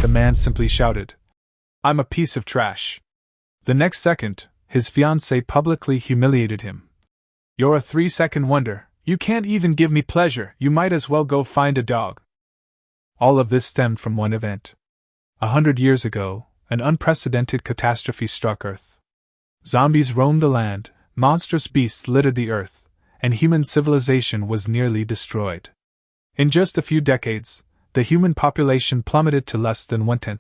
the man simply shouted. I'm a piece of trash. The next second, his fiancée publicly humiliated him. You're a 3-second wonder, you can't even give me pleasure, you might as well go find a dog. All of this stemmed from one event. 100 years ago, an unprecedented catastrophe struck Earth. Zombies roamed the land, monstrous beasts littered the earth, and human civilization was nearly destroyed. In just a few decades, the human population plummeted to less than 1/10.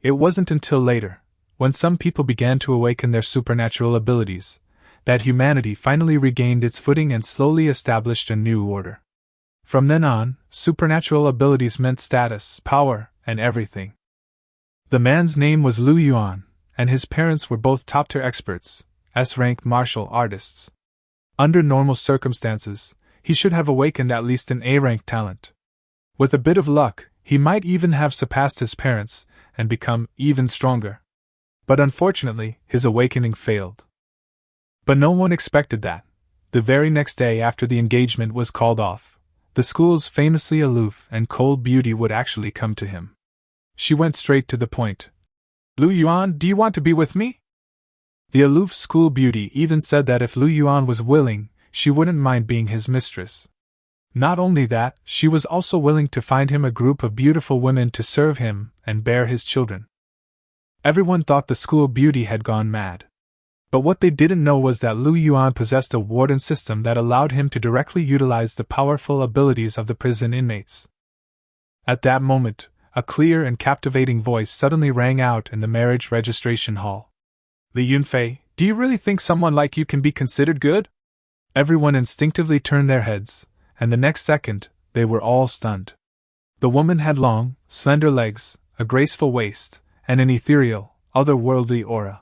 It wasn't until later, when some people began to awaken their supernatural abilities, that humanity finally regained its footing and slowly established a new order. From then on, supernatural abilities meant status, power, and everything. The man's name was Yuan, and his parents were both top-tier experts, S-rank martial artists. Under normal circumstances, he should have awakened at least an A-rank talent. With a bit of luck, he might even have surpassed his parents and become even stronger. But unfortunately, his awakening failed. But no one expected that. The very next day after the engagement was called off, the school's famously aloof and cold beauty would actually come to him. She went straight to the point. Yuan, do you want to be with me? The aloof school beauty even said that if Yuan was willing, she wouldn't mind being his mistress. Not only that, she was also willing to find him a group of beautiful women to serve him and bear his children. Everyone thought the school beauty had gone mad. But what they didn't know was that Yuan possessed a Warden system that allowed him to directly utilize the powerful abilities of the prison inmates. At that moment, a clear and captivating voice suddenly rang out in the marriage registration hall. Yunfei, do you really think someone like you can be considered good? Everyone instinctively turned their heads, and the next second, they were all stunned. The woman had long, slender legs, a graceful waist, and an ethereal, otherworldly aura.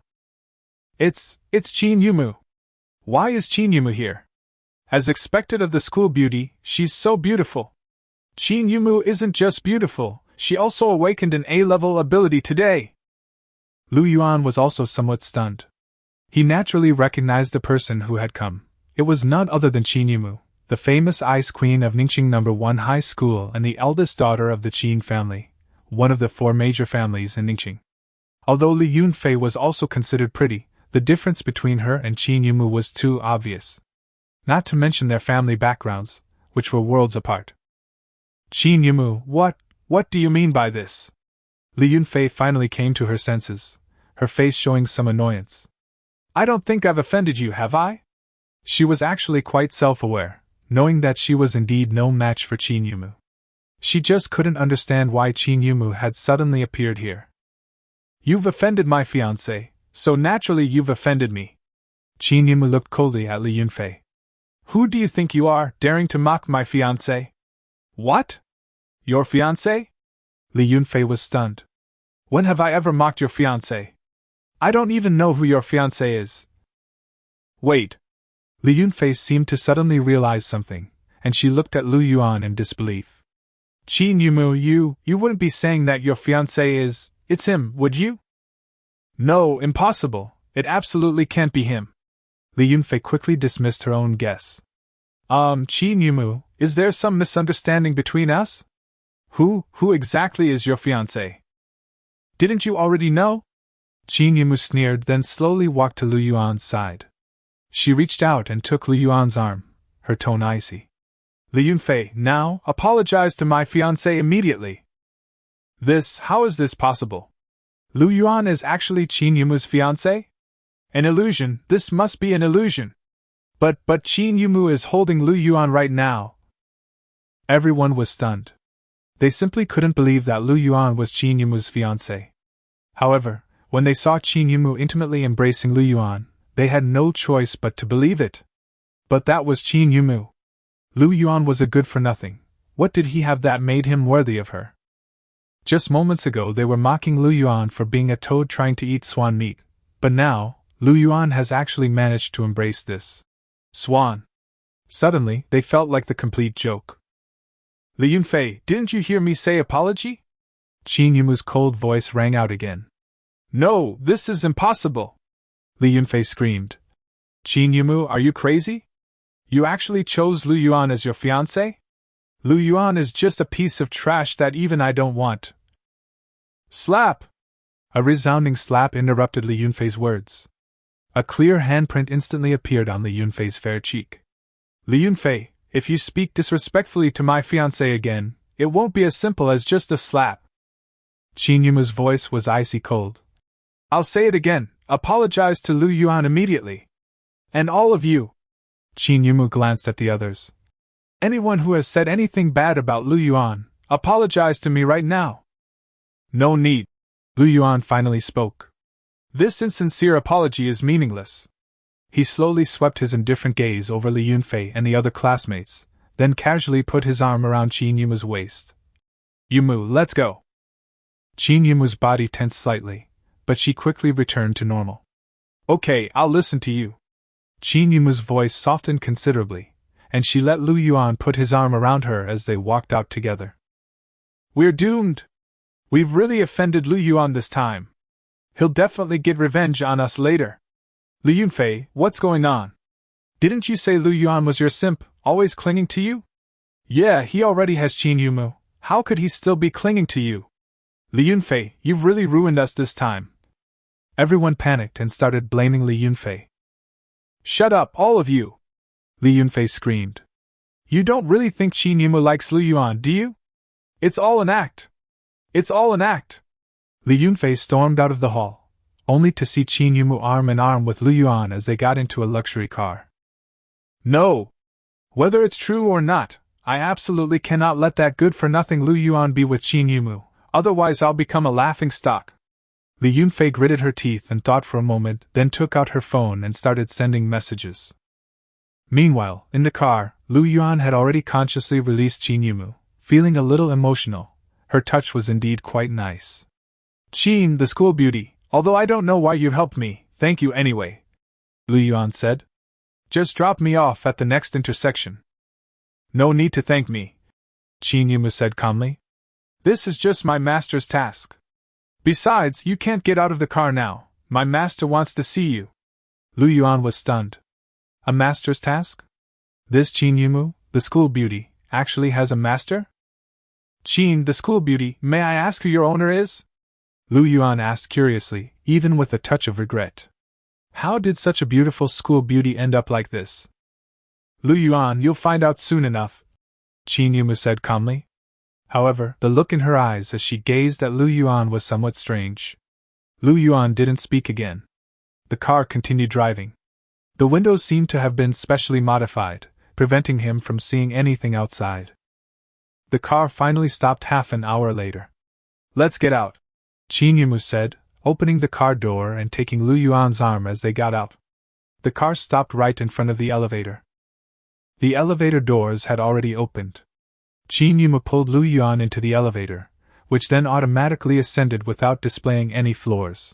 It's Qin Yumu. Why is Qin Yumu here? As expected of the school beauty, she's so beautiful. Qin Yumu isn't just beautiful, she also awakened an A-level ability today. Yuan was also somewhat stunned. He naturally recognized the person who had come. It was none other than Qin Yumu, the famous ice queen of Ningxing No. 1 High School and the eldest daughter of the Qin family, one of the 4 major families in Ningxing. Although Yunfei was also considered pretty, the difference between her and Qin Yumu was too obvious. Not to mention their family backgrounds, which were worlds apart. Qin Yumu, what do you mean by this? Yunfei finally came to her senses, her face showing some annoyance. I don't think I've offended you, have I? She was actually quite self-aware, knowing that she was indeed no match for Qin Yumu. She just couldn't understand why Qin Yumu had suddenly appeared here. You've offended my fiancé, so naturally you've offended me. Qin Yumu looked coldly at Yunfei. Who do you think you are, daring to mock my fiancé? What? Your fiancé? Yunfei was stunned. When have I ever mocked your fiancé? I don't even know who your fiancé is. Wait. Yunfei seemed to suddenly realize something, and she looked at Yuan in disbelief. Qin Yumu, you wouldn't be saying that your fiancé is, it's him, would you? No, impossible, it absolutely can't be him. Yunfei quickly dismissed her own guess. Qin Yumu, is there some misunderstanding between us? Who exactly is your fiancé? Didn't you already know? Qin Yumu sneered, then slowly walked to Yuan's side. She reached out and took Yuan's arm, her tone icy. Yunfei, now, apologize to my fiancé immediately. How is this possible? Yuan is actually Qin Yumu's fiancé? An illusion, this must be an illusion. But Qin Yumu is holding Yuan right now. Everyone was stunned. They simply couldn't believe that Yuan was Qin Yumu's fiancé. However, when they saw Qin Yumu intimately embracing Yuan, they had no choice but to believe it. But that was Qin Yumu. Yuan was a good-for-nothing. What did he have that made him worthy of her? Just moments ago they were mocking Yuan for being a toad trying to eat swan meat, but now, Yuan has actually managed to embrace this swan. Suddenly, they felt like the complete joke. Yunfei, didn't you hear me say apology? Qin Yumu's cold voice rang out again. No, this is impossible! Yunfei screamed. Qin Yumu, are you crazy? You actually chose Yuan as your fiancé? Yuan is just a piece of trash that even I don't want. Slap! A resounding slap interrupted Li Yunfei's words. A clear handprint instantly appeared on Li Yunfei's fair cheek. Li Yunfei, if you speak disrespectfully to my fiancé again, it won't be as simple as just a slap. Qin Yumu's voice was icy cold. I'll say it again, apologize to Lu Yuan immediately. And all of you. Qin Yumu glanced at the others. Anyone who has said anything bad about Lu Yuan, apologize to me right now. No need. Lu Yuan finally spoke. This insincere apology is meaningless. He slowly swept his indifferent gaze over Li Yunfei and the other classmates, then casually put his arm around Qin Yumu's waist. Yumu, let's go. Qin Yumu's body tensed slightly, but she quickly returned to normal. Okay, I'll listen to you. Qin Yumu's voice softened considerably, and she let Lu Yuan put his arm around her as they walked out together. We're doomed. We've really offended Lu Yuan this time. He'll definitely get revenge on us later. Li Yunfei, what's going on? Didn't you say Lu Yuan was your simp, always clinging to you? Yeah, he already has Qin Yumu. How could he still be clinging to you? Li Yunfei, you've really ruined us this time. Everyone panicked and started blaming Li Yunfei. Shut up, all of you! Li Yunfei screamed. You don't really think Qin Yumu likes Lu Yuan, do you? It's all an act. It's all an act. Li Yunfei stormed out of the hall, only to see Qin Yumu arm in arm with Lu Yuan as they got into a luxury car. No! Whether it's true or not, I absolutely cannot let that good-for-nothing Lu Yuan be with Qin Yumu, otherwise I'll become a laughingstock. Li Yunfei gritted her teeth and thought for a moment, then took out her phone and started sending messages. Meanwhile, in the car, Lu Yuan had already consciously released Qin Yumu, feeling a little emotional. Her touch was indeed quite nice. Qin, the school beauty, although I don't know why you've helped me, thank you anyway, Lu Yuan said. Just drop me off at the next intersection. No need to thank me, Qin Yumu said calmly. This is just my master's task. Besides, you can't get out of the car now. My master wants to see you. Lu Yuan was stunned. A master's task? This Qin Yumu, the school beauty, actually has a master? Qin, the school beauty, may I ask who your owner is? Lu Yuan asked curiously, even with a touch of regret. How did such a beautiful school beauty end up like this? Lu Yuan, you'll find out soon enough, Qin Yumu said calmly. However, the look in her eyes as she gazed at Lu Yuan was somewhat strange. Lu Yuan didn't speak again. The car continued driving. The windows seemed to have been specially modified, preventing him from seeing anything outside. The car finally stopped half an hour later. Let's get out, Qin Yumu said, opening the car door and taking Lu Yuan's arm as they got out. The car stopped right in front of the elevator. The elevator doors had already opened. Qin Yumu pulled Lu Yuan into the elevator, which then automatically ascended without displaying any floors.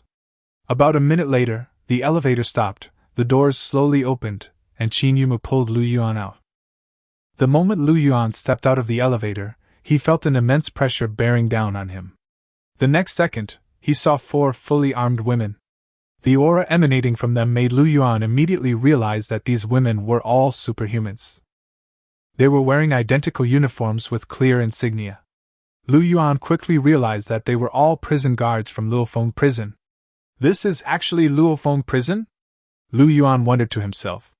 About a minute later, the elevator stopped, the doors slowly opened, and Qin Yumu pulled Lu Yuan out. The moment Lu Yuan stepped out of the elevator, he felt an immense pressure bearing down on him. The next second, he saw 4 fully armed women. The aura emanating from them made Lu Yuan immediately realize that these women were all superhumans. They were wearing identical uniforms with clear insignia. Lu Yuan quickly realized that they were all prison guards from Luofong prison. This is actually Luofong prison? Lu Yuan wondered to himself.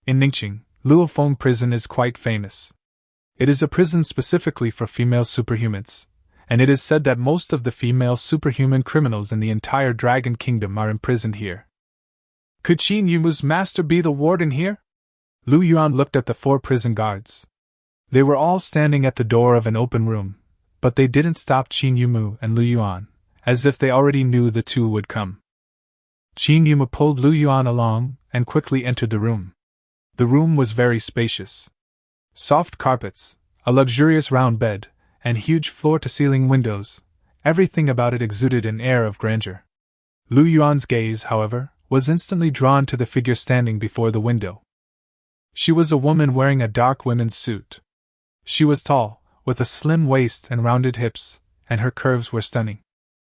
In Ningqing, Luofong prison is quite famous. It is a prison specifically for female superhumans, and it is said that most of the female superhuman criminals in the entire Dragon Kingdom are imprisoned here. Could Qin Yumu's master be the warden here? Lu Yuan looked at the 4 prison guards. They were all standing at the door of an open room, but they didn't stop Qin Yumu and Lu Yuan, as if they already knew the two would come. Qin Yumu pulled Lu Yuan along and quickly entered the room. The room was very spacious. Soft carpets, a luxurious round bed, and huge floor-to-ceiling windows, everything about it exuded an air of grandeur. Lu Yuan's gaze, however, was instantly drawn to the figure standing before the window. She was a woman wearing a dark women's suit. She was tall, with a slim waist and rounded hips, and her curves were stunning.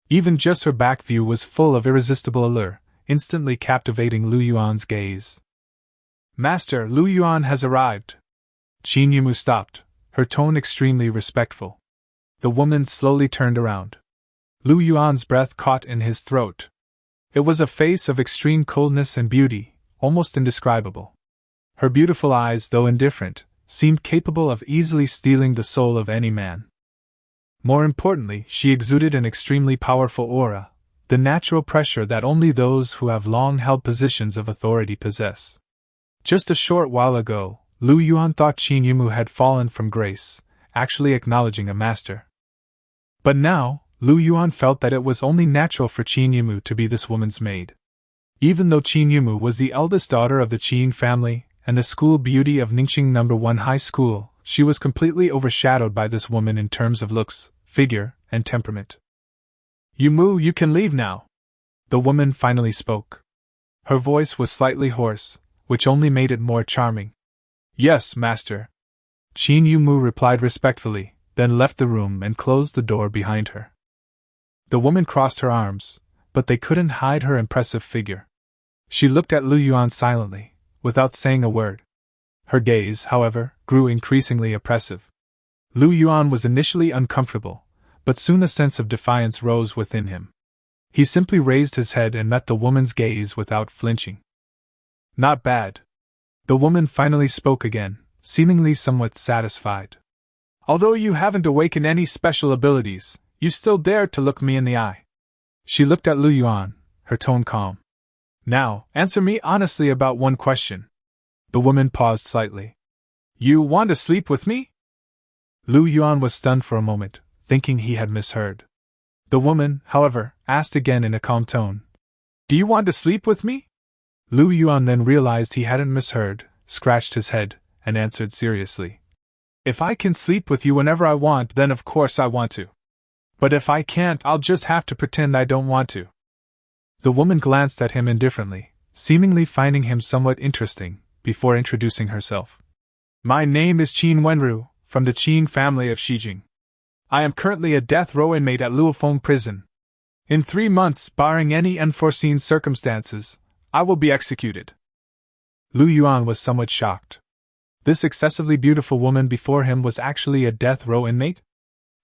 Even just her back view was full of irresistible allure, instantly captivating Lu Yuan's gaze. Master, Lu Yuan has arrived. Qin Yumu stopped, her tone extremely respectful. The woman slowly turned around. Lu Yuan's breath caught in his throat. It was a face of extreme coldness and beauty, almost indescribable. Her beautiful eyes, though indifferent, seemed capable of easily stealing the soul of any man. More importantly, she exuded an extremely powerful aura, the natural pressure that only those who have long held positions of authority possess. Just a short while ago, Lu Yuan thought Qin Yumu had fallen from grace, actually acknowledging a master. But now, Lu Yuan felt that it was only natural for Qin Yumu to be this woman's maid. Even though Qin Yumu was the eldest daughter of the Qin family and the school beauty of Ningxing No. 1 High School, she was completely overshadowed by this woman in terms of looks, figure, and temperament. Yumu, you can leave now. The woman finally spoke. Her voice was slightly hoarse, which only made it more charming. Yes, master. Qin Yumu replied respectfully, then left the room and closed the door behind her. The woman crossed her arms, but they couldn't hide her impressive figure. She looked at Lu Yuan silently, without saying a word. Her gaze, however, grew increasingly oppressive. Lu Yuan was initially uncomfortable, but soon a sense of defiance rose within him. He simply raised his head and met the woman's gaze without flinching. Not bad. The woman finally spoke again, seemingly somewhat satisfied. Although you haven't awakened any special abilities, you still dared to look me in the eye. She looked at Lu Yuan, her tone calm. Now, answer me honestly about one question. The woman paused slightly. You want to sleep with me? Lu Yuan was stunned for a moment, thinking he had misheard. The woman, however, asked again in a calm tone. Do you want to sleep with me? Lu Yuan then realized he hadn't misheard, scratched his head, and answered seriously. If I can sleep with you whenever I want, then of course I want to. But if I can't, I'll just have to pretend I don't want to. The woman glanced at him indifferently, seemingly finding him somewhat interesting, before introducing herself. My name is Qin Wenru, from the Qin family of Shijing. I am currently a death row inmate at Luofong prison. In 3 months, barring any unforeseen circumstances, I will be executed. Lu Yuan was somewhat shocked. This excessively beautiful woman before him was actually a death row inmate?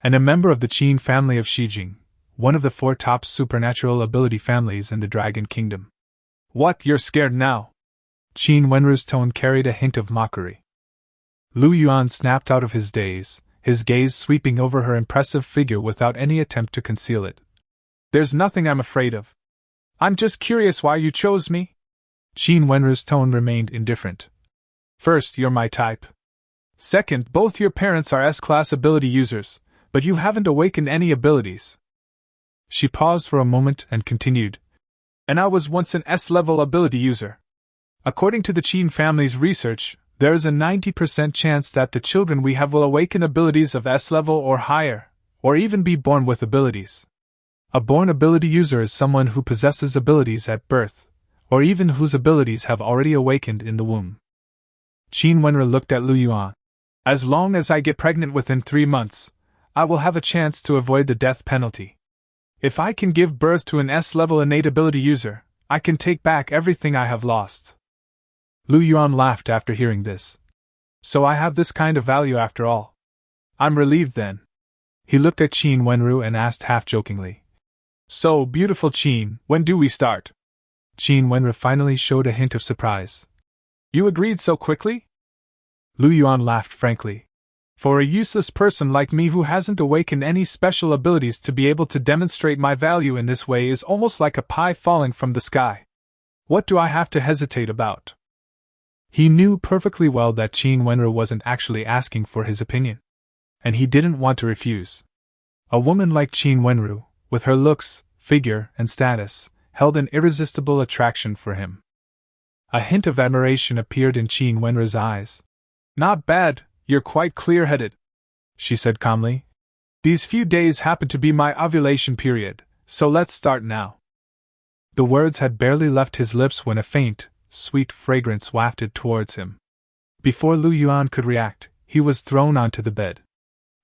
And a member of the Qin family of Shijing, one of the 4 top supernatural ability families in the Dragon Kingdom. What, you're scared now? Qin Wenru's tone carried a hint of mockery. Lu Yuan snapped out of his daze, his gaze sweeping over her impressive figure without any attempt to conceal it. There's nothing I'm afraid of. I'm just curious why you chose me. Qin Wenru's tone remained indifferent. First, you're my type. Second, both your parents are S-class ability users, but you haven't awakened any abilities. She paused for a moment and continued. And I was once an S-level ability user. According to the Qin family's research, there is a 90% chance that the children we have will awaken abilities of S-level or higher, or even be born with abilities. A born ability user is someone who possesses abilities at birth, or even whose abilities have already awakened in the womb. Qin Wenru looked at Lu Yuan. As long as I get pregnant within 3 months, I will have a chance to avoid the death penalty. If I can give birth to an S-level innate ability user, I can take back everything I have lost. Lu Yuan laughed after hearing this. So I have this kind of value after all. I'm relieved then. He looked at Qin Wenru and asked half-jokingly. So, beautiful Qin, when do we start? Qin Wenru finally showed a hint of surprise. You agreed so quickly? Lu Yuan laughed frankly. For a useless person like me who hasn't awakened any special abilities to be able to demonstrate my value in this way is almost like a pie falling from the sky. What do I have to hesitate about? He knew perfectly well that Qin Wenru wasn't actually asking for his opinion. And he didn't want to refuse. A woman like Qin Wenru, with her looks, figure, and status, held an irresistible attraction for him. A hint of admiration appeared in Qin Wenru's eyes. Not bad, you're quite clear-headed, she said calmly. These few days happen to be my ovulation period, so let's start now. The words had barely left his lips when a faint, sweet fragrance wafted towards him. Before Lu Yuan could react, he was thrown onto the bed.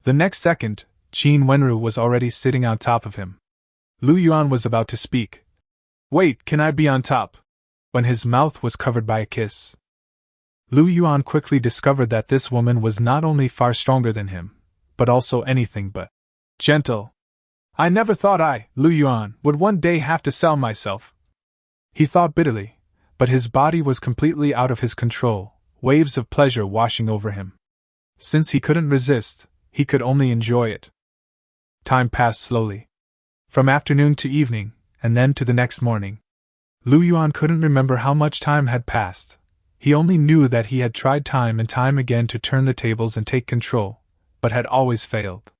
The next second, Qin Wenru was already sitting on top of him. Lu Yuan was about to speak. Wait, can I be on top? When his mouth was covered by a kiss. Lu Yuan quickly discovered that this woman was not only far stronger than him, but also anything but gentle. I never thought I, Yuan, would one day have to sell myself. He thought bitterly, but his body was completely out of his control, waves of pleasure washing over him. Since he couldn't resist, he could only enjoy it. Time passed slowly. From afternoon to evening, and then to the next morning. Yuan couldn't remember how much time had passed. He only knew that he had tried time and time again to turn the tables and take control, but had always failed.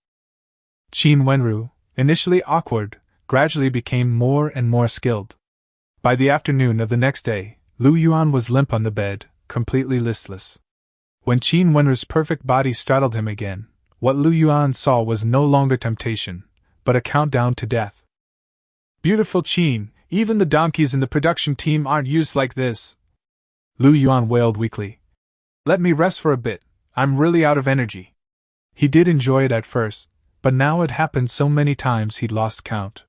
Qin Wenru, initially awkward, gradually became more and more skilled. By the afternoon of the next day, Yuan was limp on the bed, completely listless. When Qin Wenru's perfect body startled him again, what Yuan saw was no longer temptation, but a countdown to death. Beautiful Qin, even the donkeys in the production team aren't used like this. Yuan wailed weakly. Let me rest for a bit, I'm really out of energy. He did enjoy it at first, but now it happened so many times he'd lost count.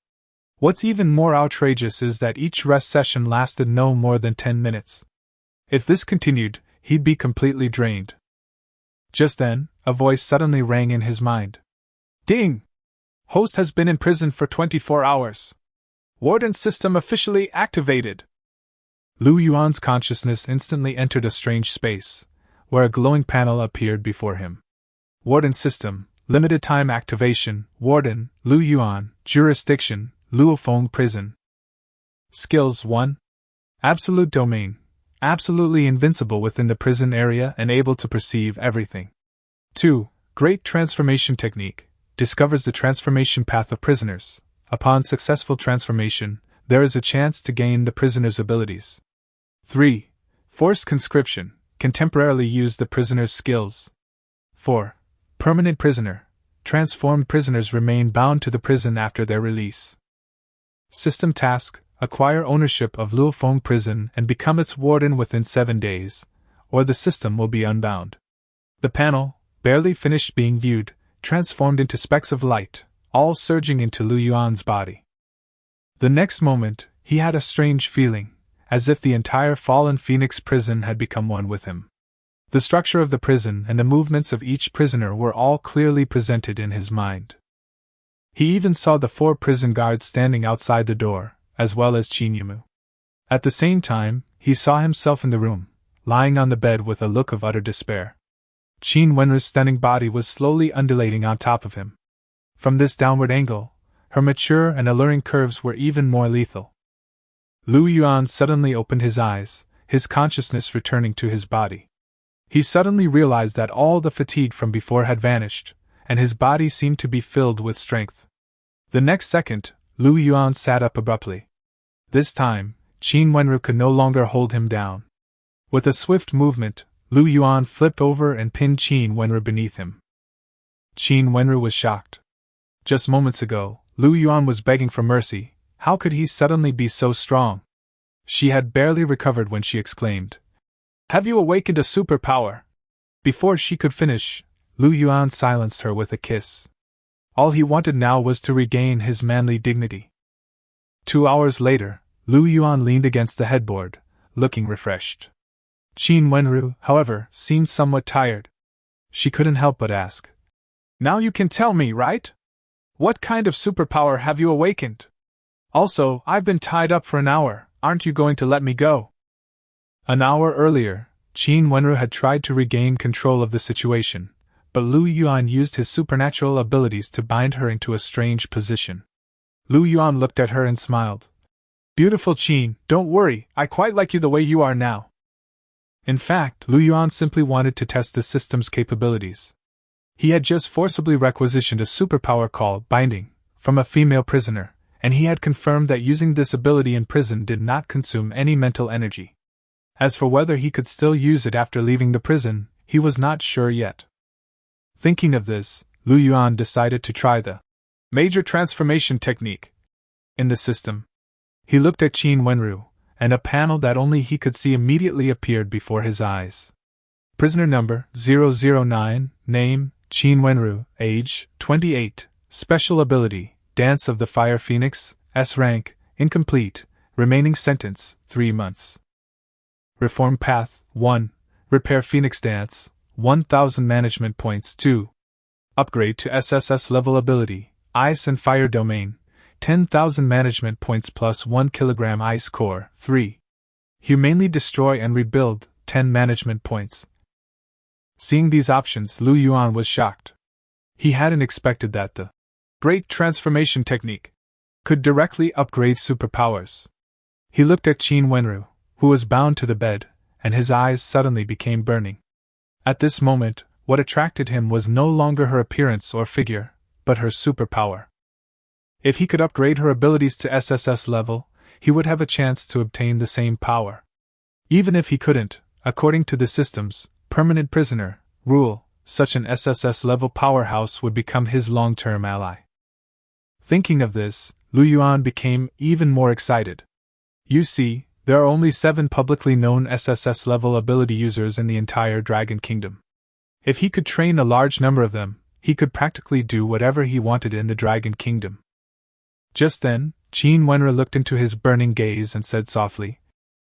What's even more outrageous is that each rest session lasted no more than 10 minutes. If this continued, he'd be completely drained. Just then, a voice suddenly rang in his mind. Ding! Host has been in prison for 24 hours. Warden system officially activated. Yuan's consciousness instantly entered a strange space, where a glowing panel appeared before him. Warden system, limited time activation, Warden, Yuan, jurisdiction, Luofong prison. Skills 1. Absolute domain, absolutely invincible within the prison area and able to perceive everything. 2. Great transformation technique, discovers the transformation path of prisoners. Upon successful transformation, there is a chance to gain the prisoner's abilities. 3. Forced conscription, can temporarily use the prisoner's skills. 4. Permanent prisoner, transformed prisoners remain bound to the prison after their release. System task, acquire ownership of Luofong prison and become its warden within 7 days, or the system will be unbound. The panel, barely finished being viewed, transformed into specks of light, all surging into Yuan's body. The next moment, he had a strange feeling, as if the entire fallen Phoenix prison had become one with him. The structure of the prison and the movements of each prisoner were all clearly presented in his mind. He even saw the 4 prison guards standing outside the door, as well as Qin Yumu. At the same time, he saw himself in the room, lying on the bed with a look of utter despair. Qin Wenru's stunning body was slowly undulating on top of him. From this downward angle, her mature and alluring curves were even more lethal. Yuan suddenly opened his eyes, his consciousness returning to his body. He suddenly realized that all the fatigue from before had vanished, and his body seemed to be filled with strength. The next second, Yuan sat up abruptly. This time, Qin Wenru could no longer hold him down. With a swift movement, Yuan flipped over and pinned Qin Wenru beneath him. Qin Wenru was shocked. Just moments ago, Yuan was begging for mercy. How could he suddenly be so strong? She had barely recovered when she exclaimed, "Have you awakened a superpower?" Before she could finish, Yuan silenced her with a kiss. All he wanted now was to regain his manly dignity. 2 hours later, Yuan leaned against the headboard, looking refreshed. Qin Wenru, however, seemed somewhat tired. She couldn't help but ask, "Now you can tell me, right? What kind of superpower have you awakened? Also, I've been tied up for an hour, aren't you going to let me go?" An hour earlier, Qin Wenru had tried to regain control of the situation, but Yuan used his supernatural abilities to bind her into a strange position. Yuan looked at her and smiled. "Beautiful Qin, don't worry, I quite like you the way you are now." In fact, Yuan simply wanted to test the system's capabilities. He had just forcibly requisitioned a superpower called binding from a female prisoner, and he had confirmed that using this ability in prison did not consume any mental energy. As for whether he could still use it after leaving the prison, he was not sure yet. Thinking of this, Yuan decided to try the major transformation technique in the system. He looked at Qin Wenru, and a panel that only he could see immediately appeared before his eyes. Prisoner number 009, name, Qin Wenru, age, 28, special ability, Dance of the Fire Phoenix, S rank, incomplete, remaining sentence, 3 months. Reform path, 1, repair Phoenix Dance, 1000 management points. 2. Upgrade to SSS level ability, Ice and Fire Domain, 10,000 management points plus 1 kilogram ice core. 3. Humanely destroy and rebuild, 10 management points. Seeing these options, Lu Yuan was shocked. He hadn't expected that the Great Transformation Technique could directly upgrade superpowers. He looked at Qin Wenru, who was bound to the bed, and his eyes suddenly became burning. At this moment, what attracted him was no longer her appearance or figure, but her superpower. If he could upgrade her abilities to SSS level, he would have a chance to obtain the same power. Even if he couldn't, according to the system's permanent prisoner rule, such an SSS level powerhouse would become his long-term ally. Thinking of this, Lu Yuan became even more excited. You see, there are only 7 publicly known SSS level ability users in the entire Dragon Kingdom. If he could train a large number of them, he could practically do whatever he wanted in the Dragon Kingdom. Just then, Qin Wenru looked into his burning gaze and said softly,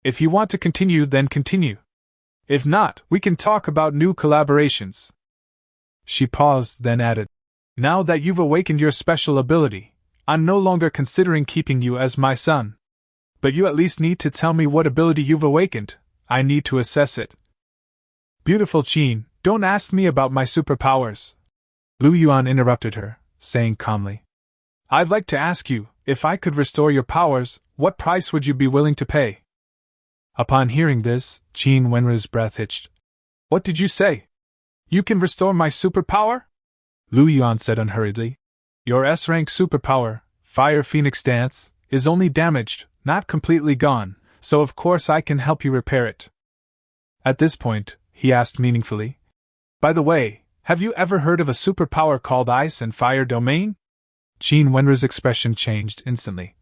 "If you want to continue, then continue. If not, we can talk about new collaborations." She paused, then added, "Now that you've awakened your special ability, I'm no longer considering keeping you as my son. But you at least need to tell me what ability you've awakened. I need to assess it." "Beautiful Qin, don't ask me about my superpowers," Lu Yuan interrupted her, saying calmly. "I'd like to ask you, if I could restore your powers, what price would you be willing to pay?" Upon hearing this, Qin Wenru's breath hitched. "What did you say? You can restore my superpower?" Lu Yuan said unhurriedly. "Your S-rank superpower, Fire Phoenix Dance, is only damaged, not completely gone, so of course I can help you repair it." At this point, he asked meaningfully, "By the way, have you ever heard of a superpower called Ice and Fire Domain?" Qin Wenru's expression changed instantly.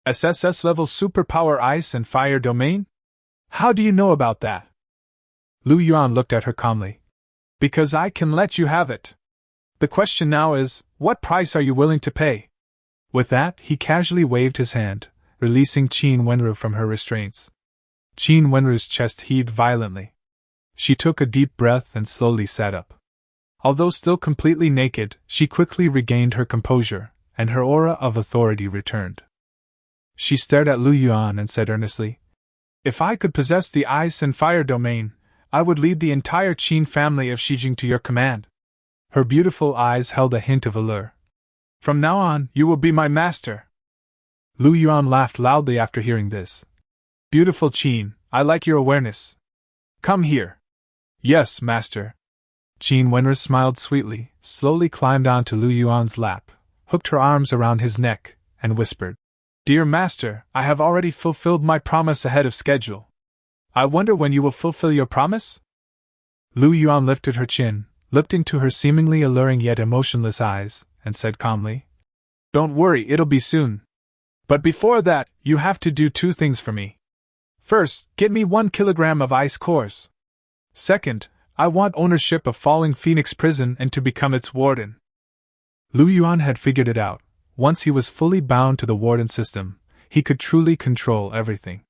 "SSS level superpower Ice and Fire Domain? How do you know about that?" Lu Yuan looked at her calmly. "Because I can let you have it. The question now is, what price are you willing to pay?" With that, he casually waved his hand, releasing Qin Wenru from her restraints. Qin Wenru's chest heaved violently. She took a deep breath and slowly sat up. Although still completely naked, she quickly regained her composure, and her aura of authority returned. She stared at Lu Yuan and said earnestly, "If I could possess the Ice and Fire Domain, I would lead the entire Qin family of Shijing to your command." Her beautiful eyes held a hint of allure. "From now on, you will be my master." Lu Yuan laughed loudly after hearing this. "Beautiful Qin, I like your awareness. Come here." "Yes, master." Qin Wenru smiled sweetly, slowly climbed onto Lu Yuan's lap, hooked her arms around his neck, and whispered, "Dear master, I have already fulfilled my promise ahead of schedule. I wonder when you will fulfill your promise?" Lu Yuan lifted her chin, looked into her seemingly alluring yet emotionless eyes, and said calmly, "Don't worry, it'll be soon. But before that, you have to do 2 things for me. First, get me 1 kilogram of ice cores. Second, I want ownership of Falling Phoenix Prison and to become its warden." Lu Yuan had figured it out. Once he was fully bound to the warden system, he could truly control everything.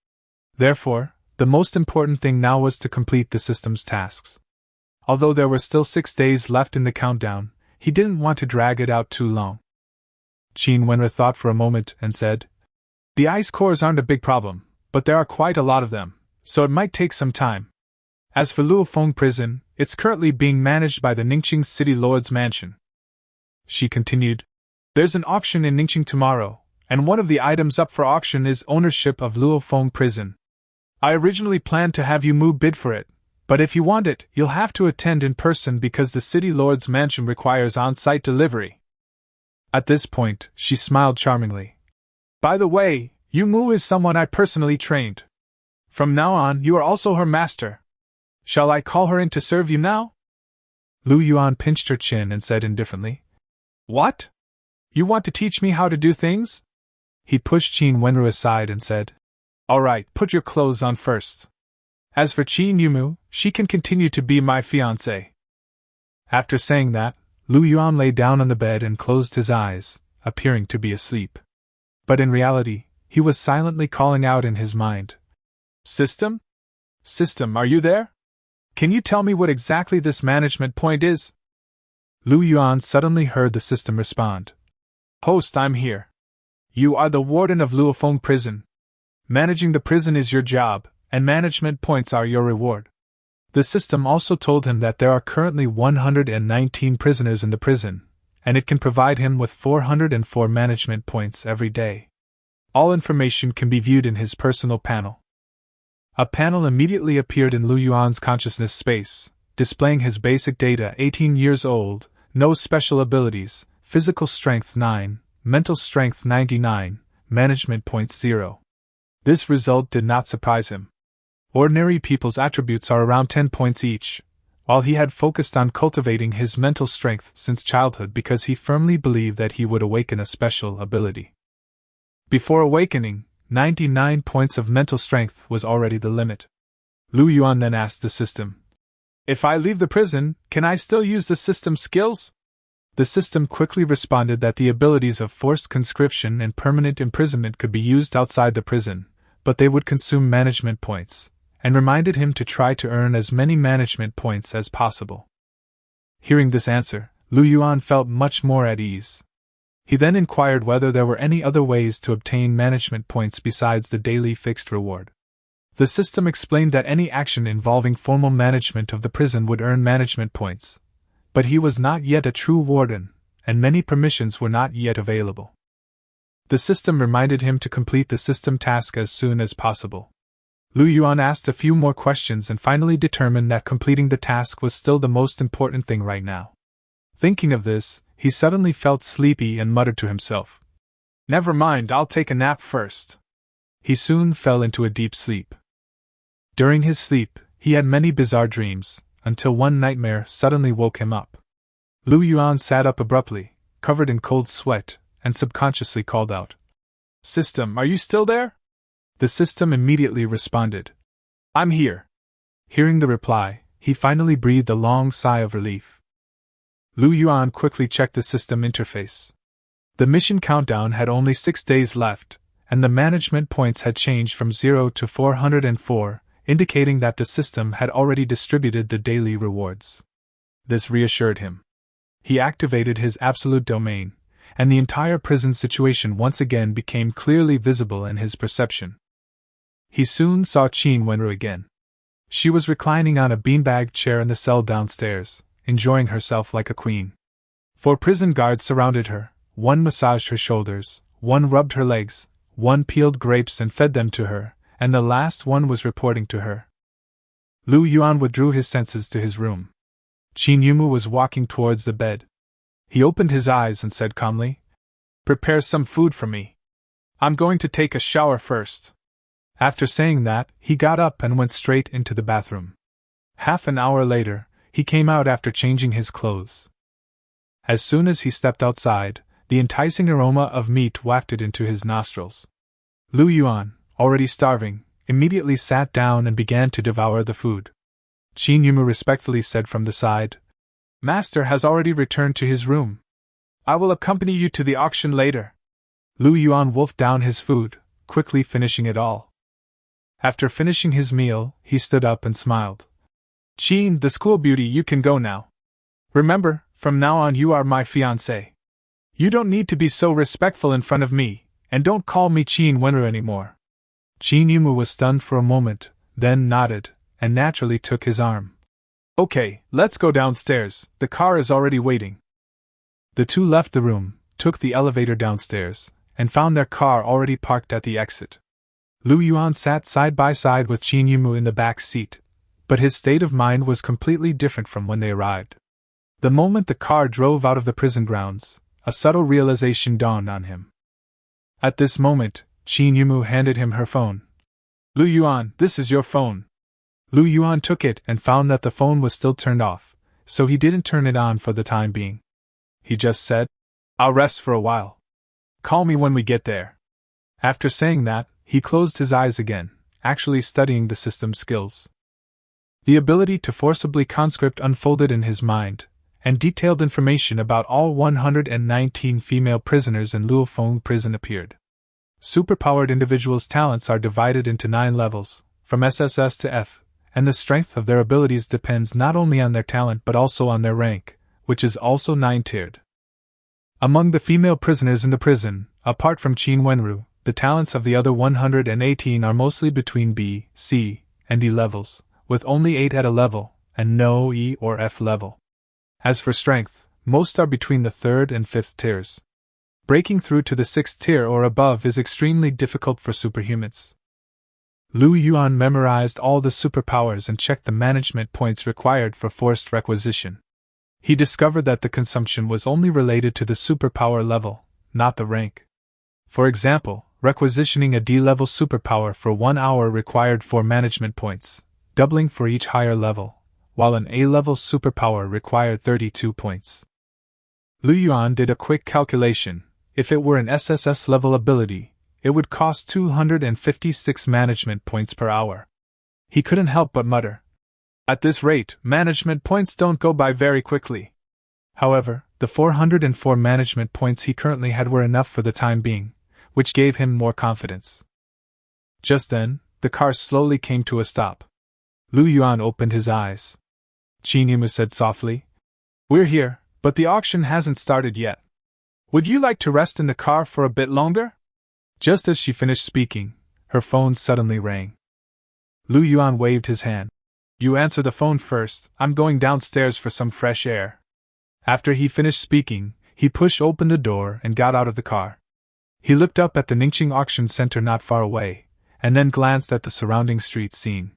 Therefore, the most important thing now was to complete the system's tasks. Although there were still 6 days left in the countdown, he didn't want to drag it out too long. Qin Wenru thought for a moment and said, "The ice cores aren't a big problem, but there are quite a lot of them, so it might take some time. As for Luofong Prison, it's currently being managed by the Ningqing City Lord's Mansion." She continued, "There's an auction in Ningqing tomorrow, and one of the items up for auction is ownership of Luofong Prison. I originally planned to have Yumu bid for it, but if you want it, you'll have to attend in person because the City Lord's Mansion requires on-site delivery." At this point, she smiled charmingly. "By the way, Yumu is someone I personally trained. From now on, you are also her master. Shall I call her in to serve you now?" Lu Yuan pinched her chin and said indifferently, "What? You want to teach me how to do things?" He pushed Qin Wenru aside and said, "All right, put your clothes on first. As for Qin Yumu, she can continue to be my fiancé." After saying that, Lu Yuan lay down on the bed and closed his eyes, appearing to be asleep. But in reality, he was silently calling out in his mind, "System? System, are you there? Can you tell me what exactly this management point is?" Lu Yuan suddenly heard the system respond. Host, I'm here. You are the warden of Luofong prison. Managing the prison is your job, and management points are your reward. The system also told him that there are currently 119 prisoners in the prison, and it can provide him with 404 management points every day. All information can be viewed in his personal panel. A panel immediately appeared in Lu Yuan's consciousness space, displaying his basic data: 18 years old, no special abilities, physical strength 9, mental strength 99, management points 0. This result did not surprise him. Ordinary people's attributes are around 10 points each, while he had focused on cultivating his mental strength since childhood because he firmly believed that he would awaken a special ability. Before awakening, 99 points of mental strength was already the limit. Lu Yuan then asked the system, "If I leave the prison, can I still use the system's skills?" The system quickly responded that the abilities of forced conscription and permanent imprisonment could be used outside the prison, but they would consume management points, and reminded him to try to earn as many management points as possible. Hearing this answer, Lu Yuan felt much more at ease. He then inquired whether there were any other ways to obtain management points besides the daily fixed reward. The system explained that any action involving formal management of the prison would earn management points, but he was not yet a true warden, and many permissions were not yet available. The system reminded him to complete the system task as soon as possible. Lu Yuan asked a few more questions and finally determined that completing the task was still the most important thing right now. Thinking of this, he suddenly felt sleepy and muttered to himself, "Never mind, I'll take a nap first." He soon fell into a deep sleep. During his sleep, he had many bizarre dreams, until one nightmare suddenly woke him up. Lu Yuan sat up abruptly, covered in cold sweat, and subconsciously called out, "System, are you still there?" The system immediately responded, "I'm here." Hearing the reply, he finally breathed a long sigh of relief. Lu Yuan quickly checked the system interface. The mission countdown had only 6 days left, and the management points had changed from 0 to 404, indicating that the system had already distributed the daily rewards. This reassured him. He activated his absolute domain, and the entire prison situation once again became clearly visible in his perception. He soon saw Qin Wenru again. She was reclining on a beanbag chair in the cell downstairs, enjoying herself like a queen. 4 prison guards surrounded her, one massaged her shoulders, one rubbed her legs, one peeled grapes and fed them to her, and the last one was reporting to her. Lu Yuan withdrew his senses to his room. Qin Yumu was walking towards the bed. He opened his eyes and said calmly, "Prepare some food for me. I'm going to take a shower first." After saying that, he got up and went straight into the bathroom. Half an hour later, he came out after changing his clothes. As soon as he stepped outside, the enticing aroma of meat wafted into his nostrils. Lu Yuan, already starving, immediately sat down and began to devour the food. Qin Yumu respectfully said from the side, "Master has already returned to his room. I will accompany you to the auction later." Lu Yuan wolfed down his food, quickly finishing it all. After finishing his meal, he stood up and smiled. "Qin, the school beauty, you can go now. Remember, from now on you are my fiancé. You don't need to be so respectful in front of me, and don't call me Qin Wenru anymore." Qin Yumu was stunned for a moment, then nodded, and naturally took his arm. "Okay, let's go downstairs, the car is already waiting." The two left the room, took the elevator downstairs, and found their car already parked at the exit. Lu Yuan sat side by side with Qin Yumu in the back seat, but his state of mind was completely different from when they arrived. The moment the car drove out of the prison grounds, a subtle realization dawned on him. At this moment, Qin Yumu handed him her phone. "Lu Yuan, this is your phone." Lu Yuan took it and found that the phone was still turned off, so he didn't turn it on for the time being. He just said, "I'll rest for a while. Call me when we get there." After saying that, he closed his eyes again, actually studying the system's skills. The ability to forcibly conscript unfolded in his mind, and detailed information about all 119 female prisoners in Luofong prison appeared. Superpowered individuals' talents are divided into 9 levels, from SSS to F, and the strength of their abilities depends not only on their talent but also on their rank, which is also 9-tiered. Among the female prisoners in the prison, apart from Qin Wenru, the talents of the other 118 are mostly between B, C, and E levels, with only 8 at a level, and no E or F level. As for strength, most are between the 3rd and 5th tiers. Breaking through to the 6th tier or above is extremely difficult for superhumans. Lu Yuan memorized all the superpowers and checked the management points required for forced requisition. He discovered that the consumption was only related to the superpower level, not the rank. For example, requisitioning a D-level superpower for 1 hour required 4 management points, doubling for each higher level, while an A-level superpower required 32 points. Lu Yuan did a quick calculation. If it were an SSS-level ability, it would cost 256 management points per hour. He couldn't help but mutter, "At this rate, management points don't go by very quickly." However, the 404 management points he currently had were enough for the time being, which gave him more confidence. Just then, the car slowly came to a stop. Lu Yuan opened his eyes. Qin Yimu said softly, "We're here, but the auction hasn't started yet. Would you like to rest in the car for a bit longer?" Just as she finished speaking, her phone suddenly rang. Lu Yuan waved his hand. "You answer the phone first, I'm going downstairs for some fresh air." After he finished speaking, he pushed open the door and got out of the car. He looked up at the Ningqing auction center not far away, and then glanced at the surrounding street scene.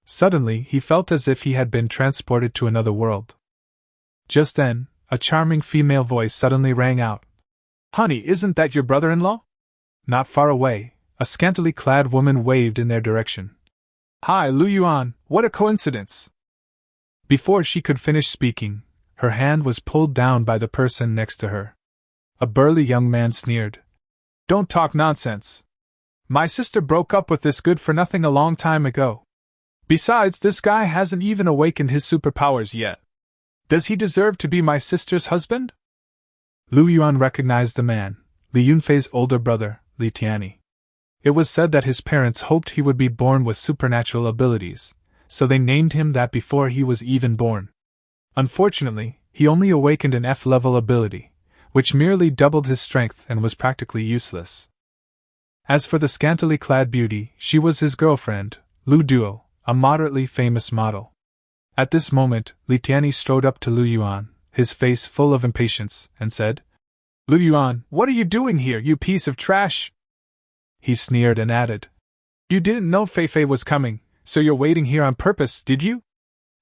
Suddenly, he felt as if he had been transported to another world. Just then, a charming female voice suddenly rang out. "Honey, isn't that your brother-in-law?" Not far away, a scantily clad woman waved in their direction. "Hi, Lu Yuan, what a coincidence!" Before she could finish speaking, her hand was pulled down by the person next to her. A burly young man sneered. "Don't talk nonsense. My sister broke up with this good-for-nothing a long time ago. Besides, this guy hasn't even awakened his superpowers yet. Does he deserve to be my sister's husband?" Lu Yuan recognized the man, Li Yunfei's older brother, Li Tianyi. It was said that his parents hoped he would be born with supernatural abilities, so they named him that before he was even born. Unfortunately, he only awakened an F-level ability, which merely doubled his strength and was practically useless. As for the scantily clad beauty, she was his girlfriend, Lu Duo, a moderately famous model. At this moment, Li Tianyi strode up to Lu Yuan, his face full of impatience, and said, "Lu Yuan, what are you doing here, you piece of trash?" He sneered and added, "You didn't know Feifei was coming, so you're waiting here on purpose, did you?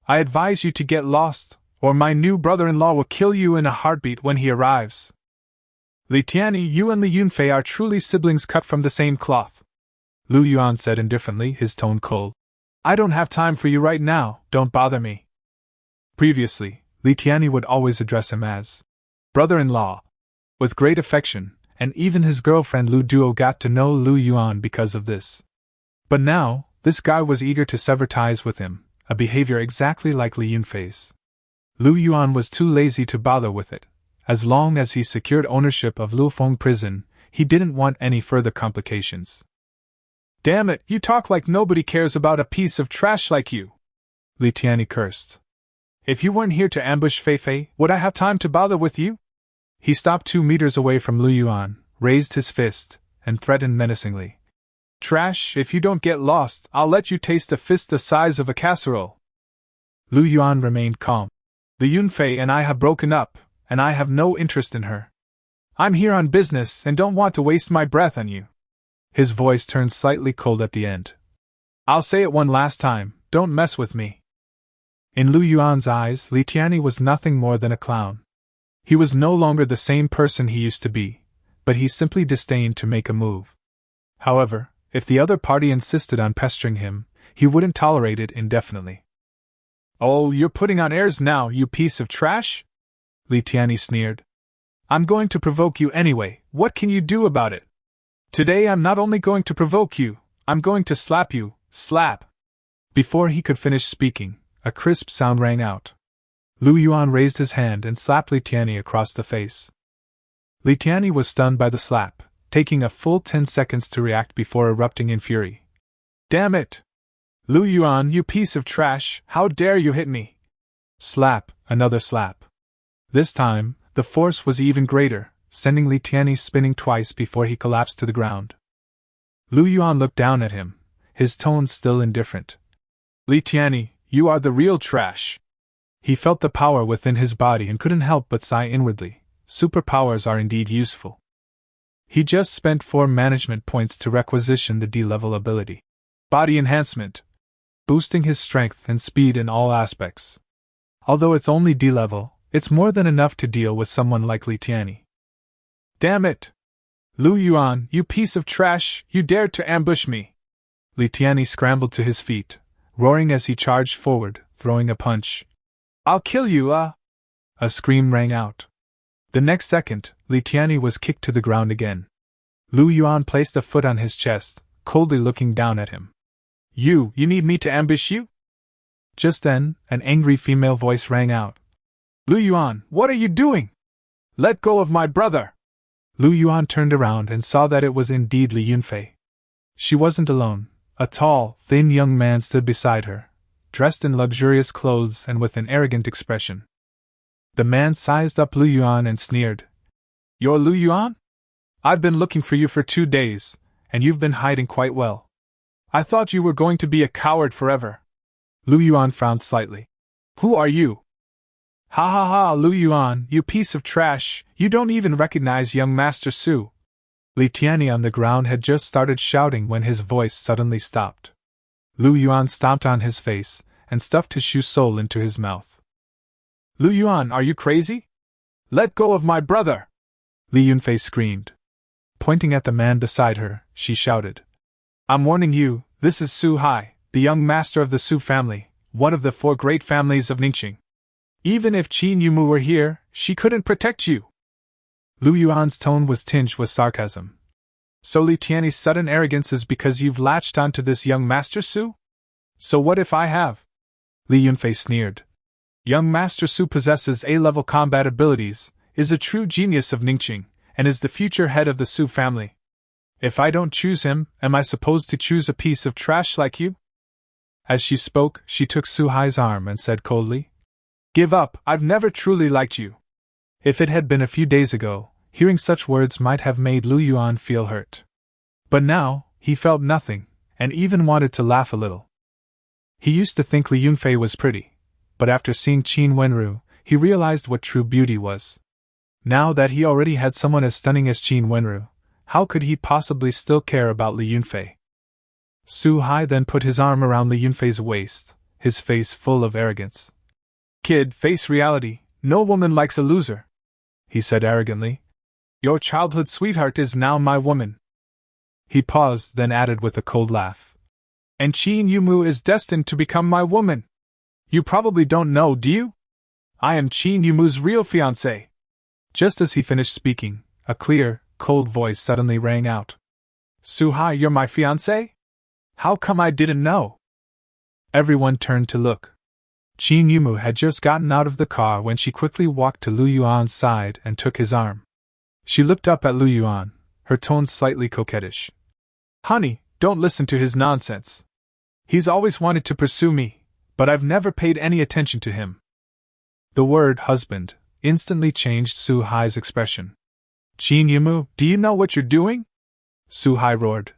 I advise you to get lost, or my new brother-in-law will kill you in a heartbeat when he arrives." "Li Tianyi, you and Li Yunfei are truly siblings cut from the same cloth," Lu Yuan said indifferently, his tone cold. "I don't have time for you right now, don't bother me." Previously, Li Tianyi would always address him as brother-in-law, with great affection, and even his girlfriend Lu Duo got to know Lu Yuan because of this. But now, this guy was eager to sever ties with him, a behavior exactly like Li Yunfei's. Lu Yuan was too lazy to bother with it. As long as he secured ownership of Luofong prison, he didn't want any further complications. "Damn it, you talk like nobody cares about a piece of trash like you," Li Tianyi cursed. "If you weren't here to ambush Feifei, would I have time to bother with you?" He stopped 2 meters away from Lu Yuan, raised his fist, and threatened menacingly. "Trash, if you don't get lost, I'll let you taste a fist the size of a casserole." Lu Yuan remained calm. "The Yunfei and I have broken up, and I have no interest in her. I'm here on business and don't want to waste my breath on you." His voice turned slightly cold at the end. "I'll say it one last time, don't mess with me." In Lu Yuan's eyes, Li Tianyi was nothing more than a clown. He was no longer the same person he used to be, but he simply disdained to make a move. However, if the other party insisted on pestering him, he wouldn't tolerate it indefinitely. "Oh, you're putting on airs now, you piece of trash?" Li Tianyi sneered. "I'm going to provoke you anyway, what can you do about it? Today I'm not only going to provoke you, I'm going to slap you, slap." Before he could finish speaking, a crisp sound rang out. Lu Yuan raised his hand and slapped Li Tianyi across the face. Li Tianyi was stunned by the slap, taking a full 10 seconds to react before erupting in fury. "Damn it! Lu Yuan, you piece of trash, how dare you hit me!" Slap, another slap. This time, the force was even greater, sending Li Tianyi spinning twice before he collapsed to the ground. Lu Yuan looked down at him, his tone still indifferent. Li Tianyi, you are the real trash. He felt the power within his body and couldn't help but sigh inwardly. Superpowers are indeed useful. He just spent 4 management points to requisition the D-level ability. Body enhancement, boosting his strength and speed in all aspects. Although it's only D-level, it's more than enough to deal with someone like Li Tianyi. Damn it! Lu Yuan, you piece of trash, you dared to ambush me! Li Tianyi scrambled to his feet, roaring as he charged forward, throwing a punch. I'll kill you, A scream rang out. The next second, Li Tianyi was kicked to the ground again. Lu Yuan placed a foot on his chest, coldly looking down at him. You need me to ambush you? Just then, an angry female voice rang out. Lu Yuan, what are you doing? Let go of my brother! Lu Yuan turned around and saw that it was indeed Li Yunfei. She wasn't alone. A tall, thin young man stood beside her, dressed in luxurious clothes and with an arrogant expression. The man sized up Lu Yuan and sneered. You're Lu Yuan? I've been looking for you for 2 days, and you've been hiding quite well. I thought you were going to be a coward forever. Lu Yuan frowned slightly. Who are you? Ha ha ha, Lu Yuan, you piece of trash, you don't even recognize young Master Su. Li Tianyi on the ground had just started shouting when his voice suddenly stopped. Lu Yuan stomped on his face and stuffed his shoe sole into his mouth. Lu Yuan, are you crazy? Let go of my brother! Li Yunfei screamed. Pointing at the man beside her, she shouted. I'm warning you, this is Su Hai, the young master of the Su family, one of the 4 great families of Ningxing. Even if Qin Yumu were here, she couldn't protect you. Lu Yuan's tone was tinged with sarcasm. So Li Tianyi's sudden arrogance is because you've latched onto this young Master Su? So what if I have? Li Yunfei sneered. Young Master Su possesses A-level combat abilities, is a true genius of Ningxing, and is the future head of the Su family. If I don't choose him, am I supposed to choose a piece of trash like you? As she spoke, she took Su Hai's arm and said coldly, Give up, I've never truly liked you. If it had been a few days ago, hearing such words might have made Lu Yuan feel hurt. But now, he felt nothing, and even wanted to laugh a little. He used to think Li Yunfei was pretty, but after seeing Qin Wenru, he realized what true beauty was. Now that he already had someone as stunning as Qin Wenru, how could he possibly still care about Li Yunfei? Su Hai then put his arm around Li Yunfei's waist, his face full of arrogance. Kid, face reality, no woman likes a loser, he said arrogantly. Your childhood sweetheart is now my woman. He paused, then added with a cold laugh. And Qin Yumu is destined to become my woman. You probably don't know, do you? I am Qin Yumu's real fiancé. Just as he finished speaking, a clear, cold voice suddenly rang out. Su Hai, you're my fiancé? How come I didn't know? Everyone turned to look. Qin Yumu had just gotten out of the car when she quickly walked to Lu Yuan's side and took his arm. She looked up at Lu Yuan, her tone slightly coquettish. Honey, don't listen to his nonsense. He's always wanted to pursue me, but I've never paid any attention to him. The word husband instantly changed Su Hai's expression. Qin Yumu, do you know what you're doing? Su Hai roared.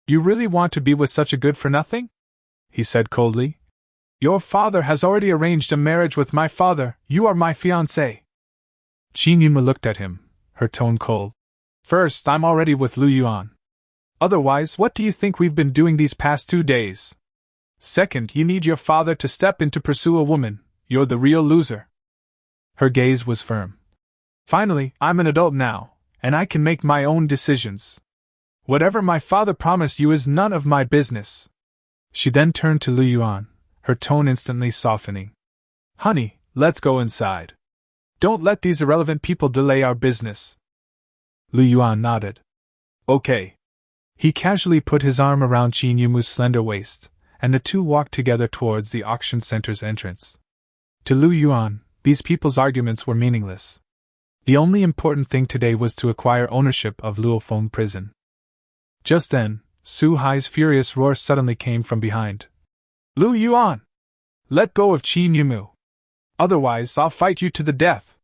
You really want to be with such a good-for-nothing? He said coldly. Your father has already arranged a marriage with my father, you are my fiancé. Qin Yumu looked at him, her tone cold. First, I'm already with Lu Yuan. Otherwise, what do you think we've been doing these past 2 days? Second, you need your father to step in to pursue a woman, you're the real loser. Her gaze was firm. Finally, I'm an adult now, and I can make my own decisions. Whatever my father promised you is none of my business. She then turned to Lu Yuan, her tone instantly softening. Honey, let's go inside. Don't let these irrelevant people delay our business. Lu Yuan nodded. Okay. He casually put his arm around Qin Yumu's slender waist, and the two walked together towards the auction center's entrance. To Lu Yuan, these people's arguments were meaningless. The only important thing today was to acquire ownership of Luofong prison. Just then, Su Hai's furious roar suddenly came from behind. Lu Yuan! Let go of Qin Yumu. Otherwise, I'll fight you to the death.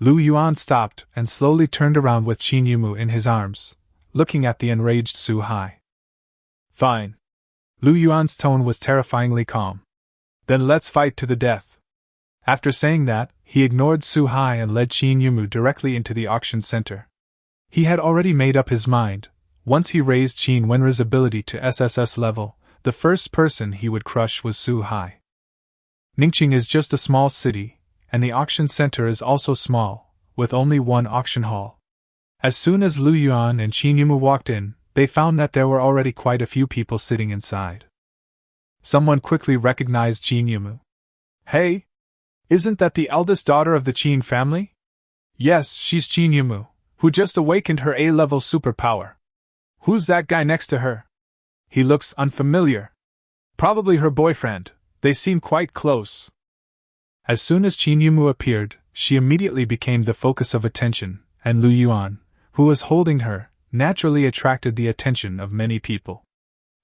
Lu Yuan stopped and slowly turned around with Qin Yumu in his arms, looking at the enraged Su Hai. Fine. Lu Yuan's tone was terrifyingly calm. Then let's fight to the death. After saying that, he ignored Su Hai and led Qin Yumu directly into the auction center. He had already made up his mind. Once he raised Qin Wenra's ability to SSS level, the first person he would crush was Su Hai. Ningqing is just a small city, and the auction center is also small, with only one auction hall. As soon as Lu Yuan and Qin Yumu walked in, they found that there were already quite a few people sitting inside. Someone quickly recognized Qin Yumu. Hey! Isn't that the eldest daughter of the Qin family? Yes, she's Qin Yumu, who just awakened her A-level superpower. Who's that guy next to her? He looks unfamiliar. Probably her boyfriend. They seem quite close. As soon as Qin Yumu appeared, she immediately became the focus of attention, and Lu Yuan, who was holding her, naturally attracted the attention of many people.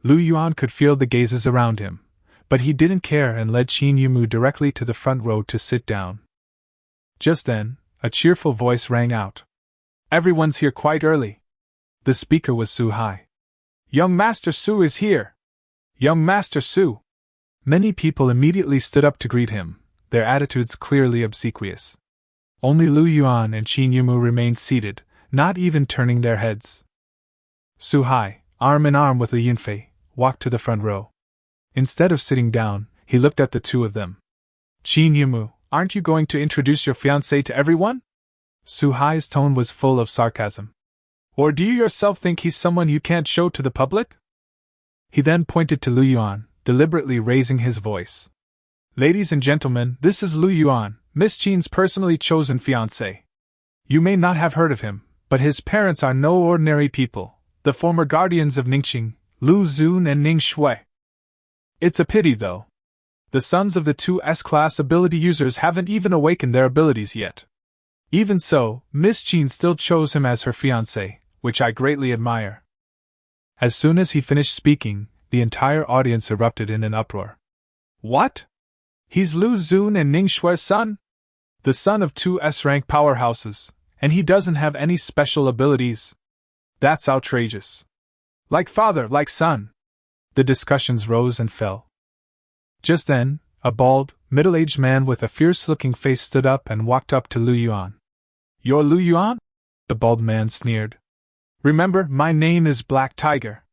Lu Yuan could feel the gazes around him, but he didn't care and led Qin Yumu directly to the front row to sit down. Just then, a cheerful voice rang out. Everyone's here quite early. The speaker was Su Hai. Young Master Su is here! Young Master Su! Many people immediately stood up to greet him, their attitudes clearly obsequious. Only Lu Yuan and Qin Yumu remained seated, not even turning their heads. Su Hai, arm in arm with the Yunfei, walked to the front row. Instead of sitting down, he looked at the two of them. Qin Yumu, aren't you going to introduce your fiancé to everyone? Su Hai's tone was full of sarcasm. Or do you yourself think he's someone you can't show to the public? He then pointed to Lu Yuan, deliberately raising his voice. Ladies and gentlemen, this is Lu Yuan, Miss Qin's personally chosen fiancé. You may not have heard of him, but his parents are no ordinary people, the former guardians of Ningqing, Lu Zun and Ning Shui. It's a pity, though. The sons of the two S-class ability users haven't even awakened their abilities yet. Even so, Miss Qin still chose him as her fiancé, which I greatly admire. As soon as he finished speaking, the entire audience erupted in an uproar. What? He's Lu Zun and Ning Shui's son? The son of two S-rank powerhouses, and he doesn't have any special abilities? That's outrageous. Like father, like son. The discussions rose and fell. Just then, a bald, middle-aged man with a fierce-looking face stood up and walked up to Lu Yuan. You're Lu Yuan? The bald man sneered. Remember, my name is Black Tiger.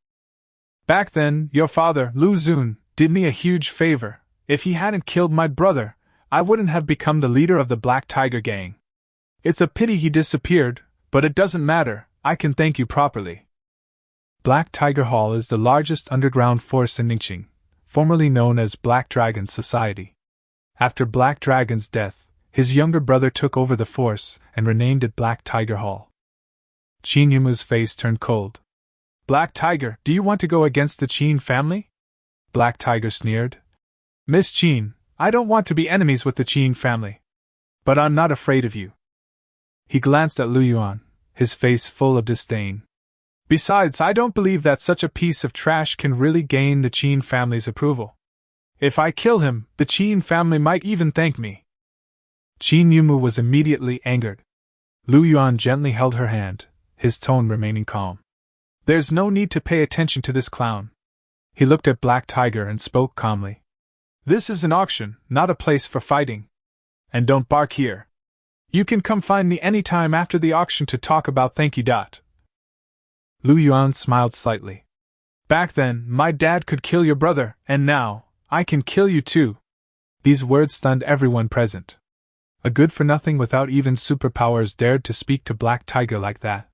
Back then, your father, Lu Zun, did me a huge favor. If he hadn't killed my brother, I wouldn't have become the leader of the Black Tiger gang. It's a pity he disappeared, but it doesn't matter, I can thank you properly. Black Tiger Hall is the largest underground force in Ningqing, formerly known as Black Dragon Society. After Black Dragon's death, his younger brother took over the force and renamed it Black Tiger Hall. Qin Yumu's face turned cold. Black Tiger, do you want to go against the Qin family? Black Tiger sneered. Miss Qin, I don't want to be enemies with the Qin family. But I'm not afraid of you. He glanced at Lu Yuan, his face full of disdain. Besides, I don't believe that such a piece of trash can really gain the Qin family's approval. If I kill him, the Qin family might even thank me. Qin Yumu was immediately angered. Lu Yuan gently held her hand, his tone remaining calm. There's no need to pay attention to this clown. He looked at Black Tiger and spoke calmly. This is an auction, not a place for fighting. And don't bark here. You can come find me any time after the auction to talk about thank you. Lu Yuan smiled slightly. Back then, my dad could kill your brother, and now, I can kill you too. These words stunned everyone present. A good-for-nothing without even superpowers dared to speak to Black Tiger like that.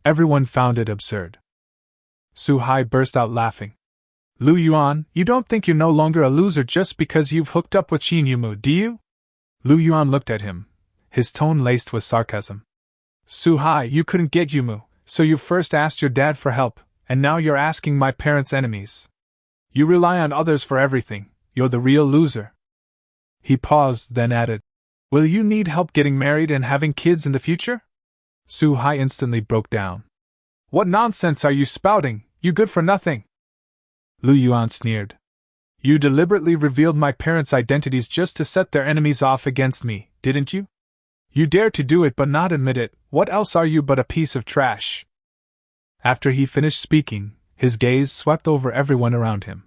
Everyone found it absurd. Su Hai burst out laughing. Lu Yuan, you don't think you're no longer a loser just because you've hooked up with Qin Yumu, do you? Lu Yuan looked at him, his tone laced with sarcasm. Su Hai, you couldn't get Yumu, so you first asked your dad for help, and now you're asking my parents' enemies. You rely on others for everything, you're the real loser. He paused, then added, Will you need help getting married and having kids in the future? Su Hai instantly broke down. What nonsense are you spouting, you good-for-nothing? Lu Yuan sneered. You deliberately revealed my parents' identities just to set their enemies off against me, didn't you? You dare to do it but not admit it. What else are you but a piece of trash? After he finished speaking, his gaze swept over everyone around him.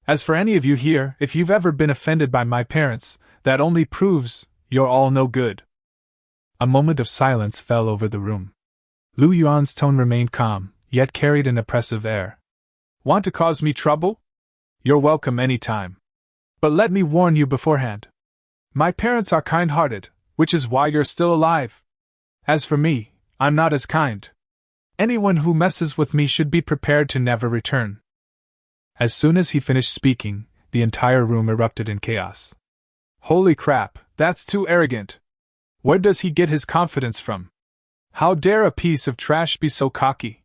As for any of you here, if you've ever been offended by my parents, that only proves you're all no good. A moment of silence fell over the room. Lu Yuan's tone remained calm, yet carried an oppressive air. Want to cause me trouble? You're welcome any time. But let me warn you beforehand. My parents are kind-hearted, which is why you're still alive. As for me, I'm not as kind. Anyone who messes with me should be prepared to never return. As soon as he finished speaking, the entire room erupted in chaos. Holy crap, that's too arrogant. Where does he get his confidence from? How dare a piece of trash be so cocky?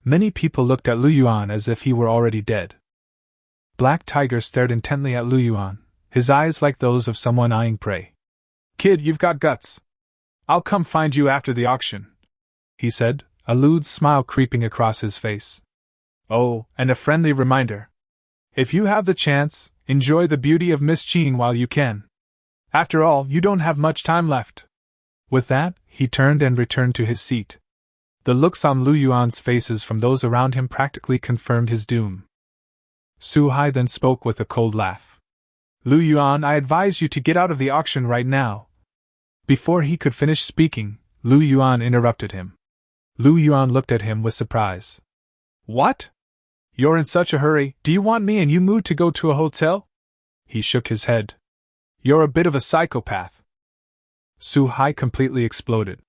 Many people looked at Lu Yuan as if he were already dead. Black Tiger stared intently at Lu Yuan, his eyes like those of someone eyeing prey. Kid, you've got guts. I'll come find you after the auction, he said, a lewd smile creeping across his face. Oh, and a friendly reminder. If you have the chance, enjoy the beauty of Miss Qing while you can. After all, you don't have much time left. With that, he turned and returned to his seat. The looks on Lu Yuan's faces from those around him practically confirmed his doom. Su Hai then spoke with a cold laugh. Lu Yuan, I advise you to get out of the auction right now. Before he could finish speaking, Lu Yuan interrupted him. Lu Yuan looked at him with surprise. What? You're in such a hurry, do you want me and Yu to go to a hotel? He shook his head. You're a bit of a psychopath. Su Hai completely exploded.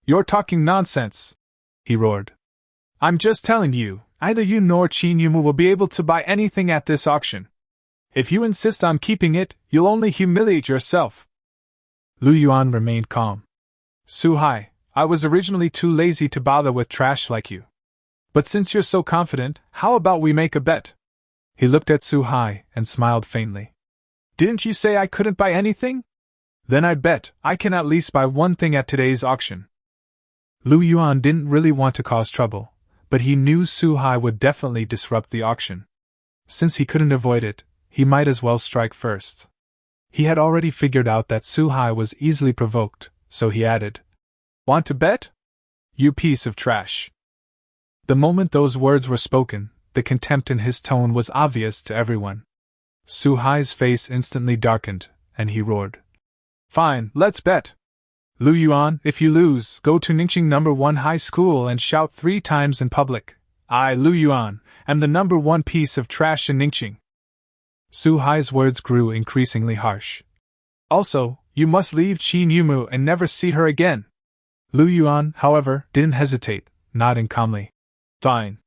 You're talking nonsense, he roared. I'm just telling you, either you nor Qin Yumu will be able to buy anything at this auction. If you insist on keeping it, you'll only humiliate yourself. Lu Yuan remained calm. Su Hai, I was originally too lazy to bother with trash like you. But since you're so confident, how about we make a bet? He looked at Su Hai and smiled faintly. Didn't you say I couldn't buy anything? Then I bet I can at least buy one thing at today's auction. Lu Yuan didn't really want to cause trouble, but he knew Su Hai would definitely disrupt the auction. Since he couldn't avoid it, he might as well strike first. He had already figured out that Su Hai was easily provoked, so he added, Want to bet? You piece of trash. The moment those words were spoken, the contempt in his tone was obvious to everyone. Su Hai's face instantly darkened, and he roared. Fine, let's bet. Lu Yuan, if you lose, go to Ningxing No. 1 High School and shout 3 times in public. I, Lu Yuan, am the No. 1 piece of trash in Ningxing. Su Hai's words grew increasingly harsh. Also, you must leave Qin Yumu and never see her again. Lu Yuan, however, didn't hesitate, nodding calmly. Fine.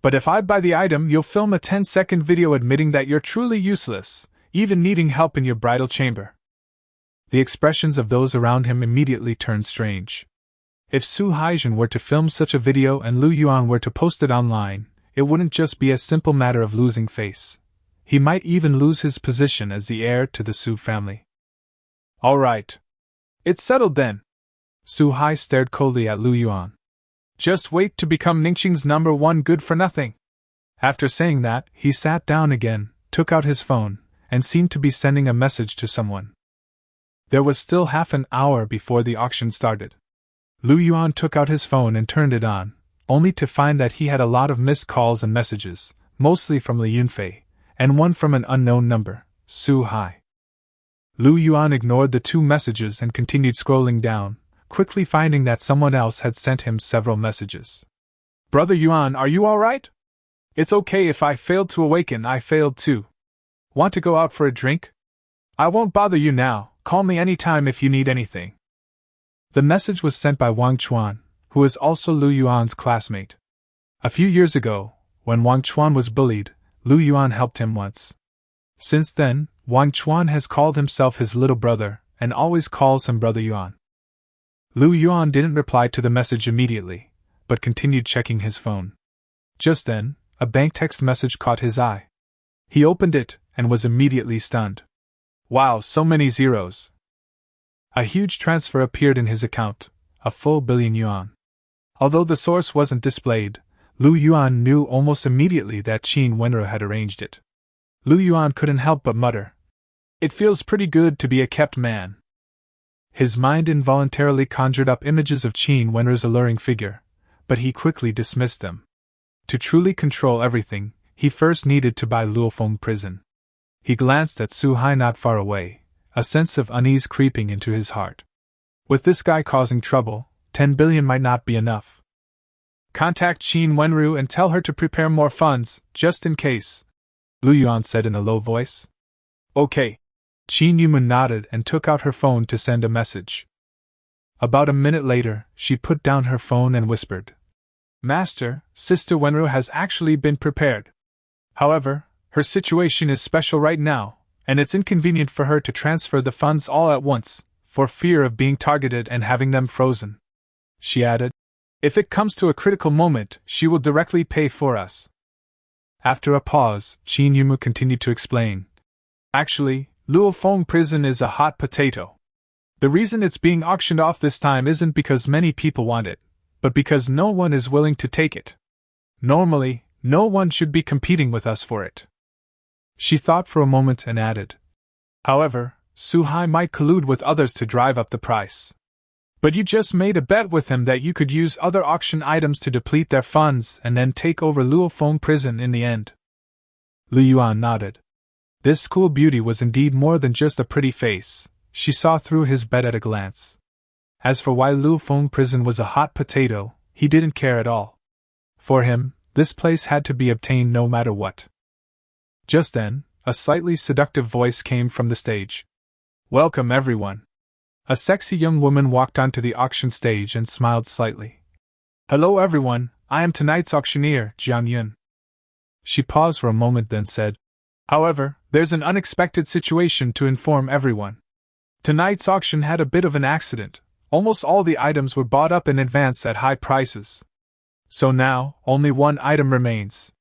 But if I buy the item, you'll film a 10-second video admitting that you're truly useless, even needing help in your bridal chamber. The expressions of those around him immediately turned strange. If Su Haijin were to film such a video and Lu Yuan were to post it online, it wouldn't just be a simple matter of losing face. He might even lose his position as the heir to the Su family. All right. It's settled then. Su Hai stared coldly at Lu Yuan. Just wait to become Ningxing's No. 1 good-for-nothing. After saying that, he sat down again, took out his phone, and seemed to be sending a message to someone. There was still half an hour before the auction started. Lu Yuan took out his phone and turned it on, only to find that he had a lot of missed calls and messages, mostly from Li Yunfei, and one from an unknown number, Su Hai. Lu Yuan ignored the 2 messages and continued scrolling down, quickly finding that someone else had sent him several messages. Brother Yuan, are you alright? It's okay if I failed to awaken, I failed too. Want to go out for a drink? I won't bother you now, call me anytime if you need anything. The message was sent by Wang Chuan, who is also Lu Yuan's classmate. A few years ago, when Wang Chuan was bullied, Lu Yuan helped him once. Since then, Wang Chuan has called himself his little brother, and always calls him Brother Yuan. Lu Yuan didn't reply to the message immediately, but continued checking his phone. Just then, a bank text message caught his eye. He opened it, and was immediately stunned. Wow, so many zeros. A huge transfer appeared in his account, a full billion yuan. Although the source wasn't displayed, Lu Yuan knew almost immediately that Qin Wenru had arranged it. Lu Yuan couldn't help but mutter. It feels pretty good to be a kept man. His mind involuntarily conjured up images of Qin Wenru's alluring figure, but he quickly dismissed them. To truly control everything, he first needed to buy Luofong prison. He glanced at Su Hai not far away, a sense of unease creeping into his heart. With this guy causing trouble, 10 billion might not be enough. Contact Qin Wenru and tell her to prepare more funds, just in case, Lu Yuan said in a low voice. Okay. Qin Yumu nodded and took out her phone to send a message. About a minute later, she put down her phone and whispered, Master, Sister Wenru has actually been prepared. However, her situation is special right now, and it's inconvenient for her to transfer the funds all at once, for fear of being targeted and having them frozen. She added, If it comes to a critical moment, she will directly pay for us. After a pause, Qin Yumu continued to explain. Actually, Luofong prison is a hot potato. The reason it's being auctioned off this time isn't because many people want it, but because no one is willing to take it. Normally, no one should be competing with us for it. She thought for a moment and added, However, Su Hai might collude with others to drive up the price. But you just made a bet with him that you could use other auction items to deplete their funds and then take over Luofong prison in the end. Lu Yuan nodded. This school beauty was indeed more than just a pretty face. She saw through his bet at a glance. As for why Luofong prison was a hot potato, he didn't care at all. For him, this place had to be obtained no matter what. Just then, a slightly seductive voice came from the stage. Welcome everyone. A sexy young woman walked onto the auction stage and smiled slightly. Hello everyone, I am tonight's auctioneer, Jiang Yun. She paused for a moment then said, However, there's an unexpected situation to inform everyone. Tonight's auction had a bit of an accident. Almost all the items were bought up in advance at high prices. So now, only one item remains.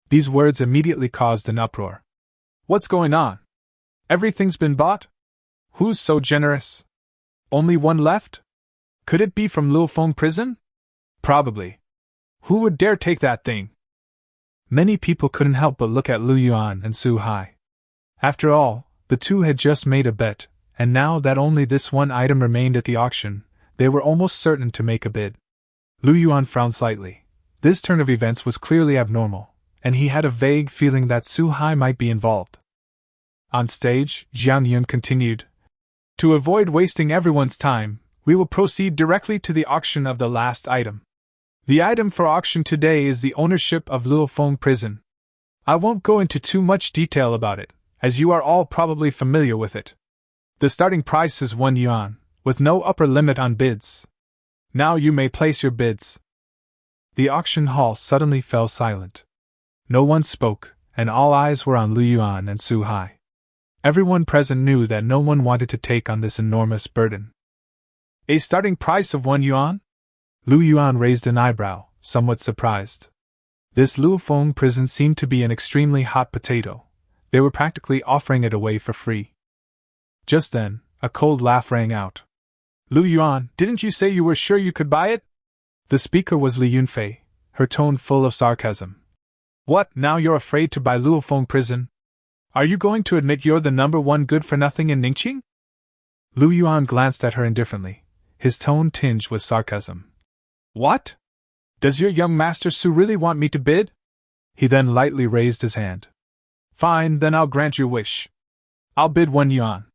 These words immediately caused an uproar. What's going on? Everything's been bought? Who's so generous? Only one left? Could it be from Luofong prison? Probably. Who would dare take that thing? Many people couldn't help but look at Lu Yuan and Su Hai. After all, the two had just made a bet, and now that only this one item remained at the auction, they were almost certain to make a bid. Lu Yuan frowned slightly. This turn of events was clearly abnormal, and he had a vague feeling that Su Hai might be involved. On stage, Jiang Yun continued, To avoid wasting everyone's time, we will proceed directly to the auction of the last item. The item for auction today is the ownership of Luofong prison. I won't go into too much detail about it, as you are all probably familiar with it. The starting price is 1 yuan, with no upper limit on bids. Now you may place your bids. The auction hall suddenly fell silent. No one spoke, and all eyes were on Lu Yuan and Su Hai. Everyone present knew that no one wanted to take on this enormous burden. A starting price of 1 yuan? Lu Yuan raised an eyebrow, somewhat surprised. This Luofong prison seemed to be an extremely hot potato. They were practically offering it away for free. Just then, a cold laugh rang out. Lu Yuan, didn't you say you were sure you could buy it? The speaker was Li Yunfei, her tone full of sarcasm. What, now you're afraid to buy Luofong prison? Are you going to admit you're the number one good-for-nothing in Ningqing? Lu Yuan glanced at her indifferently, his tone tinged with sarcasm. What? Does your young master Su really want me to bid? He then lightly raised his hand. Fine, then I'll grant your wish. I'll bid 1 yuan.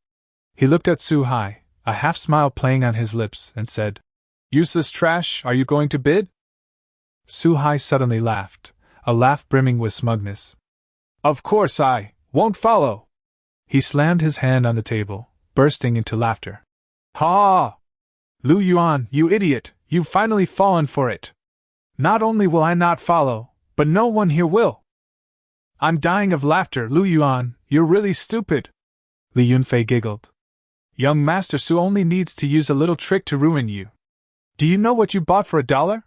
He looked at Su Hai, a half-smile playing on his lips, and said, Useless trash, are you going to bid? Su Hai suddenly laughed, a laugh brimming with smugness. Of course I won't follow. He slammed his hand on the table, bursting into laughter. Ha! Lu Yuan, you idiot, you've finally fallen for it. Not only will I not follow, but no one here will. I'm dying of laughter, Lu Yuan, you're really stupid. Li Yunfei giggled. Young Master Su only needs to use a little trick to ruin you. Do you know what you bought for $1?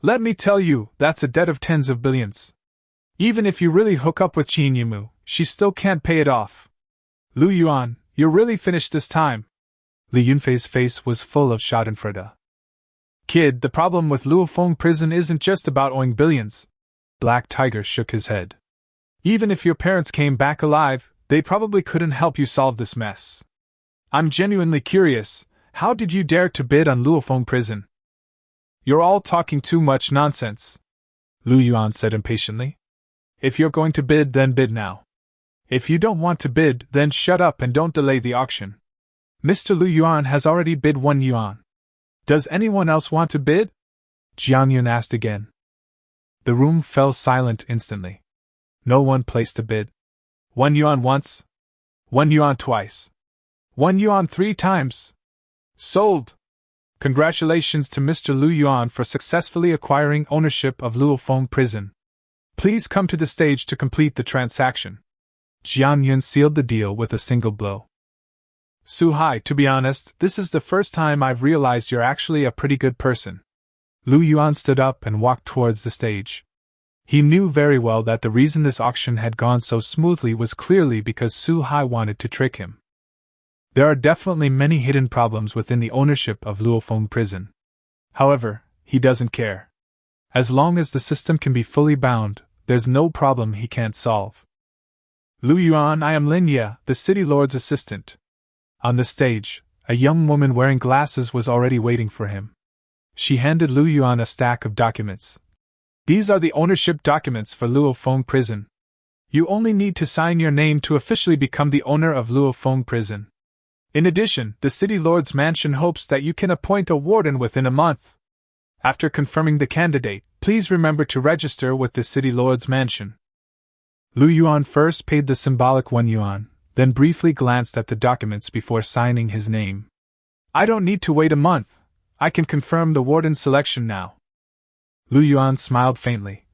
Let me tell you, that's a debt of tens of billions. Even if you really hook up with Qin Yumu, she still can't pay it off. Lu Yuan, you're really finished this time. Li Yunfei's face was full of schadenfreude. Kid, the problem with Luofong prison isn't just about owing billions. Black Tiger shook his head. Even if your parents came back alive, they probably couldn't help you solve this mess. I'm genuinely curious, how did you dare to bid on Luofong prison? You're all talking too much nonsense, Lu Yuan said impatiently. If you're going to bid, then bid now. If you don't want to bid, then shut up and don't delay the auction. Mr. Lu Yuan has already bid 1 yuan. Does anyone else want to bid? Jiang Yun asked again. The room fell silent instantly. No one placed a bid. 1 yuan once. 1 yuan twice. 1 yuan 3 times. Sold! Congratulations to Mr. Lu Yuan for successfully acquiring ownership of Luofong prison. Please come to the stage to complete the transaction. Jiang Yun sealed the deal with a single blow. Su Hai, to be honest, this is the first time I've realized you're actually a pretty good person. Lu Yuan stood up and walked towards the stage. He knew very well that the reason this auction had gone so smoothly was clearly because Su Hai wanted to trick him. There are definitely many hidden problems within the ownership of Luofong prison. However, he doesn't care. As long as the system can be fully bound, there's no problem he can't solve. Lu Yuan, I am Lin Ye, the city lord's assistant. On the stage, a young woman wearing glasses was already waiting for him. She handed Lu Yuan a stack of documents. These are the ownership documents for Luofong prison. You only need to sign your name to officially become the owner of Luofong prison. In addition, the city lord's mansion hopes that you can appoint a warden within a month. After confirming the candidate, please remember to register with the city lord's mansion. Lu Yuan first paid the symbolic 1 yuan, then briefly glanced at the documents before signing his name. I don't need to wait a month. I can confirm the warden's selection now. Lu Yuan smiled faintly.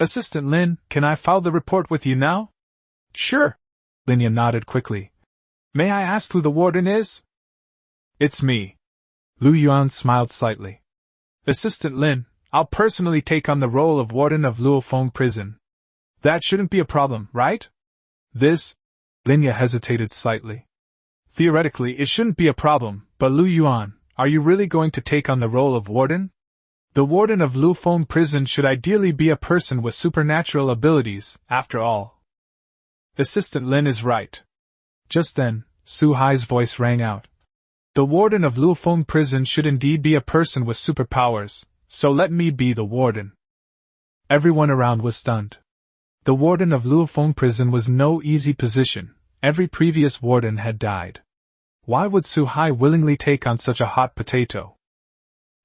Assistant Lin, can I file the report with you now? Sure. Lin Ye nodded quickly. May I ask who the warden is? It's me. Lu Yuan smiled slightly. Assistant Lin, I'll personally take on the role of warden of Luofong prison. That shouldn't be a problem, right? This? Lin Ye hesitated slightly. Theoretically, it shouldn't be a problem, but Lu Yuan, are you really going to take on the role of warden? The warden of Luofong prison should ideally be a person with supernatural abilities, after all. Assistant Lin is right. Just then, Su Hai's voice rang out. The warden of Luofong prison should indeed be a person with superpowers, so let me be the warden. Everyone around was stunned. The warden of Luofong prison was no easy position. Every previous warden had died. Why would Su Hai willingly take on such a hot potato?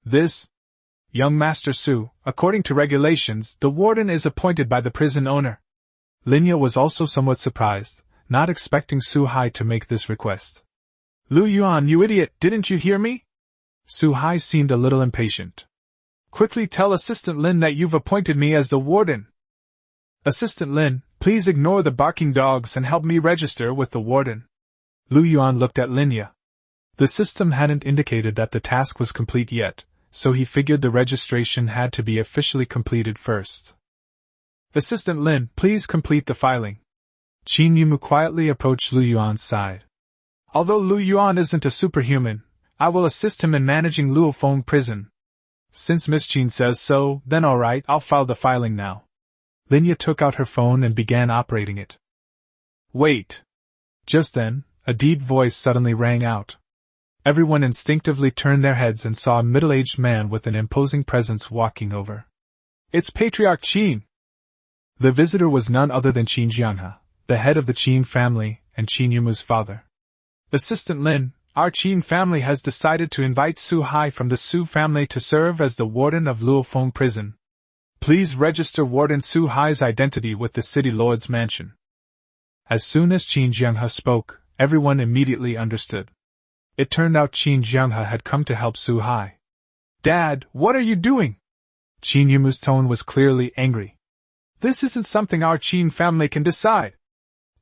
This? Young Master Su, according to regulations, the warden is appointed by the prison owner. Lin Ye was also somewhat surprised, not expecting Su Hai to make this request. Lu Yuan, you idiot, didn't you hear me? Su Hai seemed a little impatient. Quickly tell Assistant Lin that you've appointed me as the warden. Assistant Lin, please ignore the barking dogs and help me register with the warden. Lu Yuan looked at Lin Ye. The system hadn't indicated that the task was complete yet, so he figured the registration had to be officially completed first. Assistant Lin, please complete the filing. Qin Yumu quietly approached Lu Yuan's side. Although Lu Yuan isn't a superhuman, I will assist him in managing Luofong prison. Since Miss Qin says so, then alright, I'll file the filing now. Lin Ye took out her phone and began operating it. Wait! Just then, a deep voice suddenly rang out. Everyone instinctively turned their heads and saw a middle-aged man with an imposing presence walking over. It's Patriarch Qin! The visitor was none other than Qin Jianghe, the head of the Qin family, and Qin Yumu's father. Assistant Lin, our Qin family has decided to invite Su Hai from the Su family to serve as the warden of Luofong prison. Please register Warden Su Hai's identity with the city lord's mansion. As soon as Qin Jianghe spoke, everyone immediately understood. It turned out Qin Jianghe had come to help Su Hai. Dad, what are you doing? Qin Yumu's tone was clearly angry. This isn't something our Qin family can decide.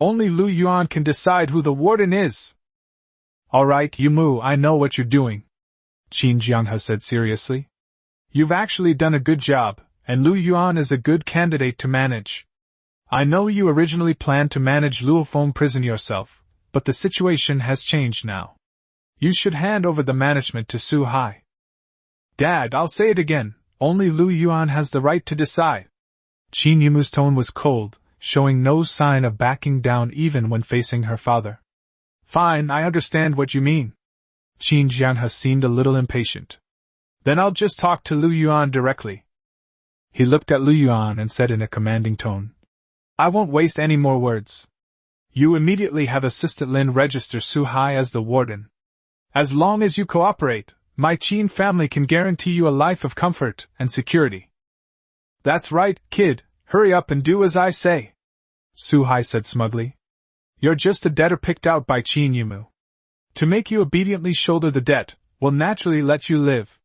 Only Lu Yuan can decide who the warden is. Alright, Yumu, I know what you're doing, Qin Jianghe said seriously. You've actually done a good job, and Lu Yuan is a good candidate to manage. I know you originally planned to manage Luofong prison yourself, but the situation has changed now. You should hand over the management to Su Hai. Dad, I'll say it again, only Lu Yuan has the right to decide. Qin Yumu's tone was cold, showing no sign of backing down even when facing her father. Fine, I understand what you mean. Qin Jianghe seemed a little impatient. Then I'll just talk to Lu Yuan directly. He looked at Lu Yuan and said in a commanding tone, I won't waste any more words. You immediately have Assistant Lin register Su Hai as the warden. As long as you cooperate, my Qin family can guarantee you a life of comfort and security. That's right, kid, hurry up and do as I say, Su Hai said smugly. You're just a debtor picked out by Qin Yumu. To make you obediently shoulder the debt, will naturally let you live.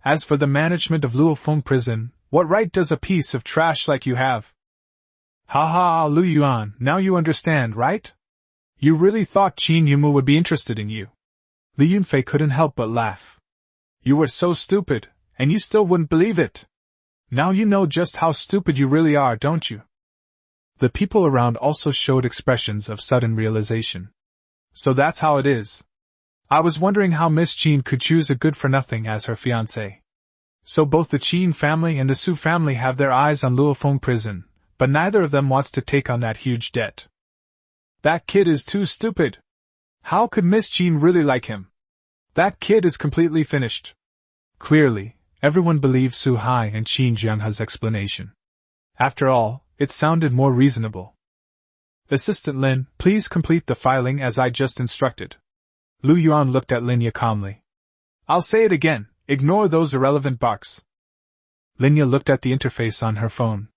As for the management of Luofong prison, what right does a piece of trash like you have? Ha ha, Lu Yuan, now you understand, right? You really thought Qin Yumu would be interested in you. Li Yunfei couldn't help but laugh. You were so stupid, and you still wouldn't believe it. Now you know just how stupid you really are, don't you? The people around also showed expressions of sudden realization. So that's how it is. I was wondering how Miss Qin could choose a good-for-nothing as her fiancé. So both the Qin family and the Su family have their eyes on Luofong prison, but neither of them wants to take on that huge debt. That kid is too stupid. How could Miss Qin really like him? That kid is completely finished. Clearly, everyone believed Su Hai and Qin Jianghe's explanation. After all, it sounded more reasonable. Assistant Lin, please complete the filing as I just instructed. Lu Yuan looked at Linya calmly. I'll say it again, ignore those irrelevant barks. Linya looked at the interface on her phone.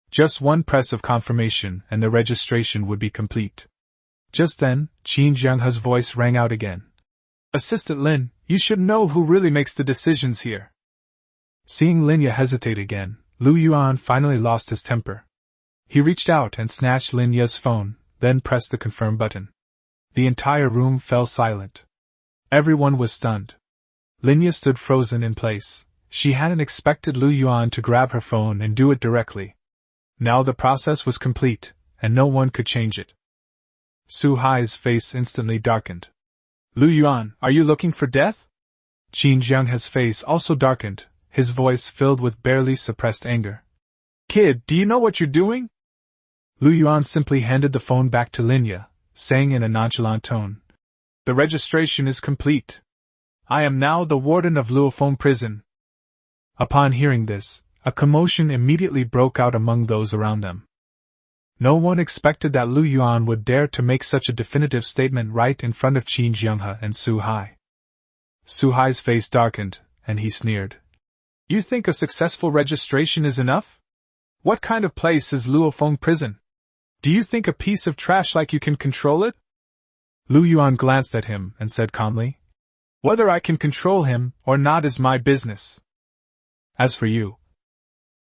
Just one press of confirmation and the registration would be complete. Just then, Qin Jianghe's voice rang out again. Assistant Lin, you should know who really makes the decisions here. Seeing Linya hesitate again, Lu Yuan finally lost his temper. He reached out and snatched Linya's phone, then pressed the confirm button. The entire room fell silent. Everyone was stunned. Linya stood frozen in place. She hadn't expected Lu Yuan to grab her phone and do it directly. Now the process was complete, and no one could change it. Su Hai's face instantly darkened. Lu Yuan, are you looking for death? Qin Jianghe's face also darkened, his voice filled with barely suppressed anger. Kid, do you know what you're doing? Lu Yuan simply handed the phone back to Linya, saying in a nonchalant tone, The registration is complete. I am now the warden of Luofong prison. Upon hearing this, a commotion immediately broke out among those around them. No one expected that Lu Yuan would dare to make such a definitive statement right in front of Qin Jianghe and Su Hai. Su Hai's face darkened, and he sneered. You think a successful registration is enough? What kind of place is Luofong prison? Do you think a piece of trash like you can control it? Lu Yuan glanced at him and said calmly, Whether I can control him or not is my business. As for you.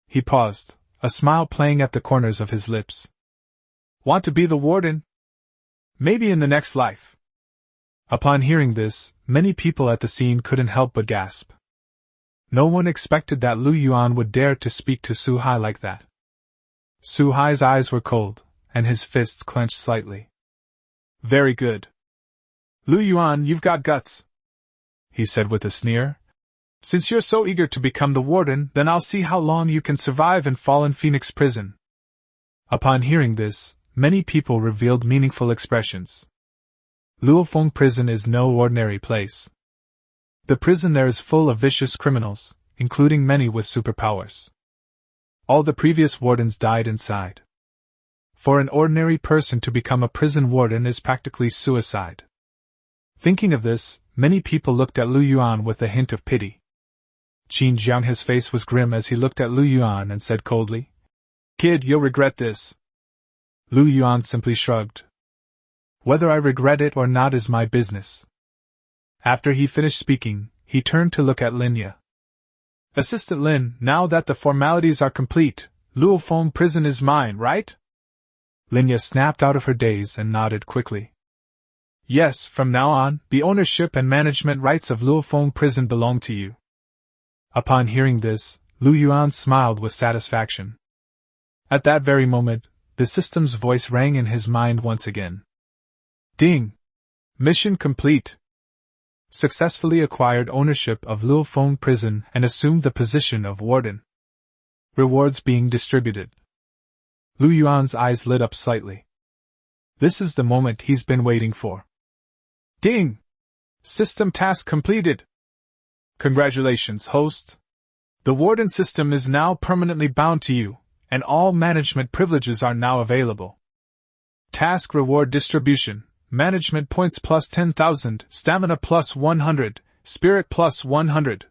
He paused, a smile playing at the corners of his lips. Want to be the warden? Maybe in the next life. Upon hearing this, many people at the scene couldn't help but gasp. No one expected that Lu Yuan would dare to speak to Su Hai like that. Su Hai's eyes were cold, and his fists clenched slightly. Very good. Lu Yuan, you've got guts, he said with a sneer. Since you're so eager to become the warden, then I'll see how long you can survive in Fallen Phoenix prison. Upon hearing this, many people revealed meaningful expressions. Luofong prison is no ordinary place. The prison there is full of vicious criminals, including many with superpowers. All the previous wardens died inside. For an ordinary person to become a prison warden is practically suicide. Thinking of this, many people looked at Lu Yuan with a hint of pity. Qin Jianghe's face was grim as he looked at Lu Yuan and said coldly, Kid, you'll regret this. Lu Yuan simply shrugged. Whether I regret it or not is my business. After he finished speaking, he turned to look at Linya. Assistant Lin, now that the formalities are complete, Luofong prison is mine, right? Linya snapped out of her daze and nodded quickly. Yes, from now on, the ownership and management rights of Luofong prison belong to you. Upon hearing this, Lu Yuan smiled with satisfaction. At that very moment, the system's voice rang in his mind once again. Ding! Mission complete! Successfully acquired ownership of Luofong prison and assumed the position of warden. Rewards being distributed. Lu Yuan's eyes lit up slightly. This is the moment he's been waiting for. Ding! System task completed. Congratulations, host. The Warden system is now permanently bound to you, and all management privileges are now available. Task reward distribution: management points plus 10,000, stamina plus 100, spirit plus 100.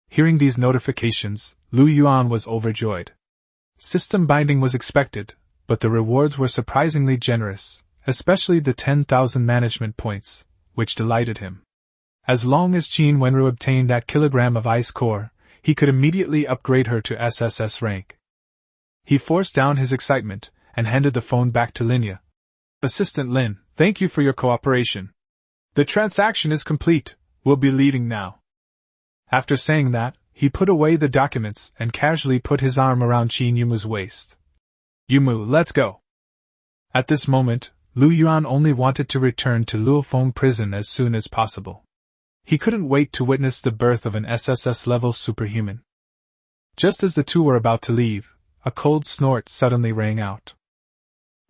Hearing these notifications, Yuan was overjoyed. System binding was expected, but the rewards were surprisingly generous, especially the 10,000 management points, which delighted him. As long as Qin Wenru obtained that kilogram of ice core, he could immediately upgrade her to SSS rank. He forced down his excitement and handed the phone back to Linya. Assistant Lin, thank you for your cooperation. The transaction is complete. We'll be leaving now. After saying that, he put away the documents and casually put his arm around Qin Yumu's waist. Yumu, let's go. At this moment, Yuan only wanted to return to Luofong prison as soon as possible. He couldn't wait to witness the birth of an SSS-level superhuman. Just as the two were about to leave, a cold snort suddenly rang out.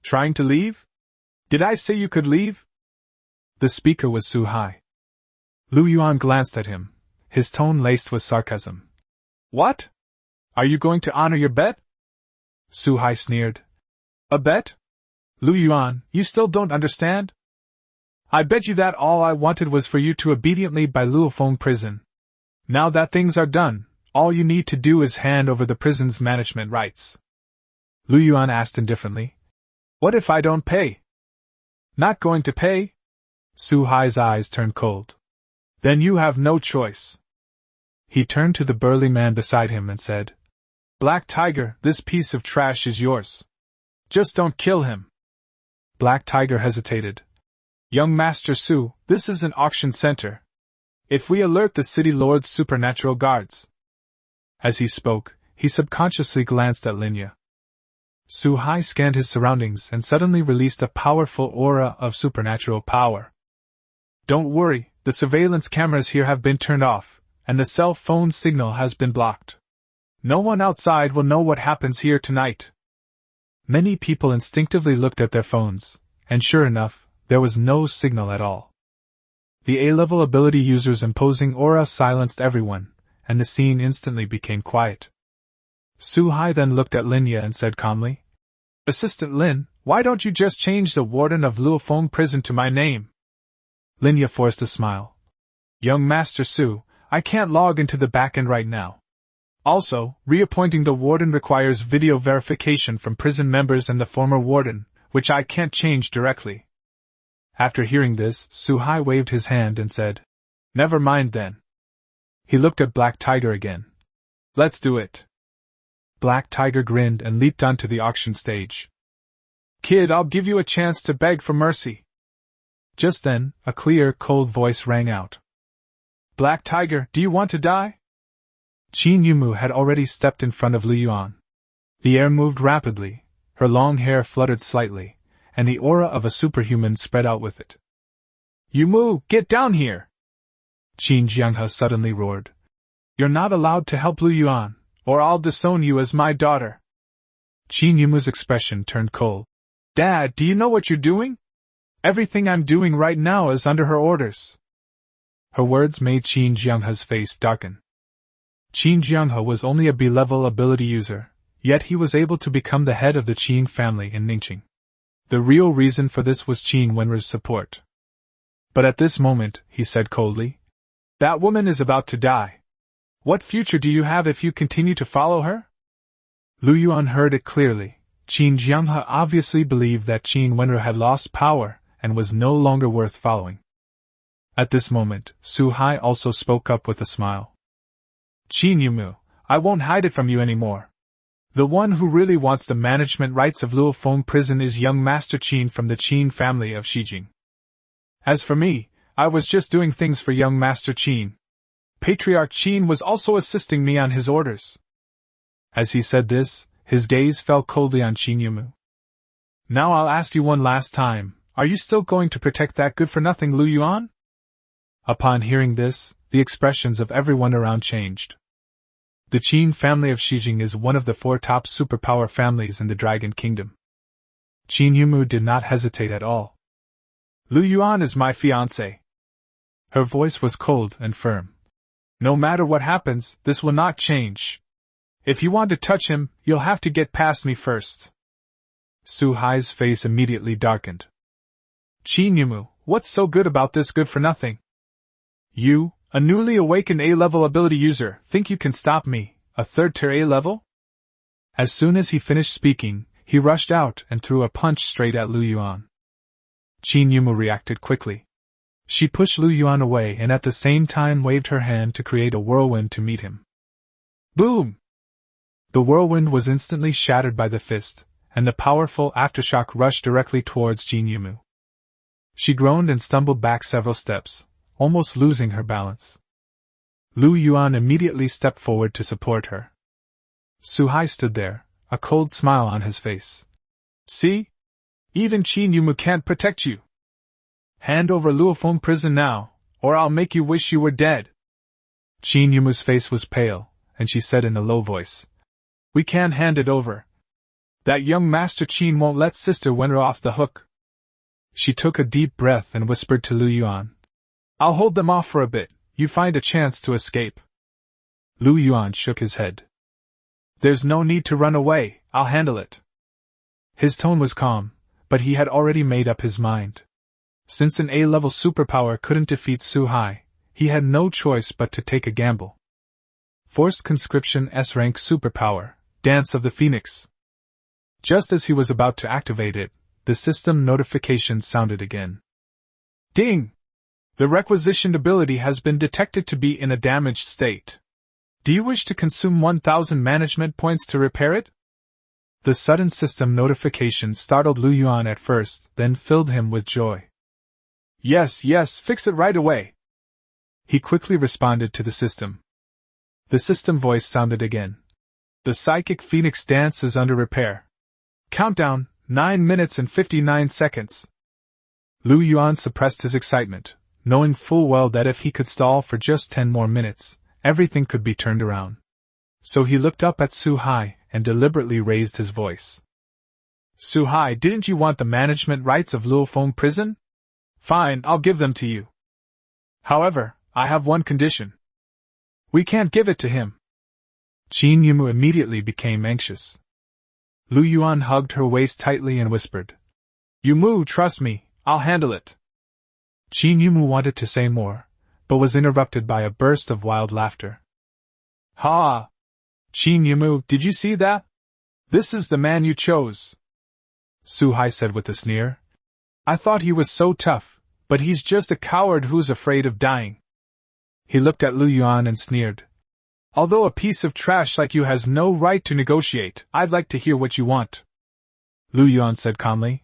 Trying to leave? Did I say you could leave? The speaker was Su Hai. Yuan glanced at him, his tone laced with sarcasm. What? Are you going to honor your bet? Su Hai sneered. A bet? Yuan, you still don't understand? I bet you that all I wanted was for you to obediently buy Luofong prison. Now that things are done, all you need to do is hand over the prison's management rights. Yuan asked indifferently. What if I don't pay? Not going to pay? Su Hai's eyes turned cold. Then you have no choice. He turned to the burly man beside him and said, Black Tiger, this piece of trash is yours. Just don't kill him. Black Tiger hesitated. Young Master Su, this is an auction center. If we alert the city lord's supernatural guards. As he spoke, he subconsciously glanced at Linya. Su Hai scanned his surroundings and suddenly released a powerful aura of supernatural power. Don't worry, the surveillance cameras here have been turned off, and the cell phone signal has been blocked. No one outside will know what happens here tonight. Many people instinctively looked at their phones, and sure enough, there was no signal at all. The A-level ability user's imposing aura silenced everyone, and the scene instantly became quiet. Su Hai then looked at Linya and said calmly, Assistant Lin, why don't you just change the Warden of Luofong prison to my name? Linya forced a smile. Young Master Su, I can't log into the backend right now. Also, reappointing the Warden requires video verification from prison members and the former Warden, which I can't change directly. After hearing this, Su Hai waved his hand and said, Never mind then. He looked at Black Tiger again. Let's do it. Black Tiger grinned and leaped onto the auction stage. Kid, I'll give you a chance to beg for mercy. Just then, a clear, cold voice rang out. Black Tiger, do you want to die? Qin Yumu had already stepped in front of Yuan. The air moved rapidly, her long hair fluttered slightly, and the aura of a superhuman spread out with it. Yumu, get down here! Qin Jianghe suddenly roared. You're not allowed to help Yuan, or I'll disown you as my daughter. Qin Yumu's expression turned cold. Dad, do you know what you're doing? Everything I'm doing right now is under her orders. Her words made Qin Jianghe's face darken. Qin Jianghe was only a B-level ability user, yet he was able to become the head of the Qin family in Ningqing. The real reason for this was Qin Wenru's support. But at this moment, he said coldly, That woman is about to die. What future do you have if you continue to follow her? Yuan heard it clearly. Qin Jianghe obviously believed that Qin Wenru had lost power and was no longer worth following. At this moment, Su Hai also spoke up with a smile. Qin Yumu, I won't hide it from you anymore. The one who really wants the management rights of Luofong prison is young Master Qin from the Qin family of Shijing. As for me, I was just doing things for young Master Qin. Patriarch Qin was also assisting me on his orders. As he said this, his gaze fell coldly on Qin Yumu. Now I'll ask you one last time, are you still going to protect that good-for-nothing Yuan? Upon hearing this, the expressions of everyone around changed. The Qin family of Shijing is one of the 4 top superpower families in the Dragon Kingdom. Qin Yumu did not hesitate at all. Lu Yuan is my fiancé. Her voice was cold and firm. No matter what happens, this will not change. If you want to touch him, you'll have to get past me first. Su Hai's face immediately darkened. Qin Yumu, what's so good about this good for nothing? You, a newly awakened A-level ability user, think you can stop me, a third-tier A-level? As soon as he finished speaking, he rushed out and threw a punch straight at Lu Yuan. Qin Yumu reacted quickly. She pushed Lu Yuan away and at the same time waved her hand to create a whirlwind to meet him. Boom! The whirlwind was instantly shattered by the fist, and the powerful aftershock rushed directly towards Qin Yumu. She groaned and stumbled back several steps, almost losing her balance. Lu Yuan immediately stepped forward to support her. Su Hai stood there, a cold smile on his face. See? Even Qin Yumu can't protect you. Hand over Luofong prison now, or I'll make you wish you were dead. Qin Yumu's face was pale, and she said in a low voice, We can't hand it over. That young Master Qin won't let Sister Wenru off the hook. She took a deep breath and whispered to Lu Yuan, I'll hold them off for a bit, you find a chance to escape. Lu Yuan shook his head. There's no need to run away, I'll handle it. His tone was calm, but he had already made up his mind. Since an A-level superpower couldn't defeat Su Hai, he had no choice but to take a gamble. Forced conscription S-rank superpower, Dance of the Phoenix. Just as he was about to activate it, the system notification sounded again. Ding! The requisitioned ability has been detected to be in a damaged state. Do you wish to consume 1,000 management points to repair it? The sudden system notification startled Lu Yuan at first, then filled him with joy. Yes, fix it right away. He quickly responded to the system. The system voice sounded again. The Psychic Phoenix Dance is under repair. Countdown, 9 minutes and 59 seconds. Lu Yuan suppressed his excitement, knowing full well that if he could stall for just 10 more minutes, everything could be turned around. So he looked up at Su Hai and deliberately raised his voice. Su Hai, didn't you want the management rights of Luofong prison? Fine, I'll give them to you. However, I have one condition. We can't give it to him. Qin Yumu immediately became anxious. Lu Yuan hugged her waist tightly and whispered, Yumu, trust me, I'll handle it. Qin Yumu wanted to say more, but was interrupted by a burst of wild laughter. Ha! Qin Yumu, did you see that? This is the man you chose. Su Hai said with a sneer. I thought he was so tough, but he's just a coward who's afraid of dying. He looked at Lu Yuan and sneered. Although a piece of trash like you has no right to negotiate, I'd like to hear what you want. Lu Yuan said calmly.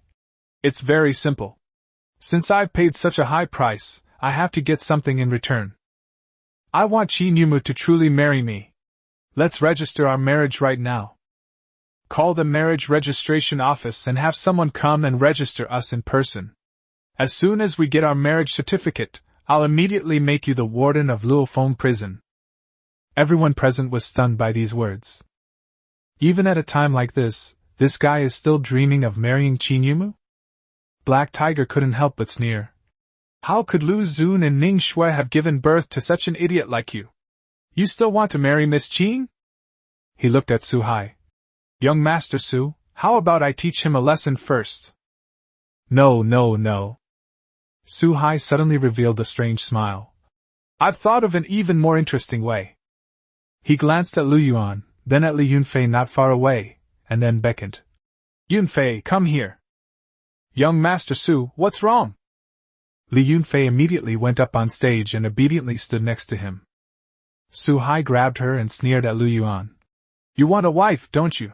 It's very simple. Since I've paid such a high price, I have to get something in return. I want Qin Yumu to truly marry me. Let's register our marriage right now. Call the marriage registration office and have someone come and register us in person. As soon as we get our marriage certificate, I'll immediately make you the warden of Luofong prison. Everyone present was stunned by these words. Even at a time like this guy is still dreaming of marrying Qin Yumu? Black Tiger couldn't help but sneer. How could Lu Xun and Ning Shui have given birth to such an idiot like you? You still want to marry Miss Qin? He looked at Su Hai. Young Master Su, how about I teach him a lesson first? No. Su Hai suddenly revealed a strange smile. I've thought of an even more interesting way. He glanced at Lu Yuan, then at Li Yunfei not far away, and then beckoned. Yunfei, come here. Young Master Su, what's wrong? Li Yunfei immediately went up on stage and obediently stood next to him. Su Hai grabbed her and sneered at Lu Yuan. You want a wife, don't you?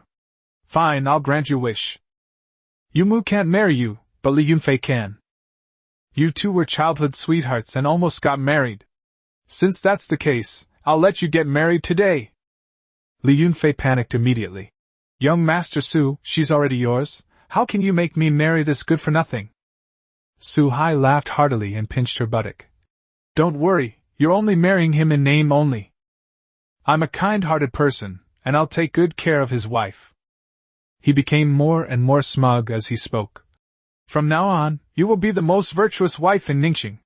Fine, I'll grant your wish. Yumu can't marry you, but Li Yunfei can. You two were childhood sweethearts and almost got married. Since that's the case, I'll let you get married today. Li Yunfei panicked immediately. Young Master Su, she's already yours. How can you make me marry this good-for-nothing? Su Hai laughed heartily and pinched her buttock. Don't worry, you're only marrying him in name only. I'm a kind-hearted person, and I'll take good care of his wife. He became more and more smug as he spoke. From now on, you will be the most virtuous wife in Ningxing.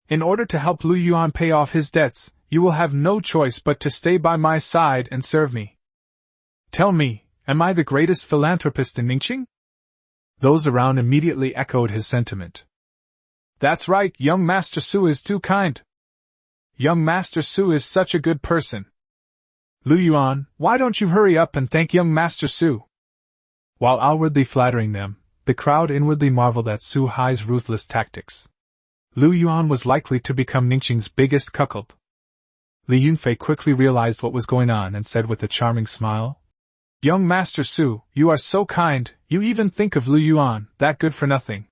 In order to help Lu Yuan pay off his debts, you will have no choice but to stay by my side and serve me. Tell me, am I the greatest philanthropist in Ningxing? Those around immediately echoed his sentiment. That's right, young Master Su is too kind. Young Master Su is such a good person. Lu Yuan, why don't you hurry up and thank young Master Su? While outwardly flattering them, the crowd inwardly marveled at Su Hai's ruthless tactics. Lu Yuan was likely to become Ningxing's biggest cuckold. Li Yunfei quickly realized what was going on and said with a charming smile, Young Master Su, you are so kind, you even think of Lu Yuan, that good for nothing.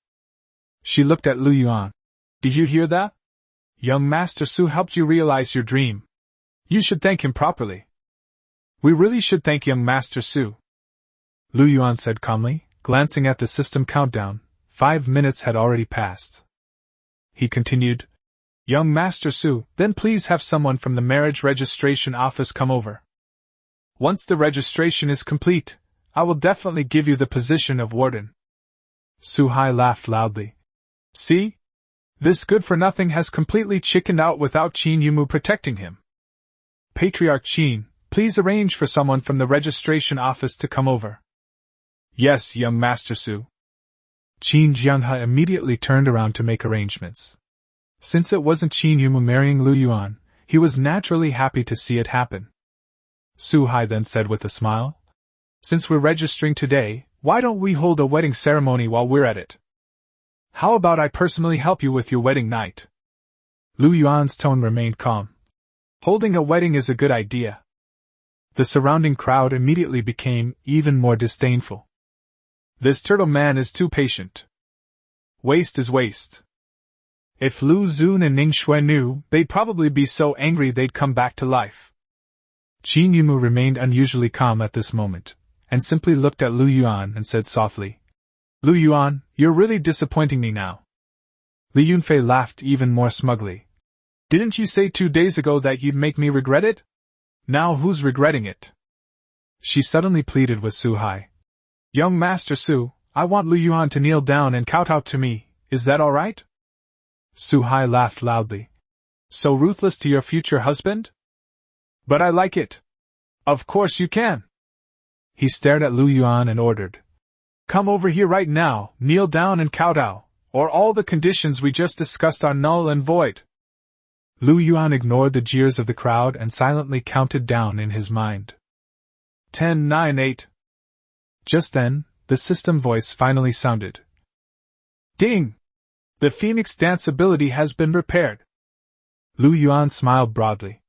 She looked at Lu Yuan. Did you hear that? Young Master Su helped you realize your dream. You should thank him properly. We really should thank young Master Su. Lu Yuan said calmly, glancing at the system countdown. 5 minutes had already passed. He continued, Young Master Su, then please have someone from the marriage registration office come over. Once the registration is complete, I will definitely give you the position of Warden. Su Hai laughed loudly. See? This good-for-nothing has completely chickened out without Qin Yumu protecting him. Patriarch Qin, please arrange for someone from the registration office to come over. Yes, young Master Su. Qin Jianghe immediately turned around to make arrangements. Since it wasn't Qin Yumu marrying Lu Yuan, he was naturally happy to see it happen. Su Hai then said with a smile, Since we're registering today, why don't we hold a wedding ceremony while we're at it? How about I personally help you with your wedding night? Lu Yuan's tone remained calm. Holding a wedding is a good idea. The surrounding crowd immediately became even more disdainful. This turtle man is too patient. Waste is waste. If Lu Xun and Ning Shui knew, they'd probably be so angry they'd come back to life. Qin Yumu remained unusually calm at this moment, and simply looked at Lu Yuan and said softly, Lu Yuan, you're really disappointing me now. Li Yunfei laughed even more smugly. Didn't you say 2 days ago that you'd make me regret it? Now who's regretting it? She suddenly pleaded with Su Hai. Young Master Su, I want Lu Yuan to kneel down and kowtow to me, is that all right? Su Hai laughed loudly. So ruthless to your future husband? But I like it. Of course you can. He stared at Lu Yuan and ordered. Come over here right now, kneel down and kowtow, or all the conditions we just discussed are null and void. Lu Yuan ignored the jeers of the crowd and silently counted down in his mind. 10, 9, 8. Just then, the system voice finally sounded. Ding! The Phoenix dance ability has been repaired. Lu Yuan smiled broadly.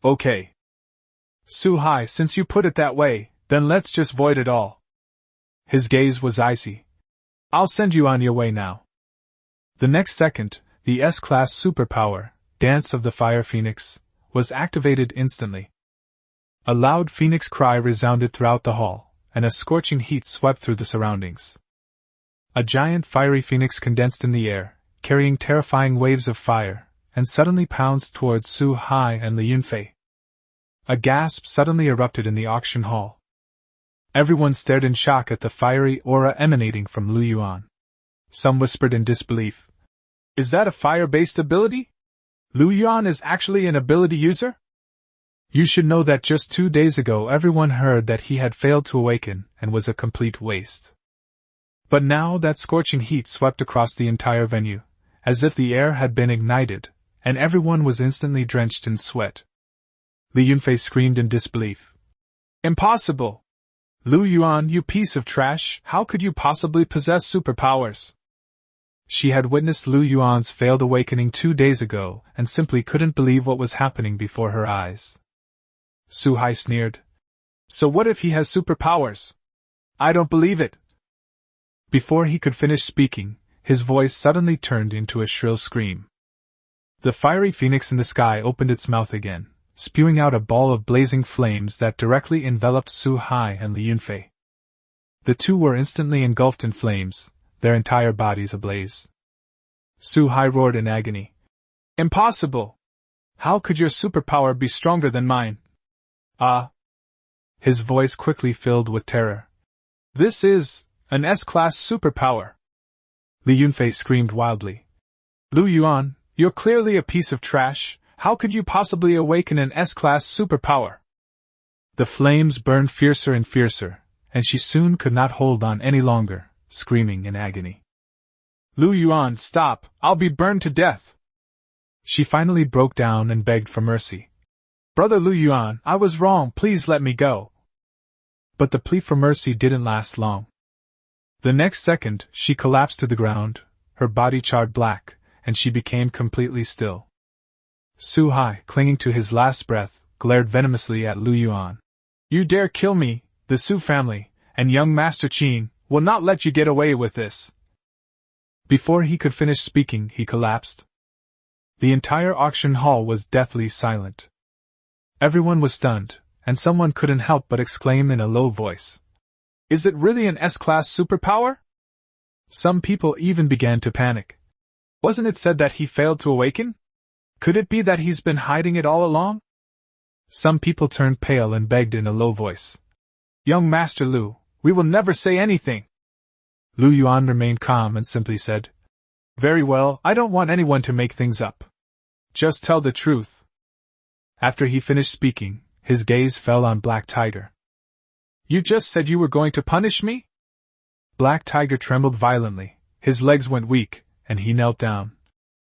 Okay. Su Hai, since you put it that way, then let's just void it all. His gaze was icy. I'll send you on your way now. The next second, the S-Class superpower, Dance of the Fire Phoenix, was activated instantly. A loud phoenix cry resounded throughout the hall, and a scorching heat swept through the surroundings. A giant fiery phoenix condensed in the air, carrying terrifying waves of fire, and suddenly pounced towards Su Hai and Li Yunfei. A gasp suddenly erupted in the auction hall. Everyone stared in shock at the fiery aura emanating from Lu Yuan. Some whispered in disbelief. Is that a fire-based ability? Lu Yuan is actually an ability user? You should know that just 2 days ago everyone heard that he had failed to awaken and was a complete waste. But now that scorching heat swept across the entire venue, as if the air had been ignited, and everyone was instantly drenched in sweat. Li Yunfei screamed in disbelief. Impossible! Lu Yuan, you piece of trash, how could you possibly possess superpowers? She had witnessed Lu Yuan's failed awakening 2 days ago and simply couldn't believe what was happening before her eyes. Su Hai sneered. So what if he has superpowers? I don't believe it. Before he could finish speaking, his voice suddenly turned into a shrill scream. The fiery phoenix in the sky opened its mouth again, spewing out a ball of blazing flames that directly enveloped Su Hai and Li Yunfei. The two were instantly engulfed in flames, their entire bodies ablaze. Su Hai roared in agony. Impossible! How could your superpower be stronger than mine? Ah! His voice quickly filled with terror. This is an S-Class superpower. Li Yunfei screamed wildly. Lu Yuan, you're clearly a piece of trash. How could you possibly awaken an S-class superpower? The flames burned fiercer and fiercer, and she soon could not hold on any longer, screaming in agony. Lu Yuan, stop! I'll be burned to death! She finally broke down and begged for mercy. Brother Lu Yuan, I was wrong, please let me go. But the plea for mercy didn't last long. The next second, she collapsed to the ground, her body charred black, and she became completely still. Su Hai, clinging to his last breath, glared venomously at Lu Yuan. You dare kill me, the Su family, and young Master Qin will not let you get away with this. Before he could finish speaking, he collapsed. The entire auction hall was deathly silent. Everyone was stunned, and someone couldn't help but exclaim in a low voice. Is it really an S-class superpower? Some people even began to panic. Wasn't it said that he failed to awaken? Could it be that he's been hiding it all along? Some people turned pale and begged in a low voice. Young Master Lu, we will never say anything. Lu Yuan remained calm and simply said, Very well, I don't want anyone to make things up. Just tell the truth. After he finished speaking, his gaze fell on Black Tiger. You just said you were going to punish me? Black Tiger trembled violently, his legs went weak, and he knelt down.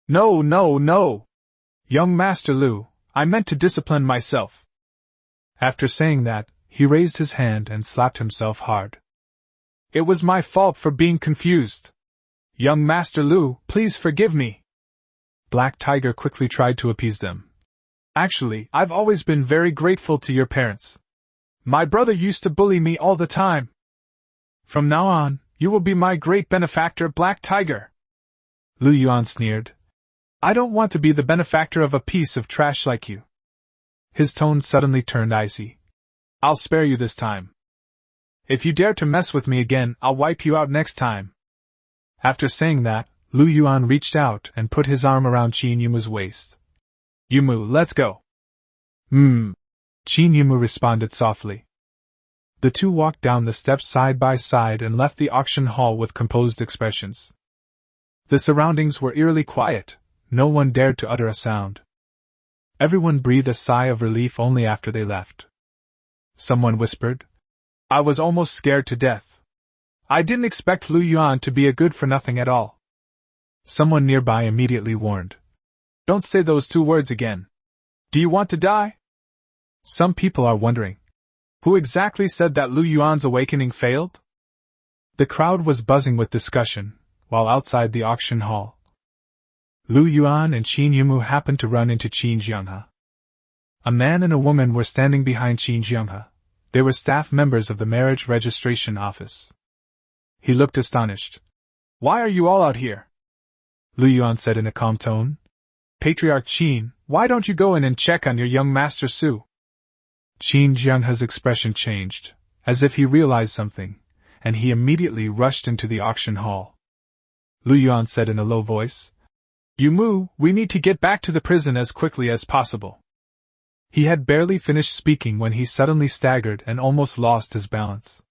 No, no, no! Young Master Lu, I meant to discipline myself. After saying that, he raised his hand and slapped himself hard. It was my fault for being confused. Young Master Lu, please forgive me. Black Tiger quickly tried to appease them. Actually, I've always been very grateful to your parents. My brother used to bully me all the time. From now on, you will be my great benefactor, Black Tiger. Lu Yuan sneered. I don't want to be the benefactor of a piece of trash like you. His tone suddenly turned icy. I'll spare you this time. If you dare to mess with me again, I'll wipe you out next time. After saying that, Lu Yuan reached out and put his arm around Qin Yumu's waist. Yumu, let's go. Qin Yumu responded softly. The two walked down the steps side by side and left the auction hall with composed expressions. The surroundings were eerily quiet. No one dared to utter a sound. Everyone breathed a sigh of relief only after they left. Someone whispered, I was almost scared to death. I didn't expect Lu Yuan to be a good-for-nothing at all. Someone nearby immediately warned. Don't say those two words again. Do you want to die? Some people are wondering. Who exactly said that Lu Yuan's awakening failed? The crowd was buzzing with discussion, while outside the auction hall, Lu Yuan and Qin Yumu happened to run into Qin Jianghe. A man and a woman were standing behind Qin Jianghe. They were staff members of the marriage registration office. He looked astonished. Why are you all out here? Lu Yuan said in a calm tone. Patriarch Qin, why don't you go in and check on your young master Su? Qin Jianghe's expression changed, as if he realized something, and he immediately rushed into the auction hall. Lu Yuan said in a low voice, Yumu, we need to get back to the prison as quickly as possible. He had barely finished speaking when he suddenly staggered and almost lost his balance.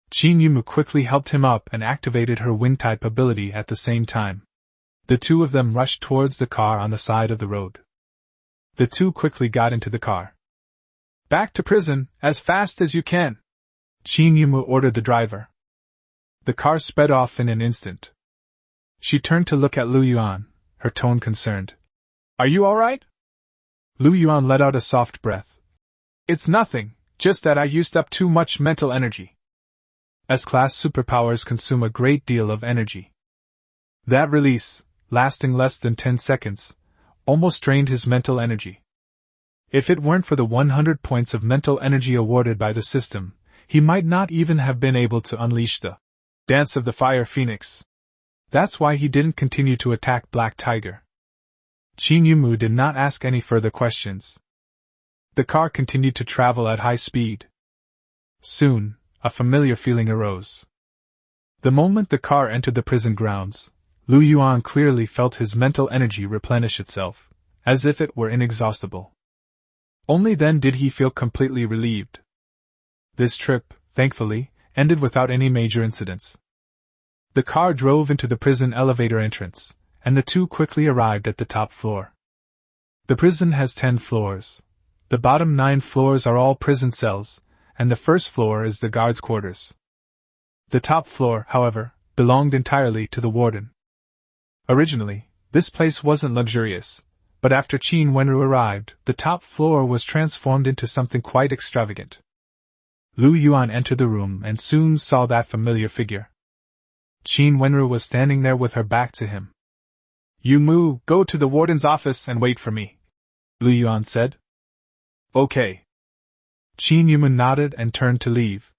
Qin Yumu quickly helped him up and activated her wind-type ability at the same time. The two of them rushed towards the car on the side of the road. The two quickly got into the car. Back to prison, as fast as you can, Qin Yumu ordered the driver. The car sped off in an instant. She turned to look at Lu Yuan, her tone concerned. Are you all right? Lu Yuan let out a soft breath. It's nothing, just that I used up too much mental energy. S-class superpowers consume a great deal of energy. That release, lasting less than 10 seconds, almost drained his mental energy. If it weren't for the 100 points of mental energy awarded by the system, he might not even have been able to unleash the Dance of the Fire Phoenix. That's why he didn't continue to attack Black Tiger. Qin Yumu did not ask any further questions. The car continued to travel at high speed. Soon, a familiar feeling arose. The moment the car entered the prison grounds, Lu Yuan clearly felt his mental energy replenish itself, as if it were inexhaustible. Only then did he feel completely relieved. This trip, thankfully, ended without any major incidents. The car drove into the prison elevator entrance, and the two quickly arrived at the top floor. The prison has 10 floors. The bottom 9 floors are all prison cells, and the first floor is the guards' quarters. The top floor, however, belonged entirely to the warden. Originally, this place wasn't luxurious, but after Qin Wenru arrived, the top floor was transformed into something quite extravagant. Lu Yuan entered the room and soon saw that familiar figure. Qin Wenru was standing there with her back to him. "You Mu, go to the warden's office and wait for me," Lu Yuan said. "Okay." Qin Yumu nodded and turned to leave.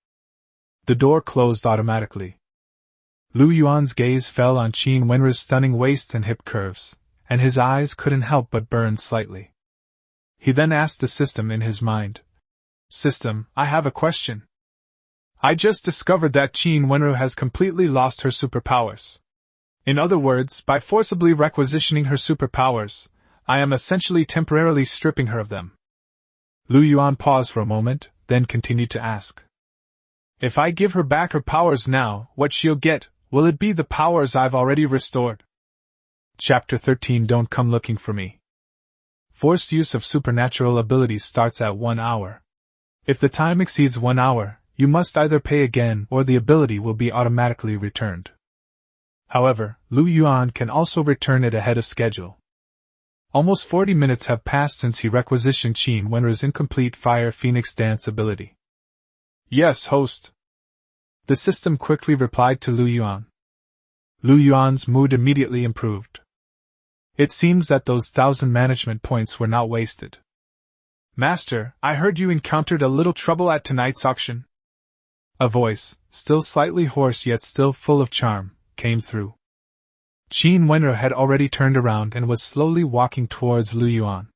The door closed automatically. Lu Yuan's gaze fell on Qin Wenru's stunning waist and hip curves, and his eyes couldn't help but burn slightly. He then asked the system in his mind. "System, I have a question. I just discovered that Qin Wenru has completely lost her superpowers. In other words, by forcibly requisitioning her superpowers, I am essentially temporarily stripping her of them." Lu Yuan paused for a moment, then continued to ask. "If I give her back her powers now, what she'll get, will it be the powers I've already restored?" Chapter 13. Don't come looking for me. Forced use of supernatural abilities starts at 1 hour. If the time exceeds 1 hour, you must either pay again or the ability will be automatically returned. However, Lu Yuan can also return it ahead of schedule. Almost 40 minutes have passed since he requisitioned Qin Wenru's incomplete Fire Phoenix Dance ability. "Yes, host." The system quickly replied to Lu Yuan. Lu Yuan's mood immediately improved. It seems that those 1,000 management points were not wasted. "Master, I heard you encountered a little trouble at tonight's auction." A voice, still slightly hoarse yet still full of charm, came through. Qin Wenru had already turned around and was slowly walking towards Lu Yuan.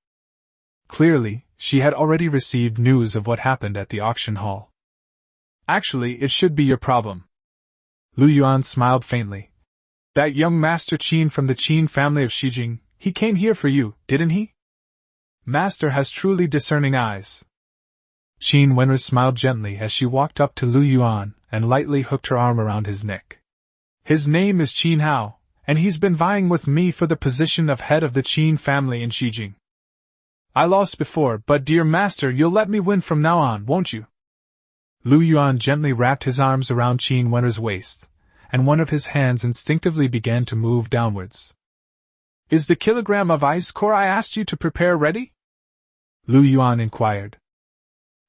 Clearly, she had already received news of what happened at the auction hall. "Actually, it should be your problem." Lu Yuan smiled faintly. "That young Master Qin from the Qin family of Shijing, he came here for you, didn't he? Master has truly discerning eyes." Qin Wenru smiled gently as she walked up to Lu Yuan and lightly hooked her arm around his neck. "His name is Qin Hao, and he's been vying with me for the position of head of the Qin family in Shijing. I lost before, but dear master, you'll let me win from now on, won't you?" Lu Yuan gently wrapped his arms around Qin Wenru's waist, and one of his hands instinctively began to move downwards. "Is the kilogram of ice core I asked you to prepare ready?" Lu Yuan inquired.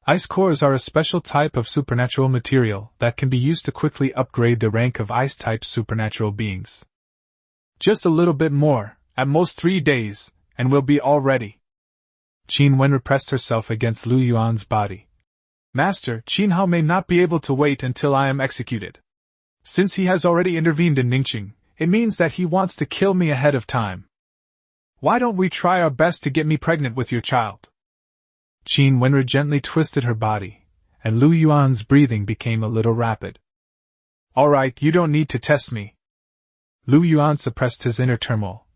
Ice cores are a special type of supernatural material that can be used to quickly upgrade the rank of ice-type supernatural beings. "Just a little bit more, at most 3 days, and we'll be all ready." Qin Wenru pressed herself against Lu Yuan's body. "Master, Qin Hao may not be able to wait until I am executed. Since he has already intervened in Ningqing, it means that he wants to kill me ahead of time. Why don't we try our best to get me pregnant with your child?" Qin Wenru gently twisted her body, and Lu Yuan's breathing became a little rapid. "All right, you don't need to test me." Lu Yuan suppressed his inner turmoil.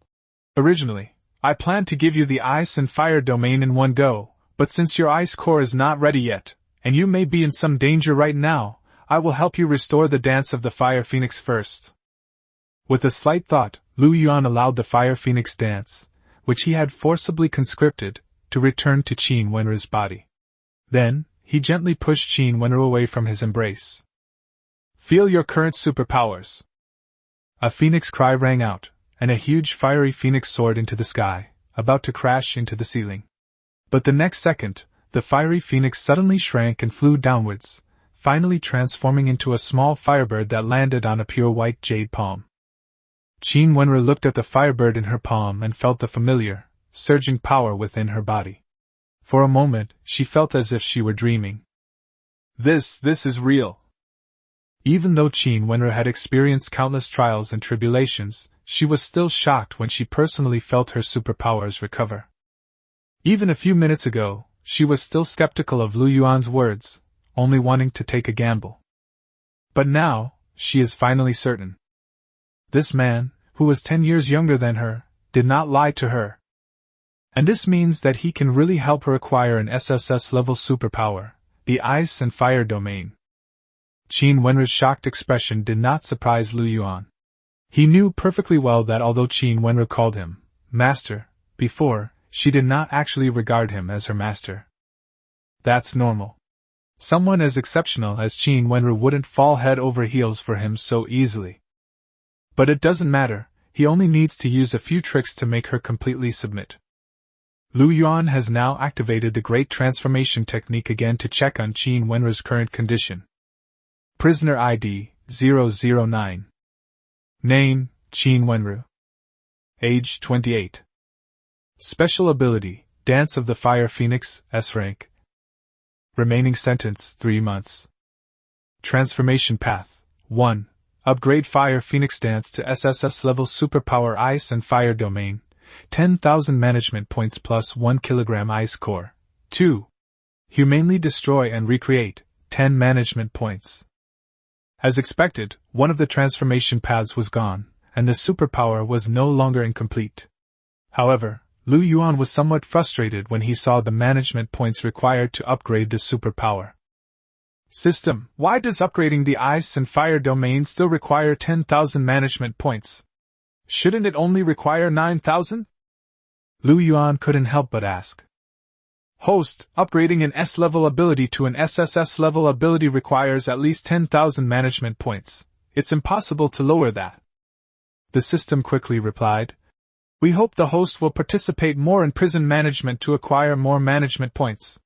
"Originally, I planned to give you the ice and fire domain in one go, but since your ice core is not ready yet, and you may be in some danger right now, I will help you restore the dance of the Fire Phoenix first." With a slight thought, Lu Yuan allowed the Fire Phoenix dance, which he had forcibly conscripted, to return to Qin Wenru's body. Then, he gently pushed Qin Wenru away from his embrace. "Feel your current superpowers." A phoenix cry rang out, and a huge fiery phoenix soared into the sky, about to crash into the ceiling. But the next second, the fiery phoenix suddenly shrank and flew downwards, finally transforming into a small firebird that landed on a pure white jade palm. Qin Wenru looked at the firebird in her palm and felt the familiar, surging power within her body. For a moment, she felt as if she were dreaming. This is real. Even though Qin Wenru had experienced countless trials and tribulations, she was still shocked when she personally felt her superpowers recover. Even a few minutes ago, she was still skeptical of Lu Yuan's words, only wanting to take a gamble. But now, she is finally certain. This man, who was 10 years younger than her, did not lie to her. And this means that he can really help her acquire an SSS-level superpower, the Ice and Fire domain. Qin Wenru's shocked expression did not surprise Lu Yuan. He knew perfectly well that although Qin Wenru called him master before, she did not actually regard him as her master. That's normal. Someone as exceptional as Qin Wenru wouldn't fall head over heels for him so easily. But it doesn't matter, he only needs to use a few tricks to make her completely submit. Lu Yuan has now activated the Great Transformation technique again to check on Qin Wenru's current condition. Prisoner ID 009. Name Qin Wenru. Age 28. Special ability Dance of the Fire Phoenix S rank. Remaining sentence 3 months. Transformation path 1. Upgrade Fire Phoenix Dance to SSS level superpower Ice and Fire Domain. 10,000 management points plus 1 kilogram ice core. 2. Humanely destroy and recreate. 10 management points. As expected, one of the transformation paths was gone, and the superpower was no longer incomplete. However, Lu Yuan was somewhat frustrated when he saw the management points required to upgrade the superpower. System, why does upgrading the ice and fire domain still require 10,000 management points? Shouldn't it only require 9,000? Lu Yuan couldn't help but ask. Host, upgrading an S-level ability to an SSS-level ability requires at least 10,000 management points. It's impossible to lower that. The system quickly replied. We hope the host will participate more in prison management to acquire more management points.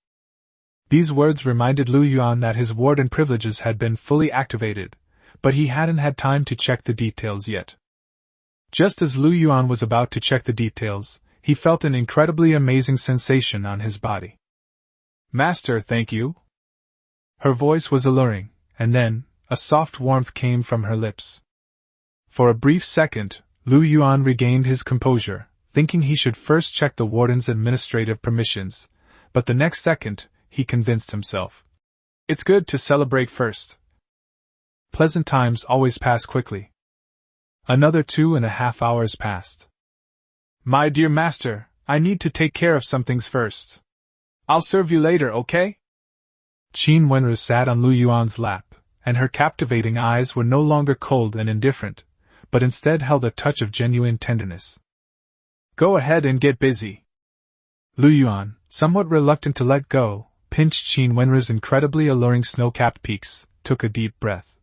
These words reminded Lu Yuan that his warden privileges had been fully activated, but he hadn't had time to check the details yet. Just as Lu Yuan was about to check the details, he felt an incredibly amazing sensation on his body. Master, thank you. Her voice was alluring, and then, a soft warmth came from her lips. For a brief second, Lu Yuan regained his composure, thinking he should first check the warden's administrative permissions, but the next second, he convinced himself. It's good to celebrate first. Pleasant times always pass quickly. Another 2.5 hours passed. My dear master, I need to take care of some things first. I'll serve you later, okay? Qin Wenru sat on Lu Yuan's lap, and her captivating eyes were no longer cold and indifferent, but instead held a touch of genuine tenderness. Go ahead and get busy. Lu Yuan, somewhat reluctant to let go, pinched Qin Wenru's incredibly alluring snow-capped peaks, took a deep breath.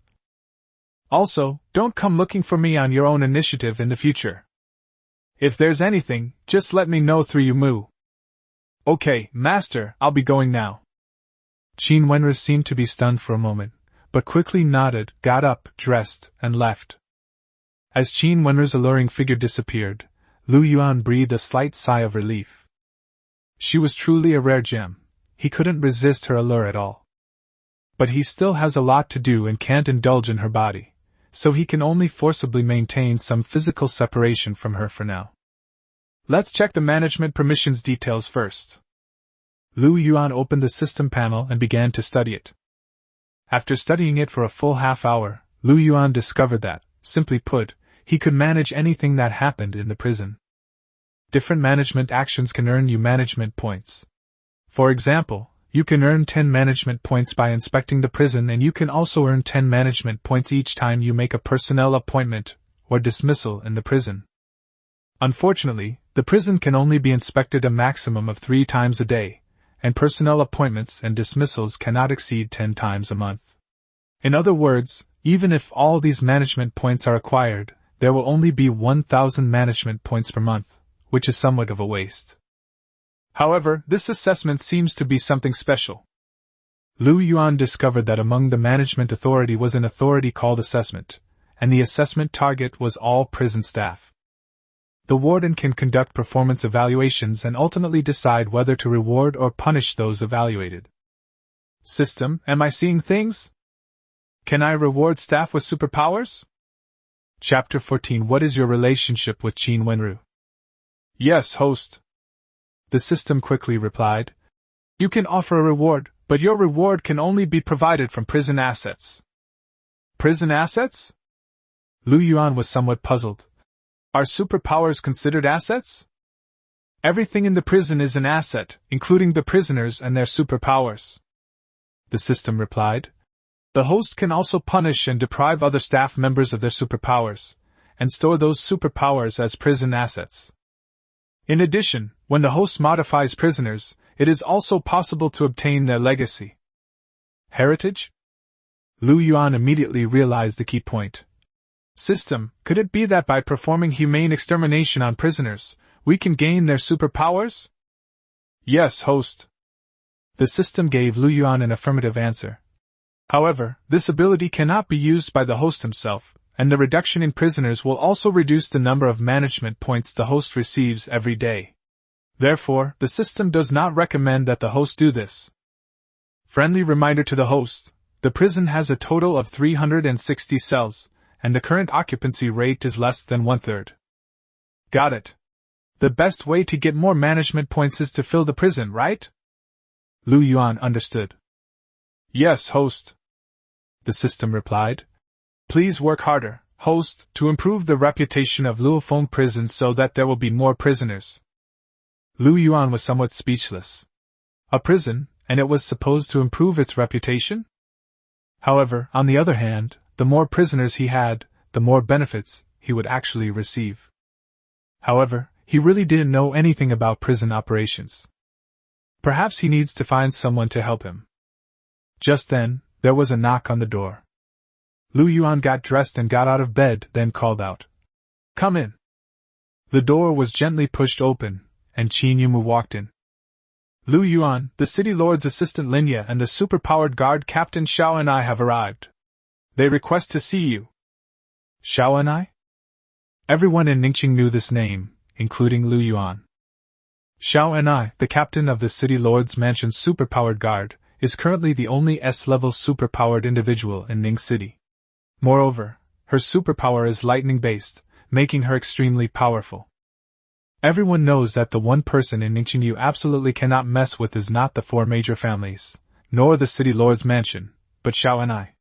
Also, don't come looking for me on your own initiative in the future. If there's anything, just let me know through Yumu. Okay, master, I'll be going now. Qin Wenru seemed to be stunned for a moment, but quickly nodded, got up, dressed, and left. As Qin Wenru's alluring figure disappeared, Lu Yuan breathed a slight sigh of relief. She was truly a rare gem. He couldn't resist her allure at all. But he still has a lot to do and can't indulge in her body, so he can only forcibly maintain some physical separation from her for now. Let's check the management permissions details first. Lu Yuan opened the system panel and began to study it. After studying it for a full half hour, Lu Yuan discovered that, simply put, he could manage anything that happened in the prison. Different management actions can earn you management points. For example, you can earn 10 management points by inspecting the prison, and you can also earn 10 management points each time you make a personnel appointment or dismissal in the prison. Unfortunately, the prison can only be inspected a maximum of 3 times a day, and personnel appointments and dismissals cannot exceed 10 times a month. In other words, even if all these management points are acquired, there will only be 1,000 management points per month, which is somewhat of a waste. However, this assessment seems to be something special. Lu Yuan discovered that among the management authority was an authority called assessment, and the assessment target was all prison staff. The warden can conduct performance evaluations and ultimately decide whether to reward or punish those evaluated. System, am I seeing things? Can I reward staff with superpowers? Chapter 14. What is your relationship with Qin Wenru? Yes, host. The system quickly replied. You can offer a reward, but your reward can only be provided from prison assets. Prison assets? Lu Yuan was somewhat puzzled. Are superpowers considered assets? Everything in the prison is an asset, including the prisoners and their superpowers. The system replied. The host can also punish and deprive other staff members of their superpowers, and store those superpowers as prison assets. In addition, when the host modifies prisoners, it is also possible to obtain their legacy. Heritage? Yuan immediately realized the key point. System, could it be that by performing humane extermination on prisoners, we can gain their superpowers? Yes, host. The system gave Yuan an affirmative answer. However, this ability cannot be used by the host himself, and the reduction in prisoners will also reduce the number of management points the host receives every day. Therefore, the system does not recommend that the host do this. Friendly reminder to the host, the prison has a total of 360 cells, and the current occupancy rate is less than 1/3. Got it. The best way to get more management points is to fill the prison, right? Yuan understood. Yes, host. The system replied. Please work harder, host, to improve the reputation of Luofong prison so that there will be more prisoners. Yuan was somewhat speechless. A prison, and it was supposed to improve its reputation? However, on the other hand, the more prisoners he had, the more benefits he would actually receive. However, he really didn't know anything about prison operations. Perhaps he needs to find someone to help him. Just then, there was a knock on the door. Yuan got dressed and got out of bed, then called out, "Come in." The door was gently pushed open, and Qin Yumu walked in. Yuan, the city lord's assistant Linya and the superpowered guard Captain Xiao and I have arrived. They request to see you. Xiao and I? Everyone in Ningqing knew this name, including Yuan. Xiao and I, the captain of the city lord's mansion's superpowered guard, is currently the only S-level superpowered individual in Ning City. Moreover, her superpower is lightning-based, making her extremely powerful. Everyone knows that the one person in Ningqing you absolutely cannot mess with is not the four major families, nor the city lord's mansion, but Xiao and I.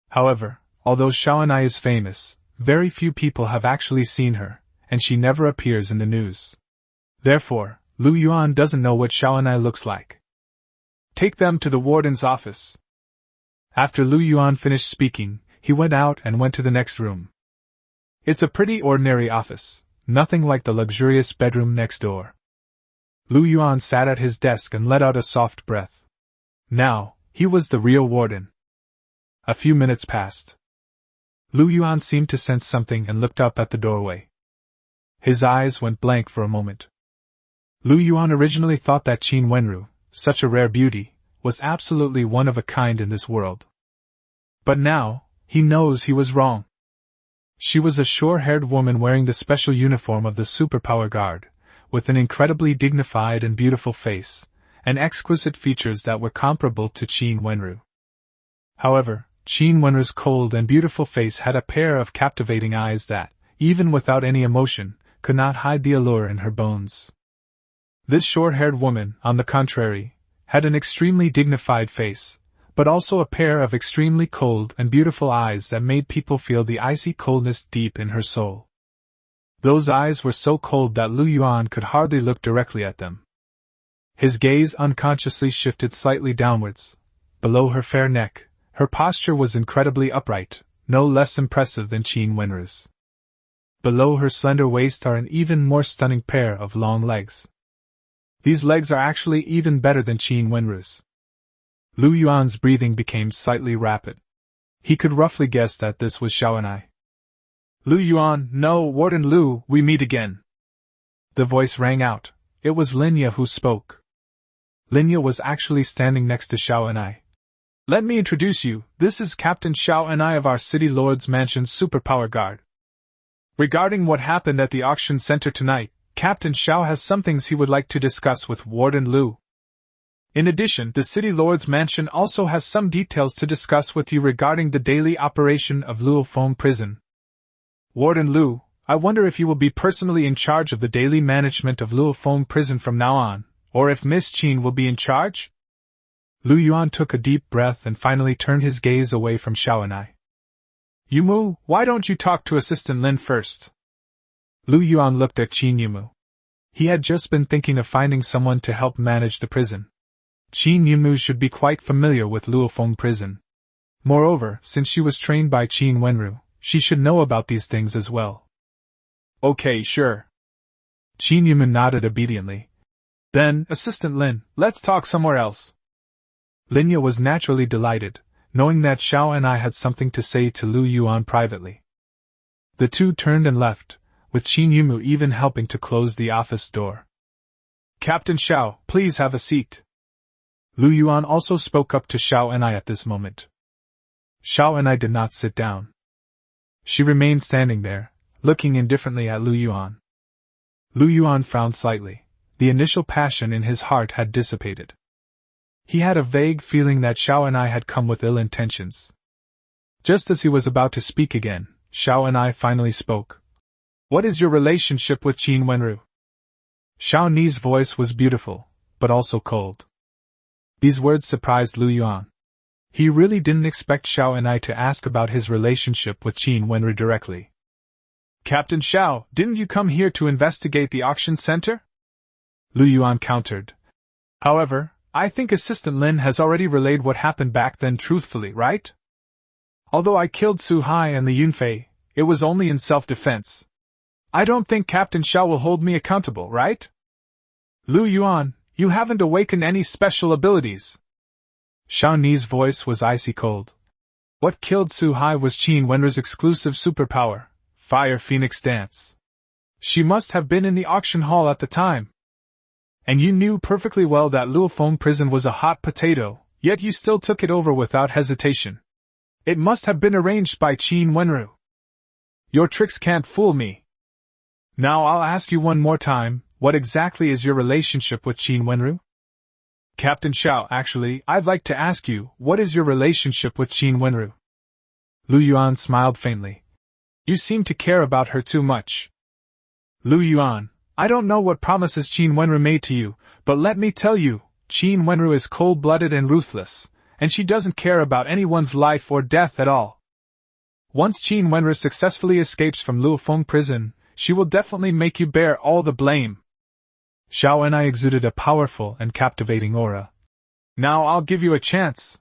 However, although Xiao and I is famous, very few people have actually seen her, and she never appears in the news. Therefore, Yuan doesn't know what Xiao and I looks like. Take them to the warden's office. After Yuan finished speaking, he went out and went to the next room. It's a pretty ordinary office, nothing like the luxurious bedroom next door. Yuan sat at his desk and let out a soft breath. Now, he was the real warden. A few minutes passed. Yuan seemed to sense something and looked up at the doorway. His eyes went blank for a moment. Yuan originally thought that Qin Wenru, such a rare beauty, was absolutely one of a kind in this world. But now, he knows he was wrong. She was a short-haired woman wearing the special uniform of the Superpower Guard, with an incredibly dignified and beautiful face, and exquisite features that were comparable to Qin Wenru. However, Qin Wenru's cold and beautiful face had a pair of captivating eyes that, even without any emotion, could not hide the allure in her bones. This short-haired woman, on the contrary, had an extremely dignified face, but also a pair of extremely cold and beautiful eyes that made people feel the icy coldness deep in her soul. Those eyes were so cold that Yuan could hardly look directly at them. His gaze unconsciously shifted slightly downwards. Below her fair neck, her posture was incredibly upright, no less impressive than Qin Wenru's. Below her slender waist are an even more stunning pair of long legs. These legs are actually even better than Qin Wenru's. Yuan's breathing became slightly rapid. He could roughly guess that this was Xiao and I. Yuan, no, Warden Lu, we meet again. The voice rang out. It was Linya who spoke. Linya was actually standing next to Xiao and I. Let me introduce you, this is Captain Xiao and I of our City Lord's Mansion's Superpower Guard. Regarding what happened at the auction center tonight, Captain Xiao has some things he would like to discuss with Warden Lu. In addition, the City Lord's Mansion also has some details to discuss with you regarding the daily operation of Luofong Prison. Warden Lu, I wonder if you will be personally in charge of the daily management of Luofong Prison from now on, or if Miss Qin will be in charge? Yuan took a deep breath and finally turned his gaze away from Xiao and I. Yumu, why don't you talk to Assistant Lin first? Yuan looked at Qin Yumu. He had just been thinking of finding someone to help manage the prison. Qin Yumu should be quite familiar with Luofong Prison. Moreover, since she was trained by Qin Wenru, she should know about these things as well. Okay, sure. Qin Yuman nodded obediently. Then, Assistant Lin, let's talk somewhere else. Linya was naturally delighted, knowing that Xiao and I had something to say to Lu Yuan privately. The two turned and left, with Qin Yumu even helping to close the office door. Captain Xiao, please have a seat. Lu Yuan also spoke up to Xiao and I at this moment. Xiao and I did not sit down. She remained standing there, looking indifferently at Lu Yuan. Lu Yuan frowned slightly. The initial passion in his heart had dissipated. He had a vague feeling that Xiao and I had come with ill intentions. Just as he was about to speak again, Xiao and I finally spoke. What is your relationship with Qin Wenru? Xiao Ni's voice was beautiful, but also cold. These words surprised Lu Yuan. He really didn't expect Xiao and I to ask about his relationship with Qin Wenru directly. Captain Xiao, didn't you come here to investigate the auction center? Lu Yuan countered. However, I think Assistant Lin has already relayed what happened back then truthfully, right? Although I killed Su Hai and the Yunfei, it was only in self-defense. I don't think Captain Xiao will hold me accountable, right? Lu Yuan, you haven't awakened any special abilities. Xiao Ni's voice was icy cold. What killed Su Hai was Qin Wenru's exclusive superpower, Fire Phoenix Dance. She must have been in the auction hall at the time. And you knew perfectly well that Luofong prison was a hot potato, yet you still took it over without hesitation. It must have been arranged by Qin Wenru. Your tricks can't fool me. Now I'll ask you one more time, what exactly is your relationship with Qin Wenru? Captain Xiao, actually, I'd like to ask you, what is your relationship with Qin Wenru? Lu Yuan smiled faintly. You seem to care about her too much. Lu Yuan, I don't know what promises Qin Wenru made to you, but let me tell you, Qin Wenru is cold-blooded and ruthless, and she doesn't care about anyone's life or death at all. Once Qin Wenru successfully escapes from Luofong prison, she will definitely make you bear all the blame. Xiao and I exuded a powerful and captivating aura. Now I'll give you a chance.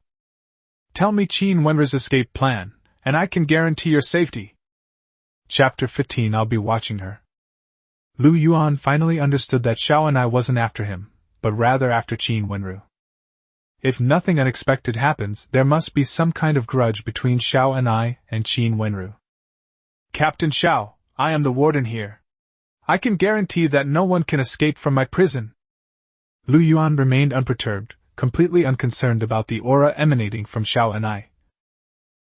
Tell me Qin Wenru's escape plan, and I can guarantee your safety. Chapter 15. I'll be watching her. Lu Yuan finally understood that Xiao and I wasn't after him, but rather after Qin Wenru. If nothing unexpected happens, there must be some kind of grudge between Xiao and I and Qin Wenru. Captain Xiao, I am the warden here. I can guarantee that no one can escape from my prison. Lu Yuan remained unperturbed, completely unconcerned about the aura emanating from Xiao and I.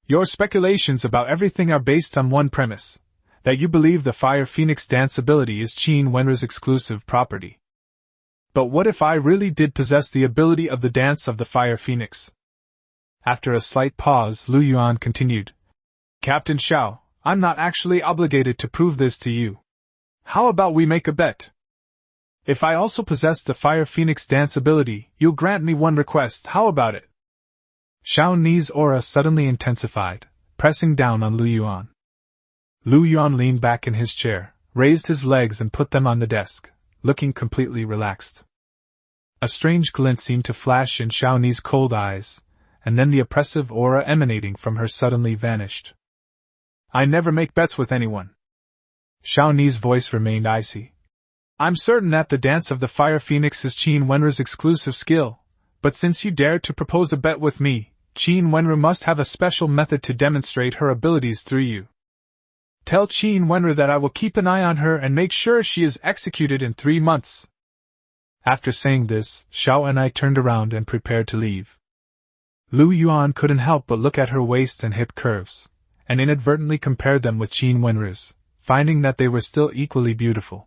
Your speculations about everything are based on one premise, that you believe the Fire Phoenix dance ability is Qin Wenru's exclusive property. But what if I really did possess the ability of the dance of the Fire Phoenix? After a slight pause, Lu Yuan continued. Captain Xiao, I'm not actually obligated to prove this to you. How about we make a bet? If I also possess the Fire Phoenix dance ability, you'll grant me one request, how about it? Xiao Ni's aura suddenly intensified, pressing down on Lu Yuan. Lu Yuan leaned back in his chair, raised his legs and put them on the desk, looking completely relaxed. A strange glint seemed to flash in Xiao Ni's cold eyes, and then the oppressive aura emanating from her suddenly vanished. I never make bets with anyone. Xiao Ni's voice remained icy. I'm certain that the dance of the Fire Phoenix is Qin Wenru's exclusive skill, but since you dared to propose a bet with me, Qin Wenru must have a special method to demonstrate her abilities through you. Tell Qin Wenru that I will keep an eye on her and make sure she is executed in 3 months. After saying this, Xiao and I turned around and prepared to leave. Lu Yuan couldn't help but look at her waist and hip curves, and inadvertently compared them with Qin Wenru's, finding that they were still equally beautiful.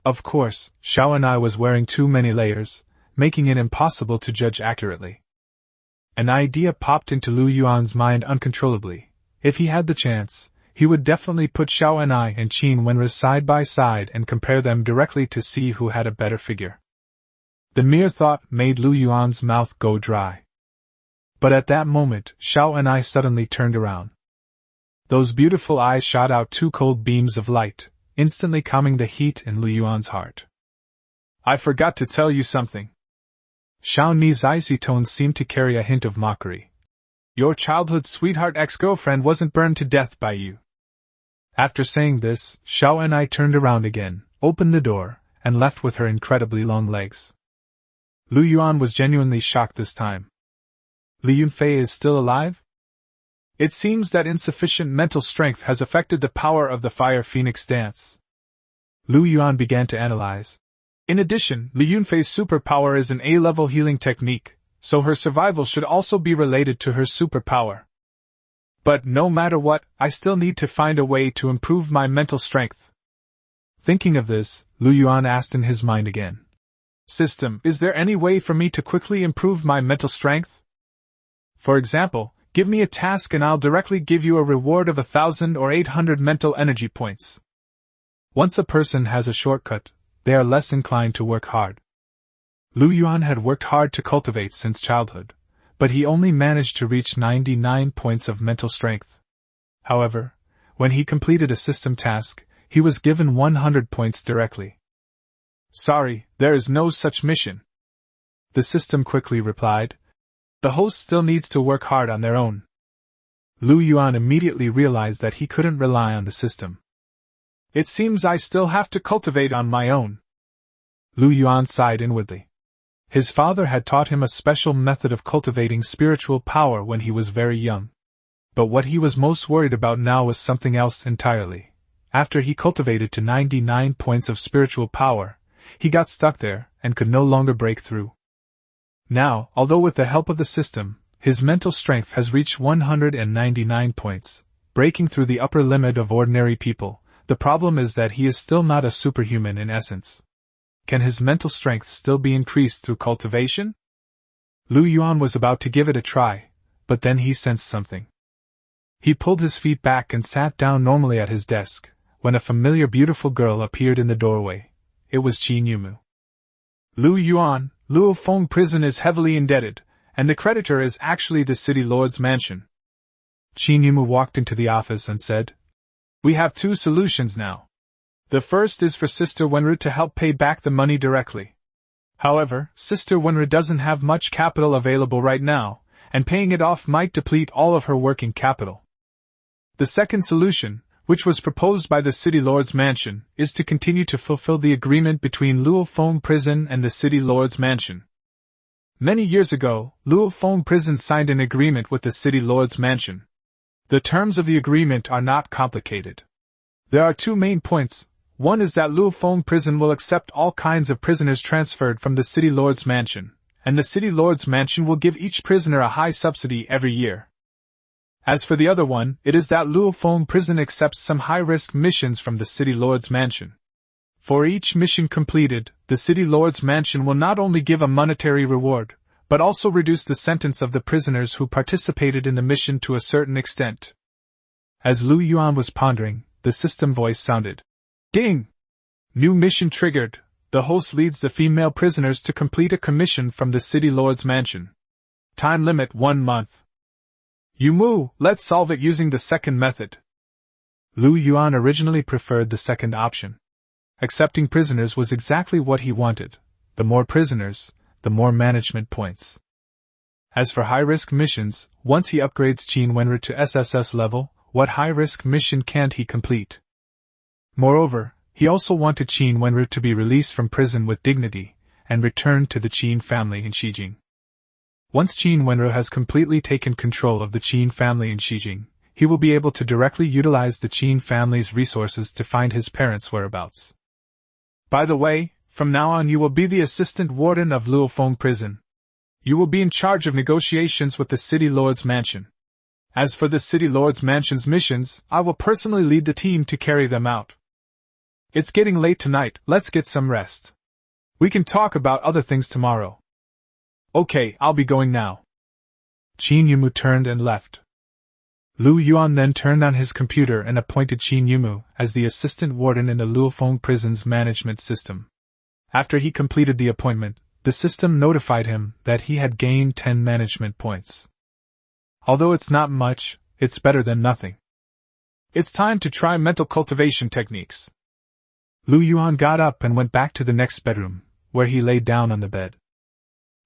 Of course, Xiao and I was wearing too many layers, making it impossible to judge accurately. An idea popped into Lu Yuan's mind uncontrollably. If he had the chance, he would definitely put Xiao and I and Qin Wenru side by side and compare them directly to see who had a better figure. The mere thought made Lu Yuan's mouth go dry. But at that moment, Xiao and I suddenly turned around. Those beautiful eyes shot out 2 cold beams of light, instantly calming the heat in Lu Yuan's heart. I forgot to tell you something. Xiao Ni's icy tones seemed to carry a hint of mockery. Your childhood sweetheart ex-girlfriend wasn't burned to death by you. After saying this, Xiao and I turned around again, opened the door, and left with her incredibly long legs. Lu Yuan was genuinely shocked this time. Li Yunfei is still alive? It seems that insufficient mental strength has affected the power of the Fire Phoenix dance. Lu Yuan began to analyze. In addition, Li Yunfei's superpower is an A-level healing technique, so her survival should also be related to her superpower. But no matter what, I still need to find a way to improve my mental strength. Thinking of this, Lu Yuan asked in his mind again. System, is there any way for me to quickly improve my mental strength? For example, give me a task and I'll directly give you a reward of 1,000 or 800 mental energy points. Once a person has a shortcut, they are less inclined to work hard. Lu Yuan had worked hard to cultivate since childhood, but he only managed to reach 99 points of mental strength. However, when he completed a system task, he was given 100 points directly. Sorry, there is no such mission. The system quickly replied. The host still needs to work hard on their own. Lu Yuan immediately realized that he couldn't rely on the system. It seems I still have to cultivate on my own. Lu Yuan sighed inwardly. His father had taught him a special method of cultivating spiritual power when he was very young. But what he was most worried about now was something else entirely. After he cultivated to 99 points of spiritual power, he got stuck there and could no longer break through. Now, although with the help of the system, his mental strength has reached 199 points, breaking through the upper limit of ordinary people, the problem is that he is still not a superhuman in essence. Can his mental strength still be increased through cultivation? Lu Yuan was about to give it a try, but then he sensed something. He pulled his feet back and sat down normally at his desk, when a familiar beautiful girl appeared in the doorway. It was Qin Yumu. Lu Yuan, Luofong prison is heavily indebted, and the creditor is actually the city lord's mansion. Qin Yumu walked into the office and said, We have two solutions now. The first is for Sister Wenru to help pay back the money directly. However, Sister Wenru doesn't have much capital available right now, and paying it off might deplete all of her working capital. The second solution, which was proposed by the City Lord's Mansion, is to continue to fulfill the agreement between Luofong Prison and the City Lord's Mansion. Many years ago, Luofong Prison signed an agreement with the City Lord's Mansion. The terms of the agreement are not complicated. There are two main points. One is that Luofong Prison will accept all kinds of prisoners transferred from the City Lord's Mansion, and the City Lord's Mansion will give each prisoner a high subsidy every year. As for the other one, it is that Luofong Prison accepts some high-risk missions from the City Lord's Mansion. For each mission completed, the City Lord's Mansion will not only give a monetary reward, but also reduce the sentence of the prisoners who participated in the mission to a certain extent. As Lu Yuan was pondering, the system voice sounded. Ding! New mission triggered. The host leads the female prisoners to complete a commission from the City Lord's Mansion. Time limit 1 month. Yumu, let's solve it using the second method. Lu Yuan originally preferred the second option. Accepting prisoners was exactly what he wanted. The more prisoners, the more management points. As for high-risk missions, once he upgrades Qin Wenru to SSS level, what high-risk mission can't he complete? Moreover, he also wanted Qin Wenru to be released from prison with dignity, and returned to the Qin family in Xijing. Once Qin Wenru has completely taken control of the Qin family in Xijing, he will be able to directly utilize the Qin family's resources to find his parents' whereabouts. By the way, from now on you will be the assistant warden of Luofong Prison. You will be in charge of negotiations with the City Lord's Mansion. As for the City Lord's Mansion's missions, I will personally lead the team to carry them out. It's getting late tonight, let's get some rest. We can talk about other things tomorrow. Okay, I'll be going now. Qin Yumu turned and left. Lu Yuan then turned on his computer and appointed Qin Yumu as the assistant warden in the Luofong Prison's management system. After he completed the appointment, the system notified him that he had gained 10 management points. Although it's not much, it's better than nothing. It's time to try mental cultivation techniques. Lu Yuan got up and went back to the next bedroom, where he lay down on the bed.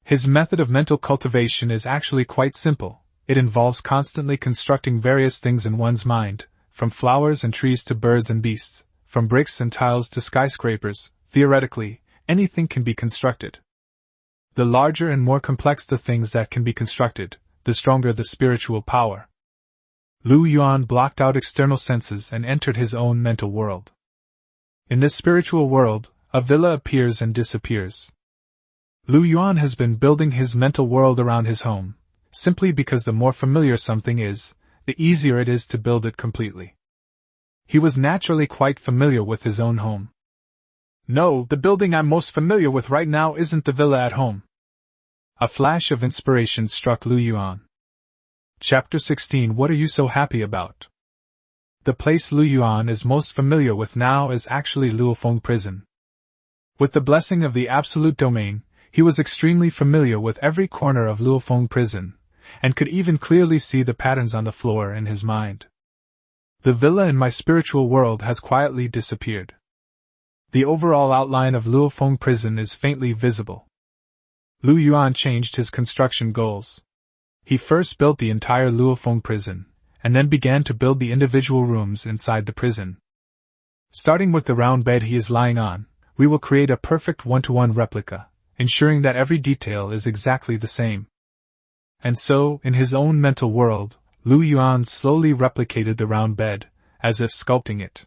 His method of mental cultivation is actually quite simple. it involves constantly constructing various things in one's mind, from flowers and trees to birds and beasts, from bricks and tiles to skyscrapers. Theoretically, anything can be constructed. The larger and more complex the things that can be constructed, the stronger the spiritual power. Yuan blocked out external senses and entered his own mental world. In this spiritual world, a villa appears and disappears. Yuan has been building his mental world around his home, simply because the more familiar something is, the easier it is to build it completely. He was naturally quite familiar with his own home. No, the building I'm most familiar with right now isn't the villa at home. A flash of inspiration struck Yuan. Chapter 16. What are you so happy about? The place Yuan is most familiar with now is actually Luofong prison. With the blessing of the absolute domain, he was extremely familiar with every corner of Luofong prison, and could even clearly see the patterns on the floor in his mind. The villa in my spiritual world has quietly disappeared. The overall outline of Luofong prison is faintly visible. Yuan changed his construction goals. He first built the entire Luofong prison, and then began to build the individual rooms inside the prison. Starting with the round bed he is lying on, we will create a perfect one-to-one replica, ensuring that every detail is exactly the same. And so, in his own mental world, Yuan slowly replicated the round bed, as if sculpting it.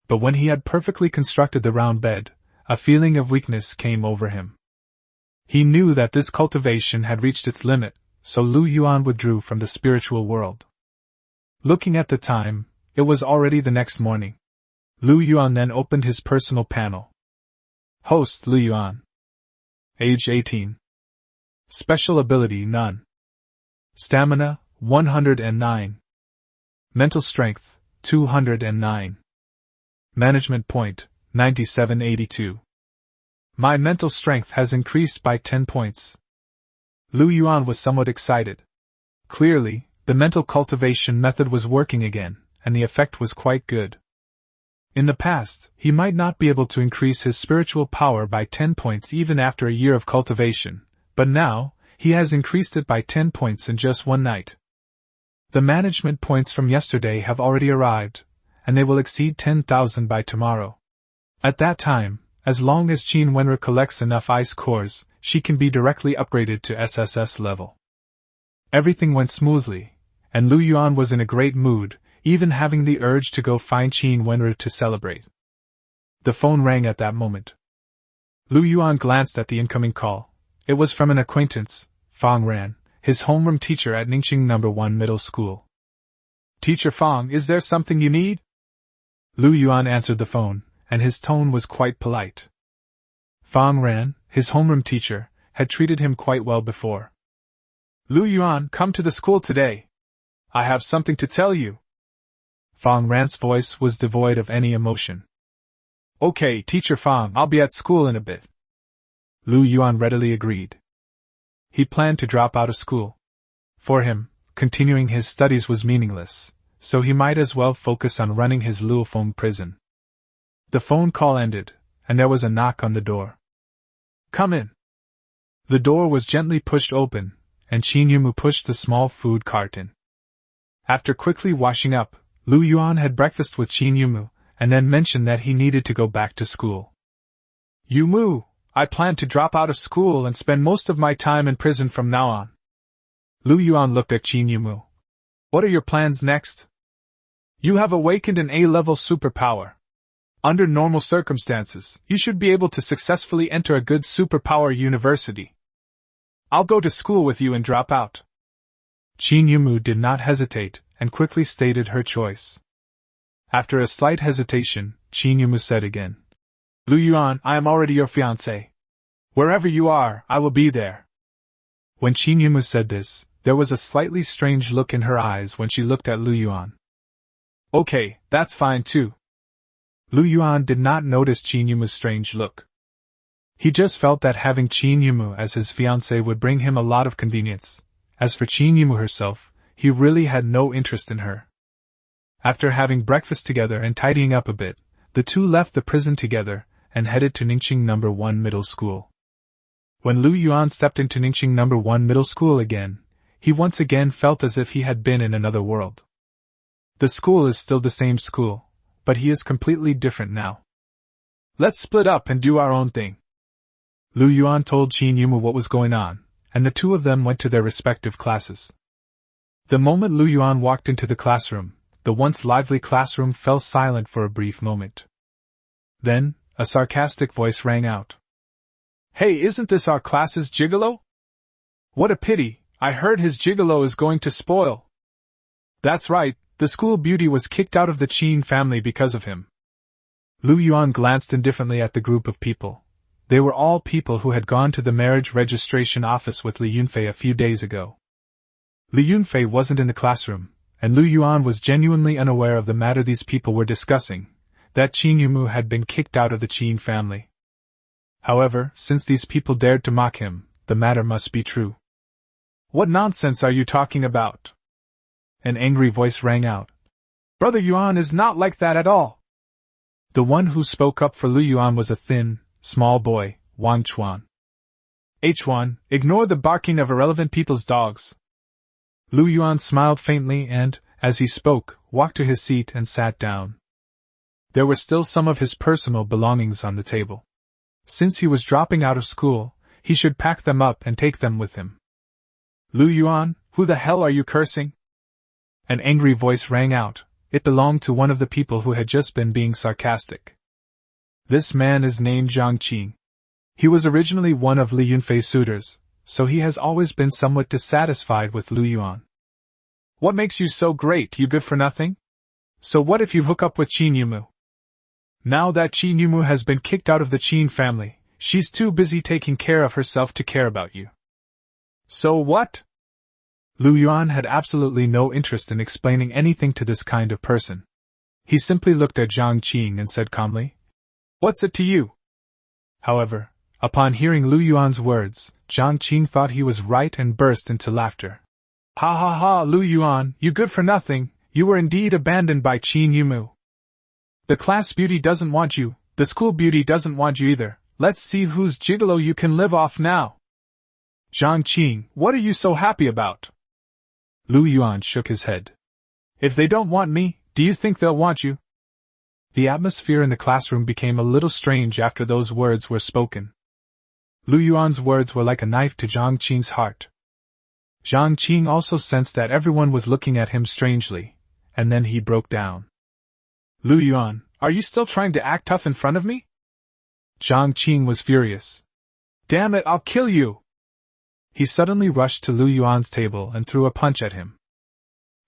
But when he had perfectly constructed the round bed, a feeling of weakness came over him. He knew that this cultivation had reached its limit, so Yuan withdrew from the spiritual world. Looking at the time, it was already the next morning. Yuan then opened his personal panel. Host Yuan. Age 18. Special ability none. Stamina 109. Mental strength 209. Management point 9782. My mental strength has increased by 10 points. Yuan was somewhat excited. Clearly, the mental cultivation method was working again, and the effect was quite good. In the past, he might not be able to increase his spiritual power by 10 points even after a year of cultivation, but now, he has increased it by 10 points in just one night. The management points from yesterday have already arrived, and they will exceed 10,000 by tomorrow. At that time, as long as Qin Wenru collects enough ice cores, she can be directly upgraded to SSS level. Everything went smoothly, and Yuan was in a great mood, even having the urge to go find Qin Wenru to celebrate. The phone rang at that moment. Yuan glanced at the incoming call. It was from an acquaintance, Fang Ran, his homeroom teacher at Ningxing No. 1 Middle School. Teacher Fang, is there something you need? Yuan answered the phone, and his tone was quite polite. Fang Ran, his homeroom teacher, had treated him quite well before. Yuan, come to the school today. I have something to tell you. Fang Ran's voice was devoid of any emotion. Okay, Teacher Fang, I'll be at school in a bit. Yuan readily agreed. He planned to drop out of school. For him, continuing his studies was meaningless, so he might as well focus on running his Luofong prison. The phone call ended, and there was a knock on the door. Come in. The door was gently pushed open, and Qin Yumu pushed the small food cart in. After quickly washing up, Yuan had breakfast with Qin Yumu, and then mentioned that he needed to go back to school. Yumu, I plan to drop out of school and spend most of my time in prison from now on. Yuan looked at Qin Yumu. What are your plans next? You have awakened an A-level superpower. Under normal circumstances, you should be able to successfully enter a good superpower university. I'll go to school with you and drop out. Qin Yumu did not hesitate, and quickly stated her choice. After a slight hesitation, Qin Yumu said again. Yuan, I am already your fiancé. Wherever you are, I will be there. When Qin Yumu said this, there was a slightly strange look in her eyes when she looked at Yuan. Okay, that's fine too. Yuan did not notice Qin Yumu's strange look. He just felt that having Qin Yumu as his fiancé would bring him a lot of convenience. As for Qin Yumu herself, he really had no interest in her. After having breakfast together and tidying up a bit, the two left the prison together and headed to Ningxing No. 1 Middle School. When Yuan stepped into Ningxing No. 1 Middle School again, he once again felt as if he had been in another world. The school is still the same school, but he is completely different now. Let's split up and do our own thing. Yuan told Qin Yumu what was going on, and the two of them went to their respective classes. The moment Yuan walked into the classroom, the once lively classroom fell silent for a brief moment. Then, a sarcastic voice rang out. Hey, isn't this our class's gigolo? What a pity, I heard his gigolo is going to spoil. That's right, the school beauty was kicked out of the Qin family because of him. Yuan glanced indifferently at the group of people. They were all people who had gone to the marriage registration office with Li Yunfei a few days ago. Li Yunfei wasn't in the classroom, and Yuan was genuinely unaware of the matter these people were discussing, that Qin Yumu had been kicked out of the Qin family. However, since these people dared to mock him, the matter must be true. What nonsense are you talking about? An angry voice rang out. Brother Yuan is not like that at all. The one who spoke up for Yuan was a thin, small boy, Wang Chuan. H1, ignore the barking of irrelevant people's dogs. Yuan smiled faintly and, as he spoke, walked to his seat and sat down. There were still some of his personal belongings on the table. Since he was dropping out of school, he should pack them up and take them with him. Yuan, who the hell are you cursing? An angry voice rang out. It belonged to one of the people who had just been being sarcastic. This man is named Zhang Qing. He was originally one of Li Yunfei's suitors, so he has always been somewhat dissatisfied with Yuan. What makes you so great, you good for nothing? So what if you hook up with Qin Yumu? Now that Qin Yumu has been kicked out of the Qin family, she's too busy taking care of herself to care about you. So what? Yuan had absolutely no interest in explaining anything to this kind of person. He simply looked at Zhang Qing and said calmly, What's it to you? However, upon hearing Yuan's words, Zhang Qing thought he was right and burst into laughter. Ha ha ha, Yuan, you good for nothing, you were indeed abandoned by Qin Yumu. The class beauty doesn't want you, the school beauty doesn't want you either, let's see whose gigolo you can live off now. Zhang Qing, what are you so happy about? Yuan shook his head. If they don't want me, do you think they'll want you? The atmosphere in the classroom became a little strange after those words were spoken. Yuan's words were like a knife to Zhang Qing's heart. Zhang Qing also sensed that everyone was looking at him strangely, and then he broke down. Yuan, are you still trying to act tough in front of me? Zhang Qing was furious. Damn it, I'll kill you! He suddenly rushed to Yuan's table and threw a punch at him.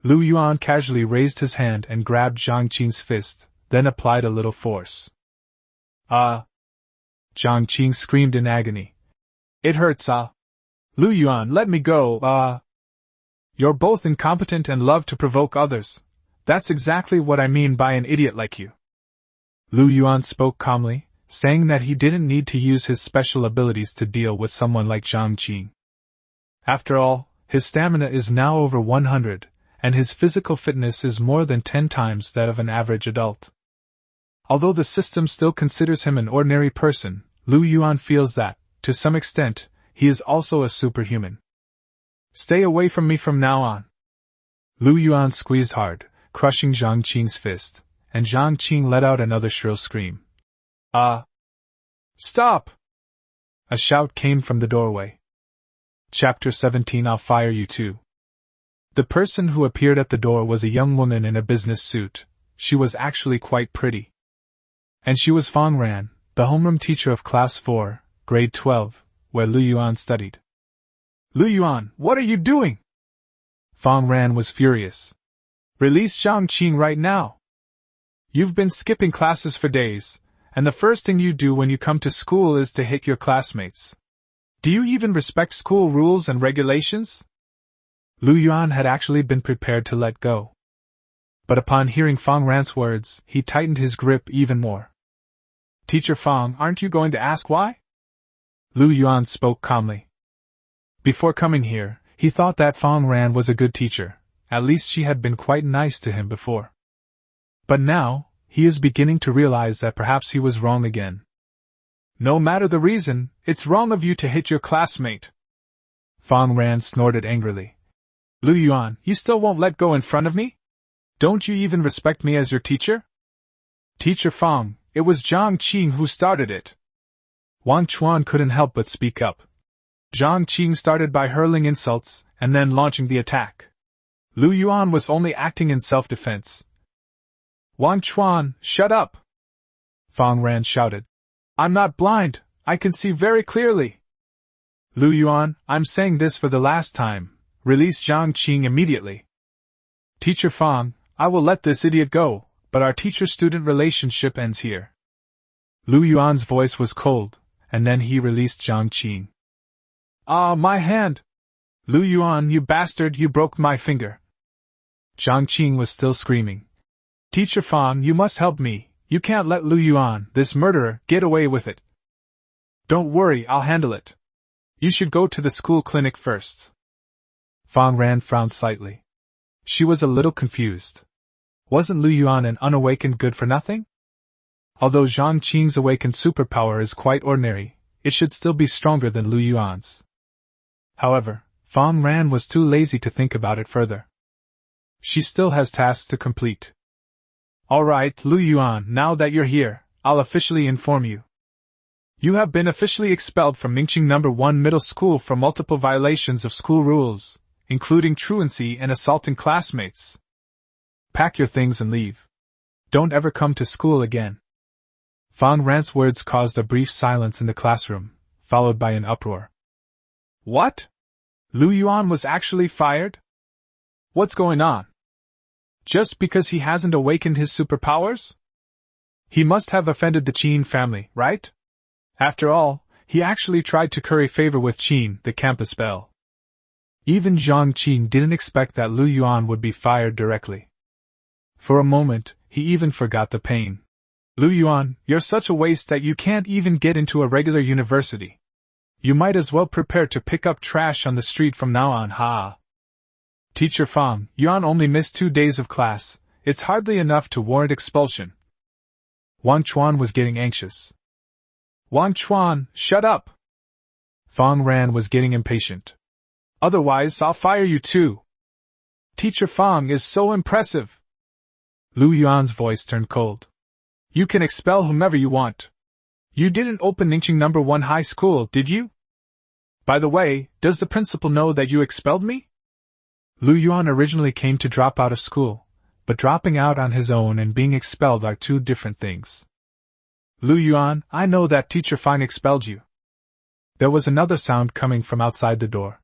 Yuan casually raised his hand and grabbed Zhang Qing's fist, then applied a little force. Zhang Qing screamed in agony. It hurts, Yuan, let me go, You're both incompetent and love to provoke others. That's exactly what I mean by an idiot like you. Yuan spoke calmly, saying that he didn't need to use his special abilities to deal with someone like Zhang Qing. After all, his stamina is now over 100, and his physical fitness is more than 10 times that of an average adult. Although the system still considers him an ordinary person, Yuan feels that, to some extent, he is also a superhuman. Stay away from me from now on. Yuan squeezed hard, crushing Zhang Qing's fist, and Zhang Qing let out another shrill scream. Stop! A shout came from the doorway. Chapter 17 I'll fire you too. The person who appeared at the door was a young woman in a business suit. She was actually quite pretty. And she was Fong Ran, the homeroom teacher of Class 4, Grade 12, where Yuan studied. Yuan, what are you doing? Fong Ran was furious. Release Zhang Qing right now. You've been skipping classes for days, and the first thing you do when you come to school is to hit your classmates. Do you even respect school rules and regulations? Yuan had actually been prepared to let go. But upon hearing Fong Ran's words, he tightened his grip even more. Teacher Fong, aren't you going to ask why? Yuan spoke calmly. Before coming here, he thought that Fong Ran was a good teacher, at least she had been quite nice to him before. But now, he is beginning to realize that perhaps he was wrong again. No matter the reason, it's wrong of you to hit your classmate. Fong Ran snorted angrily. Lu Yuan, you still won't let go in front of me? Don't you even respect me as your teacher? Teacher Fong, it was Zhang Qing who started it. Wang Chuan couldn't help but speak up. Zhang Qing started by hurling insults, and then launching the attack. Lu Yuan was only acting in self-defense. Wang Chuan, shut up! Fong Ran shouted. I'm not blind, I can see very clearly. Lu Yuan, I'm saying this for the last time, release Zhang Qing immediately. Teacher Fong, I will let this idiot go, but our teacher-student relationship ends here. Lu Yuan's voice was cold, and then he released Zhang Qing. Ah, my hand! Lu Yuan, you bastard, you broke my finger. Zhang Qing was still screaming. Teacher Fong, you must help me, you can't let Lu Yuan, this murderer, get away with it. Don't worry, I'll handle it. You should go to the school clinic first. Fong Ran frowned slightly. She was a little confused. Wasn't Lu Yuan an unawakened good-for-nothing? Although Zhang Qing's awakened superpower is quite ordinary, it should still be stronger than Lu Yuan's. However, Fong Ran was too lazy to think about it further. She still has tasks to complete. Alright, Lu Yuan, now that you're here, I'll officially inform you. You have been officially expelled from Ningqing No. 1 Middle School for multiple violations of school rules, including truancy and assaulting classmates. Pack your things and leave. Don't ever come to school again. Fong Ran's words caused a brief silence in the classroom, followed by an uproar. What? Lu Yuan was actually fired? What's going on? Just because he hasn't awakened his superpowers? He must have offended the Qin family, right? After all, he actually tried to curry favor with Qin, the campus belle. Even Zhang Qing didn't expect that Lu Yuan would be fired directly. For a moment, he even forgot the pain. Lu Yuan, you're such a waste that you can't even get into a regular university. You might as well prepare to pick up trash on the street from now on, ha. Teacher Fong, Yuan only missed 2 days of class, it's hardly enough to warrant expulsion. Wang Chuan was getting anxious. Wang Chuan, shut up! Fong Ran was getting impatient. Otherwise, I'll fire you too. Teacher Fong is so impressive. Lu Yuan's voice turned cold. You can expel whomever you want. You didn't open Ningqing No. 1 high school, did you? By the way, does the principal know that you expelled me? Lu Yuan originally came to drop out of school, but dropping out on his own and being expelled are two different things. Lu Yuan, I know that Teacher Fong expelled you. There was another sound coming from outside the door.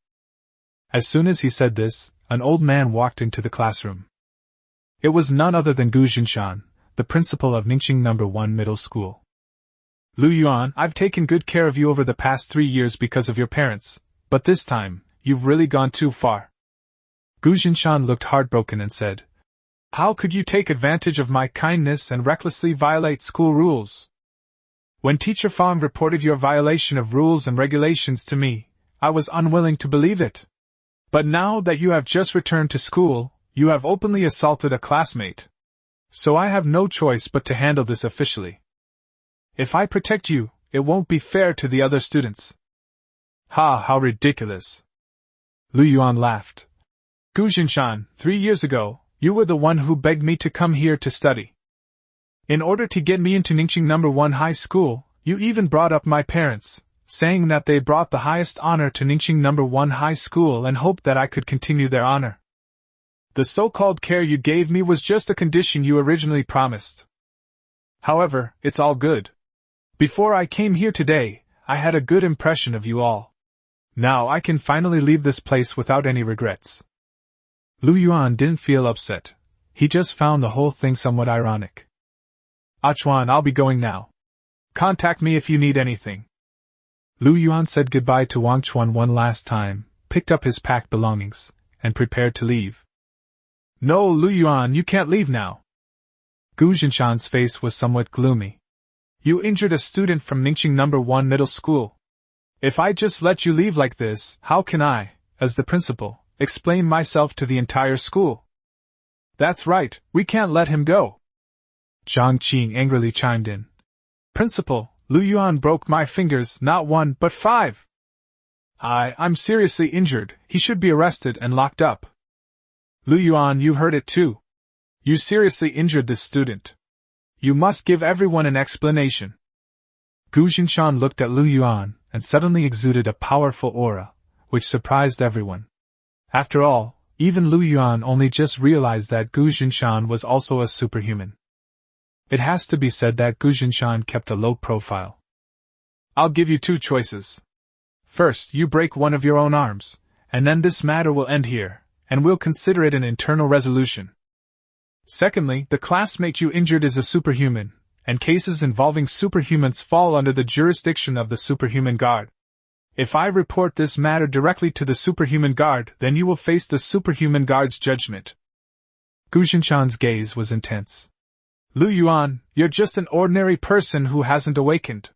As soon as he said this, an old man walked into the classroom. It was none other than Gu Jinshan, the principal of Ningqing No. 1 Middle School. Lu Yuan, I've taken good care of you over the past 3 years because of your parents, but this time, you've really gone too far. Gu Jinshan looked heartbroken and said, How could you take advantage of my kindness and recklessly violate school rules? When Teacher Fong reported your violation of rules and regulations to me, I was unwilling to believe it. But now that you have just returned to school, you have openly assaulted a classmate. So I have no choice but to handle this officially. If I protect you, it won't be fair to the other students. Ha, how ridiculous. Lu Yuan laughed. Gu Jinshan, 3 years ago, you were the one who begged me to come here to study. In order to get me into Ningqing No. 1 high school, you even brought up my parents, saying that they brought the highest honor to Ningqing No. 1 high school and hoped that I could continue their honor. The so-called care you gave me was just a condition you originally promised. However, it's all good. Before I came here today, I had a good impression of you all. Now I can finally leave this place without any regrets. Lu Yuan didn't feel upset. He just found the whole thing somewhat ironic. Chuan, I'll be going now. Contact me if you need anything. Lu Yuan said goodbye to Wang Chuan one last time, picked up his packed belongings, and prepared to leave. No, Lu Yuan, you can't leave now. Gu Jinshan's face was somewhat gloomy. You injured a student from Ningqing No. 1 Middle School. If I just let you leave like this, how can I, as the principal, explain myself to the entire school? That's right, we can't let him go. Zhang Qing angrily chimed in. Principal, Lu Yuan broke my fingers, not 1 but 5. I'm seriously injured, he should be arrested and locked up. Lu Yuan, you heard it too. You seriously injured this student. You must give everyone an explanation. Gu Jinshan looked at Lu Yuan and suddenly exuded a powerful aura, which surprised everyone. After all, even Lu Yuan only just realized that Gu Jinshan was also a superhuman. It has to be said that Gu Jinshan kept a low profile. I'll give you two choices. First, you break one of your own arms, and then this matter will end here, and we'll consider it an internal resolution. Secondly, the classmate you injured is a superhuman, and cases involving superhumans fall under the jurisdiction of the Superhuman Guard. If I report this matter directly to the Superhuman Guard, then you will face the Superhuman Guard's judgment. Gu Jinshan's gaze was intense. Lu Yuan, you're just an ordinary person who hasn't awakened.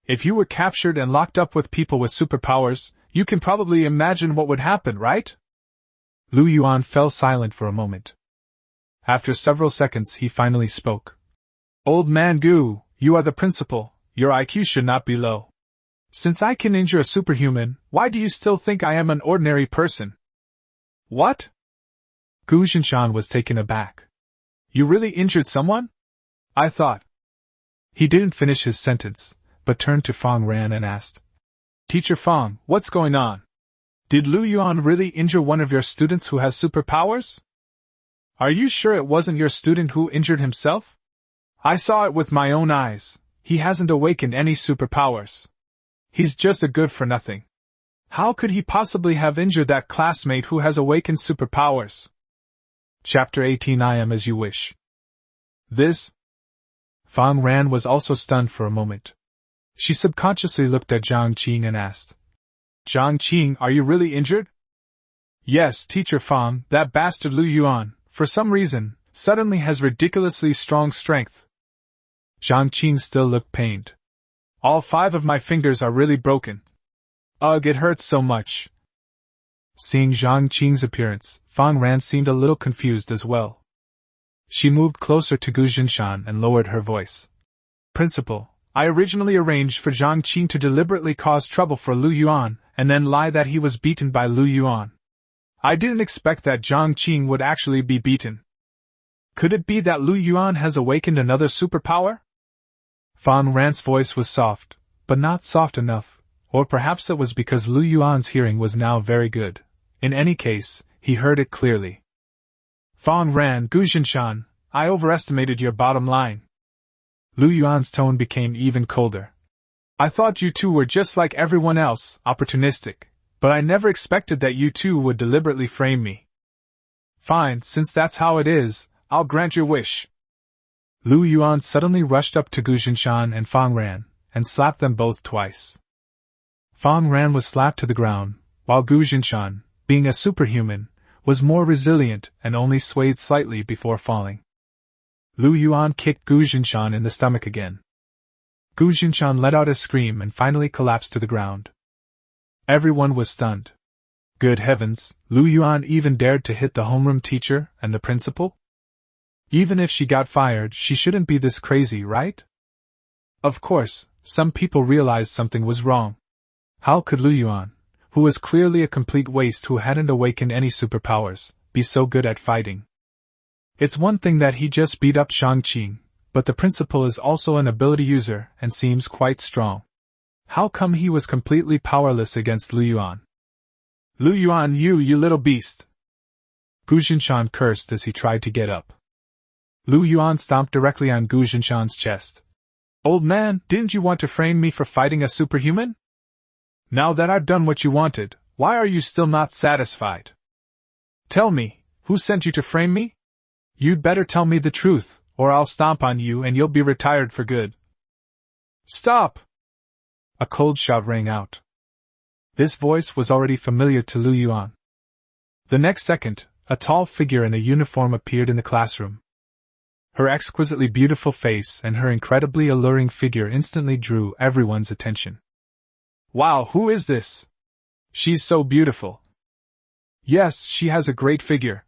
If you were captured and locked up with people with superpowers, you can probably imagine what would happen, right? Lu Yuan fell silent for a moment. After several seconds, he finally spoke. Old man Gu, you are the principal, your IQ should not be low. Since I can injure a superhuman, why do you still think I am an ordinary person? What? Gu Jinshan was taken aback. You really injured someone? I thought. He didn't finish his sentence, but turned to Fong Ran and asked, Teacher Fong, what's going on? Did Lu Yuan really injure one of your students who has superpowers? Are you sure it wasn't your student who injured himself? I saw it with my own eyes. He hasn't awakened any superpowers. He's just a good-for-nothing. How could he possibly have injured that classmate who has awakened superpowers? Chapter 18 I Am As You Wish. This? Fong Ran was also stunned for a moment. She subconsciously looked at Zhang Qing and asked, Zhang Qing, are you really injured? Yes, Teacher Fong, that bastard Lu Yuan, for some reason, suddenly has ridiculously strong strength. Zhang Qing still looked pained. All 5 of my fingers are really broken. Ugh, it hurts so much. Seeing Zhang Qing's appearance, Fong Ran seemed a little confused as well. She moved closer to Gu Jinshan and lowered her voice. Principal, I originally arranged for Zhang Qing to deliberately cause trouble for Lu Yuan, and then lie that he was beaten by Lu Yuan. I didn't expect that Zhang Qing would actually be beaten. Could it be that Lu Yuan has awakened another superpower? Fong Ran's voice was soft, but not soft enough, or perhaps it was because Lu Yuan's hearing was now very good. In any case, he heard it clearly. Fong Ran, Gu Jinshan, I overestimated your bottom line. Lu Yuan's tone became even colder. I thought you two were just like everyone else, opportunistic, but I never expected that you two would deliberately frame me. Fine, since that's how it is, I'll grant your wish. Lu Yuan suddenly rushed up to Gu Jinshan and Fong Ran, and slapped them both twice. Fong Ran was slapped to the ground, while Gu Jinshan, being a superhuman, was more resilient and only swayed slightly before falling. Lu Yuan kicked Gu Jinshan in the stomach again. Gu Jinshan let out a scream and finally collapsed to the ground. Everyone was stunned. Good heavens, Lu Yuan even dared to hit the homeroom teacher and the principal? Even if she got fired, she shouldn't be this crazy, right? Of course, some people realized something was wrong. How could Lu Yuan, who was clearly a complete waste who hadn't awakened any superpowers, be so good at fighting? It's one thing that he just beat up Zhang Qing, but the principal is also an ability user and seems quite strong. How come he was completely powerless against Lu Yuan? Lu Yuan, you little beast! Gu Jinshan cursed as he tried to get up. Lu Yuan stomped directly on Gu Jinshan's chest. Old man, didn't you want to frame me for fighting a superhuman? Now that I've done what you wanted, why are you still not satisfied? Tell me, who sent you to frame me? You'd better tell me the truth, or I'll stomp on you and you'll be retired for good. Stop! A cold shout rang out. This voice was already familiar to Lu Yuan. The next second, a tall figure in a uniform appeared in the classroom. Her exquisitely beautiful face and her incredibly alluring figure instantly drew everyone's attention. Wow, who is this? She's so beautiful. Yes, she has a great figure.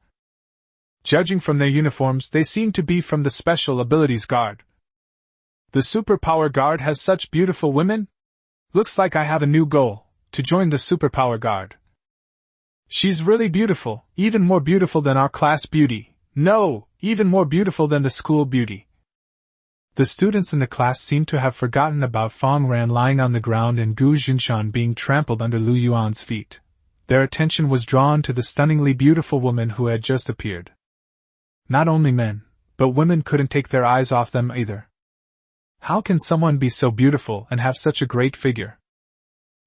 Judging from their uniforms, they seem to be from the Special Abilities Guard. The Superpower Guard has such beautiful women? Looks like I have a new goal, to join the Superpower Guard. She's really beautiful, even more beautiful than our class beauty. No, even more beautiful than the school beauty. The students in the class seemed to have forgotten about Fong Ran lying on the ground and Gu Junshan being trampled under Lu Yuan's feet. Their attention was drawn to the stunningly beautiful woman who had just appeared. Not only men, but women couldn't take their eyes off them either. How can someone be so beautiful and have such a great figure?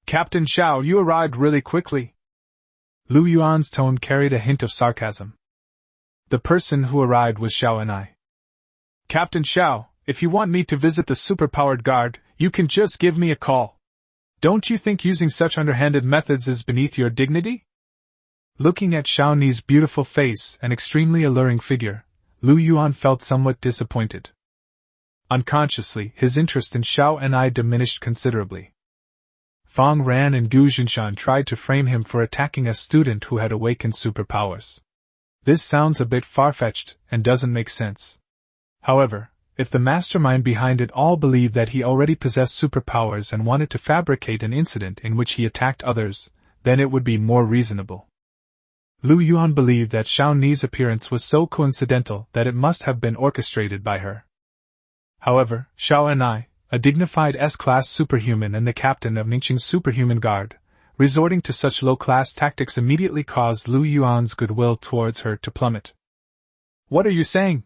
Captain Xiao, you arrived really quickly. Lu Yuan's tone carried a hint of sarcasm. The person who arrived was Xiao and I. Captain Xiao, if you want me to visit the superpowered guard, you can just give me a call. Don't you think using such underhanded methods is beneath your dignity? Looking at Xiao Ni's beautiful face and extremely alluring figure, Lu Yuan felt somewhat disappointed. Unconsciously, his interest in Xiao and I diminished considerably. Fong Ran and Gu Junshan tried to frame him for attacking a student who had awakened superpowers. This sounds a bit far-fetched and doesn't make sense. However, if the mastermind behind it all believed that he already possessed superpowers and wanted to fabricate an incident in which he attacked others, then it would be more reasonable. Lu Yuan believed that Xiao Ni's appearance was so coincidental that it must have been orchestrated by her. However, Xiao and I, a dignified S-class superhuman and the captain of Ningqing's superhuman guard, resorting to such low-class tactics immediately caused Lu Yuan's goodwill towards her to plummet. What are you saying?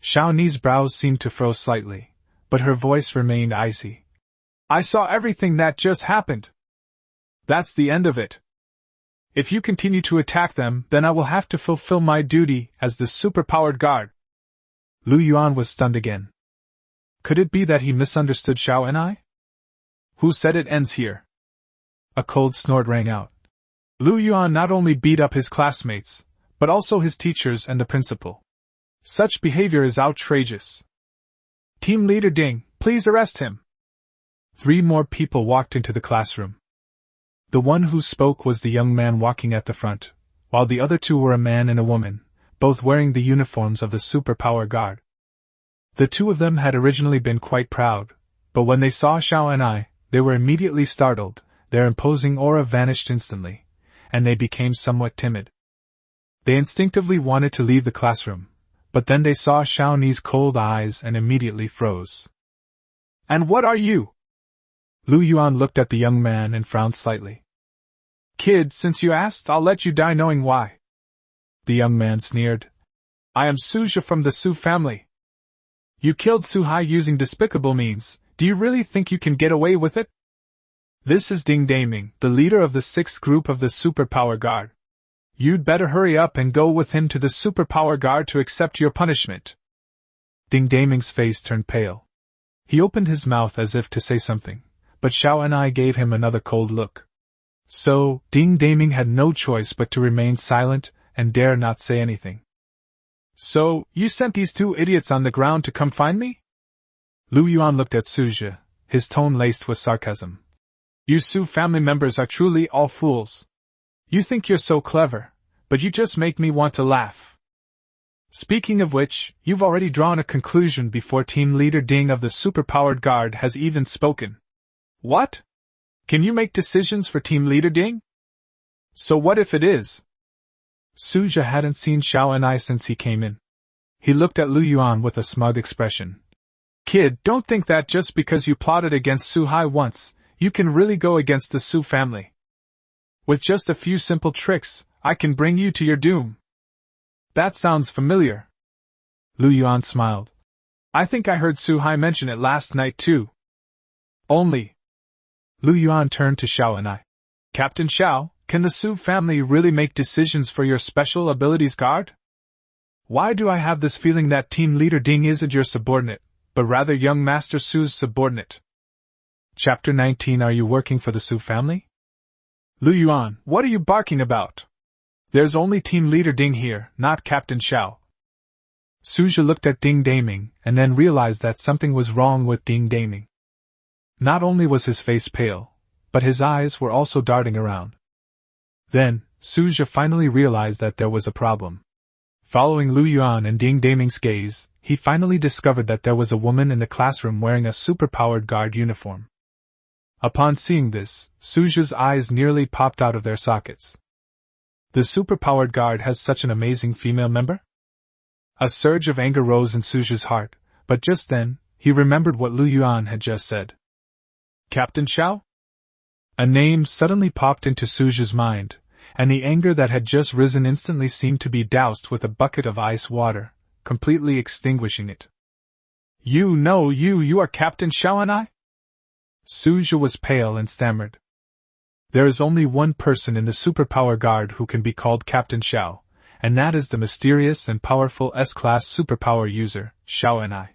Xiao Ni's brows seemed to froze slightly, but her voice remained icy. I saw everything that just happened. That's the end of it. If you continue to attack them, then I will have to fulfill my duty as the superpowered guard. Lu Yuan was stunned again. Could it be that he misunderstood Xiao and I? Who said it ends here? A cold snort rang out. Lu Yuan not only beat up his classmates, but also his teachers and the principal. Such behavior is outrageous. Team Leader Ding, please arrest him. 3 more people walked into the classroom. The one who spoke was the young man walking at the front, while the other 2 were a man and a woman, both wearing the uniforms of the Superpower Guard. The 2 of them had originally been quite proud, but when they saw Xiao and I, they were immediately startled, their imposing aura vanished instantly, and they became somewhat timid. They instinctively wanted to leave the classroom, but then they saw Xiao Ni's cold eyes and immediately froze. And what are you? Lu Yuan looked at the young man and frowned slightly. Kid, since you asked, I'll let you die knowing why. The young man sneered. I am Suja from the Su family. You killed Su Hai using despicable means. Do you really think you can get away with it? This is Ding Daming, the leader of the 6th group of the Superpower Guard. You'd better hurry up and go with him to the Superpower Guard to accept your punishment. Ding Daming's face turned pale. He opened his mouth as if to say something, but Xiao and I gave him another cold look. So, Ding Daming had no choice but to remain silent and dare not say anything. So, you sent these 2 idiots on the ground to come find me? Lu Yuan looked at Suja, his tone laced with sarcasm. You Su family members are truly all fools. You think you're so clever, but you just make me want to laugh. Speaking of which, you've already drawn a conclusion before Team Leader Ding of the Superpowered Guard has even spoken. What? Can you make decisions for Team Leader Ding? So what if it is? Suja hadn't seen Xiao and I since he came in. He looked at Lu Yuan with a smug expression. Kid, don't think that just because you plotted against Su Hai once, you can really go against the Su family. With just a few simple tricks, I can bring you to your doom. That sounds familiar. Lu Yuan smiled. I think I heard Su Hai mention it last night too. Only. Lu Yuan turned to Xiao and I. Captain Xiao, can the Su family really make decisions for your special abilities guard? Why do I have this feeling that Team Leader Ding isn't your subordinate, but rather young Master Su's subordinate? Chapter 19. Are you working for the Su family? Lu Yuan, what are you barking about? There's only Team Leader Ding here, not Captain Xiao. Suja looked at Ding Daming and then realized that something was wrong with Ding Daming. Not only was his face pale, but his eyes were also darting around. Then, Suja finally realized that there was a problem. Following Lu Yuan and Ding Daming's gaze, he finally discovered that there was a woman in the classroom wearing a superpowered guard uniform. Upon seeing this, Suja's eyes nearly popped out of their sockets. The superpowered guard has such an amazing female member? A surge of anger rose in Suju's heart, but just then, he remembered what Lu Yuan had just said. Captain Xiao? A name suddenly popped into Suju's mind, and the anger that had just risen instantly seemed to be doused with a bucket of ice water, completely extinguishing it. You are Captain Xiao and I? Suju was pale and stammered. There is only one person in the superpower guard who can be called Captain Xiao, and that is the mysterious and powerful S-class superpower user, Xiao and I.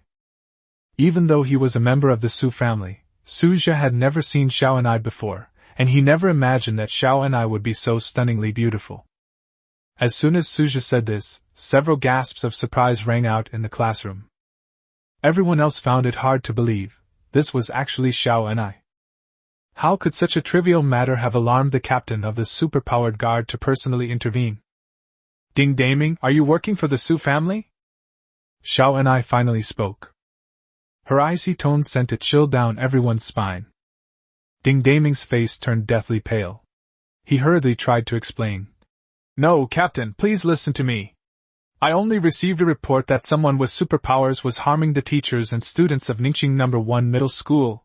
Even though he was a member of the Su family, Suju had never seen Xiao and I before, and he never imagined that Xiao and I would be so stunningly beautiful. As soon as Suju said this, several gasps of surprise rang out in the classroom. Everyone else found it hard to believe. This was actually Xiao and I. How could such a trivial matter have alarmed the captain of the superpowered guard to personally intervene? Ding Daming, are you working for the Su family? Xiao and I finally spoke. Her icy tone sent a chill down everyone's spine. Ding Daming's face turned deathly pale. He hurriedly tried to explain. No, Captain, please listen to me. I only received a report that someone with superpowers was harming the teachers and students of Ningxing No. 1 Middle School.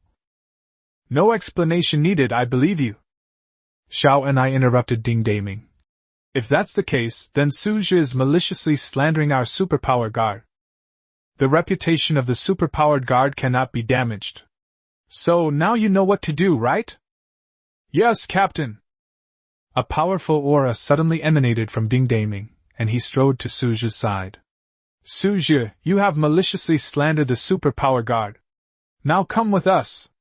No explanation needed, I believe you. Xiao and I interrupted Ding Daming. If that's the case, then Suju is maliciously slandering our superpower guard. The reputation of the superpowered guard cannot be damaged. So now you know what to do, right? Yes, Captain. A powerful aura suddenly emanated from Ding Daming, and he strode to Suju's side. Suju, you have maliciously slandered the superpower guard. Now come with us.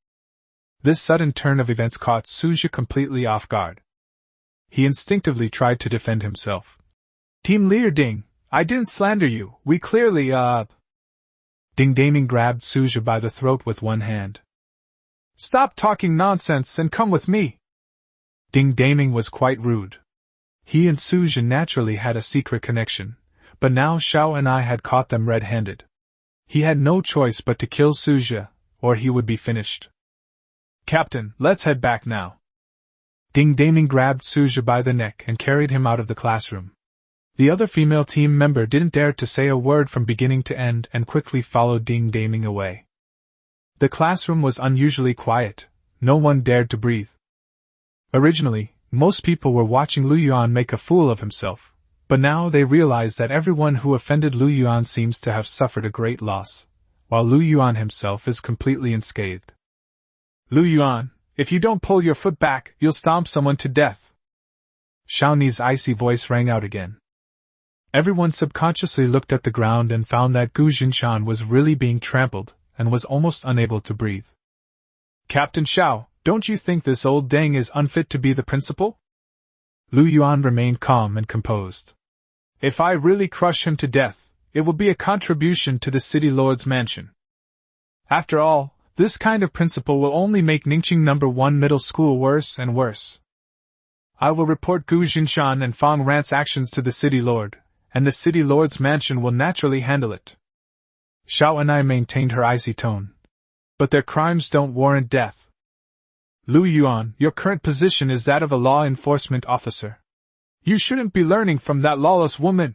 This sudden turn of events caught Suju completely off guard. He instinctively tried to defend himself. Team leader Ding, I didn't slander you, we clearly, Ding Daming grabbed Suju by the throat with one hand. Stop talking nonsense and come with me. Ding Daming was quite rude. He and Suju naturally had a secret connection, but now Xiao and I had caught them red-handed. He had no choice but to kill Suju, or he would be finished. Captain, let's head back now. Ding Daming grabbed Suju by the neck and carried him out of the classroom. The other female team member didn't dare to say a word from beginning to end and quickly followed Ding Daming away. The classroom was unusually quiet. No one dared to breathe. Originally, most people were watching Lu Yuan make a fool of himself, but now they realized that everyone who offended Lu Yuan seems to have suffered a great loss, while Lu Yuan himself is completely unscathed. Lu Yuan, if you don't pull your foot back, you'll stomp someone to death. Xiaoni's icy voice rang out again. Everyone subconsciously looked at the ground and found that Gu Jinshan was really being trampled, and was almost unable to breathe. Captain Xiao, don't you think this old dang is unfit to be the principal? Lu Yuan remained calm and composed. If I really crush him to death, it will be a contribution to the city lord's mansion. After all, this kind of principal will only make Ningxing No. 1 Middle School worse and worse. I will report Gu Jinshan and Fong Rant's actions to the city lord, and the city lord's mansion will naturally handle it. Xiao and I maintained her icy tone. But their crimes don't warrant death. Lu Yuan, your current position is that of a law enforcement officer. You shouldn't be learning from that lawless woman.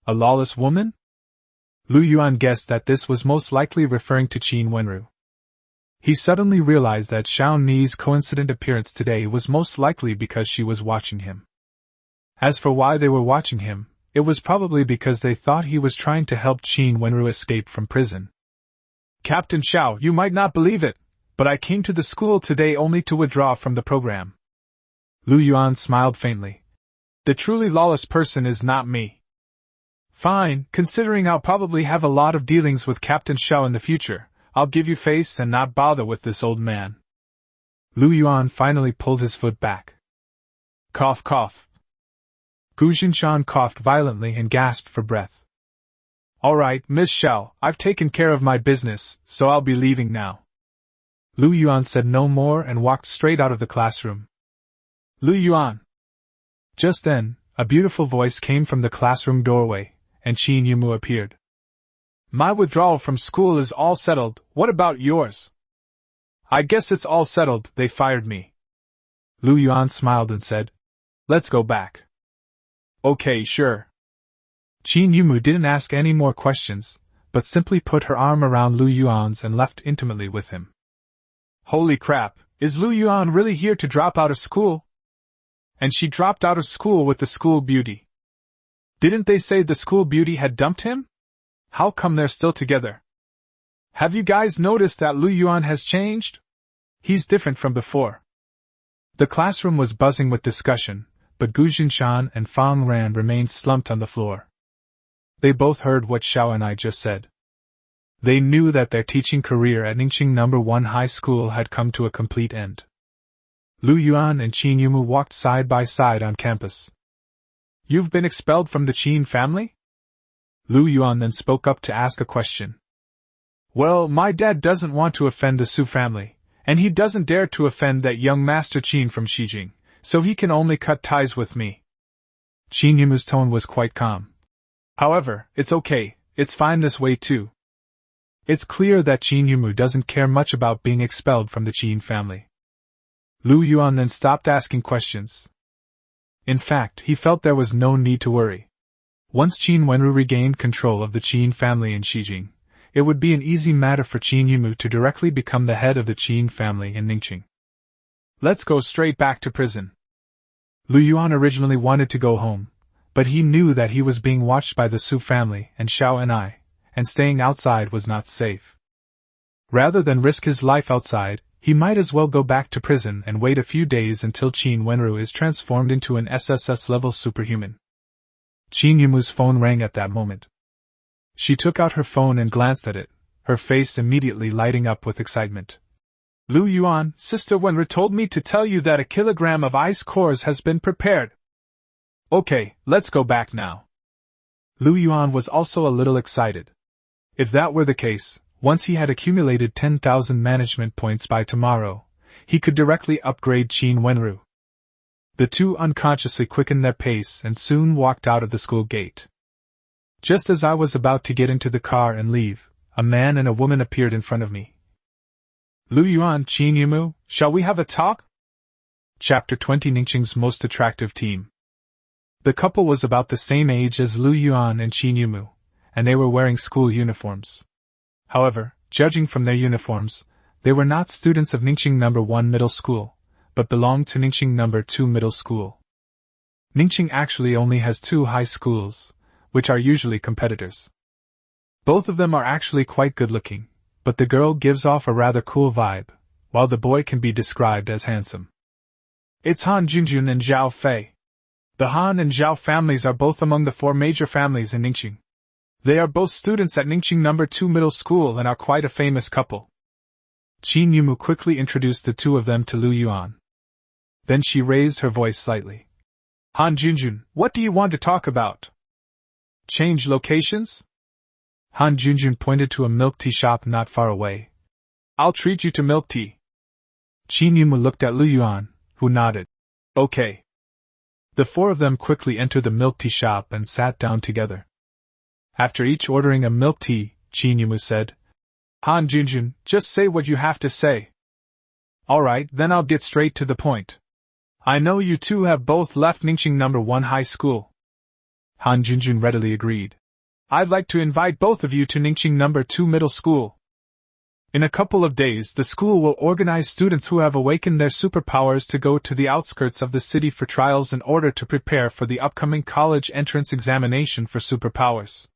A lawless woman? Lu Yuan guessed that this was most likely referring to Qin Wenru. He suddenly realized that Xiao Ni's coincident appearance today was most likely because she was watching him. As for why they were watching him, it was probably because they thought he was trying to help Qin Wenru escape from prison. Captain Xiao, you might not believe it, but I came to the school today only to withdraw from the program. Lu Yuan smiled faintly. The truly lawless person is not me. Fine, considering I'll probably have a lot of dealings with Captain Xiao in the future, I'll give you face and not bother with this old man. Lu Yuan finally pulled his foot back. Cough, cough. Gu Jinshan coughed violently and gasped for breath. All right, Miss Xiao, I've taken care of my business, so I'll be leaving now. Lu Yuan said no more and walked straight out of the classroom. Lu Yuan. Just then, a beautiful voice came from the classroom doorway, and Qin Yumu appeared. My withdrawal from school is all settled, what about yours? I guess it's all settled, they fired me. Lu Yuan smiled and said, Let's go back. Okay, sure. Qin Yumu didn't ask any more questions, but simply put her arm around Lu Yuan's and left intimately with him. Holy crap, is Lu Yuan really here to drop out of school? And she dropped out of school with the school beauty. Didn't they say the school beauty had dumped him? How come they're still together? Have you guys noticed that Lu Yuan has changed? He's different from before. The classroom was buzzing with discussion, but Gu Jinshan and Fang Ran remained slumped on the floor. They both heard what Xiao and I just said. They knew that their teaching career at Ningxing No. 1 High School had come to a complete end. Lu Yuan and Qin Yumu walked side by side on campus. You've been expelled from the Qin family? Lu Yuan then spoke up to ask a question. Well, my dad doesn't want to offend the Su family, and he doesn't dare to offend that young Master Qin from Xijing, so he can only cut ties with me. Qin Yumu's tone was quite calm. However, it's okay, it's fine this way too. It's clear that Qin Yumu doesn't care much about being expelled from the Qin family. Lu Yuan then stopped asking questions. In fact, he felt there was no need to worry. Once Qin Wenru regained control of the Qin family in Xijing, it would be an easy matter for Qin Yumu to directly become the head of the Qin family in Ningxing. Let's go straight back to prison. Lu Yuan originally wanted to go home, but he knew that he was being watched by the Su family and Xiao and I, and staying outside was not safe. Rather than risk his life outside, he might as well go back to prison and wait a few days until Qin Wenru is transformed into an SSS-level superhuman. Qin Yumu's phone rang at that moment. She took out her phone and glanced at it, her face immediately lighting up with excitement. Lu Yuan, Sister Wenru told me to tell you that a kilogram of ice cores has been prepared. Okay, let's go back now. Lu Yuan was also a little excited. If that were the case, once he had accumulated 10,000 management points by tomorrow, he could directly upgrade Qin Wenru. The two unconsciously quickened their pace and soon walked out of the school gate. Just as I was about to get into the car and leave, a man and a woman appeared in front of me. Lu Yuan, Qin Yumu, shall we have a talk? Chapter 20 Ningxing's most attractive team. The couple was about the same age as Lu Yuan and Qin Yumu, and they were wearing school uniforms. However, judging from their uniforms, they were not students of Ningxing No. 1 Middle School, but belonged to Ningxing No. 2 Middle School. Ningxing actually only has 2 high schools, which are usually competitors. Both of them are actually quite good-looking, but the girl gives off a rather cool vibe, while the boy can be described as handsome. It's Han Junjun and Zhao Fei. The Han and Zhao families are both among the 4 major families in Ningxing. They are both students at Ningxing No. 2 Middle School and are quite a famous couple. Qin Yumu quickly introduced the 2 of them to Lu Yuan. Then she raised her voice slightly. Han Junjun, what do you want to talk about? Change locations? Han Junjun pointed to a milk tea shop not far away. I'll treat you to milk tea. Qin Yumu looked at Lu Yuan, who nodded. Okay. The 4 of them quickly entered the milk tea shop and sat down together. After each ordering a milk tea, Qin Yumu said, Han Junjun, just say what you have to say. Alright, then I'll get straight to the point. I know you two have both left Ningxing No. 1 High School. Han Junjun readily agreed. I'd like to invite both of you to Ningxing No. 2 Middle School. In a couple of days, the school will organize students who have awakened their superpowers to go to the outskirts of the city for trials in order to prepare for the upcoming college entrance examination for superpowers.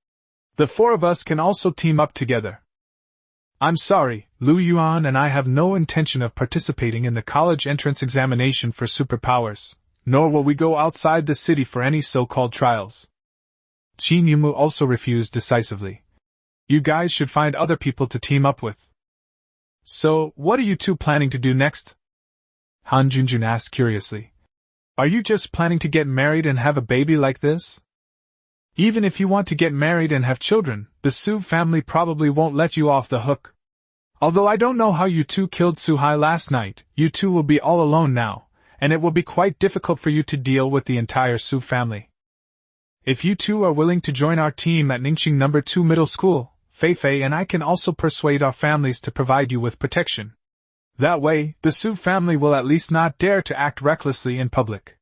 The 4 of us can also team up together. I'm sorry, Lu Yuan and I have no intention of participating in the college entrance examination for superpowers, nor will we go outside the city for any so-called trials. Qin Yumu also refused decisively. You guys should find other people to team up with. So, what are you two planning to do next? Han Junjun asked curiously. Are you just planning to get married and have a baby like this? Even if you want to get married and have children, the Su family probably won't let you off the hook. Although I don't know how you two killed Su Hai last night, you two will be all alone now, and it will be quite difficult for you to deal with the entire Su family. If you two are willing to join our team at Ningxing No. 2 Middle School, Fei Fei and I can also persuade our families to provide you with protection. That way, the Su family will at least not dare to act recklessly in public.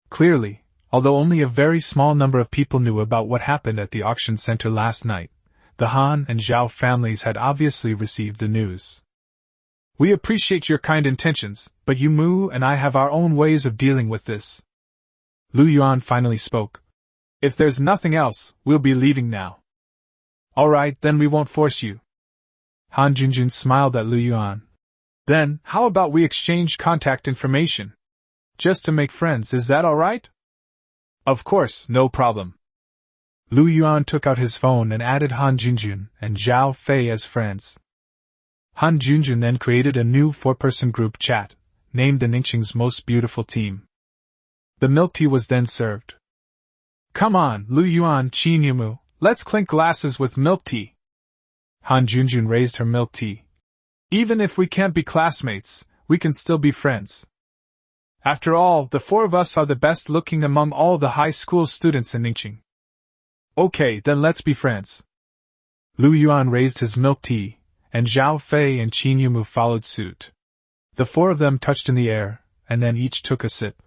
Clearly, although only a very small number of people knew about what happened at the auction center last night. The Han and Zhao families had obviously received the news. We appreciate your kind intentions, but you Mu and I have our own ways of dealing with this. Lu Yuan finally spoke. If there's nothing else, we'll be leaving now. Alright, then we won't force you. Han Junjun smiled at Lu Yuan. Then, how about we exchange contact information? Just to make friends, is that alright? Of course, no problem. Lu Yuan took out his phone and added Han Junjun and Zhao Fei as friends. Han Junjun then created a new 4-person group chat, named the Ningxing's Most Beautiful Team. The milk tea was then served. Come on, Lu Yuan, Qin Yumu, let's clink glasses with milk tea. Han Junjun raised her milk tea. Even if we can't be classmates, we can still be friends. After all, the 4 of us are the best looking among all the high school students in Ningxing. Okay, then let's be friends. Lu Yuan raised his milk tea, and Zhao Fei and Qin Yumu followed suit. The 4 of them touched in the air, and then each took a sip.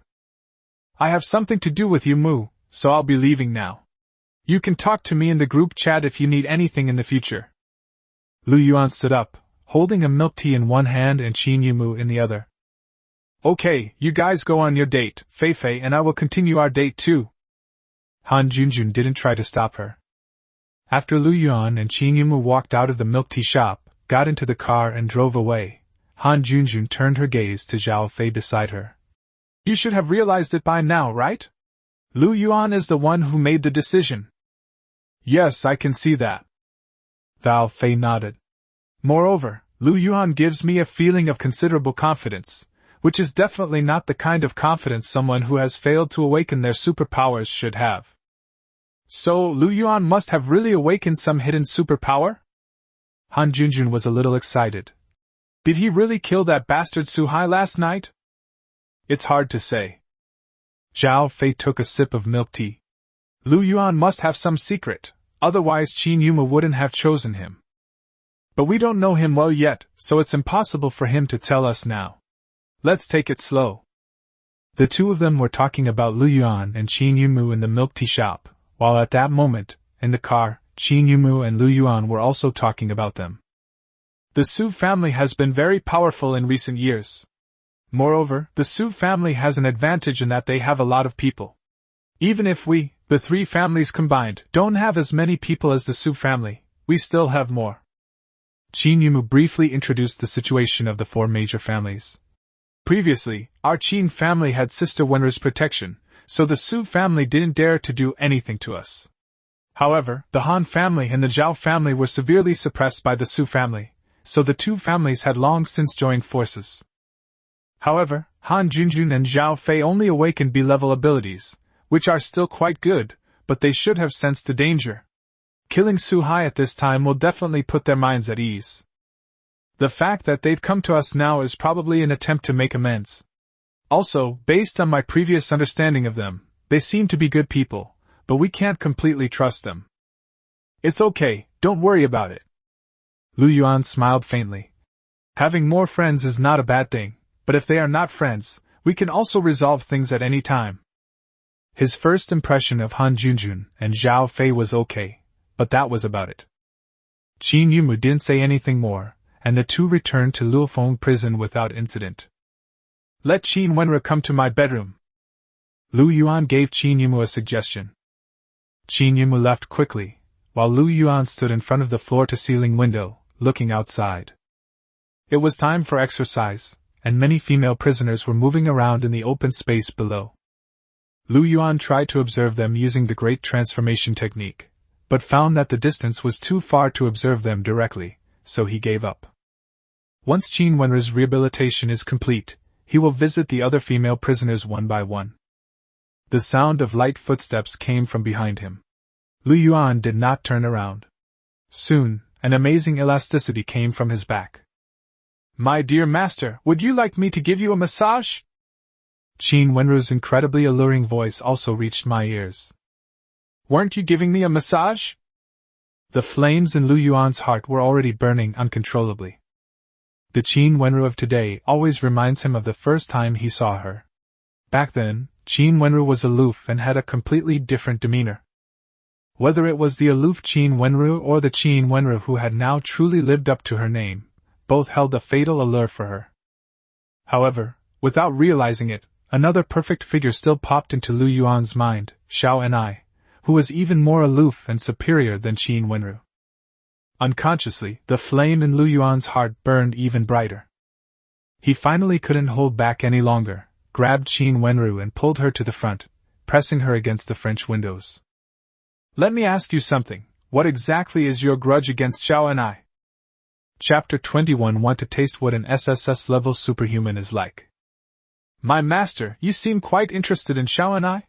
I have something to do with Yumu, so I'll be leaving now. You can talk to me in the group chat if you need anything in the future. Lu Yuan stood up, holding a milk tea in one hand and Qin Yumu in the other. Okay, you guys go on your date, Fei Fei, and I will continue our date too. Han Junjun didn't try to stop her. After Lu Yuan and Qin Yumu walked out of the milk tea shop, got into the car and drove away, Han Junjun turned her gaze to Zhao Fei beside her. You should have realized it by now, right? Lu Yuan is the one who made the decision. Yes, I can see that. Zhao Fei nodded. Moreover, Lu Yuan gives me a feeling of considerable confidence, which is definitely not the kind of confidence someone who has failed to awaken their superpowers should have. So, Lu Yuan must have really awakened some hidden superpower? Han Junjun was a little excited. Did he really kill that bastard Suhai last night? It's hard to say. Zhao Fei took a sip of milk tea. Lu Yuan must have some secret, otherwise Qin Yumu wouldn't have chosen him. But we don't know him well yet, so it's impossible for him to tell us now. Let's take it slow. The 2 of them were talking about Lu Yuan and Qin Yumu in the milk tea shop, while at that moment, in the car, Qin Yumu and Lu Yuan were also talking about them. The Su family has been very powerful in recent years. Moreover, the Su family has an advantage in that they have a lot of people. Even if we, the 3 families combined, don't have as many people as the Su family, we still have more. Qin Yumu briefly introduced the situation of the 4 major families. Previously, our Qin family had Sister Wenra's protection, so the Su family didn't dare to do anything to us. However, the Han family and the Zhao family were severely suppressed by the Su family, so the 2 families had long since joined forces. However, Han Junjun and Zhao Fei only awakened B-level abilities, which are still quite good, but they should have sensed the danger. Killing Suhai at this time will definitely put their minds at ease. The fact that they've come to us now is probably an attempt to make amends. Also, based on my previous understanding of them, they seem to be good people, but we can't completely trust them. It's okay, don't worry about it. Lu Yuan smiled faintly. Having more friends is not a bad thing, but if they are not friends, we can also resolve things at any time. His first impression of Han Junjun and Zhao Fei was okay, but that was about it. Qin Yumu didn't say anything more, and the 2 returned to Luofong prison without incident. Let Qin Wenra come to my bedroom. Lu Yuan gave Qin Yumu a suggestion. Qin Yumu left quickly, while Lu Yuan stood in front of the floor-to-ceiling window, looking outside. It was time for exercise, and many female prisoners were moving around in the open space below. Lu Yuan tried to observe them using the Great Transformation technique, but found that the distance was too far to observe them directly, so he gave up. Once Qin Wenra's rehabilitation is complete, he will visit the other female prisoners one by one. The sound of light footsteps came from behind him. Lu Yuan did not turn around. Soon, an amazing elasticity came from his back. My dear master, would you like me to give you a massage? Qin Wenru's incredibly alluring voice also reached my ears. Weren't you giving me a massage? The flames in Lu Yuan's heart were already burning uncontrollably. The Qin Wenru of today always reminds him of the first time he saw her. Back then, Qin Wenru was aloof and had a completely different demeanor. Whether it was the aloof Qin Wenru or the Qin Wenru who had now truly lived up to her name, both held a fatal allure for her. However, without realizing it, another perfect figure still popped into Lu Yuan's mind, Xiao Ni, who was even more aloof and superior than Qin Wenru. Unconsciously, the flame in Lu Yuan's heart burned even brighter. He finally couldn't hold back any longer, grabbed Qin Wenru and pulled her to the front, pressing her against the French windows. Let me ask you something, what exactly is your grudge against Xiao Ni? Chapter 21. Want to taste what an SSS-level superhuman is like. My master, you seem quite interested in Xiao Ni?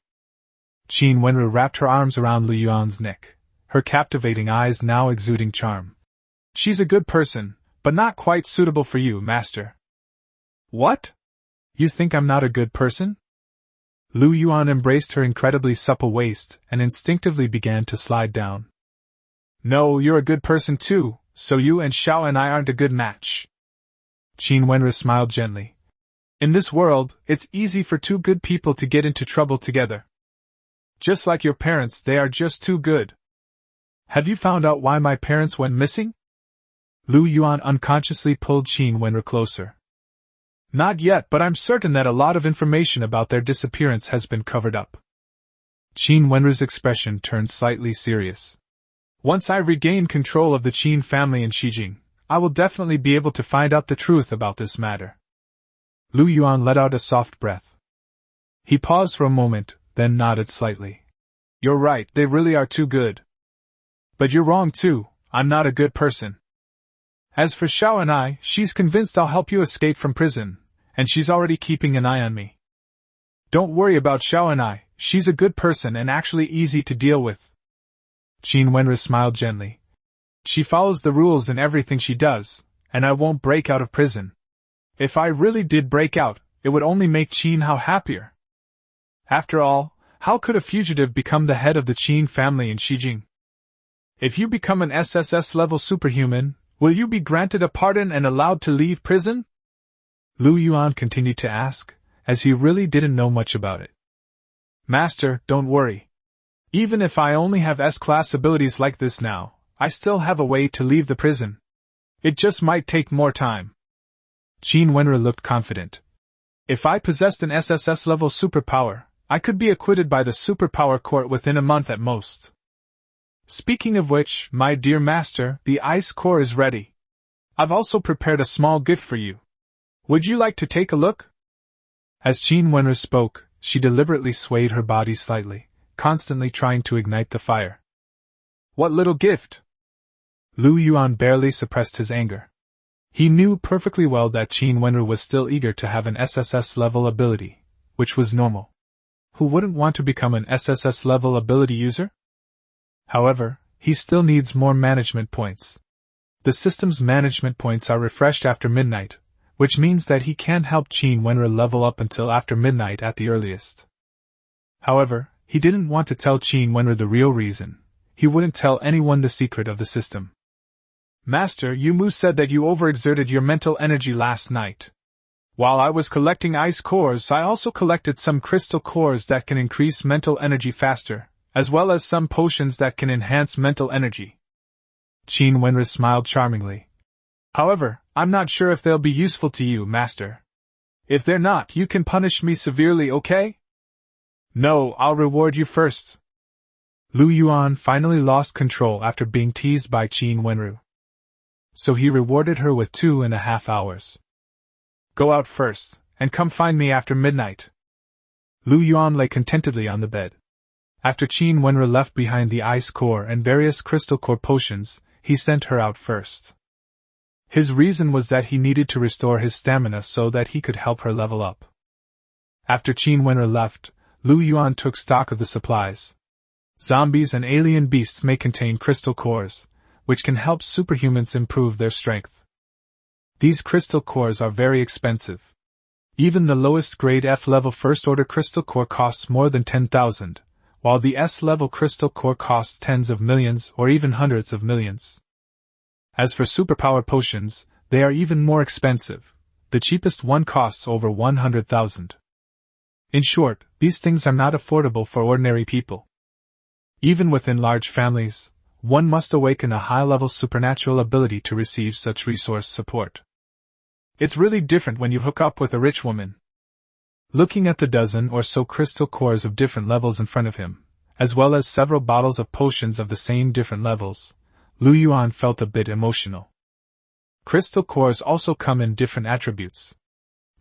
Qin Wenru wrapped her arms around Lu Yuan's neck, her captivating eyes now exuding charm. She's a good person, but not quite suitable for you, master. What? You think I'm not a good person? Lu Yuan embraced her incredibly supple waist and instinctively began to slide down. No, you're a good person too, so you and Xiao and I aren't a good match. Qin Wenru smiled gently. In this world, it's easy for two good people to get into trouble together. Just like your parents, they are just too good. Have you found out why my parents went missing? Lu Yuan unconsciously pulled Qin Wenru closer. Not yet, but I'm certain that a lot of information about their disappearance has been covered up. Qin Wenru's expression turned slightly serious. Once I regain control of the Qin family in Xijing, I will definitely be able to find out the truth about this matter. Lu Yuan let out a soft breath. He paused for a moment, then nodded slightly. You're right, they really are too good. But you're wrong too, I'm not a good person. As for Xiao and I, she's convinced I'll help you escape from prison, and she's already keeping an eye on me. Don't worry about Xiao and I, she's a good person and actually easy to deal with. Qin Wenru smiled gently. She follows the rules in everything she does, and I won't break out of prison. If I really did break out, it would only make Qin Hao happier. After all, how could a fugitive become the head of the Qin family in Xijing? If you become an SSS-level superhuman, will you be granted a pardon and allowed to leave prison? Lu Yuan continued to ask, as he really didn't know much about it. Master, don't worry. Even if I only have S-class abilities like this now, I still have a way to leave the prison. It just might take more time. Qin Wenru looked confident. If I possessed an SSS-level superpower, I could be acquitted by the superpower court within a month at most. Speaking of which, my dear master, the ice core is ready. I've also prepared a small gift for you. Would you like to take a look? As Qin Wenru spoke, she deliberately swayed her body slightly, constantly trying to ignite the fire. What little gift? Lu Yuan barely suppressed his anger. He knew perfectly well that Qin Wenru was still eager to have an SSS-level ability, which was normal. Who wouldn't want to become an SSS-level ability user? However, he still needs more management points. The system's management points are refreshed after midnight, which means that he can't help Qin Wenru level up until after midnight at the earliest. However, he didn't want to tell Qin Wenru the real reason. He wouldn't tell anyone the secret of the system. Master, Yumu said that you overexerted your mental energy last night. While I was collecting ice cores, I also collected some crystal cores that can increase mental energy faster, as well as some potions that can enhance mental energy. Qin Wenru smiled charmingly. However, I'm not sure if they'll be useful to you, master. If they're not, you can punish me severely, okay? No, I'll reward you first. Lu Yuan finally lost control after being teased by Qin Wenru. So he rewarded her with 2.5 hours. Go out first, and come find me after midnight. Lu Yuan lay contentedly on the bed. After Qin Wenru left behind the ice core and various crystal core potions, he sent her out first. His reason was that he needed to restore his stamina so that he could help her level up. After Qin Wenru left, Lu Yuan took stock of the supplies. Zombies and alien beasts may contain crystal cores, which can help superhumans improve their strength. These crystal cores are very expensive. Even the lowest grade F-level first-order crystal core costs more than 10,000, while the S-level crystal core costs tens of millions or even hundreds of millions. As for superpower potions, they are even more expensive. The cheapest one costs over 100,000. In short, these things are not affordable for ordinary people. Even within large families, one must awaken a high-level supernatural ability to receive such resource support. It's really different when you hook up with a rich woman. Looking at the dozen or so crystal cores of different levels in front of him, as well as several bottles of potions of the same different levels, Yuan felt a bit emotional. Crystal cores also come in different attributes.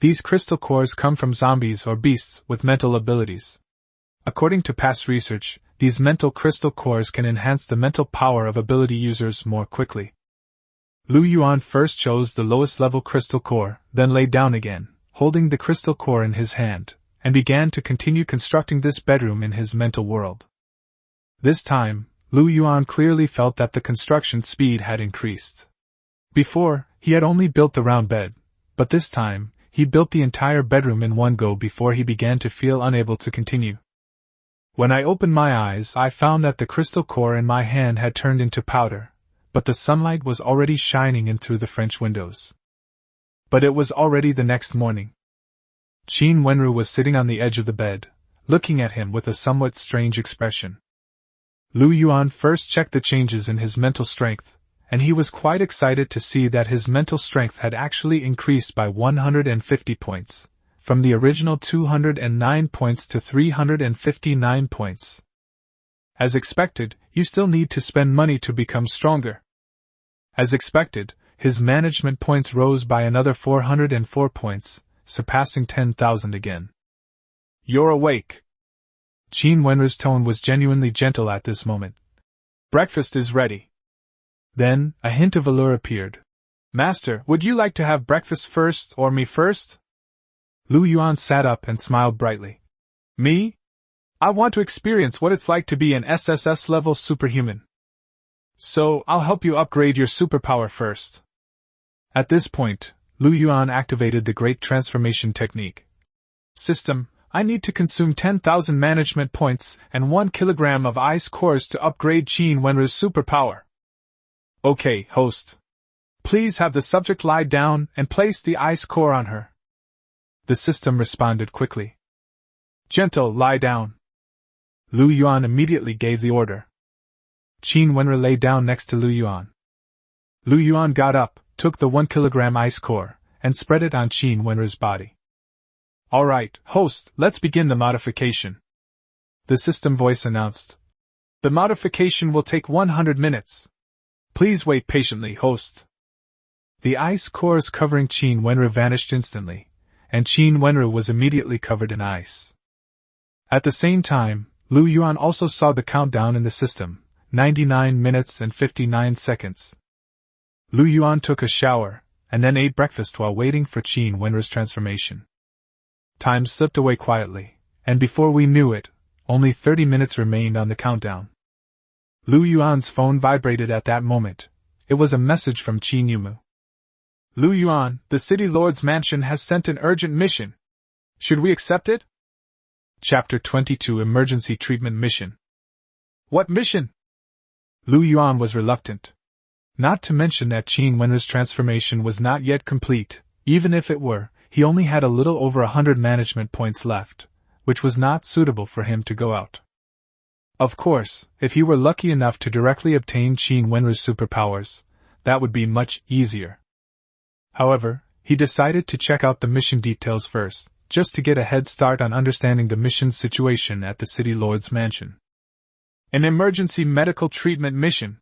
These crystal cores come from zombies or beasts with mental abilities. According to past research, these mental crystal cores can enhance the mental power of ability users more quickly. Yuan first chose the lowest level crystal core, then lay down again, holding the crystal core in his hand, and began to continue constructing this bedroom in his mental world. This time, Yuan clearly felt that the construction speed had increased. Before, he had only built the round bed, but this time, he built the entire bedroom in one go before he began to feel unable to continue. When I opened my eyes, I found that the crystal core in my hand had turned into powder, but the sunlight was already shining in through the French windows. But it was already the next morning. Qin Wenru was sitting on the edge of the bed, looking at him with a somewhat strange expression. Yuan first checked the changes in his mental strength, and he was quite excited to see that his mental strength had actually increased by 150 points, from the original 209 points to 359 points. As expected, you still need to spend money to become stronger. As expected, his management points rose by another 404 points, surpassing 10,000 again. You're awake. Qin Wenru's tone was genuinely gentle at this moment. Breakfast is ready. Then, a hint of allure appeared. Master, would you like to have breakfast first or me first? Yuan sat up and smiled brightly. Me? I want to experience what it's like to be an SSS-level superhuman. So, I'll help you upgrade your superpower first. At this point, Yuan activated the Great Transformation Technique. System, I need to consume 10,000 management points and 1 kilogram of ice cores to upgrade Qin Wenru's superpower. Okay, host. Please have the subject lie down and place the ice core on her. The system responded quickly. Gentle, lie down. Yuan immediately gave the order. Qin Wenru lay down next to Yuan. Yuan got up, took the 1 kilogram ice core, and spread it on Qin Wenru's body. Alright, host, let's begin the modification. The system voice announced. The modification will take 100 minutes. Please wait patiently, host. The ice cores covering Qin Wenru vanished instantly, and Qin Wenru was immediately covered in ice. At the same time, Yuan also saw the countdown in the system, 99 minutes and 59 seconds. Yuan took a shower, and then ate breakfast while waiting for Qin Wenru's transformation. Time slipped away quietly, and before we knew it, only 30 minutes remained on the countdown. Yuan's phone vibrated at that moment. It was a message from Qin Yumu. Yuan, the City Lord's mansion has sent an urgent mission. Should we accept it? Chapter 22 Emergency Treatment Mission. What mission? Yuan was reluctant. Not to mention that Qin Wenru's transformation was not yet complete. Even if it were, he only had a little over 100 management points left, which was not suitable for him to go out. Of course, if he were lucky enough to directly obtain Qin Wenru's superpowers, that would be much easier. However, he decided to check out the mission details first, just to get a head start on understanding the mission's situation at the City Lord's mansion. An emergency medical treatment mission,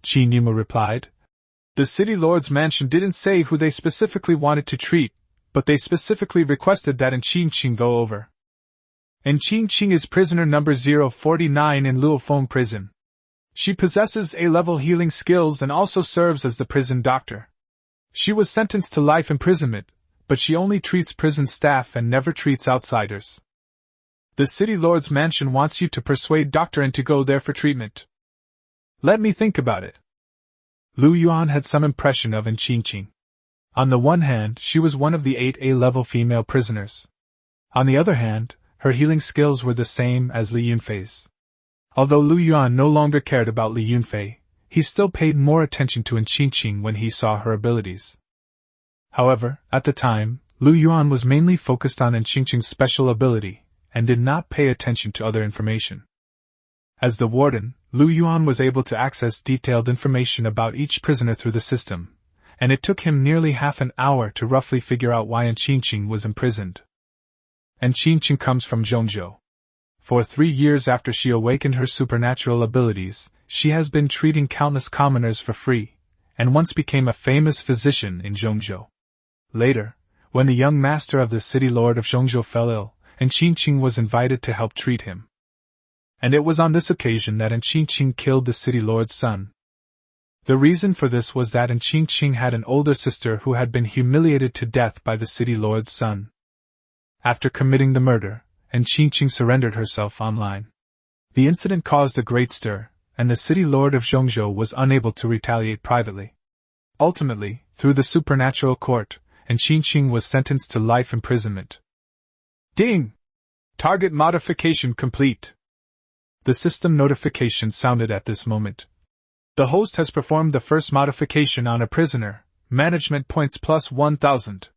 Qin Yumu replied. The City Lord's mansion didn't say who they specifically wanted to treat, but they specifically requested that Qin go over. And Qin is prisoner number 049 in Luofong prison. She possesses A-level healing skills and also serves as the prison doctor. She was sentenced to life imprisonment, but she only treats prison staff and never treats outsiders. The City Lord's mansion wants you to persuade Dr. N to go there for treatment. Let me think about it. Yuan had some impression of Qin. On the one hand, she was one of the 8 A-level female prisoners. On the other hand, her healing skills were the same as Li Yunfei's. Although Yuan no longer cared about Li Yunfei, he still paid more attention to Qin when he saw her abilities. However, at the time, Lu Yuan was mainly focused on Qingqing's special ability, and did not pay attention to other information. As the warden, Lu Yuan was able to access detailed information about each prisoner through the system, and it took him nearly half an hour to roughly figure out why Qingqing was imprisoned. Qingqing comes from Zhongzhou. For 3 years after she awakened her supernatural abilities, she has been treating countless commoners for free, and once became a famous physician in Zhongzhou. Later, when the young master of the city lord of Zhongzhou fell ill, Qingqing was invited to help treat him. And it was on this occasion that Qingqing killed the city lord's son. The reason for this was that Qingqing had an older sister who had been humiliated to death by the city lord's son. After committing the murder, Qingqing surrendered herself online. The incident caused a great stir, and the city lord of Zhongzhou was unable to retaliate privately. Ultimately, through the supernatural court, Qingqing was sentenced to life imprisonment. Ding! Target modification complete. The system notification sounded at this moment. The host has performed the first modification on a prisoner, management points plus 1000.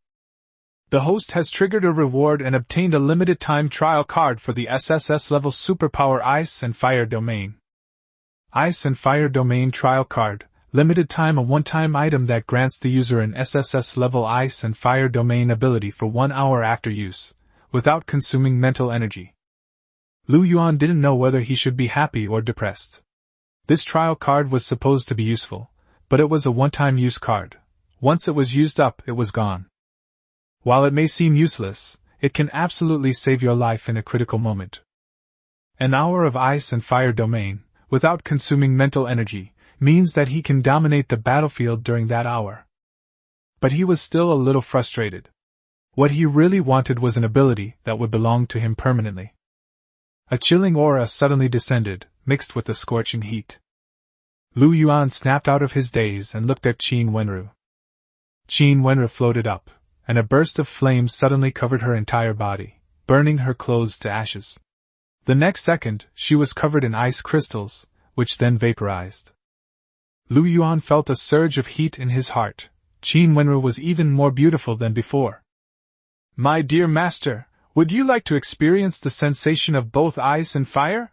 The host has triggered a reward and obtained a limited time trial card for the SSS level superpower Ice and Fire domain. Ice and Fire domain trial card, limited time, a one-time item that grants the user an SSS level Ice and Fire domain ability for 1 hour after use, without consuming mental energy. Lu Yuan didn't know whether he should be happy or depressed. This trial card was supposed to be useful, but it was a one-time use card. Once it was used up, it was gone. While it may seem useless, it can absolutely save your life in a critical moment. An hour of Ice and Fire domain, without consuming mental energy, means that he can dominate the battlefield during that hour. But he was still a little frustrated. What he really wanted was an ability that would belong to him permanently. A chilling aura suddenly descended, mixed with the scorching heat. Lu Yuan snapped out of his daze and looked at Qin Wenru. Qin Wenru floated up, and a burst of flames suddenly covered her entire body, burning her clothes to ashes. The next second, she was covered in ice crystals, which then vaporized. Lu Yuan felt a surge of heat in his heart. Qin Wenru was even more beautiful than before. My dear master, would you like to experience the sensation of both ice and fire?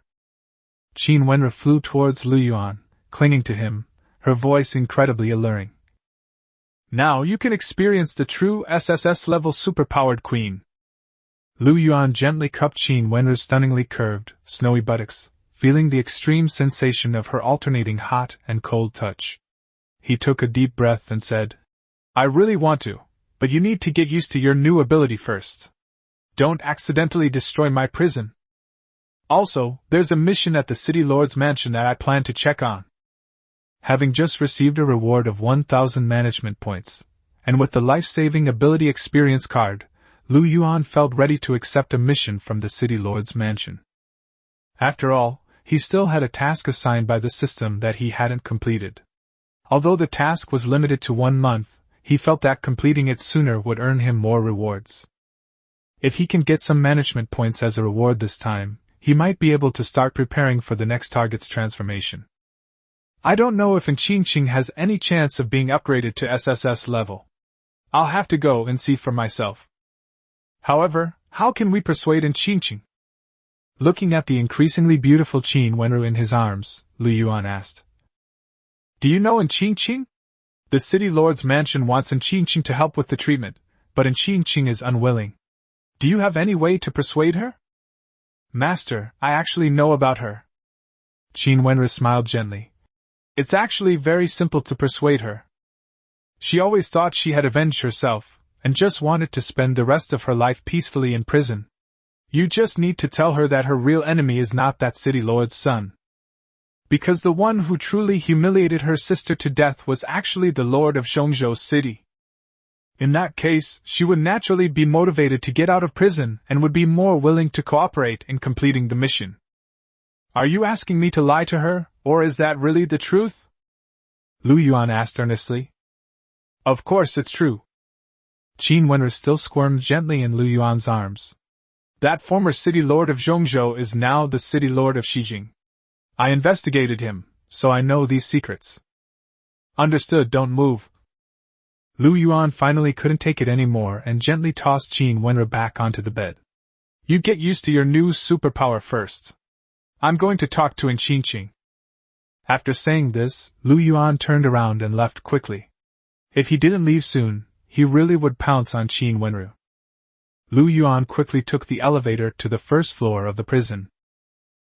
Qin Wenru flew towards Lu Yuan, clinging to him, her voice incredibly alluring. Now you can experience the true SSS-level superpowered queen. Lu Yuan gently cupped Qin Wenru's stunningly curved, snowy buttocks, feeling the extreme sensation of her alternating hot and cold touch. He took a deep breath and said, I really want to, but you need to get used to your new ability first. Don't accidentally destroy my prison. Also, there's a mission at the City Lord's mansion that I plan to check on. Having just received a reward of 1000 management points, and with the life-saving ability experience card, Lu Yuan felt ready to accept a mission from the City Lord's mansion. After all, he still had a task assigned by the system that he hadn't completed. Although the task was limited to 1 month, he felt that completing it sooner would earn him more rewards. If he can get some management points as a reward this time, he might be able to start preparing for the next target's transformation. I don't know if Qingqing has any chance of being upgraded to SSS level. I'll have to go and see for myself. However, how can we persuade Qingqing? Looking at the increasingly beautiful Qin Wenru in his arms, Lu Yuan asked. Do you know Qingqing? The City Lord's mansion wants Qingqing to help with the treatment, but Qingqing is unwilling. Do you have any way to persuade her? Master, I actually know about her. Qin Wenru smiled gently. It's actually very simple to persuade her. She always thought she had avenged herself, and just wanted to spend the rest of her life peacefully in prison. You just need to tell her that her real enemy is not that City Lord's son. Because the one who truly humiliated her sister to death was actually the Lord of Zhongzhou City. In that case, she would naturally be motivated to get out of prison and would be more willing to cooperate in completing the mission. Are you asking me to lie to her, or is that really the truth? Lu Yuan asked earnestly. Of course it's true. Qin Wenru still squirmed gently in Lu Yuan's arms. That former city lord of Zhongzhou is now the city lord of Xijing. I investigated him, so I know these secrets. Understood, don't move. Lu Yuan finally couldn't take it anymore and gently tossed Qin Wenru back onto the bed. You get used to your new superpower first. I'm going to talk to Qingqing. After saying this, Lu Yuan turned around and left quickly. If he didn't leave soon, he really would pounce on Qin Wenru. Lu Yuan quickly took the elevator to the first floor of the prison.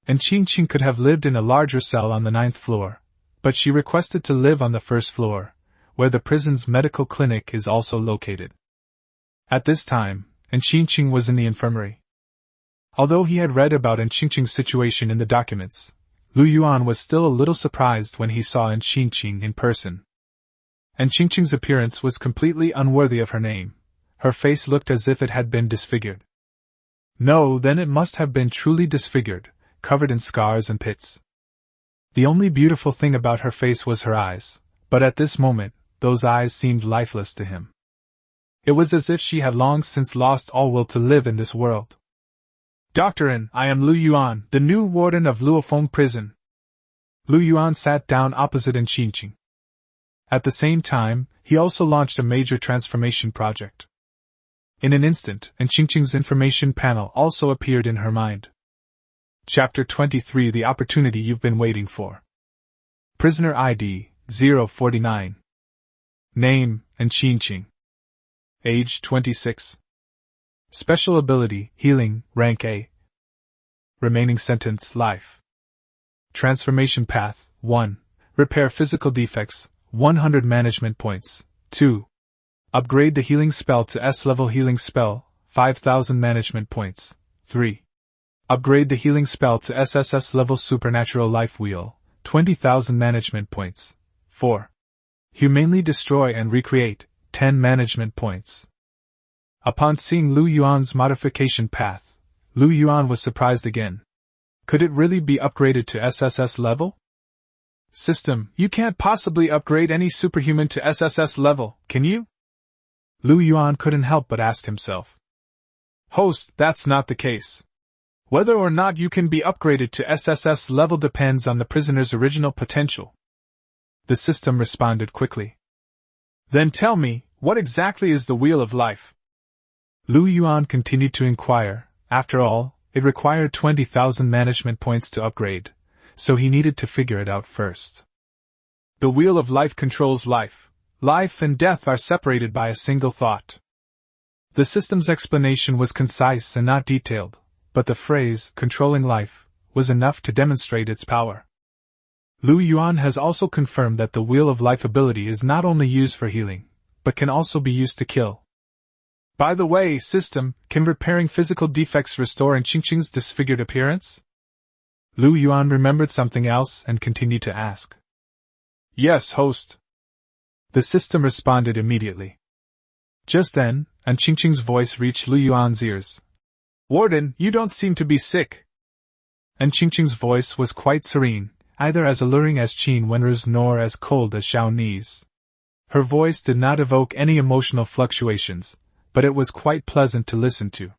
And Qingqing could have lived in a larger cell on the 9th floor, but she requested to live on the first floor, where the prison's medical clinic is also located. At this time, Qingqing was in the infirmary. Although he had read about Qingqing's situation in the documents, Lu Yuan was still a little surprised when he saw Qingqing in person. Qingqing's appearance was completely unworthy of her name. Her face looked as if it had been disfigured. No, then it must have been truly disfigured, covered in scars and pits. The only beautiful thing about her face was her eyes, but at this moment, those eyes seemed lifeless to him. It was as if she had long since lost all will to live in this world. Doctor, I am Lu Yuan, the new warden of Luofong prison. Lu Yuan sat down opposite Qingqing. At the same time, he also launched a major transformation project. In an instant, Qingqing's information panel also appeared in her mind. Chapter 23: The Opportunity You've Been Waiting For. Prisoner ID 049. Name: Qingqing. Age 26. Special ability: Healing, rank A. Remaining sentence: Life. Transformation path: 1. Repair physical defects, 100 management points. 2. Upgrade the healing spell to S-level healing spell, 5,000 management points. 3. Upgrade the healing spell to SSS level supernatural life wheel, 20,000 management points. 4. Humanely destroy and recreate, 10 management points. Upon seeing Lu Yuan's modification path, Lu Yuan was surprised again. Could it really be upgraded to SSS level? System, you can't possibly upgrade any superhuman to SSS level, can you? Lu Yuan couldn't help but ask himself. Host, that's not the case. Whether or not you can be upgraded to SSS level depends on the prisoner's original potential. The system responded quickly. Then tell me, what exactly is the Wheel of Life? Lu Yuan continued to inquire. After all, it required 20,000 management points to upgrade, so he needed to figure it out first. The Wheel of Life controls life. Life and death are separated by a single thought. The system's explanation was concise and not detailed, but the phrase, controlling life, was enough to demonstrate its power. Lu Yuan has also confirmed that the Wheel of Life ability is not only used for healing, but can also be used to kill. By the way, system, can repairing physical defects restore Qingqing's disfigured appearance? Lu Yuan remembered something else and continued to ask. Yes, host. The system responded immediately. Just then, Qingqing's voice reached Lu Yuan's ears. Warden, you don't seem to be sick. Qingqing's voice was quite serene, neither as alluring as Qin Wenru's nor as cold as Xiaoni's. Her voice did not evoke any emotional fluctuations, but it was quite pleasant to listen to.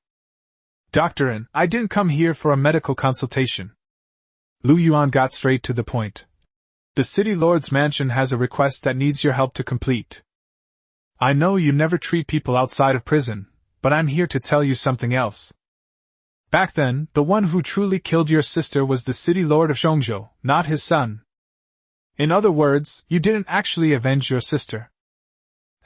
Doctor, I didn't come here for a medical consultation. Lu Yuan got straight to the point. The City Lord's mansion has a request that needs your help to complete. I know you never treat people outside of prison, but I'm here to tell you something else. Back then, the one who truly killed your sister was the City Lord of Shongzhou, not his son. In other words, you didn't actually avenge your sister.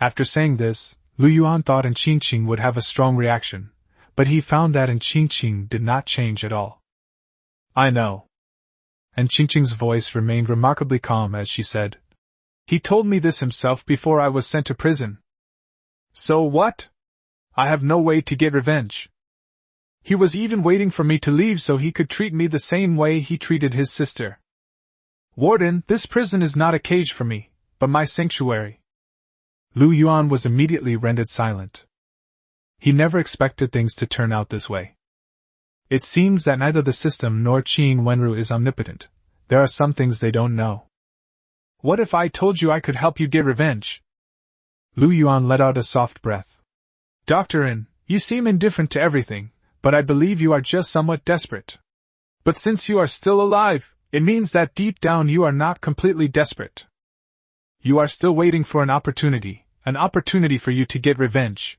After saying this, Lu Yuan thought Qingqing would have a strong reaction, but he found that Qingqing did not change at all. I know. Qingqing's voice remained remarkably calm as she said. He told me this himself before I was sent to prison. So what? I have no way to get revenge. He was even waiting for me to leave so he could treat me the same way he treated his sister. Warden, this prison is not a cage for me, but my sanctuary. Lu Yuan was immediately rendered silent. He never expected things to turn out this way. It seems that neither the system nor Qin Wenru is omnipotent. There are some things they don't know. What if I told you I could help you get revenge? Lu Yuan let out a soft breath. Doctor, you seem indifferent to everything, but I believe you are just somewhat desperate. But since you are still alive, it means that deep down you are not completely desperate. You are still waiting for an opportunity, an opportunity for you to get revenge.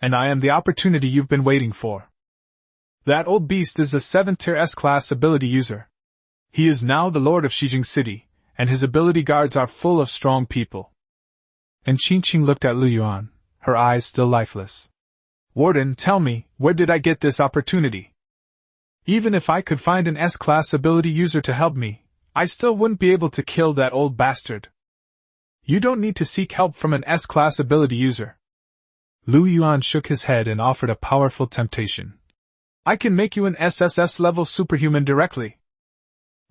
And I am the opportunity you've been waiting for. That old beast is a 7th tier S-class ability user. He is now the Lord of Shijing City, and his ability guards are full of strong people. And Qingqing looked at Yuan, her eyes still lifeless. Warden, tell me, where did I get this opportunity? Even if I could find an S-class ability user to help me, I still wouldn't be able to kill that old bastard. You don't need to seek help from an S-class ability user. Yuan shook his head and offered a powerful temptation. I can make you an SSS-level superhuman directly.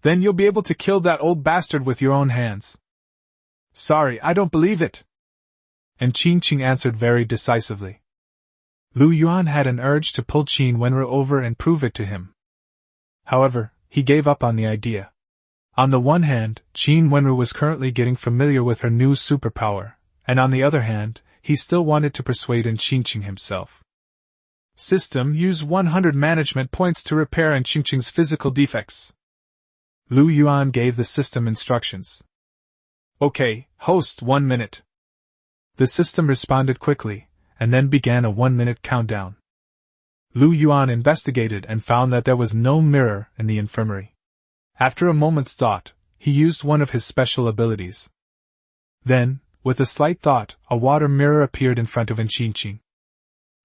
Then you'll be able to kill that old bastard with your own hands. Sorry, I don't believe it. And Qingqing answered very decisively. Yuan had an urge to pull Qin Wenru over and prove it to him. However, he gave up on the idea. On the one hand, Qin Wenru was currently getting familiar with her new superpower, and on the other hand, he still wanted to persuade Qingqing himself. System, use 100 management points to repair Qingqing's physical defects. Yuan gave the system instructions. Okay, host 1 minute. The system responded quickly, and then began a 1-minute countdown. Yuan investigated and found that there was no mirror in the infirmary. After a moment's thought, he used one of his special abilities. Then, with a slight thought, a water mirror appeared in front of Qingqing.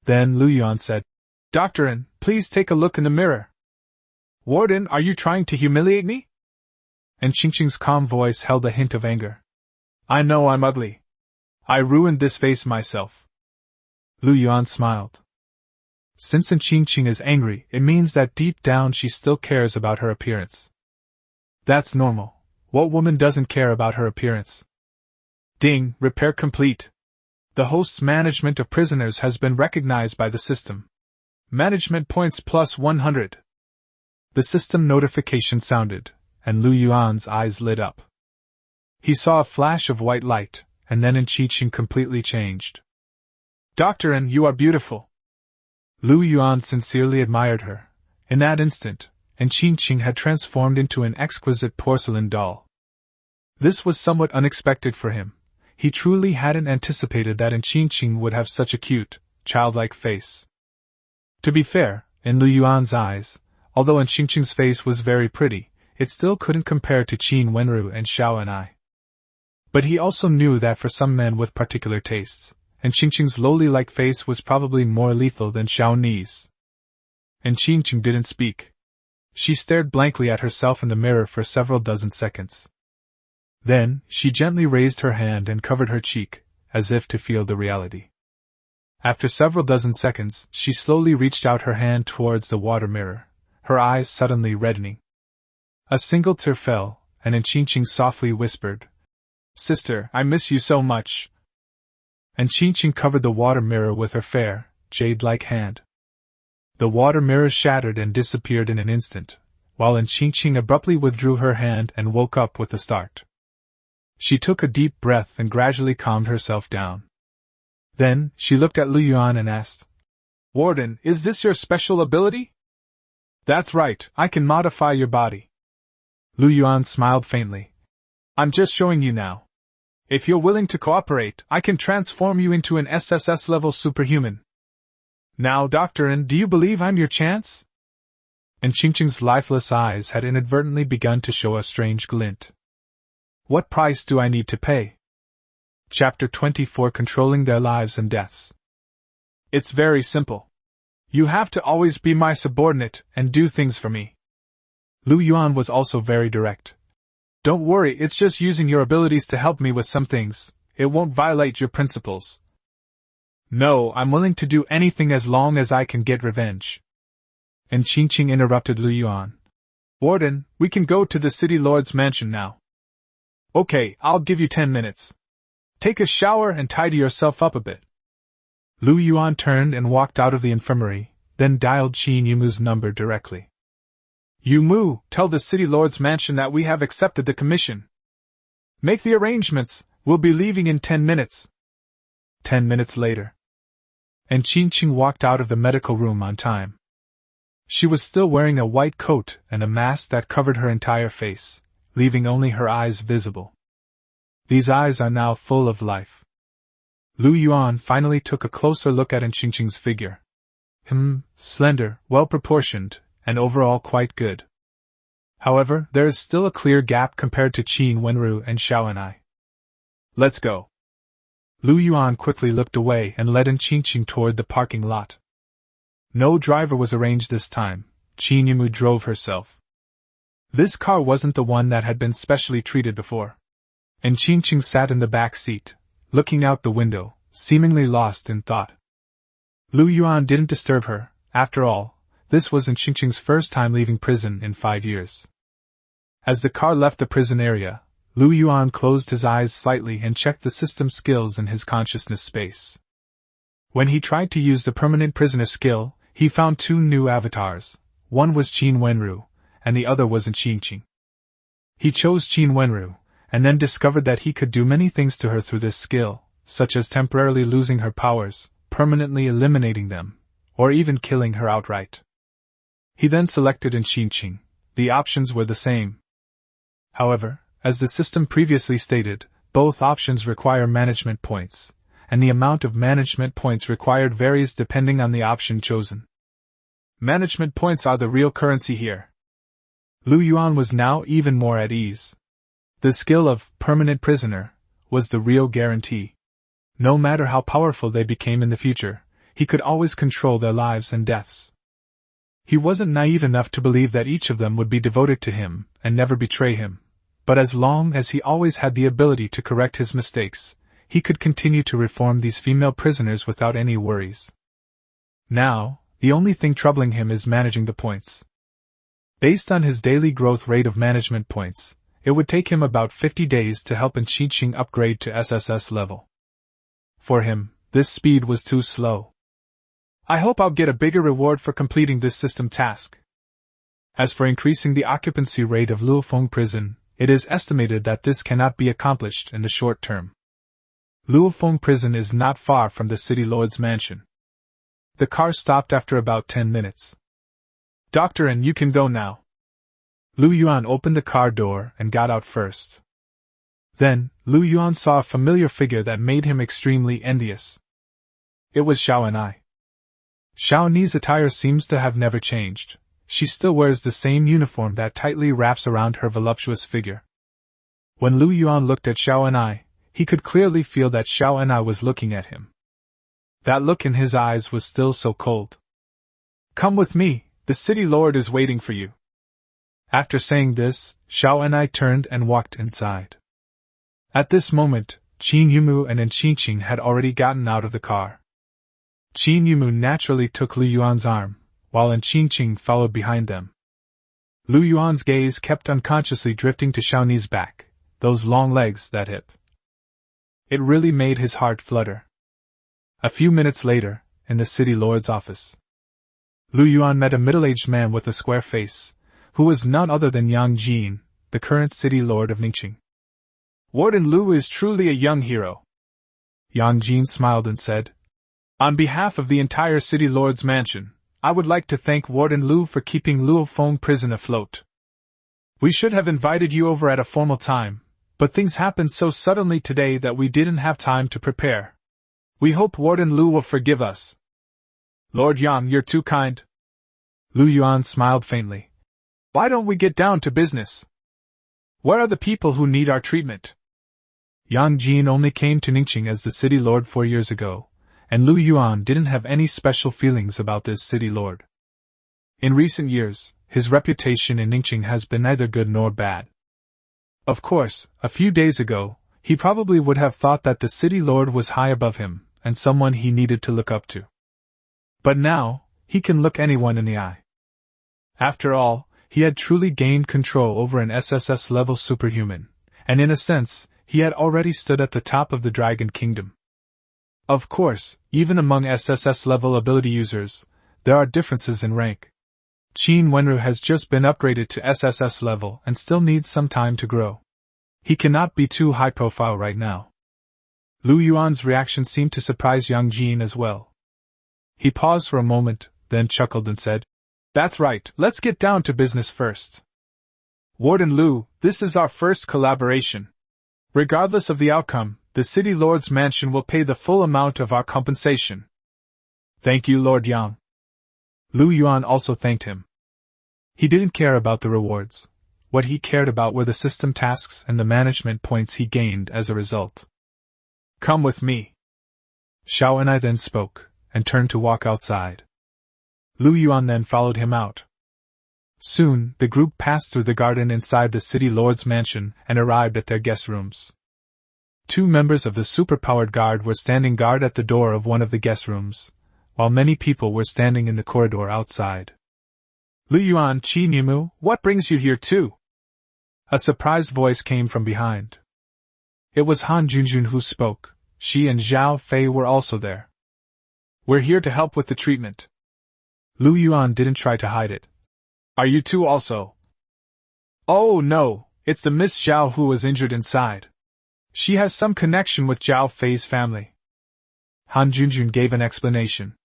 Then Yuan said, Doctor, please take a look in the mirror. Warden, are you trying to humiliate me? And Qingqing's calm voice held a hint of anger. I know I'm ugly. I ruined this face myself. Yuan smiled. Since Qingqing is angry, it means that deep down she still cares about her appearance. That's normal. What woman doesn't care about her appearance? Ding, repair complete. The host's management of prisoners has been recognized by the system. Management points plus 100. The system notification sounded, and Yuan's eyes lit up. He saw a flash of white light, and then Qingqing completely changed. Doctor, you are beautiful. Yuan sincerely admired her. In that instant, Qingqing had transformed into an exquisite porcelain doll. This was somewhat unexpected for him. He truly hadn't anticipated that Qingqing would have such a cute, childlike face. To be fair, in Yuan's eyes, although Qingqing's face was very pretty, it still couldn't compare to Qin Wenru and Xiao and I. But he also knew that for some men with particular tastes, Qingqing's lowly-like face was probably more lethal than Xiao Ni's. Qingqing didn't speak. She stared blankly at herself in the mirror for several dozen seconds. Then, she gently raised her hand and covered her cheek, as if to feel the reality. After several dozen seconds, she slowly reached out her hand towards the water mirror, her eyes suddenly reddening. A single tear fell, and Qingqing softly whispered, Sister, I miss you so much. Qingqing covered the water mirror with her fair, jade-like hand. The water mirror shattered and disappeared in an instant, while Qingqing abruptly withdrew her hand and woke up with a start. She took a deep breath and gradually calmed herself down. Then, she looked at Yuan and asked, Warden, is this your special ability? That's right, I can modify your body. Yuan smiled faintly. I'm just showing you now. If you're willing to cooperate, I can transform you into an SSS-level superhuman. Now, Doctor, do you believe I'm your chance? Qingqing's lifeless eyes had inadvertently begun to show a strange glint. What price do I need to pay? Chapter 24, Controlling Their Lives and Deaths. It's very simple. You have to always be my subordinate and do things for me. Yuan was also very direct. Don't worry, it's just using your abilities to help me with some things. It won't violate your principles. No, I'm willing to do anything as long as I can get revenge. Qingqing interrupted Yuan. Warden, we can go to the city lord's mansion now. Okay, I'll give you 10 minutes. Take a shower and tidy yourself up a bit. Yuan turned and walked out of the infirmary, then dialed Qin Yumu's number directly. Yumu, tell the city lord's mansion that we have accepted the commission. Make the arrangements, we'll be leaving in 10 minutes. 10 minutes later. Qingqing walked out of the medical room on time. She was still wearing a white coat and a mask that covered her entire face, leaving only her eyes visible. These eyes are now full of life. Lu Yuan finally took a closer look at Qingqing's figure. Slender, well-proportioned, and overall quite good. However, there is still a clear gap compared to Qin Wenru and Xiao and I. Let's go. Lu Yuan quickly looked away and led Qingqing toward the parking lot. No driver was arranged this time. Qin Yimu drove herself. This car wasn't the one that had been specially treated before. And Qingqing sat in the back seat, looking out the window, seemingly lost in thought. Lu Yuan didn't disturb her. After all, this wasn't Qingqing's first time leaving prison in 5 years. As the car left the prison area, Lu Yuan closed his eyes slightly and checked the system skills in his consciousness space. When he tried to use the permanent prisoner skill, he found 2 new avatars. One was Qin Wenru, and the other was Qingqing. He chose Qin Wenru, and then discovered that he could do many things to her through this skill, such as temporarily losing her powers, permanently eliminating them, or even killing her outright. He then selected Qingqing. The options were the same. However, as the system previously stated, both options require management points, and the amount of management points required varies depending on the option chosen. Management points are the real currency here. Lu Yuan was now even more at ease. The skill of permanent prisoner was the real guarantee. No matter how powerful they became in the future, he could always control their lives and deaths. He wasn't naive enough to believe that each of them would be devoted to him and never betray him, but as long as he always had the ability to correct his mistakes, he could continue to reform these female prisoners without any worries. Now, the only thing troubling him is managing the points. Based on his daily growth rate of management points, it would take him about 50 days to help Qingqing upgrade to SSS level. For him, this speed was too slow. I hope I'll get a bigger reward for completing this system task. As for increasing the occupancy rate of Luofong prison, it is estimated that this cannot be accomplished in the short term. Luofong prison is not far from the city lord's mansion. The car stopped after about 10 minutes. Doctor, and you can go now. Lu Yuan opened the car door and got out first. Then, Lu Yuan saw a familiar figure that made him extremely envious. It was Xiao and I. Xiao Ni's attire seems to have never changed. She still wears the same uniform that tightly wraps around her voluptuous figure. When Lu Yuan looked at Xiao and I, he could clearly feel that Xiao and I was looking at him. That look in his eyes was still so cold. Come with me, the city lord is waiting for you. After saying this, Xiao and I turned and walked inside. At this moment, Qin Yumu and Qingqing had already gotten out of the car. Qin Yumu naturally took Lu Yuan's arm, while Qingqing followed behind them. Lu Yuan's gaze kept unconsciously drifting to Xiao Ni's back, those long legs, that hip. It really made his heart flutter. A few minutes later, in the city lord's office, Lu Yuan met a middle-aged man with a square face, who was none other than Yang Jin, the current city lord of Ningqing. Warden Lu is truly a young hero. Yang Jin smiled and said, On behalf of the entire city lord's mansion, I would like to thank Warden Lu for keeping Luofong prison afloat. We should have invited you over at a formal time, but things happened so suddenly today that we didn't have time to prepare. We hope Warden Lu will forgive us. Lord Yang, you're too kind. Lu Yuan smiled faintly. Why don't we get down to business? Where are the people who need our treatment? Yang Jin only came to Ningqing as the city lord 4 years ago, and Lu Yuan didn't have any special feelings about this city lord. In recent years, his reputation in Ningqing has been neither good nor bad. Of course, a few days ago, he probably would have thought that the city lord was high above him, and someone he needed to look up to. But now, he can look anyone in the eye. After all, he had truly gained control over an SSS-level superhuman, and in a sense, he had already stood at the top of the Dragon Kingdom. Of course, even among SSS-level ability users, there are differences in rank. Qin Wenru has just been upgraded to SSS level and still needs some time to grow. He cannot be too high profile right now. Lu Yuan's reaction seemed to surprise Yang Jin as well. He paused for a moment, then chuckled and said, That's right, let's get down to business first. Warden Lu, this is our first collaboration. Regardless of the outcome, the City Lord's mansion will pay the full amount of our compensation. Thank you, Lord Yang. Lu Yuan also thanked him. He didn't care about the rewards. What he cared about were the system tasks and the management points he gained as a result. Come with me. Xiao and I then spoke, and turned to walk outside. Lu Yuan then followed him out. Soon, the group passed through the garden inside the City Lord's mansion and arrived at their guest rooms. 2 members of the superpowered guard were standing guard at the door of one of the guest rooms, while many people were standing in the corridor outside. Lu Yuan, Qi Nimu, what brings you here too? A surprised voice came from behind. It was Han Junjun who spoke. She and Zhao Fei were also there. We're here to help with the treatment. Lu Yuan didn't try to hide it. Are you two also? Oh no, it's the Miss Zhao who was injured inside. She has some connection with Zhao Fei's family. Han Junjun gave an explanation.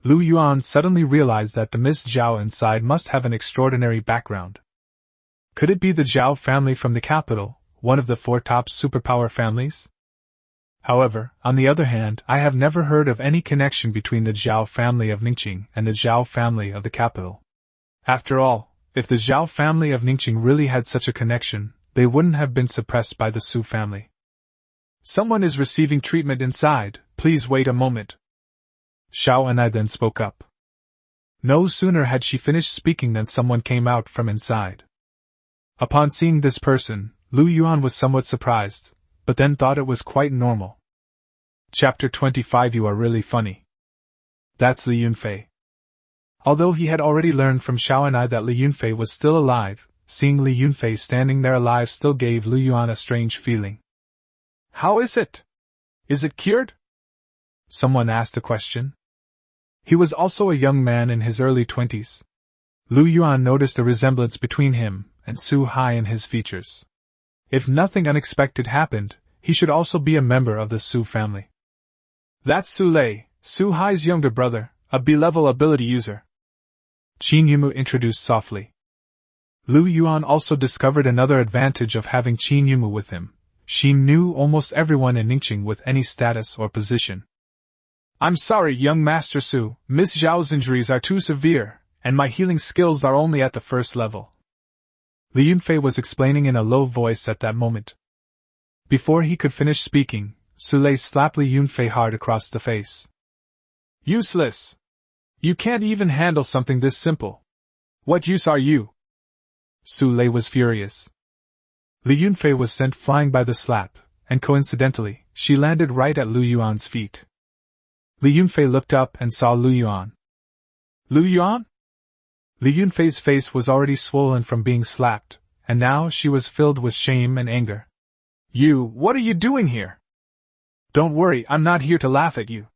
Lu Yuan suddenly realized that the Miss Zhao inside must have an extraordinary background. Could it be the Zhao family from the capital, one of the 4 top superpower families? However, on the other hand, I have never heard of any connection between the Zhao family of Ningqing and the Zhao family of the capital. After all, if the Zhao family of Ningqing really had such a connection, they wouldn't have been suppressed by the Su family. Someone is receiving treatment inside, please wait a moment. Xiao and I then spoke up. No sooner had she finished speaking than someone came out from inside. Upon seeing this person, Lu Yuan was somewhat surprised, but then thought it was quite normal. Chapter 25. You are really funny. That's Li Yunfei. Although he had already learned from Xiao and I that Li Yunfei was still alive, seeing Li Yunfei standing there alive still gave Lu Yuan a strange feeling. How is it? Is it cured? Someone asked a question. He was also a young man in his early 20s. Lu Yuan noticed a resemblance between him and Su Hai in his features. If nothing unexpected happened, he should also be a member of the Su family. That's Su Lei, Su Hai's younger brother, a B-level ability user. Qin Yumu introduced softly. Lu Yuan also discovered another advantage of having Qin Yumu with him. She knew almost everyone in Ningqing with any status or position. I'm sorry, young Master Su, Miss Zhao's injuries are too severe, and my healing skills are only at the 1st level. Li Yunfei was explaining in a low voice at that moment. Before he could finish speaking, Su Lei slapped Li Yunfei hard across the face. Useless! You can't even handle something this simple. What use are you? Su Lei was furious. Li Yunfei was sent flying by the slap, and coincidentally, she landed right at Lu Yuan's feet. Li Yunfei looked up and saw Lu Yuan. Lu Yuan? Li Yunfei's face was already swollen from being slapped, and now she was filled with shame and anger. What are you doing here? Don't worry, I'm not here to laugh at you.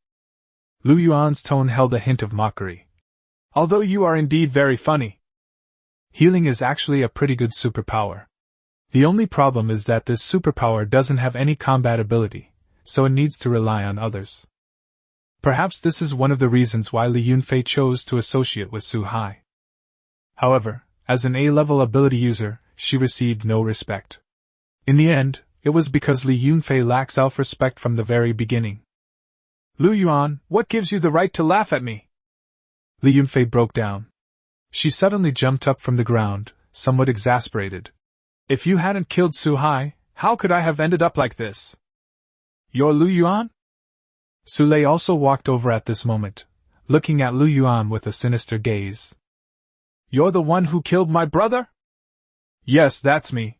Lu Yuan's tone held a hint of mockery. Although you are indeed very funny. Healing is actually a pretty good superpower. The only problem is that this superpower doesn't have any combat ability, so it needs to rely on others. Perhaps this is one of the reasons why Li Yunfei chose to associate with Su Hai. However, as an A-level ability user, she received no respect. In the end, it was because Li Yunfei lacks self-respect from the very beginning. Lu Yuan, what gives you the right to laugh at me? Li Yunfei broke down. She suddenly jumped up from the ground, somewhat exasperated. If you hadn't killed Su Hai, how could I have ended up like this? You're Lu Yuan? Su Lei also walked over at this moment, looking at Lu Yuan with a sinister gaze. You're the one who killed my brother? Yes, that's me.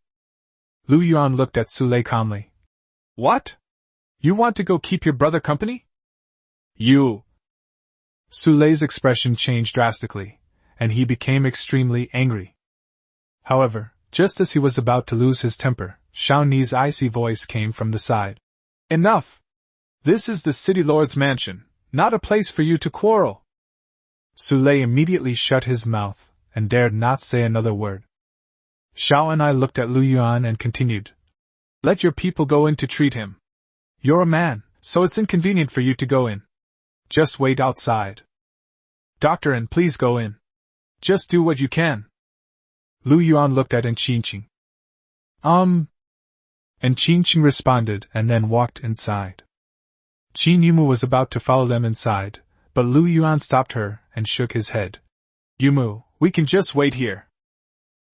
Lu Yuan looked at Su Lei calmly. What? You want to go keep your brother company? You! Su Lei's expression changed drastically, and he became extremely angry. However, just as he was about to lose his temper, Xiao Ni's icy voice came from the side. Enough! This is the City Lord's mansion, not a place for you to quarrel. Su Lei immediately shut his mouth, and dared not say another word. Xiao and I looked at Lu Yuan and continued. Let your people go in to treat him. You're a man, so it's inconvenient for you to go in. Just wait outside. Doctor, and please go in. Just do what you can. Lu Yuan looked at Qinqing. And Qin Qing responded and then walked inside. Qin Yumu was about to follow them inside, but Lu Yuan stopped her and shook his head. Yumu, we can just wait here.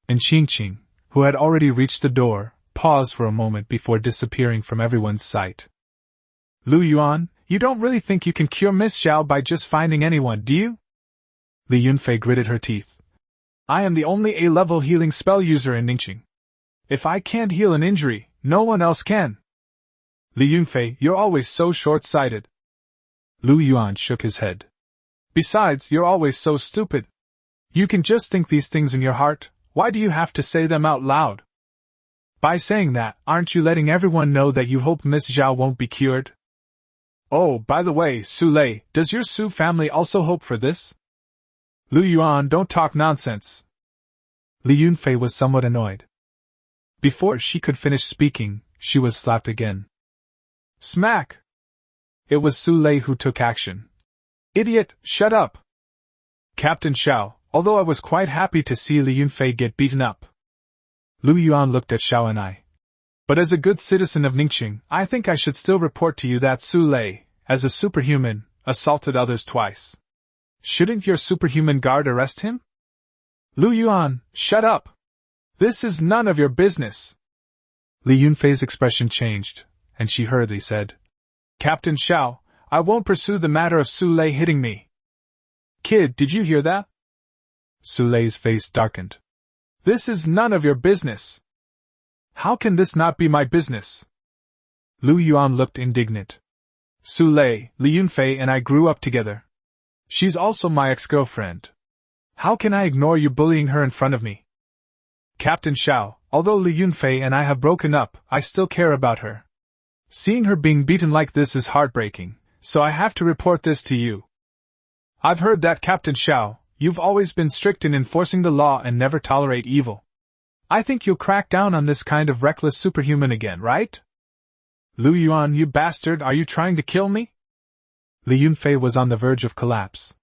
And Qin Qing, who had already reached the door, paused for a moment before disappearing from everyone's sight. Lu Yuan, you don't really think you can cure Miss Xiao by just finding anyone, do you? Li Yunfei gritted her teeth. I am the only A-level healing spell user in Ningqing. If I can't heal an injury, no one else can. Li Yunfei, you're always so short-sighted. Lu Yuan shook his head. Besides, you're always so stupid. You can just think these things in your heart, why do you have to say them out loud? By saying that, aren't you letting everyone know that you hope Miss Zhao won't be cured? Oh, by the way, Su Lei, does your Su family also hope for this? Lu Yuan, don't talk nonsense. Li Yunfei was somewhat annoyed. Before she could finish speaking, she was slapped again. Smack! It was Su Lei who took action. Idiot, shut up! Captain Xiao, although I was quite happy to see Li Yunfei get beaten up. Lu Yuan looked at Xiao and I. But as a good citizen of Ningqing, I think I should still report to you that Su Lei, as a superhuman, assaulted others twice. Shouldn't your superhuman guard arrest him? Lu Yuan, shut up! This is none of your business. Li Yunfei's expression changed, and she hurriedly said, Captain Xiao, I won't pursue the matter of Su Lei hitting me. Kid, did you hear that? Su Lei's face darkened. This is none of your business. How can this not be my business? Lu Yuan looked indignant. Su Lei, Li Yunfei and I grew up together. She's also my ex-girlfriend. How can I ignore you bullying her in front of me? Captain Xiao, although Li Yunfei and I have broken up, I still care about her. Seeing her being beaten like this is heartbreaking, so I have to report this to you. I've heard that, Captain Xiao, you've always been strict in enforcing the law and never tolerate evil. I think you'll crack down on this kind of reckless superhuman again, right? Lu Yuan, you bastard, are you trying to kill me? Li Yunfei was on the verge of collapse.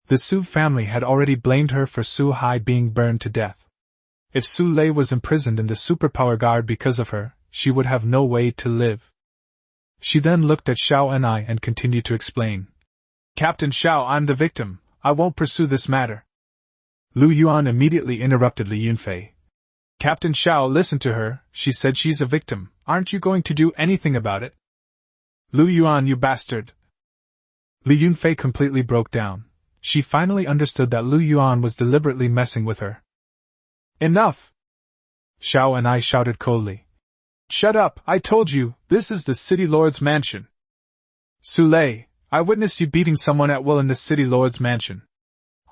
The Su family had already blamed her for Su Hai being burned to death. If Su Lei was imprisoned in the superpower guard because of her, she would have no way to live. She then looked at Xiao and I and continued to explain. Captain Xiao, I'm the victim. I won't pursue this matter. Lu Yuan immediately interrupted Li Yunfei. Captain Xiao, listen to her, she said she's a victim. Aren't you going to do anything about it? Lu Yuan, you bastard. Li Yunfei completely broke down. She finally understood that Lu Yuan was deliberately messing with her. Enough! Xiao and I shouted coldly. Shut up, I told you, this is the City Lord's mansion. Su Lei, I witnessed you beating someone at will in the City Lord's mansion.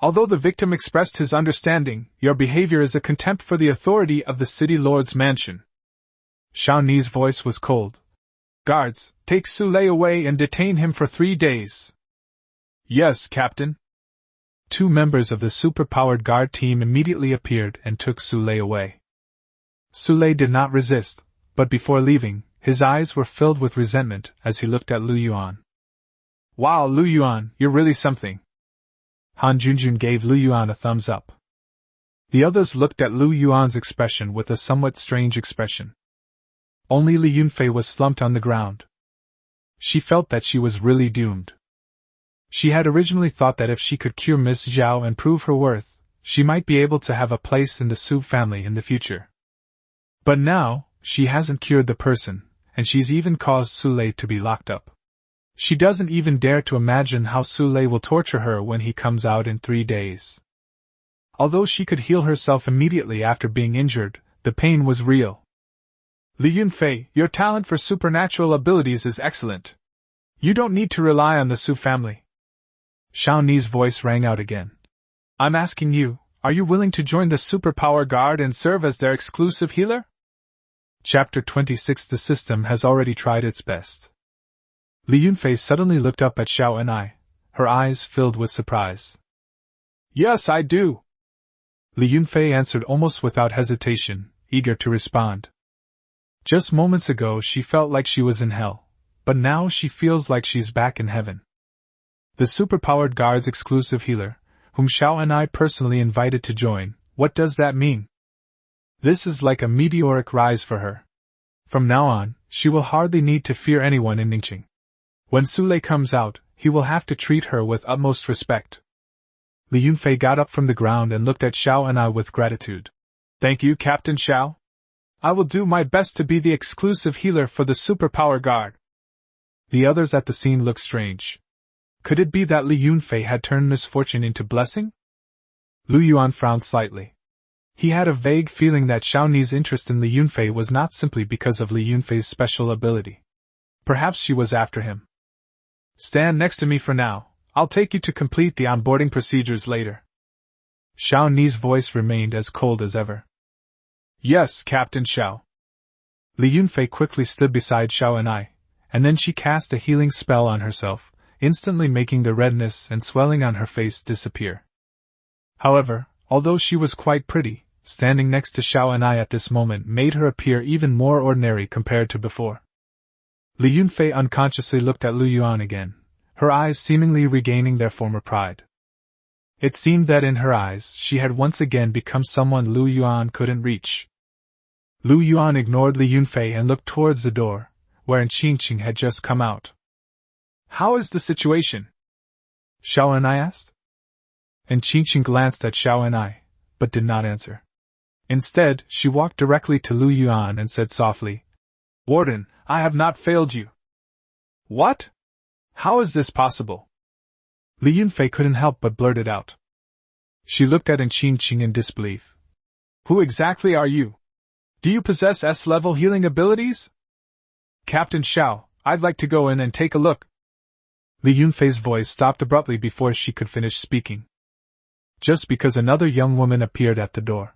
Although the victim expressed his understanding, your behavior is a contempt for the authority of the City Lord's mansion. Xiao Ni's voice was cold. Guards, take Su Lei away and detain him for 3 days. Yes, Captain. 2 members of the superpowered guard team immediately appeared and took Su Lei away. Su Lei did not resist, but before leaving, his eyes were filled with resentment as he looked at Lu Yuan. Wow, Lu Yuan, you're really something. Han Junjun gave Lu Yuan a thumbs up. The others looked at Lu Yuan's expression with a somewhat strange expression. Only Li Yunfei was slumped on the ground. She felt that she was really doomed. She had originally thought that if she could cure Miss Zhao and prove her worth, she might be able to have a place in the Su family in the future. But now, she hasn't cured the person, and she's even caused Su Lei to be locked up. She doesn't even dare to imagine how Su Lei will torture her when he comes out in 3 days. Although she could heal herself immediately after being injured, the pain was real. Li Yunfei, your talent for supernatural abilities is excellent. You don't need to rely on the Su family. Xiao Ni's voice rang out again. I'm asking you, are you willing to join the Superpower Guard and serve as their exclusive healer? Chapter 26. The system has already tried its best. Li Yunfei suddenly looked up at Xiao and I, her eyes filled with surprise. Yes, I do. Li Yunfei answered almost without hesitation, eager to respond. Just moments ago she felt like she was in hell, but now she feels like she's back in heaven. The Superpowered Guard's exclusive healer, whom Xiao and I personally invited to join, what does that mean? This is like a meteoric rise for her. From now on, she will hardly need to fear anyone in Ningqing. When Sule comes out, he will have to treat her with utmost respect. Li Yunfei got up from the ground and looked at Xiao and I with gratitude. Thank you, Captain Xiao. I will do my best to be the exclusive healer for the Superpower Guard. The others at the scene looked strange. Could it be that Li Yunfei had turned misfortune into blessing? Lu Yuan frowned slightly. He had a vague feeling that Xiao Ni's interest in Li Yunfei was not simply because of Li Yunfei's special ability. Perhaps she was after him. Stand next to me for now. I'll take you to complete the onboarding procedures later. Xiao Ni's voice remained as cold as ever. Yes, Captain Xiao. Li Yunfei quickly stood beside Xiao and I, and then she cast a healing spell on herself, instantly making the redness and swelling on her face disappear. However, although she was quite pretty, standing next to Xiao and I at this moment made her appear even more ordinary compared to before. Li Yunfei unconsciously looked at Lu Yuan again, her eyes seemingly regaining their former pride. It seemed that in her eyes she had once again become someone Lu Yuan couldn't reach. Lu Yuan ignored Li Yunfei and looked towards the door, wherein Qingqing had just come out. How is the situation? Xiao and I asked. And Qingqing glanced at Xiao and I, but did not answer. Instead, she walked directly to Lu Yuan and said softly, Warden, I have not failed you. What? How is this possible? Li Yunfei couldn't help but blurt it out. She looked at Qingqing in disbelief. Who exactly are you? Do you possess S-level healing abilities? Captain Xiao, I'd like to go in and take a look. Li Yunfei's voice stopped abruptly before she could finish speaking. Just because another young woman appeared at the door.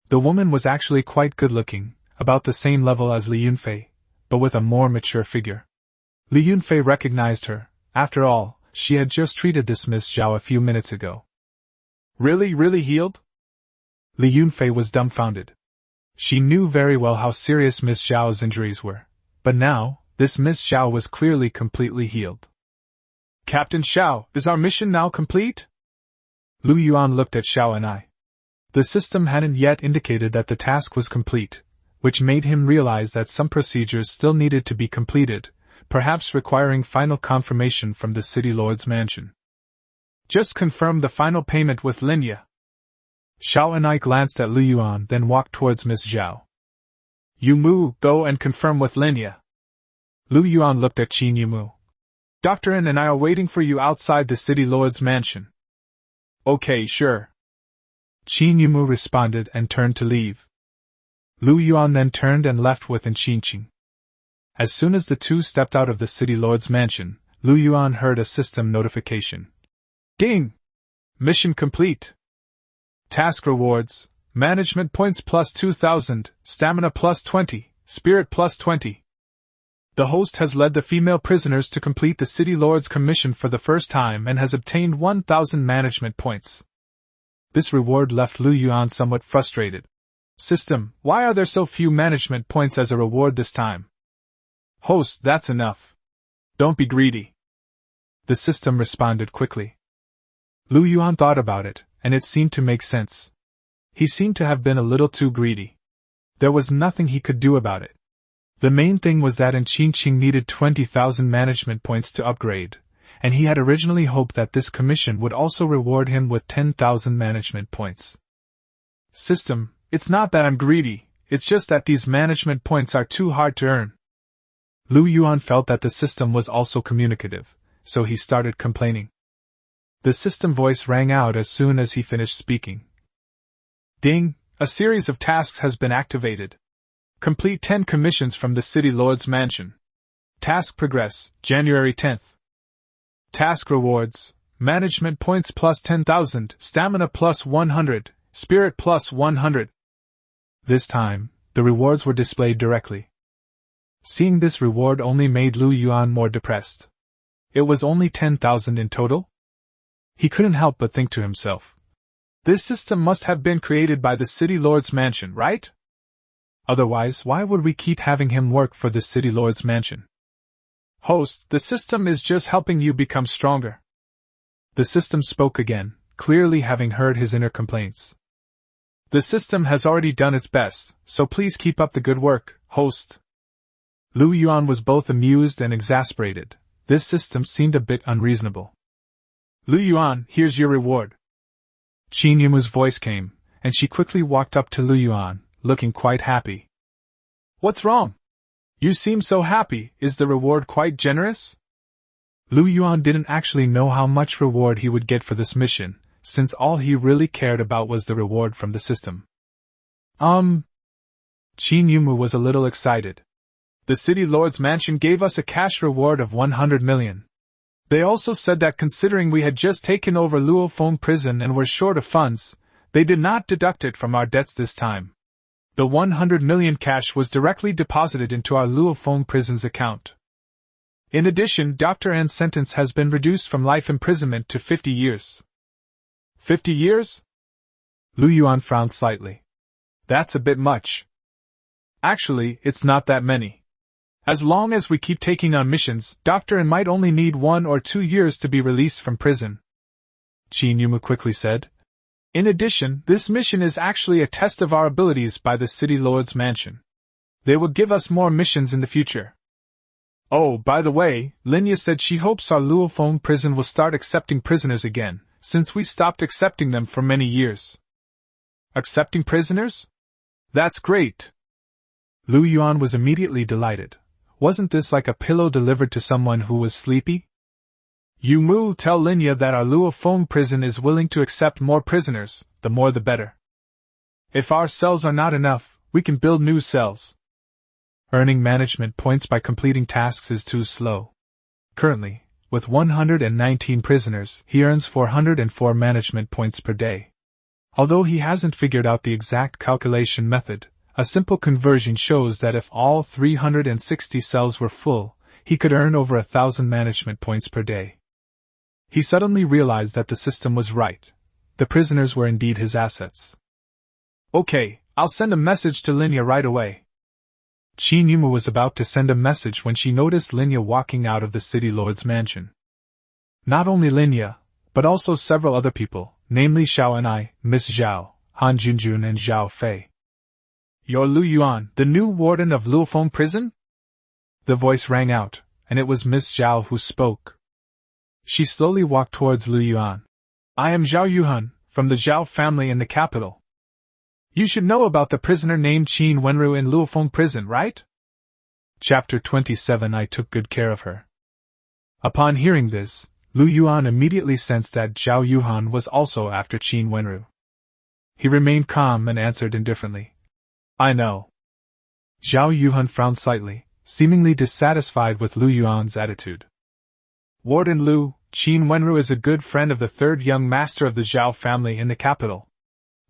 The woman was actually quite good-looking, about the same level as Li Yunfei, but with a more mature figure. Li Yunfei recognized her. After all, she had just treated this Miss Zhao a few minutes ago. Really healed? Li Yunfei was dumbfounded. She knew very well how serious Miss Zhao's injuries were, but now, this Miss Zhao was clearly completely healed. Captain Xiao, is our mission now complete? Lu Yuan looked at Xiao and I. The system hadn't yet indicated that the task was complete, which made him realize that some procedures still needed to be completed, perhaps requiring final confirmation from the City Lord's mansion. Just confirm the final payment with Linya. Xiao and I glanced at Lu Yuan, then walked towards Miss Zhao. Yumu, go and confirm with Linya. Lu Yuan looked at Qin Yumu. Dr. N and I are waiting for you outside the City Lord's mansion. Okay, sure. Qin Yumu responded and turned to leave. Lu Yuan then turned and left with Qingqing. As soon as the two stepped out of the City Lord's mansion, Lu Yuan heard a system notification. Ding! Mission complete. Task rewards, management points plus 2,000, stamina plus 20, spirit plus 20. The host has led the female prisoners to complete the City Lord's commission for the first time and has obtained 1,000 management points. This reward left Lu Yuan somewhat frustrated. System, why are there so few management points as a reward this time? Host, that's enough. Don't be greedy. The system responded quickly. Lu Yuan thought about it, and it seemed to make sense. He seemed to have been a little too greedy. There was nothing he could do about it. The main thing was that Qingqing needed 20,000 management points to upgrade, and he had originally hoped that this commission would also reward him with 10,000 management points. System, it's not that I'm greedy, it's just that these management points are too hard to earn. Lu Yuan felt that the system was also communicative, so he started complaining. The system voice rang out as soon as he finished speaking. Ding! A series of tasks has been activated. Complete 10 commissions from the City Lord's mansion. Task progress, January 10th. Task rewards, management points plus 10,000, stamina plus 100, spirit plus 100. This time, the rewards were displayed directly. Seeing this reward only made Lu Yuan more depressed. It was only 10,000 in total? He couldn't help but think to himself. This system must have been created by the City Lord's mansion, right? Otherwise, why would we keep having him work for the City Lord's mansion? Host, the system is just helping you become stronger. The system spoke again, clearly having heard his inner complaints. The system has already done its best, so please keep up the good work. host. Lu Yuan was both amused and exasperated. This system seemed a bit unreasonable. Lu Yuan, here's your reward. Qin Yumu's voice came, and she quickly walked up to Lu Yuan, looking quite happy. What's wrong? You seem so happy, is the reward quite generous? Lu Yuan didn't actually know how much reward he would get for this mission, since all he really cared about was the reward from the system. Qin Yumu was a little excited. The City Lord's mansion gave us a cash reward of 100 million. They also said that considering we had just taken over Luofong prison and were short of funds, they did not deduct it from our debts this time. The 100 million cash was directly deposited into our Luofong prison's account. In addition, Dr. N's sentence has been reduced from life imprisonment to 50 years. 50 years? Lu Yuan frowned slightly. That's a bit much. Actually, it's not that many. As long as we keep taking on missions, Dr. N might only need 1 or 2 years to be released from prison. Qin Yumu quickly said. In addition, this mission is actually a test of our abilities by the City Lord's mansion. They will give us more missions in the future. Oh, by the way, Linya said she hopes our Luofong prison will start accepting prisoners again, since we stopped accepting them for many years. Accepting prisoners? That's great. Lu Yuan was immediately delighted. Wasn't this like a pillow delivered to someone who was sleepy? You Mu, tell Linya that our Luofong prison is willing to accept more prisoners, the more the better. If our cells are not enough, we can build new cells. Earning management points by completing tasks is too slow. Currently, with 119 prisoners, he earns 404 management points per day. Although he hasn't figured out the exact calculation method, a simple conversion shows that if all 360 cells were full, he could earn over 1,000 management points per day. He suddenly realized that the system was right. The prisoners were indeed his assets. Okay, I'll send a message to Linya right away. Qin Yumu was about to send a message when she noticed Linya walking out of the City Lord's mansion. Not only Linya, but also several other people, namely Xiao and I, Miss Zhao, Han Junjun and Zhao Fei. You're Lu Yuan, the new warden of Luofong prison? The voice rang out, and it was Miss Zhao who spoke. She slowly walked towards Lu Yuan. I am Zhao Yuhan, from the Zhao family in the capital. You should know about the prisoner named Qin Wenru in Luofong prison, right? Chapter 27. I took good care of her. Upon hearing this, Lu Yuan immediately sensed that Zhao Yuhan was also after Qin Wenru. He remained calm and answered indifferently. I know. Zhao Yuhan frowned slightly, seemingly dissatisfied with Lu Yuan's attitude. Warden Lu, Qin Wenru is a good friend of the third young master of the Zhao family in the capital.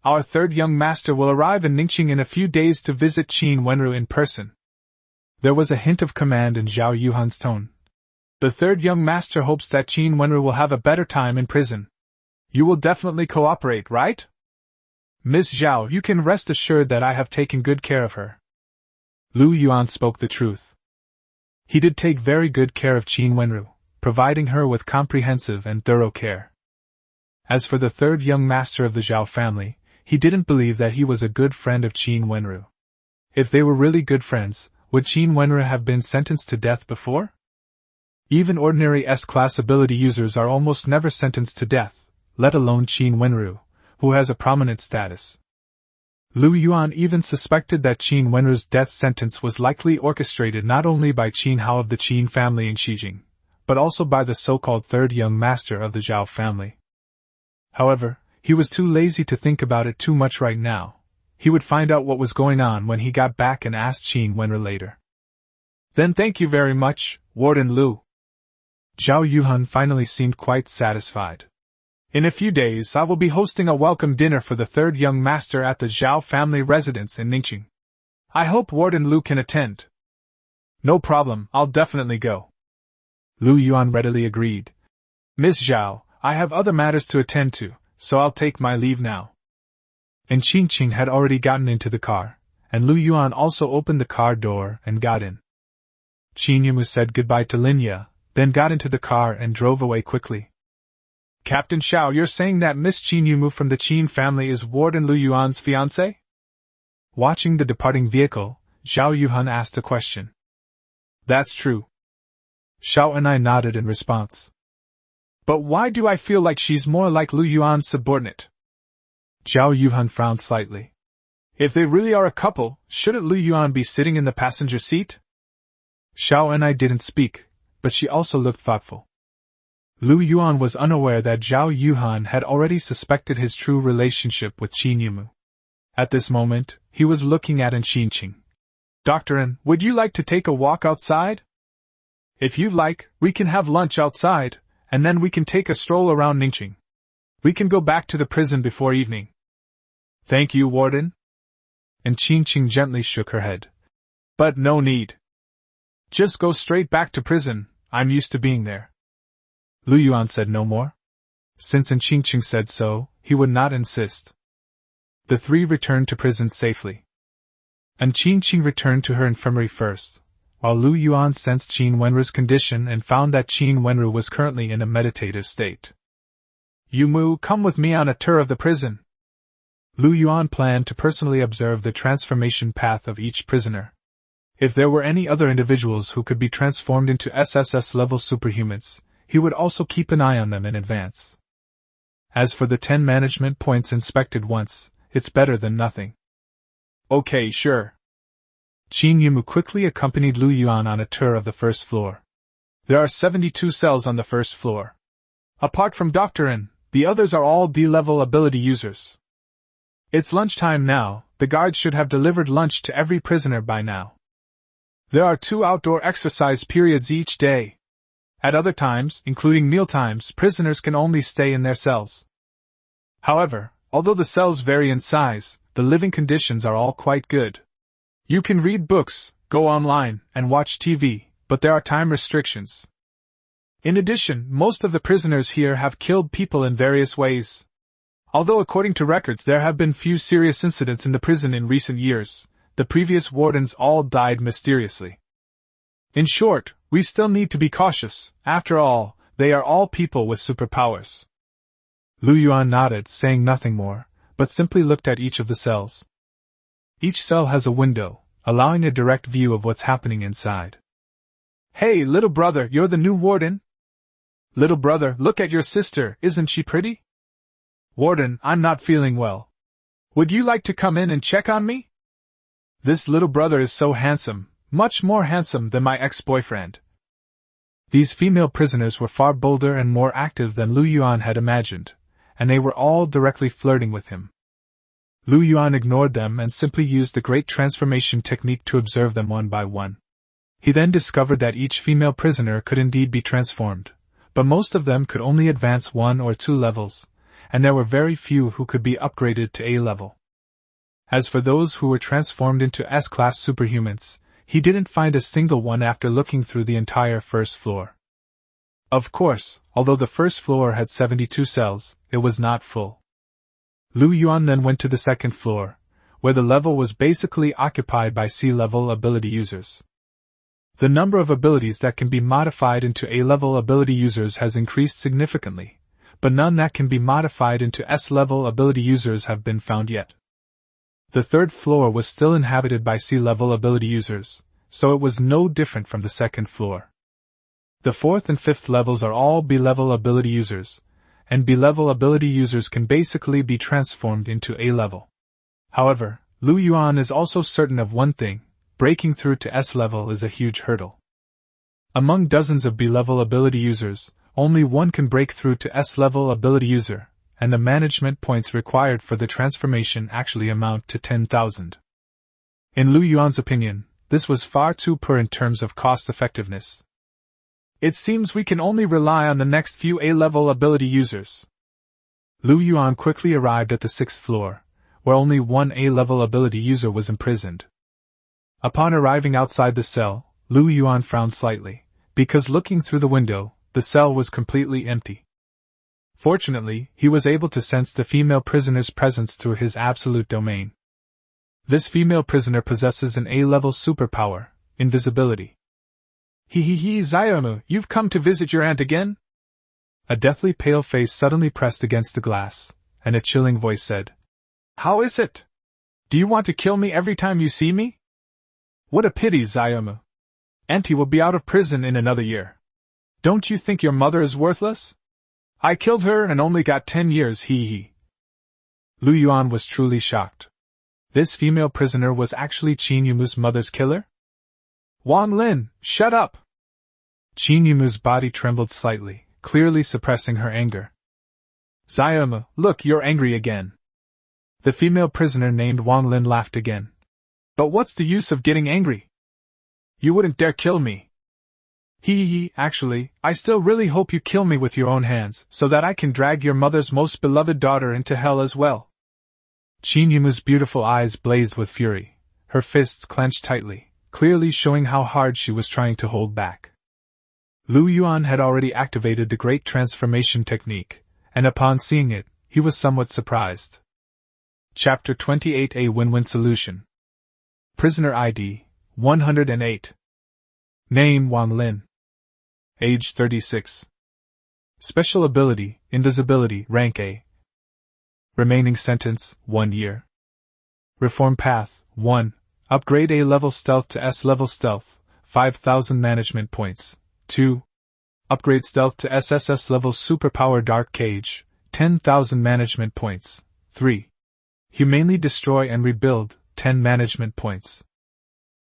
Our third young master will arrive in Ningqing in a few days to visit Qin Wenru in person. There was a hint of command in Zhao Yuhan's tone. The third young master hopes that Qin Wenru will have a better time in prison. You will definitely cooperate, right? Miss Zhao, you can rest assured that I have taken good care of her. Lu Yuan spoke the truth. He did take very good care of Qin Wenru, providing her with comprehensive and thorough care. As for the third young master of the Zhao family, he didn't believe that he was a good friend of Qin Wenru. If they were really good friends, would Qin Wenru have been sentenced to death before? Even ordinary S-class ability users are almost never sentenced to death, let alone Qin Wenru, who has a prominent status. Lu Yuan even suspected that Qin Wenru's death sentence was likely orchestrated not only by Qin Hao of the Qin family in Xijing, but also by the so-called third young master of the Zhao family. However, he was too lazy to think about it too much right now. He would find out what was going on when he got back and asked Qin Wenru later. Then thank you very much, Warden Lu. Zhao Yuhan finally seemed quite satisfied. In a few days I will be hosting a welcome dinner for the third young master at the Zhao family residence in Ningqing. I hope Warden Lu can attend. No problem, I'll definitely go. Lu Yuan readily agreed. Miss Zhao, I have other matters to attend to, so I'll take my leave now. And Qingqing had already gotten into the car, and Lu Yuan also opened the car door and got in. Qin Yumu said goodbye to Linya, then got into the car and drove away quickly. Captain Xiao, you're saying that Miss Qin Yumu from the Qin family is Warden Lu Yuan's fiancée? Watching the departing vehicle, Zhao Yuan asked a question. That's true. Xiao and I nodded in response. But why do I feel like she's more like Lu Yuan's subordinate? Zhao Yuan frowned slightly. If they really are a couple, shouldn't Lu Yuan be sitting in the passenger seat? Xiao and I didn't speak, but she also looked thoughtful. Lu Yuan was unaware that Zhao Yuan had already suspected his true relationship with Qin Yumu. At this moment, he was looking at Qingqing. Dr. N, would you like to take a walk outside? If you'd like, we can have lunch outside, and then we can take a stroll around Ningqing. We can go back to the prison before evening. Thank you, Warden. And Qingqing gently shook her head. But no need. Just go straight back to prison, I'm used to being there. Lu Yuan said no more. Since Qingqing said so, he would not insist. The three returned to prison safely. Qingqing returned to her infirmary first, while Lu Yuan sensed Qin Wenru's condition and found that Qin Wenru was currently in a meditative state. Yumu, come with me on a tour of the prison. Lu Yuan planned to personally observe the transformation path of each prisoner. If there were any other individuals who could be transformed into SSS-level superhumans, he would also keep an eye on them in advance. As for the 10 management points inspected once, it's better than nothing. Okay, sure. Qin Yumu quickly accompanied Lu Yuan on a tour of the first floor. There are 72 cells on the first floor. Apart from Dr. N, the others are all D-level ability users. It's lunchtime now, the guards should have delivered lunch to every prisoner by now. There are 2 outdoor exercise periods each day. At other times, including mealtimes, prisoners can only stay in their cells. However, although the cells vary in size, the living conditions are all quite good. You can read books, go online, and watch TV, but there are time restrictions. In addition, most of the prisoners here have killed people in various ways. Although according to records there have been few serious incidents in the prison in recent years, the previous wardens all died mysteriously. In short, we still need to be cautious. After all, they are all people with superpowers. Lu Yuan nodded, saying nothing more, but simply looked at each of the cells. Each cell has a window, allowing a direct view of what's happening inside. Hey, little brother, you're the new warden? Little brother, look at your sister, isn't she pretty? Warden, I'm not feeling well. Would you like to come in and check on me? This little brother is so handsome, much more handsome than my ex-boyfriend. These female prisoners were far bolder and more active than Lu Yuan had imagined, and they were all directly flirting with him. Lu Yuan ignored them and simply used the great transformation technique to observe them one by one. He then discovered that each female prisoner could indeed be transformed, but most of them could only advance 1 or 2 levels, and there were very few who could be upgraded to A level. As for those who were transformed into S-class superhumans, he didn't find a single one after looking through the entire first floor. Of course, although the first floor had 72 cells, it was not full. Lu Yuan then went to the second floor, where the level was basically occupied by C-level ability users. The number of abilities that can be modified into A-level ability users has increased significantly, but none that can be modified into S-level ability users have been found yet. The third floor was still inhabited by C-level ability users, so it was no different from the second floor. The fourth and fifth levels are all B-level ability users, and B-level ability users can basically be transformed into A-level. However, Lu Yuan is also certain of one thing: breaking through to S-level is a huge hurdle. Among dozens of B-level ability users, only one can break through to S-level ability user, and the management points required for the transformation actually amount to 10,000. In Lu Yuan's opinion, this was far too poor in terms of cost-effectiveness. It seems we can only rely on the next few A-level ability users. Lu Yuan quickly arrived at the 6th floor, where only one A-level ability user was imprisoned. Upon arriving outside the cell, Lu Yuan frowned slightly, because looking through the window, the cell was completely empty. Fortunately, he was able to sense the female prisoner's presence through his absolute domain. This female prisoner possesses an A-level superpower, invisibility. Zayonu, you've come to visit your aunt again? A deathly pale face suddenly pressed against the glass, and a chilling voice said, How is it? Do you want to kill me every time you see me? What a pity, Xiaomu. Auntie will be out of prison in another year. Don't you think your mother is worthless? I killed her and only got 10 years, hee. Lu Yuan was truly shocked. This female prisoner was actually Qin Yumu's mother's killer? Wang Lin, shut up! Qin Yumu's body trembled slightly, clearly suppressing her anger. Xiaomu, look, you're angry again. The female prisoner named Wang Lin laughed again. But what's the use of getting angry? You wouldn't dare kill me. Actually, I still really hope you kill me with your own hands, so that I can drag your mother's most beloved daughter into hell as well. Qin Yumu's beautiful eyes blazed with fury, her fists clenched tightly, clearly showing how hard she was trying to hold back. Lu Yuan had already activated the Great Transformation technique, and upon seeing it, he was somewhat surprised. Chapter 28: A Win-Win Solution. Prisoner ID 108. Name Wang Lin. Age 36. Special ability Invisibility, rank A. Remaining sentence 1 year. Reform path 1. Upgrade A level stealth to S level stealth, 5,000 management points. 2. Upgrade stealth to SSS level superpower dark cage, 10,000 management points. 3. Humanely destroy and rebuild, 10 management points.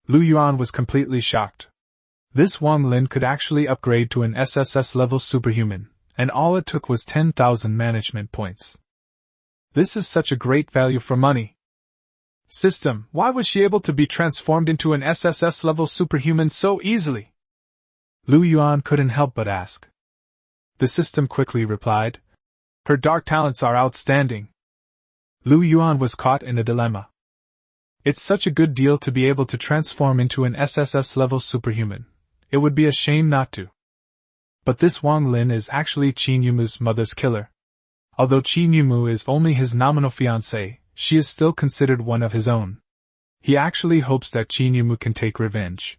Lu Yuan was completely shocked. This Wang Lin could actually upgrade to an SSS level superhuman, and all it took was 10,000 management points. This is such a great value for money. System, why was she able to be transformed into an SSS level superhuman so easily? Lu Yuan couldn't help but ask. The system quickly replied. Her dark talents are outstanding. Lu Yuan was caught in a dilemma. It's such a good deal to be able to transform into an SSS level superhuman. It would be a shame not to. But this Wang Lin is actually Qin Yumu's mother's killer. Although Qin Yumu is only his nominal fiancée, she is still considered one of his own. He actually hopes that Qin Yumu can take revenge.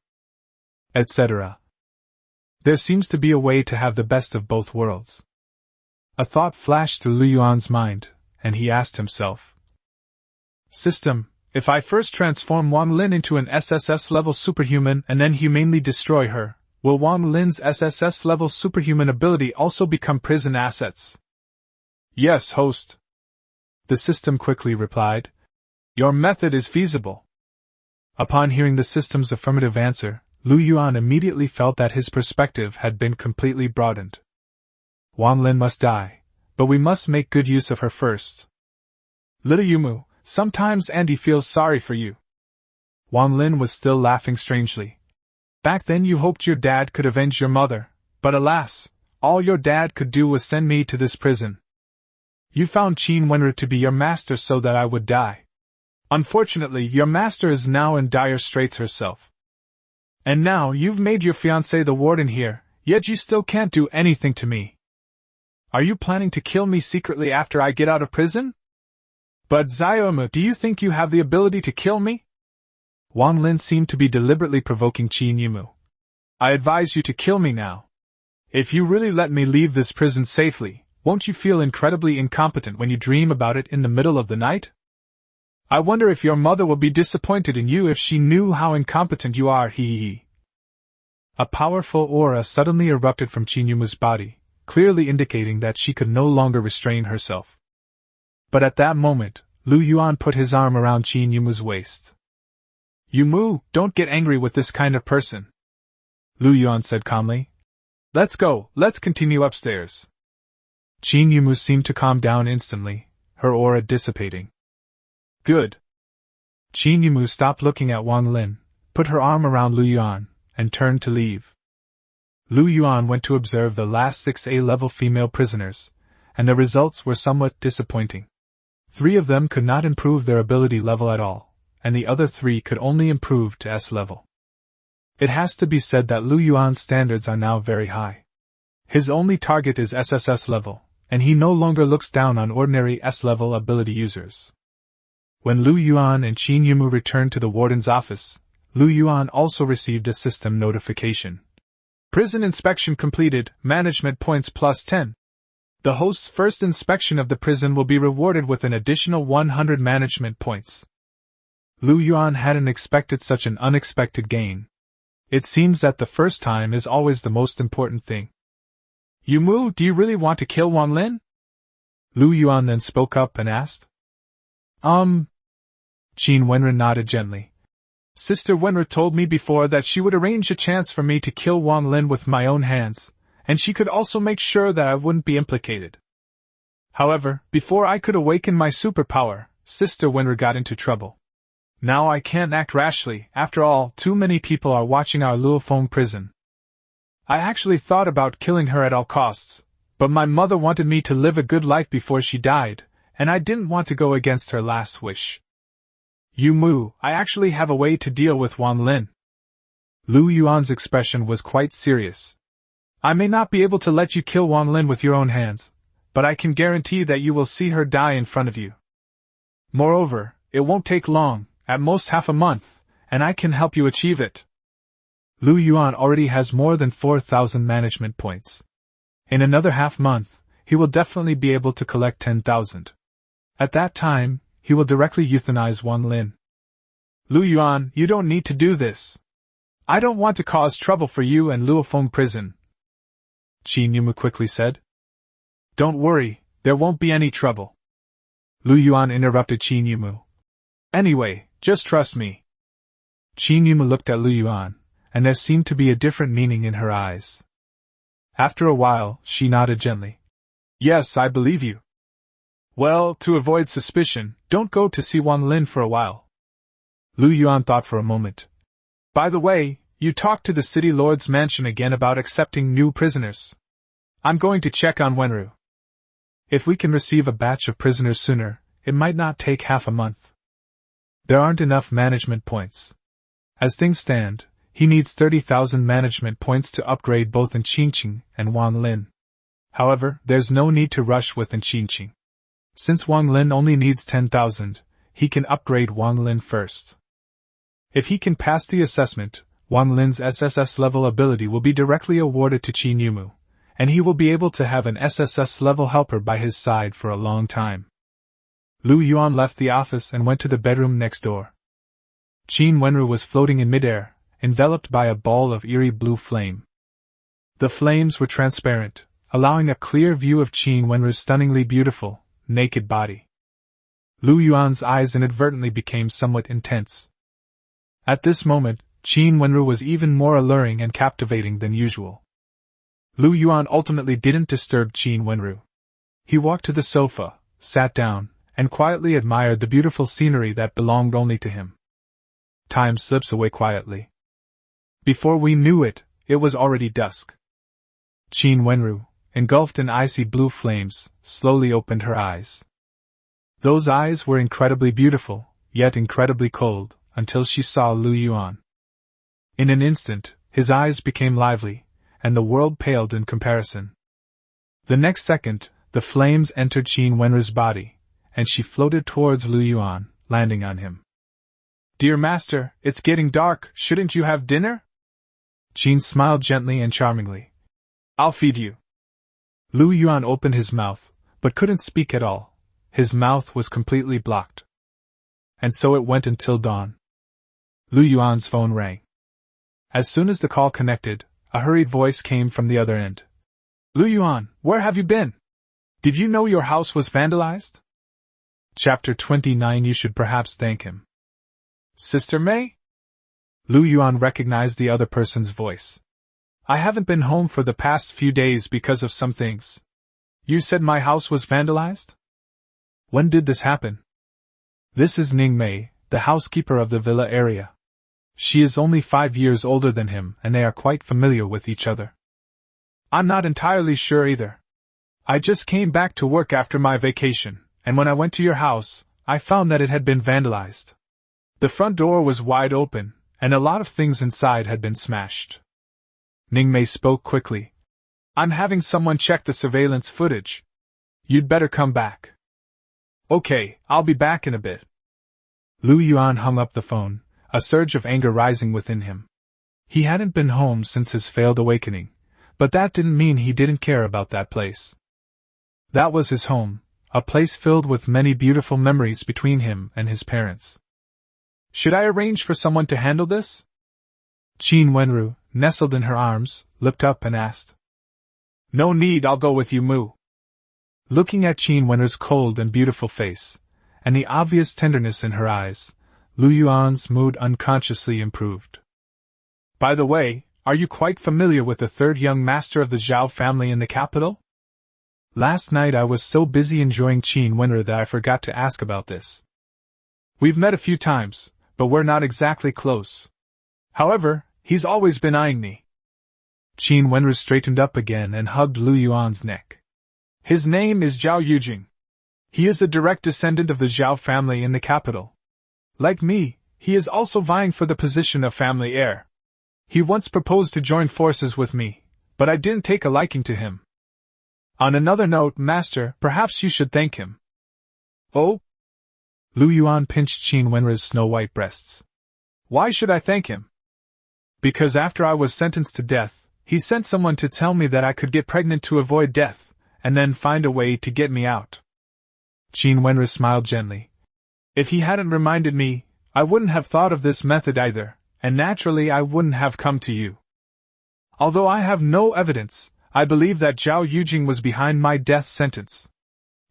Etc. There seems to be a way to have the best of both worlds. A thought flashed through Lu Yuan's mind, and he asked himself. System, if I first transform Wang Lin into an SSS level superhuman and then humanely destroy her, will Wang Lin's SSS level superhuman ability also become prison assets? Yes, host. The system quickly replied. Your method is feasible. Upon hearing the system's affirmative answer, Lu Yuan immediately felt that his perspective had been completely broadened. Wang Lin must die, but we must make good use of her first. Little Yumu, sometimes Andy feels sorry for you. Wang Lin was still laughing strangely. Back then you hoped your dad could avenge your mother, but alas, all your dad could do was send me to this prison. You found Qin Wenru to be your master so that I would die. Unfortunately, your master is now in dire straits herself. And now you've made your fiancé the warden here, yet you still can't do anything to me. Are you planning to kill me secretly after I get out of prison? But Xiaomu, do you think you have the ability to kill me? Wang Lin seemed to be deliberately provoking Qin Yumu. I advise you to kill me now. If you really let me leave this prison safely, won't you feel incredibly incompetent when you dream about it in the middle of the night? I wonder if your mother will be disappointed in you if she knew how incompetent you are, hee. A powerful aura suddenly erupted from Qin Yumu's body, clearly indicating that she could no longer restrain herself. But at that moment, Lu Yuan put his arm around Qin Yumu's waist. Yumu, don't get angry with this kind of person. Lu Yuan said calmly. Let's go, let's continue upstairs. Qin Yumu seemed to calm down instantly, her aura dissipating. Good. Qin Yumu stopped looking at Wang Lin, put her arm around Lu Yuan, and turned to leave. Lu Yuan went to observe the last 6 A-level female prisoners, and the results were somewhat disappointing. 3 of them could not improve their ability level at all, and the other 3 could only improve to S level. It has to be said that Lu Yuan's standards are now very high. His only target is SSS level, and he no longer looks down on ordinary S-level ability users. When Lu Yuan and Qin Yumu returned to the warden's office, Lu Yuan also received a system notification. Prison inspection completed, management points plus 10. The host's first inspection of the prison will be rewarded with an additional 100 management points. Lu Yuan hadn't expected such an unexpected gain. It seems that the first time is always the most important thing. Yumu, do you really want to kill Wang Lin? Lu Yuan then spoke up and asked. Qin Wenren nodded gently. Sister Wenren told me before that she would arrange a chance for me to kill Wang Lin with my own hands, and she could also make sure that I wouldn't be implicated. However, before I could awaken my superpower, Sister Wenren got into trouble. Now I can't act rashly. After all, too many people are watching our Luofong prison. I actually thought about killing her at all costs, but my mother wanted me to live a good life before she died, and I didn't want to go against her last wish. Yumu, I actually have a way to deal with Wang Lin. Lu Yuan's expression was quite serious. I may not be able to let you kill Wang Lin with your own hands, but I can guarantee that you will see her die in front of you. Moreover, it won't take long, at most half a month, and I can help you achieve it. Lu Yuan already has more than 4,000 management points. In another half-month, he will definitely be able to collect 10,000. At that time, he will directly euthanize Wang Lin. Lu Yuan, you don't need to do this. I don't want to cause trouble for you and Luofong prison, Qin Yumu quickly said. Don't worry, there won't be any trouble. Lu Yuan interrupted Qin Yumu. Anyway, just trust me. Qin Yumu looked at Lu Yuan, and there seemed to be a different meaning in her eyes. After a while, she nodded gently. Yes, I believe you. Well, to avoid suspicion, don't go to see Wang Lin for a while. Lu Yuan thought for a moment. By the way, you talked to the city lord's mansion again about accepting new prisoners. I'm going to check on Wenru. If we can receive a batch of prisoners sooner, it might not take half a month. There aren't enough management points. As things stand, he needs 30,000 management points to upgrade both Qingqing and Wang Lin. However, there's no need to rush with Qingqing. Since Wang Lin only needs 10,000, he can upgrade Wang Lin first. If he can pass the assessment, Wang Lin's SSS level ability will be directly awarded to Qin Yumu, and he will be able to have an SSS level helper by his side for a long time. Lu Yuan left the office and went to the bedroom next door. Qin Wenru was floating in midair, enveloped by a ball of eerie blue flame. The flames were transparent, allowing a clear view of Qin Wenru's stunningly beautiful, naked body. Lu Yuan's eyes inadvertently became somewhat intense. At this moment, Qin Wenru was even more alluring and captivating than usual. Lu Yuan ultimately didn't disturb Qin Wenru. He walked to the sofa, sat down, and quietly admired the beautiful scenery that belonged only to him. Time slips away quietly. Before we knew it, it was already dusk. Qin Wenru, engulfed in icy blue flames, slowly opened her eyes. Those eyes were incredibly beautiful, yet incredibly cold, until she saw Lu Yuan. In an instant, his eyes became lively, and the world paled in comparison. The next second, the flames entered Qin Wenru's body, and she floated towards Lu Yuan, landing on him. Dear master, it's getting dark, shouldn't you have dinner? Qin smiled gently and charmingly. I'll feed you. Lu Yuan opened his mouth, but couldn't speak at all. His mouth was completely blocked. And so it went until dawn. Lu Yuan's phone rang. As soon as the call connected, a hurried voice came from the other end. Lu Yuan, where have you been? Did you know your house was vandalized? Chapter 29. You should perhaps thank him. Sister May? Lu Yuan recognized the other person's voice. I haven't been home for the past few days because of some things. You said my house was vandalized? When did this happen? This is Ning Mei, the housekeeper of the villa area. She is only 5 years older than him and they are quite familiar with each other. I'm not entirely sure either. I just came back to work after my vacation, and when I went to your house, I found that it had been vandalized. The front door was wide open, and a lot of things inside had been smashed. Ning Mei spoke quickly. I'm having someone check the surveillance footage. You'd better come back. Okay, I'll be back in a bit. Lu Yuan hung up the phone, a surge of anger rising within him. He hadn't been home since his failed awakening, but that didn't mean he didn't care about that place. That was his home, a place filled with many beautiful memories between him and his parents. Should I arrange for someone to handle this? Qin Wenru, nestled in her arms, looked up and asked. No need, I'll go with you, Mu. Looking at Qin Wenru's cold and beautiful face, and the obvious tenderness in her eyes, Lu Yuan's mood unconsciously improved. By the way, are you quite familiar with the third young master of the Zhao family in the capital? Last night I was so busy enjoying Qin Wenru that I forgot to ask about this. We've met a few times, but we're not exactly close. However, he's always been eyeing me. Qin Wenru straightened up again and hugged Lu Yuan's neck. His name is Zhao Yujing. He is a direct descendant of the Zhao family in the capital. Like me, he is also vying for the position of family heir. He once proposed to join forces with me, but I didn't take a liking to him. On another note, Master, perhaps you should thank him. Oh? Lu Yuan pinched Qin Wenru's snow-white breasts. Why should I thank him? Because after I was sentenced to death, he sent someone to tell me that I could get pregnant to avoid death, and then find a way to get me out. Qin Wenru smiled gently. If he hadn't reminded me, I wouldn't have thought of this method either, and naturally I wouldn't have come to you. Although I have no evidence, I believe that Zhao Yujing was behind my death sentence.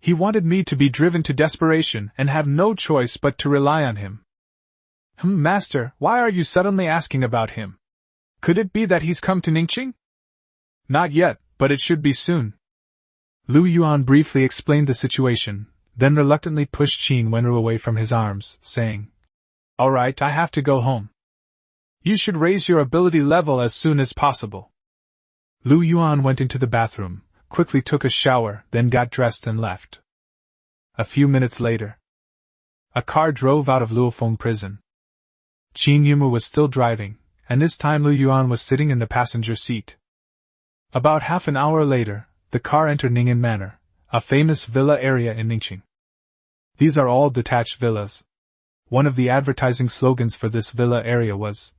He wanted me to be driven to desperation and have no choice but to rely on him. Master, why are you suddenly asking about him? Could it be that he's come to Ningqing? Not yet, but it should be soon. Lu Yuan briefly explained the situation, then reluctantly pushed Qin Wenru away from his arms, saying, All right, I have to go home. You should raise your ability level as soon as possible. Lu Yuan went into the bathroom, quickly took a shower, then got dressed and left. A few minutes later, a car drove out of Luofong prison. Qin Yumu was still driving, and this time Lu Yuan was sitting in the passenger seat. About half an hour later, the car entered Ning'an Manor, a famous villa area in Ningqing. These are all detached villas. One of the advertising slogans for this villa area was,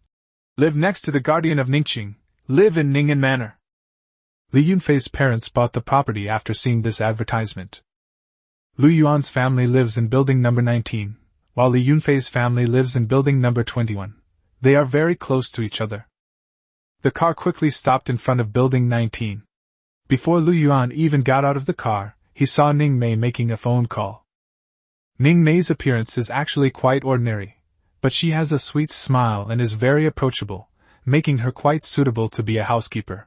Live next to the guardian of Ningqing, live in Ning'an Manor. Li Yunfei's parents bought the property after seeing this advertisement. Lu Yuan's family lives in building number 19, while Li Yunfei's family lives in building number 21. They are very close to each other. The car quickly stopped in front of building 19. Before Lu Yuan even got out of the car, he saw Ning Mei making a phone call. Ning Mei's appearance is actually quite ordinary, but she has a sweet smile and is very approachable, making her quite suitable to be a housekeeper.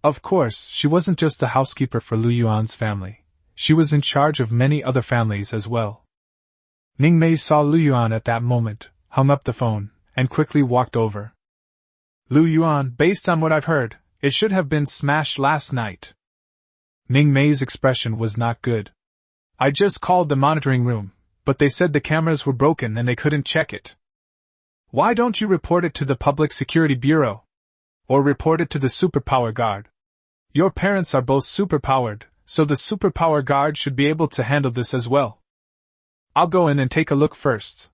Of course, she wasn't just the housekeeper for Lu Yuan's family. She was in charge of many other families as well. Ning Mei saw Lu Yuan at that moment, hung up the phone, and quickly walked over. Lu Yuan, based on what I've heard, it should have been smashed last night. Ning Mei's expression was not good. I just called the monitoring room, but they said the cameras were broken and they couldn't check it. Why don't you report it to the Public Security Bureau? Or report it to the Superpower Guard? Your parents are both superpowered, so the Superpower Guard should be able to handle this as well. I'll go in and take a look first.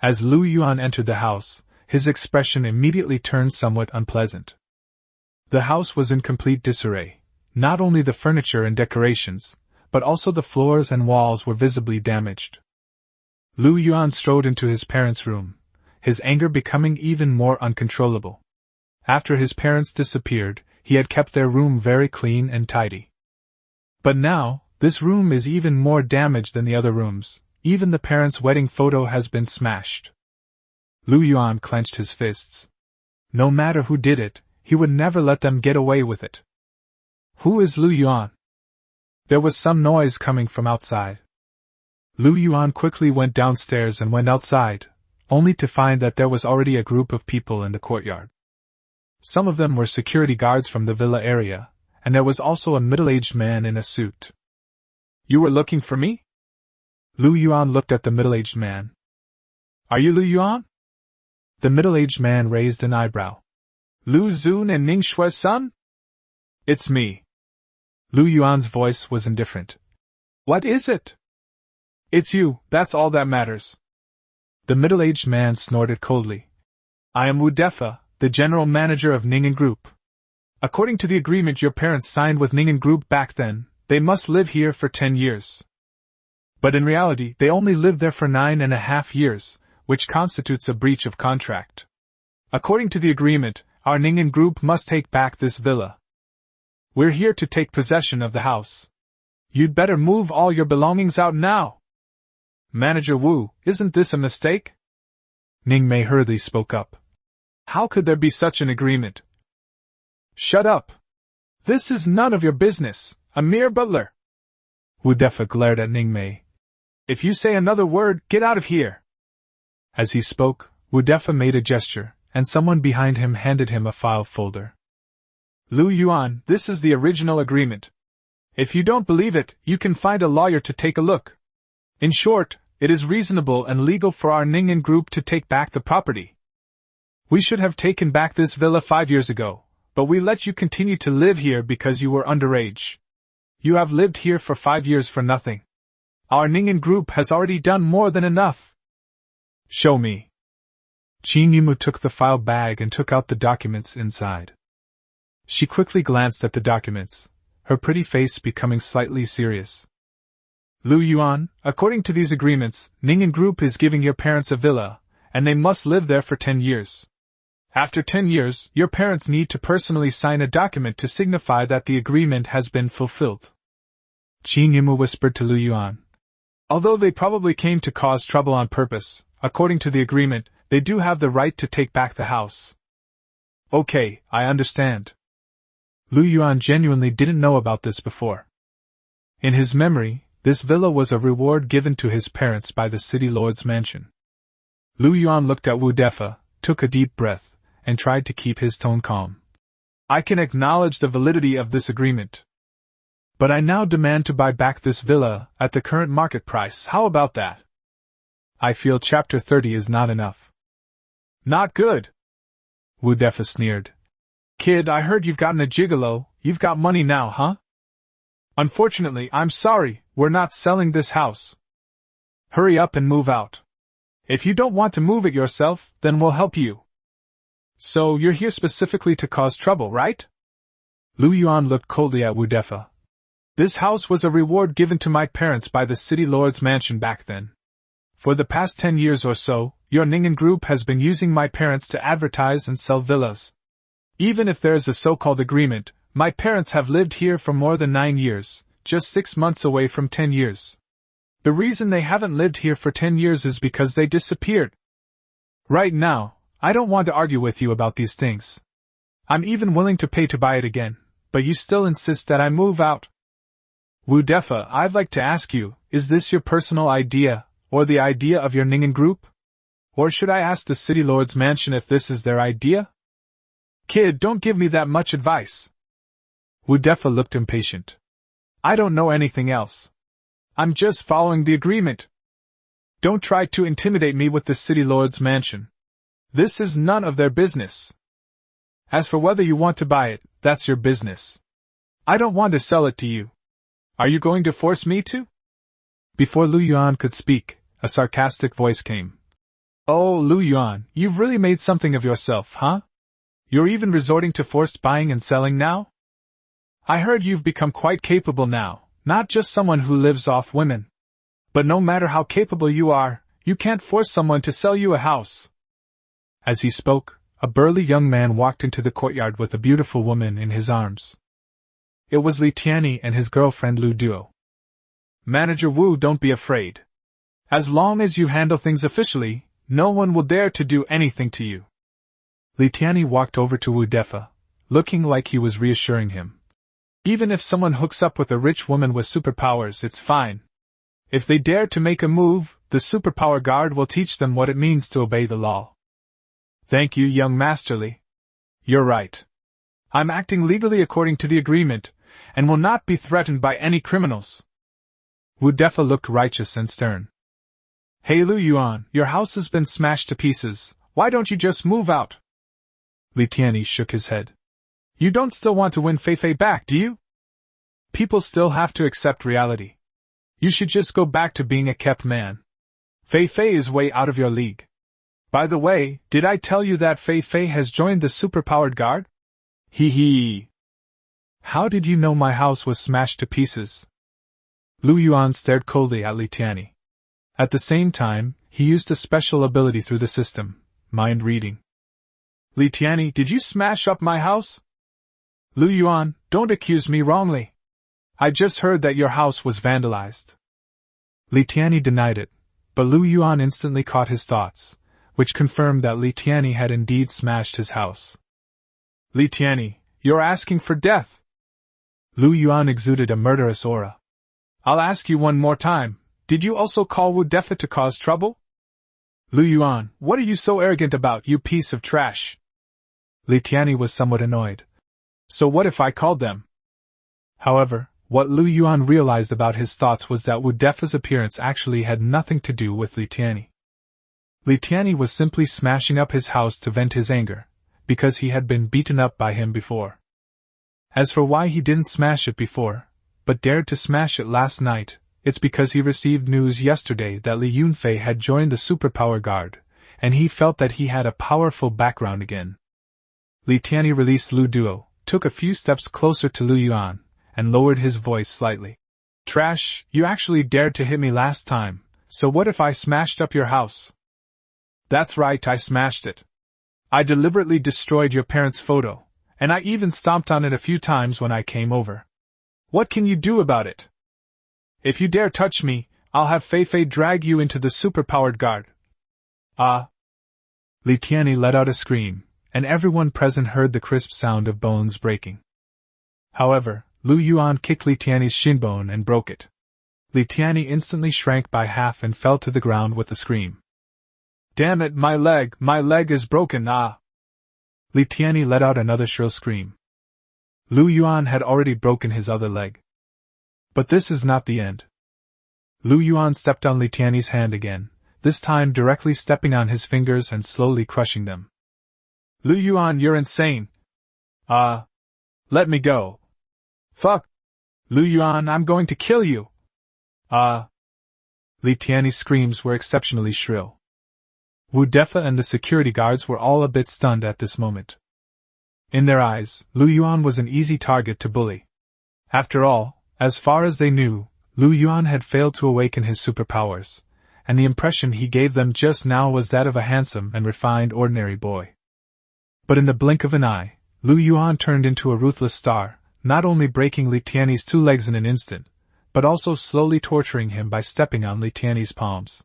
As Lu Yuan entered the house, his expression immediately turned somewhat unpleasant. The house was in complete disarray. Not only the furniture and decorations, but also the floors and walls were visibly damaged. Lu Yuan strode into his parents' room, his anger becoming even more uncontrollable. After his parents disappeared, he had kept their room very clean and tidy. But now, this room is even more damaged than the other rooms. Even the parents' wedding photo has been smashed. Lu Yuan clenched his fists. No matter who did it, he would never let them get away with it. Who is Lu Yuan? There was some noise coming from outside. Lu Yuan quickly went downstairs and went outside, only to find that there was already a group of people in the courtyard. Some of them were security guards from the villa area, and there was also a middle-aged man in a suit. You were looking for me? Lu Yuan looked at the middle-aged man. Are you Lu Yuan? The middle-aged man raised an eyebrow. Lu Zun and Ning Shui's son? It's me. Lu Yuan's voice was indifferent. What is it? It's you, that's all that matters. The middle-aged man snorted coldly. I am Wu Defa, the general manager of Ning'an Group. According to the agreement your parents signed with Ning'an Group back then, they must live here for 10 years. But in reality, they only lived there for 9.5 years, which constitutes a breach of contract. According to the agreement, our Ningen group must take back this villa. We're here to take possession of the house. You'd better move all your belongings out now. Manager Wu, isn't this a mistake? Ning Mei hurriedly spoke up. How could there be such an agreement? Shut up. This is none of your business, a mere butler. Wu Defa glared at Ning Mei. If you say another word, get out of here. As he spoke, Wu Defa made a gesture, and someone behind him handed him a file folder. Lu Yuan, this is the original agreement. If you don't believe it, you can find a lawyer to take a look. In short, it is reasonable and legal for our Ningen group to take back the property. We should have taken back this villa 5 years ago, but we let you continue to live here because you were underage. You have lived here for 5 years for nothing. Our Ningen group has already done more than enough. Show me. Qin Yumu took the file bag and took out the documents inside. She quickly glanced at the documents, her pretty face becoming slightly serious. Lu Yuan, according to these agreements, Ningen Group is giving your parents a villa, and they must live there for 10 years. After 10 years, your parents need to personally sign a document to signify that the agreement has been fulfilled. Qin Yumu whispered to Lu Yuan. Although they probably came to cause trouble on purpose, according to the agreement, they do have the right to take back the house. Okay, I understand. Lu Yuan genuinely didn't know about this before. In his memory, this villa was a reward given to his parents by the city lord's mansion. Lu Yuan looked at Wu Defa, took a deep breath, and tried to keep his tone calm. I can acknowledge the validity of this agreement. But I now demand to buy back this villa at the current market price. How about that? I feel Chapter 30 is not enough. Not good. Wu Defa sneered. Kid, I heard you've gotten a gigolo. You've got money now, huh? Unfortunately, I'm sorry, we're not selling this house. Hurry up and move out. If you don't want to move it yourself, then we'll help you. So you're here specifically to cause trouble, right? Lu Yuan looked coldly at Wu Defa. This house was a reward given to my parents by the city lord's mansion back then. For the past 10 years or so, your Ningen group has been using my parents to advertise and sell villas. Even if there is a so-called agreement, my parents have lived here for more than 9 years, just 6 months away from 10 years. The reason they haven't lived here for 10 years is because they disappeared. Right now, I don't want to argue with you about these things. I'm even willing to pay to buy it again, but you still insist that I move out. Wu Defa, I'd like to ask you, is this your personal idea, or the idea of your Ningen group? Or should I ask the city lord's mansion if this is their idea? Kid, don't give me that much advice. Wu Defa looked impatient. I don't know anything else. I'm just following the agreement. Don't try to intimidate me with the city lord's mansion. This is none of their business. As for whether you want to buy it, that's your business. I don't want to sell it to you. Are you going to force me to? Before Lu Yuan could speak, a sarcastic voice came. Oh, Lu Yuan, you've really made something of yourself, huh? You're even resorting to forced buying and selling now? I heard you've become quite capable now, not just someone who lives off women. But no matter how capable you are, you can't force someone to sell you a house. As he spoke, a burly young man walked into the courtyard with a beautiful woman in his arms. It was Li Tianyi and his girlfriend Lu Duo. Manager Wu, don't be afraid. As long as you handle things officially, no one will dare to do anything to you. Li Tianyi walked over to Wu Defa, looking like he was reassuring him. Even if someone hooks up with a rich woman with superpowers, it's fine. If they dare to make a move, the superpower guard will teach them what it means to obey the law. Thank you, young Masterly. You're right. I'm acting legally according to the agreement, and will not be threatened by any criminals. Wu Defa looked righteous and stern. Hey Lu Yuan, your house has been smashed to pieces, why don't you just move out? Li Tianyi shook his head. You don't still want to win Fei Fei back, do you? People still have to accept reality. You should just go back to being a kept man. Fei Fei is way out of your league. By the way, did I tell you that Fei Fei has joined the superpowered guard? Hee hee. How did you know my house was smashed to pieces? Lu Yuan stared coldly at Li Tianyi. At the same time, he used a special ability through the system, mind reading. Li Tianyi, did you smash up my house? Lu Yuan, don't accuse me wrongly. I just heard that your house was vandalized. Li Tianyi denied it, but Lu Yuan instantly caught his thoughts, which confirmed that Li Tianyi had indeed smashed his house. Li Tianyi, you're asking for death. Lu Yuan exuded a murderous aura. I'll ask you one more time, did you also call Wu Defa to cause trouble? Lu Yuan, what are you so arrogant about, you piece of trash? Li Tianyi was somewhat annoyed. So what if I called them? However, what Lu Yuan realized about his thoughts was that Wu Defa's appearance actually had nothing to do with Li Tianyi. Li Tianyi was simply smashing up his house to vent his anger, because he had been beaten up by him before. As for why he didn't smash it before, but dared to smash it last night, it's because he received news yesterday that Li Yunfei had joined the Superpower Guard, and he felt that he had a powerful background again. Li Tianyi released Lu Duo, took a few steps closer to Lu Yuan, and lowered his voice slightly. Trash, you actually dared to hit me last time, so what if I smashed up your house? That's right, I smashed it. I deliberately destroyed your parents' photo, and I even stomped on it a few times when I came over. What can you do about it? If you dare touch me, I'll have Fei Fei drag you into the superpowered guard. Li Tianyi let out a scream, and everyone present heard the crisp sound of bones breaking. However, Lu Yuan kicked Li Tianyi's shinbone and broke it. Li Tianyi instantly shrank by half and fell to the ground with a scream. Damn it, my leg is broken, Li Tianyi let out another shrill scream. Lu Yuan had already broken his other leg. But this is not the end. Lu Yuan stepped on Li Tianyi's hand again, this time directly stepping on his fingers and slowly crushing them. Lu Yuan, you're insane. Let me go. Fuck. Lu Yuan, I'm going to kill you. Li Tianyi's screams were exceptionally shrill. Wu Defa and the security guards were all a bit stunned at this moment. In their eyes, Lu Yuan was an easy target to bully. After all, as far as they knew, Lu Yuan had failed to awaken his superpowers, and the impression he gave them just now was that of a handsome and refined ordinary boy. But in the blink of an eye, Lu Yuan turned into a ruthless star, not only breaking Li Tianyi's 2 legs in an instant, but also slowly torturing him by stepping on Li Tianyi's palms.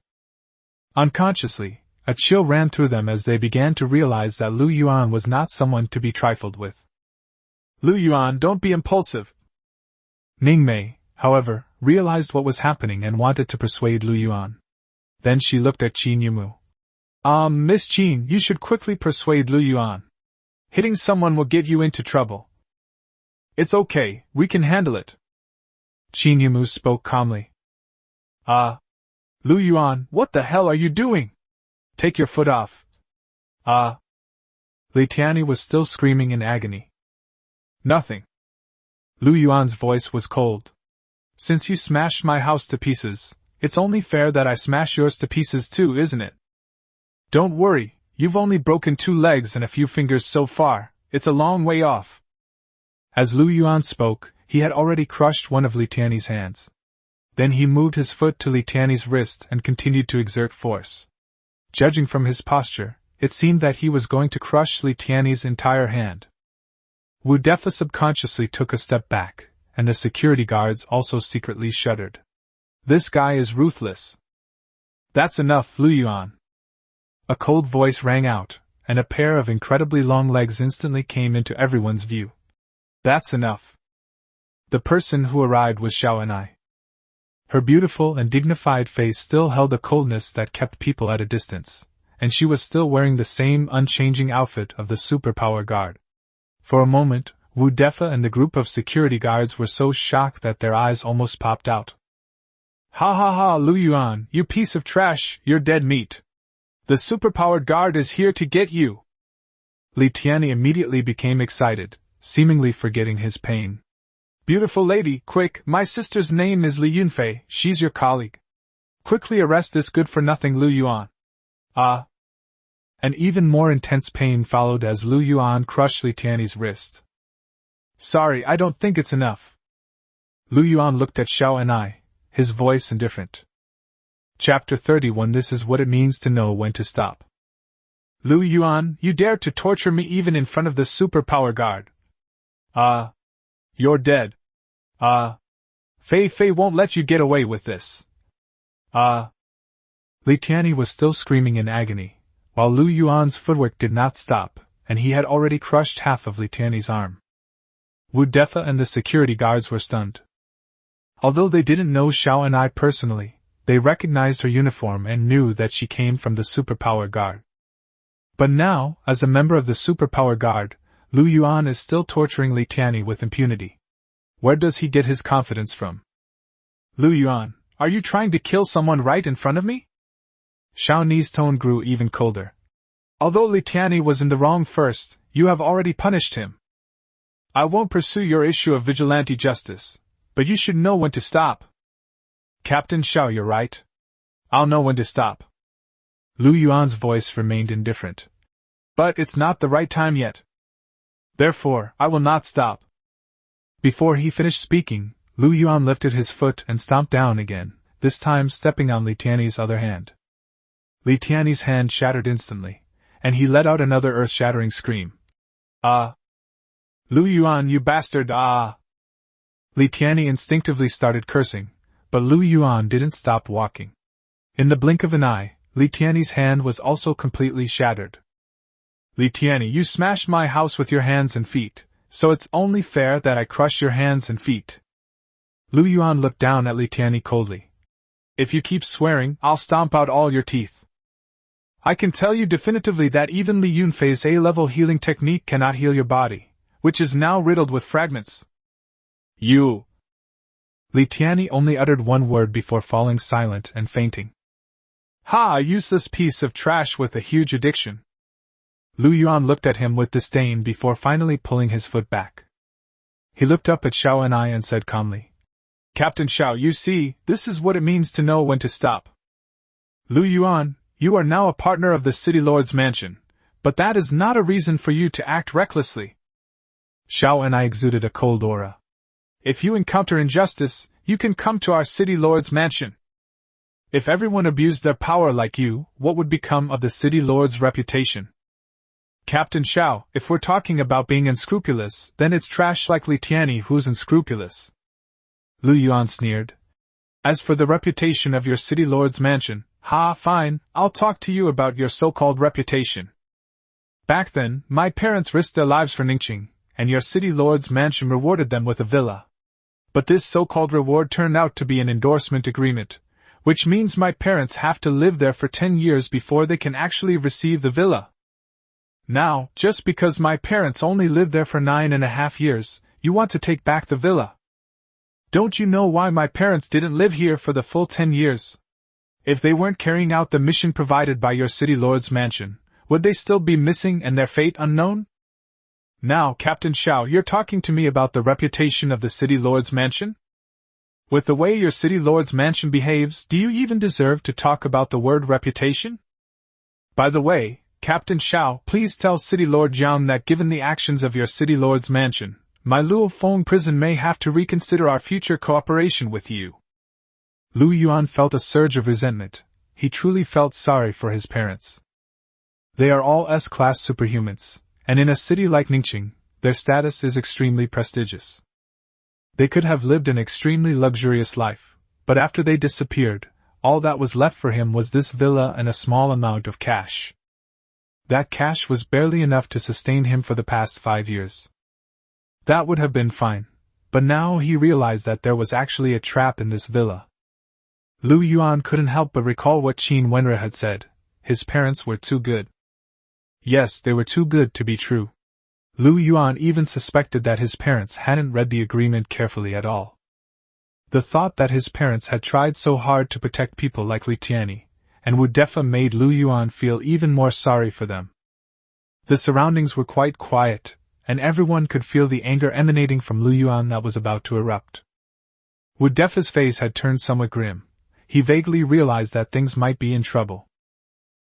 Unconsciously, a chill ran through them as they began to realize that Lu Yuan was not someone to be trifled with. Lu Yuan, don't be impulsive. Ning Mei, however, realized what was happening and wanted to persuade Lu Yuan. Then she looked at Qin Yumu. Miss Qin, you should quickly persuade Lu Yuan. Hitting someone will get you into trouble. It's okay, we can handle it. Qin Yumu spoke calmly. Lu Yuan, what the hell are you doing? Take your foot off. Li Tianyi was still screaming in agony. Nothing. Lu Yuan's voice was cold. Since you smashed my house to pieces, it's only fair that I smash yours to pieces too, isn't it? Don't worry, you've only broken 2 legs and a few fingers so far, it's a long way off. As Lu Yuan spoke, he had already crushed one of Li Tianyi's hands. Then he moved his foot to Li Tianyi's wrist and continued to exert force. Judging from his posture, it seemed that he was going to crush Li Tianyi's entire hand. Wu Defa subconsciously took a step back, and the security guards also secretly shuddered. This guy is ruthless. That's enough, Lu Yuan. A cold voice rang out, and a pair of incredibly long legs instantly came into everyone's view. That's enough. The person who arrived was Xiaoanai. Her beautiful and dignified face still held a coldness that kept people at a distance, and she was still wearing the same unchanging outfit of the superpower guard. For a moment, Wu Defa and the group of security guards were so shocked that their eyes almost popped out. Ha ha ha, Lu Yuan, you piece of trash, you're dead meat. The superpowered guard is here to get you. Li Tianyi immediately became excited, seemingly forgetting his pain. Beautiful lady, quick, my sister's name is Li Yunfei, she's your colleague. Quickly arrest this good-for-nothing Lu Yuan. An even more intense pain followed as Lu Yuan crushed Li Tianyi's wrist. Sorry, I don't think it's enough. Lu Yuan looked at Xiaoanai, his voice indifferent. Chapter 31. This is what it means to know when to stop. Lu Yuan, you dared to torture me even in front of the superpower guard. You're dead. Fei won't let you get away with this. Li Tianyi was still screaming in agony, while Lu Yuan's footwork did not stop, and he had already crushed half of Li Tianyi's arm. Wu Defa and the security guards were stunned. Although they didn't know Xiao and I personally, they recognized her uniform and knew that she came from the superpower guard. But now, as a member of the superpower guard, Lu Yuan is still torturing Li Tianyi with impunity. Where does he get his confidence from? Lu Yuan, are you trying to kill someone right in front of me? Xiao Ni's tone grew even colder. Although Li Tianyi was in the wrong first, you have already punished him. I won't pursue your issue of vigilante justice, but you should know when to stop. Captain Xiao, you're right. I'll know when to stop. Lu Yuan's voice remained indifferent. But it's not the right time yet. Therefore, I will not stop. Before he finished speaking, Lu Yuan lifted his foot and stomped down again, this time stepping on Li Tianyi's other hand. Li Tianyi's hand shattered instantly, and he let out another earth-shattering scream. Lu Yuan, you bastard, Li Tianyi instinctively started cursing, but Lu Yuan didn't stop walking. In the blink of an eye, Li Tianyi's hand was also completely shattered. Li Tianyi, you smashed my house with your hands and feet, so it's only fair that I crush your hands and feet. Lu Yuan looked down at Li Tianyi coldly. If you keep swearing, I'll stomp out all your teeth. I can tell you definitively that even Li Yunfei's A-level healing technique cannot heal your body, which is now riddled with fragments. You! Li Tianyi only uttered one word before falling silent and fainting. Ha! A useless piece of trash with a huge addiction. Lu Yuan looked at him with disdain before finally pulling his foot back. He looked up at Xiao and I and said calmly, Captain Xiao, you see, this is what it means to know when to stop. Lu Yuan, you are now a partner of the City Lord's mansion, but that is not a reason for you to act recklessly. Xiao and I exuded a cold aura. If you encounter injustice, you can come to our City Lord's mansion. If everyone abused their power like you, what would become of the City Lord's reputation? Captain Xiao, if we're talking about being unscrupulous, then it's trash like Li Tianyi who's unscrupulous. Lu Yuan sneered. As for the reputation of your City Lord's mansion, fine, I'll talk to you about your so-called reputation. Back then, my parents risked their lives for Ningqing, and your City Lord's mansion rewarded them with a villa. But this so-called reward turned out to be an endorsement agreement, which means my parents have to live there for 10 years before they can actually receive the villa. Now, just because my parents only lived there for 9.5 years, you want to take back the villa. Don't you know why my parents didn't live here for the full 10 years? If they weren't carrying out the mission provided by your City Lord's mansion, would they still be missing and their fate unknown? Now, Captain Xiao, you're talking to me about the reputation of the City Lord's mansion? With the way your City Lord's mansion behaves, do you even deserve to talk about the word reputation? By the way, Captain Xiao, please tell City Lord Jiang that given the actions of your City Lord's mansion, my Luofong prison may have to reconsider our future cooperation with you. Lu Yuan felt a surge of resentment. He truly felt sorry for his parents. They are all S-class superhumans, and in a city like Ningqing, their status is extremely prestigious. They could have lived an extremely luxurious life, but after they disappeared, all that was left for him was this villa and a small amount of cash. That cash was barely enough to sustain him for the past 5 years. That would have been fine, but now he realized that there was actually a trap in this villa. Lu Yuan couldn't help but recall what Qin Wenre had said. His parents were too good. Yes, they were too good to be true. Lu Yuan even suspected that his parents hadn't read the agreement carefully at all. The thought that his parents had tried so hard to protect people like Li Tianyi and Wu Defa made Lu Yuan feel even more sorry for them. The surroundings were quite quiet, and everyone could feel the anger emanating from Lu Yuan that was about to erupt. Wu Defa's face had turned somewhat grim. He vaguely realized that things might be in trouble.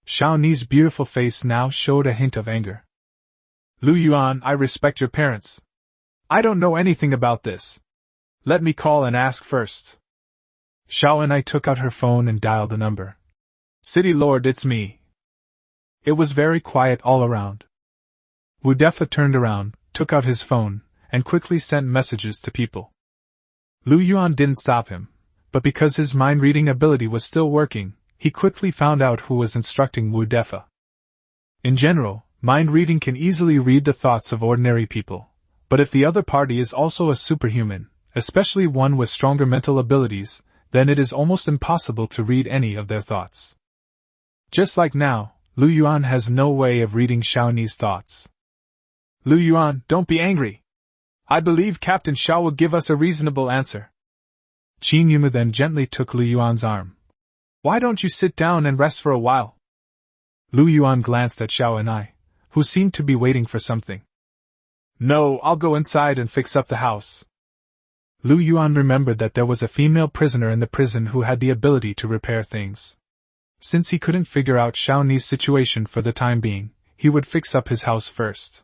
Xiao Ni's beautiful face now showed a hint of anger. Lu Yuan, I respect your parents. I don't know anything about this. Let me call and ask first. Xiao and I took out her phone and dialed the number. City Lord, it's me. It was very quiet all around. Wudefa turned around, took out his phone, and quickly sent messages to people. Yuan didn't stop him, but because his mind-reading ability was still working, he quickly found out who was instructing Wudefa. In general, mind-reading can easily read the thoughts of ordinary people, but if the other party is also a superhuman, especially one with stronger mental abilities, then it is almost impossible to read any of their thoughts. Just like now, Yuan has no way of reading Xiaoni's thoughts. Yuan, don't be angry. I believe Captain Xiao will give us a reasonable answer. Qin Yumu then gently took Yuan's arm. Why don't you sit down and rest for a while? Yuan glanced at Xiao and I, who seemed to be waiting for something. No, I'll go inside and fix up the house. Yuan remembered that there was a female prisoner in the prison who had the ability to repair things. Since he couldn't figure out Xiaoni's situation for the time being, he would fix up his house first.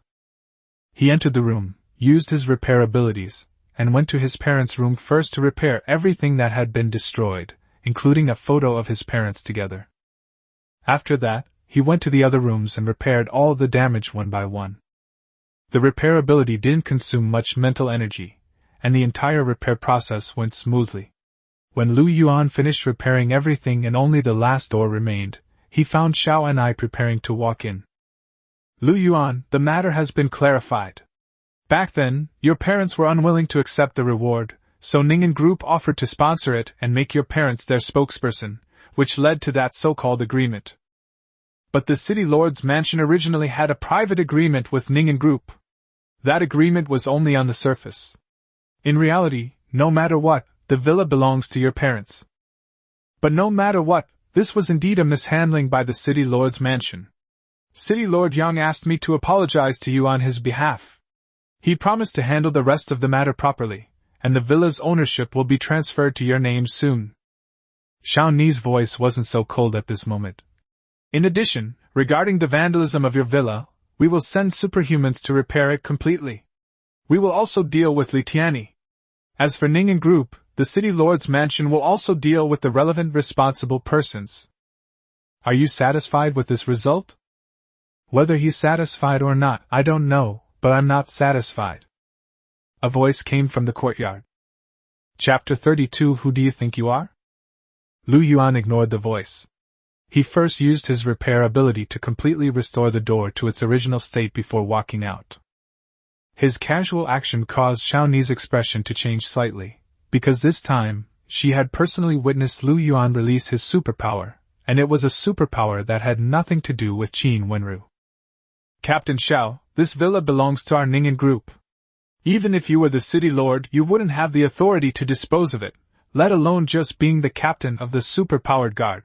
He entered the room, used his repair abilities, and went to his parents' room first to repair everything that had been destroyed, including a photo of his parents together. After that, he went to the other rooms and repaired all the damage one by one. The repair ability didn't consume much mental energy, and the entire repair process went smoothly. When Yuan finished repairing everything and only the last door remained, he found Xiao and I preparing to walk in. Yuan, the matter has been clarified. Back then, your parents were unwilling to accept the reward, so Ningen Group offered to sponsor it and make your parents their spokesperson, which led to that so-called agreement. But the City Lord's mansion originally had a private agreement with Ningen Group. That agreement was only on the surface. In reality, no matter what, the villa belongs to your parents. But no matter what, this was indeed a mishandling by the City Lord's mansion. City Lord Yang asked me to apologize to you on his behalf. He promised to handle the rest of the matter properly, and the villa's ownership will be transferred to your name soon. Xiaoni's voice wasn't so cold at this moment. In addition, regarding the vandalism of your villa, we will send superhumans to repair it completely. We will also deal with Litiani. As for Ningen Group, the City Lord's mansion will also deal with the relevant responsible persons. Are you satisfied with this result? Whether he's satisfied or not, I don't know, but I'm not satisfied. A voice came from the courtyard. Chapter 32. Who do you think you are? Yuan ignored the voice. He first used his repair ability to completely restore the door to its original state before walking out. His casual action caused Xiaoni's expression to change slightly, because this time, she had personally witnessed Yuan release his superpower, and it was a superpower that had nothing to do with Qin Wenru. Captain Xiao, this villa belongs to our Ningen Group. Even if you were the City Lord, you wouldn't have the authority to dispose of it, let alone just being the captain of the superpowered guard.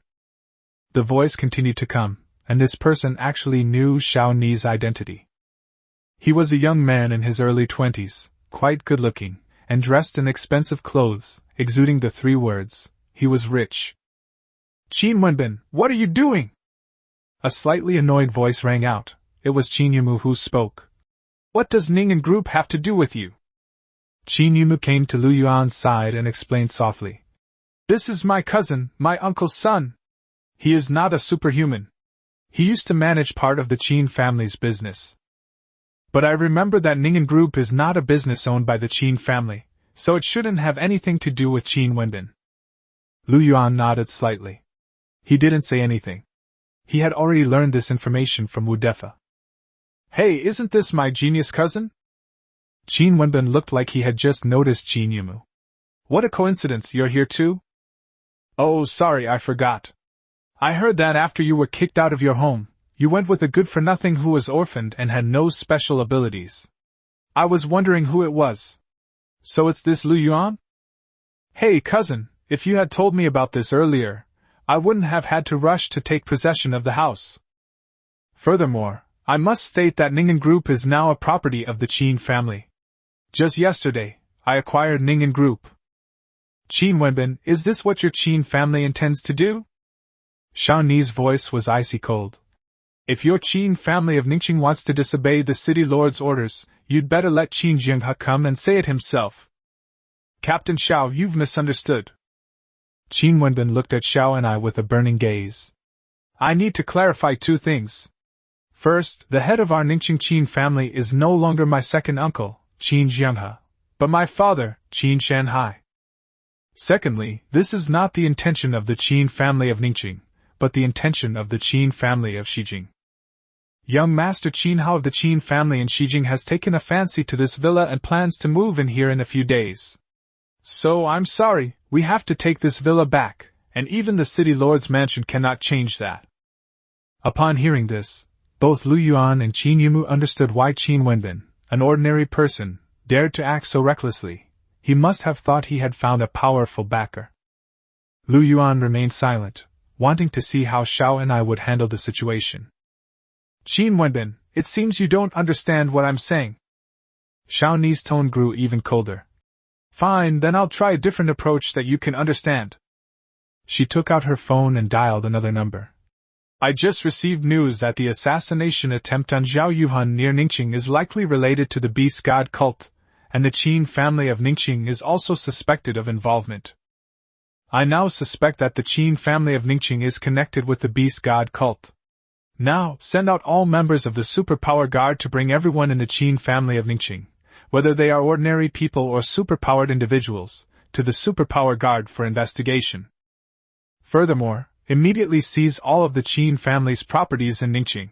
The voice continued to come, and this person actually knew Xiaoni's identity. He was a young man in his early 20s, quite good-looking, and dressed in expensive clothes, exuding the 3 words, he was rich. Qin Wenbin, what are you doing? A slightly annoyed voice rang out. It was Qin Yumu who spoke. What does Ningen Group have to do with you? Qin Yumu came to Yuan's side and explained softly. This is my cousin, my uncle's son. He is not a superhuman. He used to manage part of the Qin family's business. But I remember that Ningen Group is not a business owned by the Qin family, so it shouldn't have anything to do with Qin Wenbin. Yuan nodded slightly. He didn't say anything. He had already learned this information from Wudefa. Hey, isn't this my genius cousin? Qin Wenbin looked like he had just noticed Qin Yumu. What a coincidence, you're here too? Oh, sorry, I forgot. I heard that after you were kicked out of your home, you went with a good-for-nothing who was orphaned and had no special abilities. I was wondering who it was. So it's this Yuan? Hey, cousin, if you had told me about this earlier, I wouldn't have had to rush to take possession of the house. Furthermore, I must state that Ningen Group is now a property of the Qin family. Just yesterday, I acquired Ningen Group. Qin Wenbin, is this what your Qin family intends to do? Xiaoni's voice was icy cold. If your Qin family of Ningqing wants to disobey the City Lord's orders, you'd better let Qin Jinghua come and say it himself. Captain Xiao, you've misunderstood. Qin Wenbin looked at Xiao and I with a burning gaze. I need to clarify two things. First, the head of our Ningqing Qin family is no longer my second uncle, Qin Jianghe, but my father, Qin Shanhai. Secondly, this is not the intention of the Qin family of Ningqing, but the intention of the Qin family of Shijing. Young Master Qin Hao of the Qin family in Shijing has taken a fancy to this villa and plans to move in here in a few days. So I'm sorry, we have to take this villa back, and even the city lord's mansion cannot change that. Upon hearing this, both Lu Yuan and Qin Yumu understood why Qin Wenbin, an ordinary person, dared to act so recklessly. He must have thought he had found a powerful backer. Lu Yuan remained silent, wanting to see how Xiao and I would handle the situation. Qin Wenbin, it seems you don't understand what I'm saying. Xiao Ni's tone grew even colder. Fine, then I'll try a different approach that you can understand. She took out her phone and dialed another number. I just received news that the assassination attempt on Zhao Yuhan near Ningqing is likely related to the beast god cult, and the Qin family of Ningqing is also suspected of involvement. I now suspect that the Qin family of Ningqing is connected with the beast god cult. Now, send out all members of the superpower guard to bring everyone in the Qin family of Ningqing, whether they are ordinary people or superpowered individuals, to the superpower guard for investigation. Furthermore, immediately seize all of the Qin family's properties in Ningqing.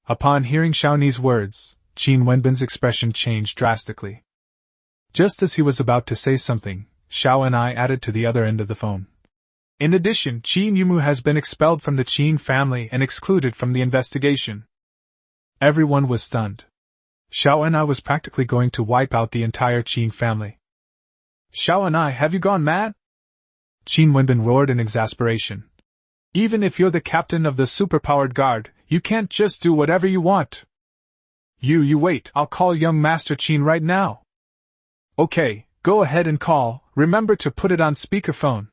Upon hearing Xiao Ni's words, Qin Wenbin's expression changed drastically. Just as he was about to say something, Xiao and I added to the other end of the phone. In addition, Qin Yumu has been expelled from the Qin family and excluded from the investigation. Everyone was stunned. Xiao and I was practically going to wipe out the entire Qin family. Xiao and I, have you gone mad? Qin Wenbin roared in exasperation. Even if you're the captain of the superpowered guard, you can't just do whatever you want. You wait, I'll call young Master Qin right now. Okay, go ahead and call, remember to put it on speakerphone.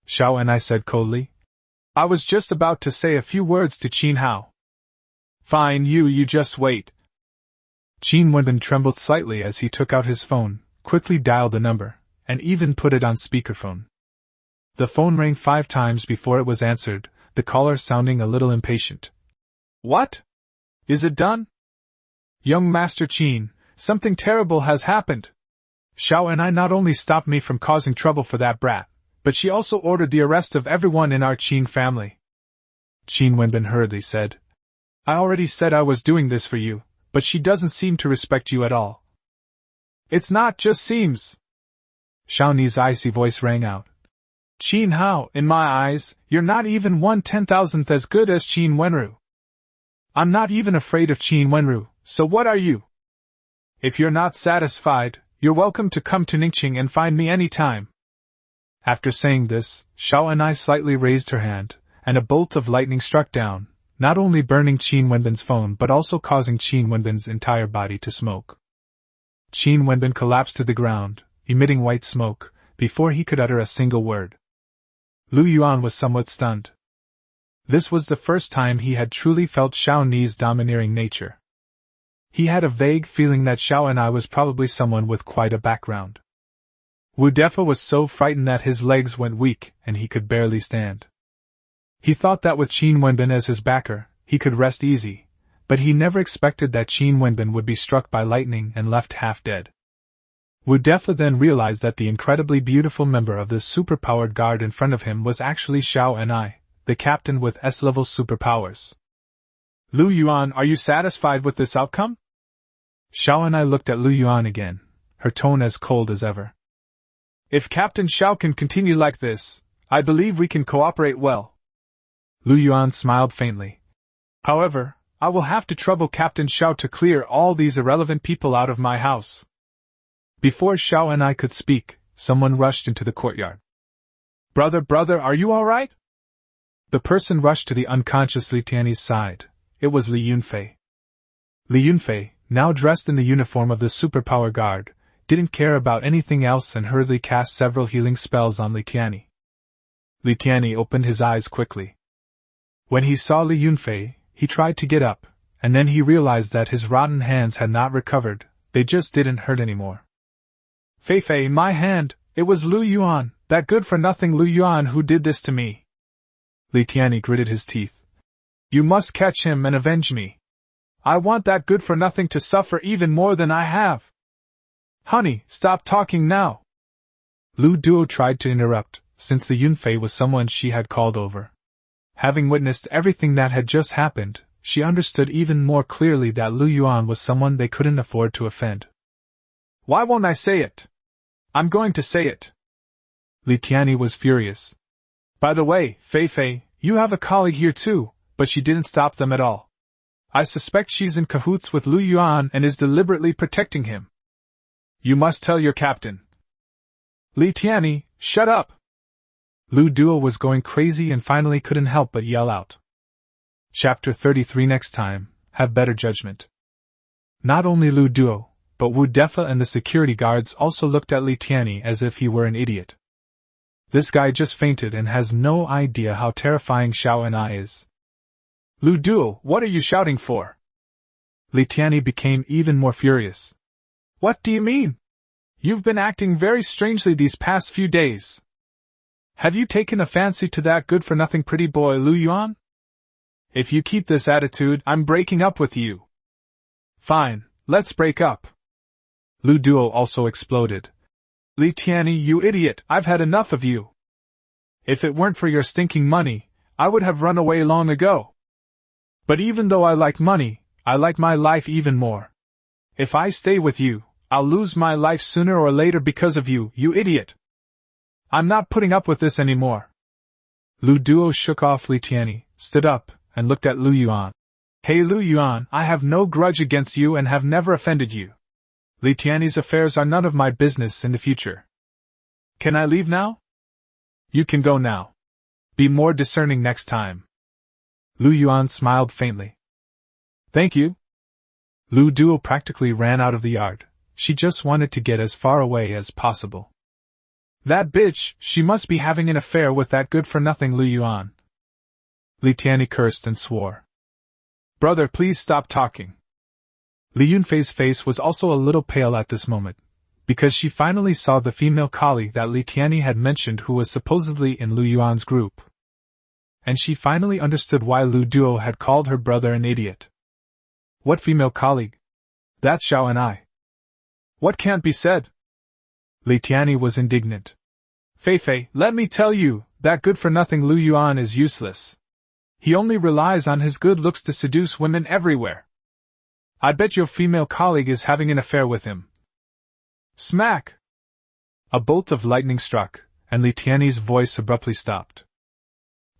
Xiao and I said coldly. I was just about to say a few words to Qin Hao. Fine, you just wait. Qin Wenbin trembled slightly as he took out his phone, quickly dialed the number, and even put it on speakerphone. The phone rang 5 times before it was answered, the caller sounding a little impatient. What? Is it done? Young Master Qin, something terrible has happened. Xiao and I not only stopped me from causing trouble for that brat, but she also ordered the arrest of everyone in our Qin family. Qin Wenbin hurriedly said. I already said I was doing this for you, but she doesn't seem to respect you at all. It's not just seems. Xiao Ni's icy voice rang out. Qin Hao, in my eyes, you're not even 1/10,000th as good as Qin Wenru. I'm not even afraid of Qin Wenru, so what are you? If you're not satisfied, you're welcome to come to Ningqing and find me any time. After saying this, Xiao and I slightly raised her hand, and a bolt of lightning struck down, not only burning Qin Wenbin's phone but also causing Qin Wenbin's entire body to smoke. Qin Wenbin collapsed to the ground, emitting white smoke, before he could utter a single word. Lu Yuan was somewhat stunned. This was the first time he had truly felt Xiao Ni's domineering nature. He had a vague feeling that Xiao and I was probably someone with quite a background. Wu Defa was so frightened that his legs went weak and he could barely stand. He thought that with Qin Wenbin as his backer, he could rest easy, but he never expected that Qin Wenbin would be struck by lightning and left half dead. Wu Defa then realized that the incredibly beautiful member of the superpowered guard in front of him was actually Xiao and I, the captain with S-level superpowers. Lu Yuan, are you satisfied with this outcome? Xiao and I looked at Lu Yuan again, her tone as cold as ever. If Captain Xiao can continue like this, I believe we can cooperate well. Lu Yuan smiled faintly. However, I will have to trouble Captain Xiao to clear all these irrelevant people out of my house. Before Xiao and I could speak, someone rushed into the courtyard. Brother, are you all right? The person rushed to the unconscious Li Tianyi's side. It was Li Yunfei. Li Yunfei, now dressed in the uniform of the superpower guard, didn't care about anything else and hurriedly cast several healing spells on Li Tianyi. Li Tianyi opened his eyes quickly. When he saw Li Yunfei, he tried to get up, and then he realized that his rotten hands had not recovered, they just didn't hurt anymore. Fei, my hand, It was Lu Yuan, that good-for-nothing Lu Yuan who did this to me. Li Tianyi gritted his teeth. You must catch him and avenge me. I want that good-for-nothing to suffer even more than I have. Honey, stop talking now. Lu Duo tried to interrupt, since the Yunfei was someone she had called over. Having witnessed everything that had just happened, she understood even more clearly that Lu Yuan was someone they couldn't afford to offend. Why won't I say it? I'm going to say it. Li Tianyi was furious. By the way, Fei, you have a colleague here too, but she didn't stop them at all. I suspect she's in cahoots with Lu Yuan and is deliberately protecting him. You must tell your captain. Li Tianyi, shut up! Lu Duo was going crazy and finally couldn't help but yell out. Chapter 33. Next time, have better judgment. Not only Lu Duo, but Wu Defa and the security guards also looked at Li Tianyi as if he were an idiot. This guy just fainted and has no idea how terrifying Xiao and I is. Lu Duo, what are you shouting for? Li Tianyi became even more furious. What do you mean? You've been acting very strangely these past few days. Have you taken a fancy to that good-for-nothing pretty boy Lu Yuan? If you keep this attitude, I'm breaking up with you. Fine, let's break up. Lu Duo also exploded. Li Tianyi, you idiot, I've had enough of you. If it weren't for your stinking money, I would have run away long ago. But even though I like money, I like my life even more. If I stay with you, I'll lose my life sooner or later because of you, you idiot. I'm not putting up with this anymore. Lu Duo shook off Li Tianyi, stood up, and looked at Lu Yuan. Hey Lu Yuan, I have no grudge against you and have never offended you. Li Tianyi's affairs are none of my business in the future. Can I leave now? You can go now. Be more discerning next time. Lu Yuan smiled faintly. Thank you. Lu Duo practically ran out of the yard. She just wanted to get as far away as possible. That bitch, she must be having an affair with that good-for-nothing Lu Yuan. Li Tianyi cursed and swore. Brother, please stop talking. Li Yunfei's face was also a little pale at this moment, because she finally saw the female colleague that Li Tianyi had mentioned who was supposedly in Lu Yuan's group. And she finally understood why Lu Duo had called her brother an idiot. What female colleague? That's Xiao and I. What can't be said? Li Tianyi was indignant. Fei, let me tell you, that good-for-nothing Lu Yuan is useless. He only relies on his good looks to seduce women everywhere. I bet your female colleague is having an affair with him. Smack! A bolt of lightning struck, and Li Tianyi's voice abruptly stopped.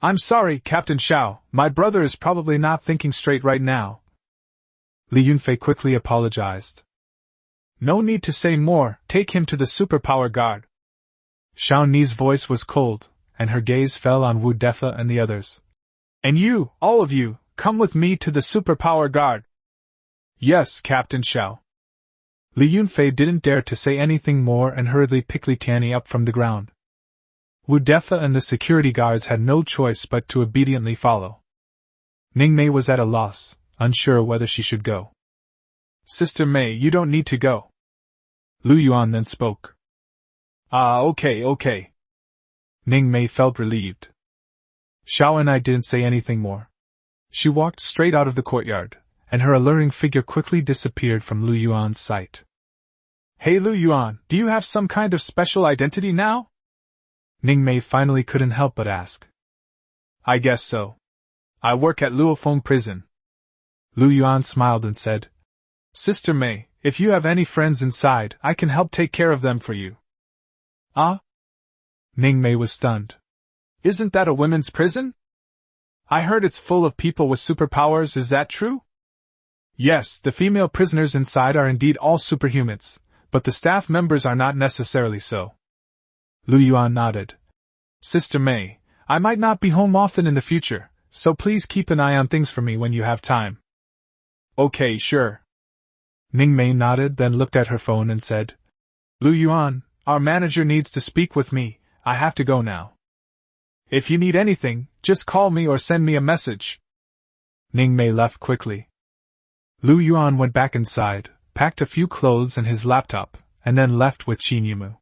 I'm sorry, Captain Xiao, my brother is probably not thinking straight right now. Li Yunfei quickly apologized. No need to say more, take him to the superpower guard. Xiao Ni's voice was cold, and her gaze fell on Wu Defa and the others. And you, all of you, come with me to the superpower guard. Yes, Captain Xiao. Li Yunfei didn't dare to say anything more and hurriedly picked Li Tianyi up from the ground. Wu Defa and the security guards had no choice but to obediently follow. Ning Mei was at a loss, unsure whether she should go. Sister Mei, you don't need to go. Lu Yuan then spoke. Okay. Ning Mei felt relieved. Xiao and I didn't say anything more. She walked straight out of the courtyard, and her alluring figure quickly disappeared from Lu Yuan's sight. Hey Lu Yuan, do you have some kind of special identity now? Ning Mei finally couldn't help but ask. I guess so. I work at Luofong prison. Lu Yuan smiled and said, Sister Mei, if you have any friends inside, I can help take care of them for you. Ah? Ning Mei was stunned. Isn't that a women's prison? I heard it's full of people with superpowers, is that true? Yes, the female prisoners inside are indeed all superhumans, but the staff members are not necessarily so. Lu Yuan nodded. Sister Mei, I might not be home often in the future, so please keep an eye on things for me when you have time. Okay, sure. Ning Mei nodded, then looked at her phone and said, Lu Yuan, our manager needs to speak with me, I have to go now. If you need anything, just call me or send me a message. Ning Mei left quickly. Lu Yuan went back inside, packed a few clothes and his laptop, and then left with Qin Yimu.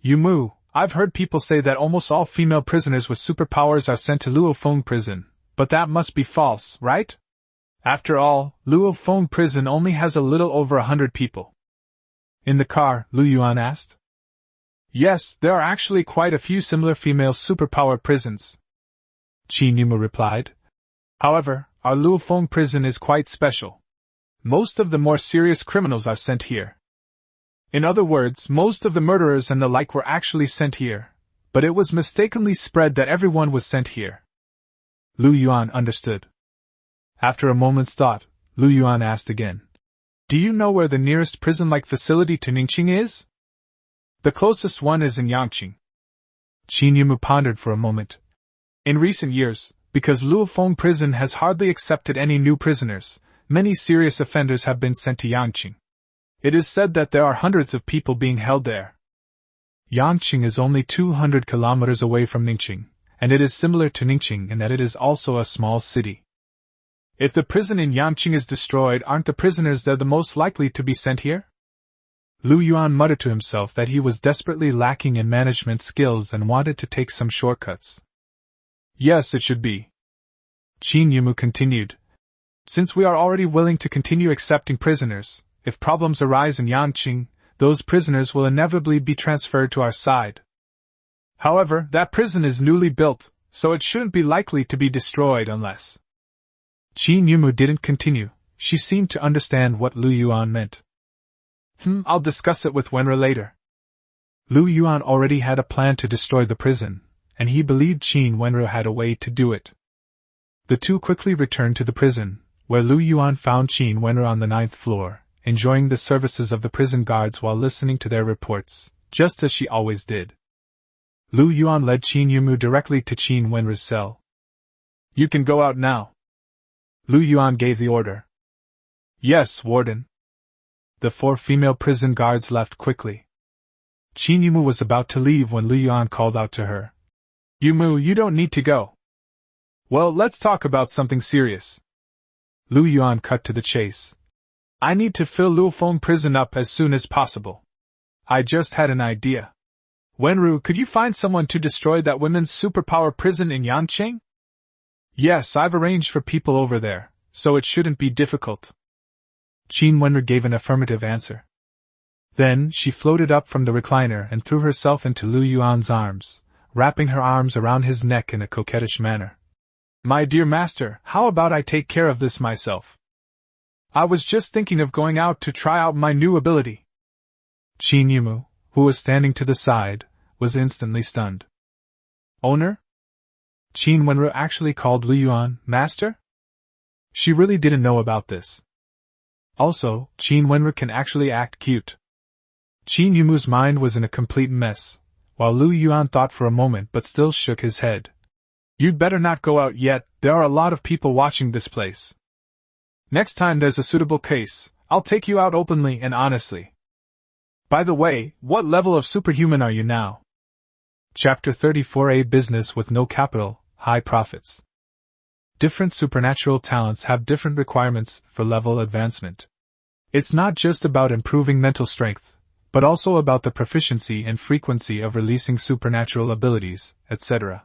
Yumu, I've heard people say that almost all female prisoners with superpowers are sent to Luofong prison, but that must be false, right? After all, Luofong prison only has a little over 100 people. In the car, Yuan asked. Yes, there are actually quite a few similar female superpower prisons, Qin Yumu replied. However, our Luofong prison is quite special. Most of the more serious criminals are sent here. In other words, most of the murderers and the like were actually sent here, but it was mistakenly spread that everyone was sent here. Yuan understood. After a moment's thought, Yuan asked again. Do you know where the nearest prison-like facility to Ningqing is? The closest one is in Yangqing. Qin Yumu pondered for a moment. In recent years, because Luofong prison has hardly accepted any new prisoners, many serious offenders have been sent to Yangqing. It is said that there are hundreds of people being held there. Yangqing is only 200 kilometers away from Ningqing, and it is similar to Ningqing in that it is also a small city. If the prison in Yangqing is destroyed, aren't the prisoners there the most likely to be sent here? Yuan muttered to himself that he was desperately lacking in management skills and wanted to take some shortcuts. Yes, it should be. Qin Yumu continued. Since we are already willing to continue accepting prisoners, if problems arise in Yangqing, those prisoners will inevitably be transferred to our side. However, that prison is newly built, so it shouldn't be likely to be destroyed unless... Qin Yumu didn't continue. She seemed to understand what Yuan meant. I'll discuss it with Wenra later. Yuan already had a plan to destroy the prison, and he believed Qin Wenra had a way to do it. The two quickly returned to the prison, where Yuan found Qin Wenra on the 9th floor, enjoying the services of the prison guards while listening to their reports, just as she always did. Yuan led Qin Yumu directly to Qin Wenra's cell. You can go out now. Yuan gave the order. Yes, Warden. The 4 female prison guards left quickly. Qin Yumu was about to leave when Yuan called out to her. Yumu, you don't need to go. Well, let's talk about something serious. Yuan cut to the chase. I need to fill Luofong prison up as soon as possible. I just had an idea. Wenru, could you find someone to destroy that women's superpower prison in Yangqing? Yes, I've arranged for people over there, so it shouldn't be difficult. Qin Wenru gave an affirmative answer. Then she floated up from the recliner and threw herself into Yuan's arms, wrapping her arms around his neck in a coquettish manner. My dear master, how about I take care of this myself? I was just thinking of going out to try out my new ability. Qin Yumu, who was standing to the side, was instantly stunned. Owner? Qin Wenru actually called Yuan master? She really didn't know about this. Also, Qin Wenru can actually act cute. Qin Yumu's mind was in a complete mess, while Yuan thought for a moment but still shook his head. You'd better not go out yet, there are a lot of people watching this place. Next time there's a suitable case, I'll take you out openly and honestly. By the way, what level of superhuman are you now? Chapter 34A Business with no capital, high profits. Different supernatural talents have different requirements for level advancement. It's not just about improving mental strength, but also about the proficiency and frequency of releasing supernatural abilities, etc.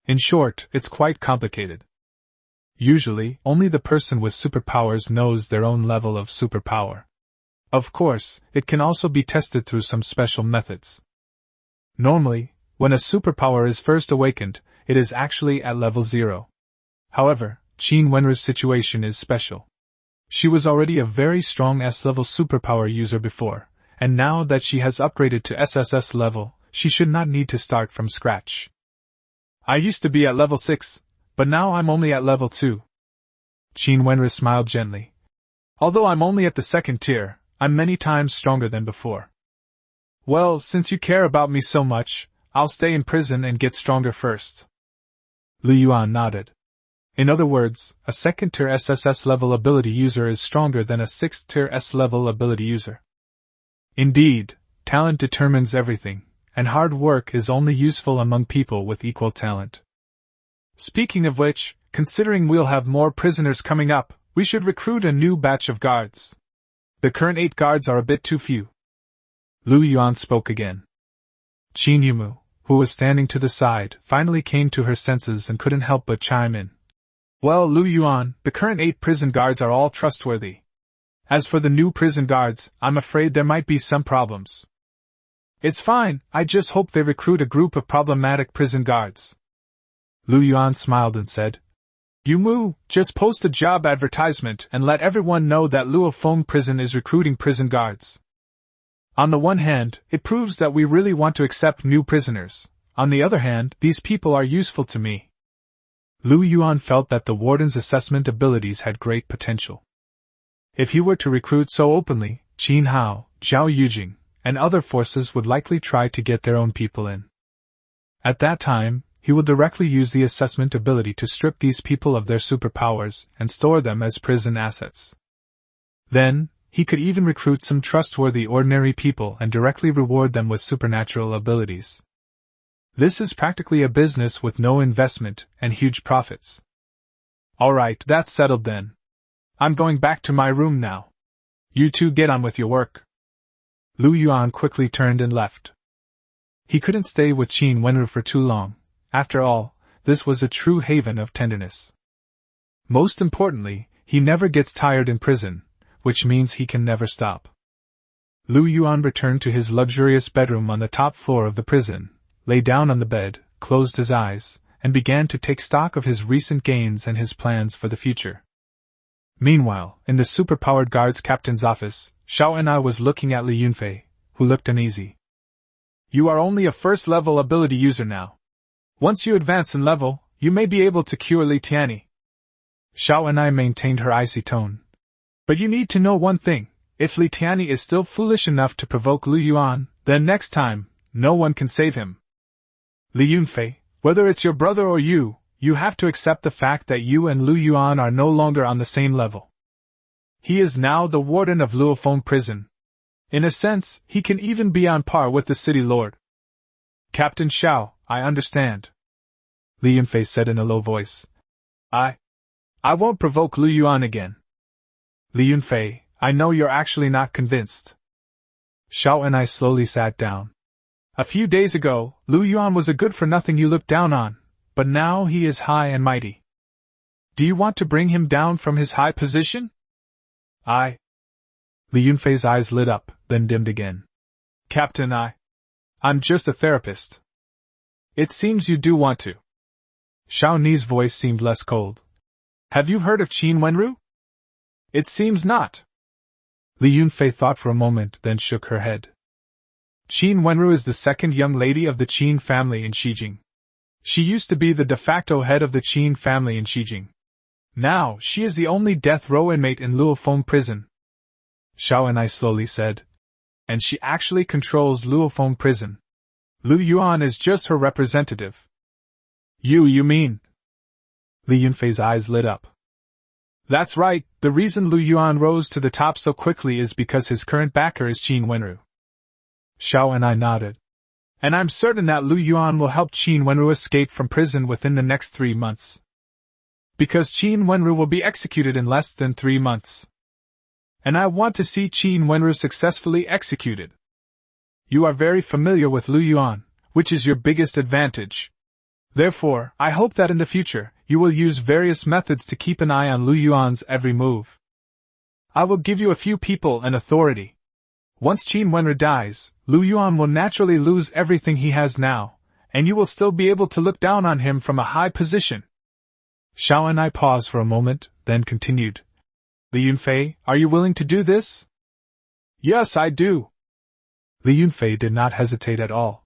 In short, it's quite complicated. Usually, only the person with superpowers knows their own level of superpower. Of course, it can also be tested through some special methods. Normally, when a superpower is first awakened, it is actually at level 0. However, Qin Wenru's situation is special. She was already a very strong S-level superpower user before, and now that she has upgraded to SSS level, she should not need to start from scratch. I used to be at level 6, but now I'm only at level 2. Qin Wenru smiled gently. Although I'm only at the 2nd tier, I'm many times stronger than before. Well, since you care about me so much, I'll stay in prison and get stronger first. Yuan nodded. In other words, a 2nd tier SSS level ability user is stronger than a 6th tier S level ability user. Indeed, talent determines everything, and hard work is only useful among people with equal talent. Speaking of which, considering we'll have more prisoners coming up, we should recruit a new batch of guards. The current 8 guards are a bit too few. Yuan spoke again. Qin Yumu, who was standing to the side, finally came to her senses and couldn't help but chime in. Well, Lu Yuan, the current 8 prison guards are all trustworthy. As for the new prison guards, I'm afraid there might be some problems. It's fine, I just hope they recruit a group of problematic prison guards. Lu Yuan smiled and said, Yumu, just post a job advertisement and let everyone know that Luofong prison is recruiting prison guards. On the one hand, it proves that we really want to accept new prisoners. On the other hand, these people are useful to me. Lu Yuan felt that the warden's assessment abilities had great potential. If he were to recruit so openly, Qin Hao, Zhao Yujing, and other forces would likely try to get their own people in. At that time, he will directly use the assessment ability to strip these people of their superpowers and store them as prison assets. Then, he could even recruit some trustworthy ordinary people and directly reward them with supernatural abilities. This is practically a business with no investment and huge profits. Alright, that's settled then. I'm going back to my room now. You two get on with your work. Lu Yuan quickly turned and left. He couldn't stay with Qin Wenru for too long. After all, this was a true haven of tenderness. Most importantly, he never gets tired in prison, which means he can never stop. Lu Yuan returned to his luxurious bedroom on the top floor of the prison, lay down on the bed, closed his eyes, and began to take stock of his recent gains and his plans for the future. Meanwhile, in the superpowered guards captain's office, Xiao and I was looking at Li Yunfei, who looked uneasy. You are only a first-level ability user now. Once you advance in level, you may be able to cure Li Tianyi. Xiao and I maintained her icy tone. But you need to know one thing, if Li Tianyi is still foolish enough to provoke Lu Yuan, then next time, no one can save him. Li Yunfei, whether it's your brother or you have to accept the fact that you and Lu Yuan are no longer on the same level. He is now the warden of Luofong prison. In a sense, he can even be on par with the city lord. Captain Xiao, I understand. Li Yunfei said in a low voice. I won't provoke Lu Yuan again. Li Yunfei, I know you're actually not convinced. Xiao and I slowly sat down. A few days ago, Lu Yuan was a good-for-nothing you looked down on, but now he is high and mighty. Do you want to bring him down from his high position? Li Yunfei's eyes lit up, then dimmed again. Captain, I'm just a therapist. It seems you do want to. Xiao Ni's voice seemed less cold. Have you heard of Qin Wenru? It seems not. Li Yunfei thought for a moment, then shook her head. Qin Wenru is the second young lady of the Qin family in Xijing. She used to be the de facto head of the Qin family in Xijing. Now, she is the only death row inmate in Luofong prison. Xiao and I slowly said. And she actually controls Luofong prison. Lu Yuan is just her representative. You mean? Li Yunfei's eyes lit up. That's right, the reason Lu Yuan rose to the top so quickly is because his current backer is Qin Wenru. Xiao and I nodded. And I'm certain that Lu Yuan will help Qin Wenru escape from prison within the next 3 months. Because Qin Wenru will be executed in less than 3 months. And I want to see Qin Wenru successfully executed. You are very familiar with Lu Yuan, which is your biggest advantage. Therefore, I hope that in the future, you will use various methods to keep an eye on Lu Yuan's every move. I will give you a few people and authority. Once Qin Wenru dies, Lu Yuan will naturally lose everything he has now, and you will still be able to look down on him from a high position. Xiao and I paused for a moment, then continued. Li Yunfei, are you willing to do this? Yes, I do. Li Yunfei did not hesitate at all.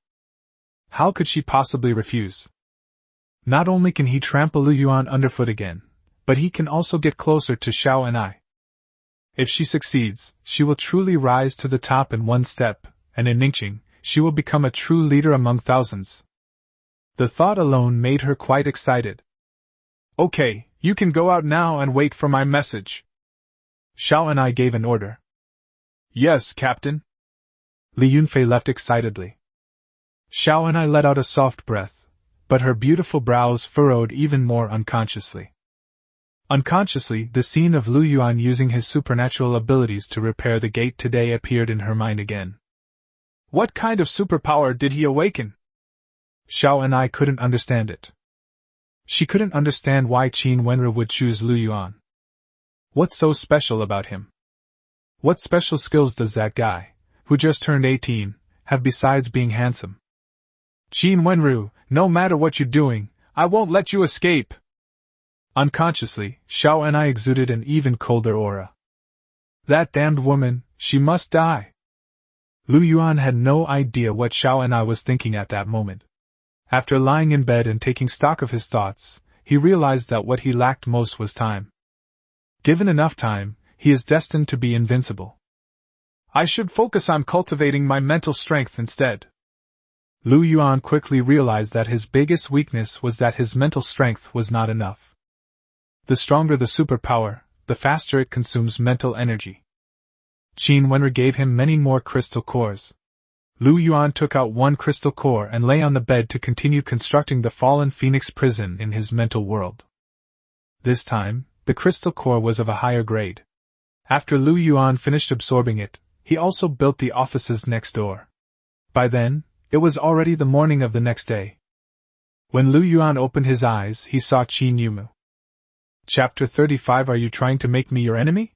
How could she possibly refuse? Not only can he trample Lu Yuan underfoot again, but he can also get closer to Xiao and I. If she succeeds, she will truly rise to the top in one step, and in Ningqing, she will become a true leader among thousands. The thought alone made her quite excited. Okay, you can go out now and wait for my message. Xiao and I gave an order. Yes, Captain. Li Yunfei left excitedly. Xiao and I let out a soft breath, but her beautiful brows furrowed even more unconsciously. Unconsciously, the scene of Lu Yuan using his supernatural abilities to repair the gate today appeared in her mind again. What kind of superpower did he awaken? Xiao and I couldn't understand it. She couldn't understand why Qin Wenru would choose Lu Yuan. What's so special about him? What special skills does that guy, who just turned 18, have besides being handsome? Qin Wenru, no matter what you're doing, I won't let you escape! Unconsciously, Xiao and I exuded an even colder aura. That damned woman, she must die! Lu Yuan had no idea what Xiao and I was thinking at that moment. After lying in bed and taking stock of his thoughts, he realized that what he lacked most was time. Given enough time, he is destined to be invincible. I should focus on cultivating my mental strength instead. Lu Yuan quickly realized that his biggest weakness was that his mental strength was not enough. The stronger the superpower, the faster it consumes mental energy. Qin Wenru gave him many more crystal cores. Lu Yuan took out one crystal core and lay on the bed to continue constructing the fallen phoenix prison in his mental world. This time, the crystal core was of a higher grade. After Lu Yuan finished absorbing it, he also built the offices next door. By then, it was already the morning of the next day. When Lu Yuan opened his eyes, he saw Qin Yumu. Chapter 35. Are you trying to make me your enemy?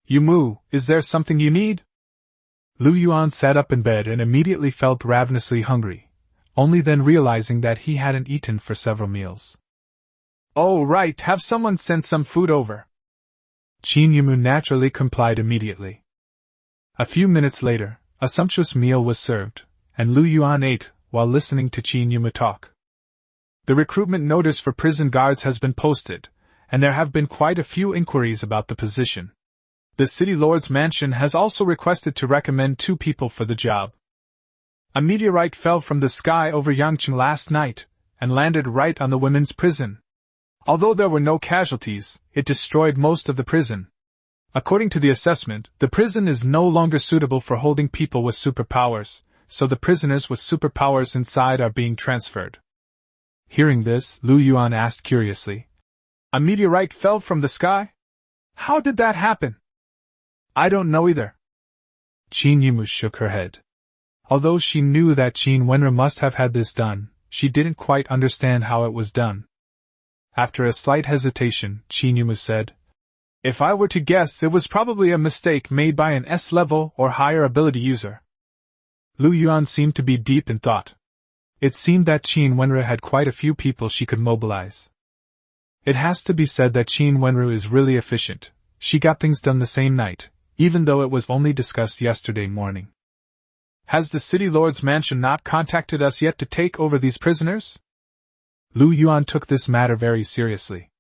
Yumu, is there something you need? Lu Yuan sat up in bed and immediately felt ravenously hungry, only then realizing that he hadn't eaten for several meals. Oh right, have someone send some food over. Qin Yumu naturally complied immediately. A few minutes later, a sumptuous meal was served, and Lu Yuan ate while listening to Qin Yumu talk. The recruitment notice for prison guards has been posted, and there have been quite a few inquiries about the position. The city lord's mansion has also requested to recommend 2 people for the job. A meteorite fell from the sky over Yangcheng last night, and landed right on the women's prison. Although there were no casualties, it destroyed most of the prison. According to the assessment, the prison is no longer suitable for holding people with superpowers, so the prisoners with superpowers inside are being transferred. Hearing this, Lu Yuan asked curiously, A meteorite fell from the sky? How did that happen? I don't know either. Qin Yumu shook her head. Although she knew that Qin Wenru must have had this done, she didn't quite understand how it was done. After a slight hesitation, Qin Yumu said, If I were to guess, it was probably a mistake made by an S-level or higher ability user. Lu Yuan seemed to be deep in thought. It seemed that Qin Wenru had quite a few people she could mobilize. It has to be said that Qin Wenru is really efficient. She got things done the same night, even though it was only discussed yesterday morning. Has the city lord's mansion not contacted us yet to take over these prisoners? Lu Yuan took this matter very seriously.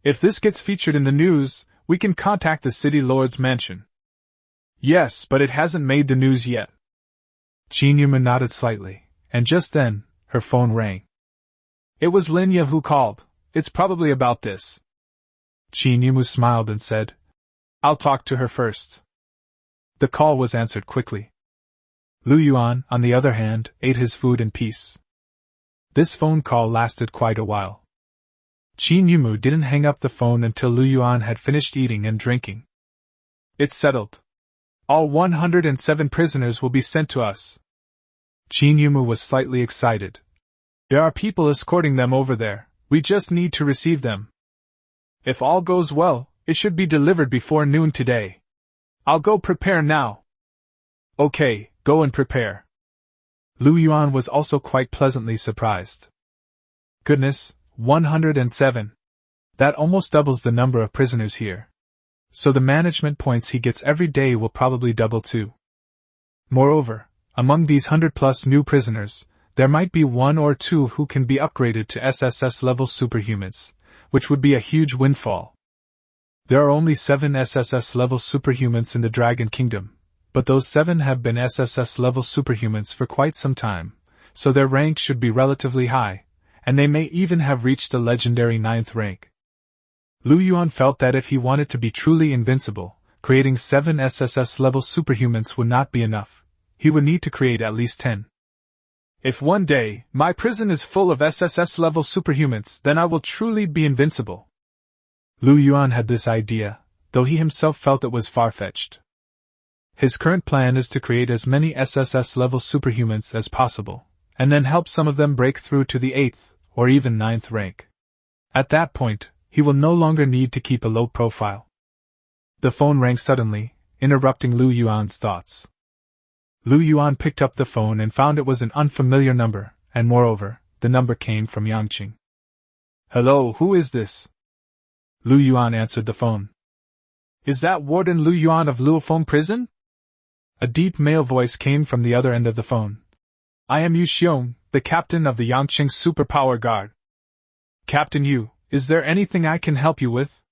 If this gets featured in the news, we can contact the city lord's mansion. Yes, but it hasn't made the news yet. Qin Yumu nodded slightly, and just then, her phone rang. It was Linya who called. It's probably about this. Qin Yumu smiled and said, I'll talk to her first. The call was answered quickly. Lu Yuan, on the other hand, ate his food in peace. This phone call lasted quite a while. Qin Yumu didn't hang up the phone until Lu Yuan had finished eating and drinking. It's settled. All 107 prisoners will be sent to us. Qin Yumu was slightly excited. There are people escorting them over there, we just need to receive them. If all goes well, it should be delivered before noon today. I'll go prepare now. Okay, go and prepare. Lu Yuan was also quite pleasantly surprised. Goodness, 107. That almost doubles the number of prisoners here. So the management points he gets every day will probably double too. Moreover, among these 100+ new prisoners, there might be 1 or 2 who can be upgraded to SSS-level superhumans, which would be a huge windfall. There are only 7 SSS-level superhumans in the Dragon Kingdom, but those 7 have been SSS-level superhumans for quite some time, so their rank should be relatively high, and they may even have reached the legendary 9th rank. Lu Yuan felt that if he wanted to be truly invincible, creating 7 SSS-level superhumans would not be enough. He would need to create at least 10. If one day, my prison is full of SSS-level superhumans, then I will truly be invincible. Lu Yuan had this idea, though he himself felt it was far-fetched. His current plan is to create as many SSS-level superhumans as possible, and then help some of them break through to the 8th, or even 9th rank. At that point, he will no longer need to keep a low profile. The phone rang suddenly, interrupting Lu Yuan's thoughts. Lu Yuan picked up the phone and found it was an unfamiliar number, and moreover, the number came from Yangqing. "Hello, who is this?" Lu Yuan answered the phone. "Is that Warden Lu Yuan of Luofong prison?" A deep male voice came from the other end of the phone. "I am Yu Xiong, the captain of the Yangqing Superpower Guard." "Captain Yu, is there anything I can help you with?"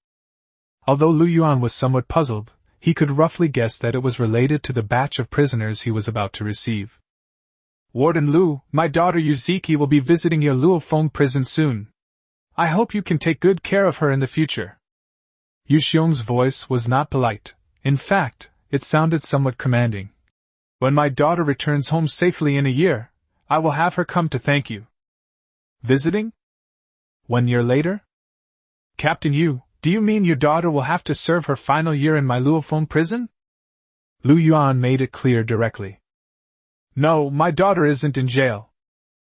Although Lu Yuan was somewhat puzzled, he could roughly guess that it was related to the batch of prisoners he was about to receive. "Warden Lu, my daughter Yuziki will be visiting your Luofong prison soon. I hope you can take good care of her in the future." Yu Xiong's voice was not polite. In fact, it sounded somewhat commanding. "When my daughter returns home safely in a year, I will have her come to thank you." "Visiting? 1 year later?" "Captain Yu, do you mean your daughter will have to serve her final year in my Luofong prison?" Lu Yuan made it clear directly. "No, my daughter isn't in jail.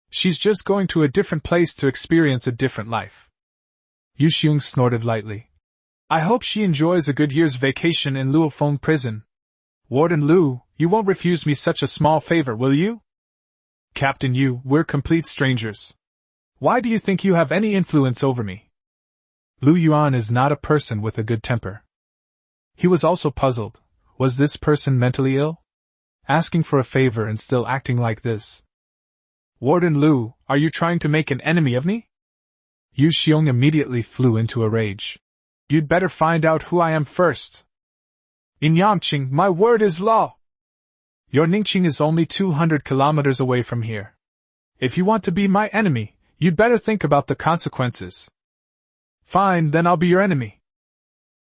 She's just going to a different place to experience a different life." Yu Xiong snorted lightly. "I hope she enjoys a good year's vacation in Luofong prison. Warden Lu, you won't refuse me such a small favor, will you?" "Captain Yu, we're complete strangers. Why do you think you have any influence over me?" Lu Yuan is not a person with a good temper. He was also puzzled. Was this person mentally ill? Asking for a favor and still acting like this. "Warden Lu, are you trying to make an enemy of me?" Yu Xiong immediately flew into a rage. "You'd better find out who I am first. In Yangqing, my word is law. Your Ningqing is only 200 kilometers away from here. If you want to be my enemy, you'd better think about the consequences." "Fine, then I'll be your enemy."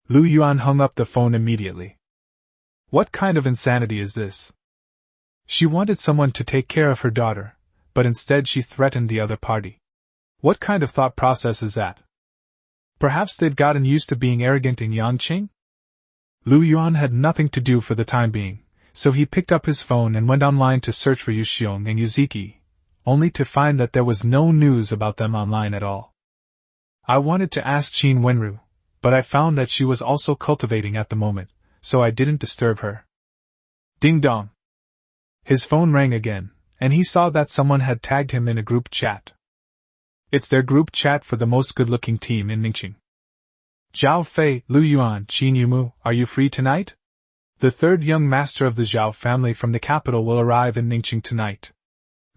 Lu Yuan hung up the phone immediately. What kind of insanity is this? She wanted someone to take care of her daughter, but instead she threatened the other party. What kind of thought process is that? Perhaps they'd gotten used to being arrogant in Yangqing? Lu Yuan had nothing to do for the time being, so he picked up his phone and went online to search for Yu Xiong and Yuziki, only to find that there was no news about them online at all. I wanted to ask Qin Wenru, but I found that she was also cultivating at the moment, so I didn't disturb her. Ding dong. His phone rang again, and he saw that someone had tagged him in a group chat. It's their group chat for the most good-looking team in Ningqing. "Zhao Fei, Lu Yuan, Qin Yumu, are you free tonight? The third young master of the Zhao family from the capital will arrive in Ningqing tonight.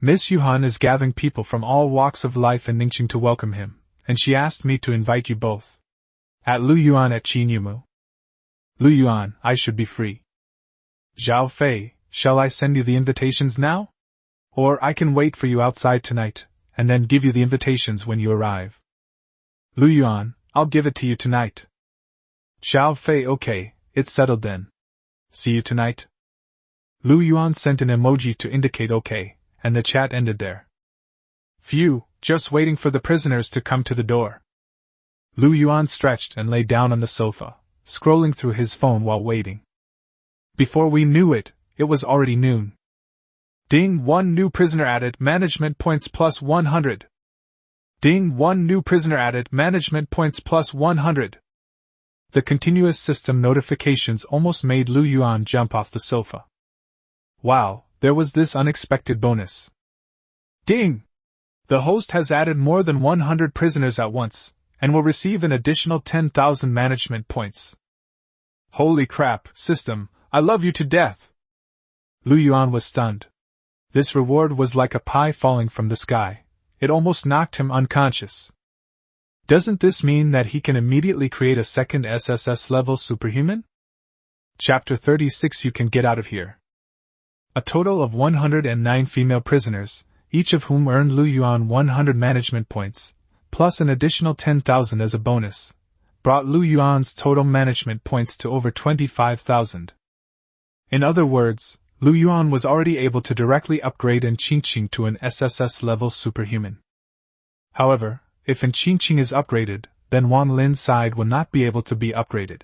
Miss Yuhan is gathering people from all walks of life in Ningqing to welcome him, and she asked me to invite you both. At Lu Yuan at Qin Yumu." "Lu Yuan, I should be free." "Zhao Fei, shall I send you the invitations now? Or I can wait for you outside tonight, and then give you the invitations when you arrive." "Lu Yuan, I'll give it to you tonight." "Zhao Fei, okay, it's settled then. See you tonight." Lu Yuan sent an emoji to indicate okay, and the chat ended there. Phew, just waiting for the prisoners to come to the door. Lu Yuan stretched and lay down on the sofa, scrolling through his phone while waiting. Before we knew it, it was already noon. Ding, 1 new prisoner added, management points plus 100. Ding, 1 new prisoner added, management points plus 100. The continuous system notifications almost made Lu Yuan jump off the sofa. Wow, there was this unexpected bonus. Ding! The host has added more than 100 prisoners at once, and will receive an additional 10,000 management points. Holy crap, system, I love you to death! Lu Yuan was stunned. This reward was like a pie falling from the sky. It almost knocked him unconscious. Doesn't this mean that he can immediately create a second SSS-level superhuman? Chapter 36. You can get out of here. A total of 109 female prisoners, each of whom earned Lu Yuan 100 management points, plus an additional 10,000 as a bonus, brought Lu Yuan's total management points to over 25,000. In other words, Lu Yuan was already able to directly upgrade Qingqing to an SSS-level superhuman. However, if Qingqing is upgraded, then Wang Lin's side will not be able to be upgraded.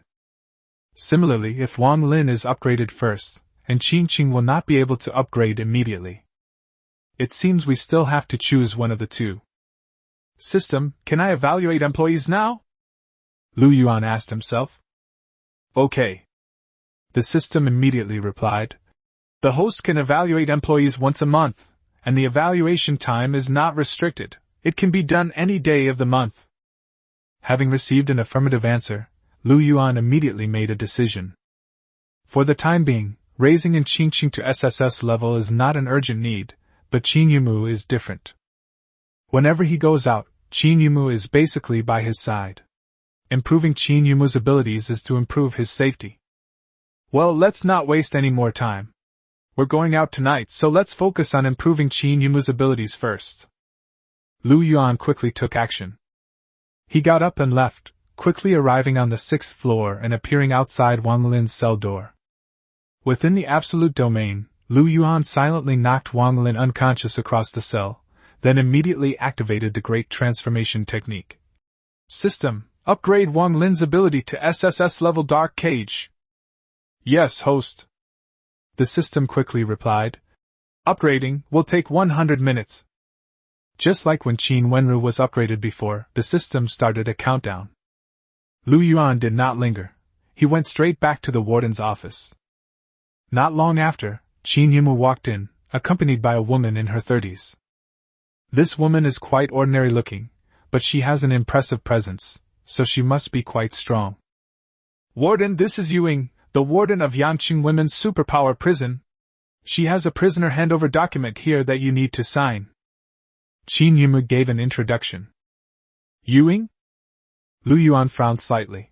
Similarly, if Wang Lin is upgraded first, and Qing will not be able to upgrade immediately. It seems we still have to choose one of the two. System, can I evaluate employees now? Lu Yuan asked himself. Okay. The system immediately replied. The host can evaluate employees once a month, and the evaluation time is not restricted. It can be done any day of the month. Having received an affirmative answer, Lu Yuan immediately made a decision. For the time being, raising in Qing to SSS level is not an urgent need, but Qin Yumu is different. Whenever he goes out, Qin Yumu is basically by his side. Improving Qin Yumu's abilities is to improve his safety. Well, let's not waste any more time. We're going out tonight, so let's focus on improving Qin Yumu's abilities first. Lu Yuan quickly took action. He got up and left, quickly arriving on the 6th floor and appearing outside Wang Lin's cell door. Within the absolute domain, Lu Yuan silently knocked Wang Lin unconscious across the cell, then immediately activated the Great Transformation Technique. System, upgrade Wang Lin's ability to SSS level Dark Cage. Yes, host. The system quickly replied. Upgrading will take 100 minutes. Just like when Qin Wenru was upgraded before, the system started a countdown. Lu Yuan did not linger. He went straight back to the warden's office. Not long after, Qin Yumu walked in, accompanied by a woman in her 30s. This woman is quite ordinary looking, but she has an impressive presence, so she must be quite strong. Warden, this is Yuan, the warden of Yangqing Women's Superpower Prison. She has a prisoner handover document here that you need to sign. Qin Yumu gave an introduction. Yuan? Lu Yuan frowned slightly.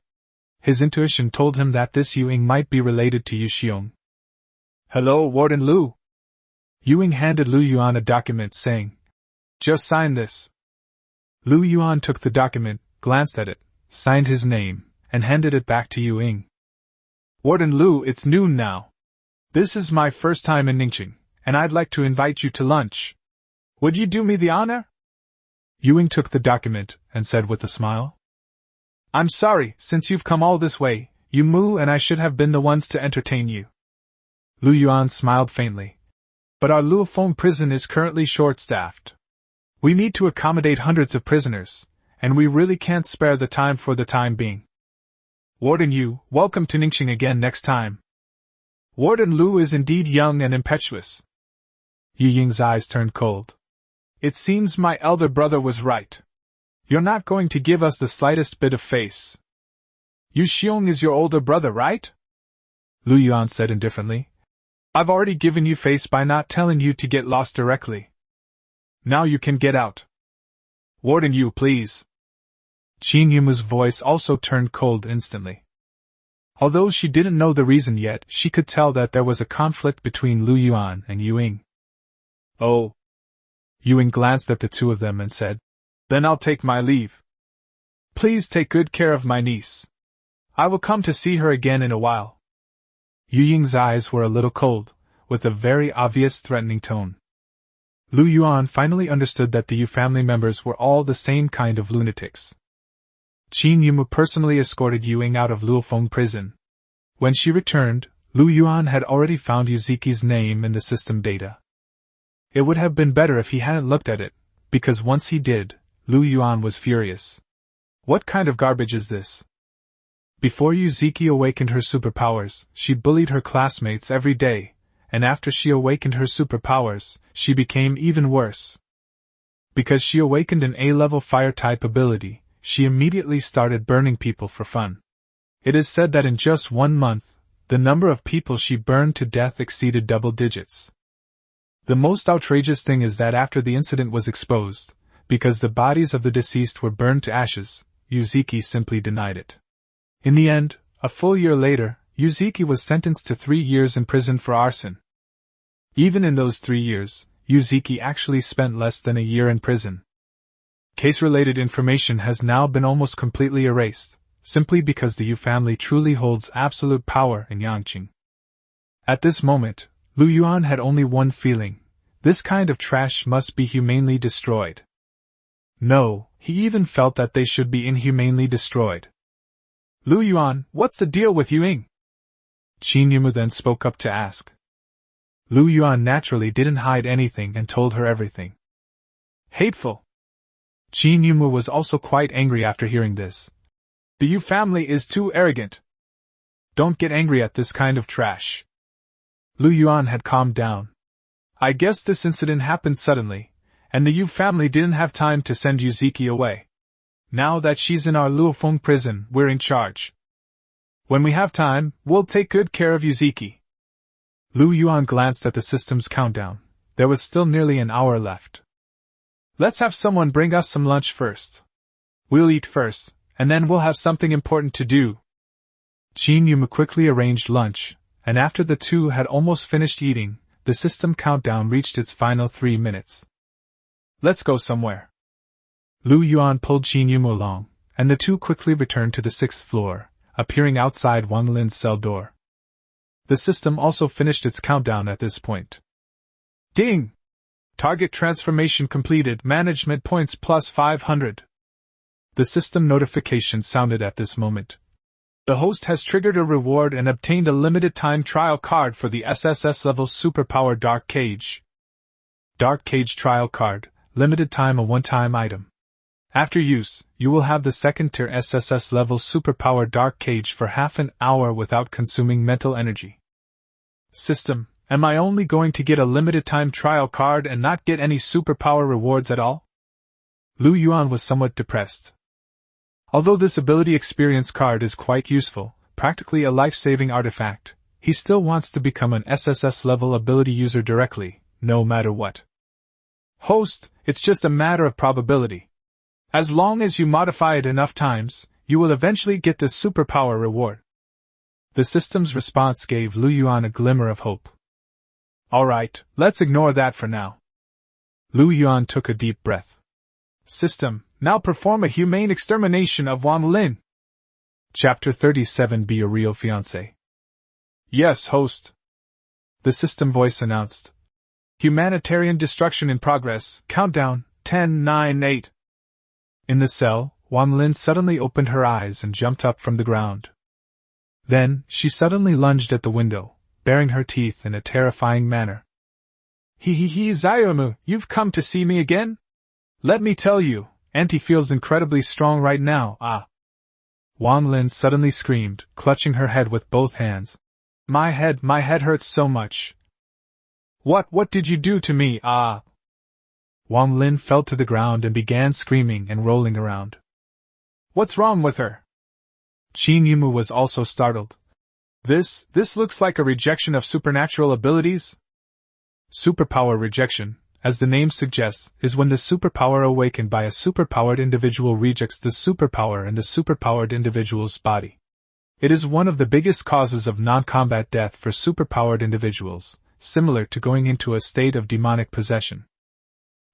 His intuition told him that this Yuan might be related to Yu Xiong. Hello, Warden Lu. Yuan handed Lu Yuan a document saying, just sign this. Lu Yuan took the document, glanced at it, signed his name, and handed it back to Yuan. Warden Lu, it's noon now. This is my first time in Ningqing, and I'd like to invite you to lunch. Would you do me the honor? Yuan took the document and said with a smile. I'm sorry, since you've come all this way, Yu Mu and I should have been the ones to entertain you. Lu Yuan smiled faintly. But our Luofong prison is currently short-staffed. We need to accommodate hundreds of prisoners, and we really can't spare the time for the time being. Warden Yu, welcome to Ningqing again next time. Warden Lu is indeed young and impetuous. Yu Ying's eyes turned cold. It seems my elder brother was right. You're not going to give us the slightest bit of face. Yu Xiong is your older brother, right? Lu Yuan said indifferently. I've already given you face by not telling you to get lost directly. Now you can get out. Warden Yu, please. Qin Yumu's voice also turned cold instantly. Although she didn't know the reason yet, she could tell that there was a conflict between Lu Yuan and Yuan. Oh. Yuan glanced at the two of them and said, Then I'll take my leave. Please take good care of my niece. I will come to see her again in a while. Yu Ying's eyes were a little cold, with a very obvious threatening tone. Lu Yuan finally understood that the Yu family members were all the same kind of lunatics. Qin Yumu personally escorted Yuan out of Luofong prison. When she returned, Lu Yuan had already found Yuziki's name in the system data. It would have been better if he hadn't looked at it, because once he did, Lu Yuan was furious. What kind of garbage is this? Before Yuziki awakened her superpowers, she bullied her classmates every day, and after she awakened her superpowers, she became even worse. Because she awakened an A-level fire-type ability, she immediately started burning people for fun. It is said that in just 1 month, the number of people she burned to death exceeded double digits. The most outrageous thing is that after the incident was exposed, because the bodies of the deceased were burned to ashes, Yuziki simply denied it. In the end, a full year later, Yuziki was sentenced to 3 years in prison for arson. Even in those 3 years, Yuziki actually spent less than a year in prison. Case-related information has now been almost completely erased, simply because the Yu family truly holds absolute power in Yangqing. At this moment, Lu Yuan had only one feeling: this kind of trash must be humanely destroyed. No, he even felt that they should be inhumanely destroyed. Lu Yuan, what's the deal with Yuan? Qin Yumu then spoke up to ask. Lu Yuan naturally didn't hide anything and told her everything. Hateful! Qin Yumu was also quite angry after hearing this. The Yu family is too arrogant. Don't get angry at this kind of trash. Lu Yuan had calmed down. I guess this incident happened suddenly, and the Yu family didn't have time to send Yuziki away. Now that she's in our Luofong prison, we're in charge. When we have time, we'll take good care of Yuziki. Lu Yuan glanced at the system's countdown. There was still nearly an hour left. Let's have someone bring us some lunch first. We'll eat first, and then we'll have something important to do. Qin Yumu quickly arranged lunch, and after the two had almost finished eating, the system countdown reached its final 3 minutes. Let's go somewhere. Lu Yuan pulled Qin Yumu along, and the two quickly returned to the 6th floor, appearing outside Wang Lin's cell door. The system also finished its countdown at this point. Ding! Target transformation completed, management points plus 500. The system notification sounded at this moment. The host has triggered a reward and obtained a limited time trial card for the SSS level superpower Dark Cage. Dark Cage trial card, limited time, a one-time item. After use, you will have the second tier SSS level superpower Dark Cage for half an hour without consuming mental energy. System, am I only going to get a limited time trial card and not get any superpower rewards at all? Lu Yuan was somewhat depressed. Although this ability experience card is quite useful, practically a life-saving artifact, he still wants to become an SSS level ability user directly, no matter what. Host, it's just a matter of probability. As long as you modify it enough times, you will eventually get this superpower reward. The system's response gave Lu Yuan a glimmer of hope. Alright, let's ignore that for now. Lu Yuan took a deep breath. System, now perform a humane extermination of Wang Lin. Chapter 37. Be a real fiancé. Yes, host. The system voice announced. Humanitarian destruction in progress, countdown, 10, 9, 8. In the cell, Wang Lin suddenly opened her eyes and jumped up from the ground. Then, she suddenly lunged at the window, baring her teeth in a terrifying manner. Zayumu, you've come to see me again? Let me tell you, Auntie feels incredibly strong right now, Wang Lin suddenly screamed, clutching her head with both hands. My head hurts so much. What did you do to me, Wang Lin fell to the ground and began screaming and rolling around. What's wrong with her? Qin Yumu was also startled. This looks like a rejection of supernatural abilities? Superpower rejection, as the name suggests, is when the superpower awakened by a superpowered individual rejects the superpower in the superpowered individual's body. It is one of the biggest causes of non-combat death for superpowered individuals, similar to going into a state of demonic possession.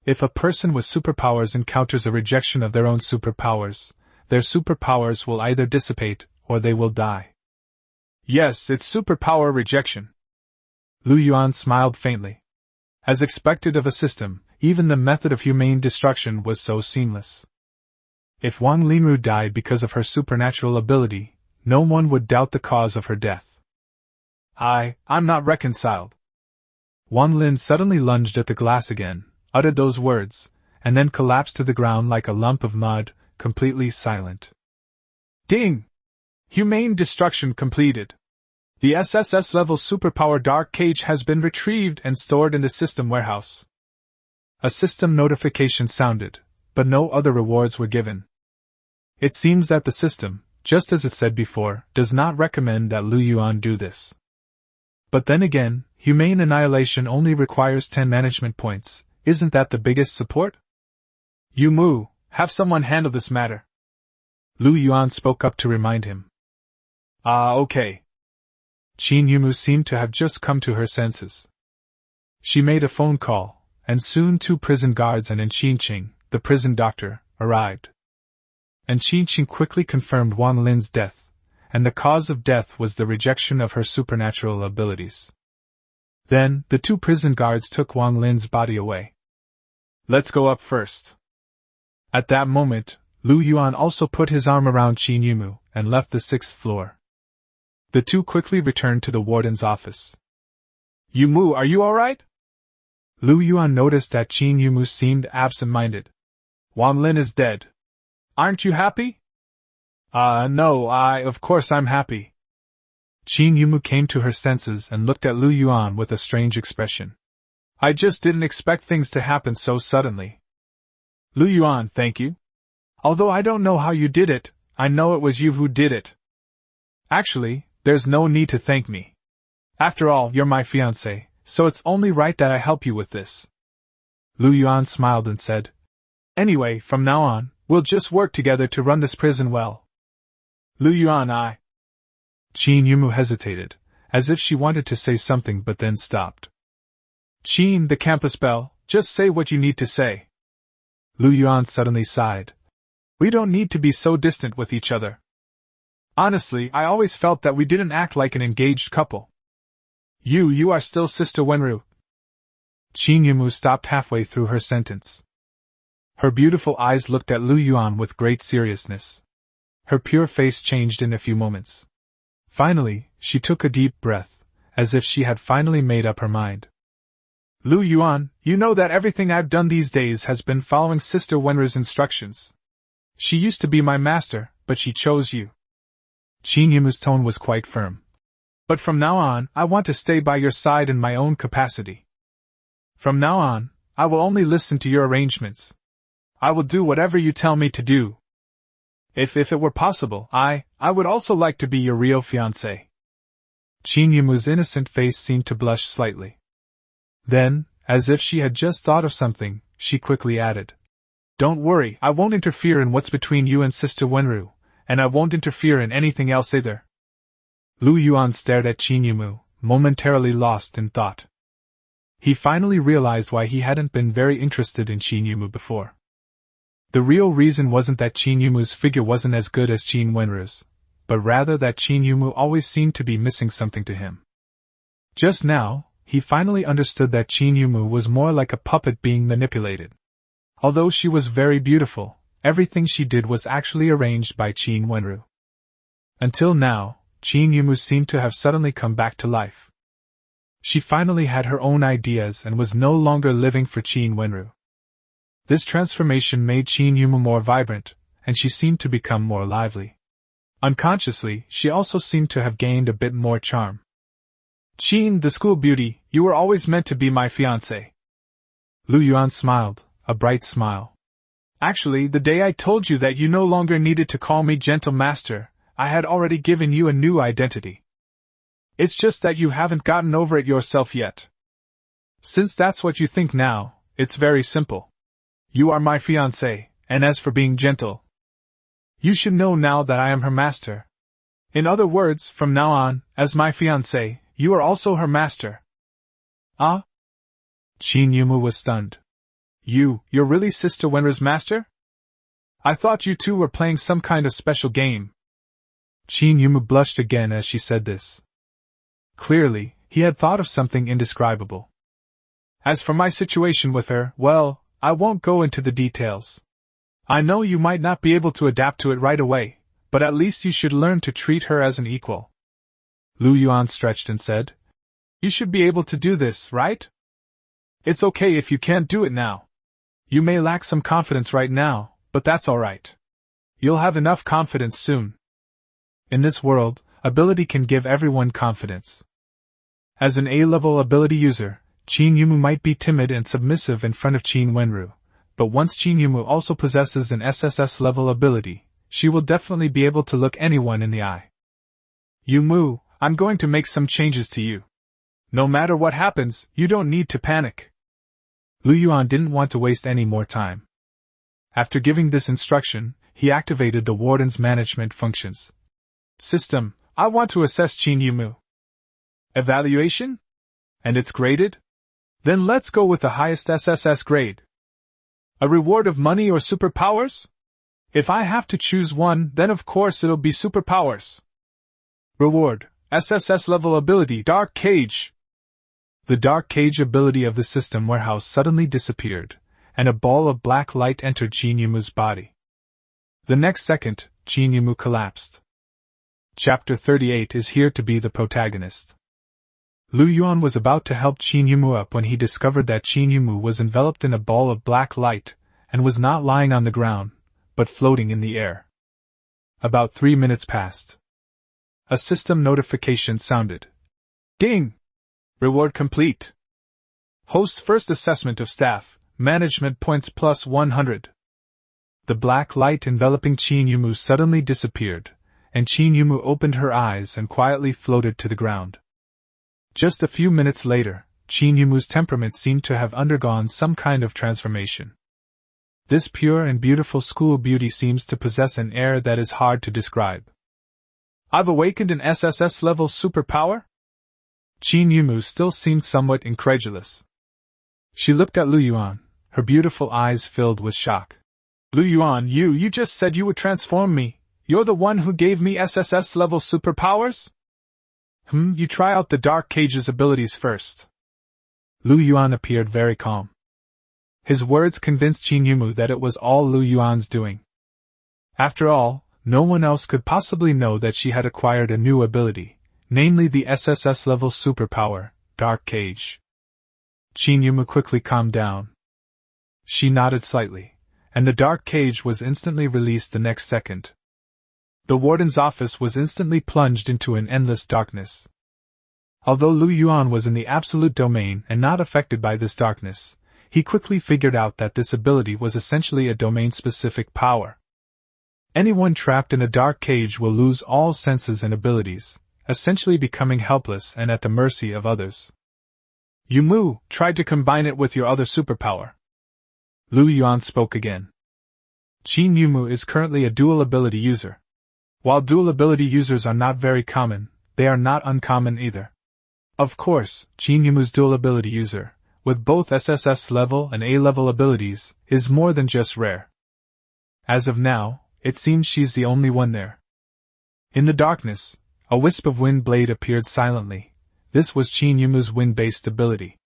If a person with superpowers encounters a rejection of their own superpowers, their superpowers will either dissipate, or they will die. Yes, it's superpower rejection. Lu Yuan smiled faintly. As expected of a system, even the method of humane destruction was so seamless. If Wang Linru died because of her supernatural ability, no one would doubt the cause of her death. I'm not reconciled. Wang Lin suddenly lunged at the glass again, uttered those words, and then collapsed to the ground like a lump of mud, completely silent. Ding! Humane destruction completed. The SSS level superpower Dark Cage has been retrieved and stored in the system warehouse. A system notification sounded, but no other rewards were given. It seems that the system, just as it said before, does not recommend that Lu Yuan do this. But then again, humane annihilation only requires 10 management points. Isn't that the biggest support? Yumu, have someone handle this matter. Lu Yuan spoke up to remind him. Okay. Qin Yumu seemed to have just come to her senses. She made a phone call, and soon 2 prison guards and Qinqing, the prison doctor, arrived. And Qinqing quickly confirmed Wang Lin's death, and the cause of death was the rejection of her supernatural abilities. Then, the 2 prison guards took Wang Lin's body away. Let's go up first. At that moment, Lu Yuan also put his arm around Qin Yumu and left the 6th floor. The 2 quickly returned to the warden's office. Yumu, are you alright? Lu Yuan noticed that Qin Yumu seemed absent-minded. Wan Lin is dead. Aren't you happy? No, of course I'm happy. Qin Yumu came to her senses and looked at Lu Yuan with a strange expression. I just didn't expect things to happen so suddenly. Lu Yuan, thank you. Although I don't know how you did it, I know it was you who did it. Actually, there's no need to thank me. After all, you're my fiancé, so it's only right that I help you with this. Lu Yuan smiled and said, Anyway, from now on, we'll just work together to run this prison well. Lu Yuan, Qin Yumu hesitated, as if she wanted to say something but then stopped. Qin, the campus bell, just say what you need to say. Lu Yuan suddenly sighed. We don't need to be so distant with each other. Honestly, I always felt that we didn't act like an engaged couple. You are still Sister Wenru. Qin Yumu stopped halfway through her sentence. Her beautiful eyes looked at Lu Yuan with great seriousness. Her pure face changed in a few moments. Finally, she took a deep breath, as if she had finally made up her mind. Lu Yuan, you know that everything I've done these days has been following Sister Wenru's instructions. She used to be my master, but she chose you. Qin Yumu's tone was quite firm. But from now on, I want to stay by your side in my own capacity. From now on, I will only listen to your arrangements. I will do whatever you tell me to do. If it were possible, I would also like to be your real fiancé. Qin Yumu's innocent face seemed to blush slightly. Then, as if she had just thought of something, she quickly added, Don't worry, I won't interfere in what's between you and Sister Wenru, and I won't interfere in anything else either. Lu Yuan stared at Qin Yumu, momentarily lost in thought. He finally realized why he hadn't been very interested in Qin Yumu before. The real reason wasn't that Qin Yumu's figure wasn't as good as Qin Wenru's, but rather that Qin Yumu always seemed to be missing something to him. Just now, he finally understood that Qin Yumu was more like a puppet being manipulated. Although she was very beautiful, everything she did was actually arranged by Qin Wenru. Until now, Qin Yumu seemed to have suddenly come back to life. She finally had her own ideas and was no longer living for Qin Wenru. This transformation made Qin Yumu more vibrant, and she seemed to become more lively. Unconsciously, she also seemed to have gained a bit more charm. Qin, the school beauty, you were always meant to be my fiancé. Lu Yuan smiled, a bright smile. Actually, the day I told you that you no longer needed to call me gentle master, I had already given you a new identity. It's just that you haven't gotten over it yourself yet. Since that's what you think now, it's very simple. You are my fiancé, and as for being gentle, you should know now that I am her master. In other words, from now on, as my fiancé, you are also her master. Ah? Qin Yumu was stunned. You're really Sister Wenru's master? I thought you two were playing some kind of special game. Qin Yumu blushed again as she said this. Clearly, he had thought of something indescribable. As for my situation with her, well, I won't go into the details. I know you might not be able to adapt to it right away, but at least you should learn to treat her as an equal. Lu Yuan stretched and said, You should be able to do this, right? It's okay if you can't do it now. You may lack some confidence right now, but that's alright. You'll have enough confidence soon. In this world, ability can give everyone confidence. As an A-level ability user, Qin Yumu might be timid and submissive in front of Qin Wenru, but once Qin Yumu also possesses an SSS-level ability, she will definitely be able to look anyone in the eye. Yumu, I'm going to make some changes to you. No matter what happens, you don't need to panic. Lu Yuan didn't want to waste any more time. After giving this instruction, he activated the Warden's management functions. System, I want to assess Qin Yumu. Evaluation? And it's graded? Then let's go with the highest SSS grade. A reward of money or superpowers? If I have to choose one, then of course it'll be superpowers. Reward, SSS level ability, Dark Cage. The Dark Cage ability of the system warehouse suddenly disappeared, and a ball of black light entered Qin Yumu's body. The next second, Qin Yumu collapsed. Chapter 38 is here to be the protagonist. Lu Yuan was about to help Qin Yumu up when he discovered that Qin Yumu was enveloped in a ball of black light and was not lying on the ground, but floating in the air. About 3 minutes passed. A system notification sounded. Ding! Reward complete. Host's first assessment of staff, management points plus 100. The black light enveloping Qin Yumu suddenly disappeared, and Qin Yumu opened her eyes and quietly floated to the ground. Just a few minutes later, Qin Yumu's temperament seemed to have undergone some kind of transformation. This pure and beautiful school beauty seems to possess an air that is hard to describe. I've awakened an SSS-level superpower? Qin Yumu still seemed somewhat incredulous. She looked at Lu Yuan, her beautiful eyes filled with shock. Lu Yuan, you just said you would transform me. You're the one who gave me SSS-level superpowers? You try out the Dark Cage's abilities first. Lu Yuan appeared very calm. His words convinced Qin Yumu that it was all Lu Yuan's doing. After all, no one else could possibly know that she had acquired a new ability, namely the SSS-level superpower, Dark Cage. Qin Yumu quickly calmed down. She nodded slightly, and the Dark Cage was instantly released the next second. The warden's office was instantly plunged into an endless darkness. Although Lu Yuan was in the absolute domain and not affected by this darkness, he quickly figured out that this ability was essentially a domain-specific power. Anyone trapped in a dark cage will lose all senses and abilities, essentially becoming helpless and at the mercy of others. Yumu tried to combine it with your other superpower. Lu Yuan spoke again. Qin Yumu is currently a dual ability user. While dual ability users are not very common, they are not uncommon either. Of course, Qin Yumu's dual ability user, with both SSS level and A level abilities, is more than just rare. As of now, it seems she's the only one there. In the darkness, a wisp of wind blade appeared silently. This was Qin Yumu's wind-based ability.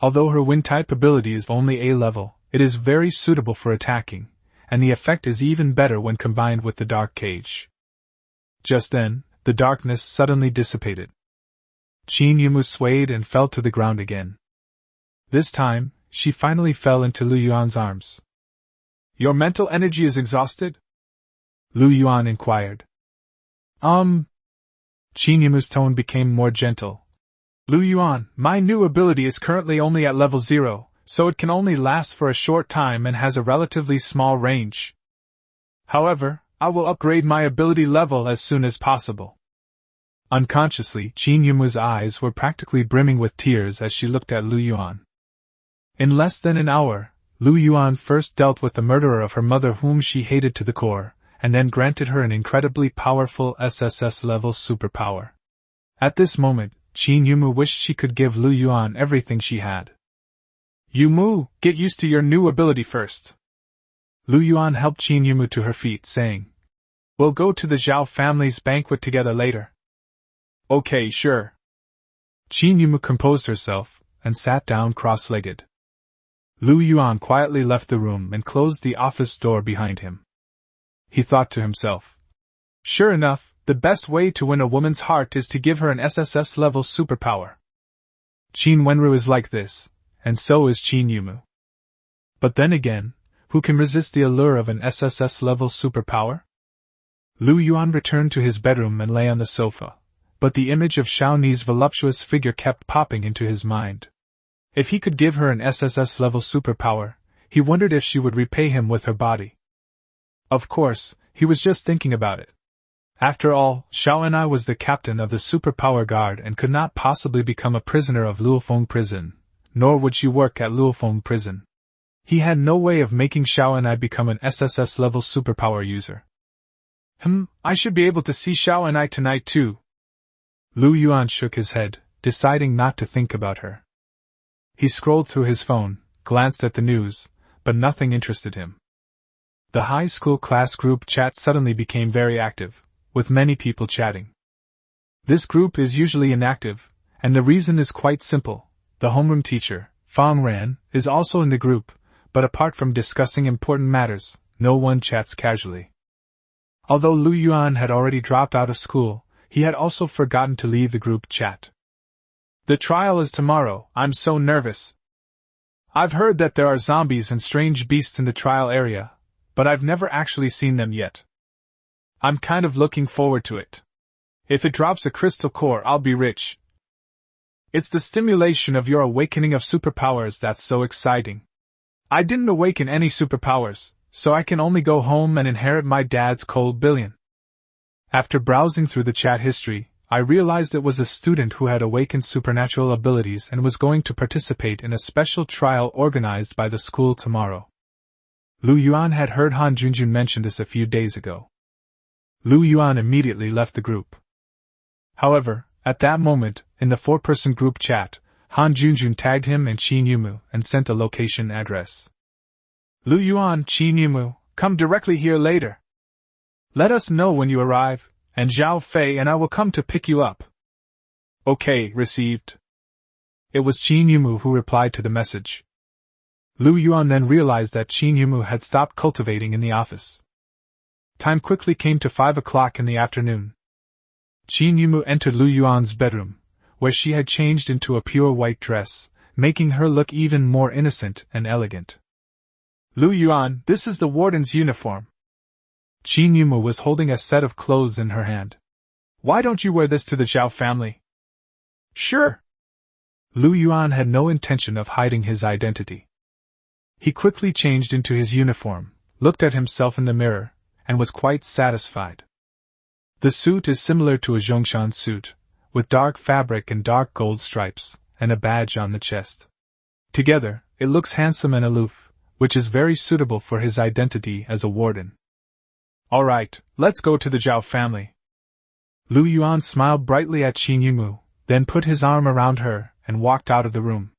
Although her wind-type ability is only A level, it is very suitable for attacking, and the effect is even better when combined with the Dark Cage. Just then, the darkness suddenly dissipated. Qin Yumu swayed and fell to the ground again. This time, she finally fell into Lu Yuan's arms. Your mental energy is exhausted? Lu Yuan inquired. Qin Yumu's tone became more gentle. Lu Yuan, my new ability is currently only at level 0, so it can only last for a short time and has a relatively small range. However, I will upgrade my ability level as soon as possible. Unconsciously, Qin Yumu's eyes were practically brimming with tears as she looked at Lu Yuan. In less than an hour, Lu Yuan first dealt with the murderer of her mother whom she hated to the core, and then granted her an incredibly powerful SSS-level superpower. At this moment, Qin Yumu wished she could give Lu Yuan everything she had. Yumu, get used to your new ability first. Lu Yuan helped Qin Yumu to her feet, saying, We'll go to the Zhao family's banquet together later. Okay, sure. Qin Yumu composed herself, and sat down cross-legged. Lu Yuan quietly left the room and closed the office door behind him. He thought to himself, Sure enough, the best way to win a woman's heart is to give her an SSS-level superpower. Qin Wenru is like this, and so is Qin Yumu. But then again, who can resist the allure of an SSS-level superpower? Lu Yuan returned to his bedroom and lay on the sofa, but the image of Xiaoni's voluptuous figure kept popping into his mind. If he could give her an SSS-level superpower, he wondered if she would repay him with her body. Of course, he was just thinking about it. After all, Xiaoni was the captain of the superpower guard and could not possibly become a prisoner of Luofong prison, nor would she work at Luofong prison. He had no way of making Xiaoni become an SSS-level superpower user. I should be able to see Xiaoni tonight too. Lu Yuan shook his head, deciding not to think about her. He scrolled through his phone, glanced at the news, but nothing interested him. The high school class group chat suddenly became very active, with many people chatting. This group is usually inactive, and the reason is quite simple. The homeroom teacher, Fang Ran, is also in the group, but apart from discussing important matters, no one chats casually. Although Lu Yuan had already dropped out of school, he had also forgotten to leave the group chat. The trial is tomorrow, I'm so nervous. I've heard that there are zombies and strange beasts in the trial area, but I've never actually seen them yet. I'm kind of looking forward to it. If it drops a crystal core, I'll be rich. It's the stimulation of your awakening of superpowers that's so exciting. I didn't awaken any superpowers, so I can only go home and inherit my dad's cold billion. After browsing through the chat history, I realized it was a student who had awakened supernatural abilities and was going to participate in a special trial organized by the school tomorrow. Yuan had heard Han Junjun mention this a few days ago. Yuan immediately left the group. However, at that moment, in the 4-person group chat, Han Junjun tagged him and Qin Yumu and sent a location address. Yuan, Qin Yumu, come directly here later. Let us know when you arrive, and Zhao Fei and I will come to pick you up. Okay, received. It was Qin Yumu who replied to the message. Yuan then realized that Qin Yumu had stopped cultivating in the office. Time quickly came to 5 o'clock in the afternoon. Qin Yumu entered Yuan's bedroom, where she had changed into a pure white dress, making her look even more innocent and elegant. Yuan, this is the warden's uniform. Qin Yumu was holding a set of clothes in her hand. Why don't you wear this to the Zhao family? Sure. Yuan had no intention of hiding his identity. He quickly changed into his uniform, looked at himself in the mirror, and was quite satisfied. The suit is similar to a Zhongshan suit, with dark fabric and dark gold stripes, and a badge on the chest. Together, it looks handsome and aloof, which is very suitable for his identity as a warden. Alright, let's go to the Zhao family. Yuan smiled brightly at Qin Yumu, then put his arm around her and walked out of the room.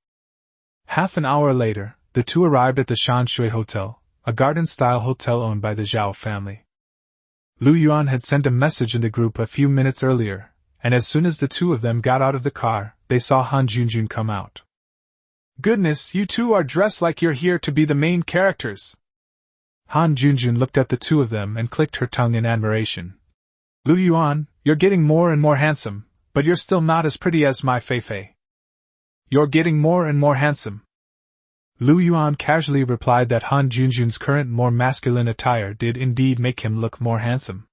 Half an hour later, the two arrived at the Shanshui Hotel, a garden-style hotel owned by the Zhao family. Yuan had sent a message in the group a few minutes earlier, and as soon as the two of them got out of the car, they saw Han Junjun come out. Goodness, you two are dressed like you're here to be the main characters. Han Junjun looked at the two of them and clicked her tongue in admiration. Yuan, you're getting more and more handsome, but you're still not as pretty as my Fei. You're getting more and more handsome. Yuan casually replied that Han Junjun's current more masculine attire did indeed make him look more handsome.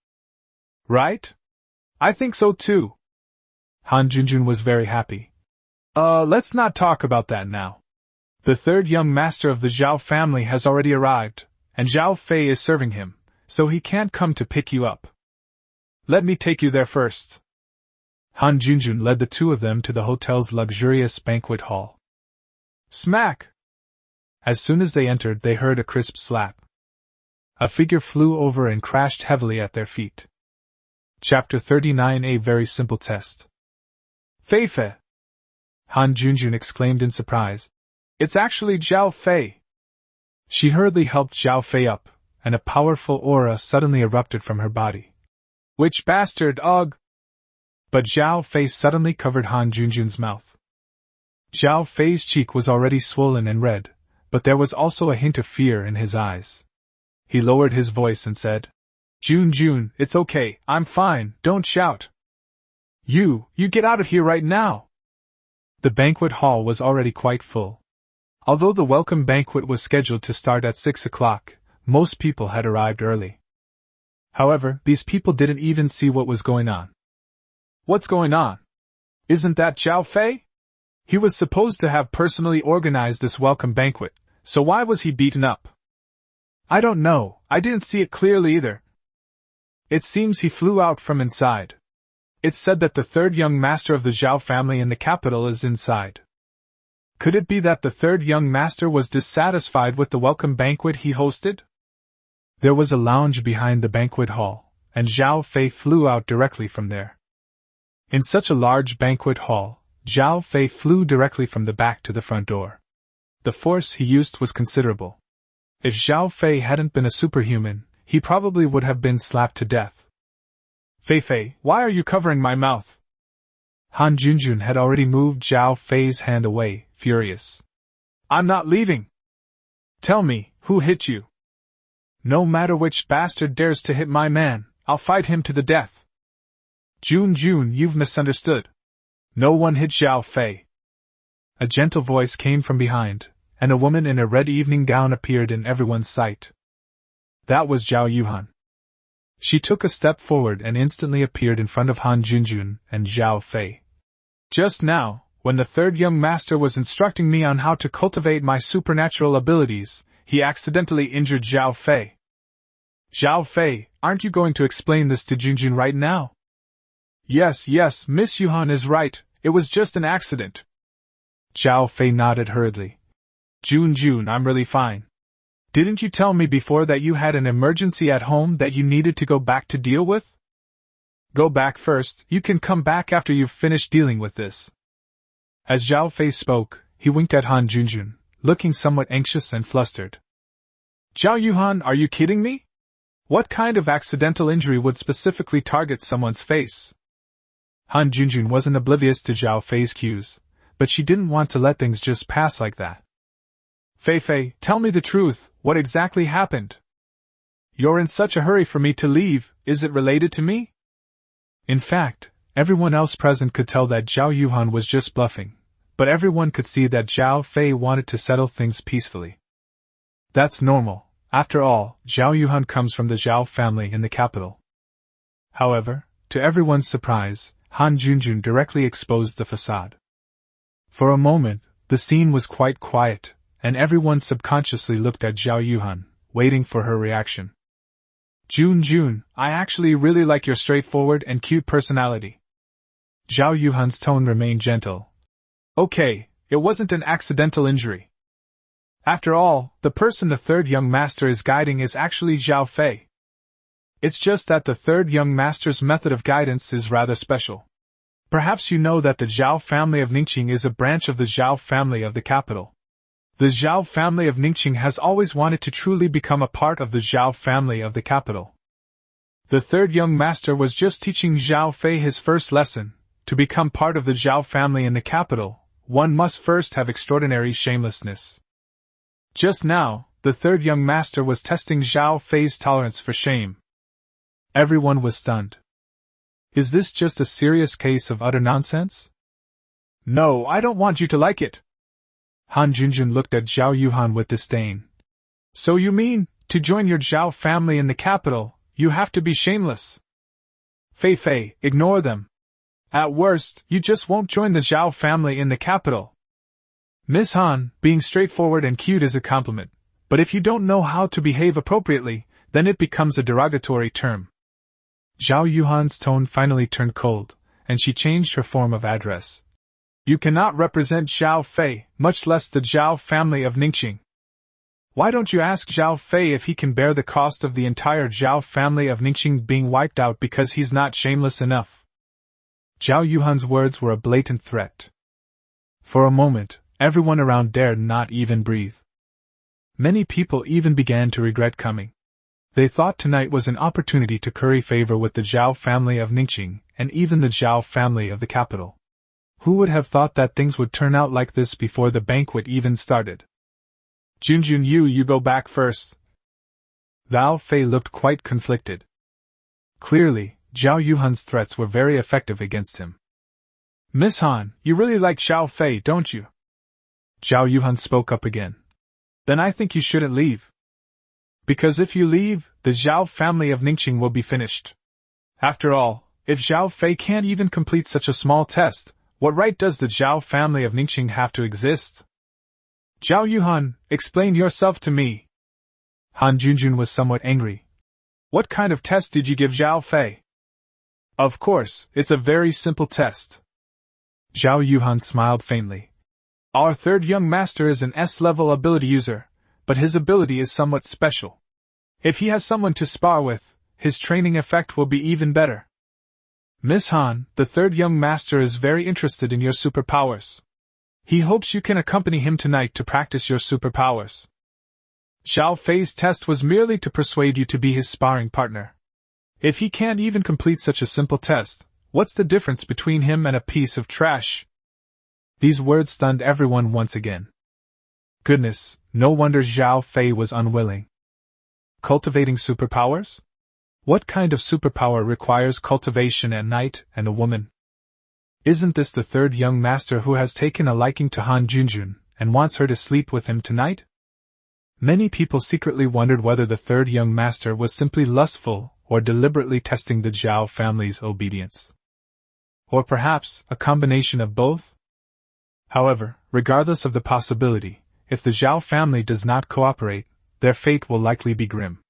Right? I think so too. Han Junjun was very happy. Let's not talk about that now. The third young master of the Zhao family has already arrived, and Zhao Fei is serving him, so he can't come to pick you up. Let me take you there first. Han Junjun led the two of them to the hotel's luxurious banquet hall. Smack! As soon as they entered, they heard a crisp slap. A figure flew over and crashed heavily at their feet. Chapter 39: A very simple test. Fei! Han Junjun exclaimed in surprise. It's actually Zhao Fei! She hurriedly helped Zhao Fei up, and a powerful aura suddenly erupted from her body. Which bastard, ugh! But Zhao Fei suddenly covered Han Junjun's mouth. Zhao Fei's cheek was already swollen and red, but there was also a hint of fear in his eyes. He lowered his voice and said, Junjun, it's okay, I'm fine, don't shout. You get out of here right now! The banquet hall was already quite full. Although the welcome banquet was scheduled to start at 6 o'clock, most people had arrived early. However, these people didn't even see what was going on. What's going on? Isn't that Zhao Fei? He was supposed to have personally organized this welcome banquet, so why was he beaten up? I don't know, I didn't see it clearly either. It seems he flew out from inside. It's said that the third young master of the Zhao family in the capital is inside. Could it be that the third young master was dissatisfied with the welcome banquet he hosted? There was a lounge behind the banquet hall, and Zhao Fei flew out directly from there. In such a large banquet hall, Zhao Fei flew directly from the back to the front door. The force he used was considerable. If Zhao Fei hadn't been a superhuman, he probably would have been slapped to death. Fei, why are you covering my mouth? Han Junjun had already moved Zhao Fei's hand away, furious. I'm not leaving. Tell me, who hit you? No matter which bastard dares to hit my man, I'll fight him to the death. Junjun, you've misunderstood. No one hit Zhao Fei. a gentle voice came from behind, and a woman in a red evening gown appeared in everyone's sight. That was Zhao Yuhan. She took a step forward and instantly appeared in front of Han Junjun and Zhao Fei. Just now, when the third young master was instructing me on how to cultivate my supernatural abilities, he accidentally injured Zhao Fei. Zhao Fei, aren't you going to explain this to Junjun right now? Yes, Miss Yuhan is right, it was just an accident. Zhao Fei nodded hurriedly. Junjun, I'm really fine. Didn't you tell me before that you had an emergency at home that you needed to go back to deal with? Go back first, you can come back after you've finished dealing with this. As Zhao Fei spoke, he winked at Han Junjun, looking somewhat anxious and flustered. Zhao Yuhan, are you kidding me? What kind of accidental injury would specifically target someone's face? Han Junjun wasn't oblivious to Zhao Fei's cues, but she didn't want to let things just pass like that. Fei, tell me the truth, what exactly happened? You're in such a hurry for me to leave, is it related to me? In fact, everyone else present could tell that Zhao Yuhan was just bluffing, but everyone could see that Zhao Fei wanted to settle things peacefully. That's normal, after all, Zhao Yuhan comes from the Zhao family in the capital. However, to everyone's surprise, Han Junjun directly exposed the facade. For a moment, the scene was quite quiet, and everyone subconsciously looked at Zhao Yuhan, waiting for her reaction. Junjun, I actually really like your straightforward and cute personality. Zhao Yuhan's tone remained gentle. Okay, it wasn't an accidental injury. After all, the person the third young master is guiding is actually Zhao Fei. It's just that the third young master's method of guidance is rather special. Perhaps you know that the Zhao family of Ningqing is a branch of the Zhao family of the capital. The Zhao family of Ningqing has always wanted to truly become a part of the Zhao family of the capital. The third young master was just teaching Zhao Fei his first lesson. To become part of the Zhao family in the capital, one must first have extraordinary shamelessness. Just now, the third young master was testing Zhao Fei's tolerance for shame. Everyone was stunned. Is this just a serious case of utter nonsense? No, I don't want you to like it. Han Junjun looked at Zhao Yuhan with disdain. So you mean, to join your Zhao family in the capital, you have to be shameless? Fei, ignore them. At worst, you just won't join the Zhao family in the capital. Miss Han, being straightforward and cute is a compliment, but if you don't know how to behave appropriately, then it becomes a derogatory term. Zhao Yuhan's tone finally turned cold, and she changed her form of address. You cannot represent Zhao Fei, much less the Zhao family of Ningqing. Why don't you ask Zhao Fei if he can bear the cost of the entire Zhao family of Ningqing being wiped out because he's not shameless enough? Zhao Yuhan's words were a blatant threat. For a moment, everyone around dared not even breathe. Many people even began to regret coming. They thought tonight was an opportunity to curry favor with the Zhao family of Ningqing, and even the Zhao family of the capital. Who would have thought that things would turn out like this before the banquet even started? Junjun, you go back first. Zhao Fei looked quite conflicted. Clearly, Zhao Yuhan's threats were very effective against him. Miss Han, you really like Zhao Fei, don't you? Zhao Yuhan spoke up again. Then I think you shouldn't leave. Because if you leave, the Zhao family of Ningqing will be finished. After all, if Zhao Fei can't even complete such a small test, what right does the Zhao family of Ningqing have to exist? Zhao Yuhan, explain yourself to me. Han Junjun was somewhat angry. What kind of test did you give Zhao Fei? Of course, it's a very simple test. Zhao Yuhan smiled faintly. Our third young master is an S-level ability user, but his ability is somewhat special. If he has someone to spar with, his training effect will be even better. Miss Han, the third young master is very interested in your superpowers. He hopes you can accompany him tonight to practice your superpowers. Zhao Fei's test was merely to persuade you to be his sparring partner. If he can't even complete such a simple test, what's the difference between him and a piece of trash? These words stunned everyone once again. Goodness, no wonder Zhao Fei was unwilling. Cultivating superpowers? What kind of superpower requires cultivation at night and a woman? Isn't this the third young master who has taken a liking to Han Junjun and wants her to sleep with him tonight? Many people secretly wondered whether the third young master was simply lustful or deliberately testing the Zhao family's obedience. Or perhaps a combination of both? However, regardless of the possibility, if the Zhao family does not cooperate, their fate will likely be grim.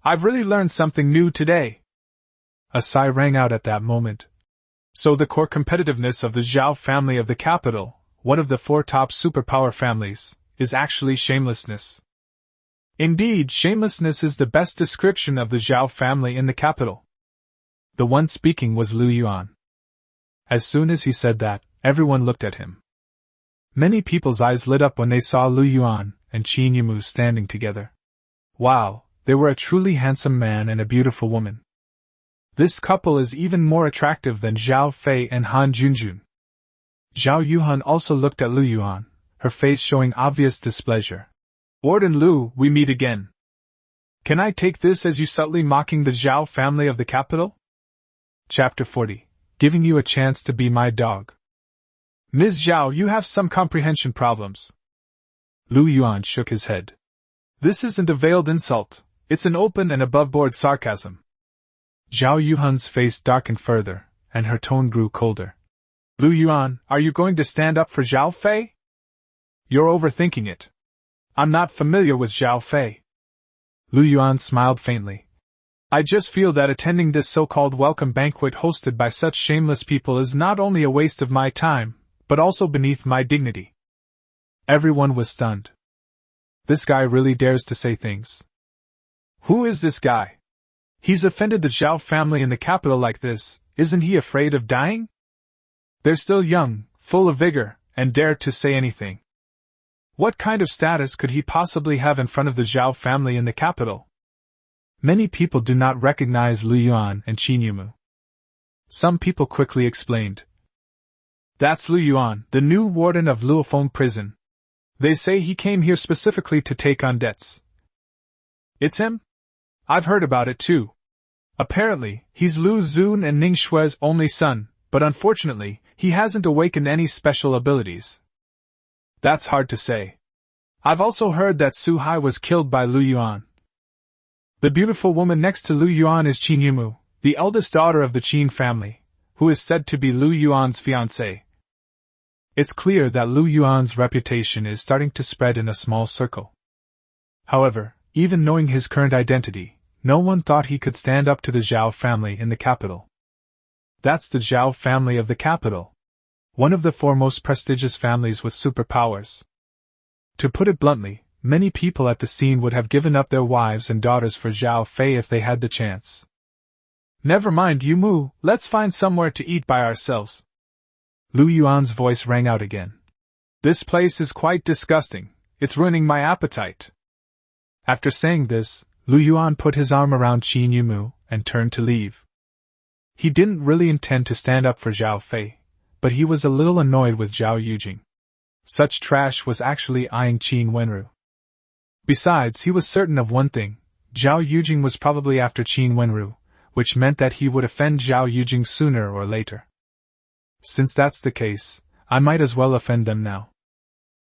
I've really learned something new today. A sigh rang out at that moment. So the core competitiveness of the Zhao family of the capital, one of the 4 top superpower families, is actually shamelessness. Indeed, shamelessness is the best description of the Zhao family in the capital. The one speaking was Lu Yuan. As soon as he said that, everyone looked at him. Many people's eyes lit up when they saw Lu Yuan and Qin Yimu standing together. Wow, they were a truly handsome man and a beautiful woman. This couple is even more attractive than Zhao Fei and Han Junjun. Zhao Yuhan also looked at Lu Yuan, her face showing obvious displeasure. Warden Lu, we meet again. Can I take this as you subtly mocking the Zhao family of the capital? Chapter 40. Giving you a chance to be my dog. Ms. Zhao, you have some comprehension problems. Lu Yuan shook his head. This isn't a veiled insult, it's an open and above-board sarcasm. Zhao Yuhan's face darkened further, and her tone grew colder. Lu Yuan, are you going to stand up for Zhao Fei? You're overthinking it. I'm not familiar with Zhao Fei. Lu Yuan smiled faintly. I just feel that attending this so-called welcome banquet hosted by such shameless people is not only a waste of my time, but also beneath my dignity. Everyone was stunned. This guy really dares to say things. Who is this guy? He's offended the Zhao family in the capital like this, isn't he afraid of dying? They're still young, full of vigor, and dare to say anything. What kind of status could he possibly have in front of the Zhao family in the capital? Many people do not recognize Lu Yuan and Qin Yimu. Some people quickly explained. That's Lu Yuan, the new warden of Luofong prison. They say he came here specifically to take on debts. It's him? I've heard about it too. Apparently, he's Lu Zun and Ning Shue's only son, but unfortunately, he hasn't awakened any special abilities. That's hard to say. I've also heard that Su Hai was killed by Lu Yuan. The beautiful woman next to Lu Yuan is Qin Yimu, the eldest daughter of the Qin family, who is said to be Lu Yuan's fiancé. It's clear that Lu Yuan's reputation is starting to spread in a small circle. However, even knowing his current identity, no one thought he could stand up to the Zhao family in the capital. That's the Zhao family of the capital. One of the 4 most prestigious families with superpowers. To put it bluntly, many people at the scene would have given up their wives and daughters for Zhao Fei if they had the chance. Never mind, Yumu, let's find somewhere to eat by ourselves. Lu Yuan's voice rang out again. This place is quite disgusting, it's ruining my appetite. After saying this, Lu Yuan put his arm around Qin Yimu and turned to leave. He didn't really intend to stand up for Zhao Fei, but he was a little annoyed with Zhao Yujing. Such trash was actually eyeing Qin Wenru. Besides, he was certain of one thing, Zhao Yujing was probably after Qin Wenru, which meant that he would offend Zhao Yujing sooner or later. Since that's the case, I might as well offend them now.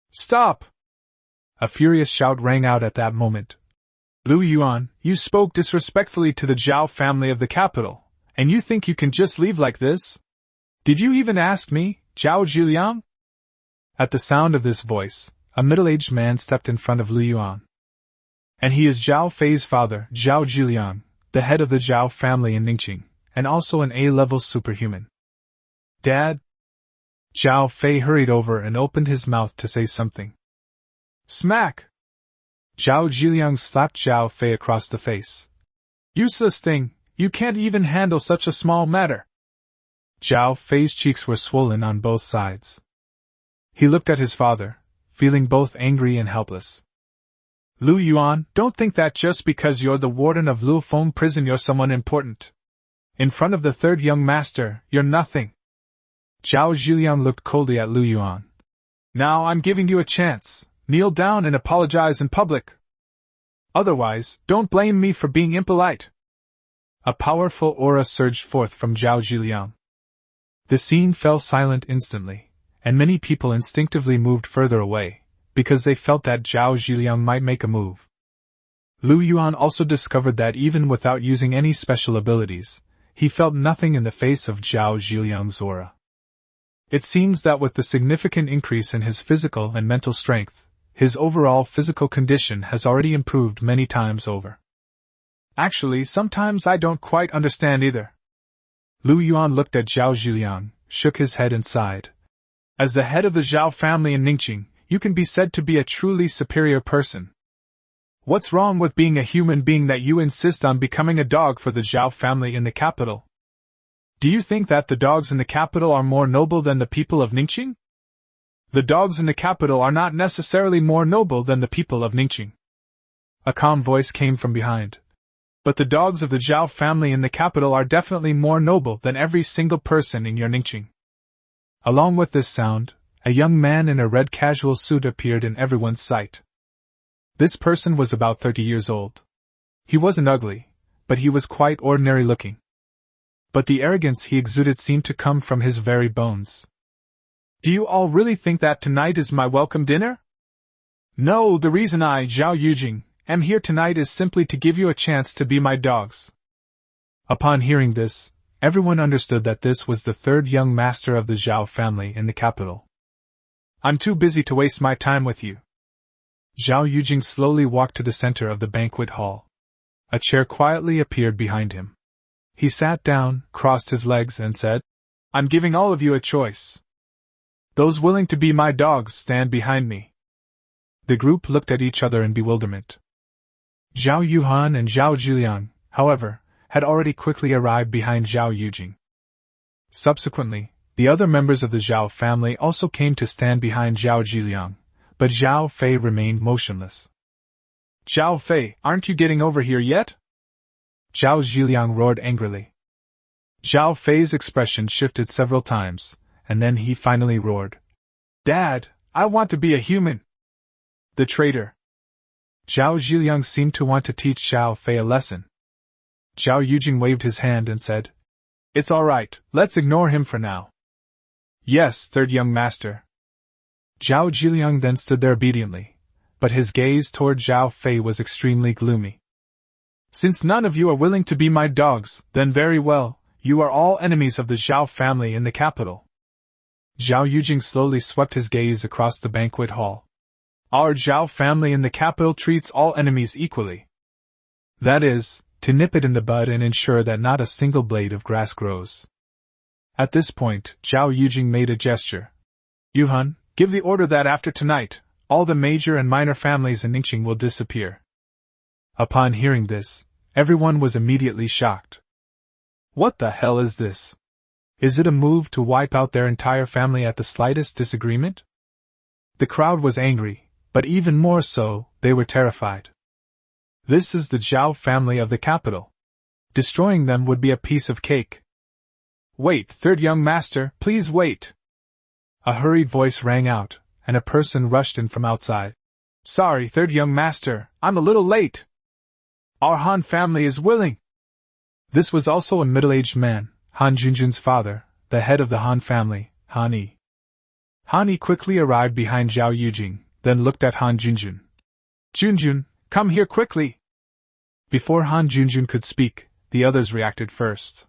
Stop! A furious shout rang out at that moment. Lu Yuan, you spoke disrespectfully to the Zhao family of the capital, and you think you can just leave like this? Did you even ask me, Zhao Zhiliang? At the sound of this voice, a middle-aged man stepped in front of Lu Yuan. And he is Zhao Fei's father, Zhao Zhiliang, the head of the Zhao family in Ningqing, and also an A-level superhuman. Dad? Zhao Fei hurried over and opened his mouth to say something. Smack! Zhao Zhiliang slapped Zhao Fei across the face. Useless thing, you can't even handle such a small matter. Zhao Fei's cheeks were swollen on both sides. He looked at his father, feeling both angry and helpless. Lu Yuan, don't think that just because you're the warden of Luofong prison you're someone important. In front of the third young master, you're nothing. Zhao Zhiliang looked coldly at Lu Yuan. Now I'm giving you a chance. Kneel down and apologize in public. Otherwise, don't blame me for being impolite. A powerful aura surged forth from Zhao Zhiliang. The scene fell silent instantly, and many people instinctively moved further away, because they felt that Zhao Zhiliang might make a move. Lu Yuan also discovered that even without using any special abilities, he felt nothing in the face of Zhao Zhiliang's aura. It seems that with the significant increase in his physical and mental strength, his overall physical condition has already improved many times over. Actually, sometimes I don't quite understand either. Lu Yuan looked at Zhao Zhiliang, shook his head and sighed. As the head of the Zhao family in Ningqing, you can be said to be a truly superior person. What's wrong with being a human being that you insist on becoming a dog for the Zhao family in the capital? Do you think that the dogs in the capital are more noble than the people of Ningqing? The dogs in the capital are not necessarily more noble than the people of Ningqing. A calm voice came from behind. But the dogs of the Zhao family in the capital are definitely more noble than every single person in your Ningqing. Along with this sound, a young man in a red casual suit appeared in everyone's sight. This person was about 30 years old. He wasn't ugly, but he was quite ordinary looking. But the arrogance he exuded seemed to come from his very bones. Do you all really think that tonight is my welcome dinner? No, the reason I, Zhao Yujing, am here tonight is simply to give you a chance to be my dogs. Upon hearing this, everyone understood that this was the third young master of the Zhao family in the capital. I'm too busy to waste my time with you. Zhao Yujing slowly walked to the center of the banquet hall. A chair quietly appeared behind him. He sat down, crossed his legs, and said, I'm giving all of you a choice. Those willing to be my dogs stand behind me. The group looked at each other in bewilderment. Zhao Yuan and Zhao Zhiliang, however, had already quickly arrived behind Zhao Yujing. Subsequently, the other members of the Zhao family also came to stand behind Zhao Zhiliang, but Zhao Fei remained motionless. Zhao Fei, aren't you getting over here yet? Zhao Zhiliang roared angrily. Zhao Fei's expression shifted several times, and then he finally roared. Dad, I want to be a human. The traitor. Zhao Zhiliang seemed to want to teach Zhao Fei a lesson. Zhao Yujing waved his hand and said, It's all right, let's ignore him for now. Yes, third young master. Zhao Zhiliang then stood there obediently, but his gaze toward Zhao Fei was extremely gloomy. Since none of you are willing to be my dogs, then very well, you are all enemies of the Zhao family in the capital. Zhao Yujing slowly swept his gaze across the banquet hall. Our Zhao family in the capital treats all enemies equally. That is, to nip it in the bud and ensure that not a single blade of grass grows. At this point, Zhao Yujing made a gesture. Yuan, give the order that after tonight, all the major and minor families in Ningqing will disappear. Upon hearing this, everyone was immediately shocked. What the hell is this? Is it a move to wipe out their entire family at the slightest disagreement? The crowd was angry, but even more so, they were terrified. This is the Zhao family of the capital. Destroying them would be a piece of cake. Wait, third young master, please wait. A hurried voice rang out, and a person rushed in from outside. Sorry, third young master, I'm a little late. Our Han family is willing. This was also a middle-aged man, Han Junjun's father, the head of the Han family, Han Yi. Han Yi quickly arrived behind Zhao Yujing, then looked at Han Junjun. Junjun, come here quickly! Before Han Junjun could speak, the others reacted first.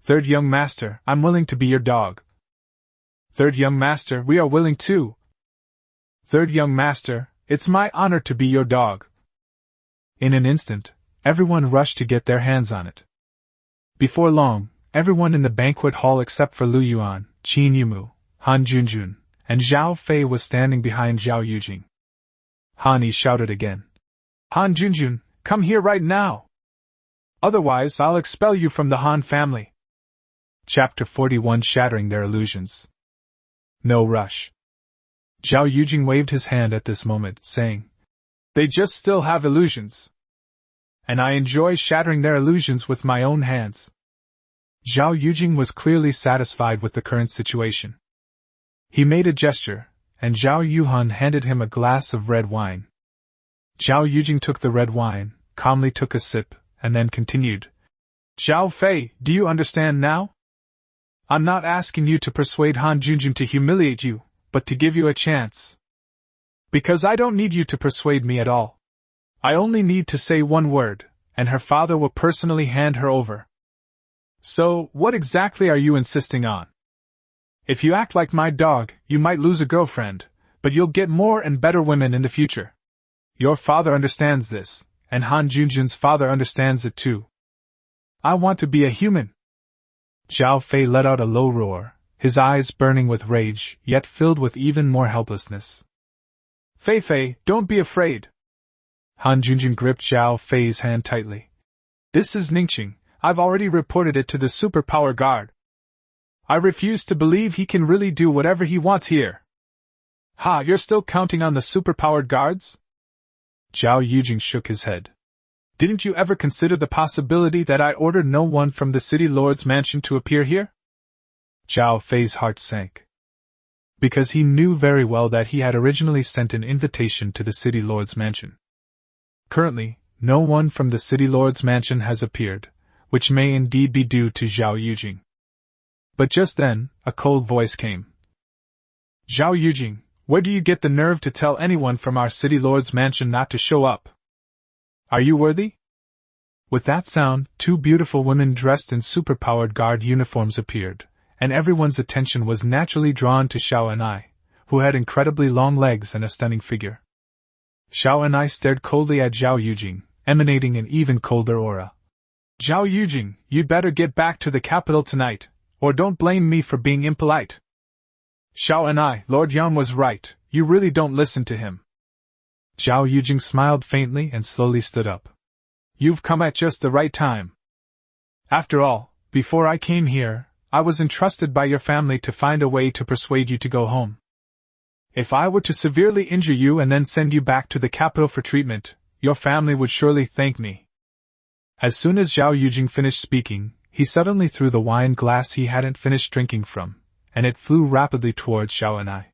Third young master, I'm willing to be your dog. Third young master, we are willing too. Third young master, it's my honor to be your dog. In an instant, everyone rushed to get their hands on it. Before long, everyone in the banquet hall except for Lu Yuan, Qin Yumu, Han Junjun, and Zhao Fei was standing behind Zhao Yujing. Han Yi shouted again. Han Junjun, come here right now! Otherwise I'll expel you from the Han family. Chapter 41 Shattering Their Illusions. No rush. Zhao Yujing waved his hand at this moment, saying, They just still have illusions. And I enjoy shattering their illusions with my own hands. Zhao Yujing was clearly satisfied with the current situation. He made a gesture, and Zhao Yuan handed him a glass of red wine. Zhao Yujing took the red wine, calmly took a sip, and then continued. Zhao Fei, do you understand now? I'm not asking you to persuade Han Junjun to humiliate you, but to give you a chance. Because I don't need you to persuade me at all. I only need to say one word, and her father will personally hand her over. So, what exactly are you insisting on? If you act like my dog, you might lose a girlfriend, but you'll get more and better women in the future. Your father understands this, and Han Junjun's father understands it too. I want to be a human. Zhao Fei let out a low roar, his eyes burning with rage, yet filled with even more helplessness. Fei, don't be afraid. Han Junjun gripped Zhao Fei's hand tightly. This is Ningqing. I've already reported it to the superpower guard. I refuse to believe he can really do whatever he wants here. Ha, you're still counting on the superpowered guards? Zhao Yujing shook his head. Didn't you ever consider the possibility that I ordered no one from the city lord's mansion to appear here? Zhao Fei's heart sank. Because he knew very well that he had originally sent an invitation to the city lord's mansion. Currently, no one from the city lord's mansion has appeared, which may indeed be due to Zhao Yujing. But just then, a cold voice came. Zhao Yujing, where do you get the nerve to tell anyone from our city lord's mansion not to show up? Are you worthy? With that sound, two beautiful women dressed in superpowered guard uniforms appeared, and everyone's attention was naturally drawn to Xiao and I, who had incredibly long legs and a stunning figure. Xiao and I stared coldly at Zhao Yujing, emanating an even colder aura. Zhao Yujing, you'd better get back to the capital tonight, or don't blame me for being impolite. Xiao and I, Lord Yuan was right, you really don't listen to him. Zhao Yujing smiled faintly and slowly stood up. You've come at just the right time. After all, before I came here, I was entrusted by your family to find a way to persuade you to go home. If I were to severely injure you and then send you back to the capital for treatment, your family would surely thank me. As soon as Zhao Yujing finished speaking, he suddenly threw the wine glass he hadn't finished drinking from, and it flew rapidly towards Xiao and I.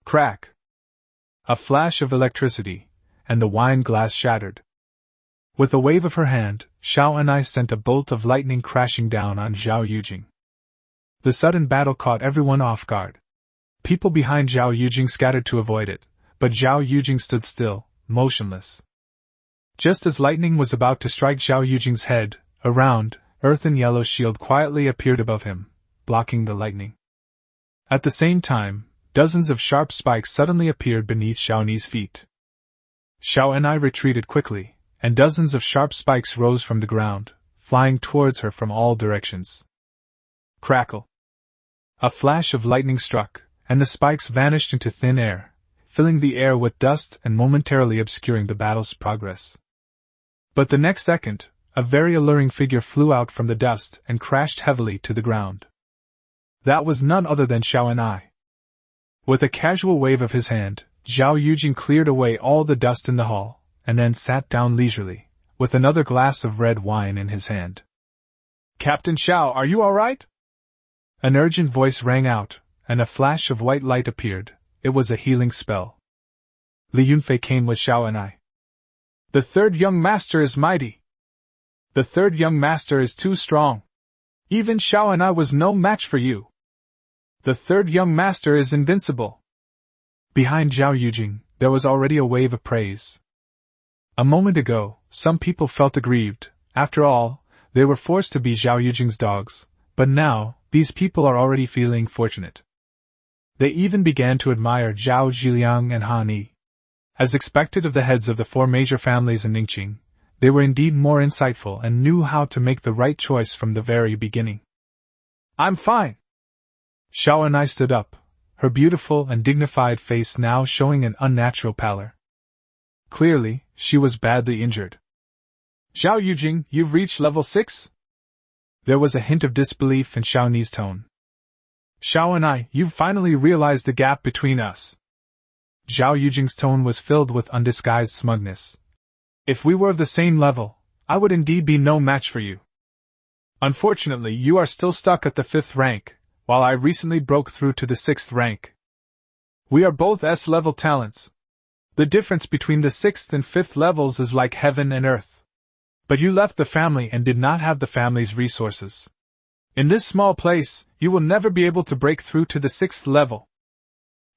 Crack! A flash of electricity, and the wine glass shattered. With a wave of her hand, Xiao and I sent a bolt of lightning crashing down on Zhao Yujing. The sudden battle caught everyone off guard. People behind Zhao Yujing scattered to avoid it, but Zhao Yujing stood still, motionless. Just as lightning was about to strike Zhao Yujing's head, a round, earthen yellow shield quietly appeared above him, blocking the lightning. At the same time, dozens of sharp spikes suddenly appeared beneath Xiaoni's feet. Xiao and I retreated quickly, and dozens of sharp spikes rose from the ground, flying towards her from all directions. Crackle! A flash of lightning struck, and the spikes vanished into thin air, filling the air with dust and momentarily obscuring the battle's progress. But the next second, a very alluring figure flew out from the dust and crashed heavily to the ground. That was none other than Xiao and I. With a casual wave of his hand, Zhao Yujing cleared away all the dust in the hall, and then sat down leisurely, with another glass of red wine in his hand. Captain Xiao, are you all right? An urgent voice rang out, and a flash of white light appeared. It was a healing spell. Li Yunfei came with Xiao and I. The third young master is mighty. The third young master is too strong. Even Xiao and I was no match for you. The third young master is invincible. Behind Zhao Yujing, there was already a wave of praise. A moment ago, some people felt aggrieved. After all, they were forced to be Zhao Yujing's dogs, but now, these people are already feeling fortunate. They even began to admire Zhao Zhiliang and Han Yi. As expected of the heads of the four major families in Ningqing, they were indeed more insightful and knew how to make the right choice from the very beginning. I'm fine. Xiao and I stood up, her beautiful and dignified face now showing an unnatural pallor. Clearly, she was badly injured. Zhao Yujing, you've reached level 6? There was a hint of disbelief in Xiaoni's tone. Xiao and I, you've finally realized the gap between us. Zhao Yujing's tone was filled with undisguised smugness. If we were of the same level, I would indeed be no match for you. Unfortunately, you are still stuck at the 5th rank, while I recently broke through to the 6th rank. We are both S-level talents. The difference between the 6th and 5th levels is like heaven and earth. But you left the family and did not have the family's resources. In this small place, you will never be able to break through to the 6th level.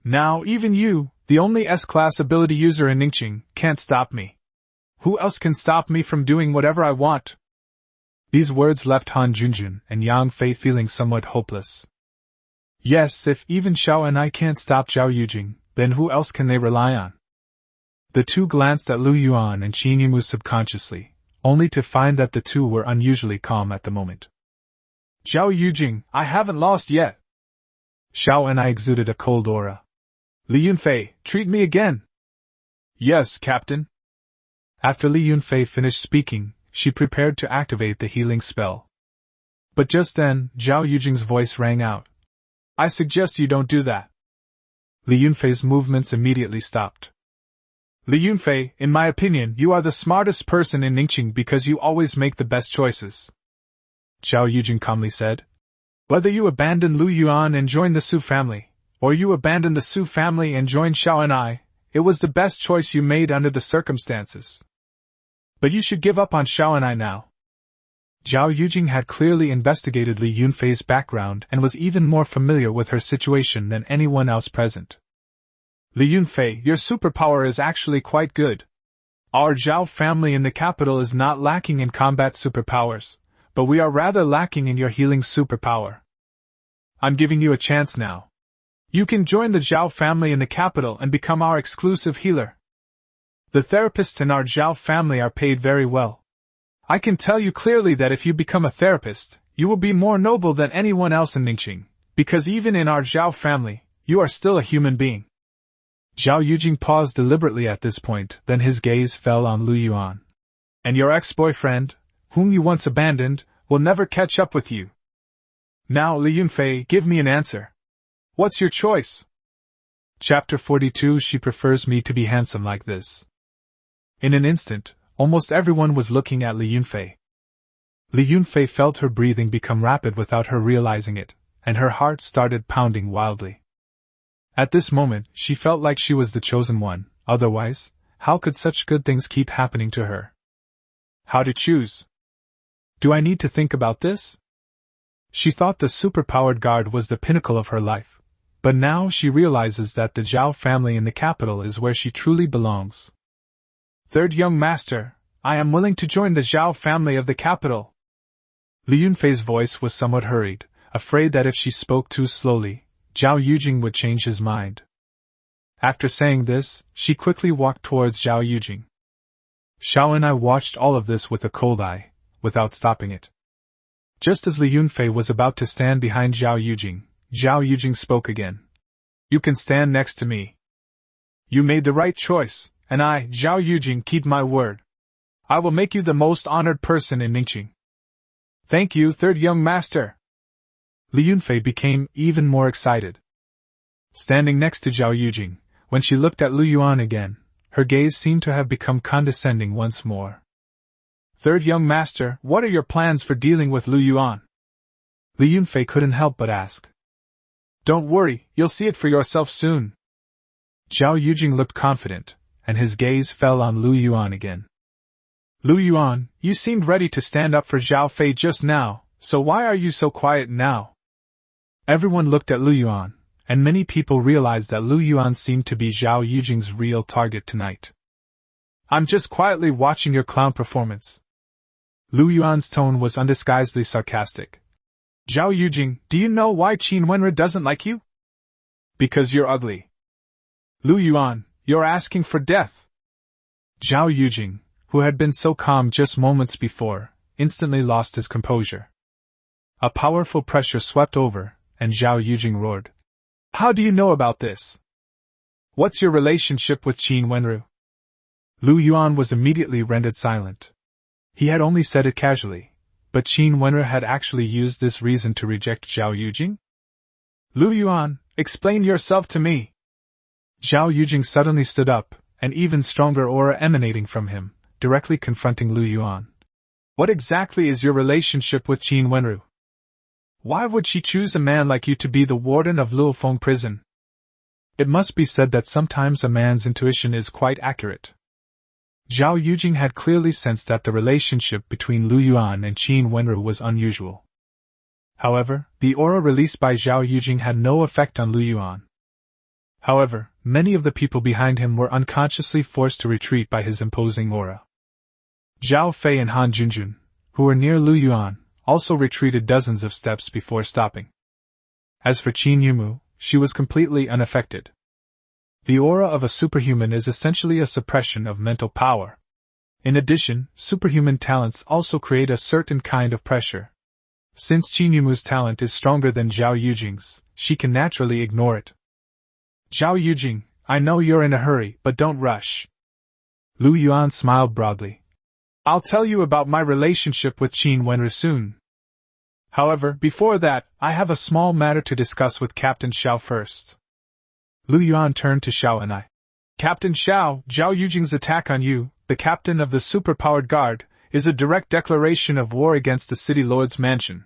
Now, even you, the only S-class ability user in Ningqing, can't stop me. Who else can stop me from doing whatever I want? These words left Han Junjun and Yang Fei feeling somewhat hopeless. Yes, if even Xiao and I can't stop Zhao Yujing, then who else can they rely on? The two glanced at Lu Yuan and Qin Yimu subconsciously, only to find that the two were unusually calm at the moment. Zhao Yujing, I haven't lost yet. Xiao and I exuded a cold aura. Li Yunfei, treat me again. Yes, Captain. After Li Yunfei finished speaking, she prepared to activate the healing spell. But just then, Zhao Yujing's voice rang out. I suggest you don't do that. Li Yunfei's movements immediately stopped. Li Yunfei, in my opinion, you are the smartest person in Ningqing because you always make the best choices. Zhao Yujing calmly said. Whether you abandon Lu Yuan and join the Su family, or you abandon the Su family and join Xiao and I, it was the best choice you made under the circumstances. But you should give up on Xiao and I now. Zhao Yujing had clearly investigated Li Yunfei's background and was even more familiar with her situation than anyone else present. Li Yunfei, your superpower is actually quite good. Our Zhao family in the capital is not lacking in combat superpowers, but we are rather lacking in your healing superpower. I'm giving you a chance now. You can join the Zhao family in the capital and become our exclusive healer. The therapists in our Zhao family are paid very well. I can tell you clearly that if you become a therapist, you will be more noble than anyone else in Ningqing, because even in our Zhao family, you are still a human being. Zhao Yujing paused deliberately at this point, then his gaze fell on Lu Yuan. And your ex-boyfriend, whom you once abandoned, will never catch up with you. Now, Li Yunfei, give me an answer. What's your choice? Chapter 42. She prefers me to be handsome like this. In an instant, almost everyone was looking at Li Yunfei. Li Yunfei felt her breathing become rapid without her realizing it, and her heart started pounding wildly. At this moment, she felt like she was the chosen one, otherwise, how could such good things keep happening to her? How to choose? Do I need to think about this? She thought the superpowered guard was the pinnacle of her life, but now she realizes that the Zhao family in the capital is where she truly belongs. Third young master, I am willing to join the Zhao family of the capital. Li Yunfei's voice was somewhat hurried, afraid that if she spoke too slowly, Zhao Yujing would change his mind. After saying this, she quickly walked towards Zhao Yujing. Xiao and I watched all of this with a cold eye, without stopping it. Just as Li Yunfei was about to stand behind Zhao Yujing spoke again. You can stand next to me. You made the right choice, and I, Zhao Yujing, keep my word. I will make you the most honored person in Ningqing. Thank you, third young master. Li Yunfei became even more excited. Standing next to Zhao Yujing, when she looked at Lu Yuan again, her gaze seemed to have become condescending once more. Third young master, what are your plans for dealing with Lu Yuan? Li Yunfei couldn't help but ask. Don't worry, you'll see it for yourself soon. Zhao Yujing looked confident, and his gaze fell on Lu Yuan again. Lu Yuan, you seemed ready to stand up for Zhao Fei just now, so why are you so quiet now? Everyone looked at Lu Yuan, and many people realized that Lu Yuan seemed to be Zhao Yujing's real target tonight. I'm just quietly watching your clown performance. Lu Yuan's tone was undisguisedly sarcastic. Zhao Yujing, do you know why Qin Wenri doesn't like you? Because you're ugly. Lu Yuan, you're asking for death. Zhao Yujing, who had been so calm just moments before, instantly lost his composure. A powerful pressure swept over, and Zhao Yujing roared. How do you know about this? What's your relationship with Qin Wenru? Lu Yuan was immediately rendered silent. He had only said it casually, but Qin Wenru had actually used this reason to reject Zhao Yujing? Lu Yuan, explain yourself to me. Zhao Yujing suddenly stood up, an even stronger aura emanating from him, directly confronting Lu Yuan. What exactly is your relationship with Qin Wenru? Why would she choose a man like you to be the warden of Luofong prison? It must be said that sometimes a man's intuition is quite accurate. Zhao Yujing had clearly sensed that the relationship between Lu Yuan and Qin Wenru was unusual. However, the aura released by Zhao Yujing had no effect on Lu Yuan. However, many of the people behind him were unconsciously forced to retreat by his imposing aura. Zhao Fei and Han Junjun, who were near Lu Yuan, also retreated dozens of steps before stopping. As for Qin Yumu, she was completely unaffected. The aura of a superhuman is essentially a suppression of mental power. In addition, superhuman talents also create a certain kind of pressure. Since Qin Yumu's talent is stronger than Zhao Yujing's, she can naturally ignore it. Zhao Yujing, I know you're in a hurry, but don't rush. Lu Yuan smiled broadly. I'll tell you about my relationship with Qin Wenru soon. However, before that, I have a small matter to discuss with Captain Xiao first. Lu Yuan turned to Xiao and I. Captain Xiao, Zhao Yujing's attack on you, the captain of the superpowered guard, is a direct declaration of war against the City Lord's mansion.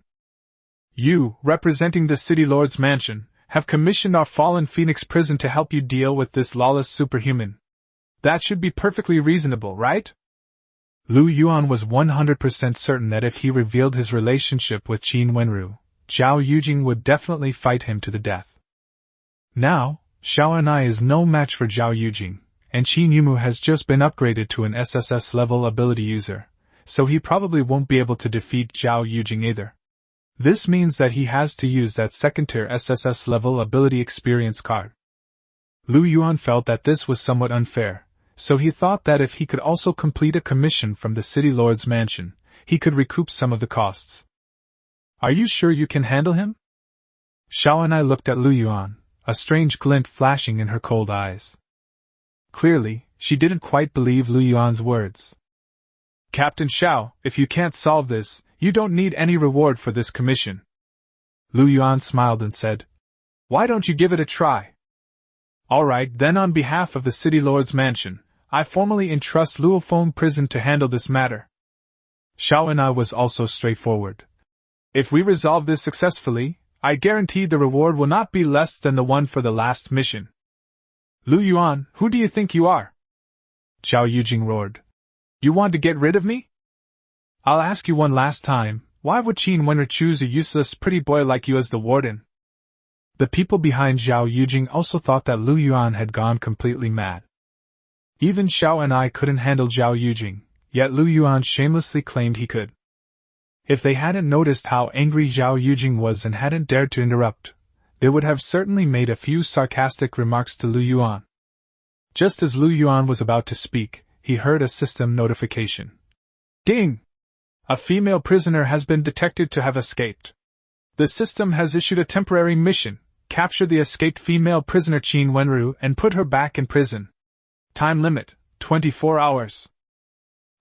You, representing the City Lord's mansion, have commissioned our fallen Phoenix prison to help you deal with this lawless superhuman. That should be perfectly reasonable, right? Lu Yuan was 100% certain that if he revealed his relationship with Qin Wenru, Zhao Yujing would definitely fight him to the death. Now, Xiao and I is no match for Zhao Yujing, and Qin Yumu has just been upgraded to an SSS level ability user, so he probably won't be able to defeat Zhao Yujing either. This means that he has to use that second-tier SSS level ability experience card. Lu Yuan felt that this was somewhat unfair, so he thought that if he could also complete a commission from the City Lord's mansion, he could recoup some of the costs. Are you sure you can handle him? Xiao and I looked at Lu Yuan, a strange glint flashing in her cold eyes. Clearly, she didn't quite believe Lu Yuan's words. Captain Xiao, if you can't solve this, you don't need any reward for this commission. Lu Yuan smiled and said, Why don't you give it a try? Alright, then on behalf of the City Lord's mansion, I formally entrust Luofong prison to handle this matter. Xiao and I was also straightforward. If we resolve this successfully, I guarantee the reward will not be less than the one for the last mission. Lu Yuan, who do you think you are? Zhao Yujing roared. You want to get rid of me? I'll ask you one last time, why would Qin Wenru choose a useless pretty boy like you as the warden? The people behind Zhao Yujing also thought that Lu Yuan had gone completely mad. Even Xiao and I couldn't handle Zhao Yujing, yet Lu Yuan shamelessly claimed he could. If they hadn't noticed how angry Zhao Yujing was and hadn't dared to interrupt, they would have certainly made a few sarcastic remarks to Lu Yuan. Just as Lu Yuan was about to speak, he heard a system notification. Ding! A female prisoner has been detected to have escaped. The system has issued a temporary mission. Capture the escaped female prisoner Qin Wenru and put her back in prison. Time limit, 24 hours.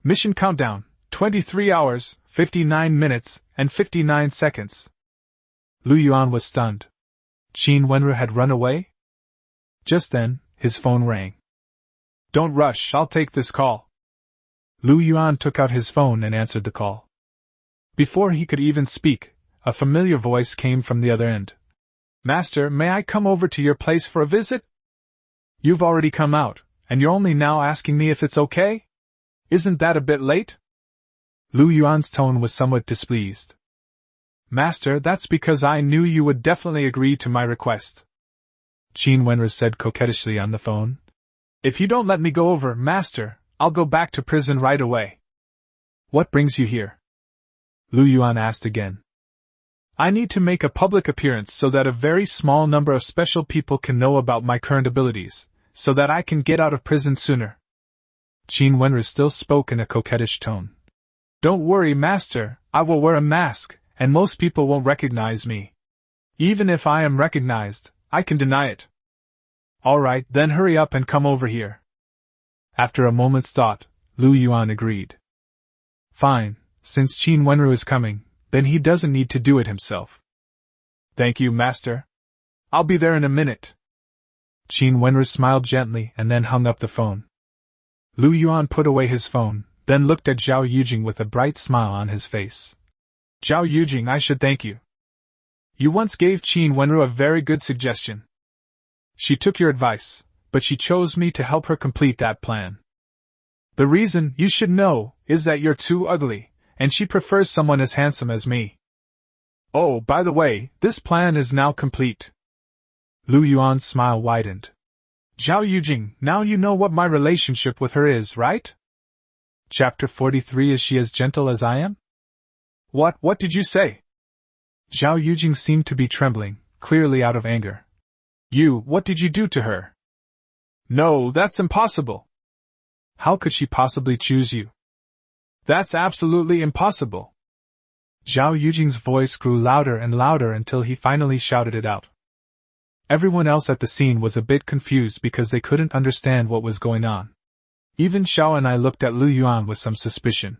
Mission countdown, 23 hours, 59 minutes, and 59 seconds. Lu Yuan was stunned. Qin Wenru had run away? Just then, his phone rang. Don't rush, I'll take this call. Lu Yuan took out his phone and answered the call. Before he could even speak, a familiar voice came from the other end. Master, may I come over to your place for a visit? You've already come out, and you're only now asking me if it's okay? Isn't that a bit late? Lu Yuan's tone was somewhat displeased. Master, that's because I knew you would definitely agree to my request. Qin Wenru said coquettishly on the phone. If you don't let me go over, Master, I'll go back to prison right away. What brings you here? Lu Yuan asked again. I need to make a public appearance so that a very small number of special people can know about my current abilities, so that I can get out of prison sooner. Qin Wenru still spoke in a coquettish tone. Don't worry, Master, I will wear a mask, and most people won't recognize me. Even if I am recognized, I can deny it. Alright, then hurry up and come over here. After a moment's thought, Lu Yuan agreed. Fine, since Qin Wenru is coming, then he doesn't need to do it himself. Thank you, Master. I'll be there in a minute. Qin Wenru smiled gently and then hung up the phone. Lu Yuan put away his phone, then looked at Zhao Yujing with a bright smile on his face. Zhao Yujing, I should thank you. You once gave Qin Wenru a very good suggestion. She took your advice, but she chose me to help her complete that plan. The reason, you should know, is that you're too ugly, and she prefers someone as handsome as me. Oh, by the way, this plan is now complete. Lu Yuan's smile widened. Zhao Yujing, now you know what my relationship with her is, right? Chapter 43. Is she as gentle as I am? What did you say? Zhao Yujing seemed to be trembling, clearly out of anger. What did you do to her? No, that's impossible. How could she possibly choose you? That's absolutely impossible. Zhao Yujing's voice grew louder and louder until he finally shouted it out. Everyone else at the scene was a bit confused because they couldn't understand what was going on. Even Xiao and I looked at Lu Yuan with some suspicion.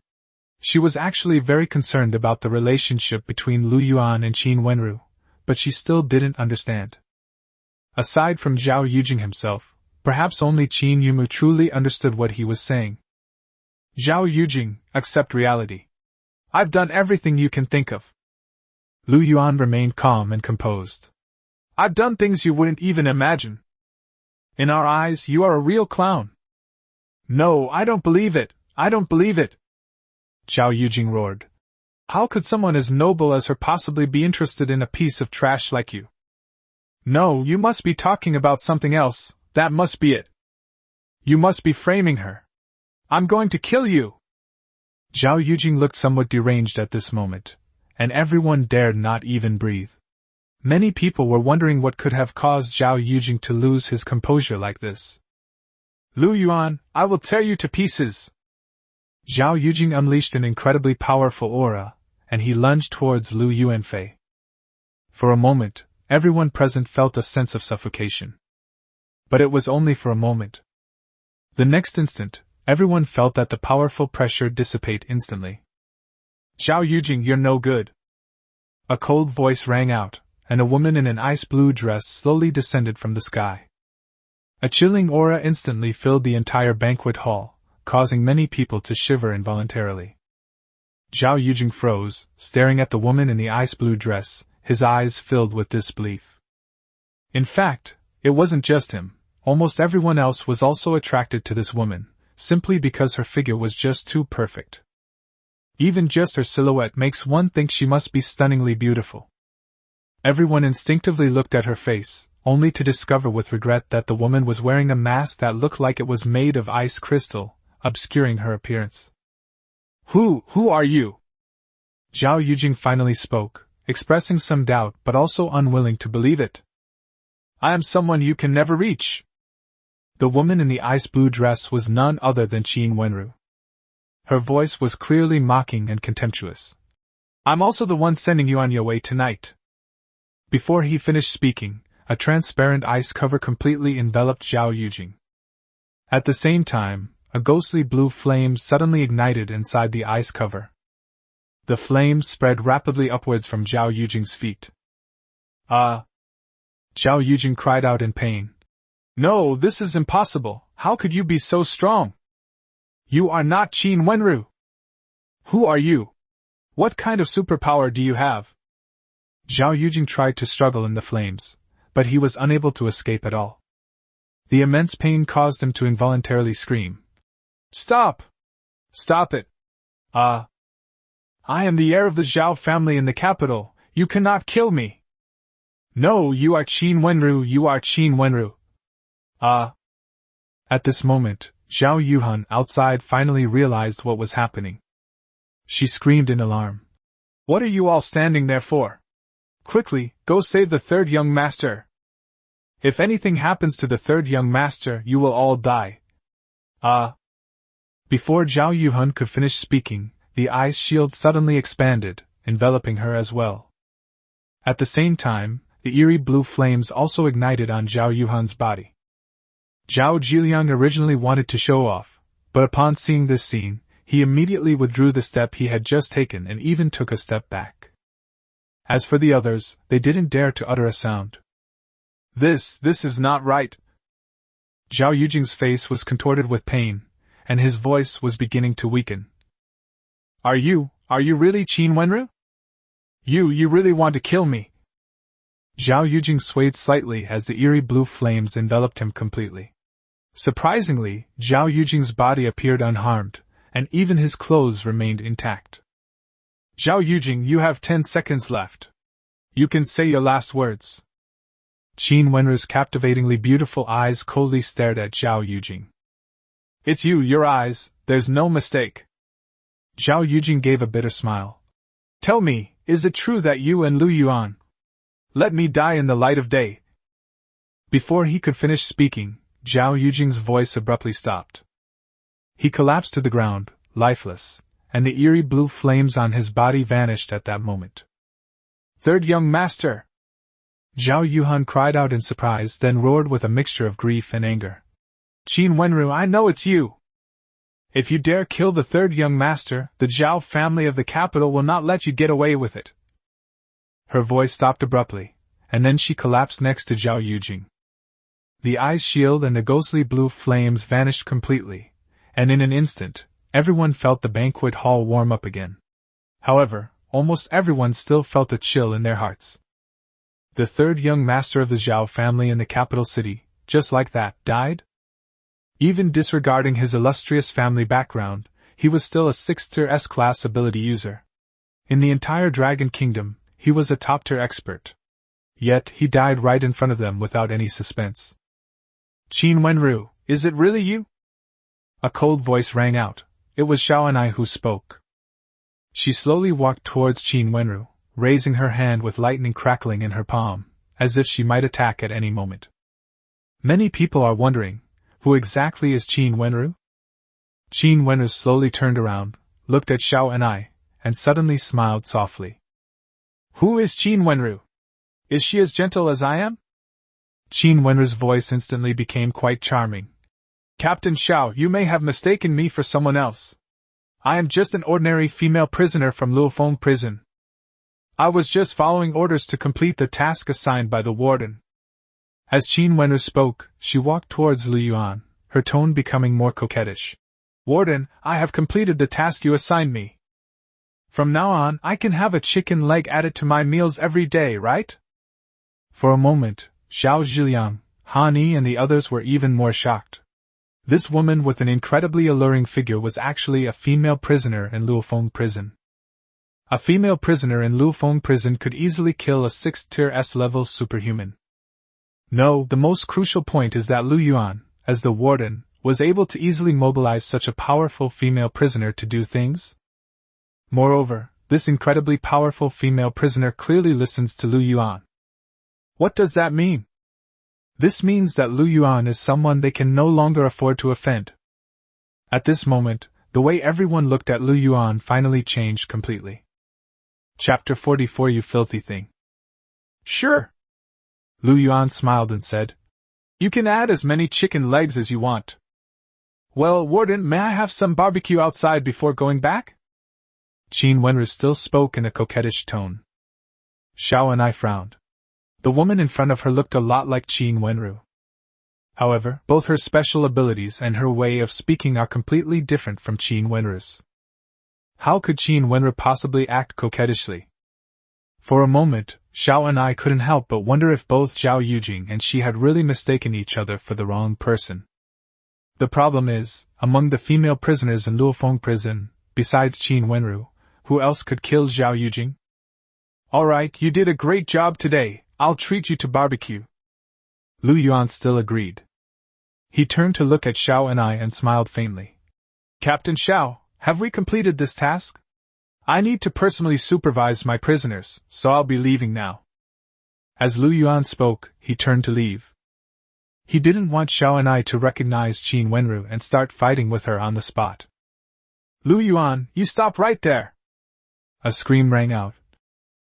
She was actually very concerned about the relationship between Lu Yuan and Qin Wenru, but she still didn't understand. Aside from Zhao Yujing himself, perhaps only Qin Yumu truly understood what he was saying. Zhao Yujing, accept reality. I've done everything you can think of. Lu Yuan remained calm and composed. I've done things you wouldn't even imagine. In our eyes, you are a real clown. No, I don't believe it. I don't believe it. Zhao Yujing roared. How could someone as noble as her possibly be interested in a piece of trash like you? No, you must be talking about something else, that must be it. You must be framing her. I'm going to kill you. Zhao Yujing looked somewhat deranged at this moment, and everyone dared not even breathe. Many people were wondering what could have caused Zhao Yujing to lose his composure like this. Lu Yuan, I will tear you to pieces. Zhao Yujing unleashed an incredibly powerful aura, and he lunged towards Lu Yuanfei. For a moment, everyone present felt a sense of suffocation. But it was only for a moment. The next instant, everyone felt that the powerful pressure dissipate instantly. Zhao Yujing, you're no good. A cold voice rang out, and a woman in an ice blue dress slowly descended from the sky. A chilling aura instantly filled the entire banquet hall, causing many people to shiver involuntarily. Zhao Yujing froze, staring at the woman in the ice blue dress, his eyes filled with disbelief. In fact, it wasn't just him, almost everyone else was also attracted to this woman, simply because her figure was just too perfect. Even just her silhouette makes one think she must be stunningly beautiful. Everyone instinctively looked at her face, only to discover with regret that the woman was wearing a mask that looked like it was made of ice crystal, obscuring her appearance. Who are you? Zhao Yujing finally spoke, expressing some doubt but also unwilling to believe it. I am someone you can never reach. The woman in the ice blue dress was none other than Qin Wenru. Her voice was clearly mocking and contemptuous. I'm also the one sending you on your way tonight. Before he finished speaking, a transparent ice cover completely enveloped Zhao Yujing. At the same time, a ghostly blue flame suddenly ignited inside the ice cover. The flame spread rapidly upwards from Zhao Yujing's feet. Zhao Yujing cried out in pain. No, this is impossible. How could you be so strong? You are not Qin Wenru. Who are you? What kind of superpower do you have? Zhao Yujing tried to struggle in the flames, but he was unable to escape at all. The immense pain caused him to involuntarily scream. Stop! Stop it! I am the heir of the Zhao family in the capital. You cannot kill me. No, you are Qin Wenru, you are Qin Wenru. At this moment, Zhao Yuhan outside finally realized what was happening. She screamed in alarm. What are you all standing there for? Quickly, go save the third young master. If anything happens to the third young master, you will all die. Before Zhao Yuhan could finish speaking, the ice shield suddenly expanded, enveloping her as well. At the same time, the eerie blue flames also ignited on Zhao Yuhan's body. Zhao Zhiliang originally wanted to show off, but upon seeing this scene, he immediately withdrew the step he had just taken and even took a step back. As for the others, they didn't dare to utter a sound. This is not right. Zhao Yujing's face was contorted with pain, and his voice was beginning to weaken. Are you really Qin Wenru? You really want to kill me? Zhao Yujing swayed slightly as the eerie blue flames enveloped him completely. Surprisingly, Zhao Yujing's body appeared unharmed, and even his clothes remained intact. Zhao Yujing, you have 10 seconds left. You can say your last words. Qin Wenru's captivatingly beautiful eyes coldly stared at Zhao Yujing. It's you, your eyes, there's no mistake. Zhao Yujing gave a bitter smile. Tell me, is it true that you and Lu Yuan? Let me die in the light of day. Before he could finish speaking, Zhao Yujing's voice abruptly stopped. He collapsed to the ground, lifeless, and the eerie blue flames on his body vanished at that moment. Third young master! Zhao Yuan cried out in surprise, then roared with a mixture of grief and anger. Qin Wenru, I know it's you! If you dare kill the third young master, the Zhao family of the capital will not let you get away with it. Her voice stopped abruptly, and then she collapsed next to Zhao Yujing. The ice shield and the ghostly blue flames vanished completely, and in an instant, everyone felt the banquet hall warm up again. However, almost everyone still felt a chill in their hearts. The third young master of the Zhao family in the capital city, just like that, died? Even disregarding his illustrious family background, he was still a 6th-tier S-class ability user. In the entire Dragon Kingdom, he was a top-tier expert. Yet, he died right in front of them without any suspense. Qin Wenru, is it really you? A cold voice rang out. It was Xiao Anai who spoke. She slowly walked towards Qin Wenru, raising her hand with lightning crackling in her palm, as if she might attack at any moment. Many people are wondering, who exactly is Qin Wenru? Qin Wenru slowly turned around, looked at Xiao Anai, and suddenly smiled softly. Who is Qin Wenru? Is she as gentle as I am? Qin Wenru's voice instantly became quite charming. Captain Xiao, you may have mistaken me for someone else. I am just an ordinary female prisoner from Luofong prison. I was just following orders to complete the task assigned by the Warden. As Qin Wenru spoke, she walked towards Lu Yuan, her tone becoming more coquettish. Warden, I have completed the task you assigned me. From now on, I can have a chicken leg added to my meals every day, right? For a moment, Xiao Zhiliang, Han Yi and the others were even more shocked. This woman with an incredibly alluring figure was actually a female prisoner in Luofong prison. A female prisoner in Luofong prison could easily kill a 6th-tier S-level superhuman. No, the most crucial point is that Lu Yuan, as the Warden, was able to easily mobilize such a powerful female prisoner to do things. Moreover, this incredibly powerful female prisoner clearly listens to Lu Yuan. What does that mean? This means that Lu Yuan is someone they can no longer afford to offend. At this moment, the way everyone looked at Lu Yuan finally changed completely. Chapter 44 You filthy thing. Sure. Lu Yuan smiled and said, You can add as many chicken legs as you want. Well, Warden, may I have some barbecue outside before going back? Qin Wenru still spoke in a coquettish tone. Xiao Anai frowned. The woman in front of her looked a lot like Qin Wenru. However, both her special abilities and her way of speaking are completely different from Qin Wenru's. How could Qin Wenru possibly act coquettishly? For a moment, Xiao Anai couldn't help but wonder if both Zhao Yujing and she had really mistaken each other for the wrong person. The problem is, among the female prisoners in Luofong prison, besides Qin Wenru, who else could kill Zhao Yujing? Alright, you did a great job today, I'll treat you to barbecue. Lu Yuan still agreed. He turned to look at Xiao Anai and smiled faintly. Captain Xiao, have we completed this task? I need to personally supervise my prisoners, so I'll be leaving now. As Lu Yuan spoke, he turned to leave. He didn't want Xiao Anai to recognize Qin Wenru and start fighting with her on the spot. Lu Yuan, you stop right there! A scream rang out.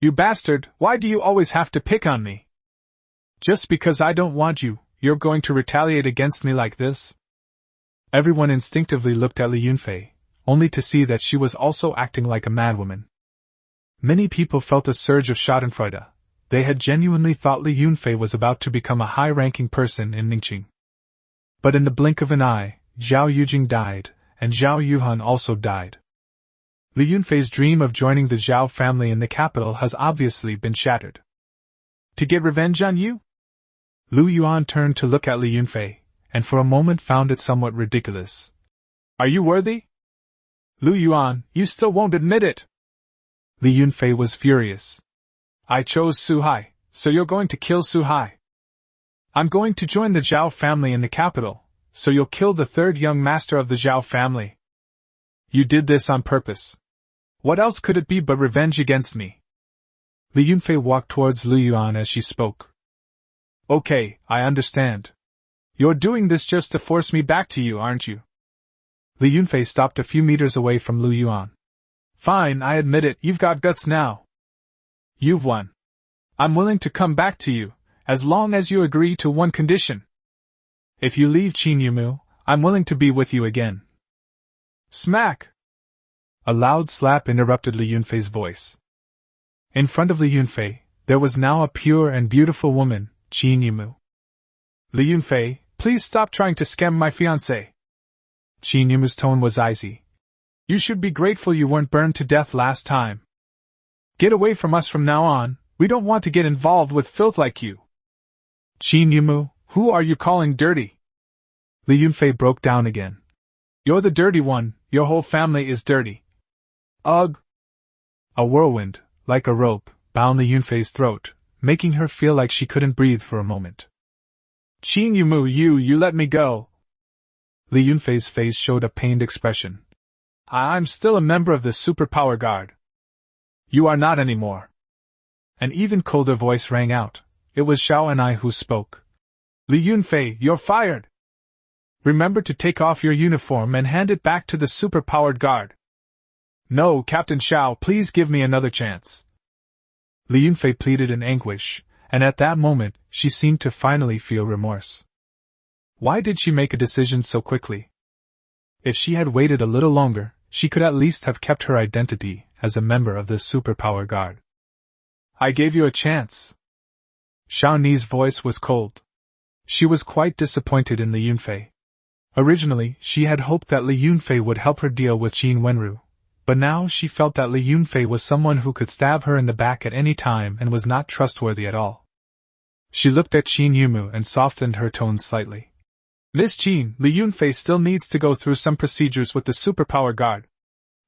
You bastard, why do you always have to pick on me? Just because I don't want you, you're going to retaliate against me like this? Everyone instinctively looked at Li Yunfei, only to see that she was also acting like a madwoman. Many people felt a surge of schadenfreude. They had genuinely thought Li Yunfei was about to become a high-ranking person in Ningqing. But in the blink of an eye, Zhao Yujing died, and Zhao Yuhan also died. Li Yunfei's dream of joining the Zhao family in the capital has obviously been shattered. To get revenge on you? Lu Yuan turned to look at Li Yunfei, and for a moment found it somewhat ridiculous. Are you worthy? Lu Yuan, you still won't admit it! Li Yunfei was furious. I chose Suhai, so you're going to kill Suhai. I'm going to join the Zhao family in the capital, so you'll kill the third young master of the Zhao family. You did this on purpose. What else could it be but revenge against me? Li Yunfei walked towards Lu Yuan as she spoke. Okay, I understand. You're doing this just to force me back to you, aren't you? Li Yunfei stopped a few meters away from Lu Yuan. Fine, I admit it, you've got guts now. You've won. I'm willing to come back to you, as long as you agree to one condition. If you leave Qin Yumu, I'm willing to be with you again. Smack! A loud slap interrupted Li Yunfei's voice. In front of Li Yunfei, there was now a pure and beautiful woman, Qin Yumu. Li Yunfei, please stop trying to scam my fiancé. Qin Yumu's tone was icy. You should be grateful you weren't burned to death last time. Get away from us from now on, we don't want to get involved with filth like you. Qin Yumu, who are you calling dirty? Li Yunfei broke down again. You're the dirty one, your whole family is dirty. Ugh! A whirlwind, like a rope, bound Li Yunfei's throat, making her feel like she couldn't breathe for a moment. Qin Yumu, you let me go! Li Yunfei's face showed a pained expression. I'm still a member of the Superpower Guard. You are not anymore. An even colder voice rang out. It was Xiao and I who spoke. Li Yunfei, you're fired! Remember to take off your uniform and hand it back to the superpowered guard. No, Captain Xiao, please give me another chance. Li Yunfei pleaded in anguish, and at that moment, she seemed to finally feel remorse. Why did she make a decision so quickly? If she had waited a little longer, she could at least have kept her identity as a member of the superpower guard. I gave you a chance. Xiao Ni's voice was cold. She was quite disappointed in Li Yunfei. Originally, she had hoped that Li Yunfei would help her deal with Qin Wenru, but now she felt that Li Yunfei was someone who could stab her in the back at any time and was not trustworthy at all. She looked at Qin Yumu and softened her tone slightly. Miss Qin, Li Yunfei still needs to go through some procedures with the superpower guard.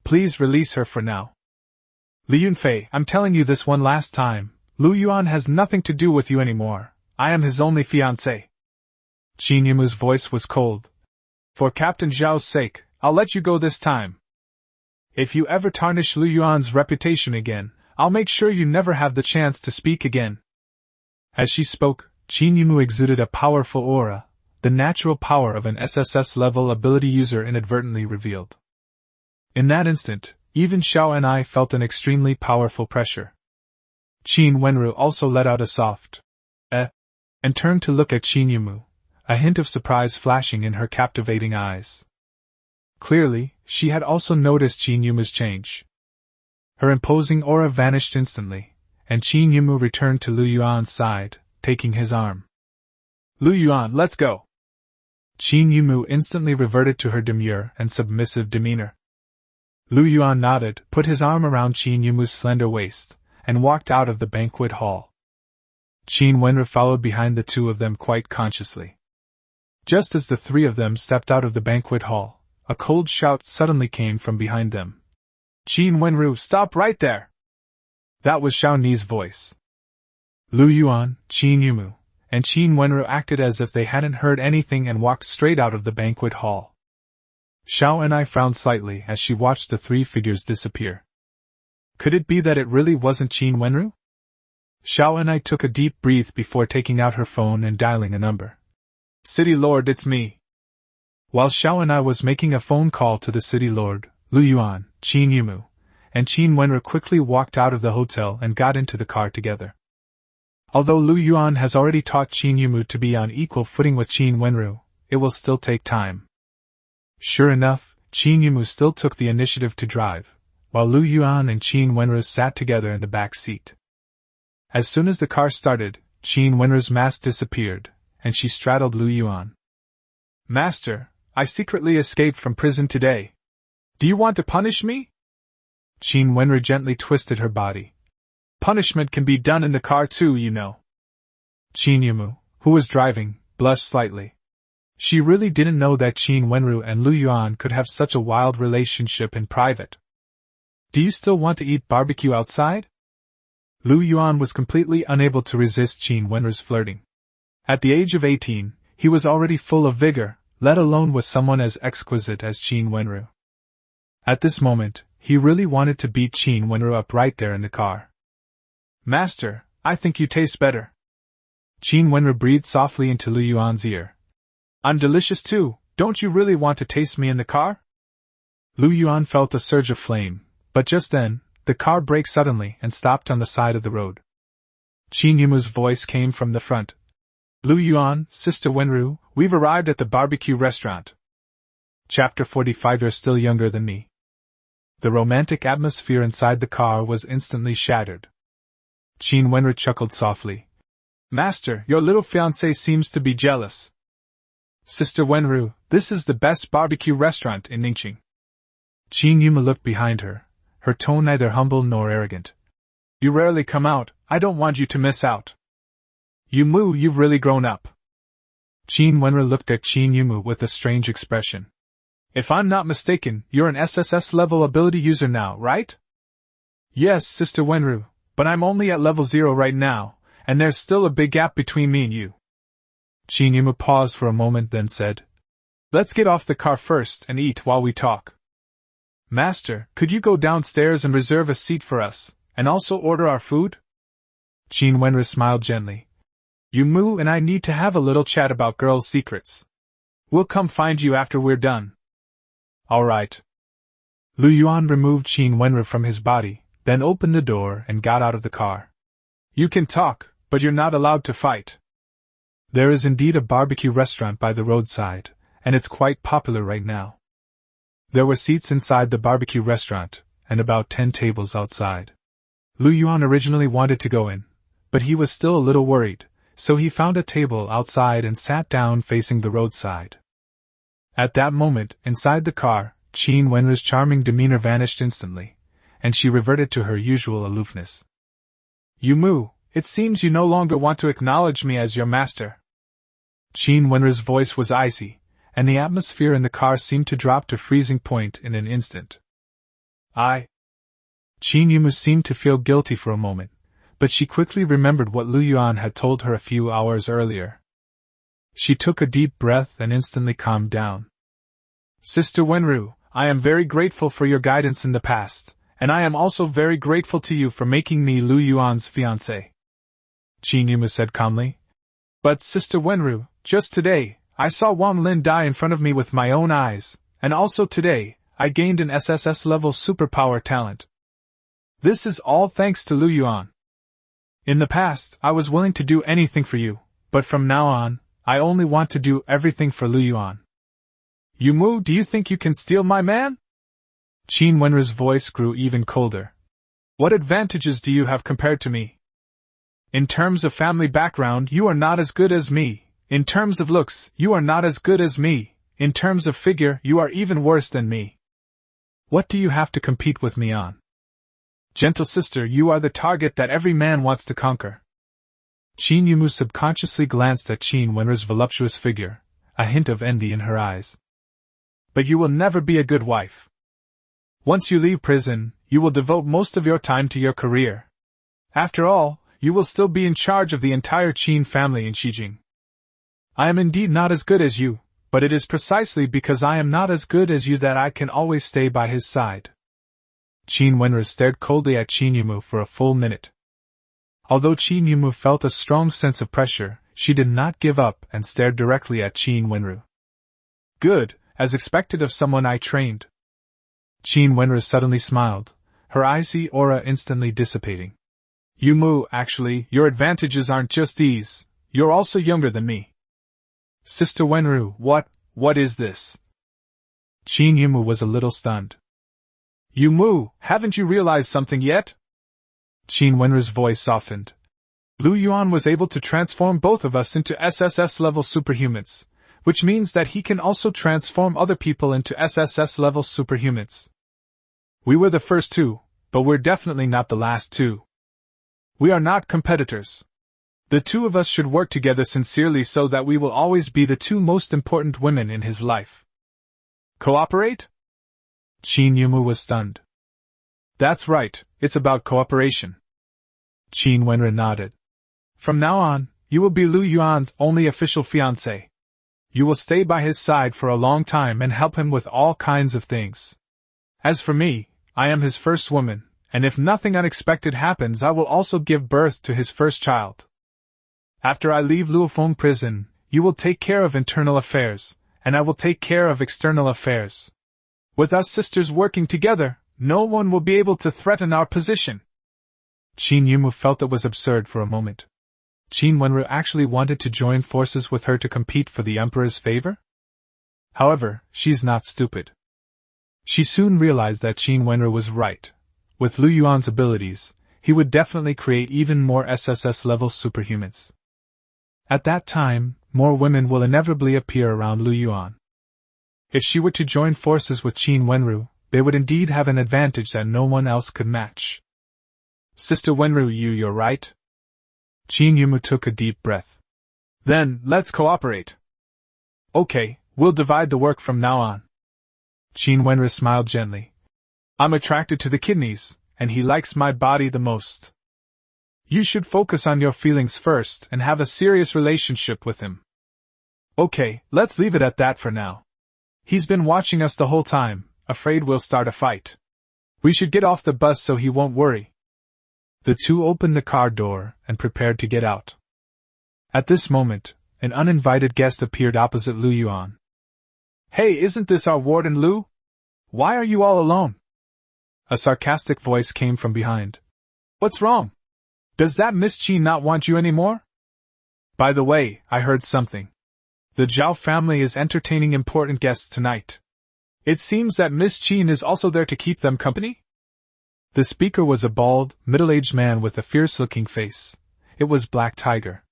Please release her for now. Li Yunfei, I'm telling you this one last time, Lu Yuan has nothing to do with you anymore. I am his only fiancé. Qin Yumu's voice was cold. For Captain Zhao's sake, I'll let you go this time. If you ever tarnish Lu Yuan's reputation again, I'll make sure you never have the chance to speak again. As she spoke, Qin Yumu exuded a powerful aura, the natural power of an SSS-level ability user inadvertently revealed. In that instant, even Xiao and I felt an extremely powerful pressure. Qin Wenru also let out a soft and turned to look at Qin Yumu, a hint of surprise flashing in her captivating eyes. Clearly, she had also noticed Qin Yumu's change. Her imposing aura vanished instantly, and Qin Yumu returned to Lu Yuan's side, taking his arm. Lu Yuan, let's go! Qin Yumu instantly reverted to her demure and submissive demeanor. Lu Yuan nodded, put his arm around Qin Yumu's slender waist, and walked out of the banquet hall. Qin Wenru followed behind the two of them quite consciously. Just as the three of them stepped out of the banquet hall, a cold shout suddenly came from behind them. Qin Wenru, stop right there! That was Xiao Ni's voice. Lu Yuan, Qin Yumu, and Qin Wenru acted as if they hadn't heard anything and walked straight out of the banquet hall. Xiao and I frowned slightly as she watched the three figures disappear. Could it be that it really wasn't Qin Wenru? Xiao and I took a deep breath before taking out her phone and dialing a number. City Lord, it's me. While Xiao and I was making a phone call to the City Lord, Lu Yuan, Qin Yumu, and Qin Wenru quickly walked out of the hotel and got into the car together. Although Lu Yuan has already taught Qin Yumu to be on equal footing with Qin Wenru, it will still take time. Sure enough, Qin Yumu still took the initiative to drive, while Lu Yuan and Qin Wenru sat together in the back seat. As soon as the car started, Qin Wenru's mask disappeared, and she straddled Lu Yuan. Master, I secretly escaped from prison today. Do you want to punish me? Qin Wenru gently twisted her body. Punishment can be done in the car too, you know. Qin Yumu, who was driving, blushed slightly. She really didn't know that Qin Wenru and Lu Yuan could have such a wild relationship in private. Do you still want to eat barbecue outside? Lu Yuan was completely unable to resist Qin Wenru's flirting. At the age of 18, he was already full of vigor, let alone with someone as exquisite as Qin Wenru. At this moment, he really wanted to beat Qin Wenru up right there in the car. "Master, I think you taste better." Qin Wenru breathed softly into Lu Yuan's ear. "I'm delicious too, don't you really want to taste me in the car?" Lu Yuan felt a surge of flame, but just then, the car braked suddenly and stopped on the side of the road. Qin Yumu's voice came from the front. "Lu Yuan, Sister Wenru, we've arrived at the barbecue restaurant." Chapter 45. You're still younger than me. The romantic atmosphere inside the car was instantly shattered. Qin Wenru chuckled softly. "Master, your little fiancé seems to be jealous." "Sister Wenru, this is the best barbecue restaurant in Ningqing." Qin Yumu looked behind her, her tone neither humble nor arrogant. "You rarely come out, I don't want you to miss out." "Yumu, you've really grown up." Qin Wenru looked at Qin Yumu with a strange expression. "If I'm not mistaken, you're an SSS level ability user now, right?" "Yes, Sister Wenru, but I'm only at level 0 right now, and there's still a big gap between me and you." Qin Yumu paused for a moment, then said, "Let's get off the car first and eat while we talk." "Master, could you go downstairs and reserve a seat for us, and also order our food?" Qin Wenru smiled gently. "Yumu and I need to have a little chat about girls' secrets. We'll come find you after we're done." "All right." Lu Yuan removed Qin Wenru from his body, then opened the door and got out of the car. "You can talk, but you're not allowed to fight." There is indeed a barbecue restaurant by the roadside, and it's quite popular right now. There were seats inside the barbecue restaurant, and about 10 tables outside. Lu Yuan originally wanted to go in, but he was still a little worried, so he found a table outside and sat down facing the roadside. At that moment, inside the car, Qin Wenru's charming demeanor vanished instantly, and she reverted to her usual aloofness. "Yumu, it seems you no longer want to acknowledge me as your master." Qin Wenru's voice was icy, and the atmosphere in the car seemed to drop to freezing point in an instant. Qin Yumu seemed to feel guilty for a moment, but she quickly remembered what Lu Yuan had told her a few hours earlier. She took a deep breath and instantly calmed down. "Sister Wenru, I am very grateful for your guidance in the past, and I am also very grateful to you for making me Lu Yuan's fiancé," Qin Yumu said calmly. "But Sister Wenru, just today, I saw Wang Lin die in front of me with my own eyes, and also today, I gained an SSS level superpower talent. This is all thanks to Lu Yuan. In the past, I was willing to do anything for you, but from now on, I only want to do everything for Lu Yuan. Yumu, do you think you can steal my man?" Qin Wenru's voice grew even colder. "What advantages do you have compared to me? In terms of family background, you are not as good as me. In terms of looks, you are not as good as me. In terms of figure, you are even worse than me. What do you have to compete with me on? Gentle sister, you are the target that every man wants to conquer." Qin Yumu subconsciously glanced at Qin Wenru's voluptuous figure, a hint of envy in her eyes. "But you will never be a good wife. Once you leave prison, you will devote most of your time to your career. After all, you will still be in charge of the entire Qin family in Xijing. I am indeed not as good as you, but it is precisely because I am not as good as you that I can always stay by his side." Qin Wenru stared coldly at Qin Yumu for a full minute. Although Qin Yumu felt a strong sense of pressure, she did not give up and stared directly at Qin Wenru. "Good, as expected of someone I trained." Qin Wenru suddenly smiled, her icy aura instantly dissipating. "Yumu, actually, your advantages aren't just these, you're also younger than me." "Sister Wenru, what is this?" Qin Yumu was a little stunned. "Yumu, haven't you realized something yet?" Qin Wenru's voice softened. "Lu Yuan was able to transform both of us into SSS-level superhumans, which means that he can also transform other people into SSS-level superhumans. We were the first two, but we're definitely not the last two. We are not competitors. The two of us should work together sincerely so that we will always be the two most important women in his life. Cooperate?" Qin Yumu was stunned. "That's right, it's about cooperation." Qin Wenren nodded. From now on, you will be Lu Yuan's only official fiancé. You will stay by his side for a long time and help him with all kinds of things. As for me, I am his first woman, and if nothing unexpected happens, I will also give birth to his first child. After I leave Luofong prison, you will take care of internal affairs, and I will take care of external affairs. With us sisters working together, no one will be able to threaten our position. Qin Yumu felt it was absurd for a moment. Qin Wenru actually wanted to join forces with her to compete for the emperor's favor? However, she's not stupid. She soon realized that Qin Wenru was right. With Lu Yuan's abilities, he would definitely create even more SSS-level superhumans. At that time, more women will inevitably appear around Lu Yuan. If she were to join forces with Qin Wenru, they would indeed have an advantage that no one else could match. Sister Wenru, you're right? Qin Yumu took a deep breath. Then, let's cooperate. Okay, we'll divide the work from now on. Qin Wenru smiled gently. I'm attracted to the kidneys, and he likes my body the most. You should focus on your feelings first and have a serious relationship with him. Okay, let's leave it at that for now. He's been watching us the whole time, afraid we'll start a fight. We should get off the bus so he won't worry. The two opened the car door and prepared to get out. At this moment, an uninvited guest appeared opposite Lu Yuan. Hey, isn't this our Warden Lu? Why are you all alone? A sarcastic voice came from behind. What's wrong? Does that Miss Qin not want you anymore? By the way, I heard something. The Zhao family is entertaining important guests tonight. It seems that Miss Qin is also there to keep them company? The speaker was a bald, middle-aged man with a fierce-looking face. It was Black Tiger.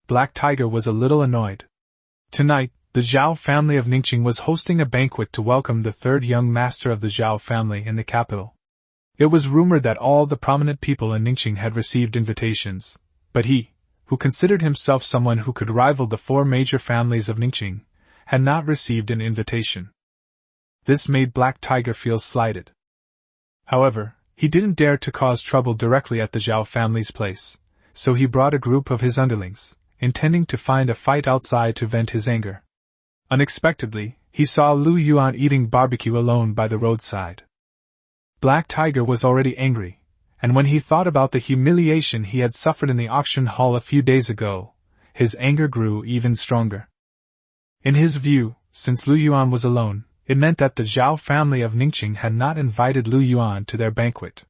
Black Tiger was a little annoyed. Tonight, the Zhao family of Ningqing was hosting a banquet to welcome the third young master of the Zhao family in the capital. It was rumored that all the prominent people in Ningqing had received invitations, but he, who considered himself someone who could rival the four major families of Ningqing, had not received an invitation. This made Black Tiger feel slighted. However, he didn't dare to cause trouble directly at the Zhao family's place, so he brought a group of his underlings, intending to find a fight outside to vent his anger. Unexpectedly, he saw Lu Yuan eating barbecue alone by the roadside. Black Tiger was already angry, and when he thought about the humiliation he had suffered in the auction hall a few days ago, his anger grew even stronger. In his view, since Lu Yuan was alone, it meant that the Zhao family of Ningqing had not invited Lu Yuan to their banquet.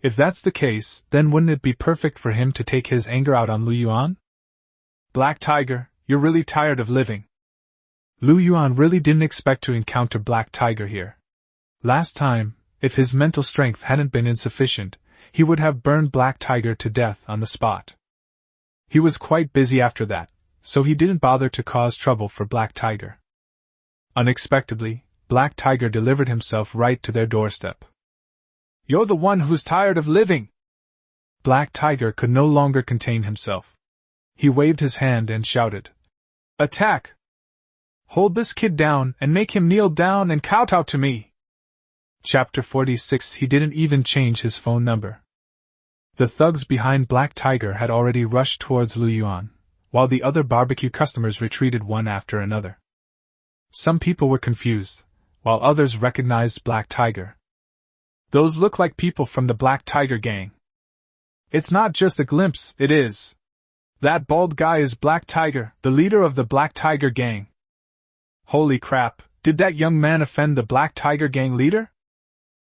If that's the case, then wouldn't it be perfect for him to take his anger out on Lu Yuan? Black Tiger, you're really tired of living. Lu Yuan really didn't expect to encounter Black Tiger here. Last time, if his mental strength hadn't been insufficient, he would have burned Black Tiger to death on the spot. He was quite busy after that, so he didn't bother to cause trouble for Black Tiger. Unexpectedly, Black Tiger delivered himself right to their doorstep. You're the one who's tired of living! Black Tiger could no longer contain himself. He waved his hand and shouted, Attack! Hold this kid down and make him kneel down and kowtow to me! Chapter 46. He didn't even change his phone number. The thugs behind Black Tiger had already rushed towards Lu Yuan, while the other barbecue customers retreated one after another. Some people were confused, while others recognized Black Tiger. Those look like people from the Black Tiger gang. It's not just a glimpse, it is. That bald guy is Black Tiger, the leader of the Black Tiger gang. Holy crap, did that young man offend the Black Tiger gang leader?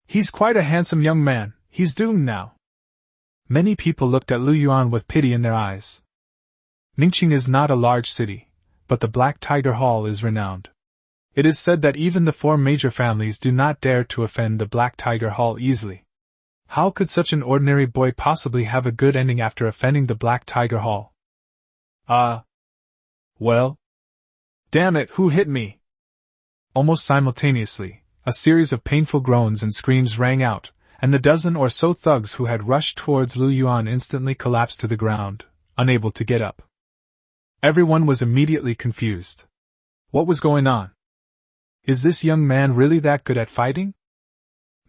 He's quite a handsome young man, he's doomed now. Many people looked at Lu Yuan with pity in their eyes. Ningqing is not a large city, but the Black Tiger Hall is renowned. It is said that even the four major families do not dare to offend the Black Tiger Hall easily. How could such an ordinary boy possibly have a good ending after offending the Black Tiger Hall? Well? Damn it, who hit me? Almost simultaneously, a series of painful groans and screams rang out, and the dozen or so thugs who had rushed towards Lu Yuan instantly collapsed to the ground, unable to get up. Everyone was immediately confused. What was going on? Is this young man really that good at fighting?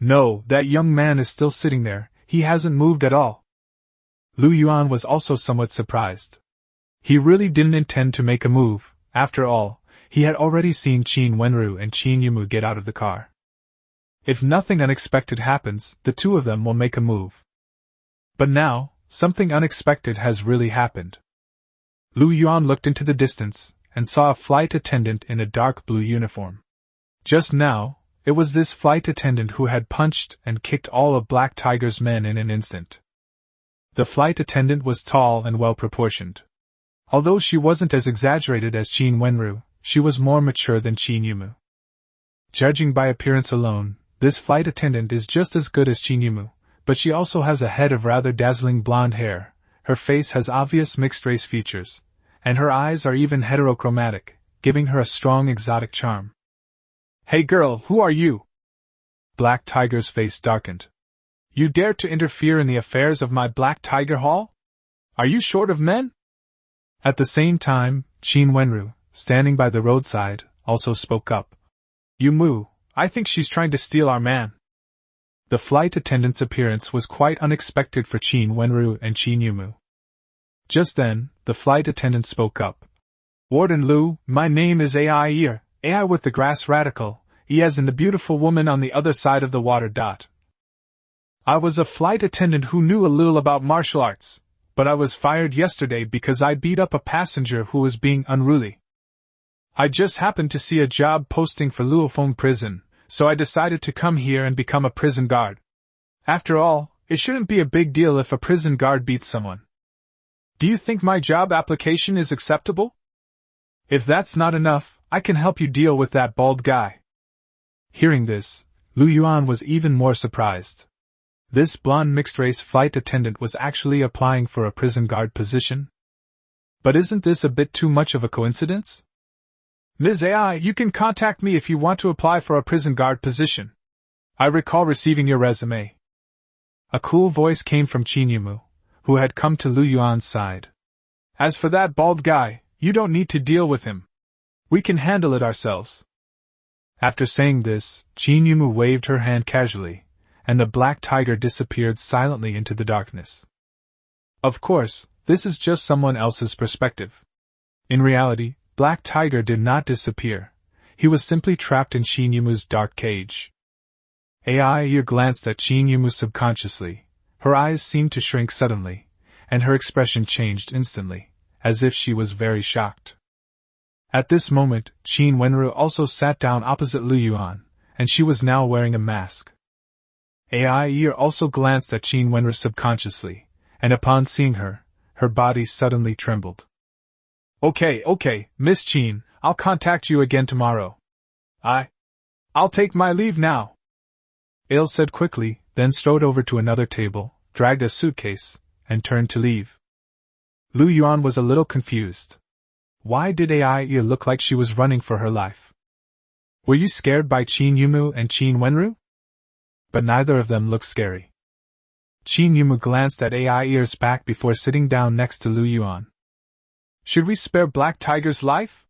No, that young man is still sitting there, he hasn't moved at all. Lu Yuan was also somewhat surprised. He really didn't intend to make a move. After all, he had already seen Qin Wenru and Qin Yumu get out of the car. If nothing unexpected happens, the two of them will make a move. But now, something unexpected has really happened. Lu Yuan looked into the distance and saw a flight attendant in a dark blue uniform. Just now, it was this flight attendant who had punched and kicked all of Black Tiger's men in an instant. The flight attendant was tall and well-proportioned. Although she wasn't as exaggerated as Qin Wenru, she was more mature than Qin Yumu. Judging by appearance alone, this flight attendant is just as good as Qin Yumu, but she also has a head of rather dazzling blonde hair, her face has obvious mixed-race features, and her eyes are even heterochromatic, giving her a strong exotic charm. "Hey girl, who are you?" Black Tiger's face darkened. "You dare to interfere in the affairs of my Black Tiger Hall? Are you short of men?" At the same time, Qin Wenru, standing by the roadside, also spoke up. "Yumu, I think she's trying to steal our man." The flight attendant's appearance was quite unexpected for Qin Wenru and Qin Yumu. Just then, the flight attendant spoke up. "Warden Lu, my name is AI. AI with the grass radical, E as in the beautiful woman on the other side of the water. I was a flight attendant who knew a little about martial arts, but I was fired yesterday because I beat up a passenger who was being unruly. I just happened to see a job posting for Luofong prison, so I decided to come here and become a prison guard. After all, it shouldn't be a big deal if a prison guard beats someone. Do you think my job application is acceptable? If that's not enough, I can help you deal with that bald guy." Hearing this, Lu Yuan was even more surprised. This blonde mixed-race flight attendant was actually applying for a prison guard position? But isn't this a bit too much of a coincidence? "Ms. AI, you can contact me if you want to apply for a prison guard position. I recall receiving your resume." A cool voice came from Qin Yumu, who had come to Lu Yuan's side. "As for that bald guy, you don't need to deal with him. We can handle it ourselves." After saying this, Qin Yumu waved her hand casually, and the Black Tiger disappeared silently into the darkness. Of course, this is just someone else's perspective. In reality, Black Tiger did not disappear. He was simply trapped in Qin Yumu's dark cage. AI glanced at Qin Yumu subconsciously. Her eyes seemed to shrink suddenly, and her expression changed instantly, as if she was very shocked. At this moment, Qin Wenru also sat down opposite Lu Yuan, and she was now wearing a mask. AI also glanced at Qin Wenru subconsciously, and upon seeing her, her body suddenly trembled. Okay, Miss Qin, I'll contact you again tomorrow. I'll take my leave now." Ale said quickly, then strode over to another table, dragged a suitcase, and turned to leave. Lu Yuan was a little confused. Why did AI look like she was running for her life? Were you scared by Qin Yumu and Qin Wenru? But neither of them looked scary. Qin Yumu glanced at AI's back before sitting down next to Lu Yuan. "Should we spare Black Tiger's life?"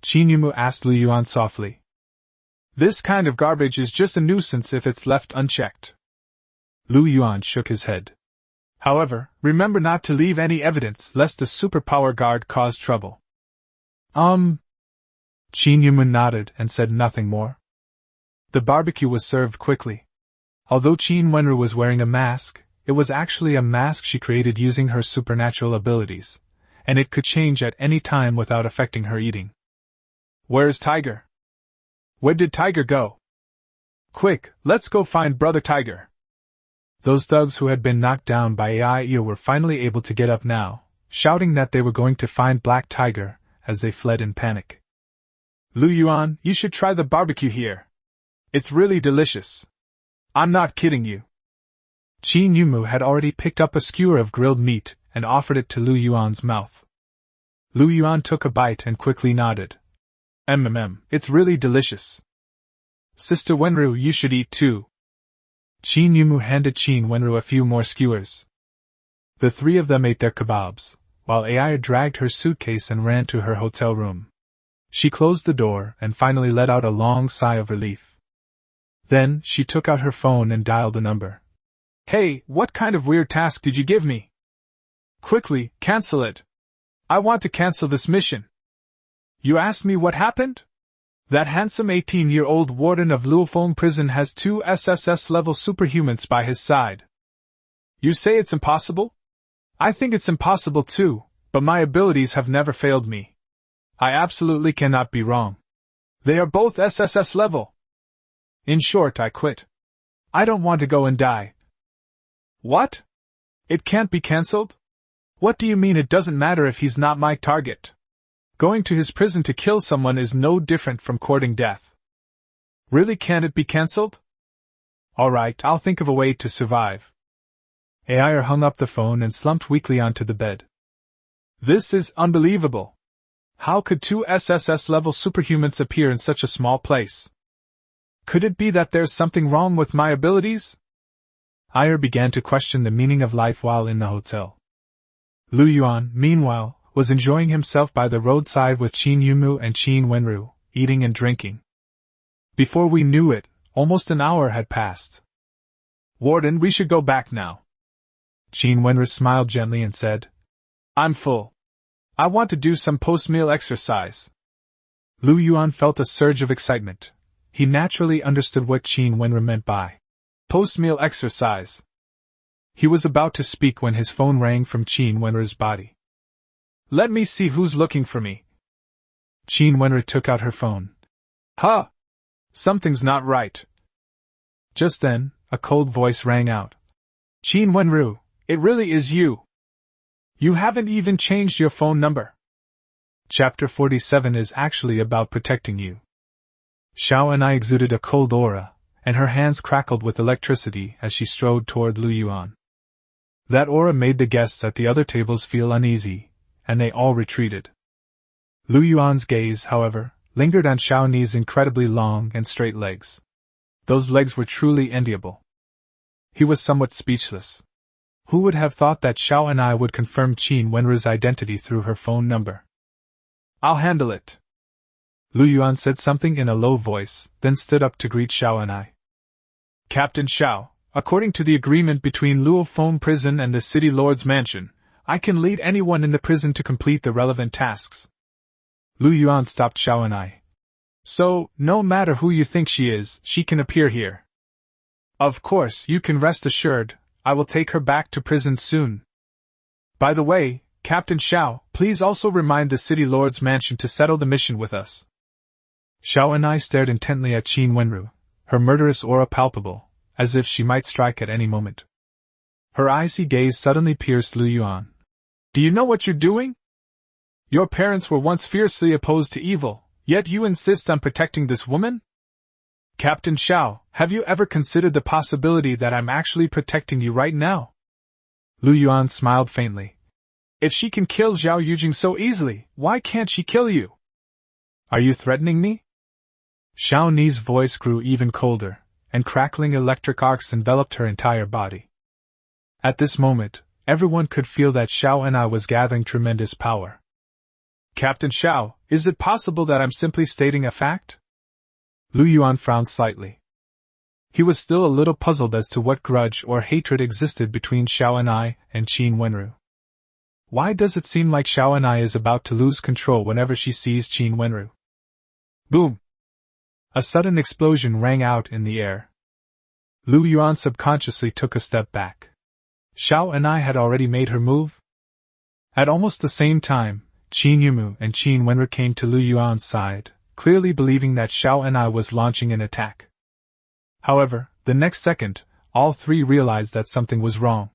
Qin Yumu asked Lu Yuan softly. "This kind of garbage is just a nuisance if it's left unchecked." Lu Yuan shook his head. "However, remember not to leave any evidence lest the superpower guard cause trouble." Qin Yumu nodded and said nothing more. The barbecue was served quickly. Although Qin Wenru was wearing a mask, it was actually a mask she created using her supernatural abilities, and it could change at any time without affecting her eating. "Where's Tiger? Where did Tiger go? Quick, let's go find Brother Tiger." Those thugs who had been knocked down by AI were finally able to get up now, shouting that they were going to find Black Tiger, as they fled in panic. "Lu Yuan, you should try the barbecue here. It's really delicious. I'm not kidding you." Qin Yumu had already picked up a skewer of grilled meat and offered it to Lu Yuan's mouth. Lu Yuan took a bite and quickly nodded. It's really delicious. Sister Wenru, you should eat too." Qin Yumu handed Qin Wenru a few more skewers. The three of them ate their kebabs, while AI dragged her suitcase and ran to her hotel room. She closed the door and finally let out a long sigh of relief. Then, she took out her phone and dialed the number. "Hey, what kind of weird task did you give me?" Quickly, cancel it. I want to cancel this mission. You asked me what happened? That handsome 18-year-old warden of Luofong prison has 2 SSS-level superhumans by his side. You say it's impossible? I think it's impossible too, but my abilities have never failed me. I absolutely cannot be wrong. They are both SSS level. In short, I quit. I don't want to go and die. What? It can't be cancelled? What do you mean it doesn't matter if he's not my target? Going to his prison to kill someone is no different from courting death. Really, can't it be cancelled? Alright, I'll think of a way to survive. Ayer hung up the phone and slumped weakly onto the bed. This is unbelievable. How could 2 SSS-level superhumans appear in such a small place? Could it be that there's something wrong with my abilities? Ayer began to question the meaning of life while in the hotel. Yuan, meanwhile, was enjoying himself by the roadside with Qin Yumu and Qin Wenru, eating and drinking. Before we knew it, almost an hour had passed. Warden, we should go back now. Qin Wenru smiled gently and said, I'm full. I want to do some post-meal exercise. Yuan felt a surge of excitement. He naturally understood what Qin Wenru meant by post-meal exercise. He was about to speak when his phone rang from Qin Wenru's body. Let me see who's looking for me. Qin Wenru took out her phone. Huh! Something's not right. Just then, a cold voice rang out. Qin Wenru, it really is you. You haven't even changed your phone number. Chapter 47 is actually about protecting you. Xiao and I exuded a cold aura, and her hands crackled with electricity as she strode toward Yuan. That aura made the guests at the other tables feel uneasy, and they all retreated. Yuan's gaze, however, lingered on Xiaoni's incredibly long and straight legs. Those legs were truly enviable. He was somewhat speechless. Who would have thought that Xiao and I would confirm Qin Wenru's identity through her phone number? I'll handle it. Yuan said something in a low voice, then stood up to greet Xiao and I. Captain Xiao, according to the agreement between Luofong prison and the city lord's mansion, I can lead anyone in the prison to complete the relevant tasks. Yuan stopped Xiao and I. So, no matter who you think she is, she can appear here. Of course, you can rest assured, I will take her back to prison soon. By the way, Captain Xiao, please also remind the city lord's mansion to settle the mission with us. Xiao and I stared intently at Qin Wenru, her murderous aura palpable, as if she might strike at any moment. Her icy gaze suddenly pierced Yuan. Do you know what you're doing? Your parents were once fiercely opposed to evil, yet you insist on protecting this woman? Captain Xiao, have you ever considered the possibility that I'm actually protecting you right now? Yuan smiled faintly. If she can kill Zhao Yujing so easily, why can't she kill you? Are you threatening me? Xiaoni's voice grew even colder, and crackling electric arcs enveloped her entire body. At this moment, everyone could feel that Xiao and I was gathering tremendous power. Captain Xiao, is it possible that I'm simply stating a fact? Yuan frowned slightly. He was still a little puzzled as to what grudge or hatred existed between Xiao and I and Qin Wenru. Why does it seem like Xiao and I is about to lose control whenever she sees Qin Wenru? Boom! A sudden explosion rang out in the air. Yuan subconsciously took a step back. Xiao and I had already made her move? At almost the same time, Qin Yumu and Qin Wenru came to Yuan's side, clearly believing that Xiao and I was launching an attack. However, the next second, all three realized that something was wrong.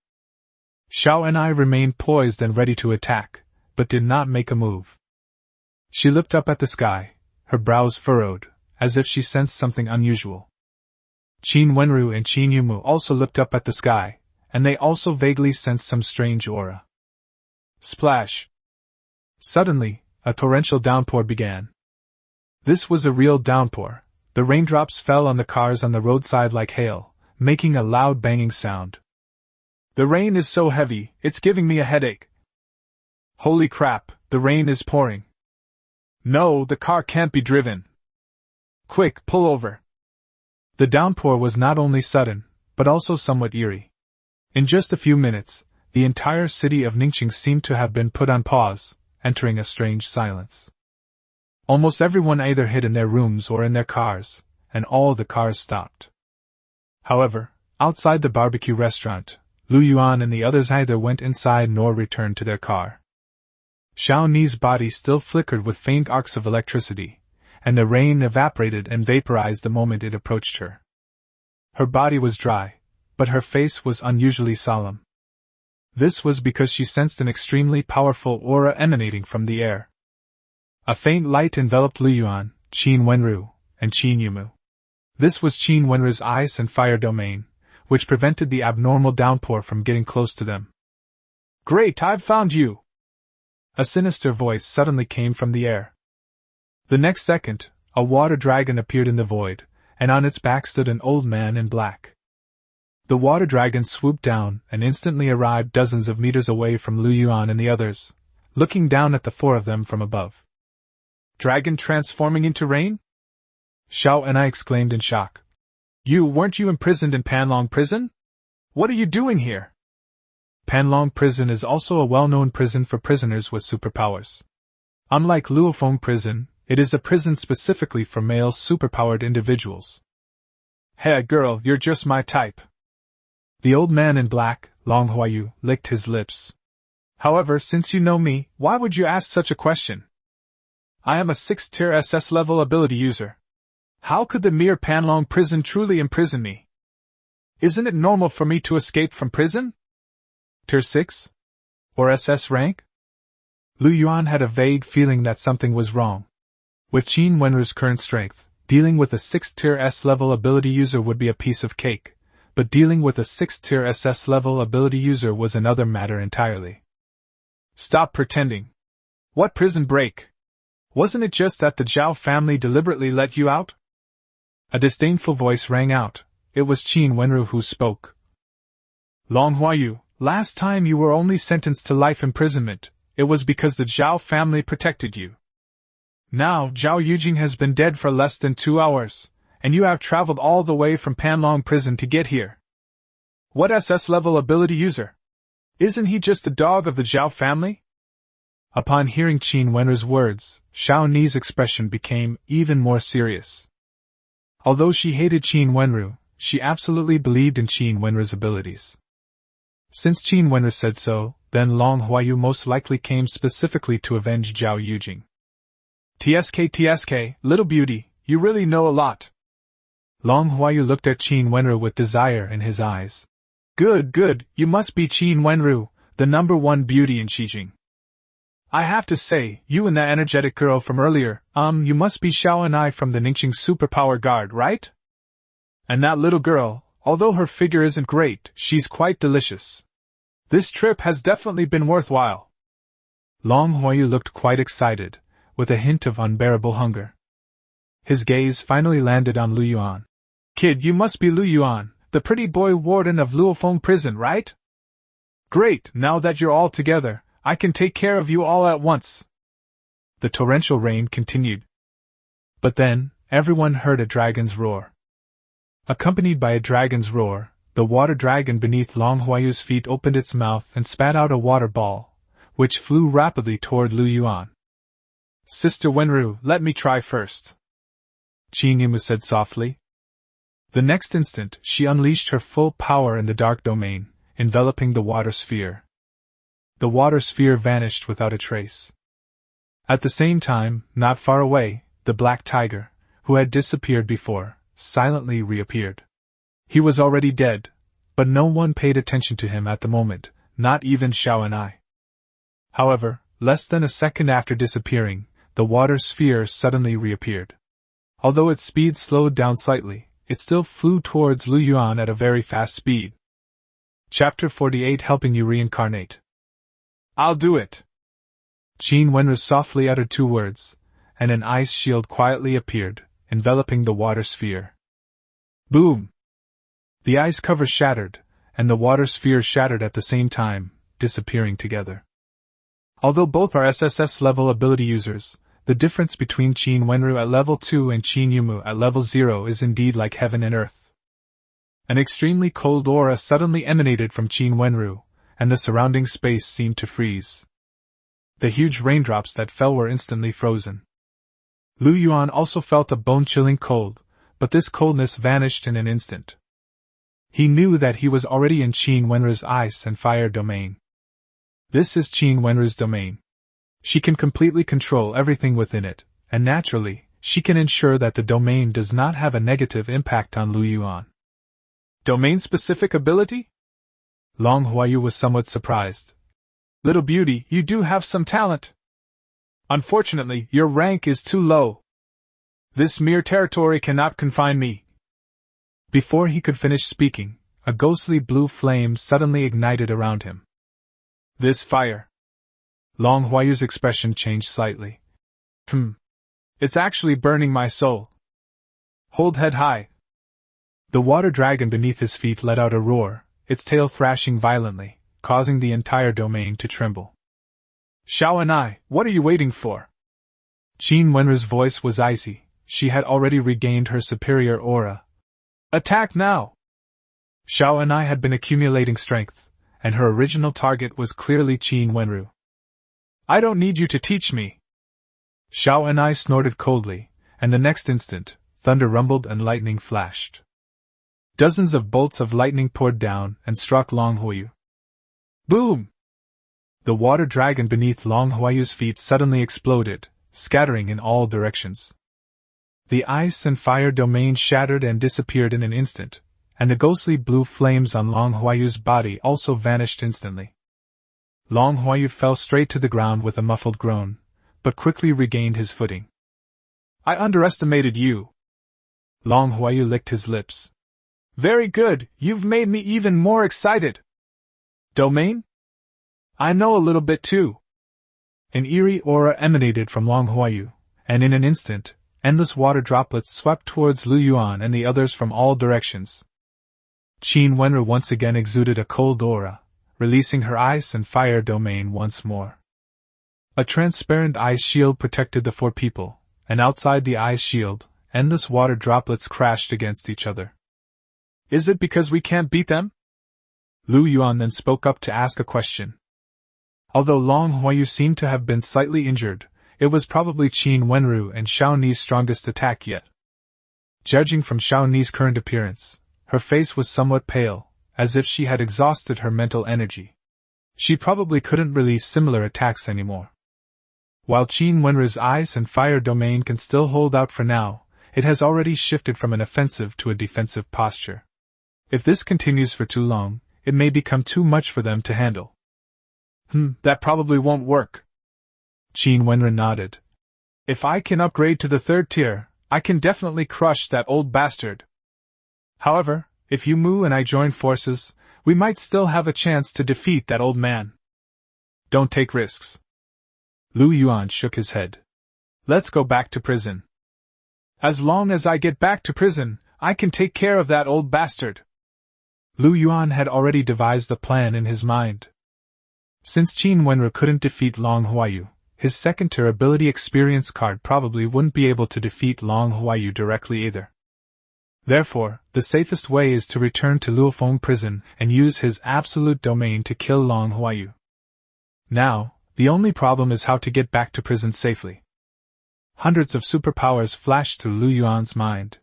Xiao and I remained poised and ready to attack, but did not make a move. She looked up at the sky, her brows furrowed, as if she sensed something unusual. Qin Wenru and Qin Yumu also looked up at the sky, and they also vaguely sensed some strange aura. Splash! Suddenly, a torrential downpour began. This was a real downpour. The raindrops fell on the cars on the roadside like hail, making a loud banging sound. The rain is so heavy, it's giving me a headache. Holy crap, the rain is pouring. No, the car can't be driven. Quick, pull over. The downpour was not only sudden, but also somewhat eerie. In just a few minutes, The entire city of Ningxing seemed to have been put on pause, entering a strange silence. Almost everyone either hid in their rooms or in their cars, and all the cars stopped. However, outside the barbecue restaurant, Yuan and the others neither went inside nor returned to their car. Xiao Ni's body still flickered with faint arcs of electricity, and the rain evaporated and vaporized the moment it approached her. Her body was dry, but her face was unusually solemn. This was because she sensed an extremely powerful aura emanating from the air. A faint light enveloped Yuan, Qin Wenru, and Qin Yumu. This was Qin Wenru's ice and fire domain, which prevented the abnormal downpour from getting close to them. "Great, I've found you!" A sinister voice suddenly came from the air. The next second, a water dragon appeared in the void, and on its back stood an old man in black. The water dragon swooped down and instantly arrived dozens of meters away from Yuan and the others, looking down at the four of them from above. "Dragon transforming into rain?" Xiao and I exclaimed in shock. Weren't you imprisoned in Panlong Prison? What are you doing here?" Panlong Prison is also a well-known prison for prisoners with superpowers. Unlike Luofong Prison, it is a prison specifically for male superpowered individuals. "Hey girl, you're just my type." The old man in black, Long Huayu, licked his lips. "However, since you know me, why would you ask such a question? I am a 6th-tier SS level ability user. How could the mere Panlong Prison truly imprison me? Isn't it normal for me to escape from prison? Tier 6? Or SS rank?" Yuan had a vague feeling that something was wrong. With Qin Wenru's current strength, dealing with a 6th-tier S-level ability user would be a piece of cake, but dealing with a 6th-tier SS-level ability user was another matter entirely. "Stop pretending. What prison break? Wasn't it just that the Zhao family deliberately let you out?" A disdainful voice rang out. It was Qin Wenru who spoke. "Long Huayu, last time you were only sentenced to life imprisonment, it was because the Zhao family protected you. Now Zhao Yujing has been dead for less than 2 hours, and you have traveled all the way from Panlong Prison to get here. What SS-level ability user? Isn't he just a dog of the Zhao family?" Upon hearing Qin Wenru's words, Xiao Ni's expression became even more serious. Although she hated Qin Wenru, she absolutely believed in Qin Wenru's abilities. Since Qin Wenru said so, then Long Huayu most likely came specifically to avenge Zhao Yujing. TSK, little beauty, you really know a lot." Long Huayu looked at Qin Wenru with desire in his eyes. Good, you must be Qin Wenru, the #1 beauty in Xijing. I have to say, you and that energetic girl from earlier, you must be Xiao and I from the Ningxing Superpower Guard, right? And that little girl, although her figure isn't great, she's quite delicious. This trip has definitely been worthwhile." Long Huayu looked quite excited, with a hint of unbearable hunger. His gaze finally landed on Yuan. "Kid, you must be Yuan, the pretty boy warden of Luofong Prison, right? Great, now that you're all together, I can take care of you all at once." The torrential rain continued. But then, everyone heard a dragon's roar. Accompanied by a dragon's roar, the water dragon beneath Long Huayu's feet opened its mouth and spat out a water ball, which flew rapidly toward Yuan. "Sister Wenru, let me try first," Qin Yumu said softly. The next instant, she unleashed her full power in the dark domain, enveloping the water sphere. The water sphere vanished without a trace. At the same time, not far away, the black tiger, who had disappeared before, silently reappeared. He was already dead, but no one paid attention to him at the moment, not even Xiao and I. However, less than a second after disappearing, the water sphere suddenly reappeared. Although its speed slowed down slightly, it still flew towards Yuan at a very fast speed. Chapter 48, Helping You Reincarnate. "I'll do it." Qin Wenru softly uttered 2 words, and an ice shield quietly appeared, enveloping the water sphere. Boom! The ice cover shattered, and the water sphere shattered at the same time, disappearing together. Although both are SSS-level ability users, the difference between Qin Wenru at level 2 and Qin Yumu at level 0 is indeed like heaven and earth. An extremely cold aura suddenly emanated from Qin Wenru, and the surrounding space seemed to freeze. The huge raindrops that fell were instantly frozen. Yuan also felt a bone-chilling cold, but this coldness vanished in an instant. He knew that he was already in Qin Wenru's ice and fire domain. This is Qin Wenru's domain. She can completely control everything within it, and naturally, she can ensure that the domain does not have a negative impact on Yuan. Domain-specific ability? Long Huayu was somewhat surprised. Little beauty, you do have some talent. Unfortunately, your rank is too low. This mere territory cannot confine me. Before he could finish speaking, a ghostly blue flame suddenly ignited around him. This fire. Long Huayu's expression changed slightly. It's actually burning my soul. Hold head high. The water dragon beneath his feet let out a roar, its tail thrashing violently, causing the entire domain to tremble. Xiao and I, what are you waiting for? Qin Wenru's voice was icy. She had already regained her superior aura. Attack now! Xiao and I had been accumulating strength, and her original target was clearly Qin Wenru. I don't need you to teach me. Xiao and I snorted coldly, and the next instant, thunder rumbled and lightning flashed. Dozens of bolts of lightning poured down and struck Long Huayu. Boom! The water dragon beneath Long Huayu's feet suddenly exploded, scattering in all directions. The ice and fire domain shattered and disappeared in an instant, and the ghostly blue flames on Long Huayu's body also vanished instantly. Long Huayu fell straight to the ground with a muffled groan, but quickly regained his footing. I underestimated you. Long Huayu licked his lips. Very good, you've made me even more excited. Domain? I know a little bit too. An eerie aura emanated from Long Huayu, and in an instant, endless water droplets swept towards Yuan and the others from all directions. Qin Wenru once again exuded a cold aura, releasing her ice and fire domain once more. A transparent ice shield protected the four people, and outside the ice shield, endless water droplets crashed against each other. Is it because we can't beat them? Yuan then spoke up to ask a question. Although Long Huayu seemed to have been slightly injured, it was probably Qin Wenru and Xiao Ni's strongest attack yet. Judging from Xiao Ni's current appearance, her face was somewhat pale, as if she had exhausted her mental energy. She probably couldn't release similar attacks anymore. While Qin Wenru's ice and fire domain can still hold out for now, it has already shifted from an offensive to a defensive posture. If this continues for too long, it may become too much for them to handle. That probably won't work. Qin Wenru nodded. If I can upgrade to the 3rd tier, I can definitely crush that old bastard. However, if you Mu and I join forces, we might still have a chance to defeat that old man. Don't take risks. Yuan shook his head. Let's go back to prison. As long as I get back to prison, I can take care of that old bastard. Yuan had already devised the plan in his mind. Since Qin Wenru couldn't defeat Long Huayu, his 2nd tier ability experience card probably wouldn't be able to defeat Long Huayu directly either. Therefore, the safest way is to return to Luofong prison and use his absolute domain to kill Long Huayu. Now, the only problem is how to get back to prison safely. Hundreds of superpowers flashed through Yuan's mind.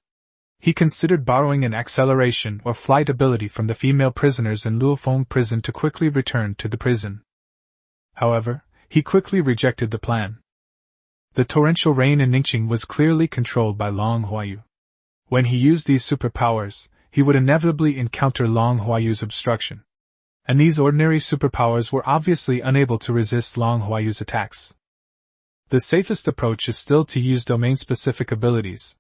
He considered borrowing an acceleration or flight ability from the female prisoners in Luofong prison to quickly return to the prison. However, he quickly rejected the plan. The torrential rain in Ningqing was clearly controlled by Long Huayu. When he used these superpowers, he would inevitably encounter Long Huayu's obstruction. And these ordinary superpowers were obviously unable to resist Long Huayu's attacks. The safest approach is still to use domain-specific abilities.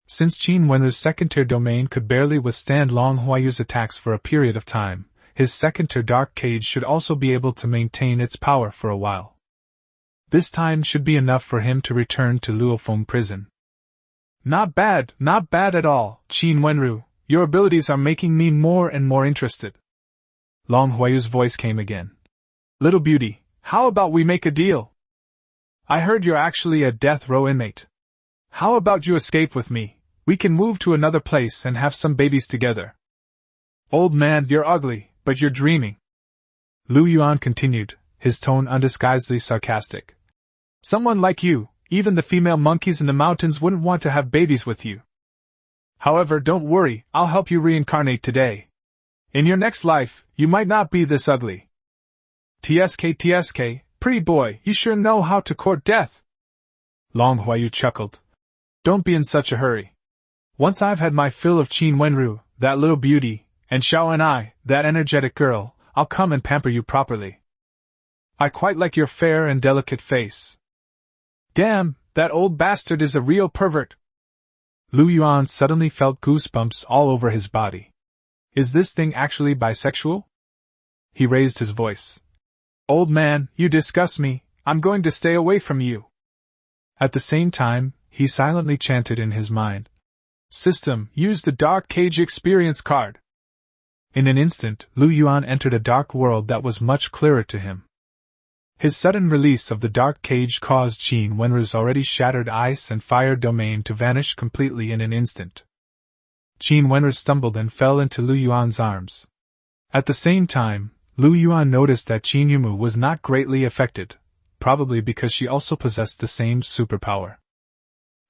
Since Qin Wenru's 2nd tier domain could barely withstand Long Huayu's attacks for a period of time, his 2nd tier dark cage should also be able to maintain its power for a while. This time should be enough for him to return to Luofong prison. Not bad at all, Qin Wenru. Your abilities are making me more and more interested. Long Huayu's voice came again. Little beauty, how about we make a deal? I heard you're actually a death row inmate. How about you escape with me? We can move to another place and have some babies together. Old man, you're ugly, but you're dreaming. Lu Yuan continued, his tone undisguisedly sarcastic. Someone like you, even the female monkeys in the mountains wouldn't want to have babies with you. However, don't worry, I'll help you reincarnate today. In your next life, you might not be this ugly. TSK, pretty boy, you sure know how to court death. Long Huayu chuckled. Don't be in such a hurry. Once I've had my fill of Qin Wenru, that little beauty, and Xiao and I, that energetic girl, I'll come and pamper you properly. I quite like your fair and delicate face. Damn, that old bastard is a real pervert. Lu Yuan suddenly felt goosebumps all over his body. Is this thing actually bisexual? He raised his voice. Old man, you disgust me, I'm going to stay away from you. At the same time, he silently chanted in his mind. System, use the Dark Cage experience card. In an instant, Lu Yuan entered a dark world that was much clearer to him. His sudden release of the Dark Cage caused Qin Wenru's already shattered ice and fire domain to vanish completely in an instant. Qin Wenru stumbled and fell into Lu Yuan's arms. At the same time, Lu Yuan noticed that Qin Yumu was not greatly affected, probably because she also possessed the same superpower.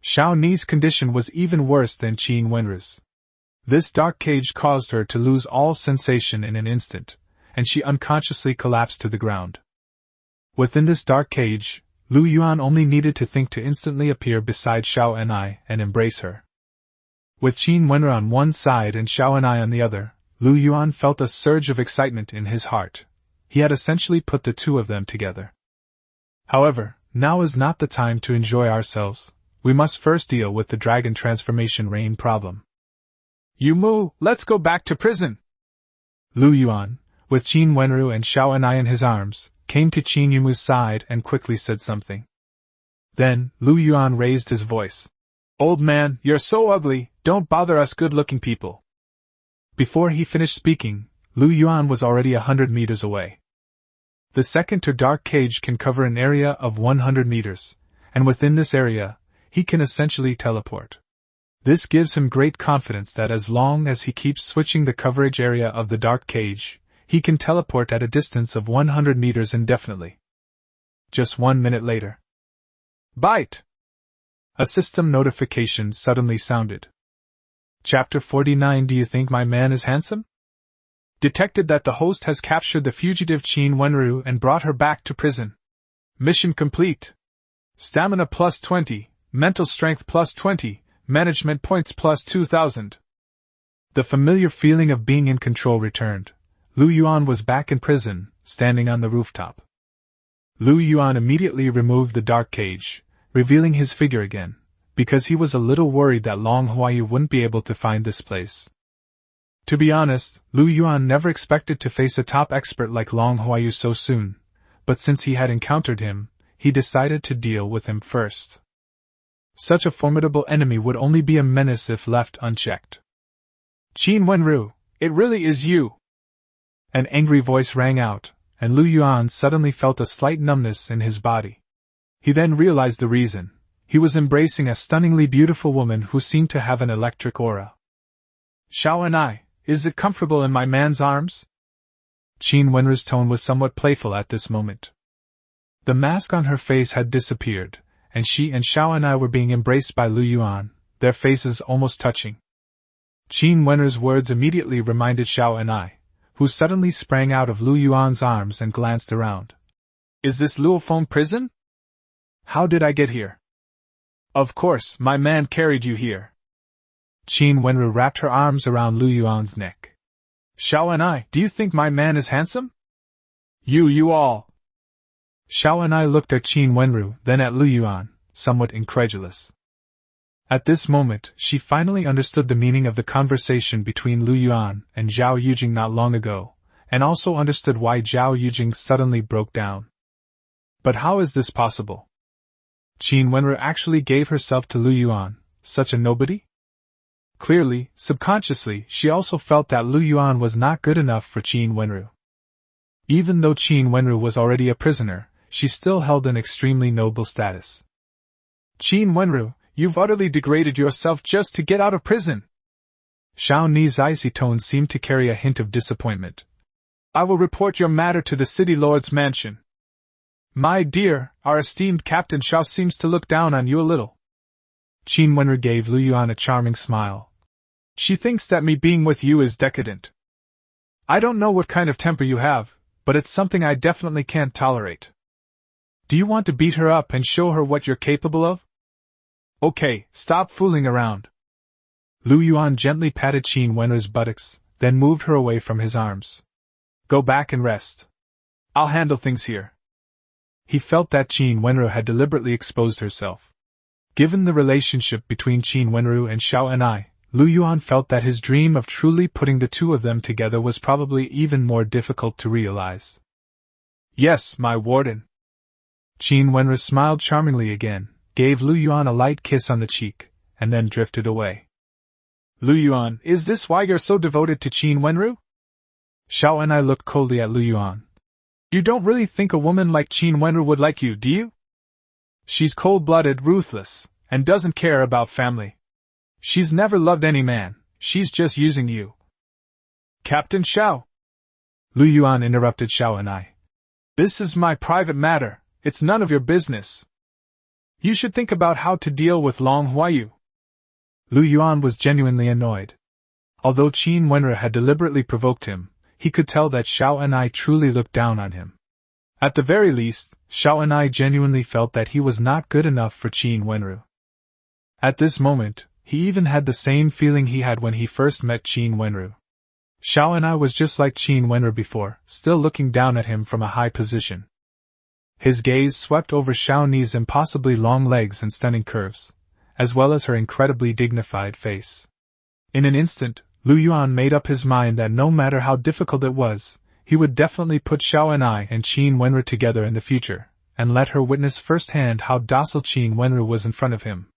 Xiao Ni's condition was even worse than Qin Wenru's. This dark cage caused her to lose all sensation in an instant, and she unconsciously collapsed to the ground. Within this dark cage, Lu Yuan only needed to think to instantly appear beside Xiao and I and embrace her. With Qin Wenru on one side and Xiao and I on the other, Lu Yuan felt a surge of excitement in his heart. He had essentially put the two of them together. However, now is not the time to enjoy ourselves. We must first deal with the dragon transformation rain problem. Yumu, let's go back to prison! Lu Yuan, with Qin Wenru and Xiao and I in his arms, came to Qin Yumu's side and quickly said something. Then, Lu Yuan raised his voice. Old man, you're so ugly, don't bother us good-looking people. Before he finished speaking, Lu Yuan was already 100 meters away. The second or dark cage can cover an area of 100 meters, and within this area, he can essentially teleport. This gives him great confidence that as long as he keeps switching the coverage area of the dark cage, he can teleport at a distance of 100 meters indefinitely. Just 1 minute later. Bite! A system notification suddenly sounded. Chapter 49. Do you think my man is handsome? Detected that the host has captured the fugitive Qin Wenru and brought her back to prison. Mission complete. Stamina plus 20, mental strength plus 20, management points plus 2,000. The familiar feeling of being in control returned. Lu Yuan was back in prison, standing on the rooftop. Lu Yuan immediately removed the dark cage, revealing his figure again, because he was a little worried that Long Huayu wouldn't be able to find this place. To be honest, Lu Yuan never expected to face a top expert like Long Huayu so soon, but since he had encountered him, he decided to deal with him first. Such a formidable enemy would only be a menace if left unchecked. Qin Wenru, it really is you! An angry voice rang out, and Lu Yuan suddenly felt a slight numbness in his body. He then realized the reason. He was embracing a stunningly beautiful woman who seemed to have an electric aura. Xiao and I, is it comfortable in my man's arms? Qin Wenru's tone was somewhat playful at this moment. The mask on her face had disappeared, and she and Xiao and I were being embraced by Lu Yuan, their faces almost touching. Qin Wenru's words immediately reminded Xiao and I, who suddenly sprang out of Lu Yuan's arms and glanced around. Is this Luofong prison? How did I get here? Of course, my man carried you here. Qin Wenru wrapped her arms around Lu Yuan's neck. Xiao and I, do you think my man is handsome? You all. Xiao and I looked at Qin Wenru, then at Lu Yuan, somewhat incredulous. At this moment, she finally understood the meaning of the conversation between Lu Yuan and Zhao Yujing not long ago, and also understood why Zhao Yujing suddenly broke down. But how is this possible? Qin Wenru actually gave herself to Lu Yuan, such a nobody? Clearly, subconsciously, she also felt that Lu Yuan was not good enough for Qin Wenru. Even though Qin Wenru was already a prisoner, she still held an extremely noble status. Qin Wenru, you've utterly degraded yourself just to get out of prison. Xiao Ni's icy tone seemed to carry a hint of disappointment. I will report your matter to the city lord's mansion. My dear, our esteemed Captain Xiao seems to look down on you a little. Qin Wenru gave Lu Yuan a charming smile. She thinks that me being with you is decadent. I don't know what kind of temper you have, but it's something I definitely can't tolerate. Do you want to beat her up and show her what you're capable of? Okay, stop fooling around. Lu Yuan gently patted Qin Wenru's buttocks, then moved her away from his arms. Go back and rest. I'll handle things here. He felt that Qin Wenru had deliberately exposed herself. Given the relationship between Qin Wenru and Xiao and I, Lu Yuan felt that his dream of truly putting the two of them together was probably even more difficult to realize. Yes, my warden. Qin Wenru smiled charmingly again, gave Lu Yuan a light kiss on the cheek, and then drifted away. Lu Yuan, is this why you're so devoted to Qin Wenru? Xiao and I looked coldly at Lu Yuan. You don't really think a woman like Qin Wenru would like you, do you? She's cold-blooded, ruthless, and doesn't care about family. She's never loved any man, she's just using you. Captain Xiao. Lu Yuan interrupted Xiao and I. This is my private matter, it's none of your business. You should think about how to deal with Long Huayu. Lu Yuan was genuinely annoyed. Although Qin Wenru had deliberately provoked him, he could tell that Xiao and I truly looked down on him. At the very least, Xiao and I genuinely felt that he was not good enough for Qin Wenru. At this moment, he even had the same feeling he had when he first met Qin Wenru. Xiao and I was just like Qin Wenru before, still looking down at him from a high position. His gaze swept over Xiao Ni's impossibly long legs and stunning curves, as well as her incredibly dignified face. In an instant, Lu Yuan made up his mind that no matter how difficult it was, he would definitely put Xiao and I and Qin Wenru together in the future, and let her witness firsthand how docile Qin Wenru was in front of him.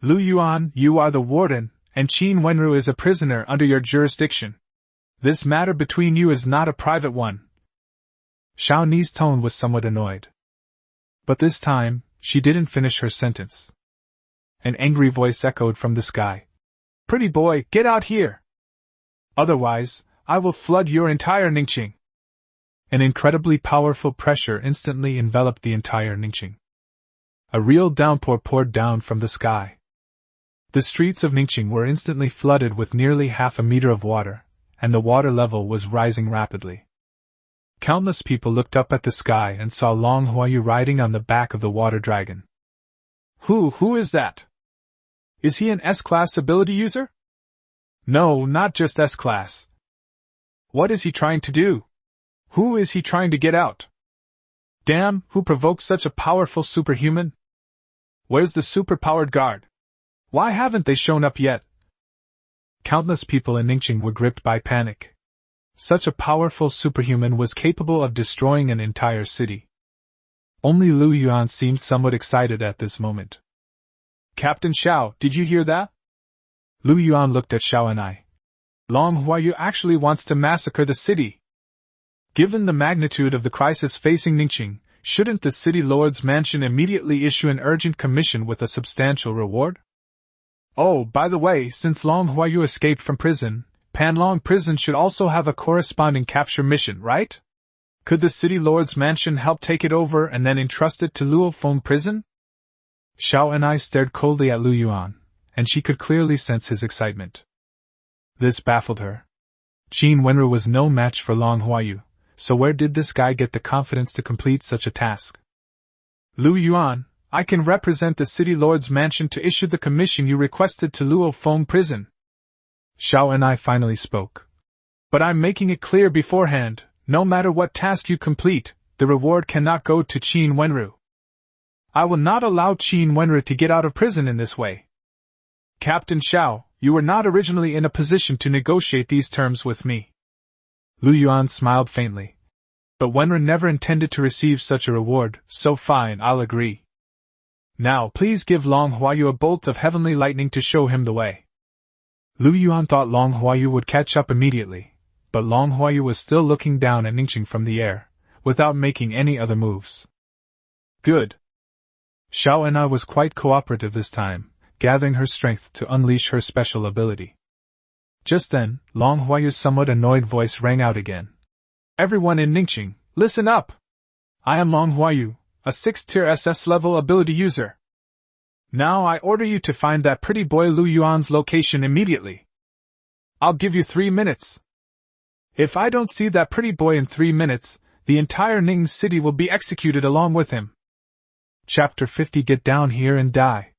Lu Yuan, you are the warden, and Qin Wenru is a prisoner under your jurisdiction. This matter between you is not a private one. Xiao Ni's tone was somewhat annoyed. But this time, she didn't finish her sentence. An angry voice echoed from the sky. Pretty boy, get out here! Otherwise, I will flood your entire Ningqing. An incredibly powerful pressure instantly enveloped the entire Ningqing. A real downpour poured down from the sky. The streets of Ningqing were instantly flooded with nearly half a meter of water, and the water level was rising rapidly. Countless people looked up at the sky and saw Long Huayu riding on the back of the water dragon. Who is that? Is he an S-class ability user? No, not just S-class. What is he trying to do? Who is he trying to get out? Damn, who provoked such a powerful superhuman? Where's the superpowered guard? Why haven't they shown up yet? Countless people in Ningqing were gripped by panic. Such a powerful superhuman was capable of destroying an entire city. Only Lu Yuan seemed somewhat excited at this moment. Captain Xiao, did you hear that? Lu Yuan looked at Xiao and I. Long Huayu actually wants to massacre the city. Given the magnitude of the crisis facing Ningqing, shouldn't the city lord's mansion immediately issue an urgent commission with a substantial reward? Oh, by the way, since Long Huayu escaped from prison, Panlong prison should also have a corresponding capture mission, right? Could the city lord's mansion help take it over and then entrust it to Luofong prison? Xiao and I stared coldly at Lu Yuan, and she could clearly sense his excitement. This baffled her. Qin Wenru was no match for Long Huayu, so where did this guy get the confidence to complete such a task? Lu Yuan, I can represent the city lord's mansion to issue the commission you requested to Luofong prison. Xiao and I finally spoke. But I'm making it clear beforehand, no matter what task you complete, the reward cannot go to Qin Wenru. I will not allow Qin Wenru to get out of prison in this way. Captain Xiao, you were not originally in a position to negotiate these terms with me. Lu Yuan smiled faintly. But Wenru never intended to receive such a reward, so fine, I'll agree. Now please give Long Huayu a bolt of heavenly lightning to show him the way. Lu Yuan thought Long Huayu would catch up immediately, but Long Huayu was still looking down at Ningqing from the air, without making any other moves. Good. Xiao and I was quite cooperative this time, gathering her strength to unleash her special ability. Just then, Long Huayu's somewhat annoyed voice rang out again. Everyone in Ningqing, listen up! I am Manhwaedit, a 6th-tier SS-level ability user. Now I order you to find that pretty boy Lu Yuan's location immediately. I'll give you 3 minutes. If I don't see that pretty boy in 3 minutes, the entire Ningqing city will be executed along with him. Chapter 50. Get down here and die.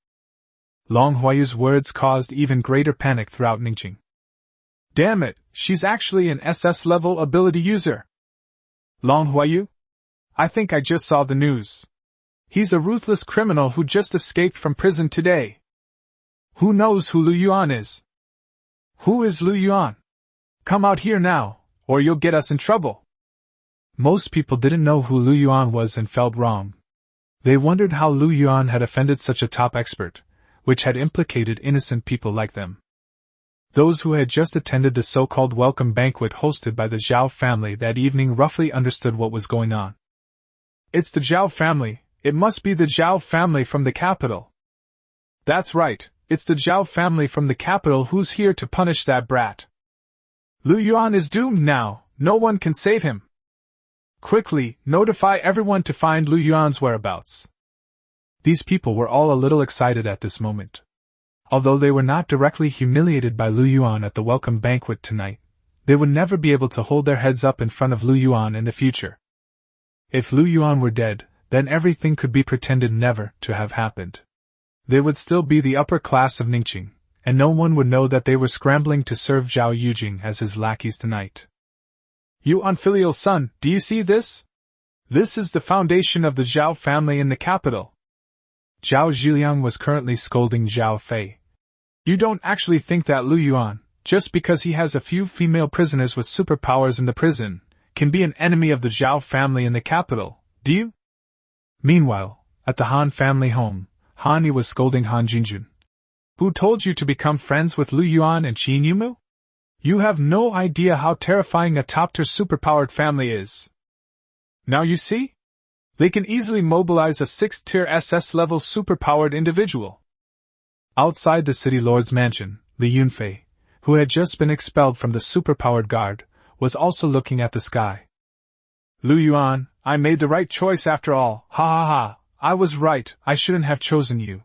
Manhwaedit's words caused even greater panic throughout Ningqing. Damn it, she's actually an SS-level ability user. Manhwaedit? I think I just saw the news. He's a ruthless criminal who just escaped from prison today. Who knows who Lu Yuan is? Who is Lu Yuan? Come out here now, or you'll get us in trouble. Most people didn't know who Lu Yuan was and felt wrong. They wondered how Lu Yuan had offended such a top expert, which had implicated innocent people like them. Those who had just attended the so-called welcome banquet hosted by the Zhao family that evening roughly understood what was going on. It's the Zhao family, it must be the Zhao family from the capital. That's right, it's the Zhao family from the capital who's here to punish that brat. Lu Yuan is doomed now, no one can save him. Quickly, notify everyone to find Lu Yuan's whereabouts. These people were all a little excited at this moment. Although they were not directly humiliated by Lu Yuan at the welcome banquet tonight, they would never be able to hold their heads up in front of Lu Yuan in the future. If Lu Yuan were dead, then everything could be pretended never to have happened. They would still be the upper class of Ningqing, and no one would know that they were scrambling to serve Zhao Yujing as his lackeys tonight. You unfilial son, do you see this? This is the foundation of the Zhao family in the capital. Zhao Zhiliang was currently scolding Zhao Fei. You don't actually think that Lu Yuan, just because he has a few female prisoners with superpowers in the prison, can be an enemy of the Zhao family in the capital, do you? Meanwhile, at the Han family home, Han Yi was scolding Han Jinjun. Who told you to become friends with Lu Yuan and Qin Yumu? You have no idea how terrifying a top-tier superpowered family is. Now you see? They can easily mobilize a 6th-tier SS-level superpowered individual. Outside the city lord's mansion, Li Yunfei, who had just been expelled from the superpowered guard, was also looking at the sky. Lu Yuan, I made the right choice after all, ha ha ha, I was right, I shouldn't have chosen you.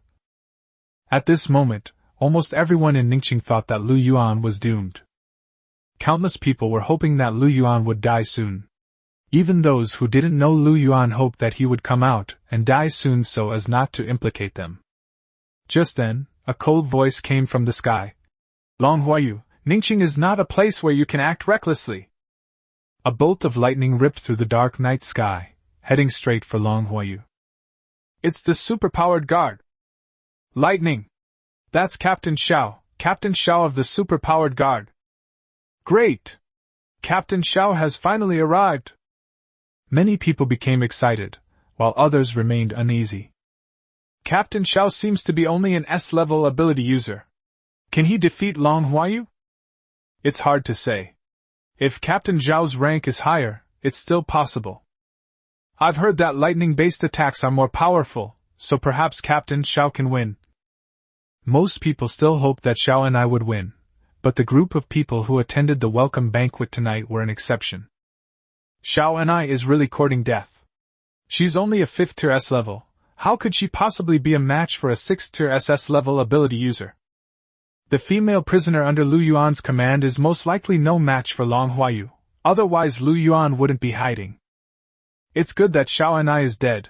At this moment, almost everyone in Ningqing thought that Lu Yuan was doomed. Countless people were hoping that Lu Yuan would die soon. Even those who didn't know Lu Yuan hoped that he would come out and die soon so as not to implicate them. Just then, a cold voice came from the sky. Manhwaedit, Ningqing is not a place where you can act recklessly. A bolt of lightning ripped through the dark night sky, heading straight for Manhwaedit. It's the superpowered guard. Lightning! That's Captain Xiao of the superpowered guard. Great! Captain Xiao has finally arrived. Many people became excited, while others remained uneasy. Captain Xiao seems to be only an S-level ability user. Can he defeat Manhwaedit? It's hard to say. If Captain Zhao's rank is higher, it's still possible. I've heard that lightning-based attacks are more powerful, so perhaps Captain Xiao can win. Most people still hoped that Xiao and I would win, but the group of people who attended the welcome banquet tonight were an exception. Xiao and I is really courting death. She's only a 5th-tier S-level, how could she possibly be a match for a 6th-tier SS-level ability user? The female prisoner under Lu Yuan's command is most likely no match for Manhwaedit, otherwise Lu Yuan wouldn't be hiding. It's good that Xiao and I is dead.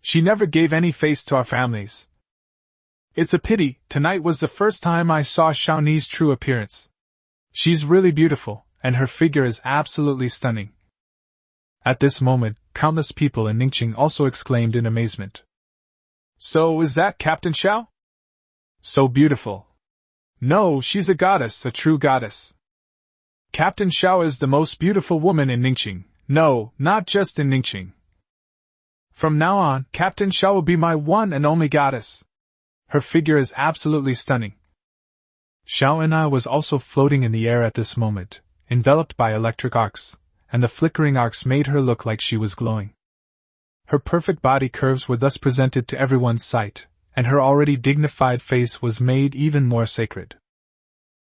She never gave any face to our families. It's a pity, tonight was the first time I saw Xiao Ni's true appearance. She's really beautiful, and her figure is absolutely stunning. At this moment, countless people in Ningqing also exclaimed in amazement. So is that Captain Xiao? So beautiful. No, she's a goddess, a true goddess. Captain Xiao is the most beautiful woman in Ningqing. No, not just in Ningqing. From now on, Captain Xiao will be my one and only goddess. Her figure is absolutely stunning. Xiao and I was also floating in the air at this moment, enveloped by electric arcs, and the flickering arcs made her look like she was glowing. Her perfect body curves were thus presented to everyone's sight, and her already dignified face was made even more sacred.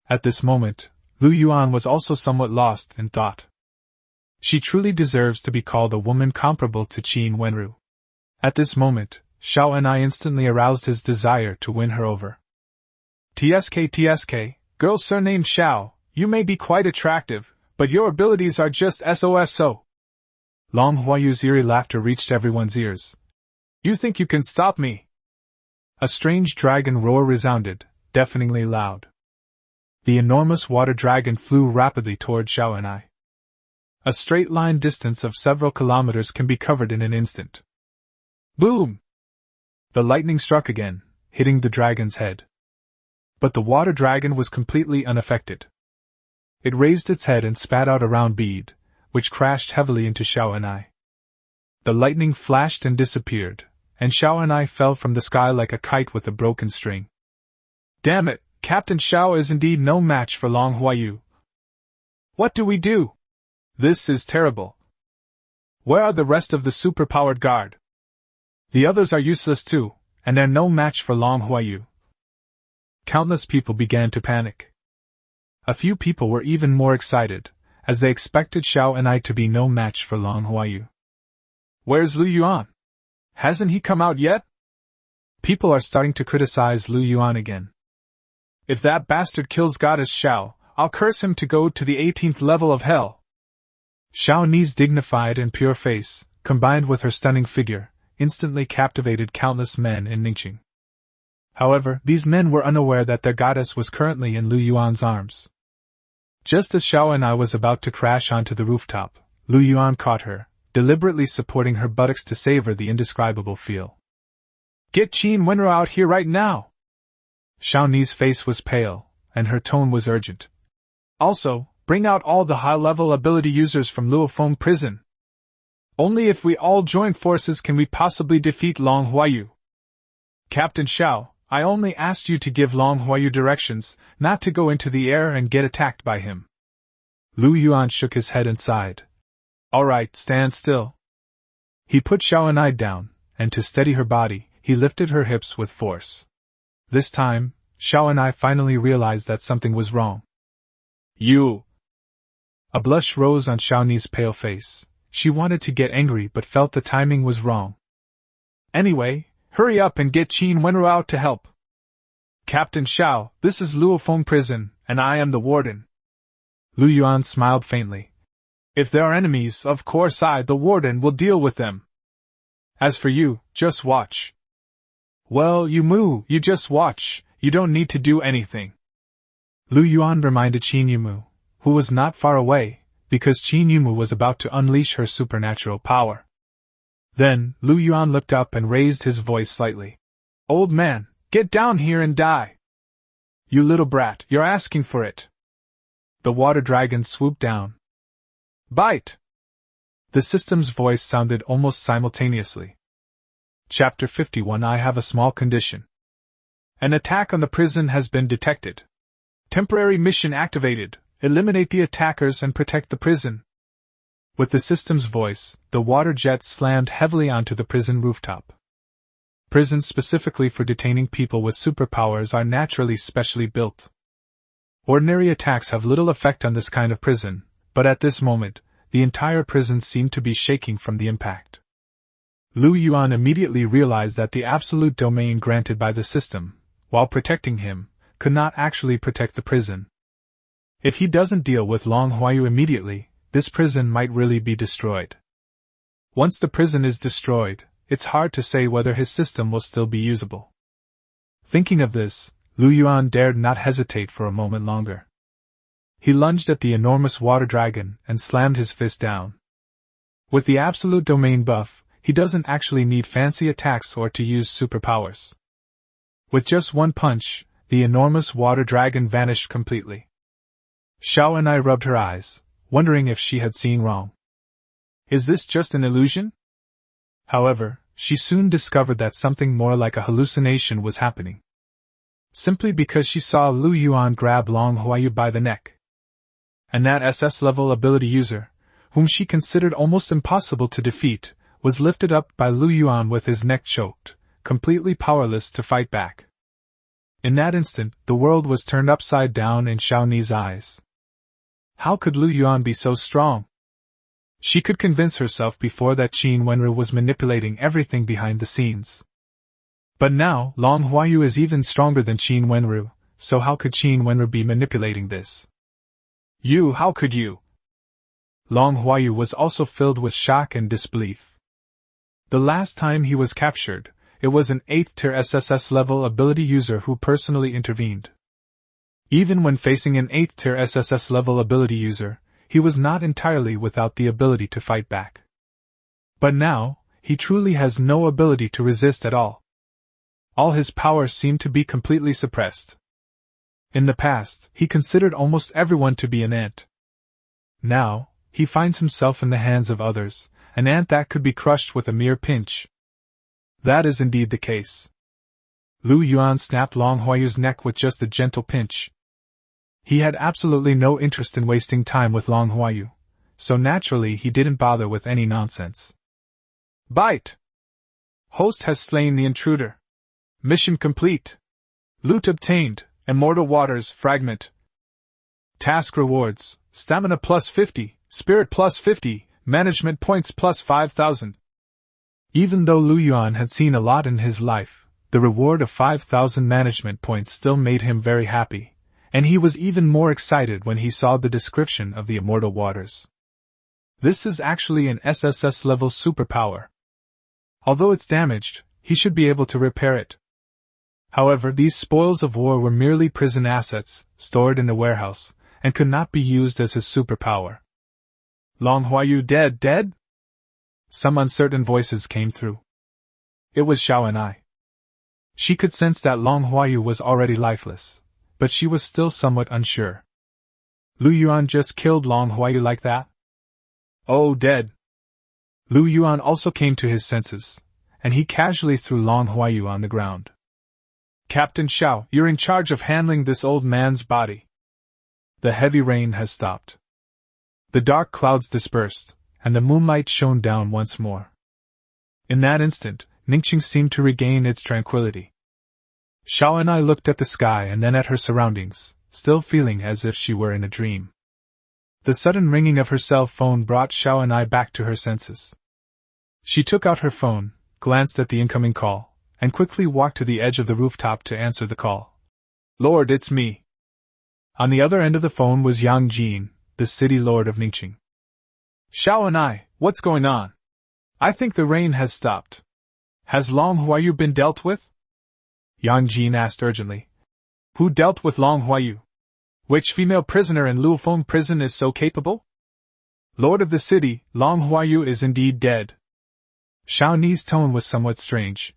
At this moment, Lu Yuan was also somewhat lost in thought. She truly deserves to be called a woman comparable to Qin Wenru. At this moment, Xiao and I instantly aroused his desire to win her over. TSK, girl surnamed Xiao, you may be quite attractive, but your abilities are just SOSO. Long Huayu's eerie laughter reached everyone's ears. You think you can stop me? A strange dragon roar resounded, deafeningly loud. The enormous water dragon flew rapidly toward Xiao and I. A straight line distance of several kilometers can be covered in an instant. Boom! The lightning struck again, hitting the dragon's head. But the water dragon was completely unaffected. It raised its head and spat out a round bead, which crashed heavily into Xiao and I. The lightning flashed and disappeared, and Xiao and I fell from the sky like a kite with a broken string. Damn it, Captain Xiao is indeed no match for Long Huayu. What do we do? This is terrible. Where are the rest of the superpowered guard? The others are useless too, and they're no match for Long Huayu. Countless people began to panic. A few people were even more excited, as they expected Xiao and I to be no match for Long Huayu. Where's Lu Yuan? Hasn't he come out yet? People are starting to criticize Lu Yuan again. If that bastard kills Goddess Xiao, I'll curse him to go to the 18th level of hell. Xiao Ni's dignified and pure face, combined with her stunning figure, instantly captivated countless men in Ningqing. However, these men were unaware that their goddess was currently in Lu Yuan's arms. Just as Xiao and I was about to crash onto the rooftop, Lu Yuan caught her, deliberately supporting her buttocks to savor the indescribable feel. Get Qin Wenru out here right now! Xiao Ni's face was pale, and her tone was urgent. Also, bring out all the high-level ability users from Luofong prison. Only if we all join forces can we possibly defeat Long Huayu. Captain Xiao, I only asked you to give Long Huayu directions, not to go into the air and get attacked by him. Lu Yuan shook his head and sighed. All right, stand still. He put Xiao and I down, and to steady her body, he lifted her hips with force. This time, Xiao and I finally realized that something was wrong. You! A blush rose on Xiao Ni's pale face. She wanted to get angry but felt the timing was wrong. Anyway, hurry up and get Qin Wenru out to help. Captain Xiao, this is Luofong prison, and I am the Warden. Lu Yuan smiled faintly. If there are enemies, of course I, the Warden, will deal with them. As for you, just watch. Well, you just watch, you don't need to do anything. Lu Yuan reminded Qin Yumu, who was not far away, because Qin Yumu was about to unleash her supernatural power. Then, Lu Yuan looked up and raised his voice slightly. Old man, get down here and die! You little brat, you're asking for it. The water dragon swooped down. Bite! The system's voice sounded almost simultaneously. Chapter 51 I have a small condition. An attack on the prison has been detected. Temporary mission activated. Eliminate the attackers and protect the prison. With the system's voice, the water jets slammed heavily onto the prison rooftop. Prisons specifically for detaining people with superpowers are naturally specially built. Ordinary attacks have little effect on this kind of prison, but at this moment, the entire prison seemed to be shaking from the impact. Lu Yuan immediately realized that the absolute domain granted by the system, while protecting him, could not actually protect the prison. If he doesn't deal with Long Huayu immediately, this prison might really be destroyed. Once the prison is destroyed, it's hard to say whether his system will still be usable. Thinking of this, Lu Yuan dared not hesitate for a moment longer. He lunged at the enormous water dragon and slammed his fist down. With the absolute domain buff, he doesn't actually need fancy attacks or to use superpowers. With just one punch, the enormous water dragon vanished completely. Xiao and I rubbed her eyes, wondering if she had seen wrong. Is this just an illusion? However, she soon discovered that something more like a hallucination was happening. Simply because she saw Lu Yuan grab Long Huayu by the neck. And that SS-level ability user, whom she considered almost impossible to defeat, was lifted up by Lu Yuan with his neck choked, completely powerless to fight back. In that instant, the world was turned upside down in Xiao Ni's eyes. How could Lu Yuan be so strong? She could convince herself before that Qin Wenru was manipulating everything behind the scenes. But now, Long Huayu is even stronger than Qin Wenru, so how could Qin Wenru be manipulating this? How could you? Long Huayu was also filled with shock and disbelief. The last time he was captured, it was an 8th tier SSS level ability user who personally intervened. Even when facing an 8th tier SSS level ability user, he was not entirely without the ability to fight back. But now, he truly has no ability to resist at all. All his power seemed to be completely suppressed. In the past, he considered almost everyone to be an ant. Now, he finds himself in the hands of others, an ant that could be crushed with a mere pinch. That is indeed the case. Lu Yuan snapped Long Huayu's neck with just a gentle pinch. He had absolutely no interest in wasting time with Long Huayu, so naturally he didn't bother with any nonsense. Bite! Host has slain the intruder. Mission complete. Loot obtained, Immortal Waters fragment. Task rewards, Stamina plus 50, Spirit plus 50, Management points plus 5,000. Even though Lu Yuan had seen a lot in his life, the reward of 5,000 management points still made him very happy, and he was even more excited when he saw the description of the Immortal Waters. This is actually an SSS level superpower. Although it's damaged, he should be able to repair it. However, these spoils of war were merely prison assets, stored in a warehouse, and could not be used as his superpower. Long Huayu dead? Some uncertain voices came through. It was Xiao and I. She could sense that Long Huayu was already lifeless, but she was still somewhat unsure. Lu Yuan just killed Long Huayu like that? Oh, dead. Lu Yuan also came to his senses, and he casually threw Long Huayu on the ground. Captain Xiao, you're in charge of handling this old man's body. The heavy rain has stopped. The dark clouds dispersed, and the moonlight shone down once more. In that instant, Ningqing seemed to regain its tranquility. Xiao and I looked at the sky and then at her surroundings, still feeling as if she were in a dream. The sudden ringing of her cell phone brought Xiao and I back to her senses. She took out her phone, glanced at the incoming call, and quickly walked to the edge of the rooftop to answer the call. Lord, it's me. On the other end of the phone was Yang Jin, the city lord of Ningqing. Xiao and I, what's going on? I think the rain has stopped. Has Long Huayu been dealt with? Yang Jin asked urgently. Who dealt with Long Huayu? Which female prisoner in Luofong prison is so capable? Lord of the city, Long Huayu is indeed dead. Xiao Ni's tone was somewhat strange.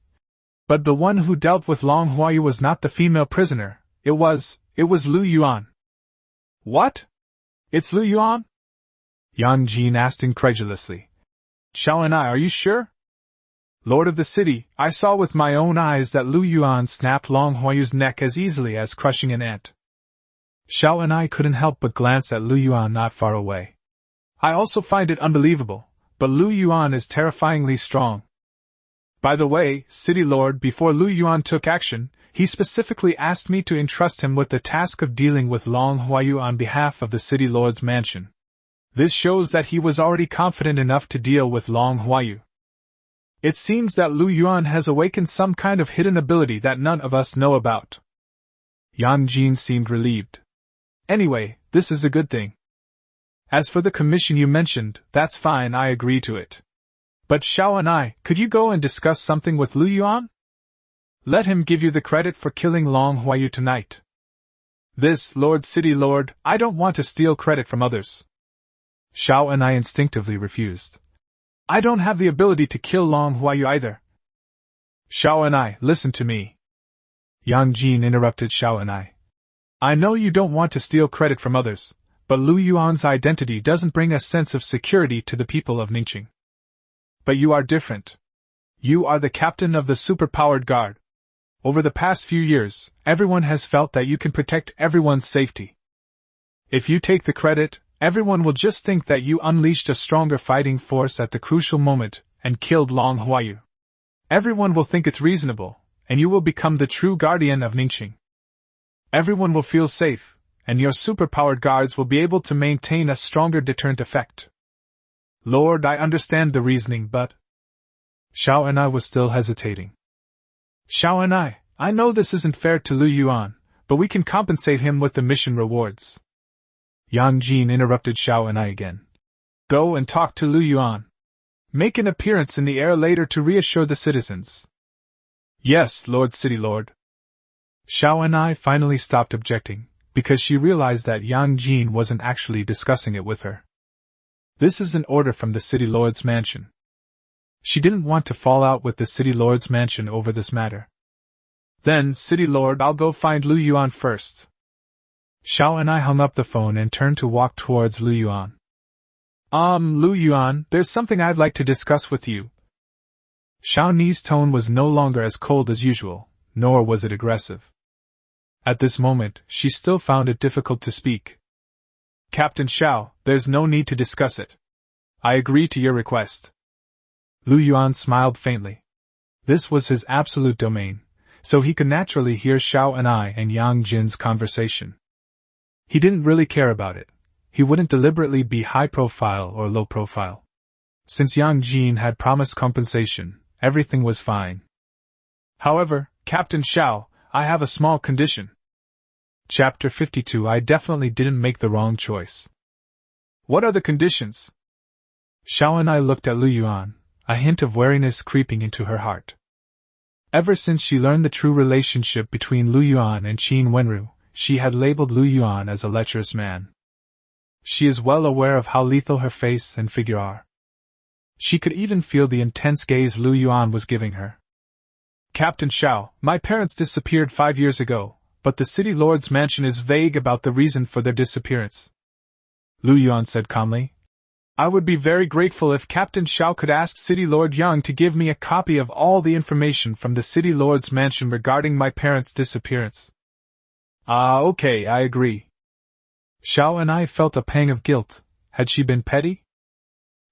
But the one who dealt with Long Huayu was not the female prisoner, it was Lu Yuan. What? It's Lu Yuan? Yang Jin asked incredulously. Xiao and I, are you sure? Lord of the city, I saw with my own eyes that Lu Yuan snapped Long Huayu's neck as easily as crushing an ant. Xiao and I couldn't help but glance at Lu Yuan not far away. I also find it unbelievable, but Lu Yuan is terrifyingly strong. By the way, City Lord, before Lu Yuan took action, he specifically asked me to entrust him with the task of dealing with Long Huayu on behalf of the City Lord's mansion. This shows that he was already confident enough to deal with Long Huayu. It seems that Lu Yuan has awakened some kind of hidden ability that none of us know about. Yang Jin seemed relieved. Anyway, this is a good thing. As for the commission you mentioned, that's fine, I agree to it. But Xiao and I, could you go and discuss something with Lu Yuan? Let him give you the credit for killing Long Huayu tonight. This, Lord City Lord, I don't want to steal credit from others. Xiao and I instinctively refused. I don't have the ability to kill Long Huayu either. Xiao and I, listen to me. Yang Jin interrupted Xiao and I. I know you don't want to steal credit from others, but Lu Yuan's identity doesn't bring a sense of security to the people of Ningqing. But you are different. You are the captain of the superpowered guard. Over the past few years, everyone has felt that you can protect everyone's safety. If you take the credit, everyone will just think that you unleashed a stronger fighting force at the crucial moment and killed Long Huayu. Everyone will think it's reasonable, and you will become the true guardian of Ningqing. Everyone will feel safe, and your superpowered guards will be able to maintain a stronger deterrent effect. Lord, I understand the reasoning, but... Xiao and I was still hesitating. Xiao and I know this isn't fair to Lu Yuan, but we can compensate him with the mission rewards. Yang Jin interrupted Xiao and I again. Go and talk to Lu Yuan. Make an appearance in the air later to reassure the citizens. Yes, Lord City Lord. Xiao and I finally stopped objecting, because she realized that Yang Jin wasn't actually discussing it with her. This is an order from the City Lord's mansion. She didn't want to fall out with the City Lord's mansion over this matter. Then, City Lord, I'll go find Lu Yuan first. Xiao and I hung up the phone and turned to walk towards Lu Yuan. Lu Yuan, there's something I'd like to discuss with you. Xiao Ni's tone was no longer as cold as usual, nor was it aggressive. At this moment, she still found it difficult to speak. Captain Xiao, there's no need to discuss it. I agree to your request. Lu Yuan smiled faintly. This was his absolute domain, so he could naturally hear Xiao and I and Yang Jin's conversation. He didn't really care about it. He wouldn't deliberately be high profile or low profile. Since Yang Jin had promised compensation, everything was fine. However, Captain Xiao, I have a small condition. Chapter 52. I definitely didn't make the wrong choice. What are the conditions? Xiao and I looked at Lu Yuan, a hint of wariness creeping into her heart. Ever since she learned the true relationship between Lu Yuan and Qin Wenru, she had labeled Lu Yuan as a lecherous man. She is well aware of how lethal her face and figure are. She could even feel the intense gaze Lu Yuan was giving her. Captain Xiao, my parents disappeared 5 years ago, but the City Lord's mansion is vague about the reason for their disappearance. Lu Yuan said calmly. I would be very grateful if Captain Xiao could ask City Lord Yang to give me a copy of all the information from the City Lord's mansion regarding my parents' disappearance. Okay, I agree. Xiao and I felt a pang of guilt. Had she been petty?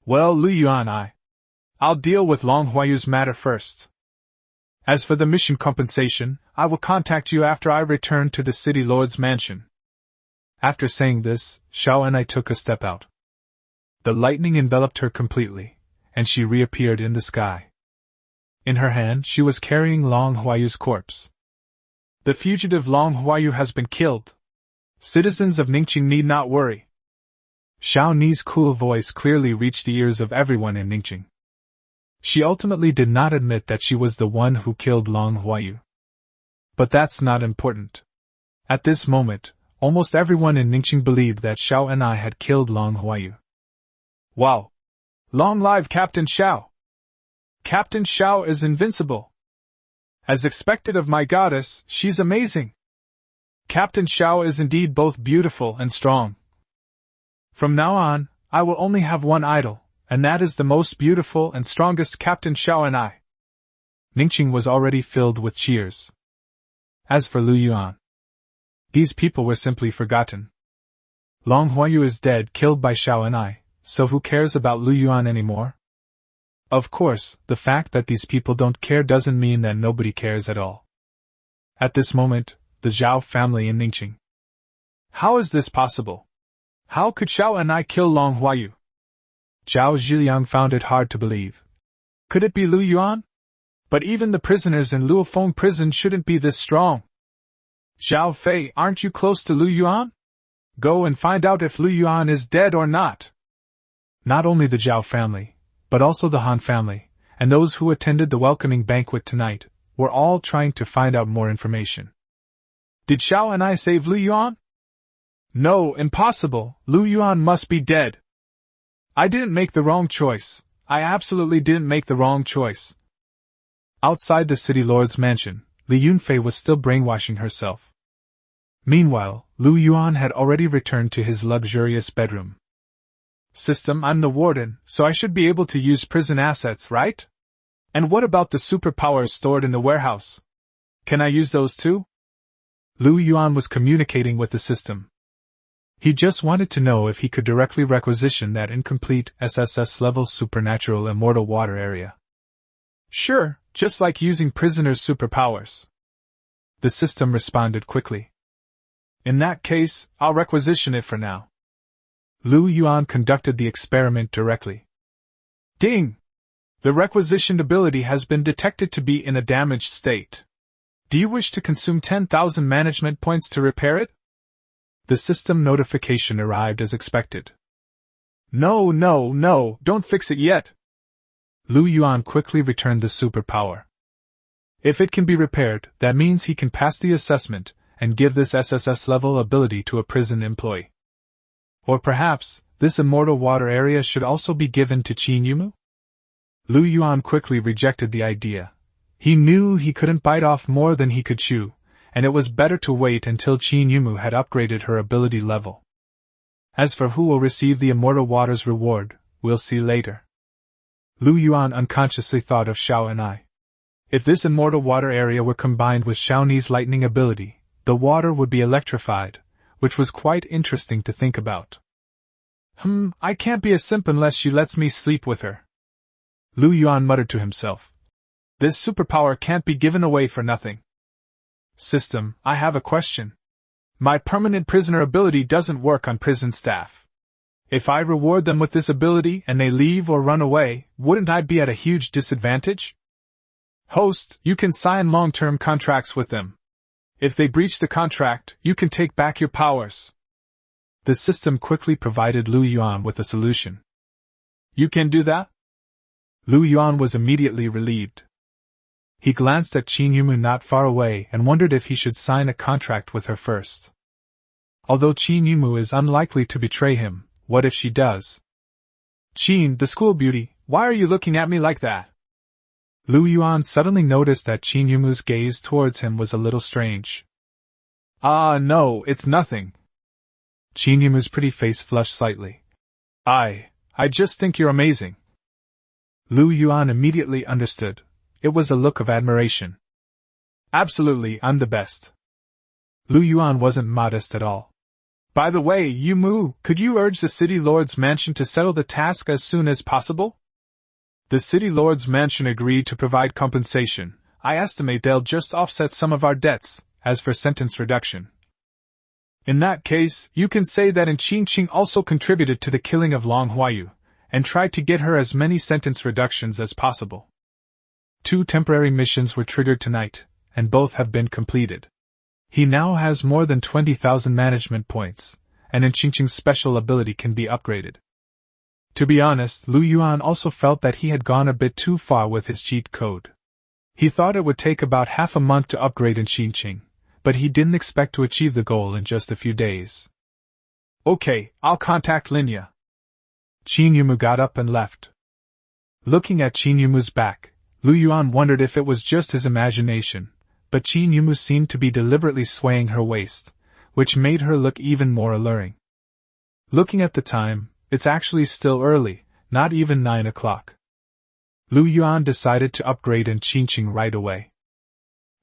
Well, Lu Yuan, I'll deal with Long Huayu's matter first. As for the mission compensation, I will contact you after I return to the City Lord's mansion. After saying this, Xiao and I took a step out. The lightning enveloped her completely, and she reappeared in the sky. In her hand, she was carrying Long Huayu's corpse. The fugitive Long Huayu has been killed. Citizens of Ningqing need not worry. Xiao Ni's cool voice clearly reached the ears of everyone in Ningqing. She ultimately did not admit that she was the one who killed Long Huayu. But that's not important. At this moment, almost everyone in Ningqing believed that Xiao and I had killed Long Huayu. Wow! Long live Captain Xiao! Captain Xiao is invincible! As expected of my goddess, she's amazing! Captain Xiao is indeed both beautiful and strong. From now on, I will only have one idol, and that is the most beautiful and strongest Captain Xiao and I. Ningqing was already filled with cheers. As for Lu Yuan, these people were simply forgotten. Long Huayu is dead, killed by Xiao and I, so who cares about Lu Yuan anymore? Of course, the fact that these people don't care doesn't mean that nobody cares at all. At this moment, the Zhao family in Ningqing. How is this possible? How could Xiao and I kill Long Huayu? Zhao Zhiliang found it hard to believe. Could it be Lu Yuan? But even the prisoners in Luofong prison shouldn't be this strong. Zhao Fei, aren't you close to Lu Yuan? Go and find out if Lu Yuan is dead or not. Not only the Zhao family, but also the Han family, and those who attended the welcoming banquet tonight, were all trying to find out more information. Did Xiao and I save Lu Yuan? No, impossible. Lu Yuan must be dead. I didn't make the wrong choice. I absolutely didn't make the wrong choice. Outside the City Lord's mansion, Li Yunfei was still brainwashing herself. Meanwhile, Lu Yuan had already returned to his luxurious bedroom. System, I'm the warden, so I should be able to use prison assets, right? And what about the superpowers stored in the warehouse? Can I use those too? Lu Yuan was communicating with the system. He just wanted to know if he could directly requisition that incomplete SSS-level supernatural immortal water area. Sure, just like using prisoners' superpowers. The system responded quickly. In that case, I'll requisition it for now. Lu Yuan conducted the experiment directly. Ding! The requisitioned ability has been detected to be in a damaged state. Do you wish to consume 10,000 management points to repair it? The system notification arrived as expected. No, don't fix it yet. Lu Yuan quickly returned the superpower. If it can be repaired, that means he can pass the assessment and give this SSS-level ability to a prison employee. Or perhaps, this immortal water area should also be given to Qin Yumu? Lu Yuan quickly rejected the idea. He knew he couldn't bite off more than he could chew, and it was better to wait until Qin Yumu had upgraded her ability level. As for who will receive the immortal water's reward, we'll see later. Lu Yuan unconsciously thought of Xiao and I. If this immortal water area were combined with Xiaoni's lightning ability, the water would be electrified, which was quite interesting to think about. I can't be a simp unless she lets me sleep with her. Lu Yuan muttered to himself. This superpower can't be given away for nothing. System, I have a question. My permanent prisoner ability doesn't work on prison staff. If I reward them with this ability and they leave or run away, wouldn't I be at a huge disadvantage? Host, you can sign long-term contracts with them. If they breach the contract, you can take back your powers. The system quickly provided Lu Yuan with a solution. You can do that? Lu Yuan was immediately relieved. He glanced at Qin Yumu not far away and wondered if he should sign a contract with her first. Although Qin Yumu is unlikely to betray him, what if she does? Qin, the school beauty, why are you looking at me like that? Lu Yuan suddenly noticed that Qin Yumu's gaze towards him was a little strange. No, it's nothing. Qin Yumu's pretty face flushed slightly. I just think you're amazing. Lu Yuan immediately understood. It was a look of admiration. Absolutely, I'm the best. Lu Yuan wasn't modest at all. By the way, Yumu, could you urge the City Lord's mansion to settle the task as soon as possible? The City Lord's mansion agreed to provide compensation. I estimate they'll just offset some of our debts, as for sentence reduction. In that case, you can say that Qingqing also contributed to the killing of Long Huayu, and tried to get her as many sentence reductions as possible. 2 temporary missions were triggered tonight, and both have been completed. He now has more than 20,000 management points, and Qingqing's special ability can be upgraded. To be honest, Lu Yuan also felt that he had gone a bit too far with his cheat code. He thought it would take about half a month to upgrade Qingqing, but he didn't expect to achieve the goal in just a few days. Okay, I'll contact Linya. Qin Yumu got up and left. Looking at Qin Yumu's back, Lu Yuan wondered if it was just his imagination, but Qin Yumu seemed to be deliberately swaying her waist, which made her look even more alluring. Looking at the time, it's actually still early, not even 9 o'clock. Lu Yuan decided to upgrade Qingqing right away.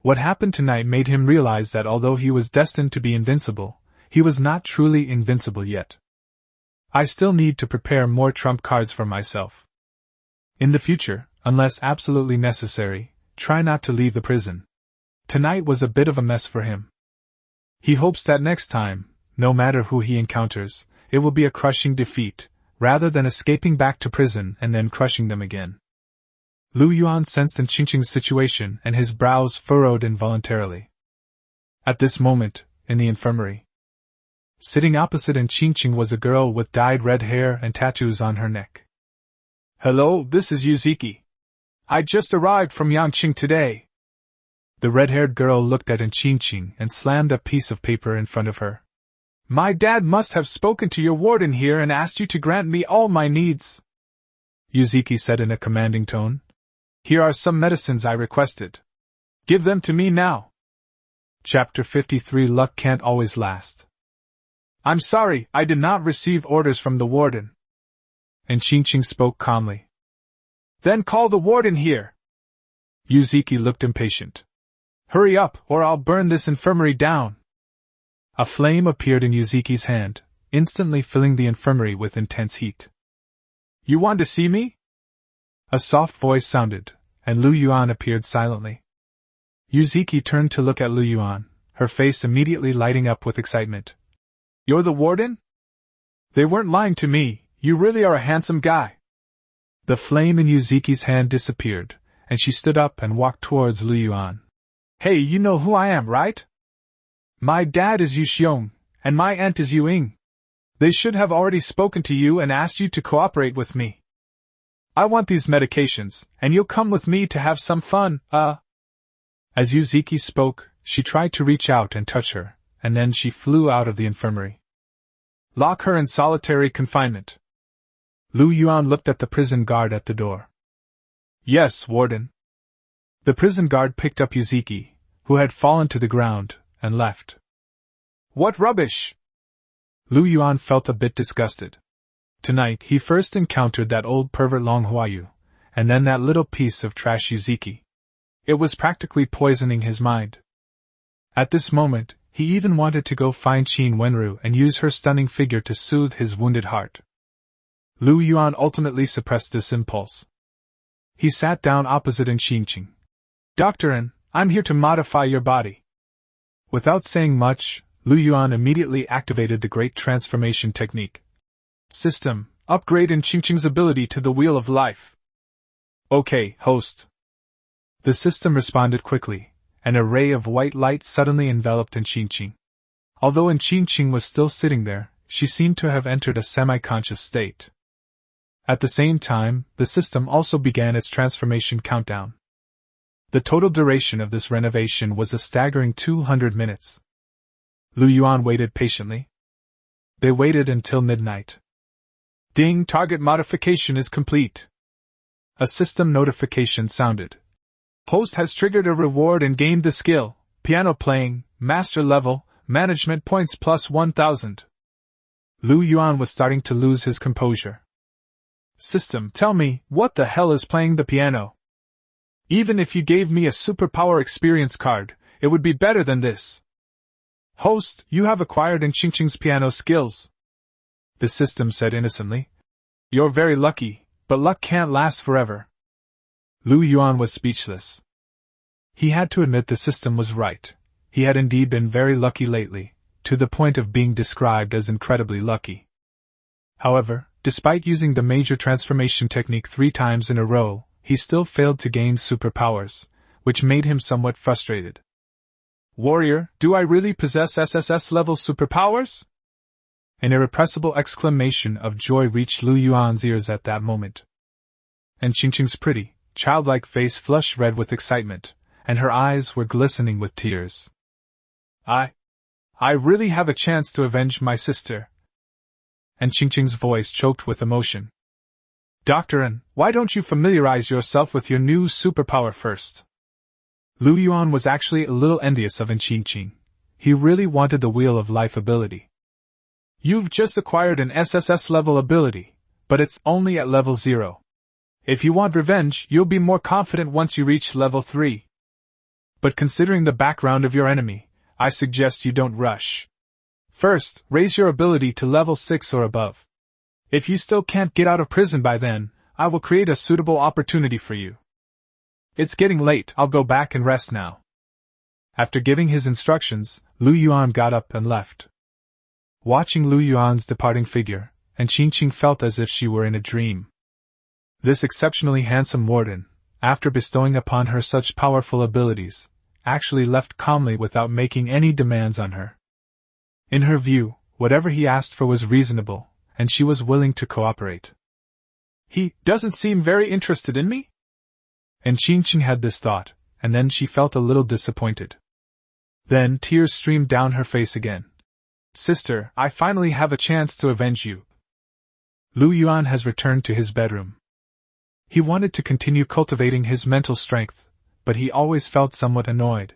What happened tonight made him realize that although he was destined to be invincible, he was not truly invincible yet. I still need to prepare more trump cards for myself. In the future, unless absolutely necessary, try not to leave the prison. Tonight was a bit of a mess for him. He hopes that next time, no matter who he encounters, it will be a crushing defeat, rather than escaping back to prison and then crushing them again. Lu Yuan sensed Qingqing's situation and his brows furrowed involuntarily. At this moment, in the infirmary, sitting opposite Qingqing was a girl with dyed red hair and tattoos on her neck. Hello, this is Yuzuki. I just arrived from Yangqing today. The red-haired girl looked at Qingqing and slammed a piece of paper in front of her. My dad must have spoken to your warden here and asked you to grant me all my needs, Yuzuki said in a commanding tone. Here are some medicines I requested. Give them to me now. Chapter 53 Luck Can't Always Last. I'm sorry, I did not receive orders from the warden. Qingqing spoke calmly. Then call the warden here. Yuzuki looked impatient. Hurry up, or I'll burn this infirmary down. A flame appeared in Yuzuki's hand, instantly filling the infirmary with intense heat. You want to see me? A soft voice sounded, and Lu Yuan appeared silently. Yuzuki turned to look at Lu Yuan, her face immediately lighting up with excitement. You're the warden? They weren't lying to me, you really are a handsome guy. The flame in Yuzuki's hand disappeared, and she stood up and walked towards Yuan. Hey, you know who I am, right? My dad is Yu Xiong, and my aunt is Yu Ying. They should have already spoken to you and asked you to cooperate with me. I want these medications, and you'll come with me to have some fun, As Yuzuki spoke, she tried to reach out and touch her, and then she flew out of the infirmary. Lock her in solitary confinement. Yuan looked at the prison guard at the door. Yes, Warden. The prison guard picked up Yuzuki, who had fallen to the ground, and left. What rubbish! Yuan felt a bit disgusted. Tonight he first encountered that old pervert Longhua, and then that little piece of trash Yuzuki. It was practically poisoning his mind. At this moment, he even wanted to go find Qin Wenru and use her stunning figure to soothe his wounded heart. Yuan ultimately suppressed this impulse. He sat down opposite Qingqing. Doctor, I'm here to modify your body. Without saying much, Yuan immediately activated the Great Transformation Technique. System, upgrade Qingqing's ability to the Wheel of Life. Okay, host. The system responded quickly. An array of white light suddenly enveloped Qingqing. Although Qingqing was still sitting there, she seemed to have entered a semi-conscious state. At the same time, the system also began its transformation countdown. The total duration of this renovation was a staggering 200 minutes. Yuan waited patiently. They waited until midnight. Ding! Target modification is complete. A system notification sounded. Host has triggered a reward and gained the skill, piano playing, master level, management points plus 1000. Yuan was starting to lose his composure. System, tell me, what the hell is playing the piano? Even if you gave me a superpower experience card, it would be better than this. Host, you have acquired Qingqing's piano skills. The system said innocently. You're very lucky, but luck can't last forever. Yuan was speechless. He had to admit the system was right. He had indeed been very lucky lately, to the point of being described as incredibly lucky. However, despite using the major transformation technique 3 times in a row, he still failed to gain superpowers, which made him somewhat frustrated. Warrior, do I really possess SSS-level superpowers? An irrepressible exclamation of joy reached Yuan's ears at that moment. And Qingqing's pretty, childlike face flushed red with excitement, and her eyes were glistening with tears. I really have a chance to avenge my sister. And Qingqing's voice choked with emotion. Doctor, why don't you familiarize yourself with your new superpower first? Yuan was actually a little envious of Qingqing. He really wanted the Wheel of Life ability. You've just acquired an SSS-level ability, but it's only at level 0. If you want revenge, you'll be more confident once you reach level 3. But considering the background of your enemy, I suggest you don't rush. First, raise your ability to level 6 or above. If you still can't get out of prison by then, I will create a suitable opportunity for you. It's getting late, I'll go back and rest now. After giving his instructions, Yuan got up and left. Watching Yuan's departing figure, Qingqing felt as if she were in a dream. This exceptionally handsome warden, after bestowing upon her such powerful abilities, actually left calmly without making any demands on her. In her view, whatever he asked for was reasonable, and she was willing to cooperate. He doesn't seem very interested in me? And Qingqing had this thought, and then she felt a little disappointed. Then tears streamed down her face again. Sister, I finally have a chance to avenge you. Yuan has returned to his bedroom. He wanted to continue cultivating his mental strength, but he always felt somewhat annoyed.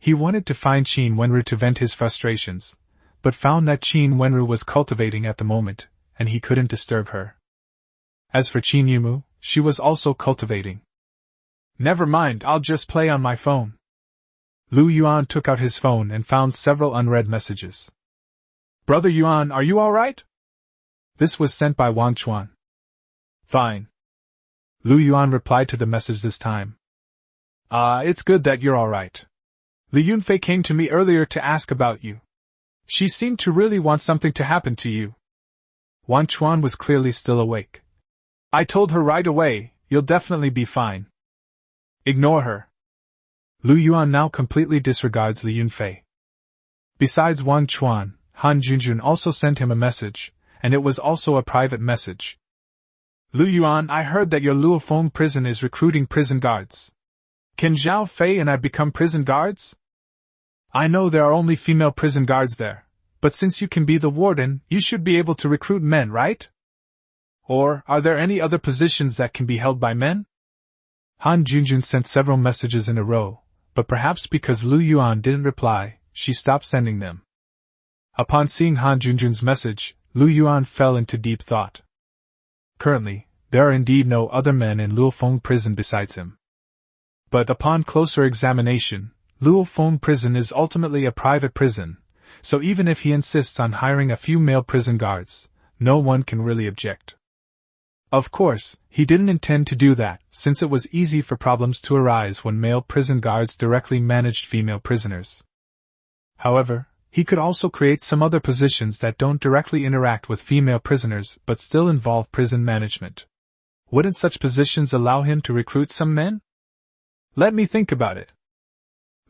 He wanted to find Qin Wenru to vent his frustrations, but found that Qin Wenru was cultivating at the moment, and he couldn't disturb her. As for Qin Yumu, she was also cultivating. Never mind, I'll just play on my phone. Yuan took out his phone and found several unread messages. Brother Yuan, are you alright? This was sent by Wang Chuan. Fine. Yuan replied to the message this time. It's good that you're alright. Li Yunfei came to me earlier to ask about you. She seemed to really want something to happen to you. Wang Chuan was clearly still awake. I told her right away, you'll definitely be fine. Ignore her. Lu Yuan now completely disregards Li Yunfei. Besides Wang Chuan, Han Junjun also sent him a message, and it was also a private message. Lu Yuan, I heard that your Luofong prison is recruiting prison guards. Can Zhao Fei and I become prison guards? I know there are only female prison guards there, but since you can be the warden, you should be able to recruit men, right? Or, are there any other positions that can be held by men? Han Junjun sent several messages in a row, but perhaps because Lu Yuan didn't reply, she stopped sending them. Upon seeing Han Junjun's message, Lu Yuan fell into deep thought. Currently, there are indeed no other men in Luofong prison besides him. But upon closer examination, Luofong prison is ultimately a private prison, so even if he insists on hiring a few male prison guards, no one can really object. Of course, he didn't intend to do that, since it was easy for problems to arise when male prison guards directly managed female prisoners. However, he could also create some other positions that don't directly interact with female prisoners but still involve prison management. Wouldn't such positions allow him to recruit some men? Let me think about it.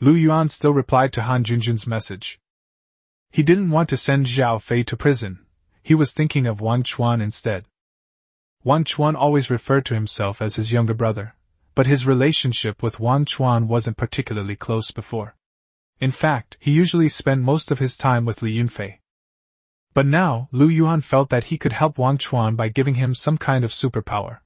Lu Yuan still replied to Han Junjun's message. He didn't want to send Zhao Fei to prison, he was thinking of Wang Chuan instead. Wang Chuan always referred to himself as his younger brother, but his relationship with Wang Chuan wasn't particularly close before. In fact, he usually spent most of his time with Li Yunfei. But now, Lu Yuan felt that he could help Wang Chuan by giving him some kind of superpower.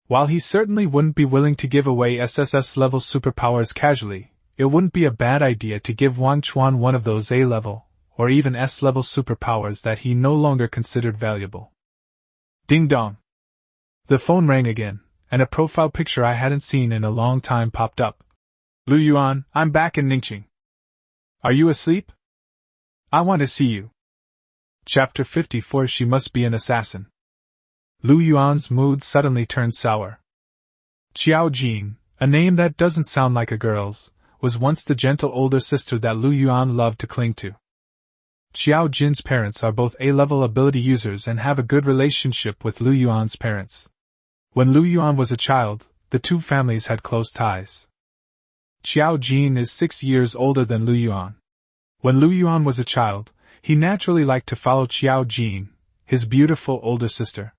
While he certainly wouldn't be willing to give away SSS-level superpowers casually, it wouldn't be a bad idea to give Wang Chuan one of those A-level, or even S-level superpowers that he no longer considered valuable. Ding dong! The phone rang again, and a profile picture I hadn't seen in a long time popped up. Lu Yuan, I'm back in Ningqing. Are you asleep? I want to see you. Chapter 54. She must be an assassin. Lu Yuan's mood suddenly turned sour. Qiao Jin, a name that doesn't sound like a girl's, was once the gentle older sister that Lu Yuan loved to cling to. Qiao Jin's parents are both A-level ability users and have a good relationship with Lu Yuan's parents. When Lu Yuan was a child, the two families had close ties. Qiao Jin is 6 years older than Lu Yuan. When Lu Yuan was a child, he naturally liked to follow Qiao Jin, his beautiful older sister.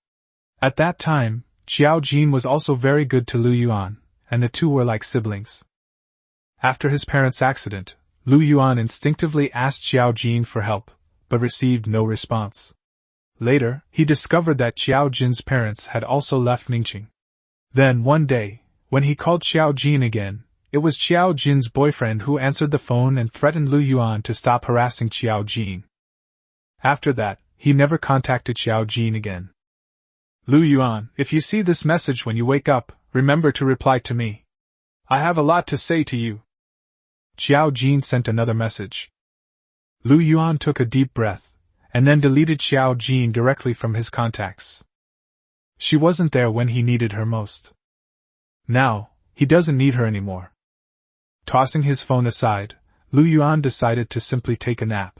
At that time, Qiao Jin was also very good to Lu Yuan, and the two were like siblings. After his parents' accident, Lu Yuan instinctively asked Qiao Jin for help, but received no response. Later, he discovered that Qiao Jin's parents had also left Ningqing. Then, one day, when he called Qiao Jin again, it was Qiao Jin's boyfriend who answered the phone and threatened Lu Yuan to stop harassing Qiao Jin. After that, he never contacted Qiao Jin again. Lu Yuan, if you see this message when you wake up, remember to reply to me. I have a lot to say to you. Qiao Jin sent another message. Lu Yuan took a deep breath, and then deleted Qiao Jin directly from his contacts. She wasn't there when he needed her most. Now, he doesn't need her anymore. Tossing his phone aside, Lu Yuan decided to simply take a nap.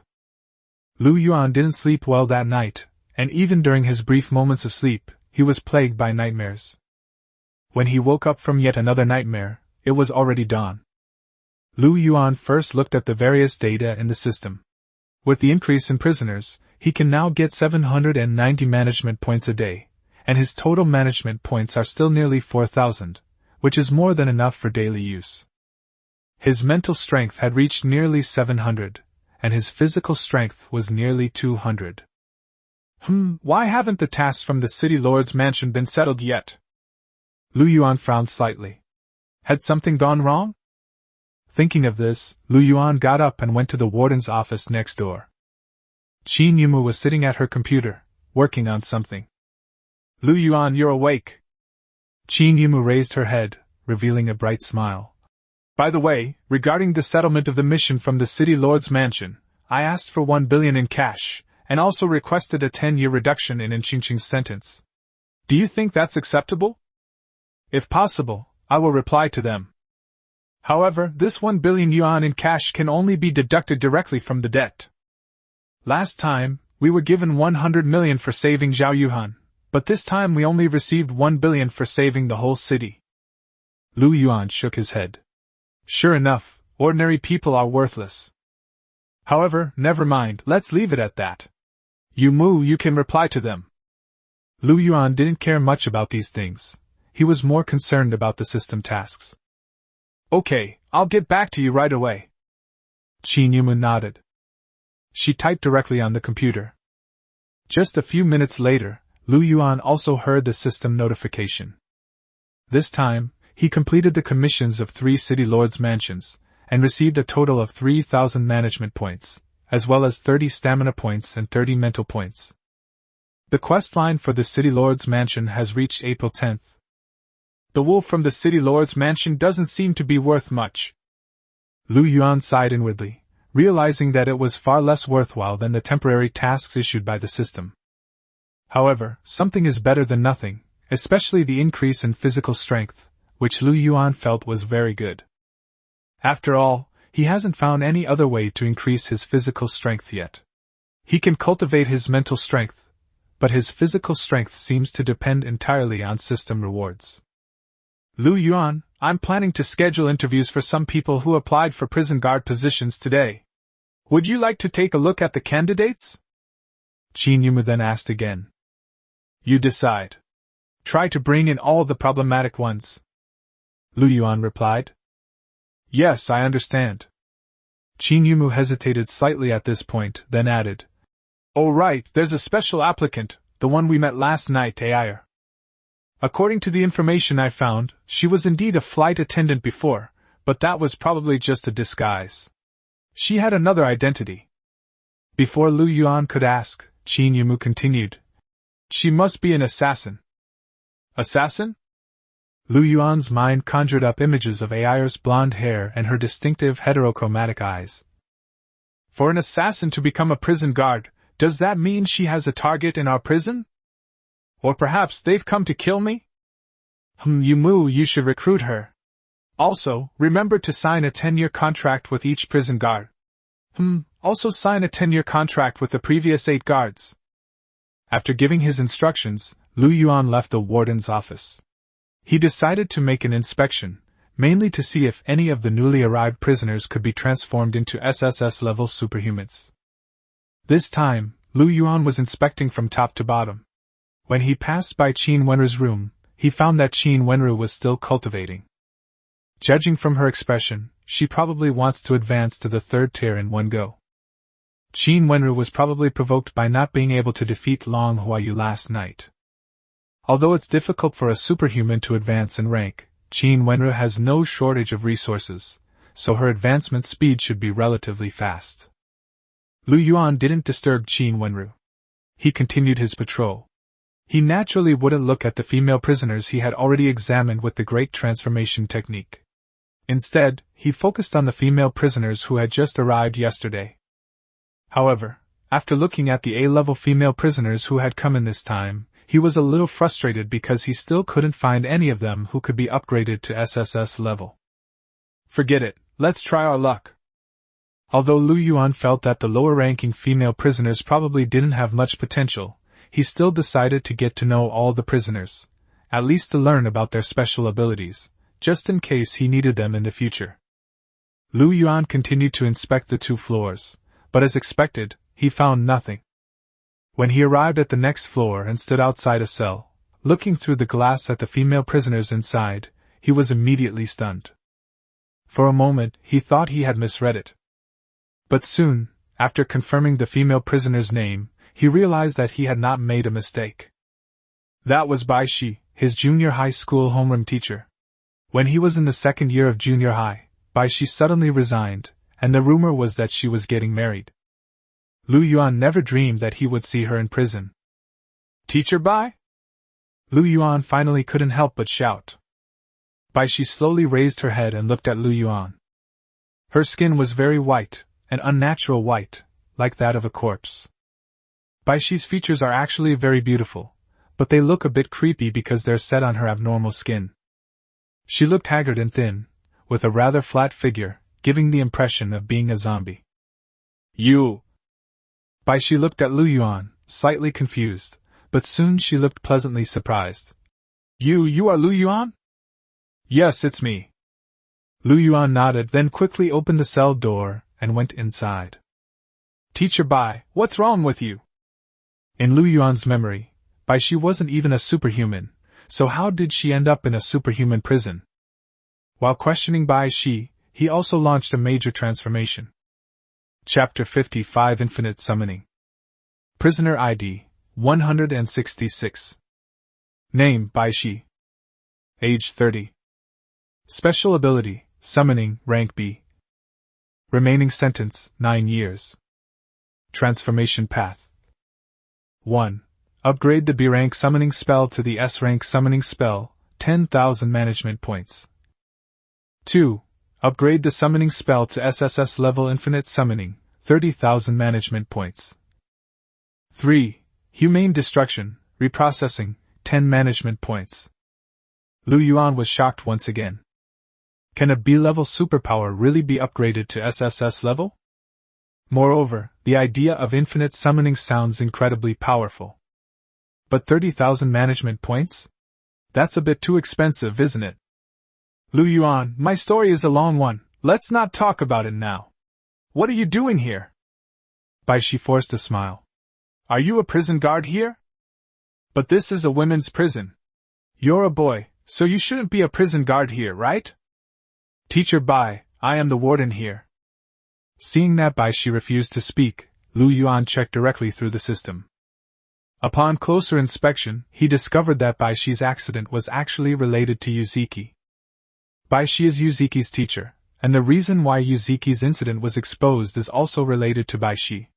Lu Yuan didn't sleep well that night, and even during his brief moments of sleep, he was plagued by nightmares. When he woke up from yet another nightmare, it was already dawn. Lu Yuan first looked at the various data in the system. With the increase in prisoners, he can now get 790 management points a day, and his total management points are still nearly 4,000, which is more than enough for daily use. His mental strength had reached nearly 700, and his physical strength was nearly 200. Why haven't the tasks from the city lord's mansion been settled yet? Lu Yuan frowned slightly. Had something gone wrong? Thinking of this, Lu Yuan got up and went to the warden's office next door. Qin Yumu was sitting at her computer, working on something. Lu Yuan, you're awake. Qin Yumu raised her head, revealing a bright smile. By the way, regarding the settlement of the mission from the city lord's mansion, I asked for 1 billion in cash, and also requested a 10-year reduction in Qingqing's sentence. Do you think that's acceptable? If possible, I will reply to them. However, this 1 billion yuan in cash can only be deducted directly from the debt. Last time, we were given 100 million for saving Zhao Yuhan, but this time we only received 1 billion for saving the whole city. Lu Yuan shook his head. Sure enough, ordinary people are worthless. However, never mind, let's leave it at that. You can reply to them. Lu Yuan didn't care much about these things. He was more concerned about the system tasks. Okay, I'll get back to you right away. Qin Yumu nodded. She typed directly on the computer. Just a few minutes later, Lu Yuan also heard the system notification. This time, he completed the commissions of 3 city lords' mansions, and received a total of 3,000 management points, as well as 30 stamina points and 30 mental points. The quest line for the city lord's mansion has reached April 10th. The wool from the city lord's mansion doesn't seem to be worth much. Lu Yuan sighed inwardly, realizing that it was far less worthwhile than the temporary tasks issued by the system. However, something is better than nothing, especially the increase in physical strength, which Lu Yuan felt was very good. After all, he hasn't found any other way to increase his physical strength yet. He can cultivate his mental strength, but his physical strength seems to depend entirely on system rewards. Lu Yuan, I'm planning to schedule interviews for some people who applied for prison guard positions today. Would you like to take a look at the candidates? Qin Yumu then asked again. You decide. Try to bring in all the problematic ones. Lu Yuan replied. Yes, I understand. Qin Yumu hesitated slightly at this point, then added. Oh right, there's a special applicant, the one we met last night, Ayer. According to the information I found, she was indeed a flight attendant before, but that was probably just a disguise. She had another identity. Before Lu Yuan could ask, Qin Yumu continued. She must be an assassin. Assassin? Lu Yuan's mind conjured up images of Ayer's blonde hair and her distinctive heterochromatic eyes. For an assassin to become a prison guard, does that mean she has a target in our prison? Or perhaps they've come to kill me? Yumu, you should recruit her. Also, remember to sign a 10-year contract with each prison guard. Also sign a 10-year contract with the previous 8 guards. After giving his instructions, Lu Yuan left the warden's office. He decided to make an inspection, mainly to see if any of the newly arrived prisoners could be transformed into SSS-level superhumans. This time, Lu Yuan was inspecting from top to bottom. When he passed by Qin Wenru's room, he found that Qin Wenru was still cultivating. Judging from her expression, she probably wants to advance to the 3rd tier in one go. Qin Wenru was probably provoked by not being able to defeat Long Huayu last night. Although it's difficult for a superhuman to advance in rank, Qin Wenru has no shortage of resources, so her advancement speed should be relatively fast. Lu Yuan didn't disturb Qin Wenru. He continued his patrol. He naturally wouldn't look at the female prisoners he had already examined with the Great Transformation technique. Instead, he focused on the female prisoners who had just arrived yesterday. However, after looking at the A-level female prisoners who had come in this time, he was a little frustrated because he still couldn't find any of them who could be upgraded to SSS level. Forget it, let's try our luck. Although Lu Yuan felt that the lower-ranking female prisoners probably didn't have much potential, he still decided to get to know all the prisoners, at least to learn about their special abilities, just in case he needed them in the future. Lu Yuan continued to inspect the 2 floors, but as expected, he found nothing. When he arrived at the next floor and stood outside a cell, looking through the glass at the female prisoners inside, he was immediately stunned. For a moment, he thought he had misread it. But soon, after confirming the female prisoner's name, he realized that he had not made a mistake. That was Bai Shi, his junior high school homeroom teacher. When he was in the 2nd year of junior high, Bai Shi suddenly resigned, and the rumor was that she was getting married. Lu Yuan never dreamed that he would see her in prison. Teacher Bai? Lu Yuan finally couldn't help but shout. Bai Shi slowly raised her head and looked at Lu Yuan. Her skin was very white, an unnatural white, like that of a corpse. Bai Shi's features are actually very beautiful, but they look a bit creepy because they're set on her abnormal skin. She looked haggard and thin, with a rather flat figure, giving the impression of being a zombie. You! Bai Shi looked at Lu Yuan, slightly confused, but soon she looked pleasantly surprised. You are Lu Yuan? Yes, it's me. Lu Yuan nodded, then quickly opened the cell door and went inside. Teacher Bai, what's wrong with you? In Lu Yuan's memory, Bai Shi wasn't even a superhuman, so how did she end up in a superhuman prison? While questioning Bai Shi, he also launched a major transformation. Chapter 55 Infinite Summoning. Prisoner ID 166. Name Bai Shi. Age 30. Special ability Summoning, rank B. Remaining sentence 9 years. Transformation path. 1. Upgrade the B rank summoning spell to the S rank summoning spell, 10,000 management points. 2. Upgrade the summoning spell to SSS level infinite summoning, 30,000 management points. 3. Humane destruction, reprocessing, 10 management points. Lu Yuan was shocked once again. Can a B-level superpower really be upgraded to SSS level? Moreover, the idea of infinite summoning sounds incredibly powerful. But 30,000 management points? That's a bit too expensive, isn't it? Lu Yuan, my story is a long one, let's not talk about it now. What are you doing here? Bai Shi forced a smile. Are you a prison guard here? But this is a women's prison. You're a boy, so you shouldn't be a prison guard here, right? Teacher Bai, I am the warden here. Seeing that Bai Shi refused to speak, Lu Yuan checked directly through the system. Upon closer inspection, he discovered that Bai Shi's accident was actually related to Yuzuki. Bai Shi is Yuzuki's teacher, and the reason why Yuzuki's incident was exposed is also related to Bai Shi.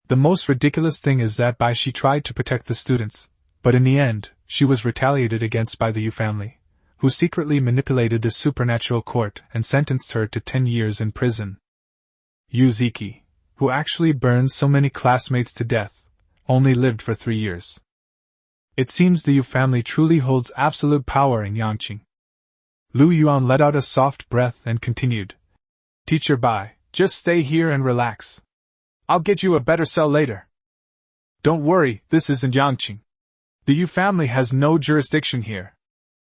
The most ridiculous thing is that Bai Shi tried to protect the students, but in the end, she was retaliated against by the Yu family, who secretly manipulated the supernatural court and sentenced her to 10 years in prison. Yuzuki, who actually burned so many classmates to death, only lived for 3 years. It seems the Yu family truly holds absolute power in Yangqing. Lu Yuan let out a soft breath and continued. Teacher Bai, just stay here and relax. I'll get you a better cell later. Don't worry, this isn't Yangqing. The Yu family has no jurisdiction here.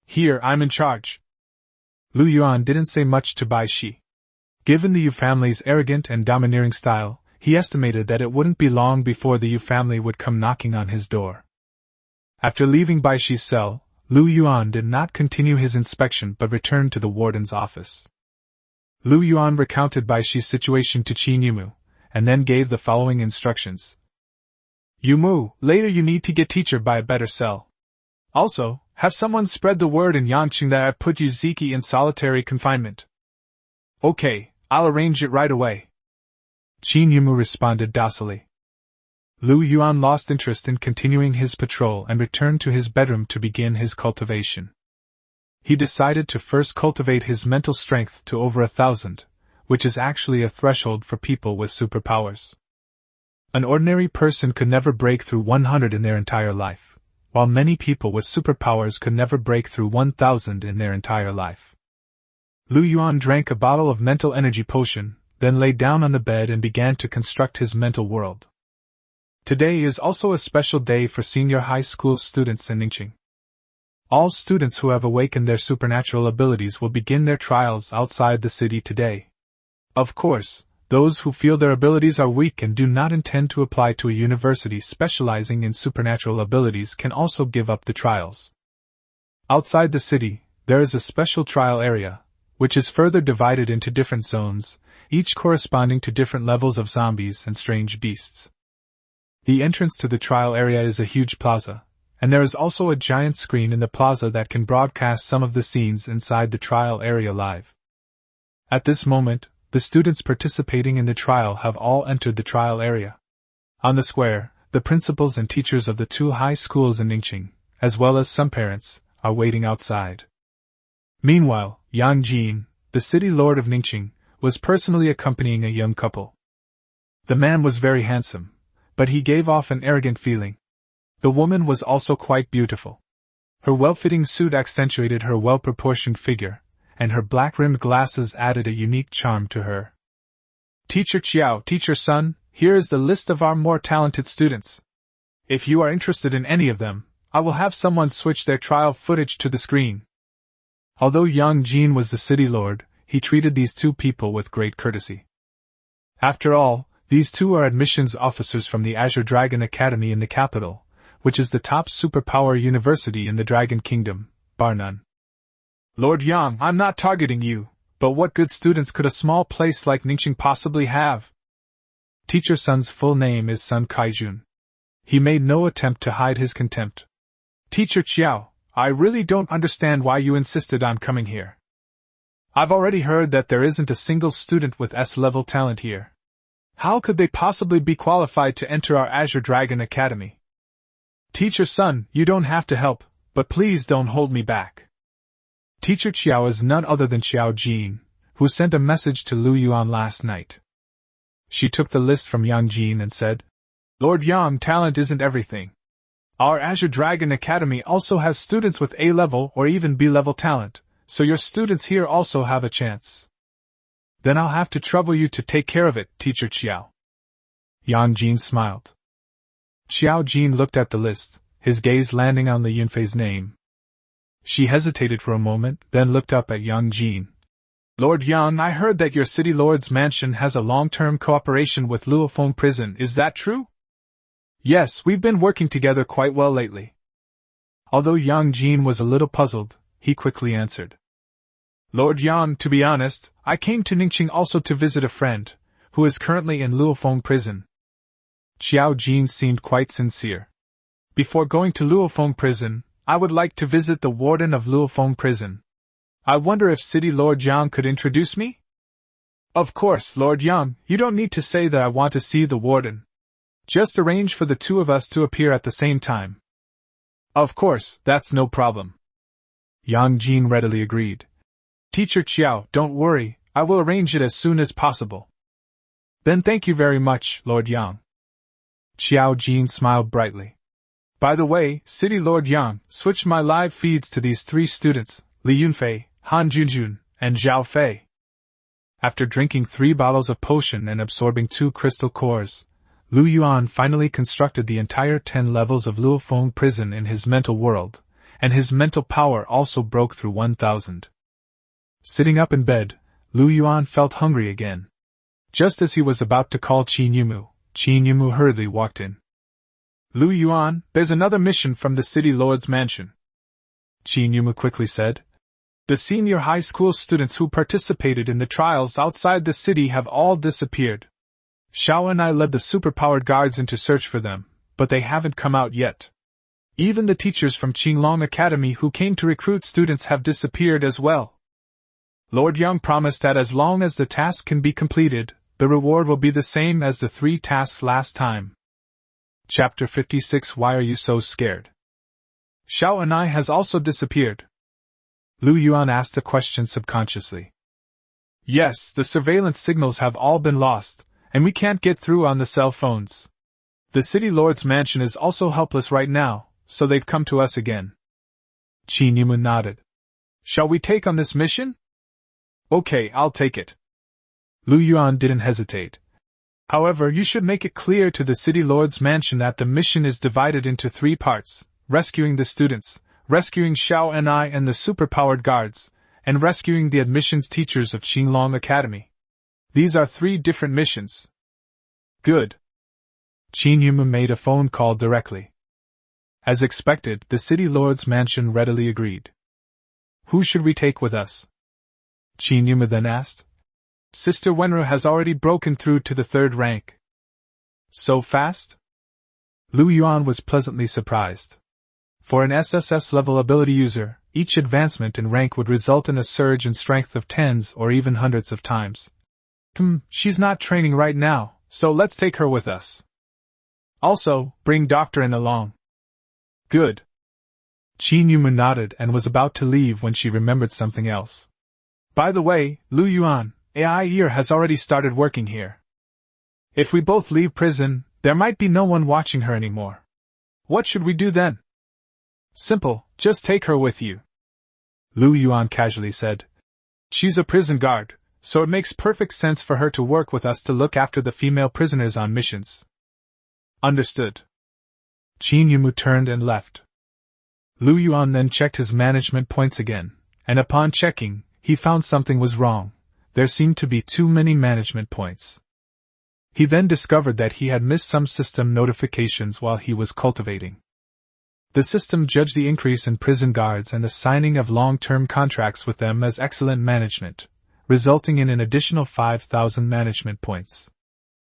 Here, I'm in charge. Lu Yuan didn't say much to Bai Shi. Given the Yu family's arrogant and domineering style, he estimated that it wouldn't be long before the Yu family would come knocking on his door. After leaving Bai Shi's cell, Lu Yuan did not continue his inspection but returned to the warden's office. Lu Yuan recounted Bai Shi's situation to Qin Yumu, and then gave the following instructions. Yumu, later you need to get teacher Bai a better cell. Also, have someone spread the word in Yangqing that I've put Yuzuki in solitary confinement. Okay, I'll arrange it right away. Qin Yumu responded docilely. Lu Yuan lost interest in continuing his patrol and returned to his bedroom to begin his cultivation. He decided to first cultivate his mental strength to over 1,000, which is actually a threshold for people with superpowers. An ordinary person could never break through 100 in their entire life, while many people with superpowers could never break through 1,000 in their entire life. Lu Yuan drank a bottle of mental energy potion, then lay down on the bed and began to construct his mental world. Today is also a special day for senior high school students in Ningqing. All students who have awakened their supernatural abilities will begin their trials outside the city today. Of course, those who feel their abilities are weak and do not intend to apply to a university specializing in supernatural abilities can also give up the trials. Outside the city, there is a special trial area, which is further divided into different zones, each corresponding to different levels of zombies and strange beasts. The entrance to the trial area is a huge plaza, and there is also a giant screen in the plaza that can broadcast some of the scenes inside the trial area live. At this moment, the students participating in the trial have all entered the trial area. On the square, the principals and teachers of the 2 high schools in Ningqing, as well as some parents, are waiting outside. Meanwhile, Yang Jin, the city lord of Ningqing, was personally accompanying a young couple. The man was very handsome, but he gave off an arrogant feeling. The woman was also quite beautiful. Her well-fitting suit accentuated her well-proportioned figure, and her black-rimmed glasses added a unique charm to her. Teacher Chiao, teacher Sun, here is the list of our more talented students. If you are interested in any of them, I will have someone switch their trial footage to the screen. Although Yang Jin was the city lord, he treated these two people with great courtesy. After all, these two are admissions officers from the Azure Dragon Academy in the capital, which is the top superpower university in the Dragon Kingdom, bar none. Lord Yang, I'm not targeting you, but what good students could a small place like Ningxing possibly have? Teacher Sun's full name is Sun Kaijun. He made no attempt to hide his contempt. Teacher Chiao, I really don't understand why you insisted on coming here. I've already heard that there isn't a single student with S-level talent here. How could they possibly be qualified to enter our Azure Dragon Academy? Teacher Sun, you don't have to help, but please don't hold me back. Teacher Chiao is none other than Xiao Jin, who sent a message to Lu Yuan last night. She took the list from Yang Jin and said, Lord Yang, talent isn't everything. Our Azure Dragon Academy also has students with A-level or even B-level talent, so your students here also have a chance. Then I'll have to trouble you to take care of it, Teacher Chiao. Yang Jin smiled. Xiao Jin looked at the list, his gaze landing on the Yunfei's name. She hesitated for a moment, then looked up at Yang Jin. Lord Yang, I heard that your city lord's mansion has a long-term cooperation with Luofong prison, is that true? Yes, we've been working together quite well lately. Although Yang Jin was a little puzzled, he quickly answered. Lord Yang, to be honest, I came to Ningxing also to visit a friend, who is currently in Luofong prison. Xiao Jin seemed quite sincere. Before going to Luofong prison, I would like to visit the Warden of Luofong prison. I wonder if City Lord Yang could introduce me? Of course, Lord Yang, you don't need to say that I want to see the Warden. Just arrange for the two of us to appear at the same time. Of course, that's no problem. Yang Jin readily agreed. Teacher Chiao, don't worry, I will arrange it as soon as possible. Then thank you very much, Lord Yang. Xiao Jin smiled brightly. By the way, City Lord Yang, switch my live feeds to these three students, Li Yunfei, Han Junjun, and Zhao Fei. After drinking 3 bottles of potion and absorbing 2 crystal cores, Lu Yuan finally constructed the entire 10 levels of Luofong prison in his mental world, and his mental power also broke through 1,000. Sitting up in bed, Lu Yuan felt hungry again. Just as he was about to call Qin Yumu hurriedly walked in. Lu Yuan, there's another mission from the city lord's mansion. Qin Yumu quickly said. The senior high school students who participated in the trials outside the city have all disappeared. Xiao and I led the superpowered guards in to search for them, but they haven't come out yet. Even the teachers from Qinglong Academy who came to recruit students have disappeared as well. Lord Yang promised that as long as the task can be completed, the reward will be the same as the 3 tasks last time. Chapter 56. Why are you so scared? Xiao and I has also disappeared. Lu Yuan asked a question subconsciously. Yes, the surveillance signals have all been lost, and we can't get through on the cell phones. The city lord's mansion is also helpless right now, so they've come to us again. Qin Yumu nodded. Shall we take on this mission? Okay, I'll take it. Lu Yuan didn't hesitate. However, you should make it clear to the city lord's mansion that the mission is divided into 3 parts, rescuing the students, rescuing Xiao and I and the superpowered guards, and rescuing the admissions teachers of Qinglong Academy. These are 3 different missions. Good. Qin Yumu made a phone call directly. As expected, the city lord's mansion readily agreed. Who should we take with us? Qin Yumu then asked. Sister Wenru has already broken through to the 3rd rank. So fast? Lu Yuan was pleasantly surprised. For an SSS-level ability user, each advancement in rank would result in a surge in strength of 10s or even hundreds of times. She's not training right now, so let's take her with us. Also, bring Doctorin along. Good. Qin Yumu nodded and was about to leave when she remembered something else. By the way, Lu Yuan, AI Ear has already started working here. If we both leave prison, there might be no one watching her anymore. What should we do then? Simple, just take her with you. Lu Yuan casually said. She's a prison guard, so it makes perfect sense for her to work with us to look after the female prisoners on missions. Understood. Qin Yumu turned and left. Lu Yuan then checked his management points again, and upon checking, he found something was wrong. There seemed to be too many management points. He then discovered that he had missed some system notifications while he was cultivating. The system judged the increase in prison guards and the signing of long-term contracts with them as excellent management, resulting in an additional 5,000 management points.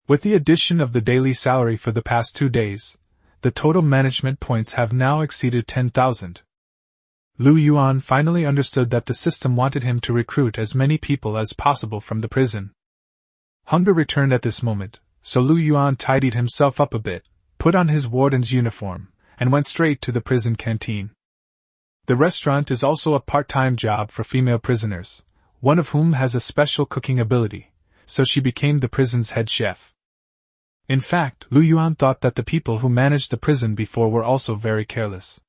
With the addition of the daily salary for the past 2 days, the total management points have now exceeded 10,000. Lu Yuan finally understood that the system wanted him to recruit as many people as possible from the prison. Hunger returned at this moment, so Lu Yuan tidied himself up a bit, put on his warden's uniform, and went straight to the prison canteen. The restaurant is also a part-time job for female prisoners, one of whom has a special cooking ability, so she became the prison's head chef. In fact, Lu Yuan thought that the people who managed the prison before were also very careless.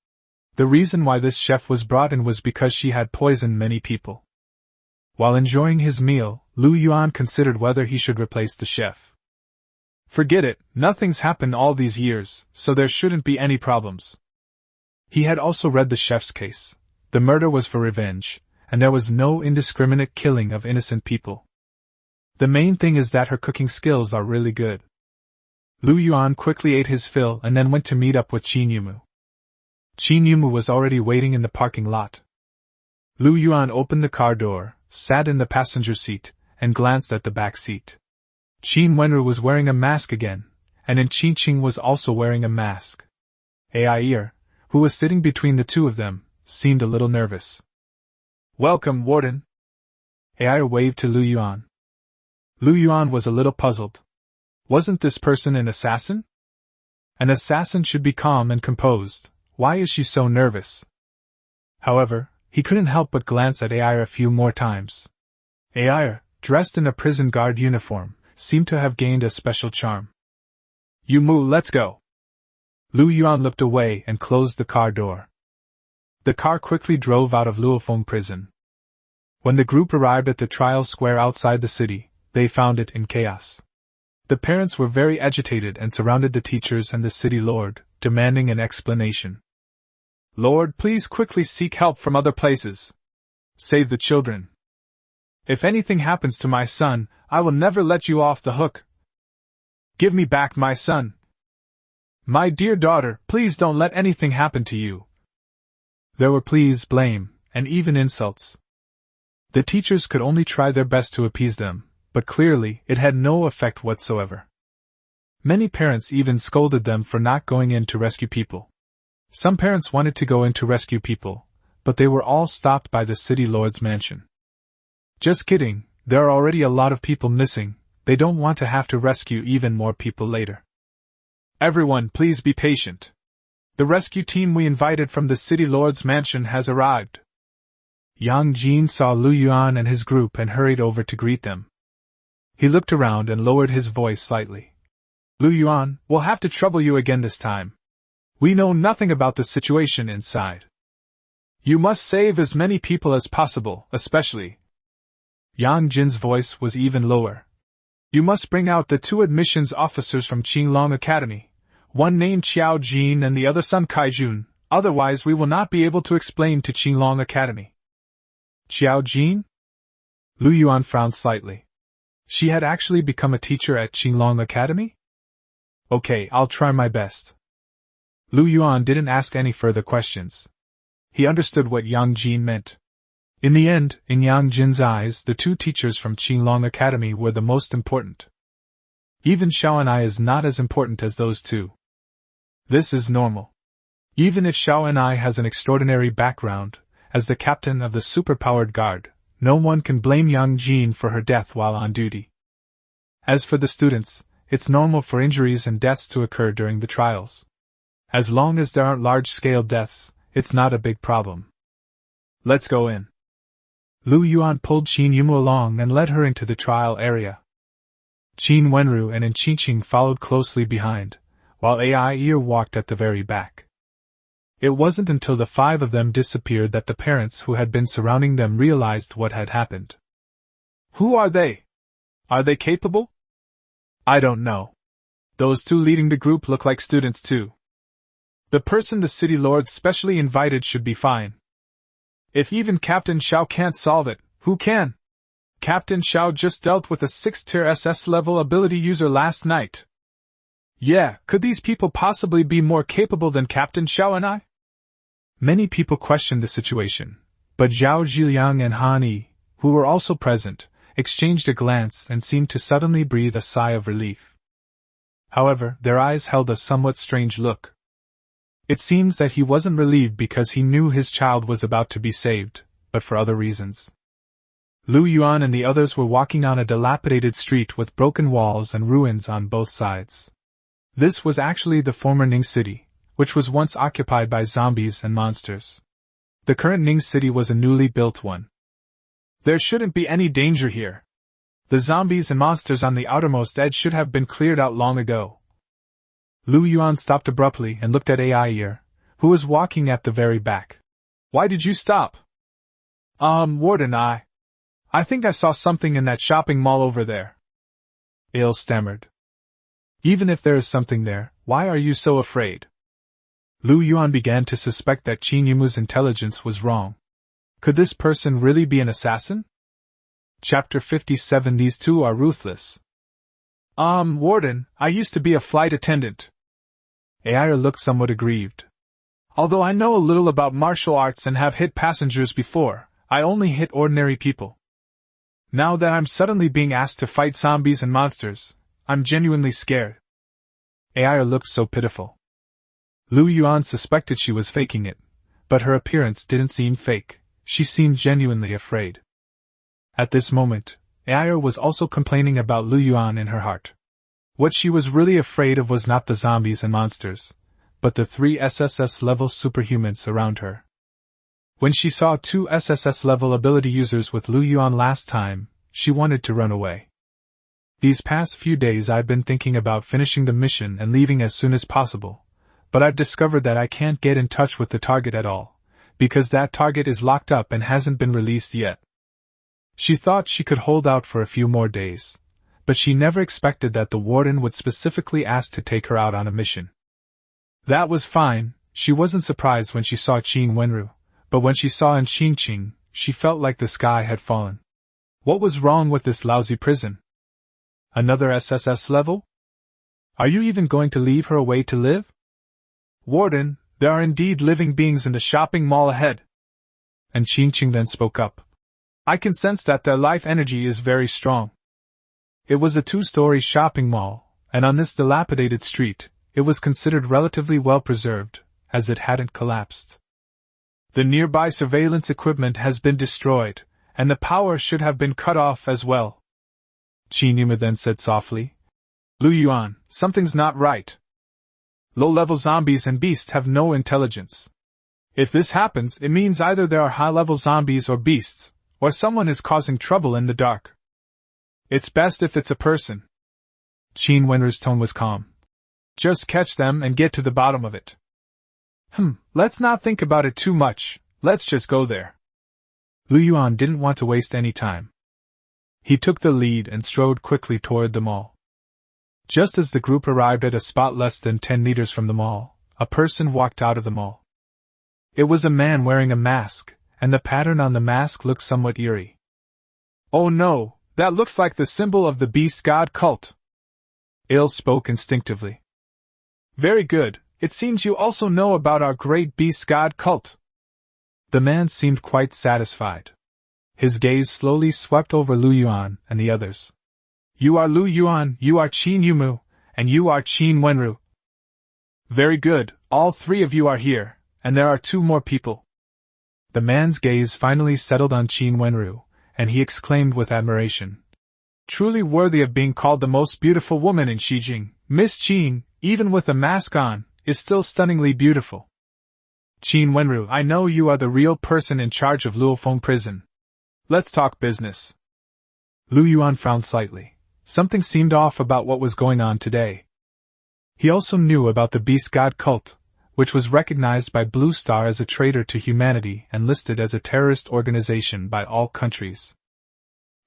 The reason why this chef was brought in was because she had poisoned many people. While enjoying his meal, Lu Yuan considered whether he should replace the chef. Forget it, nothing's happened all these years, so there shouldn't be any problems. He had also read the chef's case. The murder was for revenge, and there was no indiscriminate killing of innocent people. The main thing is that her cooking skills are really good. Lu Yuan quickly ate his fill and then went to meet up with Qin Yumu. Qin Yumu was already waiting in the parking lot. Lu Yuan opened the car door, sat in the passenger seat, and glanced at the back seat. Qin Wenru was wearing a mask again, and Qin Qing was also wearing a mask. Ai, who was sitting between the two of them, seemed a little nervous. "Welcome, Warden." Ai waved to Lu Yuan. Lu Yuan was a little puzzled. Wasn't this person an assassin? An assassin should be calm and composed. Why is she so nervous? However, he couldn't help but glance at Ai a few more times. Ai, dressed in a prison guard uniform, seemed to have gained a special charm. "Yumu, let's go." Lu Yuan looked away and closed the car door. The car quickly drove out of Luofong prison. When the group arrived at the trial square outside the city, they found it in chaos. The parents were very agitated and surrounded the teachers and the city lord, demanding an explanation. "Lord, please quickly seek help from other places. Save the children. If anything happens to my son, I will never let you off the hook. Give me back my son. My dear daughter, please don't let anything happen to you." There were pleas, blame, and even insults. The teachers could only try their best to appease them, but clearly it had no effect whatsoever. Many parents even scolded them for not going in to rescue people. Some parents wanted to go in to rescue people, but they were all stopped by the city lord's mansion. "Just kidding, there are already a lot of people missing, they don't want to have to rescue even more people later. Everyone, please be patient. The rescue team we invited from the city lord's mansion has arrived." Yang Jin saw Lu Yuan and his group and hurried over to greet them. He looked around and lowered his voice slightly. "Lu Yuan, we'll have to trouble you again this time. We know nothing about the situation inside. You must save as many people as possible, especially..." Yang Jin's voice was even lower. "You must bring out the 2 admissions officers from Qinglong Academy, one named Qiao Jin and the other Sun Kaijun, otherwise we will not be able to explain to Qinglong Academy." Qiao Jin? Lu Yuan frowned slightly. She had actually become a teacher at Qinglong Academy? "Okay, I'll try my best." Lu Yuan didn't ask any further questions. He understood what Yang Jin meant. In the end, in Yang Jin's eyes, the 2 teachers from Qinglong Academy were the most important. Even Xiao and I is not as important as those 2. This is normal. Even if Xiao and I has an extraordinary background, as the captain of the superpowered guard, no one can blame Yang Jin for her death while on duty. As for the students, it's normal for injuries and deaths to occur during the trials. As long as there aren't large-scale deaths, it's not a big problem. Let's go in. Lu Yuan pulled Qin Yumu along and led her into the trial area. Qin Wenru and Qin Qing followed closely behind, while Ai walked at the very back. It wasn't until the 5 of them disappeared that the parents who had been surrounding them realized what had happened. "Who are they? Are they capable?" "I don't know. Those 2 leading the group look like students too." The person the city lords specially invited should be fine. If even Captain Shao can't solve it, who can? Captain Shao just dealt with a 6th-tier SS-level ability user last night. Yeah, could these people possibly be more capable than Captain Shao and I? Many people questioned the situation, but Zhao Zhiliang and Han Yi, who were also present, exchanged a glance and seemed to suddenly breathe a sigh of relief. However, their eyes held a somewhat strange look. It seems that he wasn't relieved because he knew his child was about to be saved, but for other reasons. Lu Yuan and the others were walking on a dilapidated street with broken walls and ruins on both sides. This was actually the former Ning city, which was once occupied by zombies and monsters. The current Ning city was a newly built one. There shouldn't be any danger here. The zombies and monsters on the outermost edge should have been cleared out long ago. Lu Yuan stopped abruptly and looked at Ai, who was walking at the very back. Why did you stop? Warden, I think I saw something in that shopping mall over there. Il stammered. Even if there is something there, why are you so afraid? Lu Yuan began to suspect that Qin Yumu's intelligence was wrong. Could this person really be an assassin? Chapter 57. These two are ruthless. Warden, I used to be a flight attendant. Ai looked somewhat aggrieved. Although I know a little about martial arts and have hit passengers before, I only hit ordinary people. Now that I'm suddenly being asked to fight zombies and monsters, I'm genuinely scared. Ai looked so pitiful. Lu Yuan suspected she was faking it, but her appearance didn't seem fake. She seemed genuinely afraid. At this moment, Ai was also complaining about Lu Yuan in her heart. What she was really afraid of was not the zombies and monsters, but the 3 SSS-level superhumans around her. When she saw 2 SSS-level ability users with Lu Yuan last time, she wanted to run away. These past few days I've been thinking about finishing the mission and leaving as soon as possible, but I've discovered that I can't get in touch with the target at all, because that target is locked up and hasn't been released yet. She thought she could hold out for a few more days, but she never expected that the Warden would specifically ask to take her out on a mission. That was fine. She wasn't surprised when she saw Qin Wenru, but when she saw in Qing, she felt like the sky had fallen. What was wrong with this lousy prison? Another SSS level? Are you even going to leave her away to live? Warden, there are indeed living beings in the shopping mall ahead. And Qing then spoke up. I can sense that their life energy is very strong. It was a 2-story shopping mall, and on this dilapidated street, it was considered relatively well preserved, as it hadn't collapsed. The nearby surveillance equipment has been destroyed, and the power should have been cut off as well. Qin Yuma then said softly. Lu Yuan, something's not right. Low-level zombies and beasts have no intelligence. If this happens, it means either there are high-level zombies or beasts, or someone is causing trouble in the dark. It's best if it's a person. Qin Wenru's tone was calm. Just catch them and get to the bottom of it. Let's not think about it too much, let's just go there. Lu Yuan didn't want to waste any time. He took the lead and strode quickly toward the mall. Just as the group arrived at a spot less than 10 meters from the mall, a person walked out of the mall. It was a man wearing a mask, and the pattern on the mask looked somewhat eerie. Oh no, that looks like the symbol of the beast god cult. Il spoke instinctively. Very good, it seems you also know about our great beast god cult. The man seemed quite satisfied. His gaze slowly swept over Lu Yuan and the others. You are Lu Yuan, you are Qin Yumu, and you are Qin Wenru. Very good, all 3 of you are here, and there are 2 more people. The man's gaze finally settled on Qin Wenru, and he exclaimed with admiration. Truly worthy of being called the most beautiful woman in Xijing, Miss Qin, even with a mask on, is still stunningly beautiful. Qin Wenru, I know you are the real person in charge of Luofong prison. Let's talk business. Lu Yuan frowned slightly. Something seemed off about what was going on today. He also knew about the Beast God cult, which was recognized by Blue Star as a traitor to humanity and listed as a terrorist organization by all countries.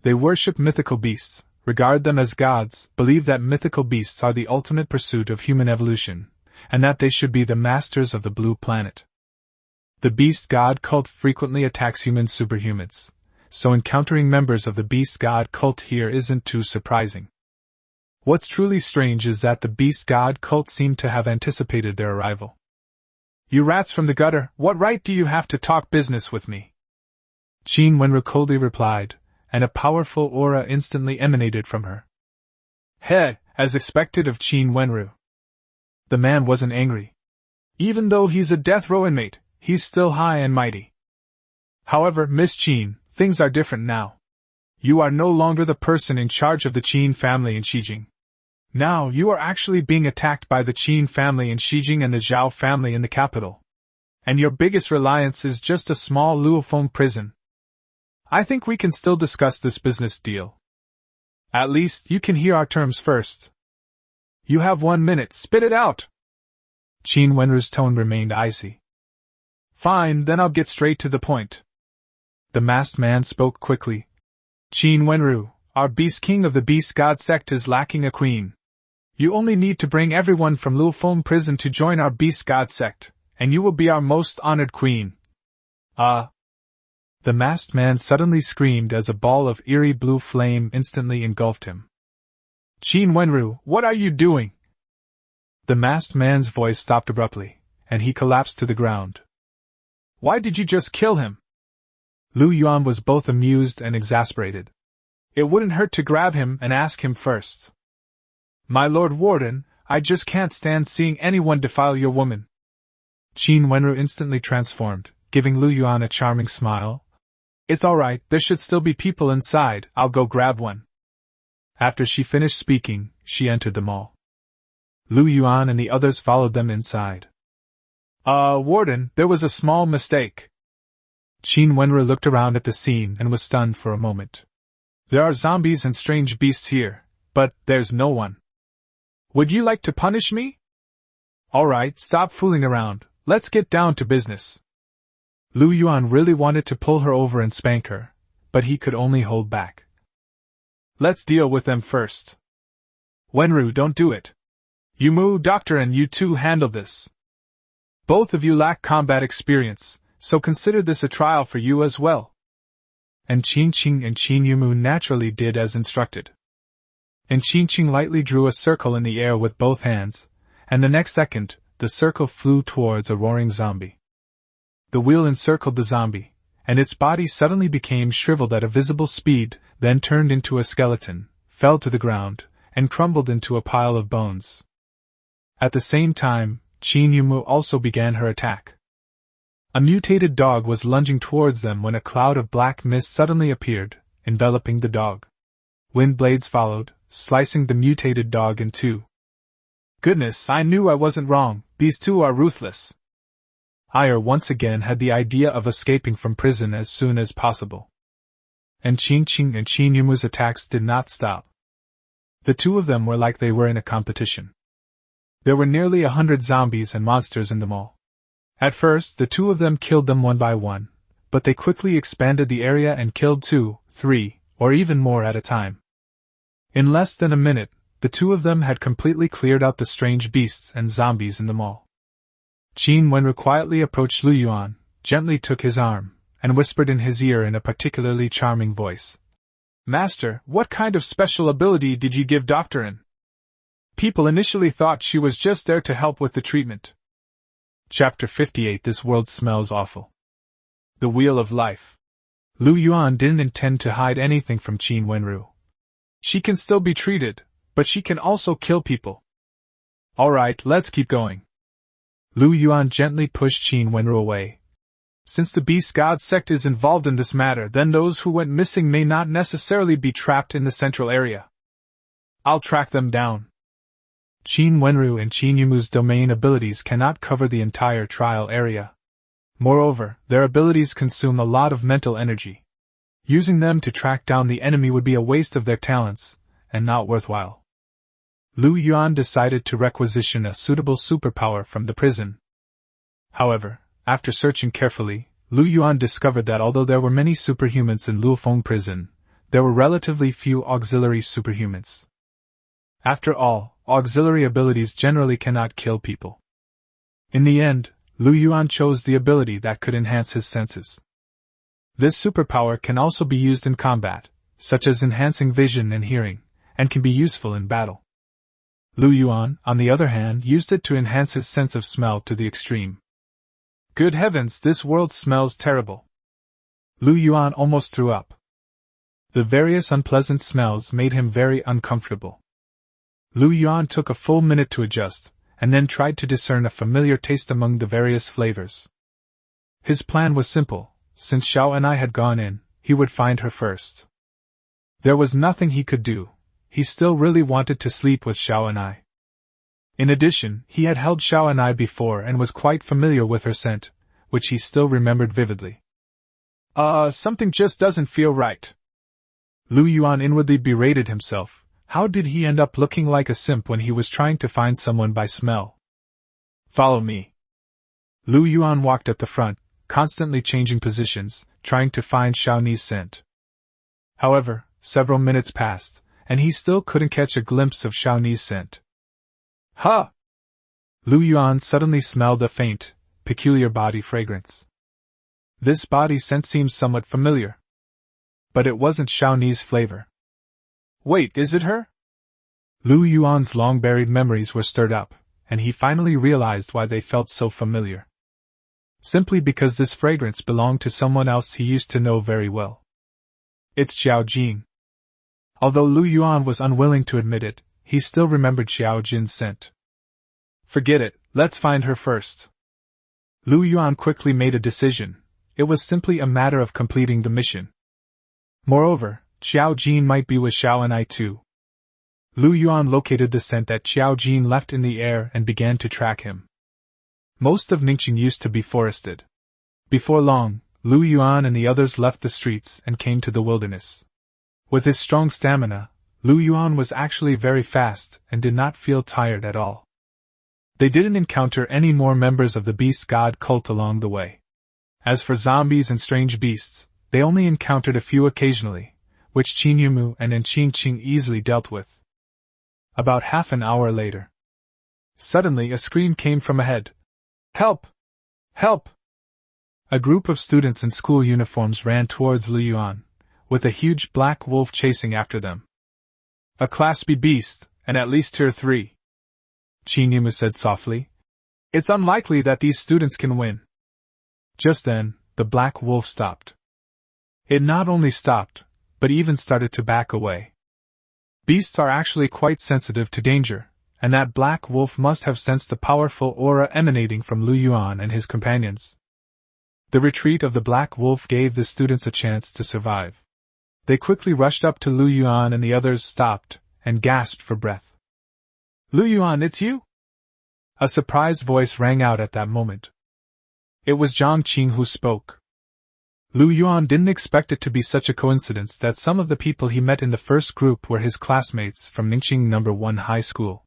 They worship mythical beasts, regard them as gods, believe that mythical beasts are the ultimate pursuit of human evolution, and that they should be the masters of the blue planet. The beast god cult frequently attacks human superhumans, so encountering members of the beast god cult here isn't too surprising. What's truly strange is that the beast god cult seemed to have anticipated their arrival. "You rats from the gutter, what right do you have to talk business with me?" Qin Wenru coldly replied, and a powerful aura instantly emanated from her. Heh, as expected of Qin Wenru. The man wasn't angry. Even though he's a death row inmate, he's still high and mighty. However, Miss Qin, things are different now. You are no longer the person in charge of the Qin family in Xijing. Now you are actually being attacked by the Qin family in Xijing and the Zhao family in the capital. And your biggest reliance is just a small Luofong prison. I think we can still discuss this business deal. At least you can hear our terms first. You have 1 minute, spit it out! Qin Wenru's tone remained icy. Fine, then I'll get straight to the point. The masked man spoke quickly. Qin Wenru, our beast king of the beast god sect is lacking a queen. You only need to bring everyone from Luofong prison to join our beast god sect, and you will be our most honored queen. The masked man suddenly screamed as a ball of eerie blue flame instantly engulfed him. Qin Wenru, what are you doing? The masked man's voice stopped abruptly, and he collapsed to the ground. Why did you just kill him? Lu Yuan was both amused and exasperated. It wouldn't hurt to grab him and ask him first. My Lord Warden, I just can't stand seeing anyone defile your woman. Qin Wenru instantly transformed, giving Lu Yuan a charming smile. It's alright, there should still be people inside, I'll go grab one. After she finished speaking, she entered the mall. Lu Yuan and the others followed them inside. Warden, there was a small mistake. Qin Wenru looked around at the scene and was stunned for a moment. There are zombies and strange beasts here, but there's no one. Would you like to punish me? Alright, stop fooling around, let's get down to business. Lu Yuan really wanted to pull her over and spank her, but he could only hold back. Let's deal with them first. Wenru, don't do it. Yumu, Doctor, and you two handle this. Both of you lack combat experience, so consider this a trial for you as well. And Qin Qing and Qin Yumu naturally did as instructed. And Qin Qing lightly drew a circle in the air with both hands, and the next second, the circle flew towards a roaring zombie. The wheel encircled the zombie, and its body suddenly became shriveled at a visible speed, then turned into a skeleton, fell to the ground, and crumbled into a pile of bones. At the same time, Qin Yumu also began her attack. A mutated dog was lunging towards them when a cloud of black mist suddenly appeared, enveloping the dog. Wind blades followed, slicing the mutated dog in two. Goodness, I knew I wasn't wrong, these two are ruthless. Ire once again had the idea of escaping from prison as soon as possible. And Qin Qing and Qin Yumu's attacks did not stop. The two of them were like they were in a competition. There were nearly 100 zombies and monsters in the mall. At first, the two of them killed them one by one, but they quickly expanded the area and killed 2, 3, or even more at a time. In less than a minute, the two of them had completely cleared out the strange beasts and zombies in the mall. Qin Wenru quietly approached Lu Yuan, gently took his arm, and whispered in his ear in a particularly charming voice. Master, what kind of special ability did you give Dr. In? People initially thought she was just there to help with the treatment. Chapter 58 This world smells awful. The Wheel of Life. Lu Yuan didn't intend to hide anything from Qin Wenru. She can still be treated, but she can also kill people. Alright, let's keep going. Lu Yuan gently pushed Qin Wenru away. Since the Beast God sect is involved in this matter, then those who went missing may not necessarily be trapped in the central area. I'll track them down. Qin Wenru and Qin Yumu's domain abilities cannot cover the entire trial area. Moreover, their abilities consume a lot of mental energy. Using them to track down the enemy would be a waste of their talents, and not worthwhile. Lu Yuan decided to requisition a suitable superpower from the prison. However, after searching carefully, Lu Yuan discovered that although there were many superhumans in Luofong prison, there were relatively few auxiliary superhumans. After all, auxiliary abilities generally cannot kill people. In the end, Lu Yuan chose the ability that could enhance his senses. This superpower can also be used in combat, such as enhancing vision and hearing, and can be useful in battle. Lu Yuan, on the other hand, used it to enhance his sense of smell to the extreme. Good heavens, this world smells terrible. Lu Yuan almost threw up. The various unpleasant smells made him very uncomfortable. Lu Yuan took a full minute to adjust, and then tried to discern a familiar taste among the various flavors. His plan was simple: since Xiao and I had gone in, he would find her first. There was nothing he could do. He still really wanted to sleep with Xiao and I. In addition, he had held Xiao and I before and was quite familiar with her scent, which he still remembered vividly. Something just doesn't feel right. Lu Yuan inwardly berated himself. How did he end up looking like a simp when he was trying to find someone by smell? Follow me. Lu Yuan walked at the front, constantly changing positions, trying to find Xiaoni's scent. However, several minutes passed, and he still couldn't catch a glimpse of Xiaoni's scent. Huh! Lu Yuan suddenly smelled a faint, peculiar body fragrance. This body scent seemed somewhat familiar. But it wasn't Xiaoni's flavor. Wait, is it her? Lu Yuan's long-buried memories were stirred up, and he finally realized why they felt so familiar. Simply because this fragrance belonged to someone else he used to know very well. It's Xiao Jing. Although Lu Yuan was unwilling to admit it, he still remembered Xiao Jin's scent. Forget it, let's find her first. Lu Yuan quickly made a decision. It was simply a matter of completing the mission. Moreover, Xiao Jin might be with Xiao and I too. Lu Yuan located the scent that Xiao Jin left in the air and began to track him. Most of Ningxing used to be forested. Before long, Lu Yuan and the others left the streets and came to the wilderness. With his strong stamina, Lu Yuan was actually very fast and did not feel tired at all. They didn't encounter any more members of the beast god cult along the way. As for zombies and strange beasts, they only encountered a few occasionally, which Qin Yumu and Qing Qing easily dealt with. About half an hour later, suddenly a scream came from ahead. Help! Help! A group of students in school uniforms ran towards Lu Yuan, with a huge black wolf chasing after them. A Class B beast, and at least Tier 3. Qin Yumu said softly. It's unlikely that these students can win. Just then, the black wolf stopped. It not only stopped, but even started to back away. Beasts are actually quite sensitive to danger, and that black wolf must have sensed the powerful aura emanating from Lu Yuan and his companions. The retreat of the black wolf gave the students a chance to survive. They quickly rushed up to Lu Yuan and the others stopped and gasped for breath. Lu Yuan, it's you? A surprised voice rang out at that moment. It was Zhang Qing who spoke. Lu Yuan didn't expect it to be such a coincidence that some of the people he met in the first group were his classmates from Ningxing No. 1 High School.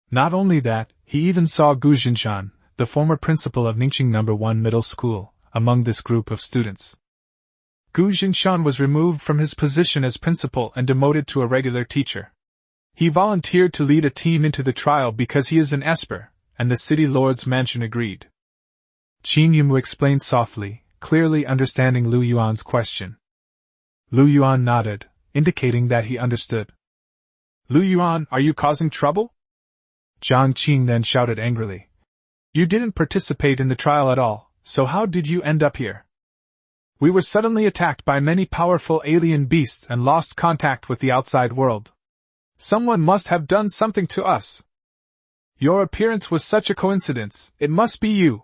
Not only that, he even saw Gu Jinshan, the former principal of Ningxing No. 1 Middle School, among this group of students. Gu Jinshan was removed from his position as principal and demoted to a regular teacher. He volunteered to lead a team into the trial because he is an esper, and the city lord's mansion agreed. Qin Yumu explained softly, clearly understanding Lu Yuan's question. Lu Yuan nodded, indicating that he understood. Lu Yuan, are you causing trouble? Zhang Qing then shouted angrily. You didn't participate in the trial at all, so how did you end up here? We were suddenly attacked by many powerful alien beasts and lost contact with the outside world. Someone must have done something to us. Your appearance was such a coincidence, it must be you.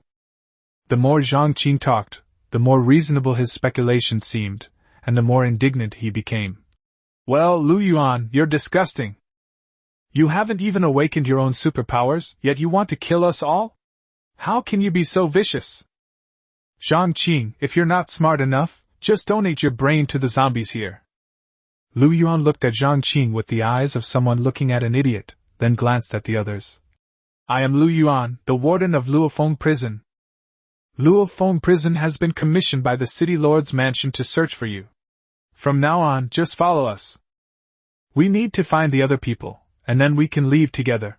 The more Zhang Qing talked, the more reasonable his speculation seemed, and the more indignant he became. Well, Lu Yuan, you're disgusting. You haven't even awakened your own superpowers, yet you want to kill us all? How can you be so vicious? Zhang Qing, if you're not smart enough, just donate your brain to the zombies here. Lu Yuan looked at Zhang Qing with the eyes of someone looking at an idiot, then glanced at the others. I am Lu Yuan, the warden of Luofong prison. Luofong prison has been commissioned by the city lord's mansion to search for you. From now on, just follow us. We need to find the other people, and then we can leave together.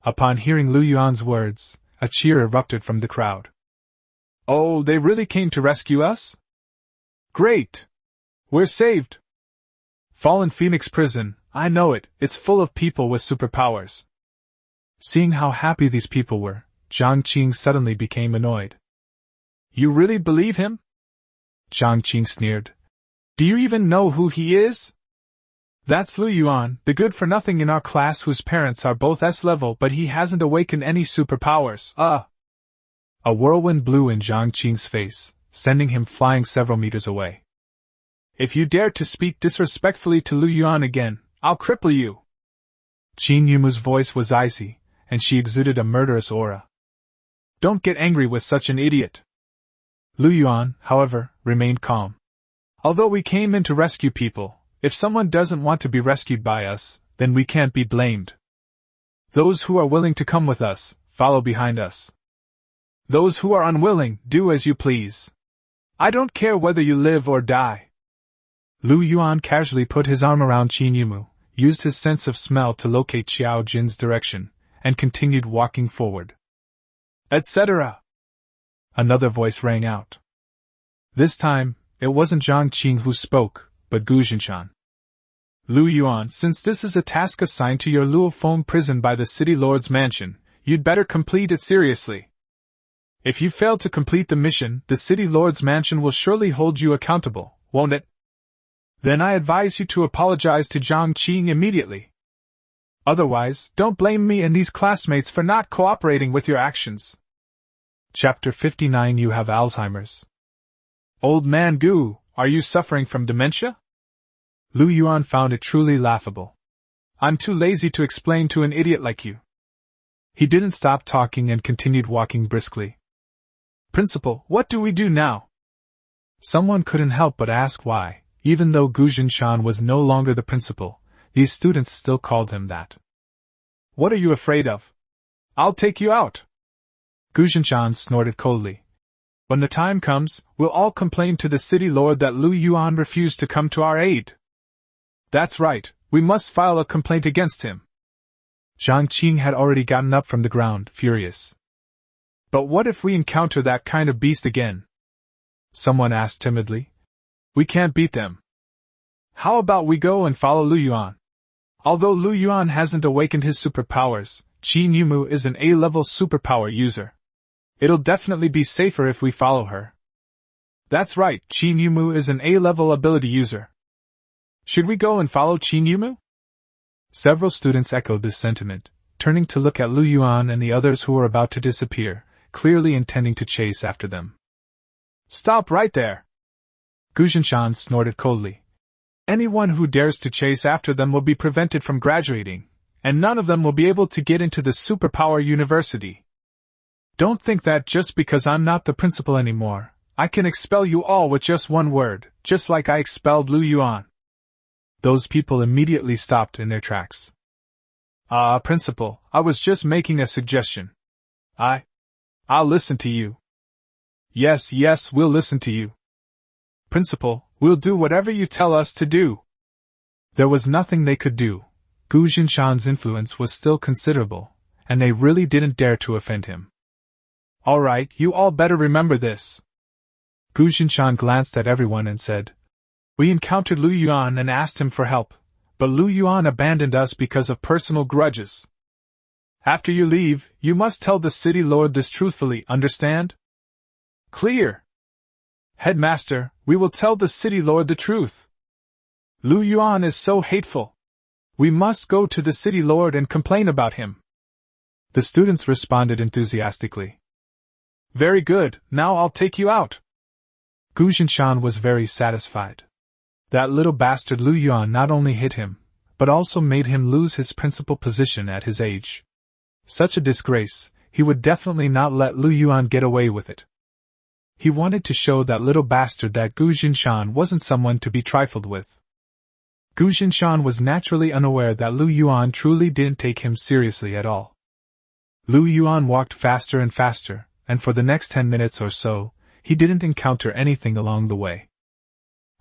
Upon hearing Lu Yuan's words, a cheer erupted from the crowd. Oh, they really came to rescue us? Great! We're saved! Fallen Phoenix Prison, I know it, it's full of people with superpowers. Seeing how happy these people were, Zhang Qing suddenly became annoyed. You really believe him? Zhang Qing sneered. Do you even know who he is? That's Lu Yuan, the good-for-nothing in our class whose parents are both S-level, but he hasn't awakened any superpowers. A whirlwind blew in Zhang Qing's face, sending him flying several meters away. If you dare to speak disrespectfully to Lu Yuan again, I'll cripple you. Qin Yumu's voice was icy, and she exuded a murderous aura. Don't get angry with such an idiot. Lu Yuan, however, remained calm. Although we came in to rescue people, if someone doesn't want to be rescued by us, then we can't be blamed. Those who are willing to come with us, follow behind us. Those who are unwilling, do as you please. I don't care whether you live or die. Lu Yuan casually put his arm around Qin Yumu, used his sense of smell to locate Xiao Jin's direction, and continued walking forward. Etc. Another voice rang out. This time, it wasn't Zhang Qing who spoke, but Gu Jinshan. Lu Yuan, since this is a task assigned to your Luofong prison by the City Lord's mansion, you'd better complete it seriously. If you fail to complete the mission, the City Lord's mansion will surely hold you accountable, won't it? Then I advise you to apologize to Zhang Qing immediately. Otherwise, don't blame me and these classmates for not cooperating with your actions. Chapter 59. You have Alzheimer's. Old man Gu, are you suffering from dementia? Lu Yuan found it truly laughable. I'm too lazy to explain to an idiot like you. He didn't stop talking and continued walking briskly. Principal, what do we do now? Someone couldn't help but ask why, even though Gu Jinshan was no longer the principal, these students still called him that. What are you afraid of? I'll take you out. Gu Jinshan snorted coldly. When the time comes, we'll all complain to the city lord that Lu Yuan refused to come to our aid. That's right, we must file a complaint against him. Zhang Qing had already gotten up from the ground, furious. But what if we encounter that kind of beast again? Someone asked timidly. We can't beat them. How about we go and follow Lu Yuan? Although Lu Yuan hasn't awakened his superpowers, Qin Yumu is an A-level superpower user. It'll definitely be safer if we follow her. That's right, Qin Yumu is an A-level ability user. Should we go and follow Qin Yumu? Several students echoed this sentiment, turning to look at Lu Yuan and the others who were about to disappear, clearly intending to chase after them. Stop right there! Gu Jinshan snorted coldly. Anyone who dares to chase after them will be prevented from graduating, and none of them will be able to get into the superpower university. Don't think that just because I'm not the principal anymore, I can expel you all with just one word, just like I expelled Lu Yuan. Those people immediately stopped in their tracks. Principal, I was just making a suggestion. I'll listen to you. Yes, we'll listen to you. Principal, we'll do whatever you tell us to do. There was nothing they could do. Gu Jinshan's influence was still considerable, and they really didn't dare to offend him. All right, you all better remember this. Gu Jinshan glanced at everyone and said, We encountered Lu Yuan and asked him for help, but Lu Yuan abandoned us because of personal grudges. After you leave, you must tell the city lord this truthfully, understand? Clear. Headmaster, we will tell the city lord the truth. Lu Yuan is so hateful. We must go to the city lord and complain about him. The students responded enthusiastically. Very good, now I'll take you out. Gu Jinshan was very satisfied. That little bastard Lu Yuan not only hit him, but also made him lose his principal position at his age. Such a disgrace, he would definitely not let Lu Yuan get away with it. He wanted to show that little bastard that Gu Jinshan wasn't someone to be trifled with. Gu Jinshan was naturally unaware that Lu Yuan truly didn't take him seriously at all. Lu Yuan walked faster and faster, and for the next 10 minutes or so, he didn't encounter anything along the way.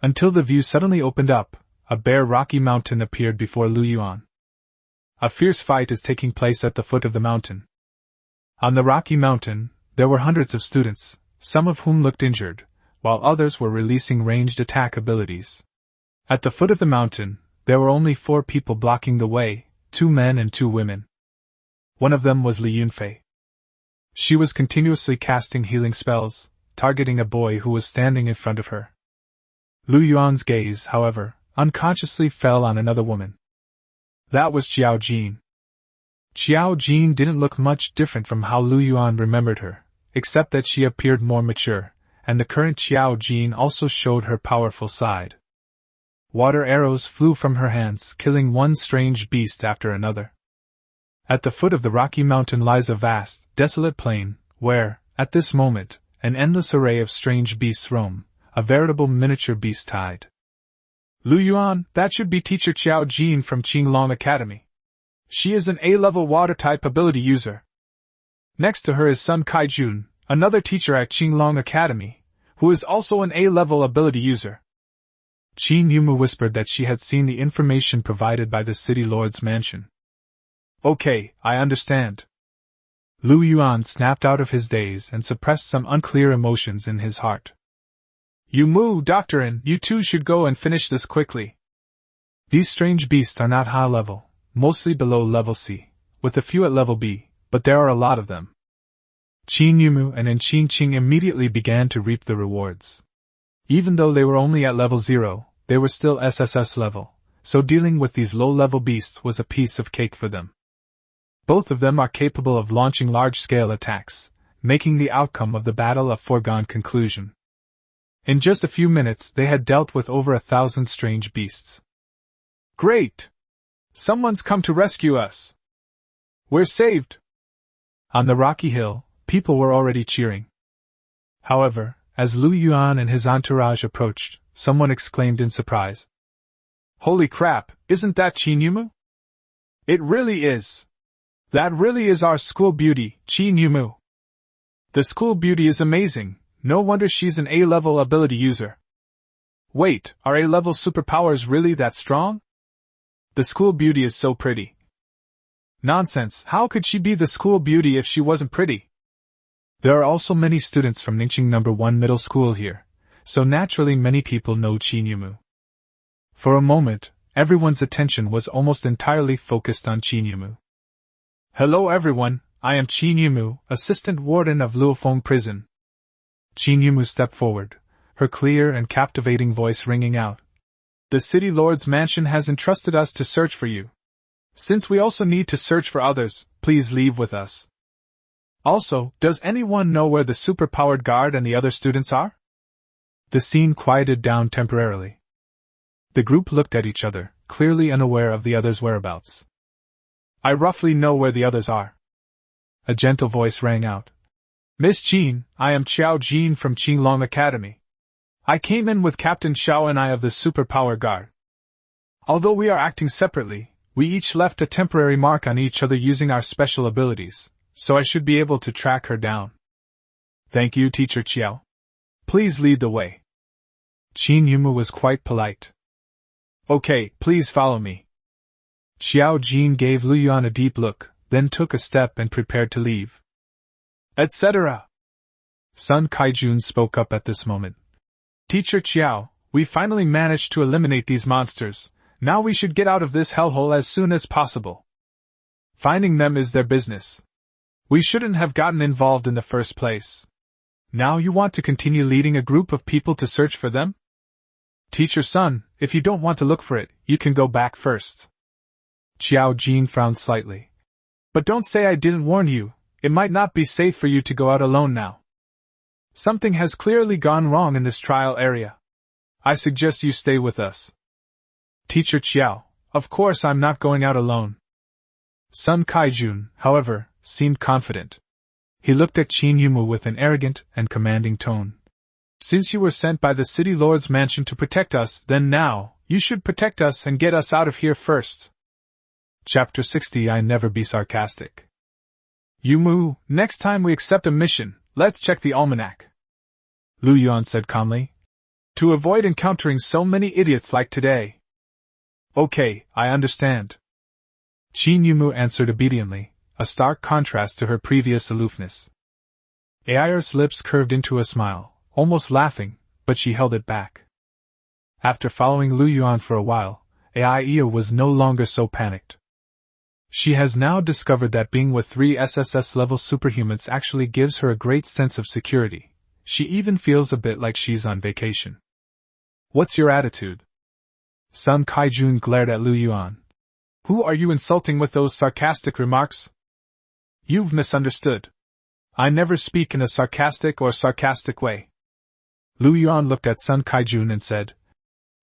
Until the view suddenly opened up, a bare rocky mountain appeared before Lu Yuan. A fierce fight is taking place at the foot of the mountain. On the rocky mountain, there were hundreds of students, some of whom looked injured, while others were releasing ranged attack abilities. At the foot of the mountain, there were only 4 people blocking the way, 2 men and 2 women. One of them was Li Yunfei. She was continuously casting healing spells, targeting a boy who was standing in front of her. Lu Yuan's gaze, however, unconsciously fell on another woman. That was Qiao Jin. Qiao Jin didn't look much different from how Lu Yuan remembered her, except that she appeared more mature, and the current Qiao Jin also showed her powerful side. Water arrows flew from her hands, killing one strange beast after another. At the foot of the rocky mountain lies a vast, desolate plain, where, at this moment, an endless array of strange beasts roam, a veritable miniature beast tide. Lu Yuan, that should be teacher Qiao Jin from Qinglong Academy. She is an A-level water-type ability user. Next to her is Sun Kaijun, another teacher at Qinglong Academy, who is also an A-level ability user. Qin Yumu whispered that she had seen the information provided by the city lord's mansion. Okay, I understand. Lu Yuan snapped out of his daze and suppressed some unclear emotions in his heart. Yumu, Doctorin, you two should go and finish this quickly. These strange beasts are not high level, mostly below level C, with a few at level B, but there are a lot of them. Qin Yumu and Qin Qing immediately began to reap the rewards. Even though they were only at level 0, they were still SSS level, so dealing with these low-level beasts was a piece of cake for them. Both of them are capable of launching large-scale attacks, making the outcome of the battle a foregone conclusion. In just a few minutes they had dealt with over 1,000 strange beasts. Great! Someone's come to rescue us! We're saved! On the rocky hill, people were already cheering. However, as Lu Yuan and his entourage approached, someone exclaimed in surprise. Holy crap, isn't that Qin Yumu? It really is! That really is our school beauty, Qin Yumu. The school beauty is amazing, no wonder she's an A-level ability user. Wait, are A-level superpowers really that strong? The school beauty is so pretty. Nonsense, how could she be the school beauty if she wasn't pretty? There are also many students from Ningqing No. 1 Middle School here, so naturally many people know Qin Yumu. For a moment, everyone's attention was almost entirely focused on Qin Yumu. Hello everyone, I am Qin Yumu, Assistant Warden of Luofong Prison. Qin Yumu stepped forward, her clear and captivating voice ringing out. The City Lord's mansion has entrusted us to search for you. Since we also need to search for others, please leave with us. Also, does anyone know where the superpowered guard and the other students are? The scene quieted down temporarily. The group looked at each other, clearly unaware of the others' whereabouts. I roughly know where the others are. A gentle voice rang out. Miss Jean, I am Qiao Jin from Qinglong Academy. I came in with Captain Xiao and I of the Superpower Guard. Although we are acting separately, we each left a temporary mark on each other using our special abilities, so I should be able to track her down. Thank you, Teacher Qiao. Please lead the way. Qin Yumu was quite polite. Okay, please follow me. Qiao Jin gave Lu Yuan a deep look, then took a step and prepared to leave. Etc. Sun Kaijun spoke up at this moment. Teacher Qiao, we finally managed to eliminate these monsters. Now we should get out of this hellhole as soon as possible. Finding them is their business. We shouldn't have gotten involved in the first place. Now you want to continue leading a group of people to search for them? Teacher Sun, if you don't want to look for it, you can go back first. Qiao Jin frowned slightly. But don't say I didn't warn you, it might not be safe for you to go out alone now. Something has clearly gone wrong in this trial area. I suggest you stay with us. Teacher Qiao, of course I'm not going out alone. Sun Kaijun, however, seemed confident. He looked at Qin Yumu with an arrogant and commanding tone. Since you were sent by the City Lord's mansion to protect us, then now, you should protect us and get us out of here first. Chapter 60 I Never Be Sarcastic. Yumu, next time we accept a mission, let's check the almanac. Lu Yuan said calmly. To avoid encountering so many idiots like today. Okay, I understand. Qin Yumu answered obediently, a stark contrast to her previous aloofness. Ai's lips curved into a smile, almost laughing, but she held it back. After following Lu Yuan for a while, Ai was no longer so panicked. She has now discovered that being with 3 SSS-level superhumans actually gives her a great sense of security. She even feels a bit like she's on vacation. What's your attitude? Sun Kaijun glared at Lu Yuan. Who are you insulting with those sarcastic remarks? You've misunderstood. I never speak in a sarcastic way. Lu Yuan looked at Sun Kaijun and said,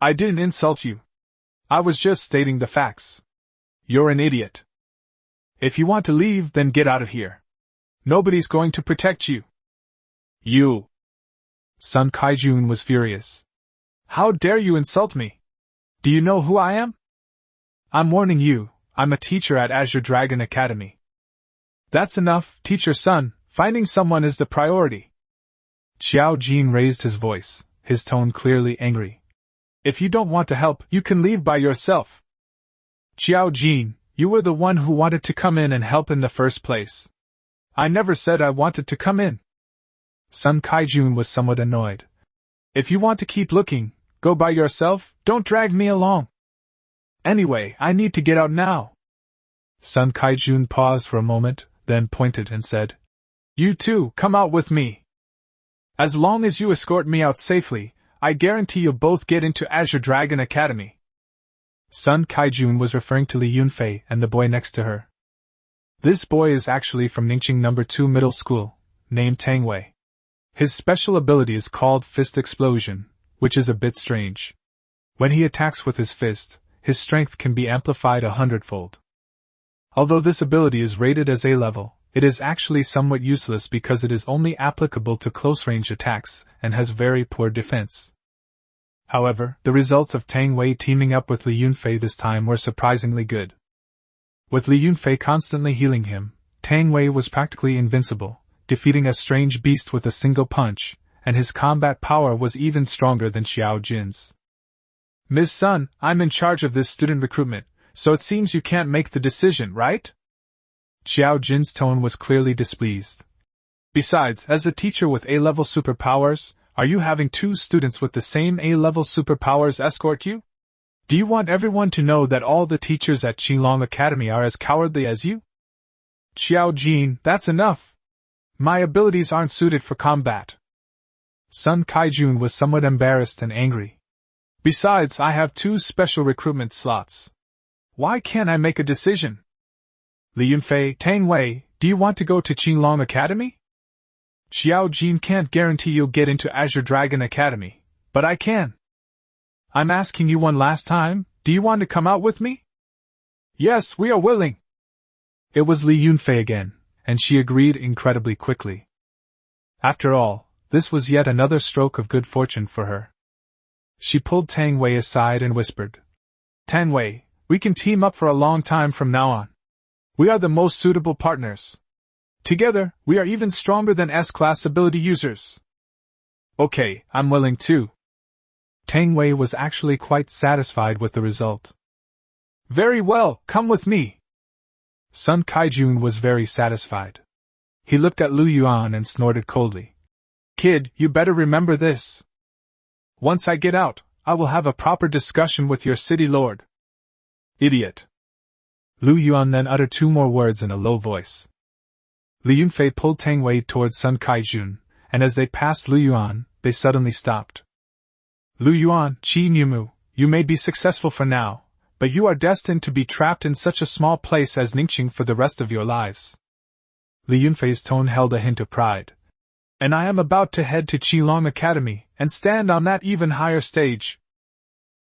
I didn't insult you. I was just stating the facts. You're an idiot. If you want to leave, then get out of here. Nobody's going to protect you. You. Sun Kaijun was furious. How dare you insult me? Do you know who I am? I'm warning you, I'm a teacher at Azure Dragon Academy. That's enough, teacher Sun, finding someone is the priority. Xiao Jin raised his voice, his tone clearly angry. If you don't want to help, you can leave by yourself. Xiao Jin, you were the one who wanted to come in and help in the first place. I never said I wanted to come in. Sun Kaijun was somewhat annoyed. If you want to keep looking, go by yourself, don't drag me along. Anyway, I need to get out now. Sun Kaijun paused for a moment, then pointed and said, You too, come out with me. As long as you escort me out safely, I guarantee you'll both get into Azure Dragon Academy. Sun Kaijun was referring to Li Yunfei and the boy next to her. This boy is actually from Ningqing No. 2 Middle School, named Tang Wei. His special ability is called Fist Explosion, which is a bit strange. When he attacks with his fist, his strength can be amplified 100-fold. Although this ability is rated as A-level, it is actually somewhat useless because it is only applicable to close-range attacks and has very poor defense. However, the results of Tang Wei teaming up with Li Yunfei this time were surprisingly good. With Li Yunfei constantly healing him, Tang Wei was practically invincible, defeating a strange beast with a single punch, and his combat power was even stronger than Xiao Jin's. Ms. Sun, I'm in charge of this student recruitment, so it seems you can't make the decision, right? Xiao Jin's tone was clearly displeased. Besides, as a teacher with A-level superpowers, are you having 2 students with the same A-level superpowers escort you? Do you want everyone to know that all the teachers at Qinglong Academy are as cowardly as you? Xiao Jin, that's enough. My abilities aren't suited for combat. Sun Kaijun was somewhat embarrassed and angry. Besides, I have 2 special recruitment slots. Why can't I make a decision? Li Yunfei, Tang Wei, do you want to go to Qinglong Academy? Xiao Jin can't guarantee you'll get into Azure Dragon Academy, but I can. I'm asking you one last time, do you want to come out with me? Yes, we are willing. It was Li Yunfei again, and she agreed incredibly quickly. After all, this was yet another stroke of good fortune for her. She pulled Tang Wei aside and whispered, Tang Wei, we can team up for a long time from now on. We are the most suitable partners. Together, we are even stronger than S-class ability users. Okay, I'm willing too. Tang Wei was actually quite satisfied with the result. Very well, come with me. Sun Kaijun was very satisfied. He looked at Lu Yuan and snorted coldly. Kid, you better remember this. Once I get out, I will have a proper discussion with your city lord. Idiot. Lu Yuan then uttered 2 more words in a low voice. Li Yunfei pulled Tang Wei towards Sun Kaijun, and as they passed Lu Yuan, they suddenly stopped. Lu Yuan, Qi Numu, you may be successful for now, but you are destined to be trapped in such a small place as Ningqing for the rest of your lives. Li Yunfei's tone held a hint of pride. And I am about to head to Qinglong Academy and stand on that even higher stage.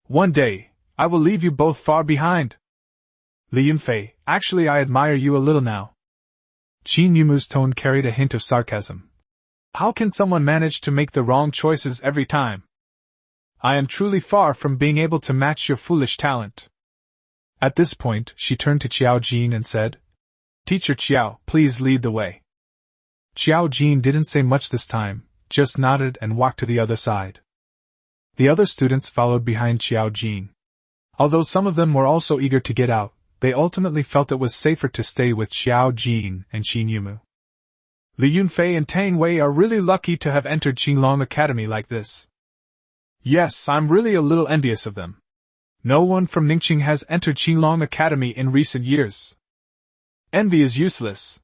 One day, I will leave you both far behind. Li Yunfei, actually I admire you a little now. Qi Numu's tone carried a hint of sarcasm. How can someone manage to make the wrong choices every time? I am truly far from being able to match your foolish talent. At this point, she turned to Xiao Jin and said, Teacher Xiao, please lead the way. Xiao Jin didn't say much this time, just nodded and walked to the other side. The other students followed behind Xiao Jin. Although some of them were also eager to get out, they ultimately felt it was safer to stay with Xiao Jin and Qin Yumu. Li Yunfei and Tang Wei are really lucky to have entered Qinglong Academy like this. Yes, I'm really a little envious of them. No one from Ningqing has entered Qinglong Academy in recent years. Envy is useless.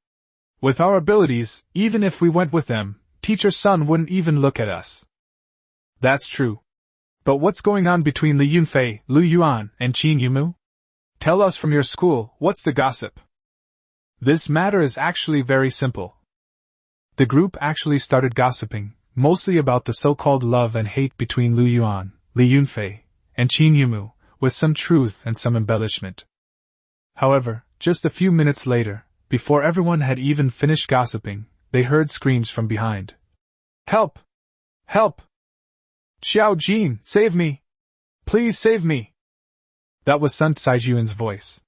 With our abilities, even if we went with them, Teacher Sun wouldn't even look at us. That's true. But what's going on between Li Yunfei, Lu Yuan, and Qin Yumu? Tell us from your school, what's the gossip? This matter is actually very simple. The group actually started gossiping, mostly about the so-called love and hate between Lu Yuan, Li Yunfei, and Qin Yumu, with some truth and some embellishment. However, just a few minutes later, before everyone had even finished gossiping, they heard screams from behind. Help! Help! Xiao Jin, save me! Please save me! That was Sun Kaijun's voice.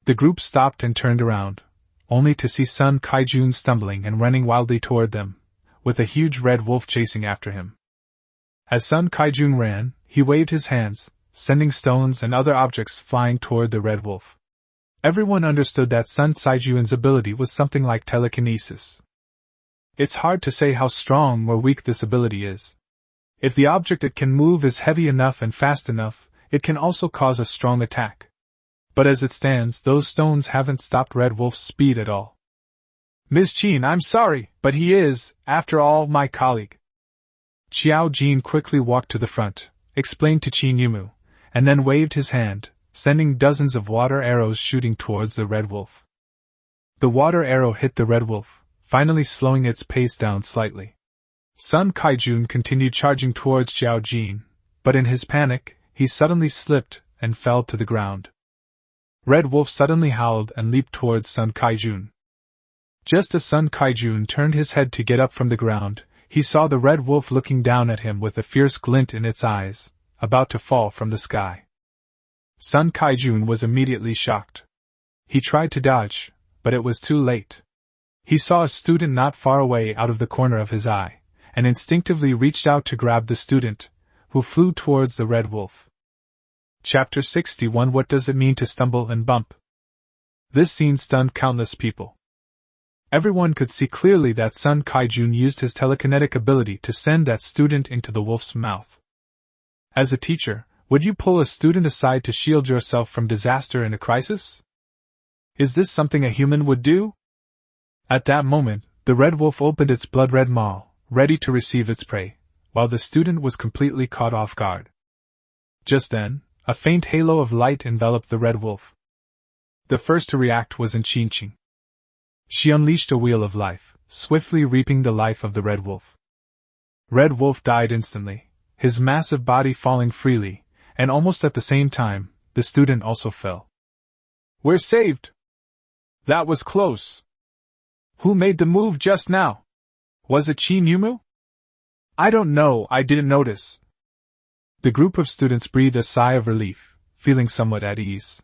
The group stopped and turned around, only to see Sun Kaijun stumbling and running wildly toward them, with a huge red wolf chasing after him. As Sun Kaijun ran, he waved his hands, sending stones and other objects flying toward the red wolf. Everyone understood that Sun Kaijun's ability was something like telekinesis. It's hard to say how strong or weak this ability is. If the object it can move is heavy enough and fast enough, it can also cause a strong attack. But as it stands, those stones haven't stopped Red Wolf's speed at all. Ms. Qin, I'm sorry, but he is, after all, my colleague. Xiao Jin quickly walked to the front, explained to Qin Yumu, and then waved his hand, sending dozens of water arrows shooting towards the Red Wolf. The water arrow hit the Red Wolf, finally slowing its pace down slightly. Sun Kaijun continued charging towards Xiao Jin, but in his panic, he suddenly slipped and fell to the ground. Red Wolf suddenly howled and leaped towards Sun Kaijun. Just as Sun Kaijun turned his head to get up from the ground, he saw the Red Wolf looking down at him with a fierce glint in its eyes, about to fall from the sky. Sun Kaijun was immediately shocked. He tried to dodge, but it was too late. He saw a student not far away out of the corner of his eye, and instinctively reached out to grab the student, who flew towards the Red Wolf. Chapter 61 What does it mean to stumble and bump? This scene stunned countless people. Everyone could see clearly that Sun Kaijun used his telekinetic ability to send that student into the wolf's mouth. As a teacher, would you pull a student aside to shield yourself from disaster in a crisis? Is this something a human would do? At that moment, the Red Wolf opened its blood-red maw, ready to receive its prey, while the student was completely caught off guard. Just then, a faint halo of light enveloped the Red Wolf. The first to react was Qin. She unleashed a wheel of life, swiftly reaping the life of the Red Wolf. Red Wolf died instantly, his massive body falling freely, and almost at the same time, the student also fell. We're saved! That was close. Who made the move just now? Was it Qin Yumu? I don't know, I didn't notice. The group of students breathed a sigh of relief, feeling somewhat at ease.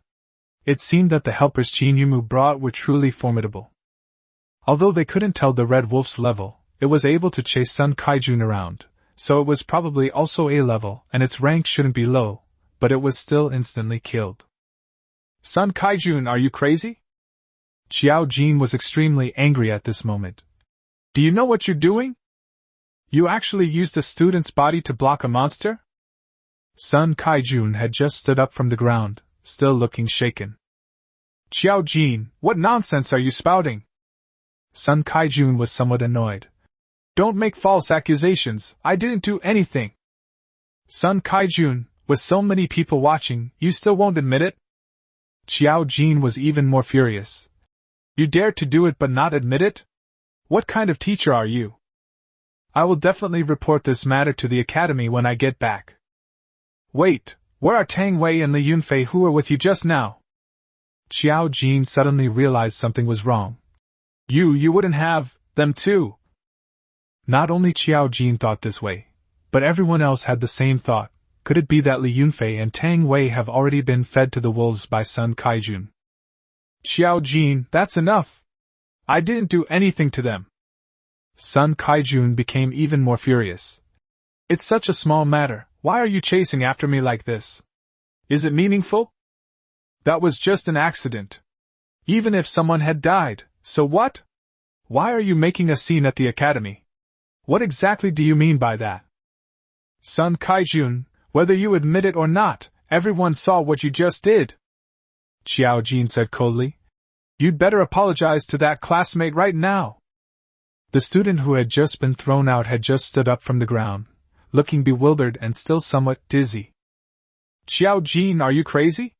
It seemed that the helpers Qin Yumu brought were truly formidable. Although they couldn't tell the Red Wolf's level, it was able to chase Sun Kaijun around, so it was probably also A level and its rank shouldn't be low, but it was still instantly killed. Sun Kaijun, are you crazy? Xiao Jin was extremely angry at this moment. Do you know what you're doing? You actually used a student's body to block a monster? Sun Kaijun had just stood up from the ground, still looking shaken. Xiao Jin, what nonsense are you spouting? Sun Kaijun was somewhat annoyed. Don't make false accusations, I didn't do anything. Sun Kaijun, with so many people watching, you still won't admit it? Xiao Jin was even more furious. You dare to do it but not admit it? What kind of teacher are you? I will definitely report this matter to the academy when I get back. Wait, where are Tang Wei and Li Yunfei who were with you just now? Xiao Jin suddenly realized something was wrong. You wouldn't have them too. Not only Xiao Jin thought this way, but everyone else had the same thought. Could it be that Li Yunfei and Tang Wei have already been fed to the wolves by Sun Kaijun? Xiao Jin, that's enough. I didn't do anything to them. Sun Kaijun became even more furious. It's such a small matter, why are you chasing after me like this? Is it meaningful? That was just an accident. Even if someone had died, so what? Why are you making a scene at the academy? What exactly do you mean by that? Sun Kaijun, whether you admit it or not, everyone saw what you just did. Xiao Jin said coldly. You'd better apologize to that classmate right now. The student who had just been thrown out had just stood up from the ground, looking bewildered and still somewhat dizzy. Xiao Jin, are you crazy?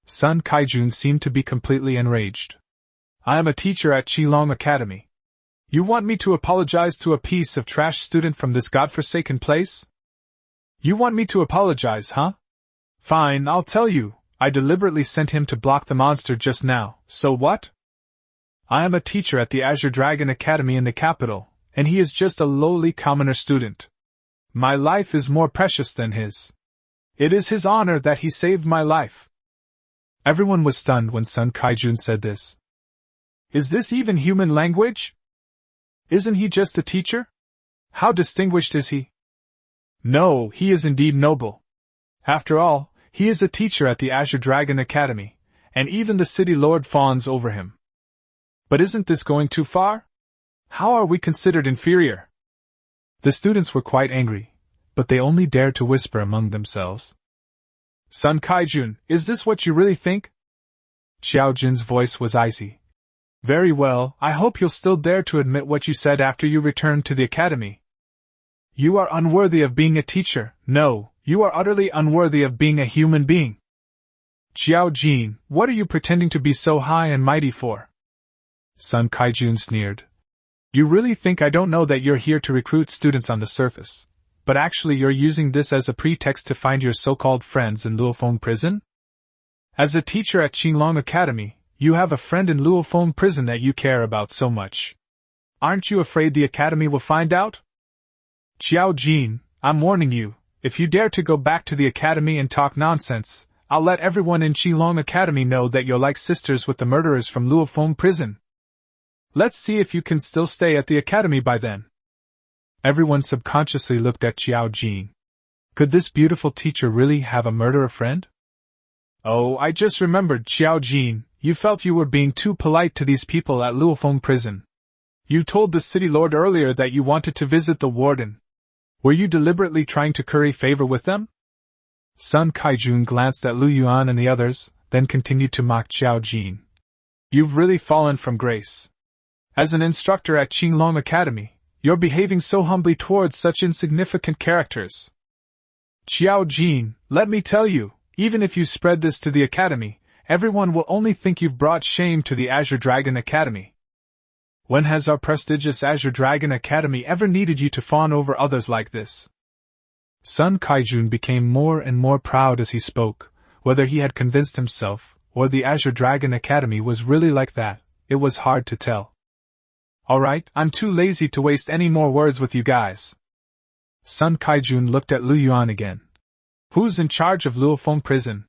Sun Kaijun seemed to be completely enraged. I am a teacher at Qilong Academy. You want me to apologize to a piece of trash student from this godforsaken place? You want me to apologize, huh? Fine, I'll tell you. I deliberately sent him to block the monster just now, so what? I am a teacher at the Azure Dragon Academy in the capital, and he is just a lowly commoner student. My life is more precious than his. It is his honor that he saved my life. Everyone was stunned when Sun Kaijun said this. Is this even human language? Isn't he just a teacher? How distinguished is he? No, he is indeed noble. After all, he is a teacher at the Azure Dragon Academy, and even the city lord fawns over him. But isn't this going too far? How are we considered inferior? The students were quite angry, but they only dared to whisper among themselves. Sun Kaijun, is this what you really think? Xiao Jin's voice was icy. Very well, I hope you'll still dare to admit what you said after you returned to the academy. You are unworthy of being a teacher. No, you are utterly unworthy of being a human being. Xiao Jin, what are you pretending to be so high and mighty for? Sun Kaijun sneered. You really think I don't know that you're here to recruit students on the surface, but actually you're using this as a pretext to find your so-called friends in Luofong prison? As a teacher at Qilong Academy, you have a friend in Luofong prison that you care about so much. Aren't you afraid the academy will find out? Xiao Jin, I'm warning you, if you dare to go back to the academy and talk nonsense, I'll let everyone in Qilong Academy know that you're like sisters with the murderers from Luofong prison. Let's see if you can still stay at the academy by then. Everyone subconsciously looked at Xiao Jin. Could this beautiful teacher really have a murderer friend? Oh, I just remembered, Xiao Jin, you felt you were being too polite to these people at Luofong prison. You told the city lord earlier that you wanted to visit the warden. Were you deliberately trying to curry favor with them? Sun Kaijun glanced at Lu Yuan and the others, then continued to mock Xiao Jin. You've really fallen from grace. As an instructor at Qilong Academy, you're behaving so humbly towards such insignificant characters. Xiao Jin, let me tell you, even if you spread this to the academy, everyone will only think you've brought shame to the Azure Dragon Academy. When has our prestigious Azure Dragon Academy ever needed you to fawn over others like this? Sun Kaijun became more and more proud as he spoke. Whether he had convinced himself, or the Azure Dragon Academy was really like that, it was hard to tell. Alright, I'm too lazy to waste any more words with you guys. Sun Kaijun looked at Lu Yuan again. Who's in charge of Luofong prison?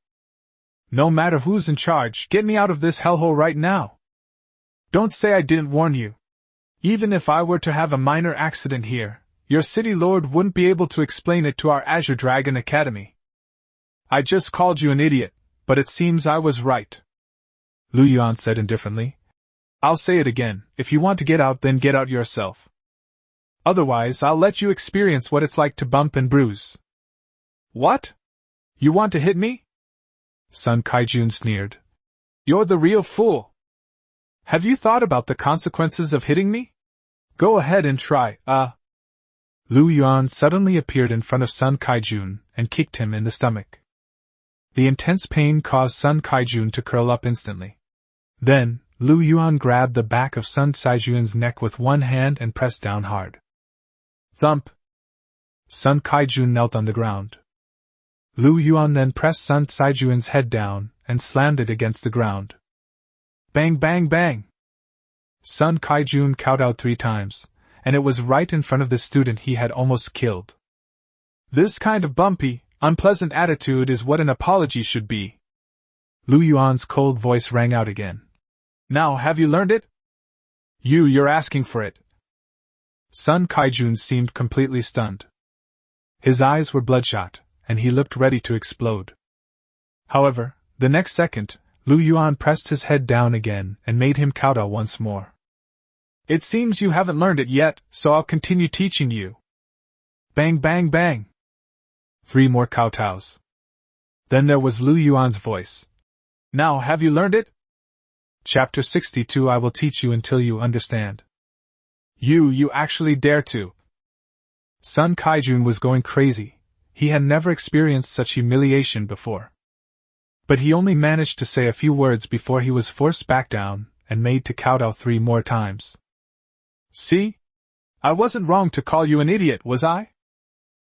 No matter who's in charge, get me out of this hellhole right now. Don't say I didn't warn you. Even if I were to have a minor accident here, your city lord wouldn't be able to explain it to our Azure Dragon Academy. I just called you an idiot, but it seems I was right. Lu Yuan said indifferently. I'll say it again, if you want to get out then get out yourself. Otherwise I'll let you experience what it's like to bump and bruise. What? You want to hit me? Sun Kaijun sneered. You're the real fool. Have you thought about the consequences of hitting me? Go ahead and try, Lu Yuan suddenly appeared in front of Sun Kaijun and kicked him in the stomach. The intense pain caused Sun Kaijun to curl up instantly. Then, Lu Yuan grabbed the back of Sun Kaijun's neck with one hand and pressed down hard. Thump! Sun Kaijun knelt on the ground. Lu Yuan then pressed Sun Kaijun's head down and slammed it against the ground. Bang bang bang! Sun Kaijun kowtowed 3 times, and it was right in front of the student he had almost killed. This kind of bumpy, unpleasant attitude is what an apology should be. Lu Yuan's cold voice rang out again. Now have you learned it? You're asking for it. Sun Kaijun seemed completely stunned. His eyes were bloodshot, and he looked ready to explode. However, The next second, Yuan pressed his head down again and made him kowtow once more. It seems you haven't learned it yet, so I'll continue teaching you. Bang bang bang. 3 more kowtows. Then there was Yuan's voice. Now have you learned it? Chapter 62 I will teach you until you understand. You actually dare to. Sun Kaijun was going crazy. He had never experienced such humiliation before. But he only managed to say a few words before he was forced back down and made to kowtow 3 more times. See? I wasn't wrong to call you an idiot, was I?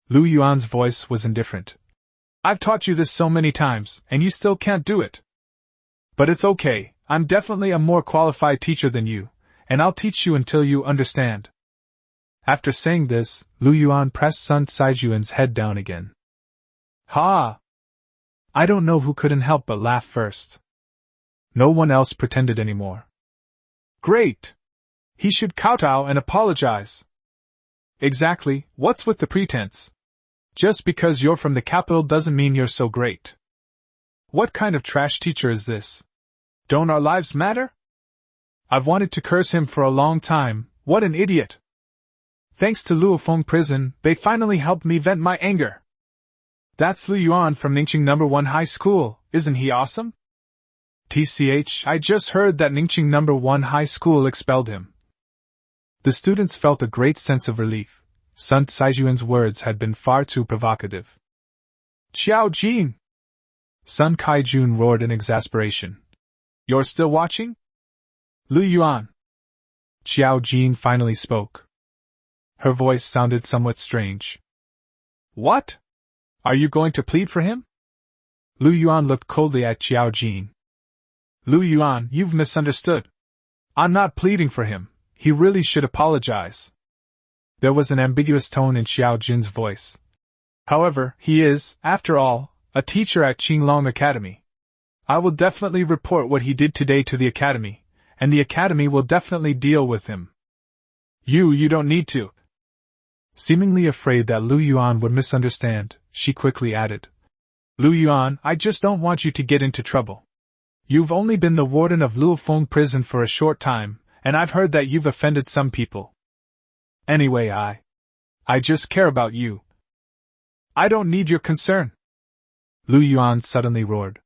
Yuan's voice was indifferent. I've taught you this so many times, and you still can't do it. But it's okay, I'm definitely a more qualified teacher than you, and I'll teach you until you understand. After saying this, Yuan pressed Sun Saijuan's head down again. Ha! I don't know who couldn't help but laugh first. No one else pretended anymore. Great! He should kowtow and apologize. Exactly, what's with the pretense? Just because you're from the capital doesn't mean you're so great. What kind of trash teacher is this? Don't our lives matter? I've wanted to curse him for a long time, what an idiot! Thanks to Luofong prison, they finally helped me vent my anger. That's Yuan from Ningqing No. 1 High School, isn't he awesome? TCH, I just heard that Ningqing No. 1 High School expelled him. The students felt a great sense of relief. Sun Saijuan's words had been far too provocative. Xiao Jin! Sun Kaijun roared in exasperation. You're still watching? Yuan! Xiao Jin finally spoke. Her voice sounded somewhat strange. What? Are you going to plead for him? Yuan looked coldly at Xiao Jin. Yuan, you've misunderstood. I'm not pleading for him. He really should apologize. There was an ambiguous tone in Xiao Jin's voice. However, he is, after all, a teacher at Qinglong Academy. I will definitely report what he did today to the academy, and the academy will definitely deal with him. You don't need to. Seemingly afraid that Yuan would misunderstand, she quickly added. Yuan, I just don't want you to get into trouble. You've only been the warden of Luofong prison for a short time, and I've heard that you've offended some people. Anyway, I just care about you. I don't need your concern. Yuan suddenly roared.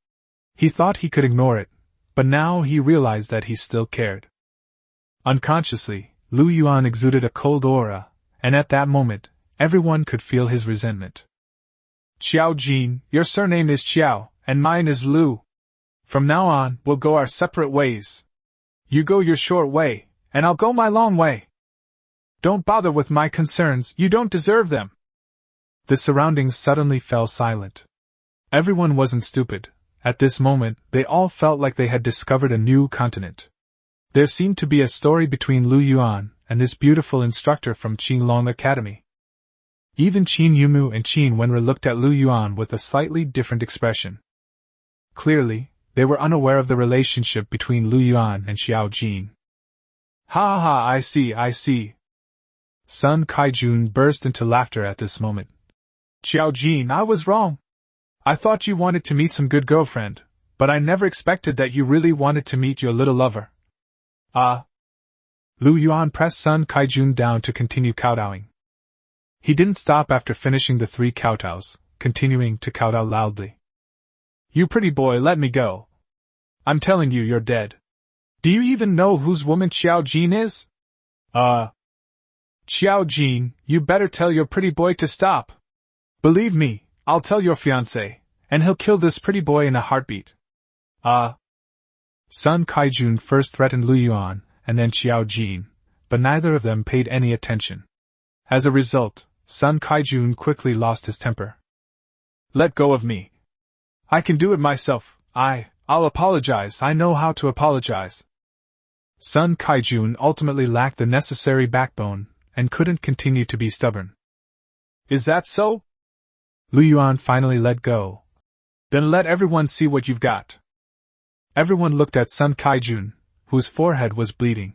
He thought he could ignore it, but now he realized that he still cared. Unconsciously, Yuan exuded a cold aura, and at that moment, everyone could feel his resentment. Xiao Jin, your surname is Xiao, and mine is Lu. From now on, we'll go our separate ways. You go your short way, and I'll go my long way. Don't bother with my concerns, you don't deserve them. The surroundings suddenly fell silent. Everyone wasn't stupid. At this moment, they all felt like they had discovered a new continent. There seemed to be a story between Yuan and this beautiful instructor from Qinglong Academy. Even Qin Yumu and Qin Wenru looked at Yuan with a slightly different expression. Clearly, they were unaware of the relationship between Yuan and Xiao Jin. Ha ha, I see. Sun Kaijun burst into laughter at this moment. Xiao Jin, I was wrong. I thought you wanted to meet some good girlfriend, but I never expected that you really wanted to meet your little lover. Yuan pressed Sun Kaijun down to continue kowtowing. He didn't stop after finishing the 3 kowtows, continuing to kowtow loudly. You pretty boy, let me go. I'm telling you, you're dead. Do you even know whose woman Xiao Jin is? Xiao Jin, you better tell your pretty boy to stop. Believe me, I'll tell your fiancé, and he'll kill this pretty boy in a heartbeat. Sun Kaijun first threatened Yuan, and then Xiao Jin, but neither of them paid any attention. As a result, Sun Kaijun quickly lost his temper. Let go of me. I can do it myself. I'll apologize. I know how to apologize. Sun Kaijun ultimately lacked the necessary backbone, and couldn't continue to be stubborn. Is that so? Yuan finally let go. Then let everyone see what you've got. Everyone looked at Sun Kaijun, whose forehead was bleeding.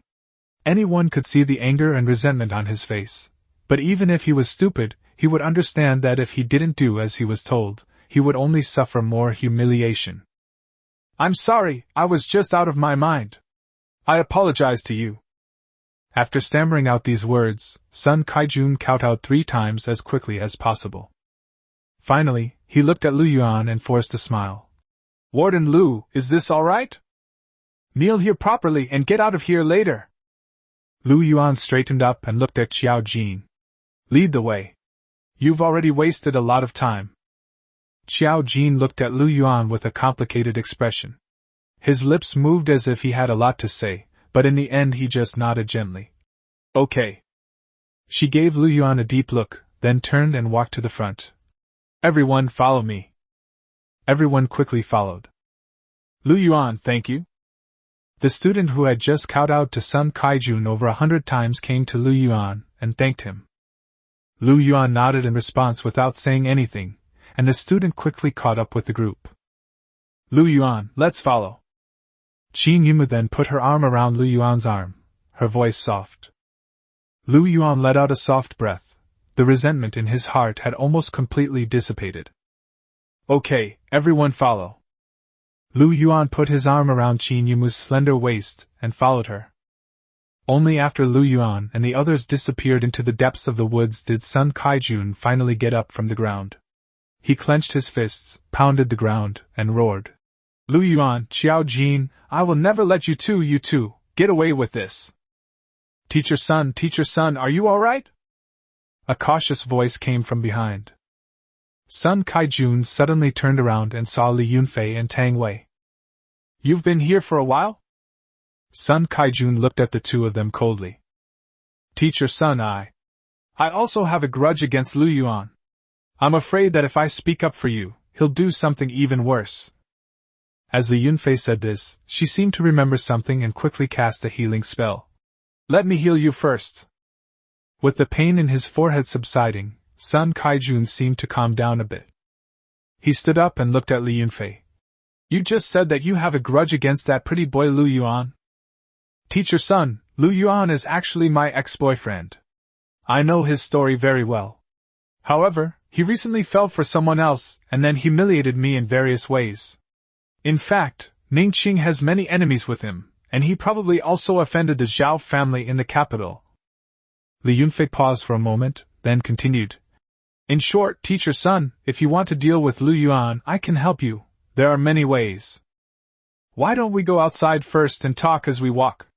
Anyone could see the anger and resentment on his face. But even if he was stupid, he would understand that if he didn't do as he was told, he would only suffer more humiliation. I'm sorry, I was just out of my mind. I apologize to you. After stammering out these words, Sun Kaijun kowtowed 3 times as quickly as possible. Finally, he looked at Lu Yuan and forced a smile. Warden Lu, is this all right? Kneel here properly and get out of here later. Lu Yuan straightened up and looked at Xiao Jin. Lead the way. You've already wasted a lot of time. Xiao Jin looked at Lu Yuan with a complicated expression. His lips moved as if he had a lot to say, but in the end he just nodded gently. Okay. She gave Lu Yuan a deep look, then turned and walked to the front. Everyone follow me. Everyone quickly followed. Lu Yuan, thank you. The student who had just kowtowed to Sun Kaijun over 100 times came to Lu Yuan and thanked him. Lu Yuan nodded in response without saying anything, and the student quickly caught up with the group. Lu Yuan, let's follow. Qin Yumu then put her arm around Lu Yuan's arm, her voice soft. Lu Yuan let out a soft breath. The resentment in his heart had almost completely dissipated. Okay, everyone follow. Lu Yuan put his arm around Qin Yumu's slender waist and followed her. Only after Lu Yuan and the others disappeared into the depths of the woods did Sun Kaijun finally get up from the ground. He clenched his fists, pounded the ground, and roared. Lu Yuan, Xiao Jin, I will never let you two, get away with this. Teacher Sun, are you alright? A cautious voice came from behind. Sun Kaijun suddenly turned around and saw Li Yunfei and Tang Wei. You've been here for a while? Sun Kaijun looked at the two of them coldly. Teacher Sun, I also have a grudge against Lu Yuan. I'm afraid that if I speak up for you, he'll do something even worse. As Li Yunfei said this, she seemed to remember something and quickly cast a healing spell. Let me heal you first. With the pain in his forehead subsiding, Sun Kaijun seemed to calm down a bit. He stood up and looked at Li Yunfei. You just said that you have a grudge against that pretty boy Lu Yuan? Teacher Sun, Lu Yuan is actually my ex-boyfriend. I know his story very well. However, he recently fell for someone else and then humiliated me in various ways. In fact, Ningqing has many enemies with him, and he probably also offended the Zhao family in the capital. Li Yunfei paused for a moment, then continued. In short, Teacher Sun, if you want to deal with Lu Yuan, I can help you. There are many ways. Why don't we go outside first and talk as we walk?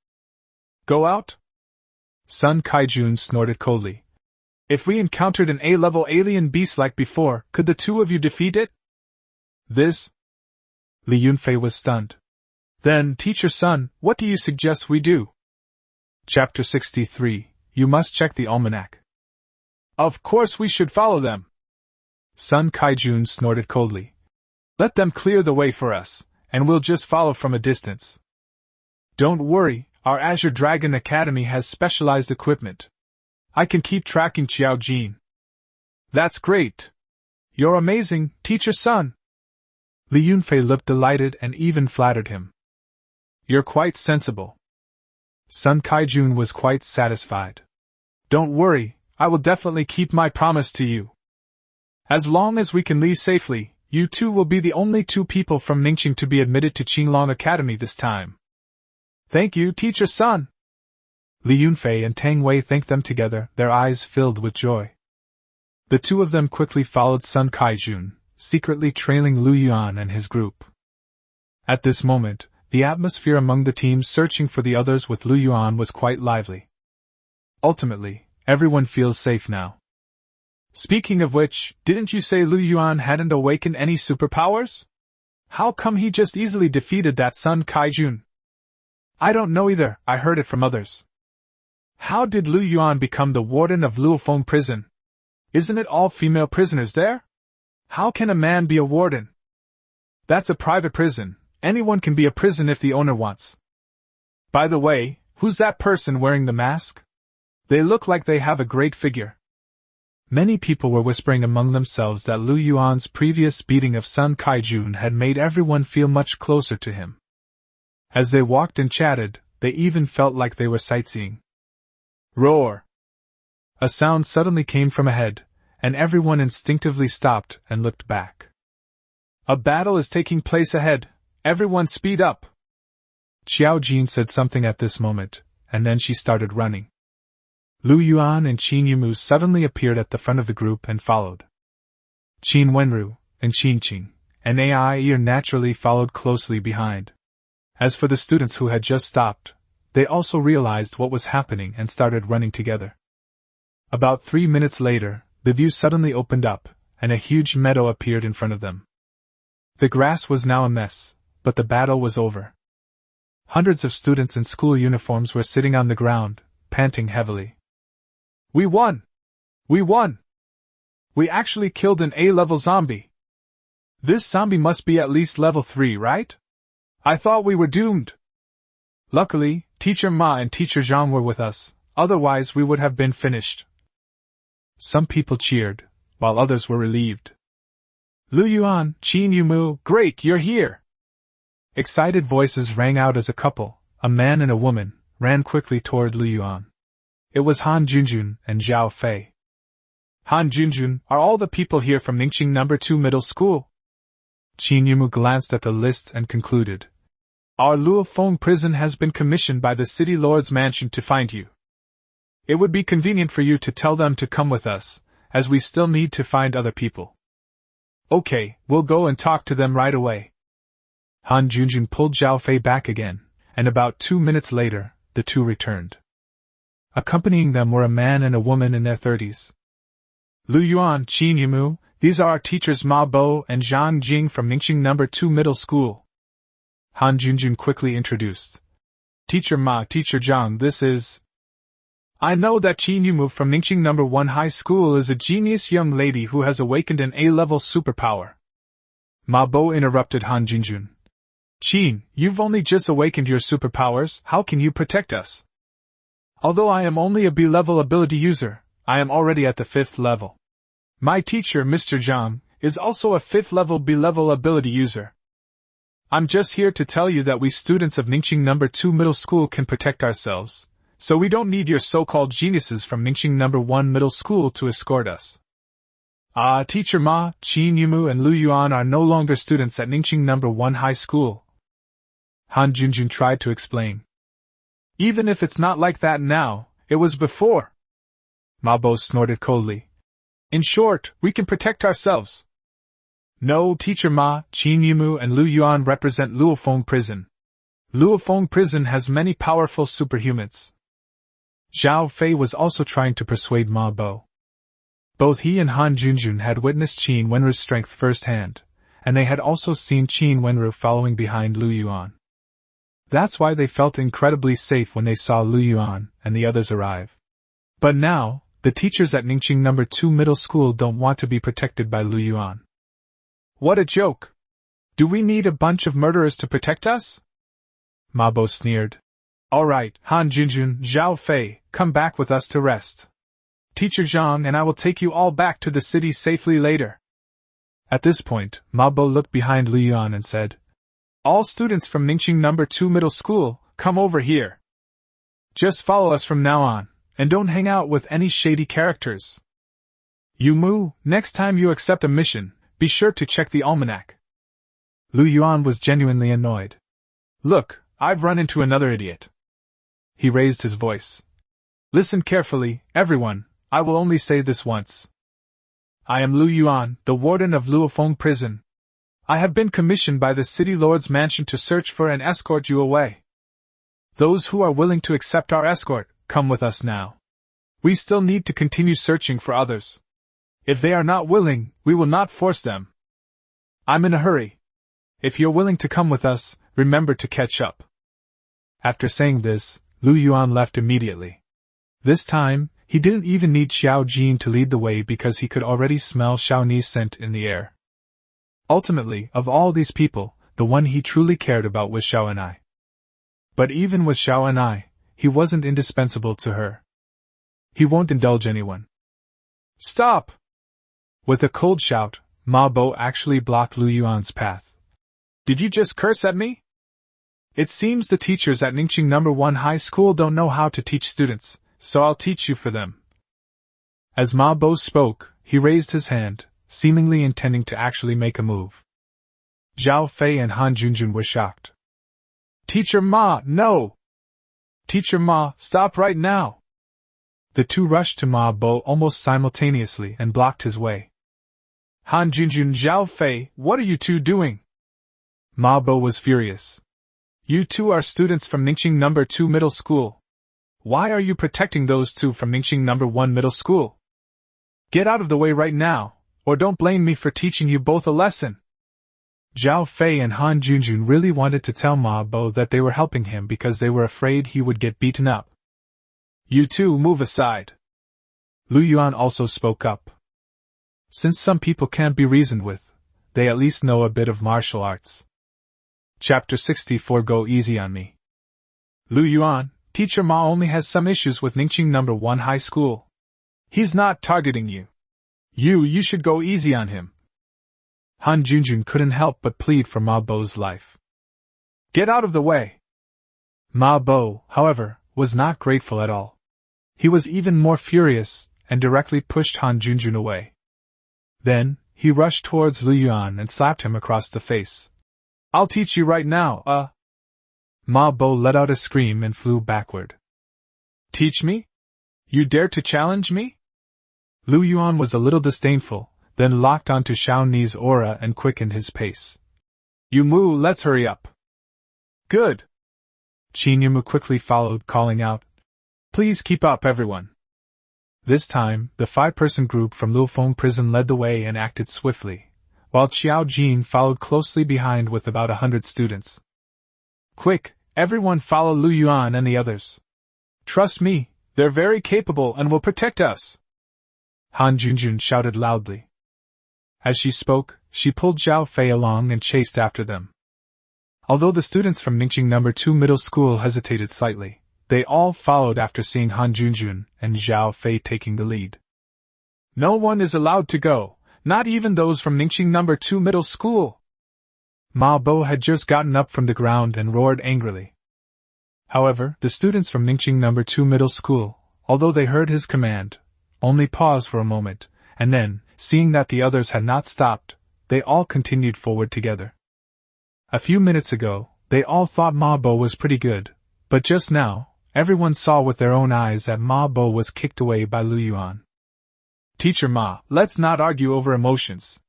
Go out? Sun Kaijun snorted coldly. If we encountered an A-level alien beast like before, could the two of you defeat it? This? Li Yunfei was stunned. Then, Teacher Sun, what do you suggest we do? Chapter 63. You must check the almanac. Of course we should follow them. Sun Kaijun snorted coldly. Let them clear the way for us, and we'll just follow from a distance. Don't worry, our Azure Dragon Academy has specialized equipment. I can keep tracking Xiao Jin. That's great. You're amazing, Teacher Sun. Li Yunfei looked delighted and even flattered him. You're quite sensible. Sun Kaijun was quite satisfied. Don't worry, I will definitely keep my promise to you. As long as we can leave safely, you two will be the only 2 people from Ningqing to be admitted to Qinglong Academy this time. Thank you, Teacher Sun. Li Yunfei and Tang Wei thanked them together, their eyes filled with joy. The two of them quickly followed Sun Kaijun, secretly trailing Lu Yuan and his group. At this moment, the atmosphere among the teams searching for the others with Lu Yuan was quite lively. Ultimately, everyone feels safe now. Speaking of which, didn't you say Lu Yuan hadn't awakened any superpowers? How come he just easily defeated that Sun Kaijun? I don't know either, I heard it from others. How did Lu Yuan become the warden of Luofong prison? Isn't it all female prisoners there? How can a man be a warden? That's a private prison. Anyone can be a prison if the owner wants. By the way, who's that person wearing the mask? They look like they have a great figure. Many people were whispering among themselves that Lu Yuan's previous beating of Sun Kaijun had made everyone feel much closer to him. As they walked and chatted, they even felt like they were sightseeing. Roar! A sound suddenly came from ahead, and everyone instinctively stopped and looked back. A battle is taking place ahead. Everyone speed up! Xiao Jin said something at this moment, and then she started running. Lu Yuan and Qin Yumu suddenly appeared at the front of the group and followed. Qin Wenru and Qin Qing and Ai naturally followed closely behind. As for the students who had just stopped, they also realized what was happening and started running together. About 3 minutes later, the view suddenly opened up, and a huge meadow appeared in front of them. The grass was now a mess, but the battle was over. Hundreds of students in school uniforms were sitting on the ground, panting heavily. We won! We won! We actually killed an A-level zombie! This zombie must be at least level 3, right? I thought we were doomed! Luckily, Teacher Ma and Teacher Zhang were with us, otherwise we would have been finished. Some people cheered, while others were relieved. Lu Yuan, Qin Yumu, great, you're here! Excited voices rang out as a couple, a man and a woman, ran quickly toward Lu Yuan. It was Han Junjun and Zhao Fei. Han Junjun, are all the people here from Ningxing No. 2 Middle School? Qin Yumu glanced at the list and concluded. Our Luofong prison has been commissioned by the City Lord's mansion to find you. It would be convenient for you to tell them to come with us, as we still need to find other people. Okay, we'll go and talk to them right away. Han Junjun pulled Zhao Fei back again, and about 2 minutes later, the two returned. Accompanying them were a man and a woman in their 30s. Lu Yuan, Qin Yumu, these are our teachers Ma Bo and Zhang Jing from Ningxing No. 2 Middle School. Han Junjun quickly introduced. Teacher Ma, Teacher Zhang, this is... I know that Qin Yumu from Ningxing No. 1 High School is a genius young lady who has awakened an A-level superpower. Ma Bo interrupted Han Junjun. Qin, you've only just awakened your superpowers, how can you protect us? Although I am only a B-level ability user, I am already at the 5th level. My teacher, Mr. Zhang, is also a 5th level B-level ability user. I'm just here to tell you that we students of Ningxing No. 2 Middle School can protect ourselves, so we don't need your so-called geniuses from Ningxing No. 1 Middle School to escort us. Teacher Ma, Qin Yumu and Lu Yuan are no longer students at Ningxing No. 1 High School. Han Junjun tried to explain. Even if it's not like that now, it was before. Ma Bo snorted coldly. In short, we can protect ourselves. No, Teacher Ma, Qin Yumu and Lu Yuan represent Luofong Prison. Luofong Prison has many powerful superhumans. Zhao Fei was also trying to persuade Ma Bo. Both he and Han Junjun had witnessed Qin Wenru's strength firsthand, and they had also seen Qin Wenru following behind Lu Yuan. That's why they felt incredibly safe when they saw Lu Yuan and the others arrive. But now, the teachers at Ningxing No. 2 Middle School don't want to be protected by Lu Yuan. What a joke! Do we need a bunch of murderers to protect us? Ma Bo sneered. Alright, Han Junjun, Zhao Fei, come back with us to rest. Teacher Zhang and I will take you all back to the city safely later. At this point, Ma Bo looked behind Lu Yuan and said, all students from Ningxing No. 2 Middle School, come over here. Just follow us from now on, and don't hang out with any shady characters. Yumu, next time you accept a mission, be sure to check the almanac. Lu Yuan was genuinely annoyed. Look, I've run into another idiot. He raised his voice. Listen carefully, everyone, I will only say this once. I am Lu Yuan, the warden of Luofong Prison. I have been commissioned by the City Lord's mansion to search for and escort you away. Those who are willing to accept our escort, come with us now. We still need to continue searching for others. If they are not willing, we will not force them. I'm in a hurry. If you're willing to come with us, remember to catch up. After saying this, Lu Yuan left immediately. This time, he didn't even need Xiao Jin to lead the way because he could already smell Xiao Ni's scent in the air. Ultimately, of all these people, the one he truly cared about was Xiao Anai. But even with Xiao Anai, he wasn't indispensable to her. He won't indulge anyone. Stop! With a cold shout, Ma Bo actually blocked Lu Yuan's path. Did you just curse at me? It seems the teachers at Ningxing No. 1 High School don't know how to teach students, so I'll teach you for them. As Ma Bo spoke, he raised his hand, seemingly intending to actually make a move. Zhao Fei and Han Junjun were shocked. Teacher Ma, no! Teacher Ma, stop right now! The two rushed to Ma Bo almost simultaneously and blocked his way. Han Junjun, Zhao Fei, what are you two doing? Ma Bo was furious. You two are students from Ningxing No. 2 Middle School. Why are you protecting those two from Ningxing No. 1 Middle School? Get out of the way right now, or don't blame me for teaching you both a lesson. Zhao Fei and Han Junjun really wanted to tell Ma Bo that they were helping him because they were afraid he would get beaten up. You two move aside. Lu Yuan also spoke up. Since some people can't be reasoned with, they at least know a bit of martial arts. Chapter 64 Go Easy on Me. Lu Yuan, Teacher Ma only has some issues with Ningxing No. 1 High School. He's not targeting you. You should go easy on him. Han Junjun couldn't help but plead for Ma Bo's life. Get out of the way. Ma Bo, however, was not grateful at all. He was even more furious, and directly pushed Han Junjun away. Then, he rushed towards Lu Yuan and slapped him across the face. I'll teach you right now, Ma Bo let out a scream and flew backward. Teach me? You dare to challenge me? Lu Yuan was a little disdainful, then locked onto Xiao Ni's aura and quickened his pace. Yumu, let's hurry up. Good. Qin Yumu quickly followed, calling out, Please keep up, everyone. This time, the 5-person group from Luofong prison led the way and acted swiftly, while Qiao Jin followed closely behind with about 100 students. Quick, everyone follow Lu Yuan and the others. Trust me, they're very capable and will protect us. Han Junjun shouted loudly. As she spoke, she pulled Zhao Fei along and chased after them. Although the students from Ningxing No. 2 Middle School hesitated slightly, they all followed after seeing Han Junjun and Zhao Fei taking the lead. No one is allowed to go, not even those from Ningxing No. 2 Middle School. Ma Bo had just gotten up from the ground and roared angrily. However, the students from Ningxing No. 2 Middle School, although they heard his command, only paused for a moment, and then, seeing that the others had not stopped, they all continued forward together. A few minutes ago, they all thought Ma Bo was pretty good, but just now, everyone saw with their own eyes that Ma Bo was kicked away by Lu Yuan. Teacher Ma, let's not argue over emotions.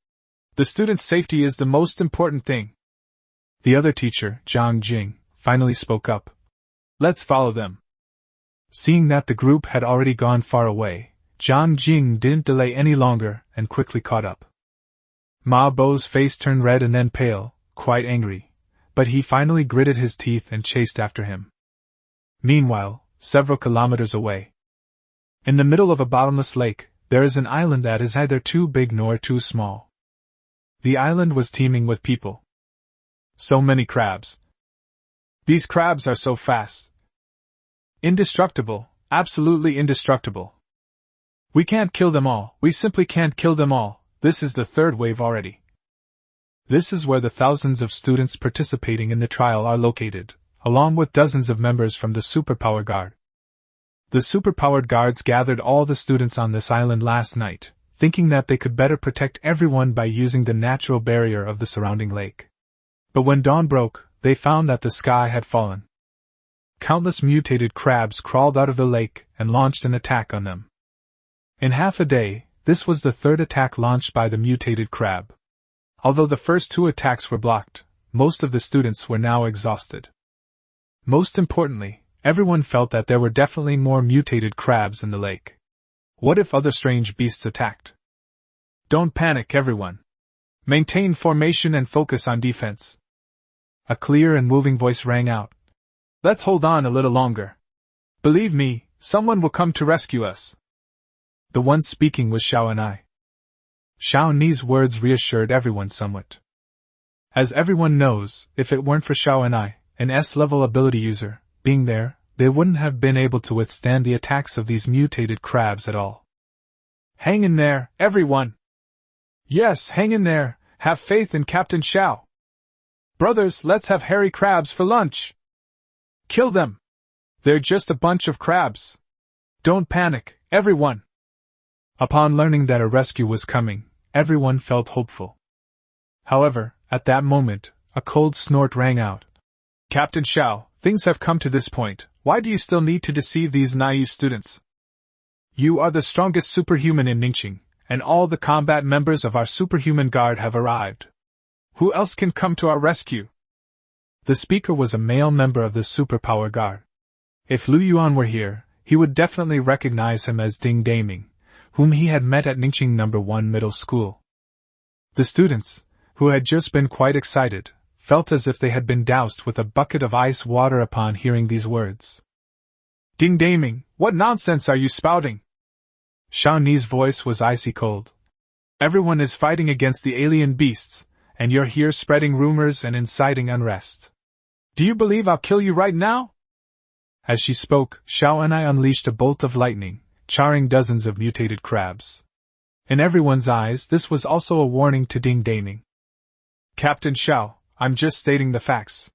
The student's safety is the most important thing. The other teacher, Zhang Jing, finally spoke up. Let's follow them. Seeing that the group had already gone far away, Zhang Jing didn't delay any longer and quickly caught up. Ma Bo's face turned red and then pale, quite angry, but he finally gritted his teeth and chased after him. Meanwhile, several kilometers away, in the middle of a bottomless lake, there is an island that is neither too big nor too small. The island was teeming with people. So many crabs. These crabs are so fast. Indestructible, absolutely indestructible. We can't kill them all, we simply can't kill them all, this is the third wave already. This is where the thousands of students participating in the trial are located, along with dozens of members from the Superpower Guard. The superpowered guards gathered all the students on this island last night, thinking that they could better protect everyone by using the natural barrier of the surrounding lake. But when dawn broke, they found that the sky had fallen. Countless mutated crabs crawled out of the lake and launched an attack on them. In half a day, this was the third attack launched by the mutated crab. Although the first 2 attacks were blocked, most of the students were now exhausted. Most importantly, everyone felt that there were definitely more mutated crabs in the lake. What if other strange beasts attacked? Don't panic, everyone. Maintain formation and focus on defense. A clear and moving voice rang out. Let's hold on a little longer. Believe me, someone will come to rescue us. The one speaking was Xiao and I. Xiao Ni's words reassured everyone somewhat. As everyone knows, if it weren't for Xiao and I, an S-level ability user, being there, they wouldn't have been able to withstand the attacks of these mutated crabs at all. Hang in there, everyone! Yes, hang in there, have faith in Captain Xiao. Brothers, let's have hairy crabs for lunch. Kill them! They're just a bunch of crabs. Don't panic, everyone! Upon learning that a rescue was coming, everyone felt hopeful. However, At that moment, a cold snort rang out. Captain Xiao, things have come to this point, why do you still need to deceive these naive students? You are the strongest superhuman in Ningxing, and all the combat members of our superhuman guard have arrived. Who else can come to our rescue? The speaker was a male member of the superpower guard. If Lu Yuan were here, he would definitely recognize him as Ding Daming, whom he had met at Ningxing No. 1 Middle School. The students, who had just been quite excited, felt as if they had been doused with a bucket of ice water upon hearing these words. Ding Daming, what nonsense are you spouting? Xiao Ni's voice was icy cold. Everyone is fighting against the alien beasts, and you're here spreading rumors and inciting unrest. Do you believe I'll kill you right now? As she spoke, Xiao and I unleashed a bolt of lightning, charring dozens of mutated crabs. In everyone's eyes, this was also a warning to Ding Daming. Captain Xiao, I'm just stating the facts.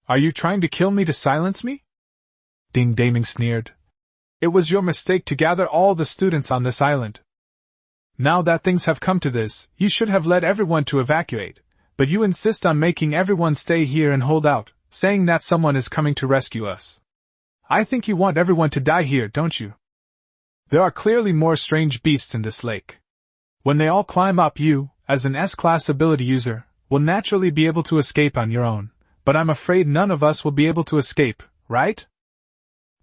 Are you trying to kill me to silence me? Ding Daming sneered. It was your mistake to gather all the students on this island. Now that things have come to this, you should have led everyone to evacuate, but you insist on making everyone stay here and hold out, saying that someone is coming to rescue us. I think you want everyone to die here, don't you? There are clearly more strange beasts in this lake. When they all climb up, you, as an S-class ability user, will naturally be able to escape on your own, but I'm afraid none of us will be able to escape, right?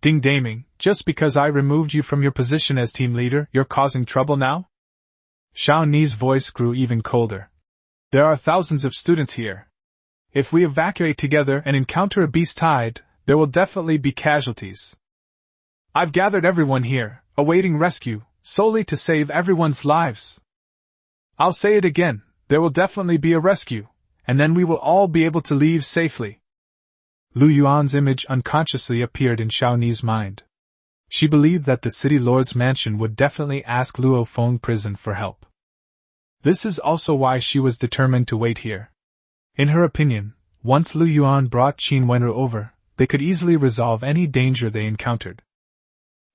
Ding Daming, just because I removed you from your position as team leader, you're causing trouble now? Xiao Ni's voice grew even colder. There are thousands of students here. If we evacuate together and encounter a beast tide, there will definitely be casualties. I've gathered everyone here, awaiting rescue, solely to save everyone's lives. I'll say it again, there will definitely be a rescue, and then we will all be able to leave safely. Lu Yuan's image unconsciously appeared in Xiao Ni's mind. She believed that the city lord's mansion would definitely ask Luofong prison for help. This is also why she was determined to wait here. In her opinion, once Lu Yuan brought Qin Wenru over, they could easily resolve any danger they encountered.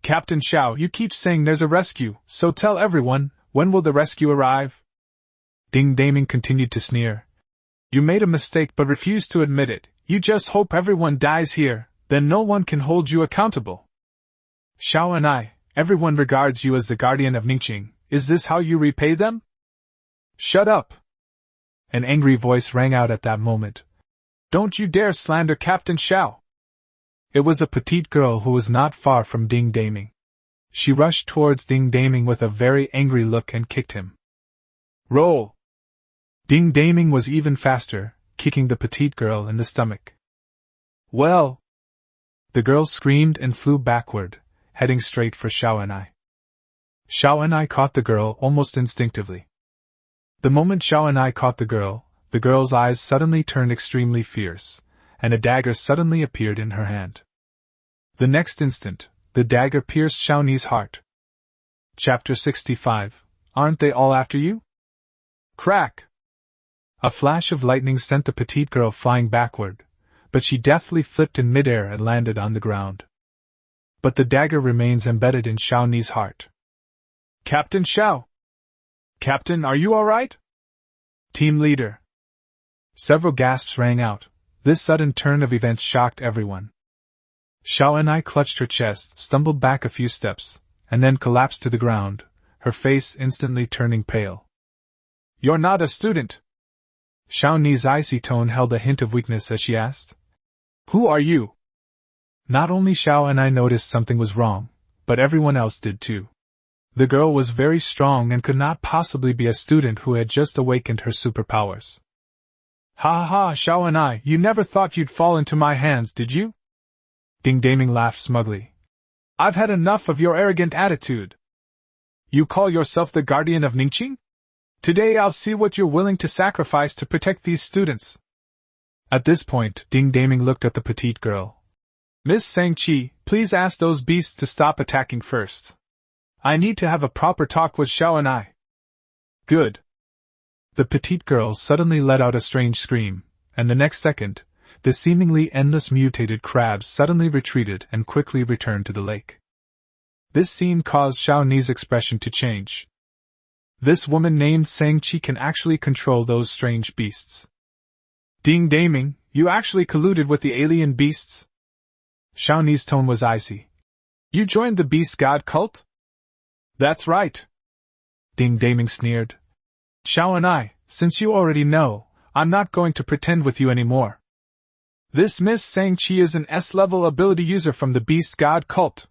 Captain Xiao, you keep saying there's a rescue, so tell everyone, when will the rescue arrive? Ding Daming continued to sneer. You made a mistake but refused to admit it. You just hope everyone dies here, then no one can hold you accountable. Xiao and everyone regards you as the guardian of Ningxing. Is this how you repay them? Shut up! An angry voice rang out at that moment. Don't you dare slander Captain Xiao! It was a petite girl who was not far from Ding Daming. She rushed towards Ding Daming with a very angry look and kicked him. Roll! Ding Daming was even faster, kicking the petite girl in the stomach. Well! The girl screamed and flew backward, heading straight for Xiao and I. Xiao and I caught the girl almost instinctively. The moment Xiao and I caught the girl's eyes suddenly turned extremely fierce, and a dagger suddenly appeared in her hand. The next instant, the dagger pierced Xiao Ni's heart. Chapter 65. Aren't they all after you? Crack! A flash of lightning sent the petite girl flying backward, but she deftly flipped in midair and landed on the ground. But the dagger remains embedded in Xiao Ni's heart. Captain Xiao! Captain, are you alright? Team leader. Several gasps rang out. This sudden turn of events shocked everyone. Xiao and I clutched her chest, stumbled back a few steps, and then collapsed to the ground, her face instantly turning pale. You're not a student! Xiao Ni's icy tone held a hint of weakness as she asked. Who are you? Not only Xiao and I noticed something was wrong, but everyone else did too. The girl was very strong and could not possibly be a student who had just awakened her superpowers. Ha ha, Xiao and you never thought you'd fall into my hands, did you? Ding Daming laughed smugly. I've had enough of your arrogant attitude. You call yourself the guardian of Ningxing? Today I'll see what you're willing to sacrifice to protect these students. At this point, Ding Daming looked at the petite girl. Miss Sangqi, please ask those beasts to stop attacking first. I need to have a proper talk with Xiao and Good. The petite girl suddenly let out a strange scream, and the next second, the seemingly endless mutated crabs suddenly retreated and quickly returned to the lake. This scene caused Xiao Ni's expression to change. This woman named Sangqi can actually control those strange beasts. Ding-daming, you actually colluded with the alien beasts? Xiaoni's tone was icy. You joined the beast god cult? That's right. Ding-daming sneered. Xiao and I, since you already know, I'm not going to pretend with you anymore. This Miss Sang-Chi is an S-level ability user from the beast god cult.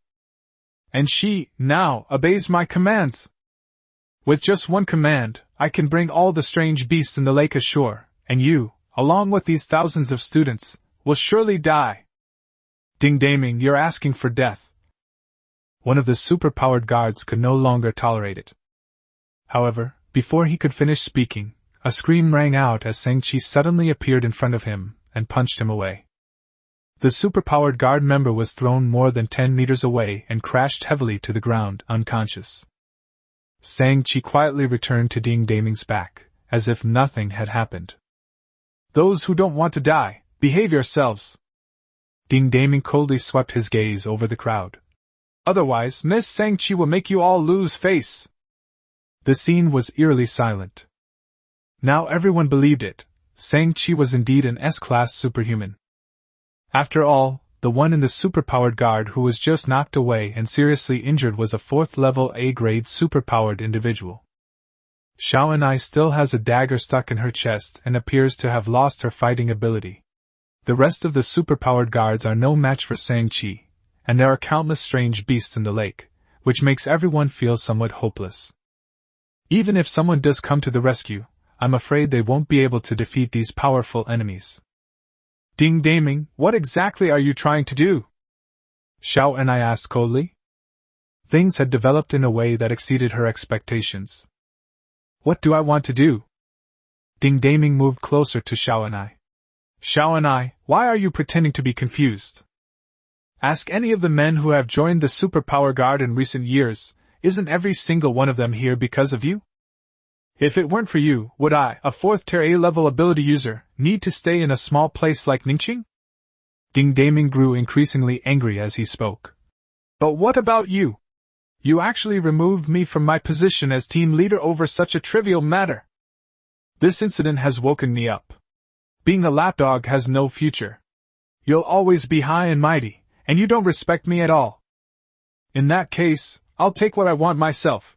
And she, now, obeys my commands. With just one command, I can bring all the strange beasts in the lake ashore, and you, along with these thousands of students, will surely die. Ding-daming, you're asking for death. One of the superpowered guards could no longer tolerate it. However, before he could finish speaking, a scream rang out as Sang-Chi suddenly appeared in front of him and punched him away. The superpowered guard member was thrown more than 10 meters away and crashed heavily to the ground, unconscious. Sang-Chi quietly returned to Ding-daming's back, as if nothing had happened. Those who don't want to die, behave yourselves. Ding-daming coldly swept his gaze over the crowd. Otherwise, Miss Sang-Chi will make you all lose face. The scene was eerily silent. Now everyone believed it. Sang-Chi was indeed an S-class superhuman. After all, the one in the superpowered guard who was just knocked away and seriously injured was a 4th-level A-grade superpowered individual. Xiao and I still has a dagger stuck in her chest and appears to have lost her fighting ability. The rest of the superpowered guards are no match for Sang-Chi, and there are countless strange beasts in the lake, which makes everyone feel somewhat hopeless. Even if someone does come to the rescue, I'm afraid they won't be able to defeat these powerful enemies. Ding-daming, what exactly are you trying to do? Xiao and I asked coldly. Things had developed in a way that exceeded her expectations. What do I want to do? Ding-daming moved closer to Xiao and I. Xiao and I, why are you pretending to be confused? Ask any of the men who have joined the superpower guard in recent years, isn't every single one of them here because of you? If it weren't for you, would I, a 4th-tier A-level ability user, need to stay in a small place like Ningqing? Ding-daming grew increasingly angry as he spoke. But what about you? You actually removed me from my position as team leader over such a trivial matter. This incident has woken me up. Being a lapdog has no future. You'll always be high and mighty, and you don't respect me at all. In that case, I'll take what I want myself.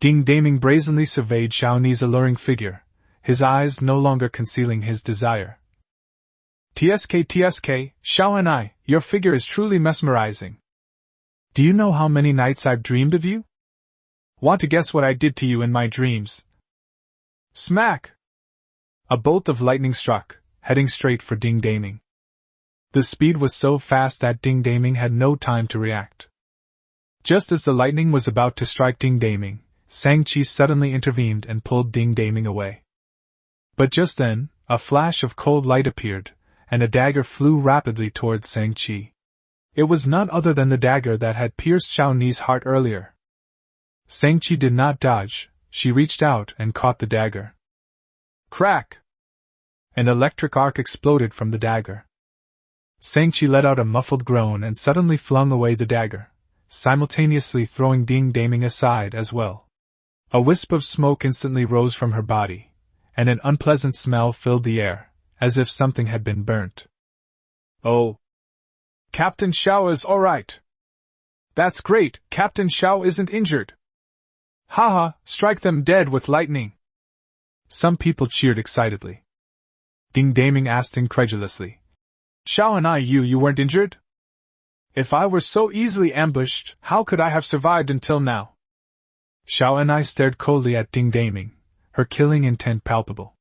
Ding-daming brazenly surveyed Xiaoni's alluring figure, his eyes no longer concealing his desire. TSK, Xiao and I, your figure is truly mesmerizing. Do you know how many nights I've dreamed of you? Want to guess what I did to you in my dreams? Smack! A bolt of lightning struck, heading straight for Ding-daming. The speed was so fast that Ding-daming had no time to react. Just as the lightning was about to strike Ding-daming, Sang-Chi suddenly intervened and pulled Ding-daming away. But just then, a flash of cold light appeared, and a dagger flew rapidly towards Sang-Chi. It was none other than the dagger that had pierced Xiaoni's heart earlier. Sang-Chi did not dodge, she reached out and caught the dagger. Crack! An electric arc exploded from the dagger. Sang-Chi let out a muffled groan and suddenly flung away the dagger, simultaneously throwing Ding-daming aside as well. A wisp of smoke instantly rose from her body, and an unpleasant smell filled the air, as if something had been burnt. Oh! Captain Xiao is alright! That's great, Captain Xiao isn't injured! Haha, strike them dead with lightning! Some people cheered excitedly. Ding-daming asked incredulously. Xiao and I, you weren't injured? If I were so easily ambushed, how could I have survived until now? Xiao and I stared coldly at Ding-daming, her killing intent palpable.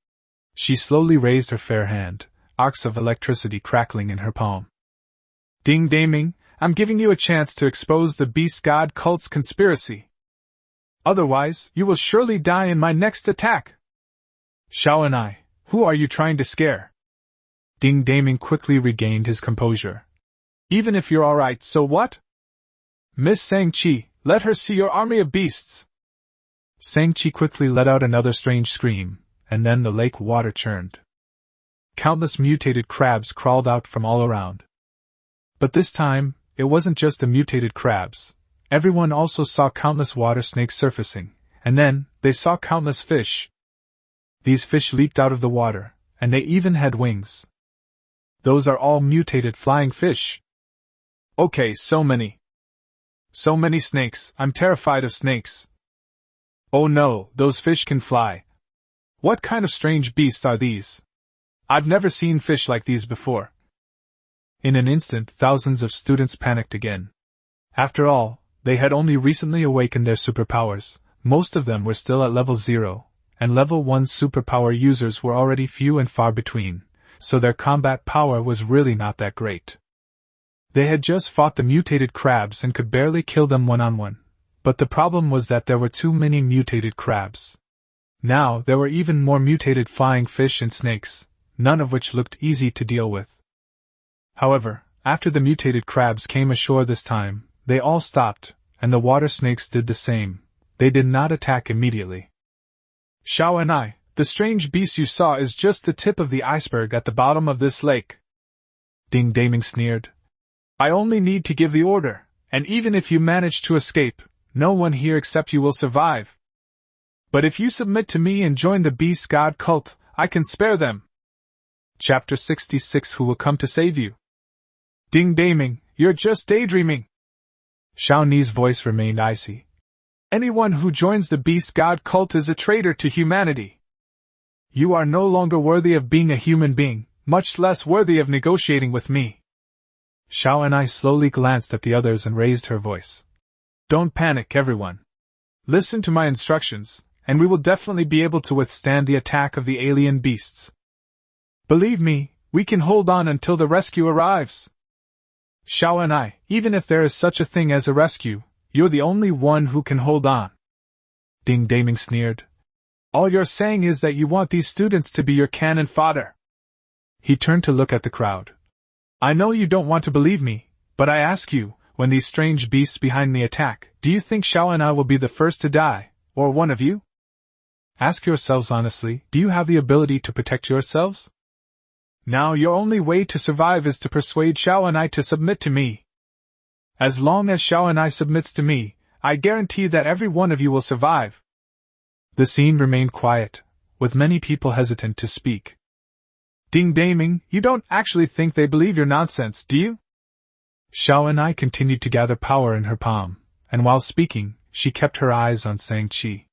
She slowly raised her fair hand, arcs of electricity crackling in her palm. Ding-daming, I'm giving you a chance to expose the beast god cult's conspiracy. Otherwise, you will surely die in my next attack. Xiao and I, who are you trying to scare? Ding-daming quickly regained his composure. Even if you're alright, so what? Miss Sang-Chi, let her see your army of beasts. Sang-Chi quickly let out another strange scream, and then the lake water churned. Countless mutated crabs crawled out from all around. But this time, it wasn't just the mutated crabs. Everyone also saw countless water snakes surfacing, and then, they saw countless fish. These fish leaped out of the water, and they even had wings. Those are all mutated flying fish. Okay, so many. So many snakes, I'm terrified of snakes. Oh no, those fish can fly. What kind of strange beasts are these? I've never seen fish like these before. In an instant, thousands of students panicked again. After all, they had only recently awakened their superpowers. Most of them were still at level 0, and level 1 superpower users were already few and far between, so their combat power was really not that great. They had just fought the mutated crabs and could barely kill them one-on-one, but the problem was that there were too many mutated crabs. Now there were even more mutated flying fish and snakes, none of which looked easy to deal with. However, after the mutated crabs came ashore this time, they all stopped, and the water snakes did the same. They did not attack immediately. Xiao and I, the strange beast you saw is just the tip of the iceberg at the bottom of this lake. Ding Daming sneered. I only need to give the order, and even if you manage to escape, no one here except you will survive. But if you submit to me and join the beast god cult, I can spare them. Chapter 66 Who will come to save you? Ding Daming, you're just daydreaming. Xiao Ni's voice remained icy. Anyone who joins the beast god cult is a traitor to humanity. You are no longer worthy of being a human being, much less worthy of negotiating with me. Xiao and I slowly glanced at the others and raised her voice. Don't panic, everyone. Listen to my instructions, and we will definitely be able to withstand the attack of the alien beasts. Believe me, we can hold on until the rescue arrives. Xiao and I, even if there is such a thing as a rescue, you're the only one who can hold on. Ding Daming sneered. All you're saying is that you want these students to be your cannon fodder. He turned to look at the crowd. I know you don't want to believe me, but I ask you, when these strange beasts behind me attack, do you think Xiao and I will be the first to die, or one of you? Ask yourselves honestly, do you have the ability to protect yourselves? Now your only way to survive is to persuade Xiao and I to submit to me. As long as Xiao and I submits to me, I guarantee that every one of you will survive. The scene remained quiet, with many people hesitant to speak. Ding Daming, you don't actually think they believe your nonsense, do you? Xiao and I continued to gather power in her palm, and while speaking, she kept her eyes on Shang-Chi.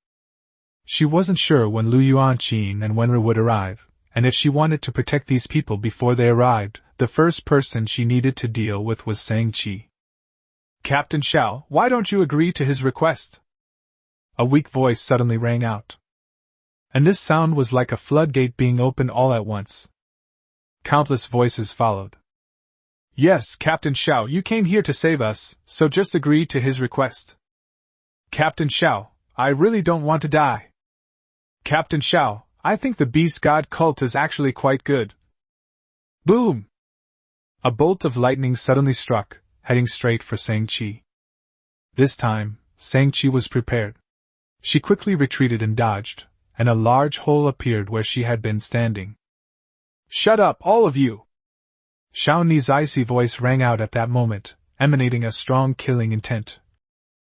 She wasn't sure when Lu Yuanqin and Wenru would arrive, and if she wanted to protect these people before they arrived, the first person she needed to deal with was Shang-Chi. Captain Xiao, why don't you agree to his request? A weak voice suddenly rang out. And this sound was like a floodgate being opened all at once. Countless voices followed. Yes, Captain Xiao, you came here to save us, so just agree to his request. Captain Xiao, I really don't want to die. Captain Xiao, I think the beast god cult is actually quite good. Boom! A bolt of lightning suddenly struck, heading straight for Shang-Chi. This time, Shang-Chi was prepared. She quickly retreated and dodged, and a large hole appeared where she had been standing. Shut up, all of you! Xiao Ni's icy voice rang out at that moment, emanating a strong killing intent.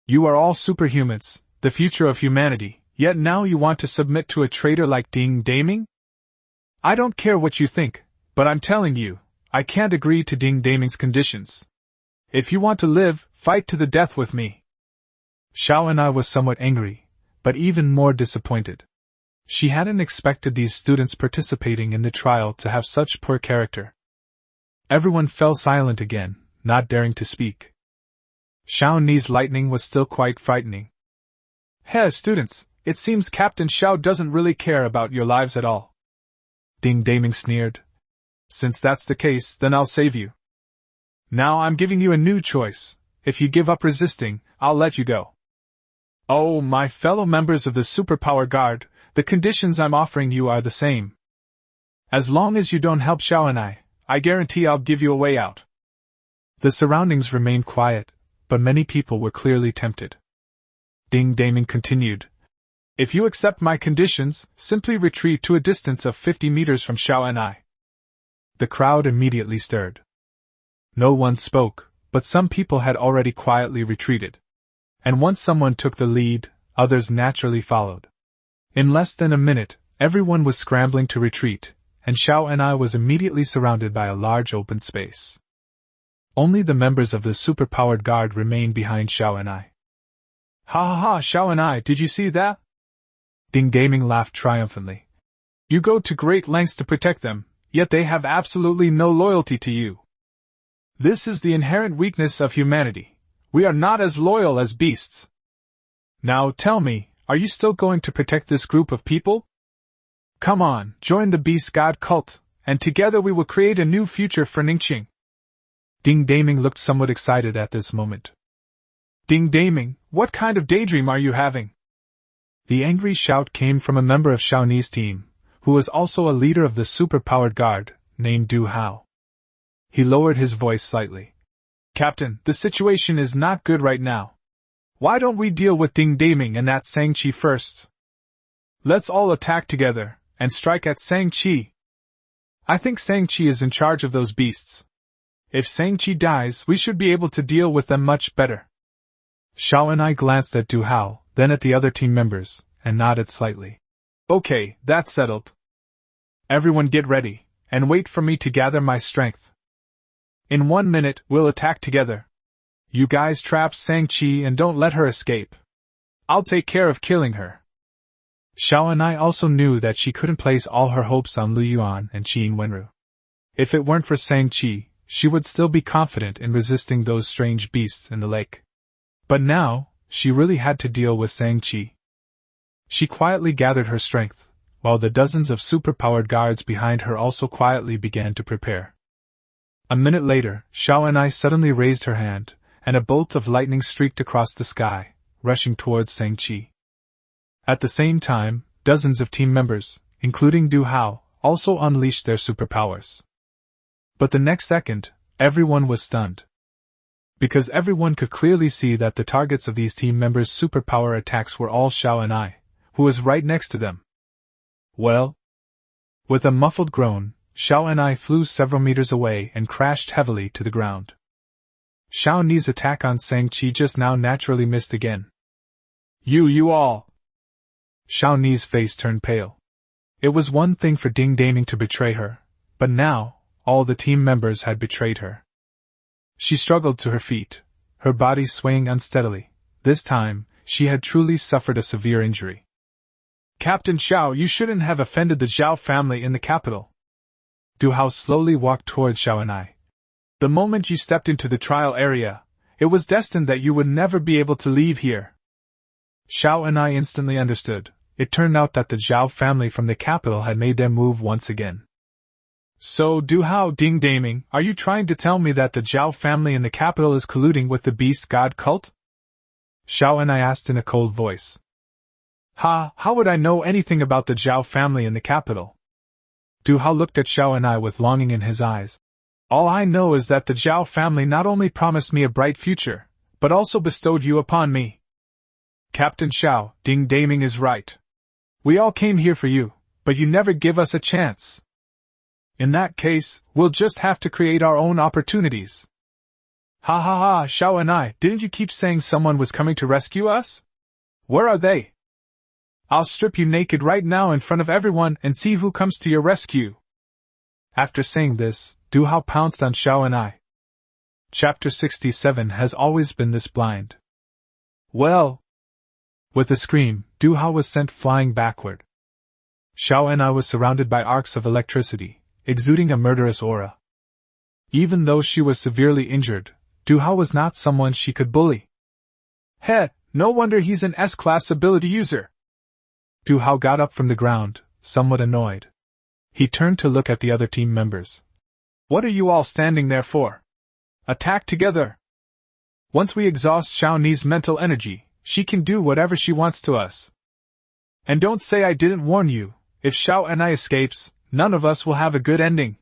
You are all superhumans, the future of humanity, yet now you want to submit to a traitor like Ding Daming? I don't care what you think, but I'm telling you, I can't agree to Ding Daming's conditions. If you want to live, fight to the death with me. Xiao and I was somewhat angry, but even more disappointed. She hadn't expected these students participating in the trial to have such poor character. Everyone fell silent again, not daring to speak. Xiao Ni's lightning was still quite frightening. Hey, students, it seems Captain Xiao doesn't really care about your lives at all. Ding Daming sneered. Since that's the case, then I'll save you. Now I'm giving you a new choice. If you give up resisting, I'll let you go. Oh, my fellow members of the Superpower Guard, the conditions I'm offering you are the same. As long as you don't help Xiao and I guarantee I'll give you a way out. The surroundings remained quiet, but many people were clearly tempted. Ding Daming continued. If you accept my conditions, simply retreat to a distance of 50 meters from Xiao and I. The crowd immediately stirred. No one spoke, but some people had already quietly retreated. And once someone took the lead, others naturally followed. In less than a minute, everyone was scrambling to retreat, and Xiao and I was immediately surrounded by a large open space. Only the members of the superpowered guard remained behind Xiao and I. Ha ha ha, Xiao and I, did you see that? Ding Daming laughed triumphantly. You go to great lengths to protect them, yet they have absolutely no loyalty to you. This is the inherent weakness of humanity. We are not as loyal as beasts. Now tell me, are you still going to protect this group of people? Come on, join the beast god cult, and together we will create a new future for Ningqing. Ding Daming looked somewhat excited at this moment. Ding Daming, what kind of daydream are you having? The angry shout came from a member of Xiaoni's team, who was also a leader of the superpowered guard, named Du Hao. He lowered his voice slightly. Captain, the situation is not good right now. Why don't we deal with Ding Daming and that Shang-Chi first? Let's all attack together, and strike at Shang-Chi. I think Shang-Chi is in charge of those beasts. If Shang-Chi dies, we should be able to deal with them much better. Xiao and I glanced at Du Hao, then at the other team members, and nodded slightly. Okay, that's settled. Everyone get ready, and wait for me to gather my strength. In 1 minute, we'll attack together. You guys trap Shang-Chi and don't let her escape. I'll take care of killing her. Xiao and I also knew that she couldn't place all her hopes on Yuan and Qin Wenru. If it weren't for Shang-Chi, she would still be confident in resisting those strange beasts in the lake. But now, she really had to deal with Shang-Chi. She quietly gathered her strength, while the dozens of superpowered guards behind her also quietly began to prepare. A minute later, Xiao and I suddenly raised her hand, and a bolt of lightning streaked across the sky, rushing towards Shang-Chi. At the same time, dozens of team members, including Du Hao, also unleashed their superpowers. But the next second, everyone was stunned. Because everyone could clearly see that the targets of these team members' superpower attacks were all Xiao and I, who was right next to them. Well? With a muffled groan, Xiao and I flew several meters away and crashed heavily to the ground. Xiaoni's attack on Shang-Chi just now naturally missed again. You all! Xiaoni's face turned pale. It was one thing for Ding Daming to betray her, but now, all the team members had betrayed her. She struggled to her feet, her body swaying unsteadily. This time, she had truly suffered a severe injury. Captain Xiao, you shouldn't have offended the Zhao family in the capital. Du Hao slowly walked towards Xiao and I. The moment you stepped into the trial area, it was destined that you would never be able to leave here. Xiao and I instantly understood. It turned out that the Zhao family from the capital had made their move once again. So, Du Hao, Ding Daming, are you trying to tell me that the Zhao family in the capital is colluding with the beast god cult? Xiao and I asked in a cold voice. How would I know anything about the Zhao family in the capital? Du Hao looked at Xiao and I with longing in his eyes. All I know is that the Zhao family not only promised me a bright future, but also bestowed you upon me. Captain Xiao, Ding Daming is right. We all came here for you, but you never give us a chance. In that case, we'll just have to create our own opportunities. Ha ha ha, Xiao and I, didn't you keep saying someone was coming to rescue us? Where are they? I'll strip you naked right now in front of everyone and see who comes to your rescue. After saying this, Du Hao pounced on Xiao and I. Chapter 67 has always been this blind. Well. With a scream, Du Hao was sent flying backward. Xiao and I was surrounded by arcs of electricity, exuding a murderous aura. Even though she was severely injured, Du Hao was not someone she could bully. No wonder he's an S-class ability user. Du Hao got up from the ground, somewhat annoyed. He turned to look at the other team members. What are you all standing there for? Attack together! Once we exhaust Xiaoni's mental energy, she can do whatever she wants to us. And don't say I didn't warn you, if Xiao and I escapes, none of us will have a good ending.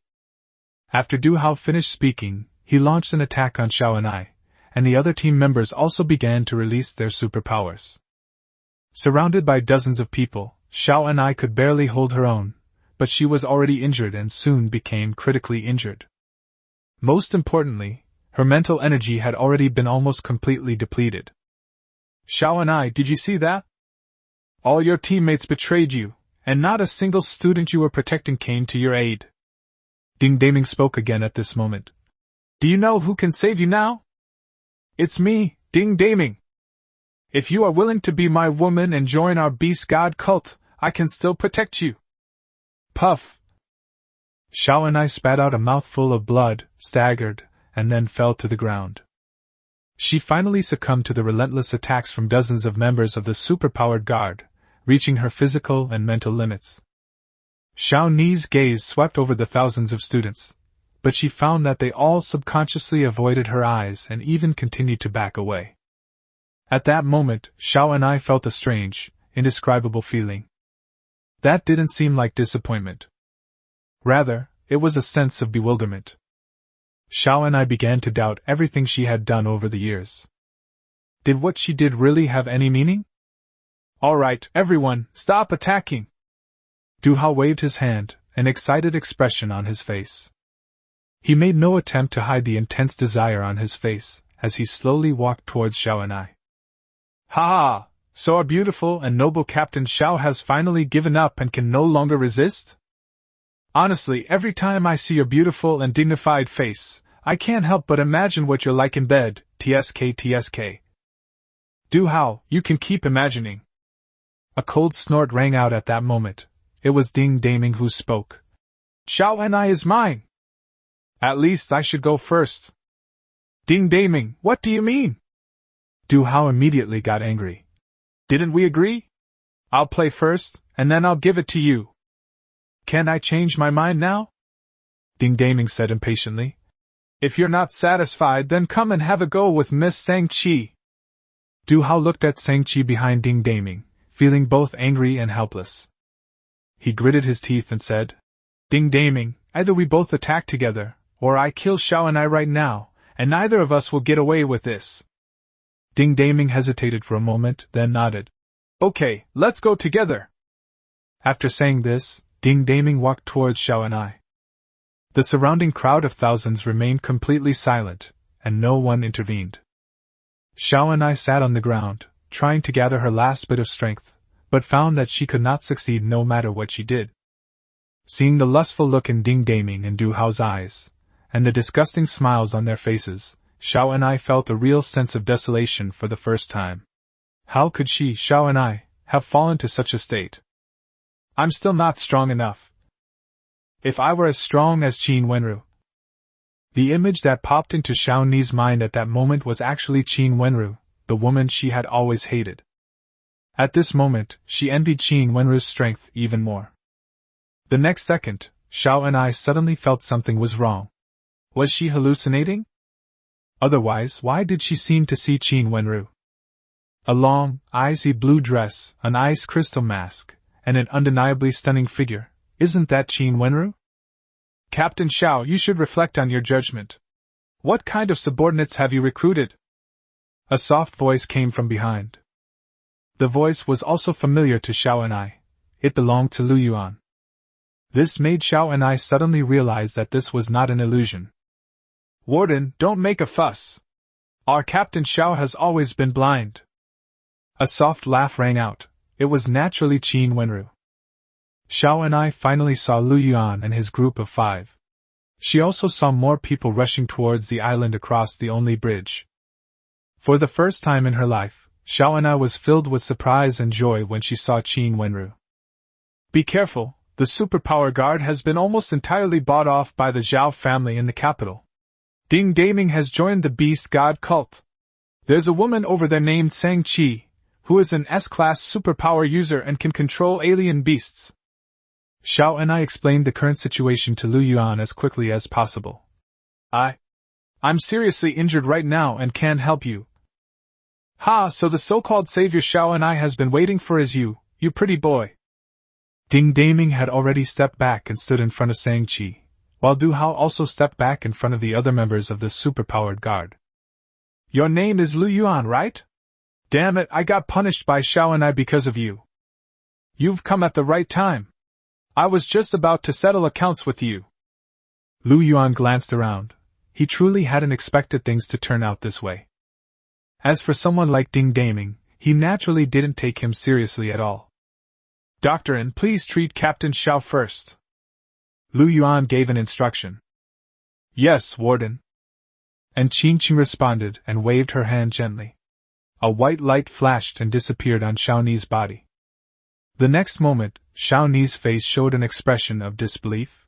After Du Hao finished speaking, he launched an attack on Xiao and I, and the other team members also began to release their superpowers. Surrounded by dozens of people, Xiao and I could barely hold her own, but she was already injured and soon became critically injured. Most importantly, her mental energy had already been almost completely depleted. Xiao and I, did you see that? All your teammates betrayed you, and not a single student you were protecting came to your aid. Ding Daming spoke again at this moment. Do you know who can save you now? It's me, Ding Daming. If you are willing to be my woman and join our beast god cult, I can still protect you. Puff. Xiao and I spat out a mouthful of blood, staggered, and then fell to the ground. She finally succumbed to the relentless attacks from dozens of members of the superpowered guard, reaching her physical and mental limits. Xiao Ni's gaze swept over the thousands of students, but she found that they all subconsciously avoided her eyes and even continued to back away. At that moment, Xiao and I felt a strange, indescribable feeling. That didn't seem like disappointment. Rather, it was a sense of bewilderment. Xiao and I began to doubt everything she had done over the years. Did what she did really have any meaning? All right, everyone, stop attacking! Du Hao waved his hand, an excited expression on his face. He made no attempt to hide the intense desire on his face, as he slowly walked towards Xiao and I. Ha ha! So our beautiful and noble Captain Xiao has finally given up and can no longer resist? Honestly, every time I see your beautiful and dignified face, I can't help but imagine what you're like in bed, tsk. Du Hao, you can keep imagining. A cold snort rang out at that moment. It was Ding Daming who spoke. Xiao and I is mine. At least I should go first. Ding Daming, what do you mean? Du Hao immediately got angry. Didn't we agree? I'll play first, and then I'll give it to you. Can I change my mind now? Ding Daming said impatiently. If you're not satisfied, then come and have a go with Miss Shang-Chi. Du Hao looked at Shang-Chi behind Ding Daming, feeling both angry and helpless. He gritted his teeth and said, Ding Daming, either we both attack together, or I kill Xiao and I right now, and neither of us will get away with this. Ding Daming hesitated for a moment, then nodded. Okay, let's go together. After saying this, Ding Daming walked towards Xiao and I. The surrounding crowd of thousands remained completely silent, and no one intervened. Xiao and I sat on the ground, trying to gather her last bit of strength, but found that she could not succeed no matter what she did. Seeing the lustful look in Ding Daming and Du Hao's eyes, and the disgusting smiles on their faces, Xiao and I felt a real sense of desolation for the first time. How could she, Xiao and I, have fallen to such a state? I'm still not strong enough. If I were as strong as Qin Wenru. The image that popped into Xiao Ni's mind at that moment was actually Qin Wenru, the woman she had always hated. At this moment, she envied Qin Wenru's strength even more. The next second, Xiao and I suddenly felt something was wrong. Was she hallucinating? Otherwise, why did she seem to see Qin Wenru? A long, icy blue dress, an ice crystal mask, and an undeniably stunning figure. Isn't that Qin Wenru? Captain Xiao, you should reflect on your judgment. What kind of subordinates have you recruited? A soft voice came from behind. The voice was also familiar to Xiao and I. It belonged to Yuan. This made Xiao and I suddenly realize that this was not an illusion. Warden, don't make a fuss. Our Captain Xiao has always been blind. A soft laugh rang out. It was naturally Qin Wenru. Xiao and I finally saw Yuan and his group of 5. She also saw more people rushing towards the island across the only bridge. For the first time in her life, Xiao and I was filled with surprise and joy when she saw Qin Wenru. Be careful, the superpower guard has been almost entirely bought off by the Zhao family in the capital. Ding Daming has joined the beast god cult. There's a woman over there named Shang-Chi, who is an S-class superpower user and can control alien beasts. Xiao and I explained the current situation to Yuan as quickly as possible. I'm seriously injured right now and can't help you. Ha, so the so-called savior Xiao and I has been waiting for is you pretty boy. Ding Daming had already stepped back and stood in front of Shang-Chi, while Du Hao also stepped back in front of the other members of the superpowered guard. Your name is Yuan, right? Damn it, I got punished by Xiao and I because of you. You've come at the right time. I was just about to settle accounts with you. Yuan glanced around. He truly hadn't expected things to turn out this way. As for someone like Ding Daming, he naturally didn't take him seriously at all. Doctor, please treat Captain Xiao first. Lu Yuan gave an instruction. Yes, Warden. And Qing responded and waved her hand gently. A white light flashed and disappeared on Xiaoni's body. The next moment, Xiaoni's face showed an expression of disbelief.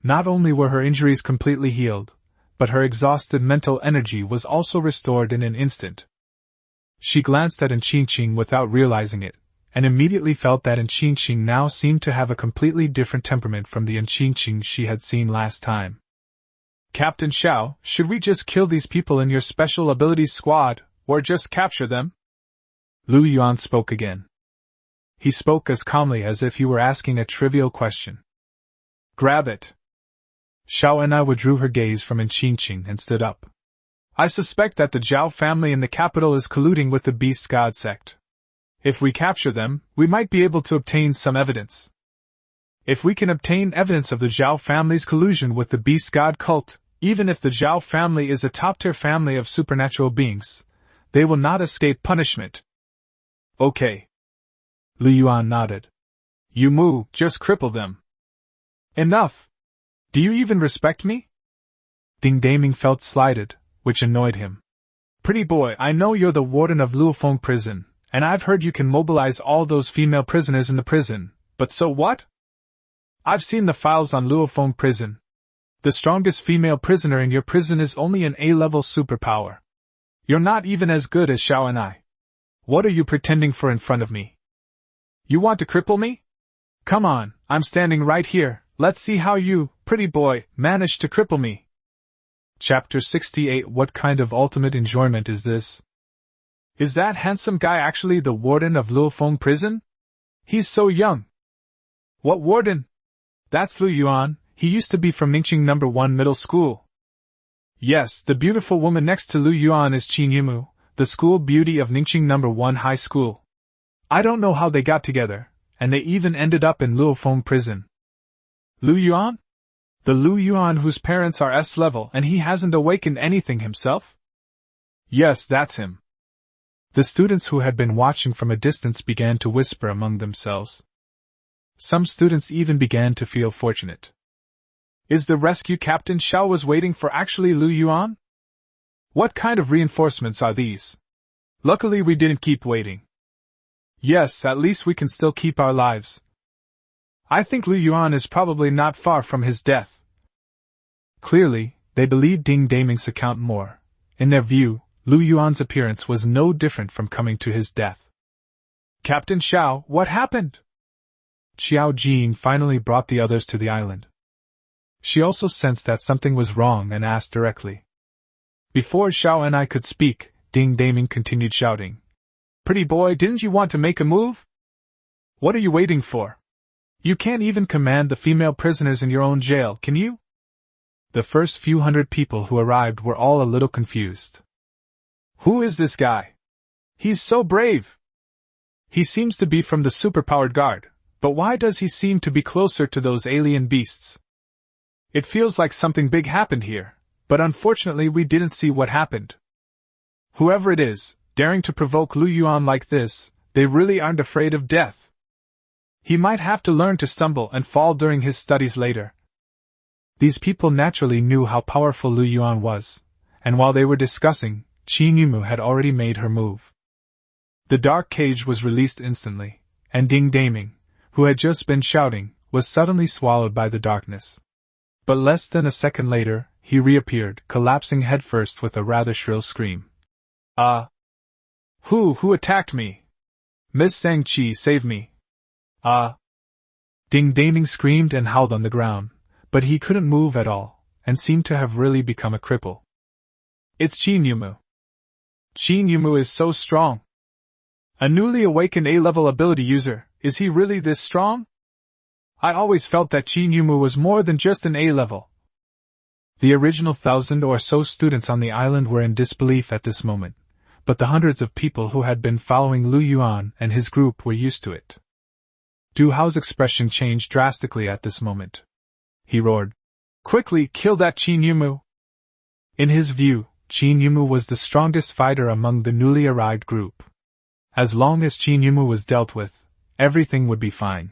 Not only were her injuries completely healed, but her exhausted mental energy was also restored in an instant. She glanced at Qing without realizing it, and immediately felt that Qing now seemed to have a completely different temperament from the Qing she had seen last time. Captain Xiao, should we just kill these people in your special abilities squad, or just capture them? Lu Yuan spoke again. He spoke as calmly as if he were asking a trivial question. Grab it. Xiao withdrew her gaze from Qing and stood up. I suspect that the Zhao family in the capital is colluding with the Beast God sect. If we capture them, we might be able to obtain some evidence. If we can obtain evidence of the Zhao family's collusion with the Beast God cult, even if the Zhao family is a top-tier family of supernatural beings, they will not escape punishment. Okay. Lu Yuan nodded. You just cripple them. Enough! Do you even respect me? Ding Daming felt slighted, which annoyed him. Pretty boy, I know you're the warden of Luofong prison, and I've heard you can mobilize all those female prisoners in the prison, but so what? I've seen the files on Luofong prison. The strongest female prisoner in your prison is only an A-level superpower. You're not even as good as Xiao and I. What are you pretending for in front of me? You want to cripple me? Come on, I'm standing right here, let's see how you, pretty boy, manage to cripple me. Chapter 68. What kind of ultimate enjoyment is this? Is that handsome guy actually the warden of Luofong prison? He's so young. What warden? That's Lu Yuan, he used to be from Ningqing No. 1 middle school. Yes, the beautiful woman next to Lu Yuan is Qin Yumu, the school beauty of Ningqing No. 1 high school. I don't know how they got together, and they even ended up in Luofong prison. Lu Yuan? The Lu Yuan whose parents are S-level and he hasn't awakened anything himself? Yes, that's him. The students who had been watching from a distance began to whisper among themselves. Some students even began to feel fortunate. Is the rescue Captain Xiao was waiting for actually Lu Yuan? What kind of reinforcements are these? Luckily we didn't keep waiting. Yes, at least we can still keep our lives. I think Lu Yuan is probably not far from his death. Clearly, they believed Ding Daming's account more. In their view, Lu Yuan's appearance was no different from coming to his death. Captain Xiao, what happened? Xiao Jing finally brought the others to the island. She also sensed that something was wrong and asked directly. Before Xiao and I could speak, Ding Daming continued shouting. Pretty boy, didn't you want to make a move? What are you waiting for? You can't even command the female prisoners in your own jail, can you? The first few hundred people who arrived were all a little confused. Who is this guy? He's so brave. He seems to be from the superpowered guard, but why does he seem to be closer to those alien beasts? It feels like something big happened here, but unfortunately we didn't see what happened. Whoever it is, daring to provoke Lu Yuan like this, they really aren't afraid of death. He might have to learn to stumble and fall during his studies later. These people naturally knew how powerful Lu Yuan was, and while they were discussing, Qin Yumu had already made her move. The dark cage was released instantly, and Ding Daming, who had just been shouting, was suddenly swallowed by the darkness. But less than a second later, he reappeared, collapsing headfirst with a rather shrill scream. Who attacked me? Miss Sang-Chi, save me. Ding Daming screamed and howled on the ground, but he couldn't move at all, and seemed to have really become a cripple. It's Qin Yumu. Qin Yumu is so strong. A newly awakened A-level ability user, is he really this strong? I always felt that Qin Yumu was more than just an A-level. The original 1,000 or so students on the island were in disbelief at this moment, but the hundreds of people who had been following Lu Yuan and his group were used to it. Du Hao's expression changed drastically at this moment. He roared, "Quickly, kill that Qin Yumu!" In his view, Qin Yumu was the strongest fighter among the newly arrived group. As long as Qin Yumu was dealt with, everything would be fine.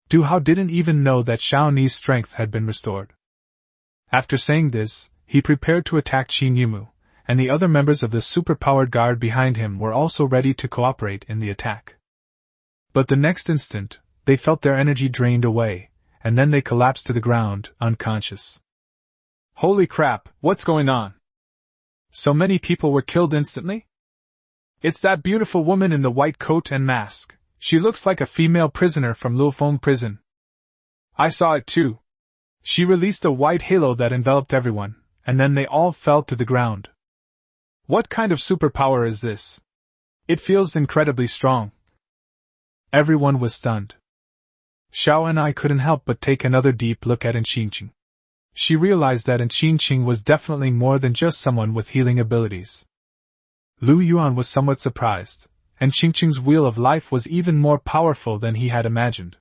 Du Hao didn't even know that Xiaoni's strength had been restored. After saying this, he prepared to attack Qin Yumu, and the other members of the superpowered guard behind him were also ready to cooperate in the attack. But the next instant, they felt their energy drained away, and then they collapsed to the ground, unconscious. Holy crap, what's going on? So many people were killed instantly? It's that beautiful woman in the white coat and mask. She looks like a female prisoner from Luofong prison. I saw it too. She released a white halo that enveloped everyone, and then they all fell to the ground. What kind of superpower is this? It feels incredibly strong. Everyone was stunned. Xiao and I couldn't help but take another deep look at Qingqing. She realized that Qingqing was definitely more than just someone with healing abilities. Lu Yuan was somewhat surprised, and Qingqing's wheel of life was even more powerful than he had imagined.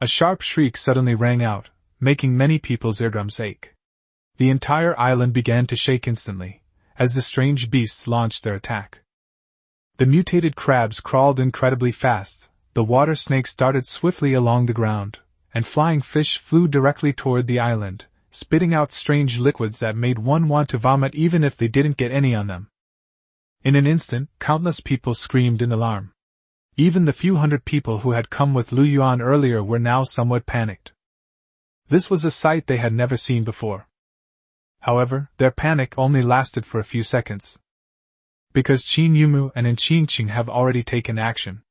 A sharp shriek suddenly rang out, making many people's eardrums ache. The entire island began to shake instantly, as the strange beasts launched their attack. The mutated crabs crawled incredibly fast, the water snakes darted swiftly along the ground, and flying fish flew directly toward the island, spitting out strange liquids that made one want to vomit even if they didn't get any on them. In an instant, countless people screamed in alarm. Even the few hundred people who had come with Lu Yuan earlier were now somewhat panicked. This was a sight they had never seen before. However, their panic only lasted for a few seconds. Because Qin Yumu and Qingqing have already taken action.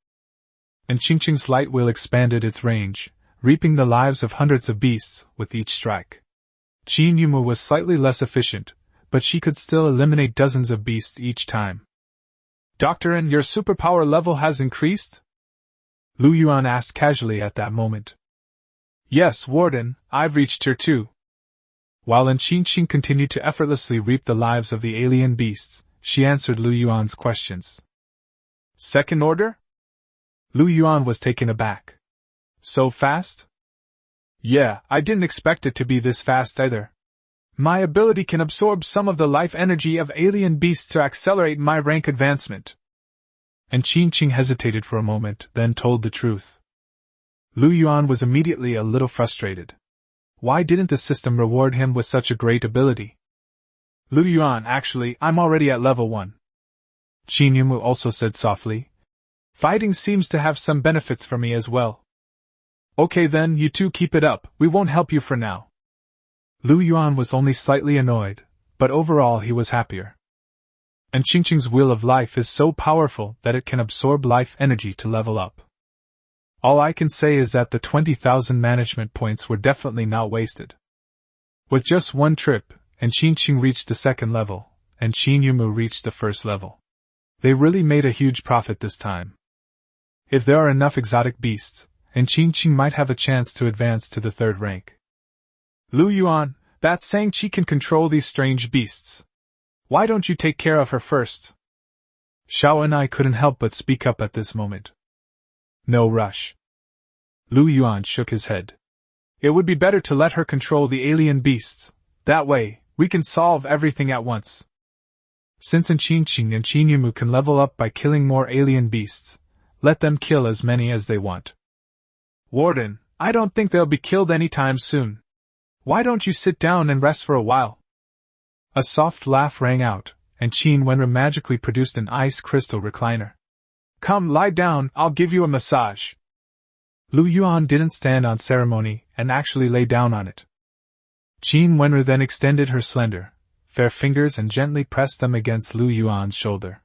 Qingqing's light wheel expanded its range, reaping the lives of hundreds of beasts with each strike. Qin Yumu was slightly less efficient, but she could still eliminate dozens of beasts each time. Doctor, your superpower level has increased? Lu Yuan asked casually at that moment. Yes, Warden, I've reached tier 2. While Qingqing continued to effortlessly reap the lives of the alien beasts, she answered Lu Yuan's questions. Second order? Lu Yuan was taken aback. So fast? Yeah, I didn't expect it to be this fast either. My ability can absorb some of the life energy of alien beasts to accelerate my rank advancement. Qingqing hesitated for a moment, then told the truth. Lu Yuan was immediately a little frustrated. Why didn't the system reward him with such a great ability? Lu Yuan, actually, I'm already at level 1. Qin Yumu also said softly. Fighting seems to have some benefits for me as well. Okay then, you two keep it up, we won't help you for now. Lu Yuan was only slightly annoyed, but overall he was happier. Qingqing's wheel of life is so powerful that it can absorb life energy to level up. All I can say is that the 20,000 management points were definitely not wasted. With just one trip, Qingqing reached the second level, and Qin Yumu reached the first level. They really made a huge profit this time. If there are enough exotic beasts, Qingqing might have a chance to advance to the third rank. Lu Yuan, that's saying she can control these strange beasts. Why don't you take care of her first? Xiao and I couldn't help but speak up at this moment. No rush. Lu Yuan shook his head. It would be better to let her control the alien beasts. That way, we can solve everything at once. Since Qingqing and Qin Yumu can level up by killing more alien beasts, let them kill as many as they want. Warden, I don't think they'll be killed anytime soon. Why don't you sit down and rest for a while? A soft laugh rang out, and Qin Wenren magically produced an ice crystal recliner. Come, lie down, I'll give you a massage. Lu Yuan didn't stand on ceremony and actually lay down on it. Qin Wenren then extended her slender, fair fingers and gently pressed them against Lu Yuan's shoulder.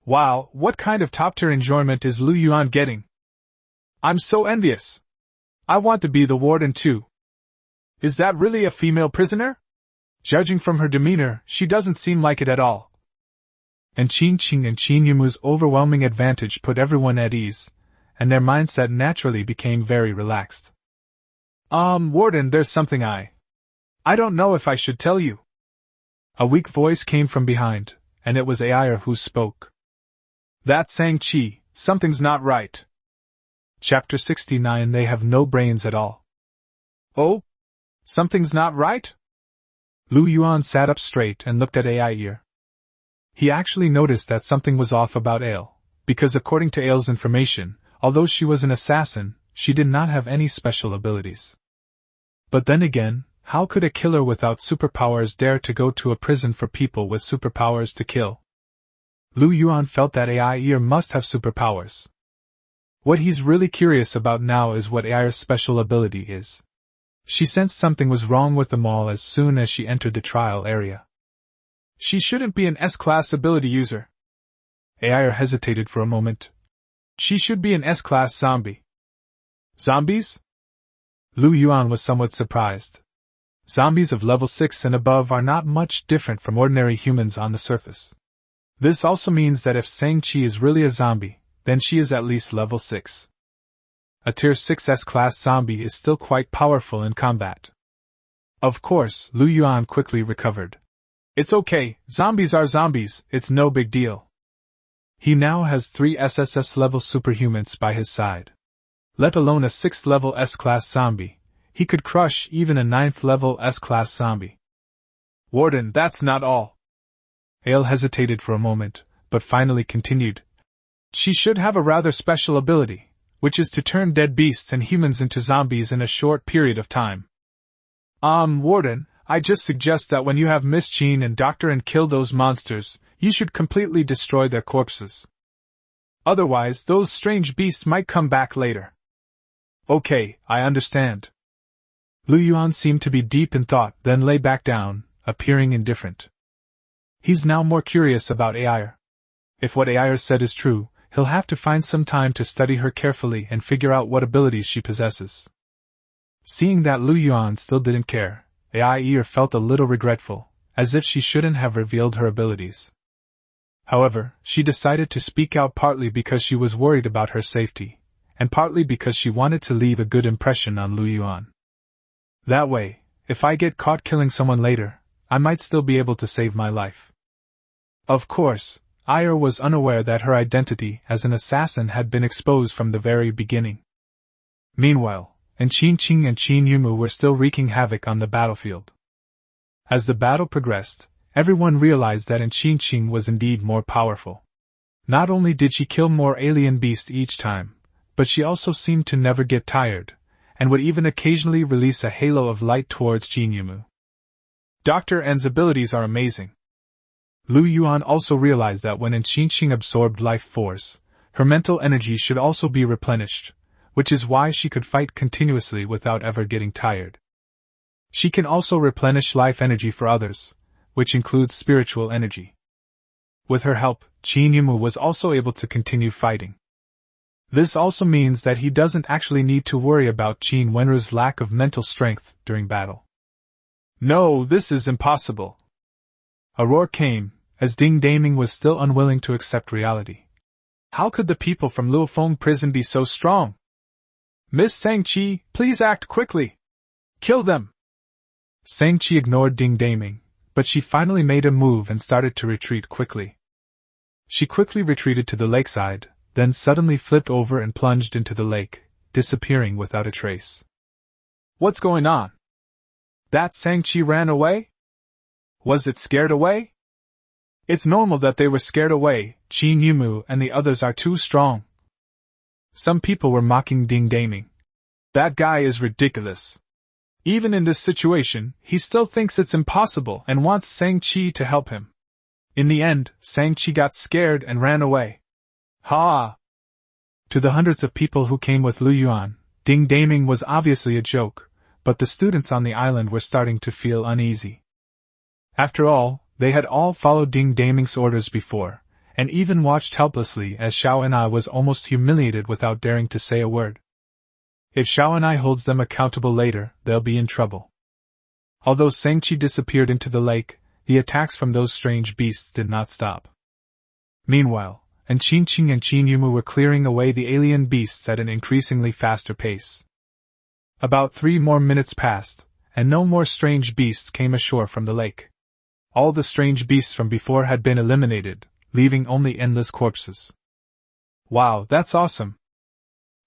Wow, what kind of top-tier enjoyment is Lu Yuan getting? I'm so envious. I want to be the warden too. Is that really a female prisoner? Judging from her demeanor, she doesn't seem like it at all. Qingqing and Qin Yumu's overwhelming advantage put everyone at ease, and their mindset naturally became very relaxed. Warden, there's something I don't know if I should tell you. A weak voice came from behind, and it was Ayer who spoke. That's Sang-Chi, something's not right. Chapter 69. They have no brains at all. Oh? Something's not right? Lu Yuan sat up straight and looked at Ayer. He actually noticed that something was off about Ale, because according to Ale's information, Although she was an assassin, she did not have any special abilities. But then again, how could a killer without superpowers dare to go to a prison for people with superpowers to kill? Yuan felt that Air must have superpowers. What he's really curious about now is what Air's special ability is. She sensed something was wrong with them all as soon as she entered the trial area. She shouldn't be an S-class ability user. Air hesitated for a moment. She should be an S-class zombie. Zombies? Yuan was somewhat surprised. Zombies of level 6 and above are not much different from ordinary humans on the surface. This also means that if Shang-Chi is really a zombie, then she is at least level 6. A tier 6 S-class zombie is still quite powerful in combat. Of course, Yuan quickly recovered. It's okay, zombies are zombies, it's no big deal. He now has 3 SSS level superhumans by his side. Let alone a 6th level S-class zombie, he could crush even a 9th level S-class zombie. Warden, that's not all. Ale hesitated for a moment, but finally continued. She should have a rather special ability, which is to turn dead beasts and humans into zombies in a short period of time. Warden, I just suggest that when you have Miss Jean and Doctor and kill those monsters, you should completely destroy their corpses. Otherwise, those strange beasts might come back later. Okay, I understand. Yuan seemed to be deep in thought, then lay back down, appearing indifferent. He's now more curious about Air. If what Air said is true, he'll have to find some time to study her carefully and figure out what abilities she possesses. Seeing that Yuan still didn't care, Air felt a little regretful, as if she shouldn't have revealed her abilities. However, she decided to speak out partly because she was worried about her safety, and partly because she wanted to leave a good impression on Yuan. That way, if I get caught killing someone later, I might still be able to save my life. Of course, Air was unaware that her identity as an assassin had been exposed from the very beginning. Meanwhile, Qin Qing and Qin Yumu were still wreaking havoc on the battlefield. As the battle progressed, everyone realized that Qin Qing was indeed more powerful. Not only did she kill more alien beasts each time, but she also seemed to never get tired, and would even occasionally release a halo of light towards Qin Yumu. Dr. N's abilities are amazing. Yuan also realized that when Qin Qing absorbed life force, her mental energy should also be replenished, which is why she could fight continuously without ever getting tired. She can also replenish life energy for others, which includes spiritual energy. With her help, Qin Yumu was also able to continue fighting. This also means that he doesn't actually need to worry about Qin Wenru's lack of mental strength during battle. No, this is impossible. A roar came, as Ding Daming was still unwilling to accept reality. How could the people from Luofong prison be so strong? Miss Shang-Chi, please act quickly. Kill them. Shang-Chi ignored Ding Daming, but she finally made a move and started to retreat quickly. She quickly retreated to the lakeside, then suddenly flipped over and plunged into the lake, disappearing without a trace. What's going on? That Shang-Chi ran away? Was it scared away? It's normal that they were scared away, Qin Yumu and the others are too strong. Some people were mocking Ding Daming. That guy is ridiculous. Even in this situation, he still thinks it's impossible and wants Shang-Chi to help him. In the end, Shang-Chi got scared and ran away. Ha! To the hundreds of people who came with Yuan, Ding Daming was obviously a joke, but the students on the island were starting to feel uneasy. After all, they had all followed Ding Daming's orders before, and even watched helplessly as Xiao and I was almost humiliated without daring to say a word. If Xiao and I holds them accountable later, they'll be in trouble. Although Shang-Chi disappeared into the lake, the attacks from those strange beasts did not stop. Meanwhile, Qin Qing and Qin Yumu were clearing away the alien beasts at an increasingly faster pace. About 3 more minutes passed, and no more strange beasts came ashore from the lake. All the strange beasts from before had been eliminated, leaving only endless corpses. Wow, that's awesome.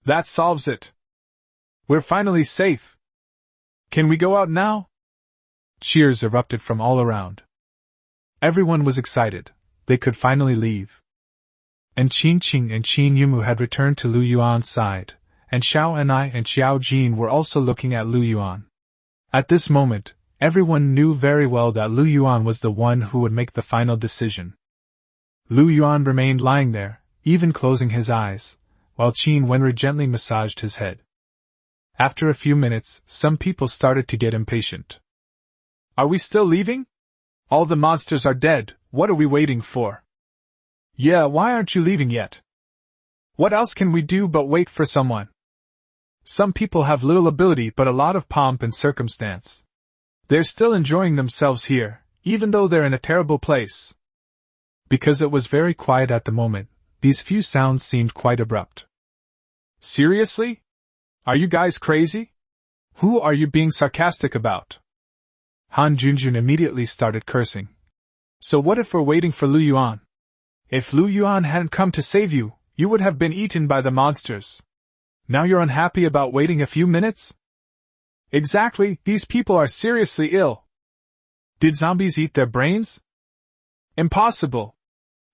That solves it. We're finally safe. Can we go out now? Cheers erupted from all around. Everyone was excited. They could finally leave. And Qin Qing and Qin Yumu had returned to Lu Yuan's side, and Xiao and I and Xiao Jin were also looking at Lu Yuan. At this moment, everyone knew very well that Lu Yuan was the one who would make the final decision. Lu Yuan remained lying there, even closing his eyes, while Qin Wenru gently massaged his head. After a few minutes, some people started to get impatient. Are we still leaving? All the monsters are dead, what are we waiting for? Yeah, why aren't you leaving yet? What else can we do but wait for someone? Some people have little ability but a lot of pomp and circumstance. They're still enjoying themselves here, even though they're in a terrible place. Because it was very quiet at the moment, these few sounds seemed quite abrupt. Seriously? Are you guys crazy? Who are you being sarcastic about? Han Junjun immediately started cursing. So what if we're waiting for Lu Yuan? If Lu Yuan hadn't come to save you, you would have been eaten by the monsters. Now you're unhappy about waiting a few minutes? Exactly, these people are seriously ill. Did zombies eat their brains? Impossible.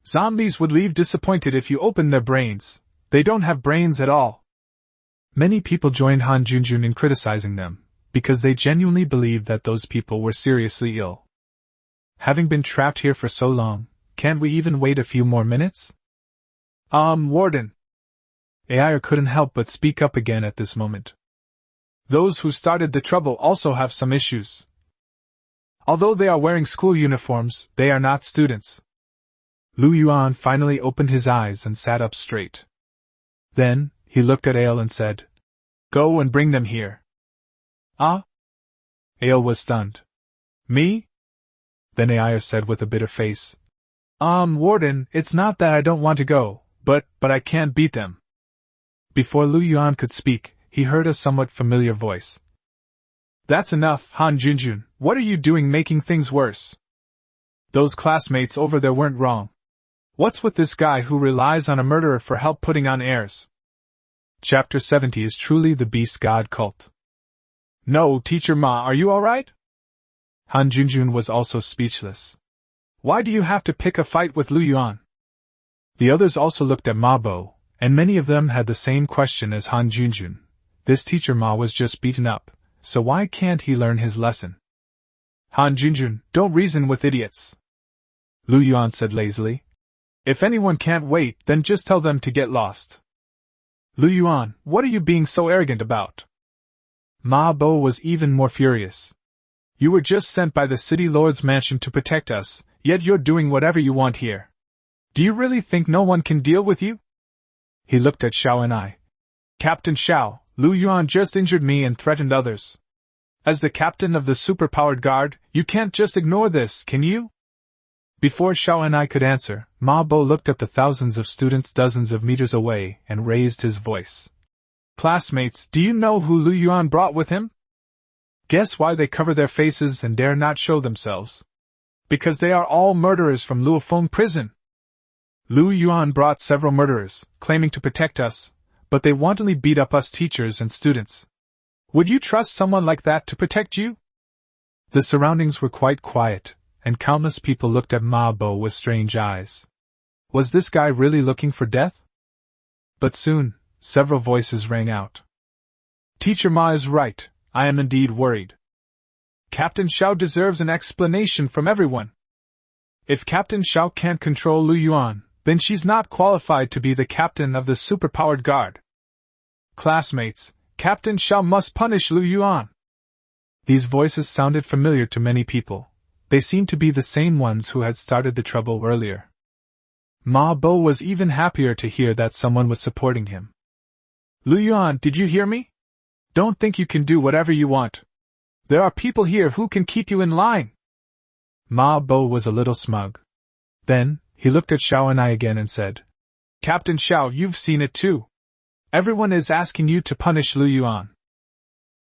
Zombies would leave disappointed if you open their brains. They don't have brains at all. Many people joined Han Junjun in criticizing them, because they genuinely believed that those people were seriously ill. Having been trapped here for so long, can't we even wait a few more minutes? Warden. Air couldn't help but speak up again at this moment. Those who started the trouble also have some issues. Although they are wearing school uniforms, they are not students. Lu Yuan finally opened his eyes and sat up straight. Then, he looked at Ale and said, Go and bring them here. Ah? Ale was stunned. Me? Then Air said with a bitter face. Warden, it's not that I don't want to go, but I can't beat them. Before Lu Yuan could speak, he heard a somewhat familiar voice. That's enough, Han Junjun, what are you doing making things worse? Those classmates over there weren't wrong. What's with this guy who relies on a murderer for help putting on airs? Chapter 70 is truly the beast god cult. No, Teacher Ma, are you alright? Han Junjun was also speechless. Why do you have to pick a fight with Lu Yuan? The others also looked at Ma Bo, and many of them had the same question as Han Junjun. This Teacher Ma was just beaten up, so why can't he learn his lesson? Han Junjun, don't reason with idiots. Lu Yuan said lazily. If anyone can't wait, then just tell them to get lost. Lu Yuan, what are you being so arrogant about? Ma Bo was even more furious. You were just sent by the city lord's mansion to protect us, yet you're doing whatever you want here. Do you really think no one can deal with you? He looked at Xiao and I. Captain Xiao, Lu Yuan just injured me and threatened others. As the captain of the superpowered guard, you can't just ignore this, can you? Before Xiao and I could answer, Ma Bo looked at the thousands of students dozens of meters away and raised his voice. Classmates, do you know who Lu Yuan brought with him? Guess why they cover their faces and dare not show themselves? Because they are all murderers from Luofong prison. Lu Yuan brought several murderers, claiming to protect us, but they wantonly beat up us teachers and students. Would you trust someone like that to protect you? The surroundings were quite quiet, and countless people looked at Ma Bo with strange eyes. Was this guy really looking for death? But soon, several voices rang out. Teacher Ma is right, I am indeed worried. Captain Xiao deserves an explanation from everyone. If Captain Xiao can't control Lu Yuan, then she's not qualified to be the captain of the superpowered guard. Classmates, Captain Xiao must punish Lu Yuan. These voices sounded familiar to many people. They seemed to be the same ones who had started the trouble earlier. Ma Bo was even happier to hear that someone was supporting him. Lu Yuan, did you hear me? Don't think you can do whatever you want. There are people here who can keep you in line. Ma Bo was a little smug. Then, he looked at Xiao and I again and said, Captain Xiao, you've seen it too. Everyone is asking you to punish Lu Yuan.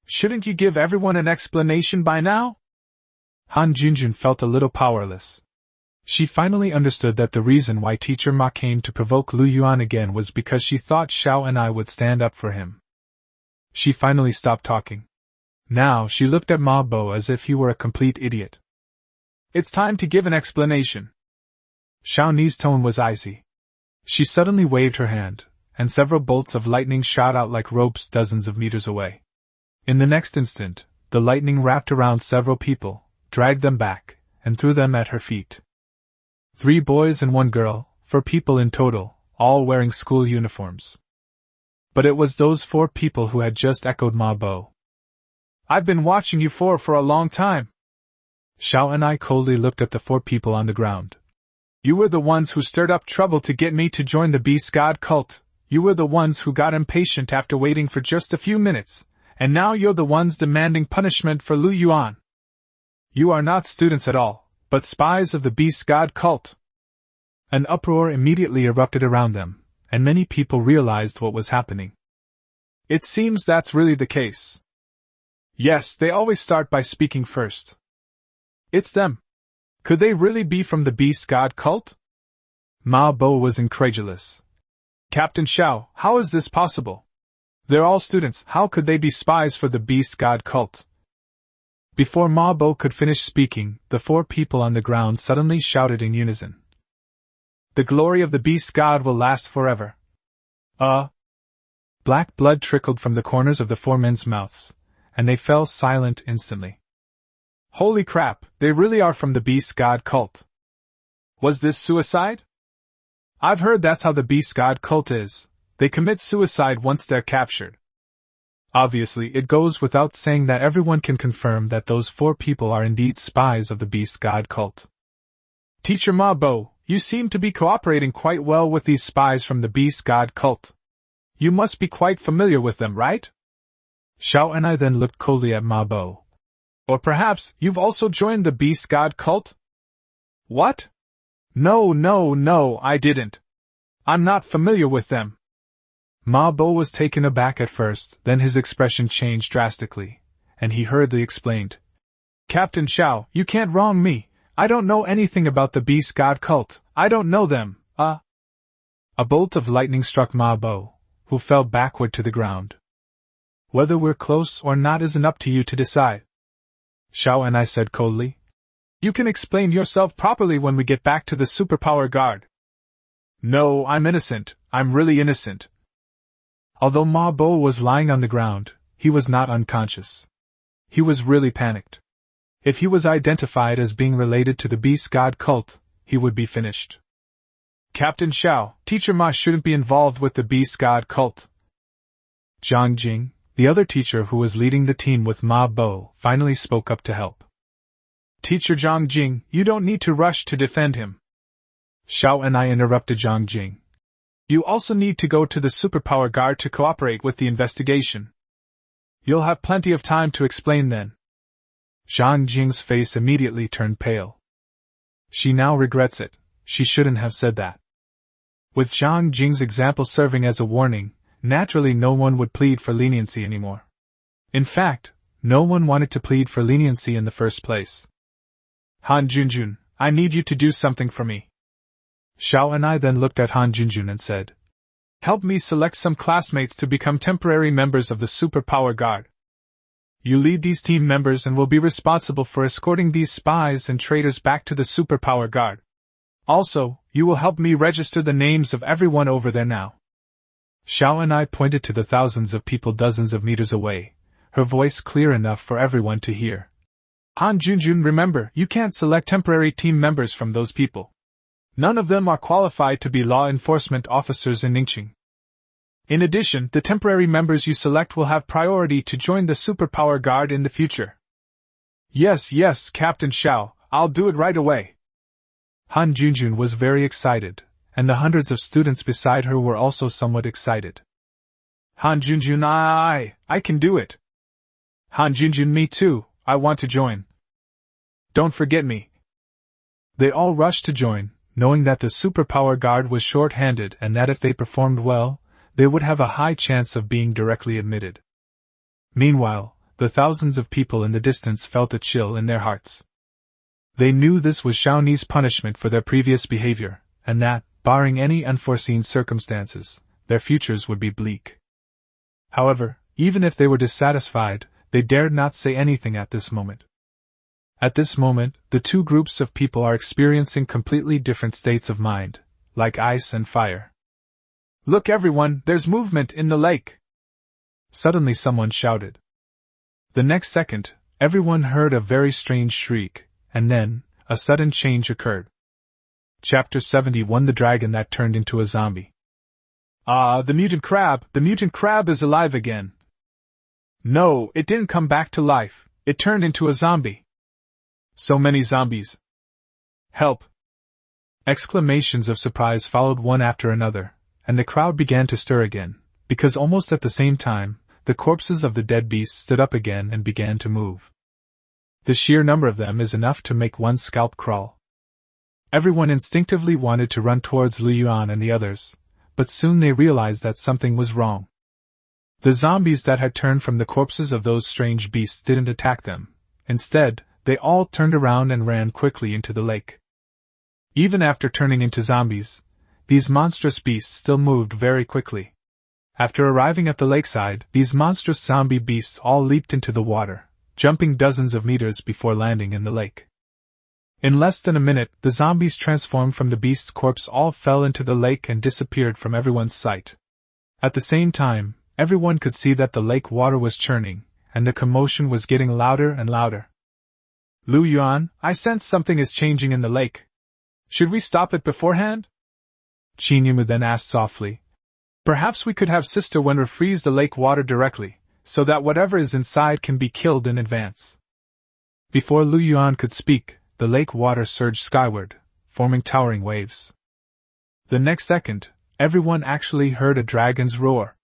Shouldn't you give everyone an explanation by now? Han Junjun felt a little powerless. She finally understood that the reason why Teacher Ma came to provoke Lu Yuan again was because she thought Xiao and I would stand up for him. She finally stopped talking. Now she looked at Ma Bo as if he were a complete idiot. It's time to give an explanation. Xiao Ni's tone was icy. She suddenly waved her hand, and several bolts of lightning shot out like ropes dozens of meters away. In the next instant, the lightning wrapped around several people, dragged them back, and threw them at her feet. 3 boys and 1 girl, 4 people in total, all wearing school uniforms. But it was those 4 people who had just echoed Ma Bo. "I've been watching you for a long time." Xiao and I coldly looked at the 4 people on the ground. "You were the ones who stirred up trouble to get me to join the beast god cult. You were the ones who got impatient after waiting for just a few minutes, and now you're the ones demanding punishment for Lu Yuan. You are not students at all, but spies of the beast god cult." An uproar immediately erupted around them, and many people realized what was happening. "It seems that's really the case. Yes, they always start by speaking first. It's them. Could they really be from the beast god cult?" Ma Bo was incredulous. "Captain Xiao, how is this possible? They're all students, how could they be spies for the beast god cult?" Before Ma Bo could finish speaking, the 4 people on the ground suddenly shouted in unison. "The glory of the beast god will last forever." Black blood trickled from the corners of the 4 men's mouths, and they fell silent instantly. "Holy crap, they really are from the beast god cult. Was this suicide? I've heard that's how the beast god cult is. They commit suicide once they're captured." Obviously, it goes without saying that everyone can confirm that those 4 people are indeed spies of the beast god cult. "Teacher Ma Bo, you seem to be cooperating quite well with these spies from the beast god cult. You must be quite familiar with them, right?" Xiao and I then looked coldly at Ma Bo. "Or perhaps you've also joined the beast god cult?" "What? No, I didn't. I'm not familiar with them." Ma Bo was taken aback at first, then his expression changed drastically, and he hurriedly explained. "Captain Xiao, you can't wrong me. I don't know anything about the beast god cult. I don't know them. A bolt of lightning struck Ma Bo, who fell backward to the ground. "Whether we're close or not isn't up to you to decide," Xiao and I said coldly. "You can explain yourself properly when we get back to the superpower guard." "No, I'm innocent. I'm really innocent." Although Ma Bo was lying on the ground, he was not unconscious. He was really panicked. If he was identified as being related to the beast god cult, he would be finished. "Captain Xiao, Teacher Ma shouldn't be involved with the beast god cult." Zhang Jing, the other teacher who was leading the team with Ma Bo, finally spoke up to help. "Teacher Zhang Jing, you don't need to rush to defend him." Xiao and I interrupted Zhang Jing. "You also need to go to the superpower guard to cooperate with the investigation. You'll have plenty of time to explain then." Zhang Jing's face immediately turned pale. She now regrets it. She shouldn't have said that. With Zhang Jing's example serving as a warning, naturally no one would plead for leniency anymore. In fact, no one wanted to plead for leniency in the first place. "Han Junjun, I need you to do something for me." Xiao and I then looked at Han Junjun and said, "Help me select some classmates to become temporary members of the Superpower Guard. You lead these team members and will be responsible for escorting these spies and traitors back to the Superpower Guard. Also, you will help me register the names of everyone over there now." Xiao and I pointed to the thousands of people dozens of meters away, her voice clear enough for everyone to hear. "Han Junjun, remember, you can't select temporary team members from those people. None of them are qualified to be law enforcement officers in Ningqing. In addition, the temporary members you select will have priority to join the Superpower Guard in the future." Yes, Captain Xiao, I'll do it right away." Han Junjun was very excited, and the hundreds of students beside her were also somewhat excited. "Han Junjun, I can do it." "Han Junjun, me too, I want to join." "Don't forget me." They all rushed to join, knowing that the Superpower Guard was short-handed and that if they performed well, they would have a high chance of being directly admitted. Meanwhile, the thousands of people in the distance felt a chill in their hearts. They knew this was Xiaoni's punishment for their previous behavior, and that, barring any unforeseen circumstances, their futures would be bleak. However, even if they were dissatisfied, they dared not say anything at this moment. At this moment, the 2 groups of people are experiencing completely different states of mind, like ice and fire. Look everyone, there's movement in the lake! Suddenly someone shouted. The next second, everyone heard a very strange shriek, and then, a sudden change occurred. Chapter 71: The Dragon That Turned into a Zombie. Ah, the mutant crab is alive again. No, it didn't come back to life, it turned into a zombie. So many zombies. Help! Exclamations of surprise followed one after another, and the crowd began to stir again, because almost at the same time, the corpses of the dead beasts stood up again and began to move. The sheer number of them is enough to make one's scalp crawl. Everyone instinctively wanted to run towards Yuan and the others, but soon they realized that something was wrong. The zombies that had turned from the corpses of those strange beasts didn't attack them. Instead, they all turned around and ran quickly into the lake. Even after turning into zombies, these monstrous beasts still moved very quickly. After arriving at the lakeside, these monstrous zombie beasts all leaped into the water, jumping dozens of meters before landing in the lake. In less than a minute, the zombies transformed from the beast's corpse all fell into the lake and disappeared from everyone's sight. At the same time, everyone could see that the lake water was churning, and the commotion was getting louder and louder. Yuan, I sense something is changing in the lake. Should we stop it beforehand? Yuan then asked softly. Perhaps we could have Sister Wen freeze the lake water directly, so that whatever is inside can be killed in advance. Before Yuan could speak, the lake water surged skyward, forming towering waves. The next second, everyone actually heard a dragon's roar.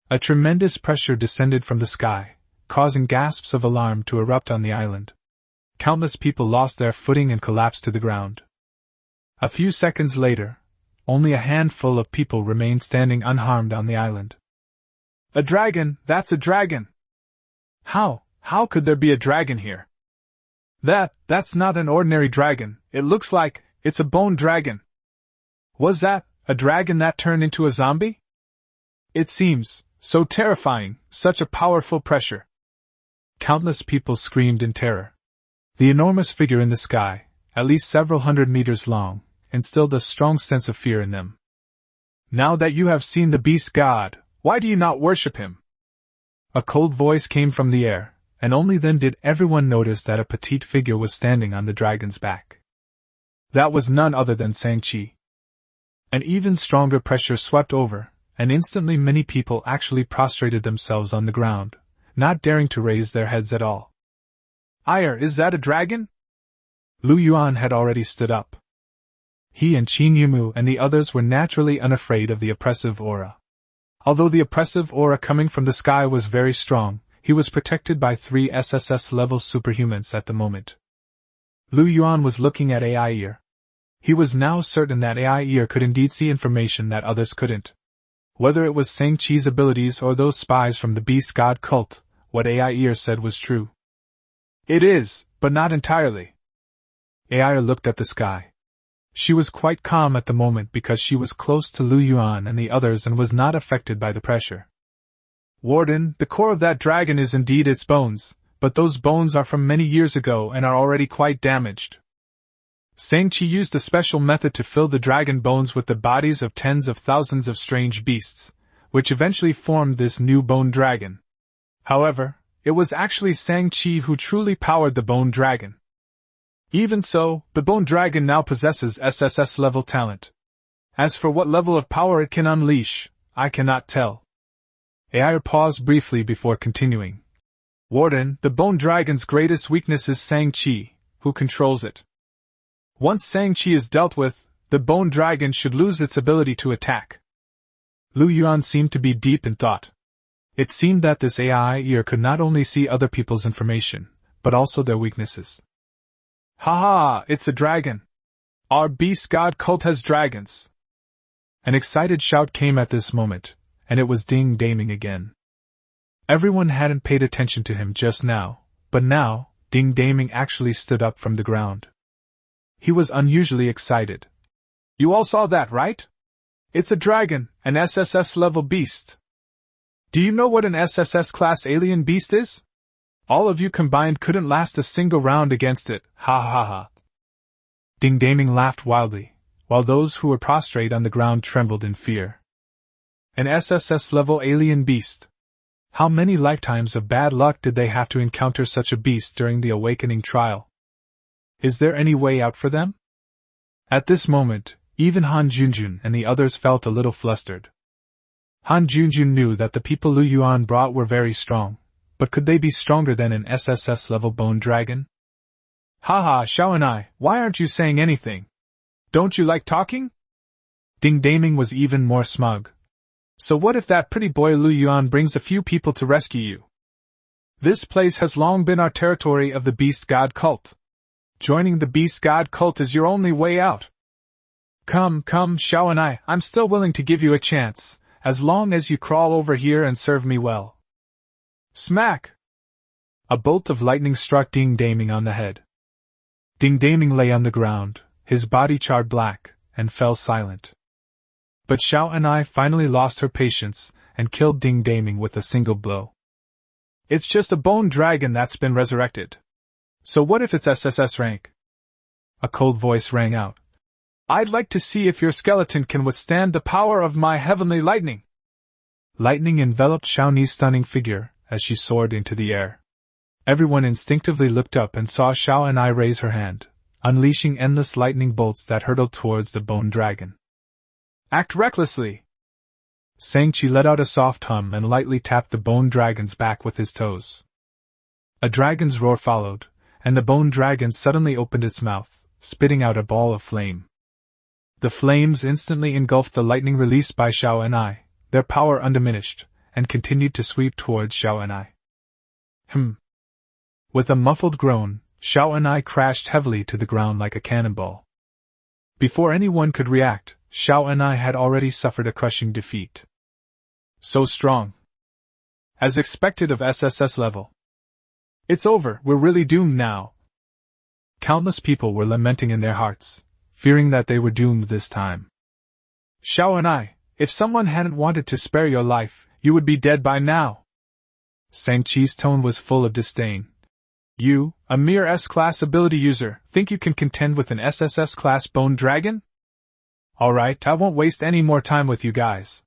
A tremendous pressure descended from the sky, causing gasps of alarm to erupt on the island. Countless people lost their footing and collapsed to the ground. A few seconds later, only a handful of people remained standing unharmed on the island. A dragon! That's a dragon! How could there be a dragon here? That's not an ordinary dragon, it looks like, it's a bone dragon. Was that, a dragon that turned into a zombie? It seems, so terrifying, such a powerful pressure. Countless people screamed in terror. The enormous figure in the sky, at least several hundred meters long, instilled a strong sense of fear in them. Now that you have seen the beast god, why do you not worship him? A cold voice came from the air, and only then did everyone notice that a petite figure was standing on the dragon's back. That was none other than Shang-Chi. An even stronger pressure swept over, and instantly many people actually prostrated themselves on the ground, not daring to raise their heads at all. Is that a dragon? Yuan had already stood up. He and Qin Yumu and the others were naturally unafraid of the oppressive aura. Although the oppressive aura coming from the sky was very strong, he was protected by 3 SSS-level superhumans at the moment. Yuan was looking at AI Ear. He was now certain that AI Ear could indeed see information that others couldn't. Whether it was Shang-Chi's abilities or those spies from the Beast God cult, what AI Ear said was true. It is, but not entirely. AI Ear looked at the sky. She was quite calm at the moment because she was close to Yuan and the others and was not affected by the pressure. Warden, the core of that dragon is indeed its bones, but those bones are from many years ago and are already quite damaged. Shang-Chi used a special method to fill the dragon bones with the bodies of tens of thousands of strange beasts, which eventually formed this new bone dragon. However, it was actually Shang-Chi who truly powered the bone dragon. Even so, the bone dragon now possesses SSS-level talent. As for what level of power it can unleash, I cannot tell. AI paused briefly before continuing. Warden, the bone dragon's greatest weakness is Shang-Chi, who controls it. Once Shang-Chi is dealt with, the bone dragon should lose its ability to attack. Yuan seemed to be deep in thought. It seemed that this AI ear could not only see other people's information, but also their weaknesses. Ha! It's a dragon! Our beast god cult has dragons! An excited shout came at this moment, and it was ding-daming again. Everyone hadn't paid attention to him just now, but now, ding-daming actually stood up from the ground. He was unusually excited. You all saw that, right? It's a dragon, an SSS-level beast. Do you know what an SSS-class alien beast is? All of you combined couldn't last a single round against it, ha ha ha. Ding-daming laughed wildly, while those who were prostrate on the ground trembled in fear. An SSS-level alien beast. How many lifetimes of bad luck did they have to encounter such a beast during the awakening trial? Is there any way out for them? At this moment, even Han Junjun and the others felt a little flustered. Han Junjun knew that the people Lu Yuan brought were very strong, but could they be stronger than an SSS-level bone dragon? Haha, Xiao and I, why aren't you saying anything? Don't you like talking? Ding Daming was even more smug. So what if that pretty boy Lu Yuan brings a few people to rescue you? This place has long been our territory of the Beast God cult. Joining the Beast God cult is your only way out. Come, Xiao and I'm still willing to give you a chance, as long as you crawl over here and serve me well. Smack! A bolt of lightning struck Ding Daming on the head. Ding Daming lay on the ground, his body charred black, and fell silent. But Xiao and finally lost her patience, and killed Ding Daming with a single blow. It's just a bone dragon that's been resurrected. So what if it's SSS rank? A cold voice rang out. I'd like to see if your skeleton can withstand the power of my heavenly lightning. Lightning enveloped Xiaoni's stunning figure as she soared into the air. Everyone instinctively looked up and saw Xiao and raise her hand, unleashing endless lightning bolts that hurtled towards the bone dragon. Act recklessly! Shang-Chi let out a soft hum and lightly tapped the bone dragon's back with his toes. A dragon's roar followed, and the bone dragon suddenly opened its mouth, spitting out a ball of flame. The flames instantly engulfed the lightning released by Xiao and their power undiminished, and continued to sweep towards Xiao and With a muffled groan, Xiao and crashed heavily to the ground like a cannonball. Before anyone could react, Xiao and had already suffered a crushing defeat. So strong. As expected of SSS level. It's over, we're really doomed now. Countless people were lamenting in their hearts, fearing that they were doomed this time. Xiao and if someone hadn't wanted to spare your life, you would be dead by now. Shang-Chi's tone was full of disdain. You, a mere S-class ability user, think you can contend with an SSS-class bone dragon? Alright, I won't waste any more time with you guys.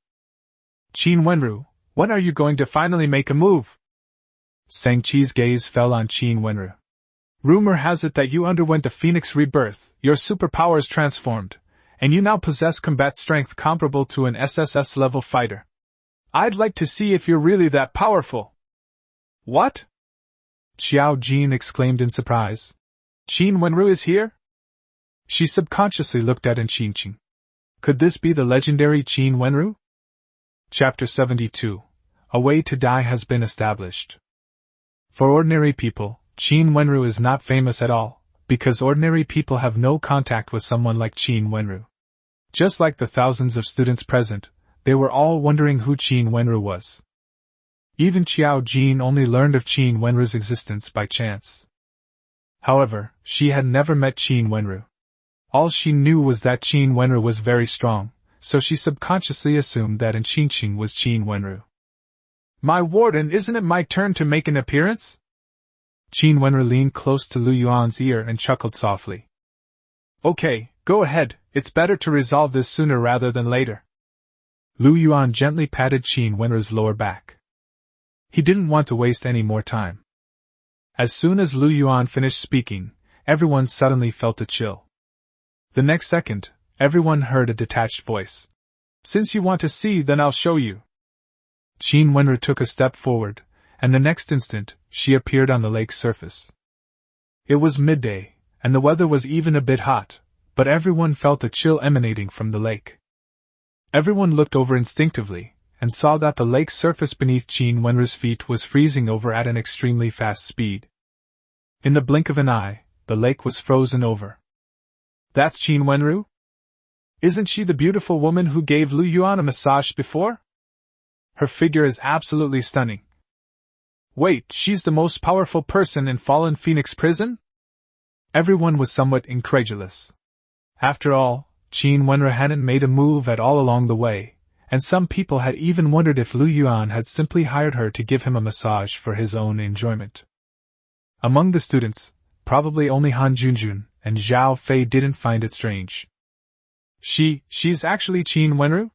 Qin Wenru, when are you going to finally make a move? Shang-Chi's gaze fell on Qin Wenru. Rumor has it that you underwent a phoenix rebirth, your superpowers transformed, and you now possess combat strength comparable to an SSS-level fighter. I'd like to see if you're really that powerful. What? Xiao Jin exclaimed in surprise. Qin Wenru is here? She subconsciously looked at Qin. Could this be the legendary Qin Wenru? Chapter 72. A way to die has been established. For ordinary people, Qin Wenru is not famous at all, because ordinary people have no contact with someone like Qin Wenru. Just like the thousands of students present, they were all wondering who Qin Wenru was. Even Xiao Jin only learned of Qin Wenru's existence by chance. However, she had never met Qin Wenru. All she knew was that Qin Wenru was very strong, so she subconsciously assumed that Qin was Qin Wenru. My Warden, isn't it my turn to make an appearance? Qin Wenru leaned close to Lu Yuan's ear and chuckled softly. Okay, go ahead, it's better to resolve this sooner rather than later. Lu Yuan gently patted Qin Wenru's lower back. He didn't want to waste any more time. As soon as Lu Yuan finished speaking, everyone suddenly felt a chill. The next second, everyone heard a detached voice. Since you want to see, then I'll show you. Qin Wenru took a step forward, and the next instant, she appeared on the lake's surface. It was midday, and the weather was even a bit hot, but everyone felt a chill emanating from the lake. Everyone looked over instinctively, and saw that the lake's surface beneath Qin Wenru's feet was freezing over at an extremely fast speed. In the blink of an eye, the lake was frozen over. That's Qin Wenru? Isn't she the beautiful woman who gave Lu Yuan a massage before? Her figure is absolutely stunning. Wait, she's the most powerful person in Fallen Phoenix Prison? Everyone was somewhat incredulous. After all, Qin Wenru hadn't made a move at all along the way, and some people had even wondered if Lu Yuan had simply hired her to give him a massage for his own enjoyment. Among the students, probably only Han Junjun and Zhao Fei didn't find it strange. She's actually Qin Wenru?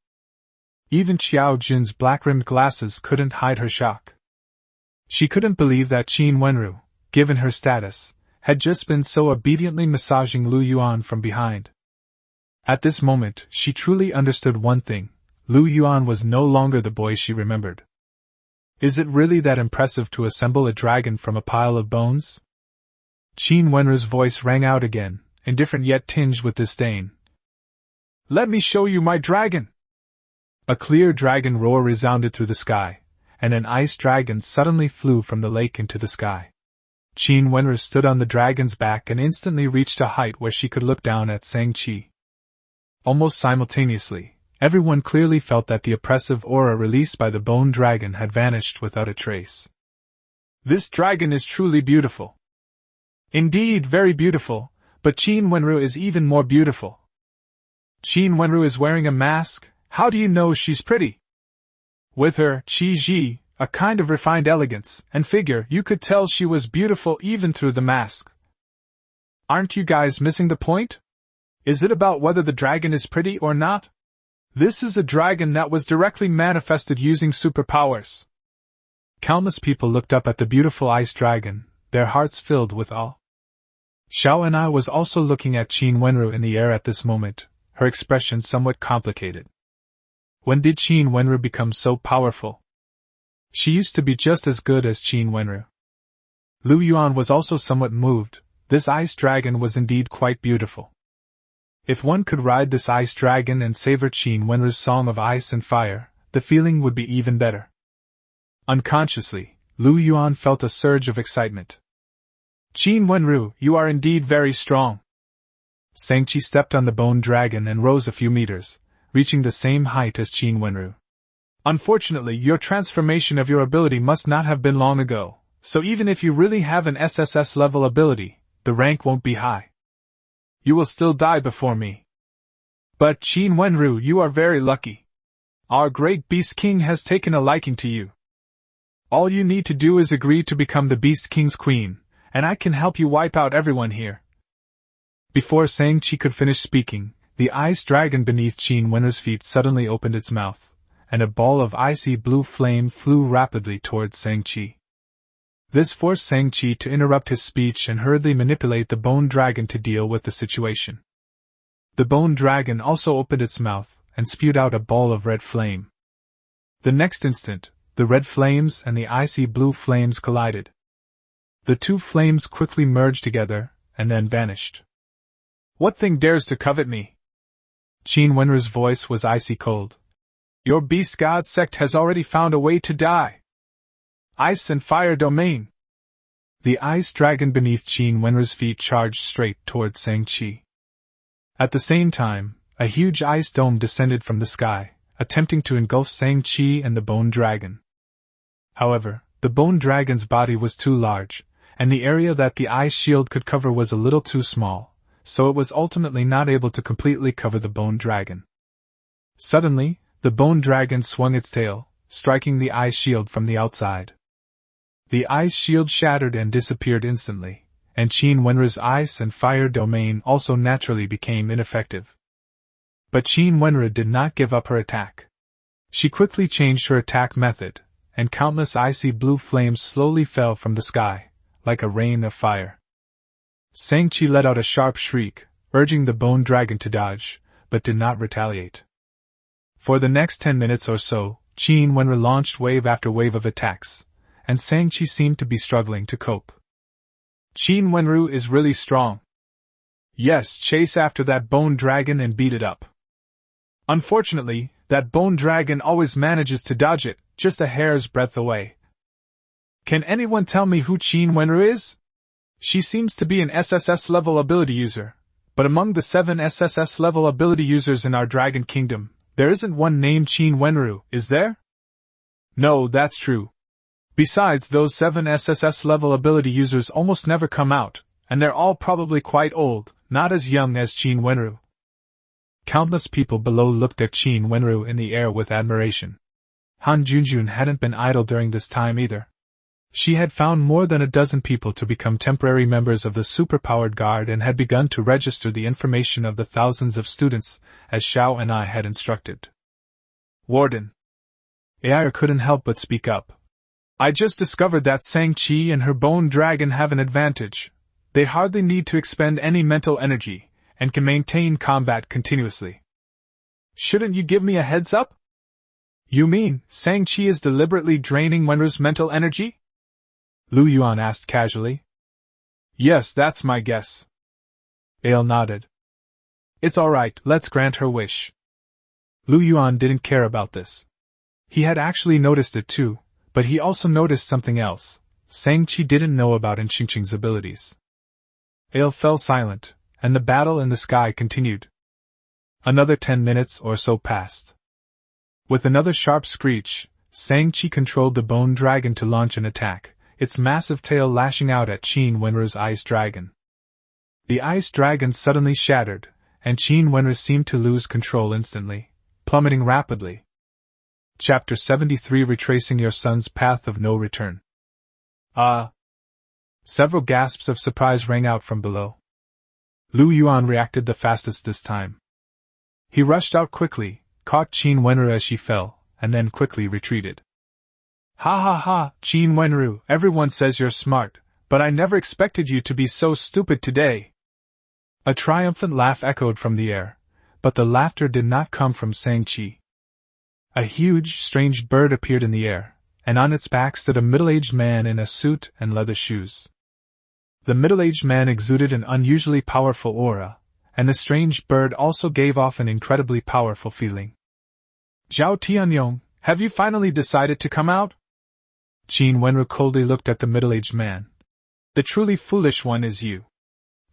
Even Xiao Jun's black-rimmed glasses couldn't hide her shock. She couldn't believe that Qin Wenru, given her status, had just been so obediently massaging Lu Yuan from behind. At this moment, she truly understood one thing: Lu Yuan was no longer the boy she remembered. Is it really that impressive to assemble a dragon from a pile of bones? Qin Wenru's voice rang out again, indifferent yet tinged with disdain. Let me show you my dragon! A clear dragon roar resounded through the sky, and an ice dragon suddenly flew from the lake into the sky. Qin Wenru stood on the dragon's back and instantly reached a height where she could look down at Shang-Chi. Almost simultaneously, everyone clearly felt that the oppressive aura released by the bone dragon had vanished without a trace. This dragon is truly beautiful. Indeed, very beautiful, but Qin Wenru is even more beautiful. Qin Wenru is wearing a mask. How do you know she's pretty? With her Qi Ji, a kind of refined elegance, and figure, you could tell she was beautiful even through the mask. Aren't you guys missing the point? Is it about whether the dragon is pretty or not? This is a dragon that was directly manifested using superpowers. Countless people looked up at the beautiful ice dragon, their hearts filled with awe. Xiao and I was also looking at Qin Wenru in the air at this moment, her expression somewhat complicated. When did Qin Wenru become so powerful? She used to be just as good as Qin Wenru. Lu Yuan was also somewhat moved. This ice dragon was indeed quite beautiful. If one could ride this ice dragon and savor Qin Wenru's song of ice and fire, the feeling would be even better. Unconsciously, Lu Yuan felt a surge of excitement. Qin Wenru, you are indeed very strong. Shang-Chi stepped on the bone dragon and rose a few meters, reaching the same height as Qin Wenru. Unfortunately, your transformation of your ability must not have been long ago, so even if you really have an SSS level ability, the rank won't be high. You will still die before me. But Qin Wenru, you are very lucky. Our great Beast King has taken a liking to you. All you need to do is agree to become the Beast King's queen, and I can help you wipe out everyone here. Before Shang-Chi could finish speaking, the ice dragon beneath Qin Wenru's feet suddenly opened its mouth, and a ball of icy blue flame flew rapidly towards Shang-Chi. This forced Shang-Chi to interrupt his speech and hurriedly manipulate the bone dragon to deal with the situation. The bone dragon also opened its mouth and spewed out a ball of red flame. The next instant, the red flames and the icy blue flames collided. The two flames quickly merged together and then vanished. What thing dares to covet me? Qin Wenru's voice was icy cold. Your beast god sect has already found a way to die. Ice and fire domain. The ice dragon beneath Qin Wenru's feet charged straight towards Shang-Chi. At the same time, a huge ice dome descended from the sky, attempting to engulf Shang-Chi and the bone dragon. However, the bone dragon's body was too large, and the area that the ice shield could cover was a little too small, so it was ultimately not able to completely cover the bone dragon. Suddenly, the bone dragon swung its tail, striking the ice shield from the outside. The ice shield shattered and disappeared instantly, and Qin Wenru's ice and fire domain also naturally became ineffective. But Qin Wenru did not give up her attack. She quickly changed her attack method, and countless icy blue flames slowly fell from the sky, like a rain of fire. Shang-Chi let out a sharp shriek, urging the bone dragon to dodge, but did not retaliate. For the next 10 minutes or so, Qin Wenru launched wave after wave of attacks, and Shang-Chi seemed to be struggling to cope. Qin Wenru is really strong. Yes, chase after that bone dragon and beat it up. Unfortunately, that bone dragon always manages to dodge it, just a hair's breadth away. Can anyone tell me who Qin Wenru is? She seems to be an SSS level ability user, but among the 7 SSS level ability users in our Dragon Kingdom, there isn't one named Qin Wenru, is there? No, that's true. Besides, those 7 SSS level ability users almost never come out, and they're all probably quite old, not as young as Qin Wenru. Countless people below looked at Qin Wenru in the air with admiration. Han Junjun hadn't been idle during this time either. She had found more than a dozen people to become temporary members of the superpowered guard and had begun to register the information of the thousands of students, as Xiao and I had instructed. Warden. Ai couldn't help but speak up. I just discovered that Shang-Chi and her bone dragon have an advantage. They hardly need to expend any mental energy, and can maintain combat continuously. Shouldn't you give me a heads up? You mean, Shang-Chi is deliberately draining Wenru's mental energy? Lu Yuan asked casually. Yes, that's my guess. Ale nodded. It's alright, let's grant her wish. Lu Yuan didn't care about this. He had actually noticed it too, but he also noticed something else. Shang-Chi didn't know about Xingqing's abilities. Ale fell silent, and the battle in the sky continued. Another 10 minutes or so passed. With another sharp screech, Shang-Chi controlled the bone dragon to launch an attack, its massive tail lashing out at Qin Wenru's ice dragon. The ice dragon suddenly shattered, and Qin Wenru seemed to lose control instantly, plummeting rapidly. Chapter 73 Retracing Your Son's Path of No Return. Several gasps of surprise rang out from below. Lu Yuan reacted the fastest this time. He rushed out quickly, caught Qin Wenru as she fell, and then quickly retreated. Ha ha ha, Qin Wenru, everyone says you're smart, but I never expected you to be so stupid today. A triumphant laugh echoed from the air, but the laughter did not come from Shang-Chi. A huge, strange bird appeared in the air, and on its back stood a middle-aged man in a suit and leather shoes. The middle-aged man exuded an unusually powerful aura, and the strange bird also gave off an incredibly powerful feeling. Zhao Tianyong, have you finally decided to come out? Qin Wenru coldly looked at the middle-aged man. The truly foolish one is you.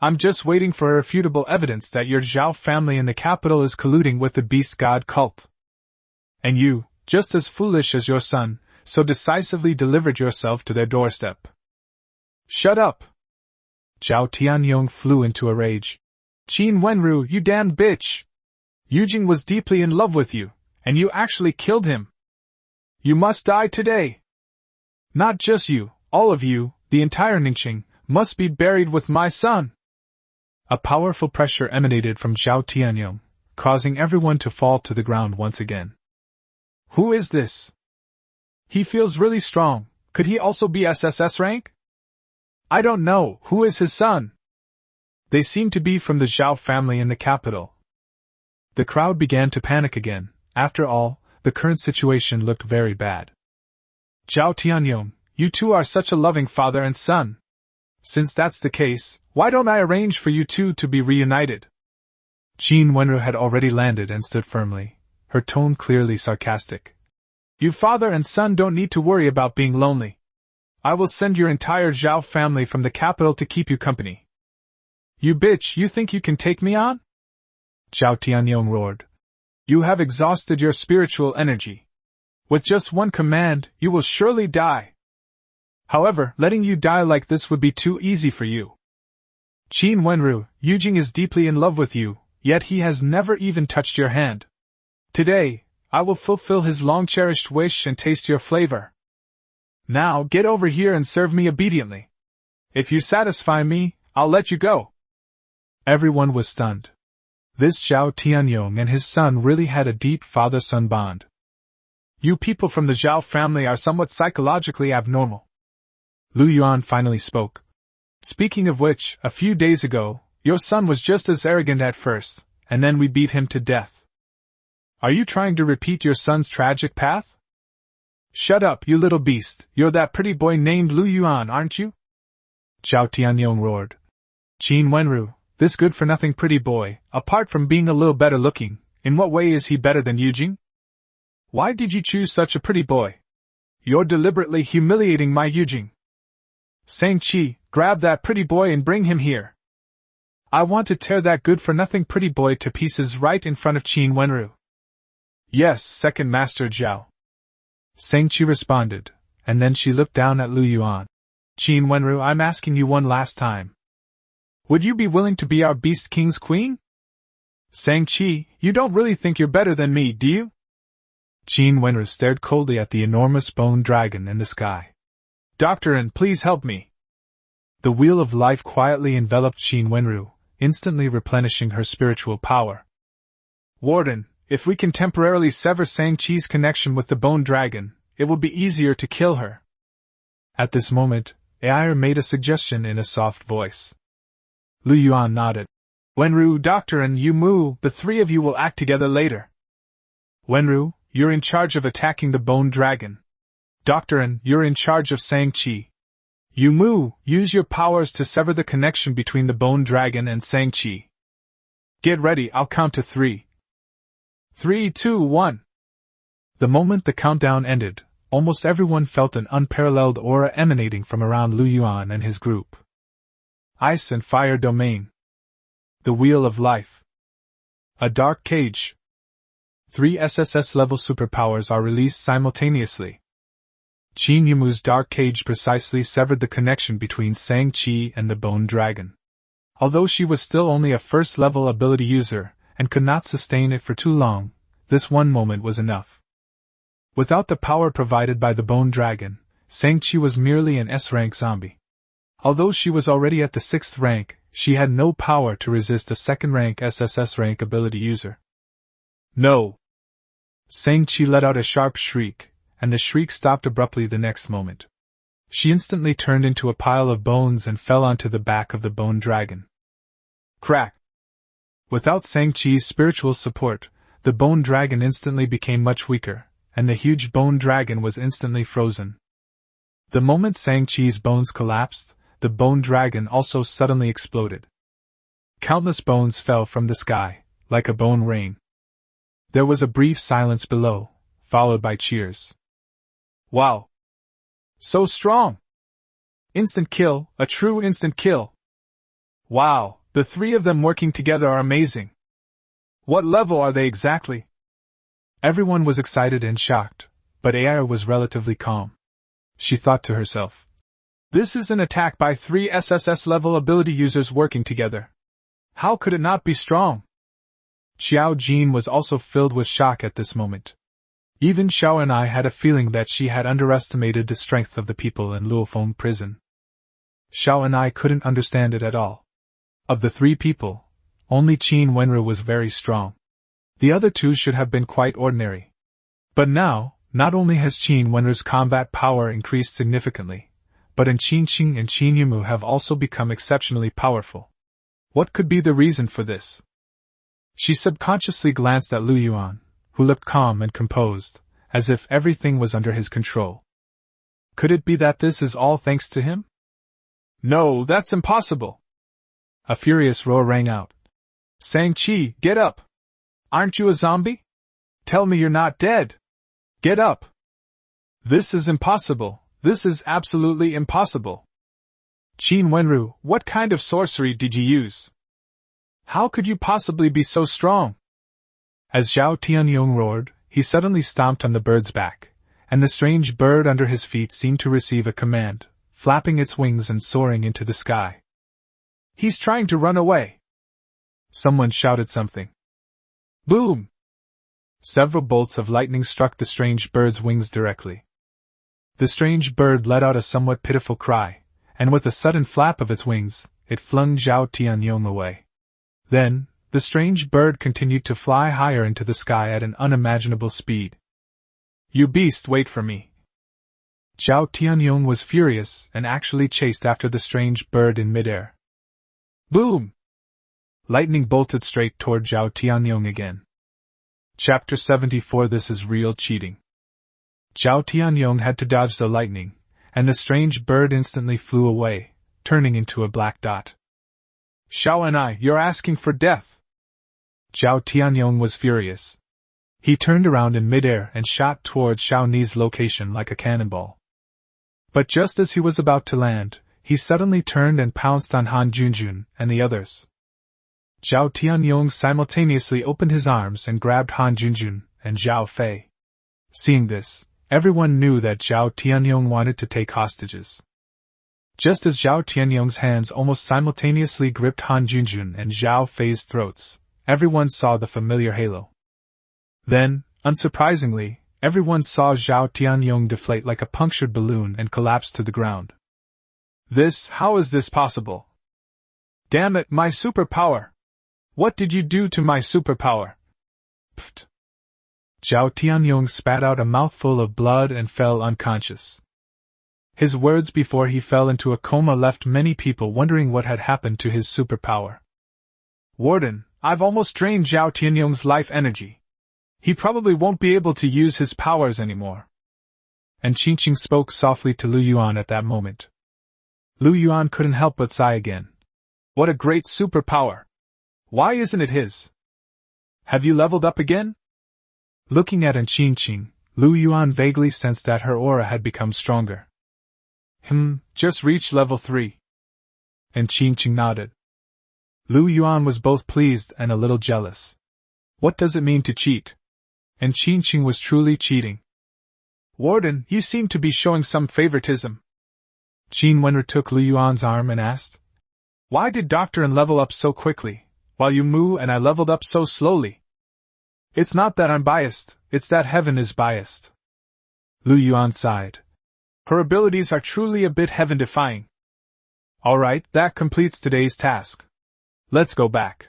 I'm just waiting for irrefutable evidence that your Zhao family in the capital is colluding with the beast god cult. And you, just as foolish as your son, so decisively delivered yourself to their doorstep. Shut up! Zhao Tianyong flew into a rage. Qin Wenru, you damned bitch! Yujing was deeply in love with you, and you actually killed him. You must die today. Not just you, all of you, the entire Ningxing, must be buried with my son. A powerful pressure emanated from Zhao Tianyong, causing everyone to fall to the ground once again. Who is this? He feels really strong. Could he also be SSS rank? I don't know. Who is his son? They seem to be from the Zhao family in the capital. The crowd began to panic again. After all, the current situation looked very bad. Zhao Tianyong, you two are such a loving father and son. Since that's the case, why don't I arrange for you two to be reunited? Qin Wenru had already landed and stood firmly, her tone clearly sarcastic. You father and son don't need to worry about being lonely. I will send your entire Zhao family from the capital to keep you company. You bitch, you think you can take me on? Zhao Tianyong roared. You have exhausted your spiritual energy. With just one command, you will surely die. However, letting you die like this would be too easy for you. Qin Wenru, Yujing is deeply in love with you, yet he has never even touched your hand. Today, I will fulfill his long-cherished wish and taste your flavor. Now get over here and serve me obediently. If you satisfy me, I'll let you go. Everyone was stunned. This Zhao Tianyong and his son really had a deep father-son bond. You people from the Zhao family are somewhat psychologically abnormal. Lu Yuan finally spoke. Speaking of which, a few days ago, your son was just as arrogant at first, and then we beat him to death. Are you trying to repeat your son's tragic path? Shut up, you little beast, you're that pretty boy named Lu Yuan, aren't you? Zhao Tianyong roared. Qin Wenru, this good-for-nothing pretty boy, apart from being a little better looking, in what way is he better than Yujing? Why did you choose such a pretty boy? You're deliberately humiliating my Yujing. Shang-Chi, grab that pretty boy and bring him here. I want to tear that good-for-nothing pretty boy to pieces right in front of Qin Wenru. Yes, second Master Zhao. Shang-Chi responded, and then she looked down at Lu Yuan. Qin Wenru, I'm asking you one last time. Would you be willing to be our Beast King's queen? Shang-Chi, you don't really think you're better than me, do you? Qin Wenru stared coldly at the enormous bone dragon in the sky. Doctorin, please help me. The wheel of life quietly enveloped Qin Wenru, instantly replenishing her spiritual power. Warden, if we can temporarily sever Shang-Chi's connection with the bone dragon, it will be easier to kill her. At this moment, Ai made a suggestion in a soft voice. Lu Yuan nodded. Wenru, Doctor and Yu Mu, the three of you will act together later. Wenru, you're in charge of attacking the bone dragon. Doctor and you're in charge of Shang-Chi. Yu Mu, use your powers to sever the connection between the bone dragon and Shang-Chi. Get ready, I'll count to 3. 3, 2, 1. The moment the countdown ended, almost everyone felt an unparalleled aura emanating from around Lu Yuan and his group. Ice and Fire Domain. The Wheel of Life. A Dark Cage. 3 SSS-level superpowers are released simultaneously. Qin Yumu's Dark Cage precisely severed the connection between Shang-Chi and the Bone Dragon. Although she was still only a first-level ability user, and could not sustain it for too long, this one moment was enough. Without the power provided by the Bone Dragon, Shang-Chi was merely an S-rank zombie. Although she was already at the 6th rank, she had no power to resist a 2nd-rank SSS rank ability user. No! Shang-Chi let out a sharp shriek, and the shriek stopped abruptly the next moment. She instantly turned into a pile of bones and fell onto the back of the Bone Dragon. Crack! Without Shang-Chi's spiritual support, the Bone Dragon instantly became much weaker, and the huge Bone Dragon was instantly frozen. The moment Shang-Chi's bones collapsed, the Bone Dragon also suddenly exploded. Countless bones fell from the sky, like a bone rain. There was a brief silence below, followed by cheers. Wow! So strong! Instant kill, a true instant kill! Wow, the 3 of them working together are amazing! What level are they exactly? Everyone was excited and shocked, but Ai was relatively calm. She thought to herself, this is an attack by 3 SSS-level ability users working together. How could it not be strong? Xiao Jin was also filled with shock at this moment. Even Xiao and I had a feeling that she had underestimated the strength of the people in Luofong prison. Xiao and I couldn't understand it at all. Of the 3 people, only Qin Wenru was very strong. The other 2 should have been quite ordinary. But now, not only has Qin Wenru's combat power increased significantly, but Qin Qing and Qin Yumu have also become exceptionally powerful. What could be the reason for this? She subconsciously glanced at Lu Yuan, who looked calm and composed, as if everything was under his control. Could it be that this is all thanks to him? No, that's impossible! A furious roar rang out. Shang-Chi, get up! Aren't you a zombie? Tell me you're not dead! Get up! This is impossible, this is absolutely impossible! Qin Wenru, what kind of sorcery did you use? How could you possibly be so strong? As Zhao Tianyong roared, he suddenly stomped on the bird's back, and the strange bird under his feet seemed to receive a command, flapping its wings and soaring into the sky. He's trying to run away! Someone shouted something. Boom! Several bolts of lightning struck the strange bird's wings directly. The strange bird let out a somewhat pitiful cry, and with a sudden flap of its wings, it flung Zhao Tianyong away. Then, the strange bird continued to fly higher into the sky at an unimaginable speed. You beast, wait for me! Zhao Tianyong was furious and actually chased after the strange bird in midair. Boom! Lightning bolted straight toward Zhao Tianyong again. Chapter 74. This is real cheating. Zhao Tianyong had to dodge the lightning, and the strange bird instantly flew away, turning into a black dot. Xiao and I, you're asking for death! Zhao Tianyong was furious. He turned around in midair and shot toward Xiao Ni's location like a cannonball. But just as he was about to land, he suddenly turned and pounced on Han Junjun and the others. Zhao Tianyong simultaneously opened his arms and grabbed Han Junjun and Zhao Fei. Seeing this, everyone knew that Zhao Tianyong wanted to take hostages. Just as Zhao Tianyong's hands almost simultaneously gripped Han Junjun and Zhao Fei's throats, everyone saw the familiar halo. Then, unsurprisingly, everyone saw Zhao Tianyong deflate like a punctured balloon and collapse to the ground. How is this possible? Damn it, my superpower! What did you do to my superpower? Pfft. Zhao Tianyong spat out a mouthful of blood and fell unconscious. His words before he fell into a coma left many people wondering what had happened to his superpower. Warden, I've almost drained Zhao Tianyong's life energy. He probably won't be able to use his powers anymore. And Qingqing spoke softly to Lu Yuan at that moment. Lu Yuan couldn't help but sigh again. What a great superpower! Why isn't it his? Have you leveled up again? Looking at Qingqing, Lu Yuan vaguely sensed that her aura had become stronger. Just reached level 3. And Qingqing nodded. Lu Yuan was both pleased and a little jealous. What does it mean to cheat? And Qingqing was truly cheating. Warden, you seem to be showing some favoritism. Qin Wenru took Lu Yuan's arm and asked. Why did Dr. N level up so quickly, while you Mu and I leveled up so slowly? It's not that I'm biased, it's that heaven is biased. Lu Yuan sighed. Her abilities are truly a bit heaven-defying. Alright, that completes today's task. Let's go back.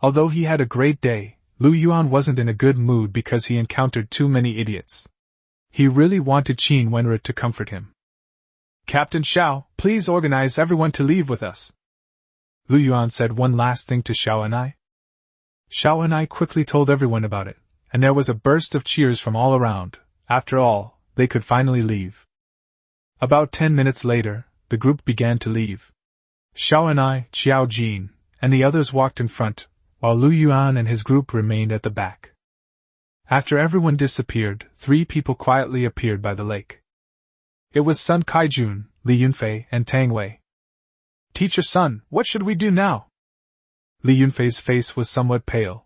Although he had a great day, Lu Yuan wasn't in a good mood because he encountered too many idiots. He really wanted Qin Wenru to comfort him. Captain Xiao, please organize everyone to leave with us. Lu Yuan said one last thing to Xiao and I. Xiao and I quickly told everyone about it, and there was a burst of cheers from all around. After all, they could finally leave. About 10 minutes later, the group began to leave. Xiao and I, Xiao Jin, and the others walked in front, while Lu Yuan and his group remained at the back. After everyone disappeared, 3 people quietly appeared by the lake. It was Sun Kaijun, Li Yunfei, and Tang Wei. Teacher Sun, what should we do now? Li Yunfei's face was somewhat pale.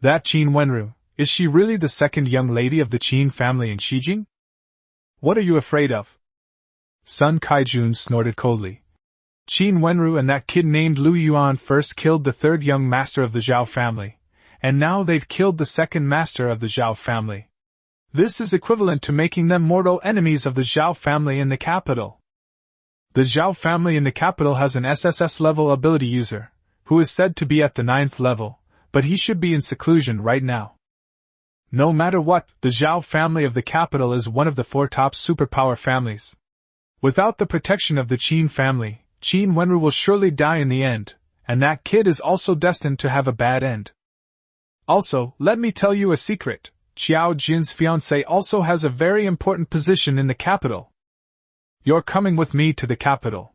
That Qin Wenru, is she really the second young lady of the Qin family in Xijing? What are you afraid of? Sun Kaijun snorted coldly. Qin Wenru and that kid named Lu Yuan first killed the 3rd young master of the Zhao family, and now they've killed the 2nd master of the Zhao family. This is equivalent to making them mortal enemies of the Zhao family in the capital. The Zhao family in the capital has an SSS level ability user, who is said to be at the 9th level, but he should be in seclusion right now. No matter what, the Zhao family of the capital is one of the 4 top superpower families. Without the protection of the Qin family, Qin Wenru will surely die in the end, and that kid is also destined to have a bad end. Also, let me tell you a secret, Xiao Jin's fiancé also has a very important position in the capital. You're coming with me to the capital.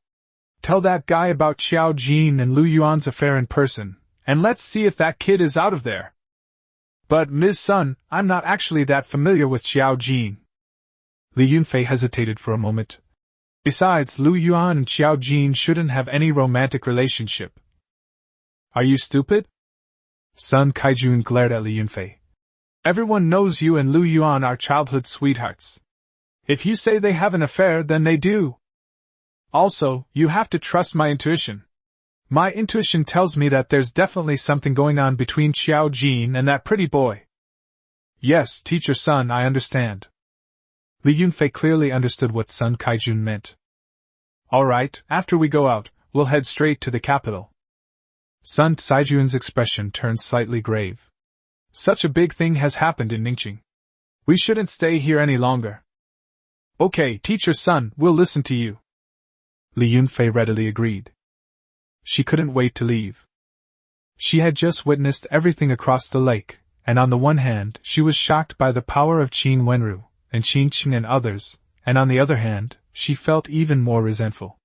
Tell that guy about Xiao Jin and Lu Yuan's affair in person, and let's see if that kid is out of there. But Ms. Sun, I'm not actually that familiar with Xiao Jin. Li Yunfei hesitated for a moment. Besides, Lu Yuan and Xiao Jin shouldn't have any romantic relationship. Are you stupid? Sun Kaijun glared at Li Yunfei. Everyone knows you and Lu Yuan are childhood sweethearts. If you say they have an affair, then they do. Also, you have to trust my intuition. My intuition tells me that there's definitely something going on between Xiao Jin and that pretty boy. Yes, Teacher Sun, I understand. Li Yunfei clearly understood what Sun Kaijun meant. Alright, after we go out, we'll head straight to the capital. Sun Kaijun's expression turned slightly grave. Such a big thing has happened in Ningqing. We shouldn't stay here any longer. Okay, Teacher Sun, we'll listen to you. Li Yunfei readily agreed. She couldn't wait to leave. She had just witnessed everything across the lake, and on the one hand, she was shocked by the power of Qin Wenru, and Qingqing and others, and on the other hand, she felt even more resentful.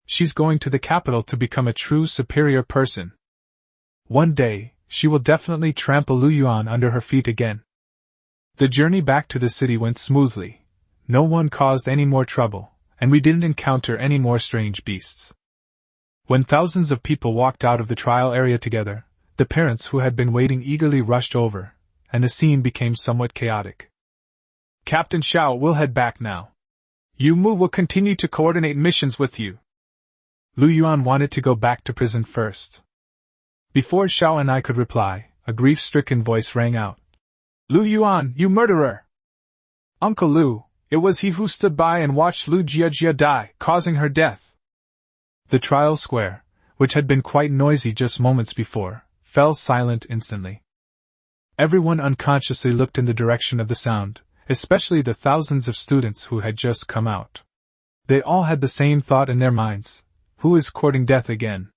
She's going to the capital to become a true superior person. One day, she will definitely trample Lu Yuan under her feet again. The journey back to the city went smoothly. No one caused any more trouble, and we didn't encounter any more strange beasts. When thousands of people walked out of the trial area together, the parents who had been waiting eagerly rushed over, and the scene became somewhat chaotic. Captain Xiao will head back now. Yu Mu will continue to coordinate missions with you. Lu Yuan wanted to go back to prison first. Before Xiao and I could reply, a grief-stricken voice rang out. Lu Yuan, you murderer! Uncle Lu, it was he who stood by and watched Lu Jiajia die, causing her death. The trial square, which had been quite noisy just moments before, fell silent instantly. Everyone unconsciously looked in the direction of the sound, especially the thousands of students who had just come out. They all had the same thought in their minds: who is courting death again?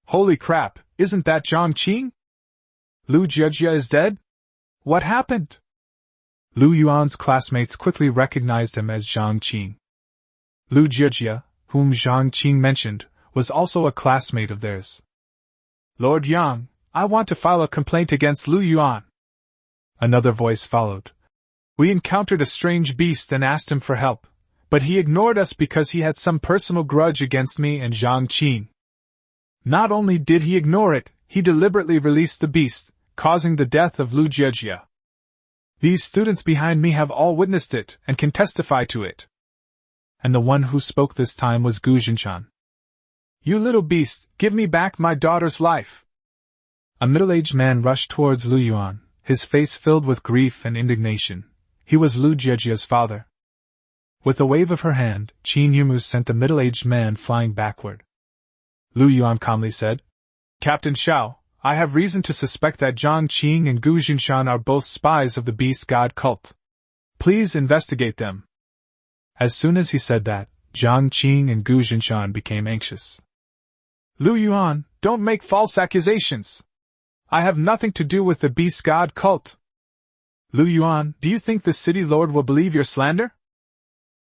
Holy crap, isn't that Zhang Qing? Lu Jiejia is dead? What happened? Lu Yuan's classmates quickly recognized him as Zhang Qing. Lu Jiejia, whom Zhang Qing mentioned, was also a classmate of theirs. Lord Yang, I want to file a complaint against Lu Yuan. Another voice followed. We encountered a strange beast and asked him for help, but he ignored us because he had some personal grudge against me and Zhang Qing. Not only did he ignore it, he deliberately released the beast, causing the death of Lu Jiejia. These students behind me have all witnessed it and can testify to it. And the one who spoke this time was Gu Jinshan. You little beast, give me back my daughter's life. A middle-aged man rushed towards Lu Yuan, his face filled with grief and indignation. He was Lu Jiejia's father. With a wave of her hand, Qin Yumu sent the middle-aged man flying backward. Lu Yuan calmly said, Captain Xiao, I have reason to suspect that Zhang Qing and Gu Jinshan are both spies of the beast god cult. Please investigate them. As soon as he said that, Zhang Qing and Gu Jinshan became anxious. Lu Yuan, don't make false accusations. I have nothing to do with the beast god cult. Lu Yuan, do you think the city lord will believe your slander?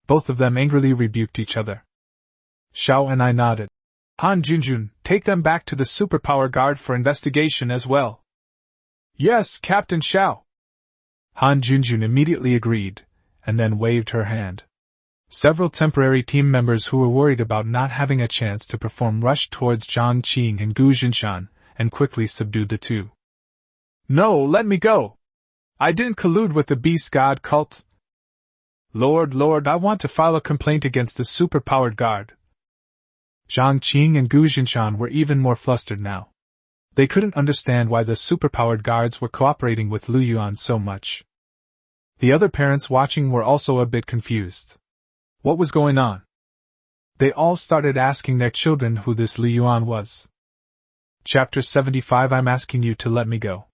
Both of them angrily rebuked each other. Xiao and I nodded. Han Junjun, take them back to the superpower guard for investigation as well. Yes, Captain Xiao. Han Junjun immediately agreed, and then waved her hand. Several temporary team members who were worried about not having a chance to perform rushed towards Zhang Qing and Gu Jinshan, and quickly subdued the two. No, let me go! I didn't collude with the beast god cult. Lord, I want to file a complaint against the superpowered guard. Zhang Qing and Gu Jinshan were even more flustered now. They couldn't understand why the superpowered guards were cooperating with Lu Yuan so much. The other parents watching were also a bit confused. What was going on? They all started asking their children who this Lu Yuan was. Chapter 75. I'm asking you to let me go.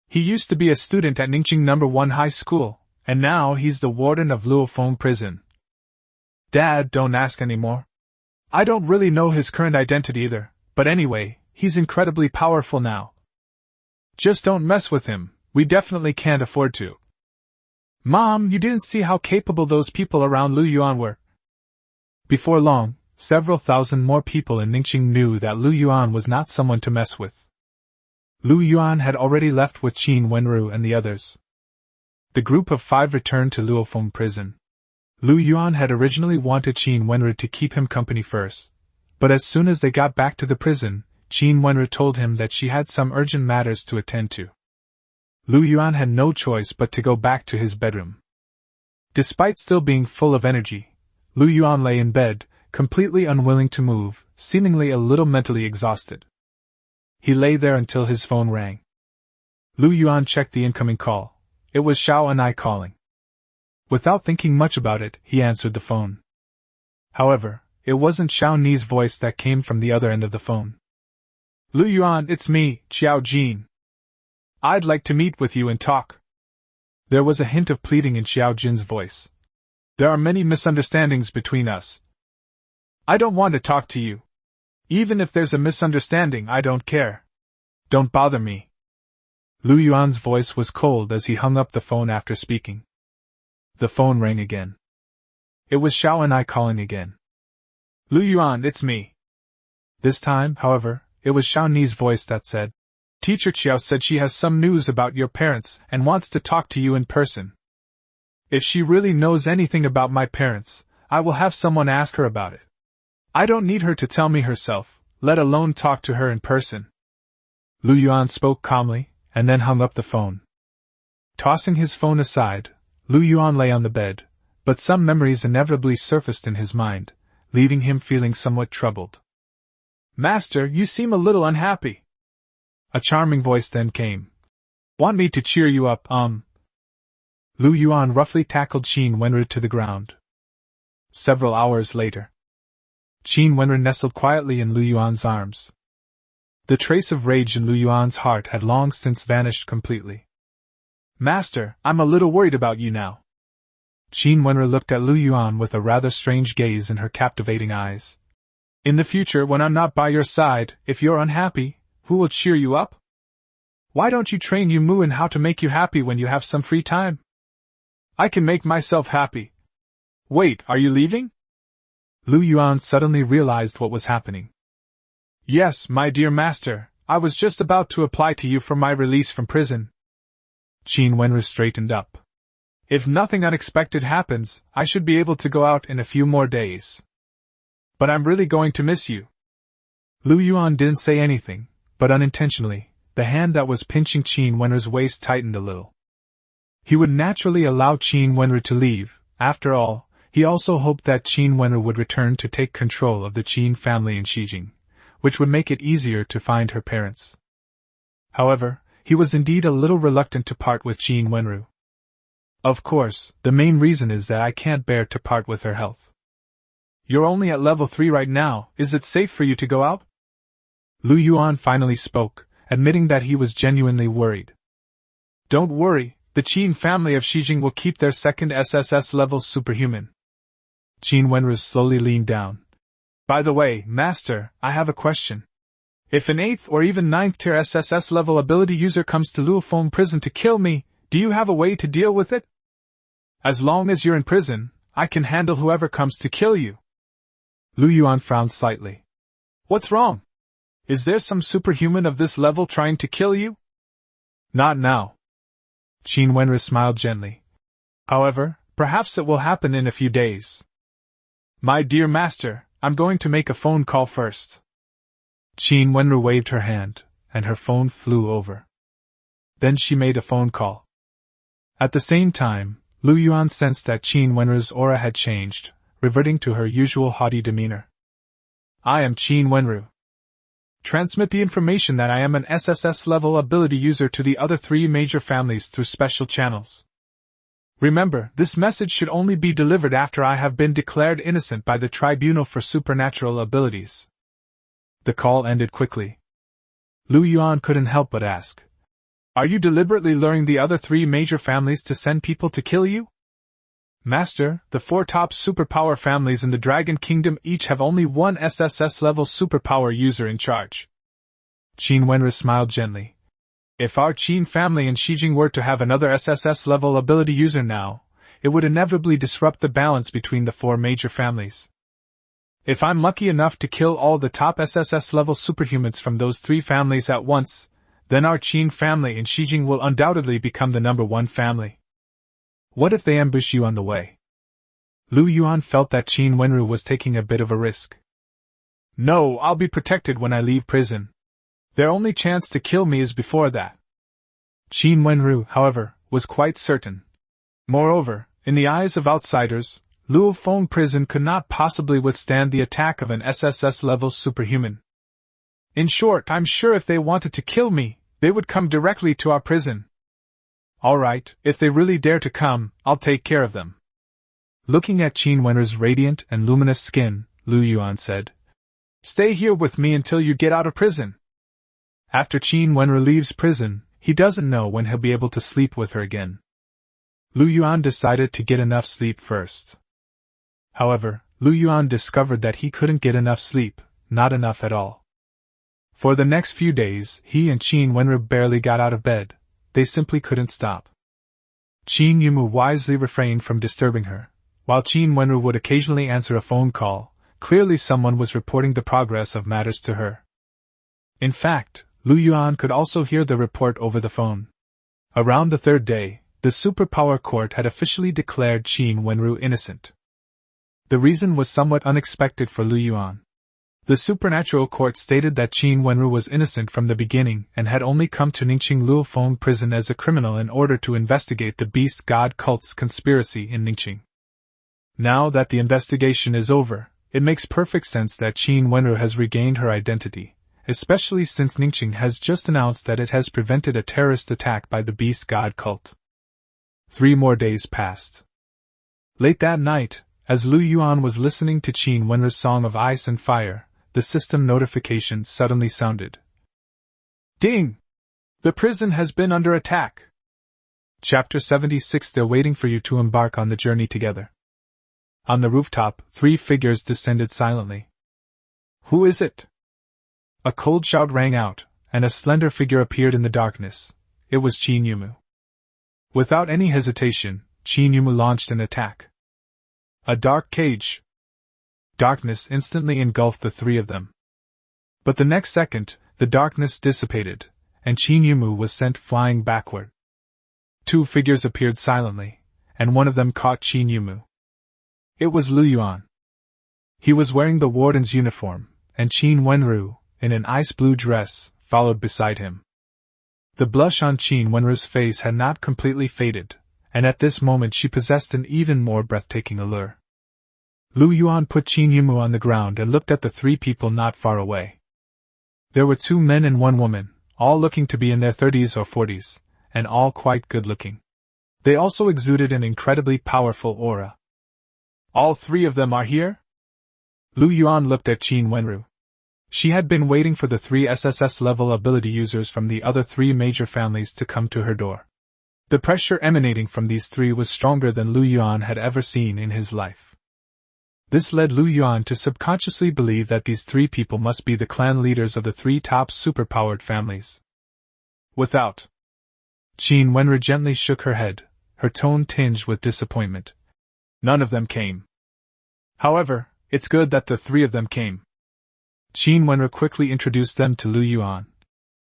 He used to be a student at Ningqing No. 1 High School, and now he's the warden of Luofong prison. Dad, don't ask anymore. I don't really know his current identity either, but anyway, he's incredibly powerful now. Just don't mess with him, we definitely can't afford to. Mom, you didn't see how capable those people around Lu Yuan were. Before long, several thousand more people in Ningqing knew that Lu Yuan was not someone to mess with. Lu Yuan had already left with Qin Wenru and the others. The group of 5 returned to Luofong prison. Lu Yuan had originally wanted Qin Wenru to keep him company first, but as soon as they got back to the prison, Qin Wenru told him that she had some urgent matters to attend to. Lu Yuan had no choice but to go back to his bedroom. Despite still being full of energy, Lu Yuan lay in bed, completely unwilling to move, seemingly a little mentally exhausted. He lay there until his phone rang. Lu Yuan checked the incoming call. It was Xiao and I calling. Without thinking much about it, he answered the phone. However, it wasn't Xiao Ni's voice that came from the other end of the phone. Lu Yuan, it's me, Xiao Jin. I'd like to meet with you and talk. There was a hint of pleading in Xiao Jin's voice. There are many misunderstandings between us. I don't want to talk to you. Even if there's a misunderstanding, I don't care. Don't bother me. Lu Yuan's voice was cold as he hung up the phone after speaking. The phone rang again. It was Xiao and I calling again. Lu Yuan, it's me. This time, however, it was Xiao Ni's voice that said, Teacher Qiao said she has some news about your parents and wants to talk to you in person. If she really knows anything about my parents, I will have someone ask her about it. I don't need her to tell me herself, let alone talk to her in person. Lu Yuan spoke calmly, and then hung up the phone. Tossing his phone aside, Lu Yuan lay on the bed, but some memories inevitably surfaced in his mind, leaving him feeling somewhat troubled. Master, you seem a little unhappy. A charming voice then came. Want me to cheer you up, Lu Yuan roughly tackled Qin Wenru to the ground. Several hours later, Qin Wenru nestled quietly in Lu Yuan's arms. The trace of rage in Lu Yuan's heart had long since vanished completely. Master, I'm a little worried about you now. Qin Wenru looked at Lu Yuan with a rather strange gaze in her captivating eyes. In the future, when I'm not by your side, if you're unhappy, who will cheer you up? Why don't you train Yu Mu in how to make you happy when you have some free time? I can make myself happy. Wait, are you leaving? Lu Yuan suddenly realized what was happening. Yes, my dear master, I was just about to apply to you for my release from prison. Qin Wenru straightened up. If nothing unexpected happens, I should be able to go out in a few more days. But I'm really going to miss you. Lu Yuan didn't say anything, but unintentionally, the hand that was pinching Qin Wenru's waist tightened a little. He would naturally allow Qin Wenru to leave. After all, he also hoped that Qin Wenru would return to take control of the Qin family in Xijing, which would make it easier to find her parents. However, he was indeed a little reluctant to part with Qin Wenru. Of course, the main reason is that I can't bear to part with her health. You're only at level 3 right now, is it safe for you to go out? Lu Yuan finally spoke, admitting that he was genuinely worried. Don't worry, the Qin family of Xijing will keep their second SSS level superhuman. Qin Wenru slowly leaned down. By the way, Master, I have a question. If an 8th or even 9th tier SSS level ability user comes to Luofong prison to kill me, do you have a way to deal with it? As long as you're in prison, I can handle whoever comes to kill you. Lu Yuan frowned slightly. What's wrong? Is there some superhuman of this level trying to kill you? Not now. Qin Wenru smiled gently. However, perhaps it will happen in a few days. My dear master, I'm going to make a phone call first. Qin Wenru waved her hand, and her phone flew over. Then she made a phone call. At the same time, Lu Yuan sensed that Qin Wenru's aura had changed, reverting to her usual haughty demeanor. I am Qin Wenru. Transmit the information that I am an SSS level ability user to the other 3 major families through special channels. Remember, this message should only be delivered after I have been declared innocent by the Tribunal for Supernatural Abilities. The call ended quickly. Lu Yuan couldn't help but ask. Are you deliberately luring the other 3 major families to send people to kill you? Master, the 4 top superpower families in the Dragon Kingdom each have only 1 SSS level superpower user in charge. Qin Wenru smiled gently. If our Qin family in Xijing were to have another SSS level ability user now, it would inevitably disrupt the balance between the 4 major families. If I'm lucky enough to kill all the top SSS level superhumans from those 3 families at once, then our Qin family in Xijing will undoubtedly become the number 1 family. What if they ambush you on the way? Lu Yuan felt that Qin Wenru was taking a bit of a risk. No, I'll be protected when I leave prison. Their only chance to kill me is before that. Qin Wenru, however, was quite certain. Moreover, in the eyes of outsiders, Luofong prison could not possibly withstand the attack of an SSS level superhuman. In short, I'm sure if they wanted to kill me, they would come directly to our prison. Alright, if they really dare to come, I'll take care of them. Looking at Qin Wenru's radiant and luminous skin, Lu Yuan said, Stay here with me until you get out of prison. After Qin Wenru leaves prison, he doesn't know when he'll be able to sleep with her again. Lu Yuan decided to get enough sleep first. However, Lu Yuan discovered that he couldn't get enough sleep, not enough at all. For the next few days, he and Qin Wenru barely got out of bed. They simply couldn't stop. Qin Yumu wisely refrained from disturbing her, while Qin Wenru would occasionally answer a phone call. Clearly someone was reporting the progress of matters to her. In fact, Lu Yuan could also hear the report over the phone. Around the 3rd day, the Superpower Court had officially declared Qin Wenru innocent. The reason was somewhat unexpected for Lu Yuan. The Supernatural Court stated that Qin Wenru was innocent from the beginning and had only come to Ningqing Luofong prison as a criminal in order to investigate the Beast God cult's conspiracy in Ningqing. Now that the investigation is over, it makes perfect sense that Qin Wenru has regained her identity, especially since Ningqing has just announced that it has prevented a terrorist attack by the Beast God cult. 3 more days passed. Late that night, as Lu Yuan was listening to Qin Wenru's song of ice and fire, the system notification suddenly sounded. Ding! The prison has been under attack. Chapter 76. They're waiting for you to embark on the journey together. On the rooftop, 3 figures descended silently. Who is it? A cold shout rang out, and a slender figure appeared in the darkness. It was Chin Yumu. Without any hesitation, Chin Yumu launched an attack. A dark cage. Darkness instantly engulfed the 3 of them. But the next second, the darkness dissipated, and Chin Yumu was sent flying backward. 2 figures appeared silently, and one of them caught Chin Yumu. It was Yuan. He was wearing the Warden's uniform, and Chin Wenru, in an ice-blue dress, followed beside him. The blush on Chin Wenru's face had not completely faded, and at this moment she possessed an even more breathtaking allure. Yuan put Chin Yumu on the ground and looked at the 3 people not far away. There were 2 men and 1 woman, all looking to be in their 30s or 40s, and all quite good-looking. They also exuded an incredibly powerful aura. All 3 of them are here? Yuan looked at Chin Wenru. She had been waiting for the 3 SSS-level ability users from the other 3 major families to come to her door. The pressure emanating from these 3 was stronger than Yuan had ever seen in his life. This led Yuan to subconsciously believe that these 3 people must be the clan leaders of the 3 top superpowered families. Without. Chin Wenru gently shook her head, her tone tinged with disappointment. None of them came. However, it's good that the 3 of them came. Chin Wenru quickly introduced them to Yuan.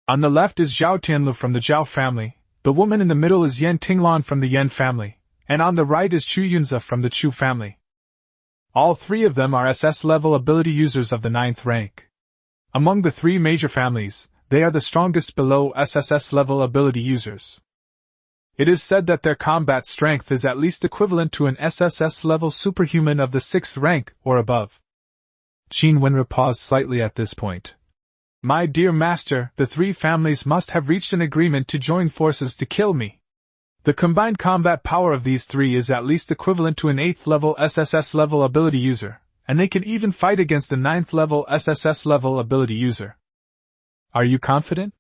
On the left is Zhao Tianlu from the Zhao family, the woman in the middle is Yan Tinglan from the Yan family, and on the right is Chu Yunza from the Chu family. All 3 of them are SS-level ability users of the 9th rank. Among the 3 major families, they are the strongest below SSS-level ability users. It is said that their combat strength is at least equivalent to an SSS-level superhuman of the 6th rank or above. Chin Wenru paused slightly at this point. My dear master, the 3 families must have reached an agreement to join forces to kill me. The combined combat power of these 3 is at least equivalent to an 8th-level SSS-level ability user, and they can even fight against a 9th-level SSS-level ability user. Are you confident?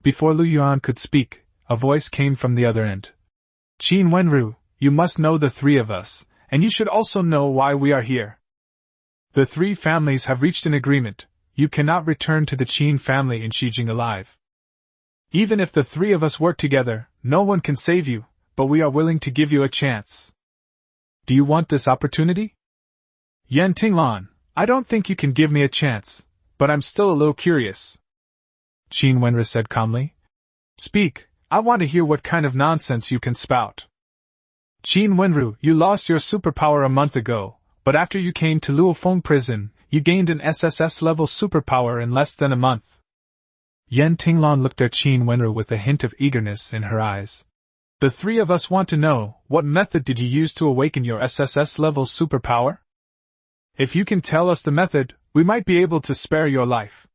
Before Yuan could speak, a voice came from the other end. Chin Wenru, you must know the 3 of us, and you should also know why we are here. The 3 families have reached an agreement. You cannot return to the Chin family in Shijing alive. Even if the 3 of us work together, no one can save you, but we are willing to give you a chance. Do you want this opportunity? Yan Tinglan, I don't think you can give me a chance, but I'm still a little curious. Chin Wenru said calmly. Speak, I want to hear what kind of nonsense you can spout. Chin Wenru, you lost your superpower a month ago, but after you came to Luofong prison, you gained an SSS-level superpower in less than a month. Yan Tinglan looked at Chin Wenru with a hint of eagerness in her eyes. The 3 of us want to know, what method did you use to awaken your SSS-level superpower? If you can tell us the method, we might be able to spare your life.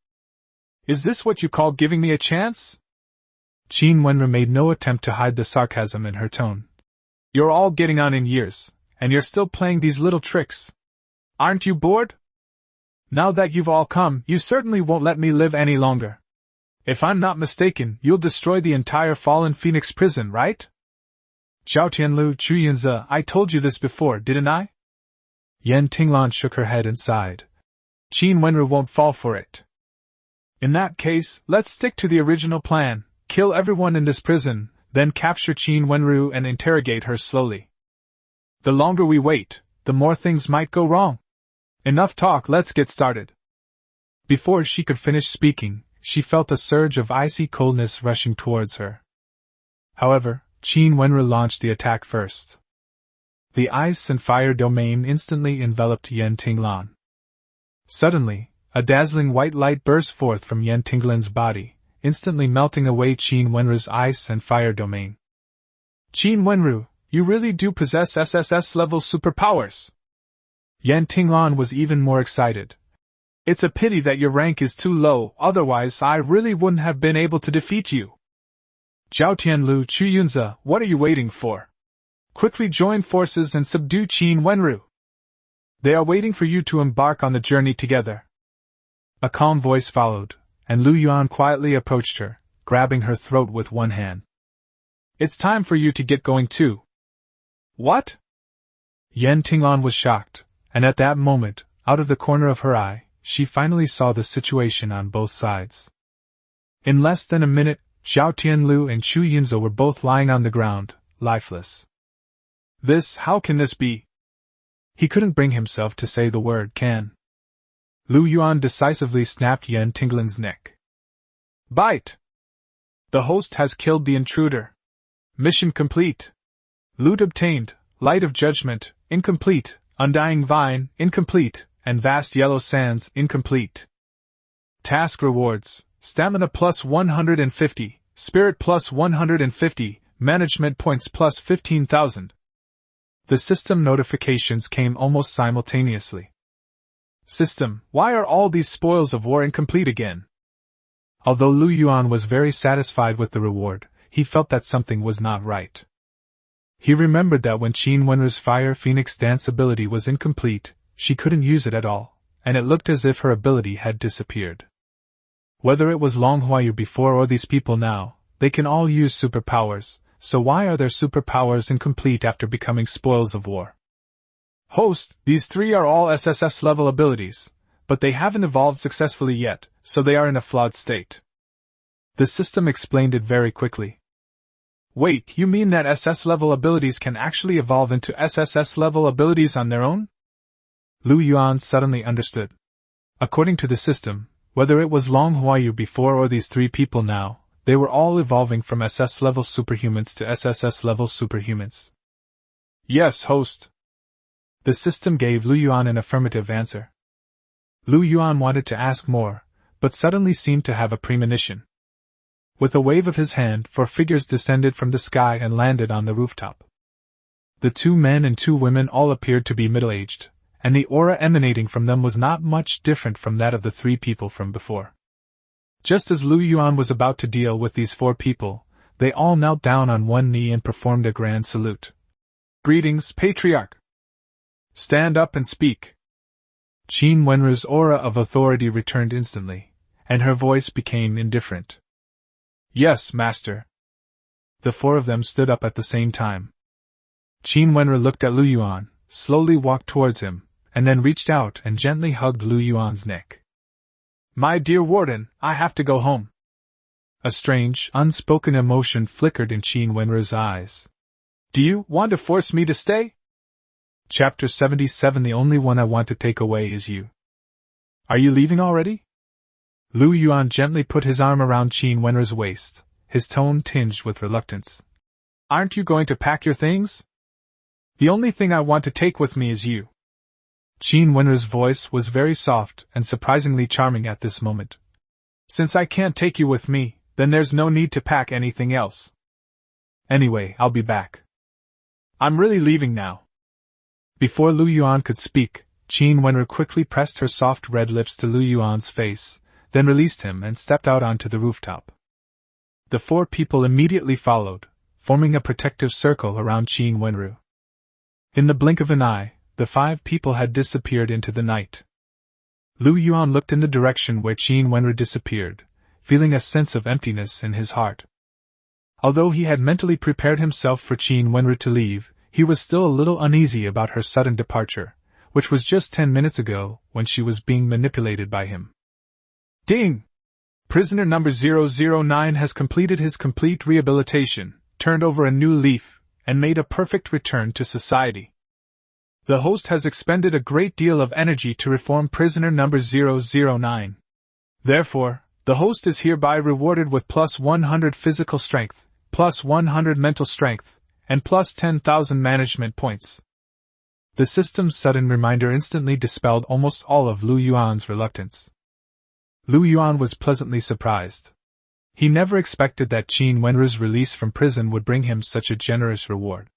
Is this what you call giving me a chance? Chin Wenru made no attempt to hide the sarcasm in her tone. You're all getting on in years, and you're still playing these little tricks. Aren't you bored? Now that you've all come, you certainly won't let me live any longer. If I'm not mistaken, you'll destroy the entire Fallen Phoenix prison, right? Zhao Tianlu, Chu Yunza, I told you this before, didn't I? Yan Tinglan shook her head and sighed. Chin Wenru won't fall for it. In that case, let's stick to the original plan, kill everyone in this prison, then capture Chin Wenru and interrogate her slowly. The longer we wait, the more things might go wrong. Enough talk, let's get started. Before she could finish speaking, she felt a surge of icy coldness rushing towards her. However, Chin Wenru launched the attack first. The ice and fire domain instantly enveloped Yan Tinglan. Suddenly, a dazzling white light burst forth from Yan Tinglan's body, instantly melting away Chin Wenru's ice and fire domain. Chin Wenru, you really do possess SSS-level superpowers! Yan Tinglan was even more excited. It's a pity that your rank is too low, otherwise I really wouldn't have been able to defeat you. Zhao Tianlu, Chu Yunza, what are you waiting for? Quickly join forces and subdue Chin Wenru. They are waiting for you to embark on the journey together. A calm voice followed, and Lu Yuan quietly approached her, grabbing her throat with one hand. It's time for you to get going too. What? Yen Tinglan was shocked, and at that moment, out of the corner of her eye, she finally saw the situation on both sides. In less than a minute, Xiao Tianlu and Chu Yunzo were both lying on the ground, lifeless. How can this be? He couldn't bring himself to say the word can. Lu Yuan decisively snapped Yen Tinglan's neck. Bite! The host has killed the intruder. Mission complete. Loot obtained, light of judgment, incomplete, undying vine, incomplete, and vast yellow sands, incomplete. Task rewards, stamina plus 150, spirit plus 150, management points plus 15,000. The system notifications came almost simultaneously. System, why are all these spoils of war incomplete again? Although Lu Yuan was very satisfied with the reward, he felt that something was not right. He remembered that when Qin Wenru's Fire Phoenix Dance ability was incomplete, she couldn't use it at all, and it looked as if her ability had disappeared. Whether it was Long Huayu before or these people now, they can all use superpowers, so why are their superpowers incomplete after becoming spoils of war? Host, these three are all SSS level abilities, but they haven't evolved successfully yet, so they are in a flawed state. The system explained it very quickly. Wait, you mean that SS level abilities can actually evolve into SSS level abilities on their own? Lu Yuan suddenly understood. According to the system, whether it was Long Huayu before or these three people now, they were all evolving from SS level superhumans to SSS level superhumans. Yes, host. The system gave Lu Yuan an affirmative answer. Lu Yuan wanted to ask more, but suddenly seemed to have a premonition. With a wave of his hand, 4 figures descended from the sky and landed on the rooftop. The 2 men and 2 women all appeared to be middle-aged, and the aura emanating from them was not much different from that of the 3 people from before. Just as Lu Yuan was about to deal with these 4 people, they all knelt down on one knee and performed a grand salute. Greetings, Patriarch! Stand up and speak. Qin Wenru's aura of authority returned instantly, and her voice became indifferent. Yes, Master. The 4 of them stood up at the same time. Qin Wenru looked at Lu Yuan, slowly walked towards him, and then reached out and gently hugged Lu Yuan's neck. My dear Warden, I have to go home. A strange, unspoken emotion flickered in Qin Wenru's eyes. Do you want to force me to stay? Chapter 77. The only one I want to take away is you. Are you leaving already? Lu Yuan gently put his arm around Qin Wenru's waist, his tone tinged with reluctance. Aren't you going to pack your things? The only thing I want to take with me is you. Qin Wenru's voice was very soft and surprisingly charming at this moment. Since I can't take you with me, then there's no need to pack anything else. Anyway, I'll be back. I'm really leaving now. Before Lu Yuan could speak, Qin Wenru quickly pressed her soft red lips to Lu Yuan's face, then released him and stepped out onto the rooftop. The 4 people immediately followed, forming a protective circle around Qin Wenru. In the blink of an eye, the 5 people had disappeared into the night. Lu Yuan looked in the direction where Qin Wenru disappeared, feeling a sense of emptiness in his heart. Although he had mentally prepared himself for Qin Wenru to leave, he was still a little uneasy about her sudden departure, which was just 10 minutes ago when she was being manipulated by him. Ding! Prisoner number 009 has completed his complete rehabilitation, turned over a new leaf, and made a perfect return to society. The host has expended a great deal of energy to reform prisoner number 009. Therefore, the host is hereby rewarded with plus 100 physical strength, plus 100 mental strength, and plus 10,000 management points. The system's sudden reminder instantly dispelled almost all of Lu Yuan's reluctance. Lu Yuan was pleasantly surprised. He never expected that Qin Wenru's release from prison would bring him such a generous reward.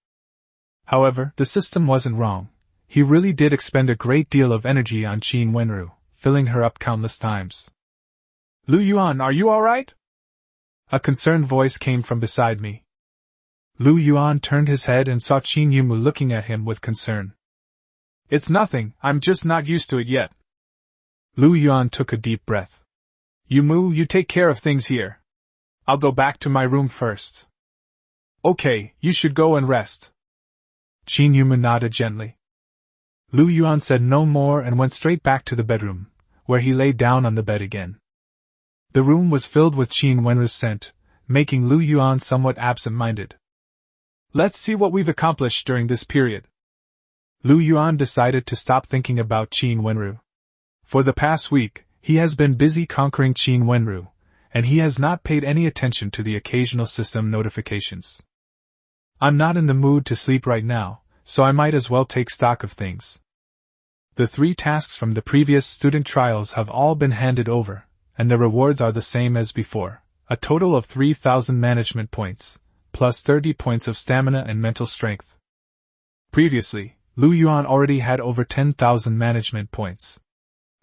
However, the system wasn't wrong. He really did expend a great deal of energy on Qin Wenru, filling her up countless times. Lu Yuan, are you alright? A concerned voice came from beside me. Lu Yuan turned his head and saw Qin Yumu looking at him with concern. It's nothing, I'm just not used to it yet. Lu Yuan took a deep breath. You take care of things here. I'll go back to my room first. Okay, you should go and rest. Qin Yuan nodded gently. Lu Yuan said no more and went straight back to the bedroom, where he lay down on the bed again. The room was filled with Qin Wenru's scent, making Lu Yuan somewhat absent-minded. Let's see what we've accomplished during this period. Lu Yuan decided to stop thinking about Qin Wenru. For the past week, he has been busy conquering Qin Wenru, and he has not paid any attention to the occasional system notifications. I'm not in the mood to sleep right now, so I might as well take stock of things. The 3 tasks from the previous student trials have all been handed over, and the rewards are the same as before, a total of 3,000 management points, plus 30 points of stamina and mental strength. Previously, Lu Yuan already had over 10,000 management points.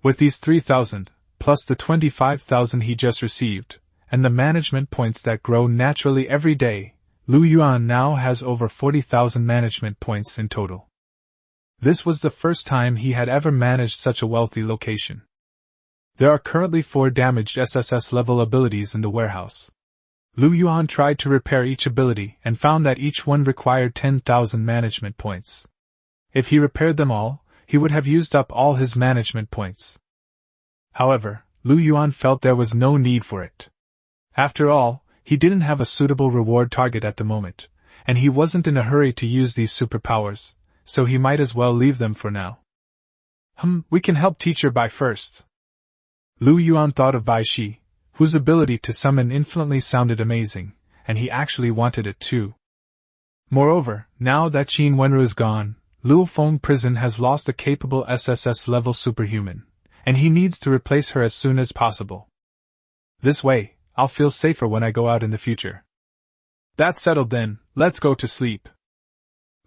With these 3,000, plus the 25,000 he just received, and the management points that grow naturally every day, Lu Yuan now has over 40,000 management points in total. This was the first time he had ever managed such a wealthy location. There are currently 4 damaged SSS level abilities in the warehouse. Lu Yuan tried to repair each ability and found that each one required 10,000 management points. If he repaired them all, he would have used up all his management points. However, Lu Yuan felt there was no need for it. After all, he didn't have a suitable reward target at the moment, and he wasn't in a hurry to use these superpowers, so he might as well leave them for now. We can help Teacher Bai first. Lu Yuan thought of Bai Shi, whose ability to summon infinitely sounded amazing, and he actually wanted it too. Moreover, now that Qin Wenru is gone, Luofong prison has lost a capable SSS-level superhuman, and he needs to replace her as soon as possible. This way, I'll feel safer when I go out in the future. That's settled then, let's go to sleep.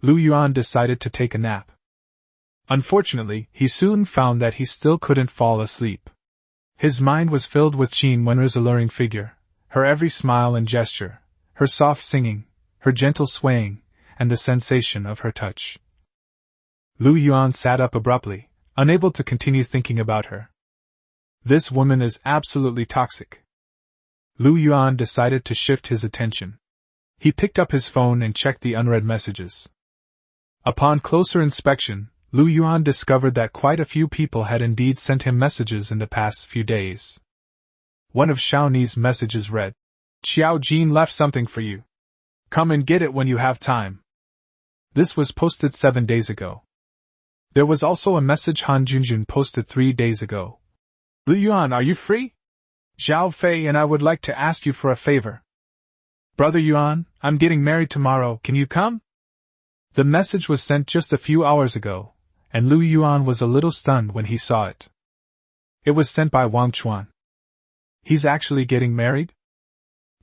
Lu Yuan decided to take a nap. Unfortunately, he soon found that he still couldn't fall asleep. His mind was filled with Qin Wenru's alluring figure, her every smile and gesture, her soft singing, her gentle swaying, and the sensation of her touch. Lu Yuan sat up abruptly, unable to continue thinking about her. This woman is absolutely toxic. Lu Yuan decided to shift his attention. He picked up his phone and checked the unread messages. Upon closer inspection, Lu Yuan discovered that quite a few people had indeed sent him messages in the past few days. One of Xiaoni's messages read, "Xiao Jin left something for you. Come and get it when you have time." This was posted 7 days ago. There was also a message Han Junjun posted 3 days ago. "Lu Yuan, are you free? Zhao Fei and I would like to ask you for a favor. Brother Yuan, I'm getting married tomorrow, can you come?" The message was sent just a few hours ago, and Lu Yuan was a little stunned when he saw it. It was sent by Wang Chuan. He's actually getting married?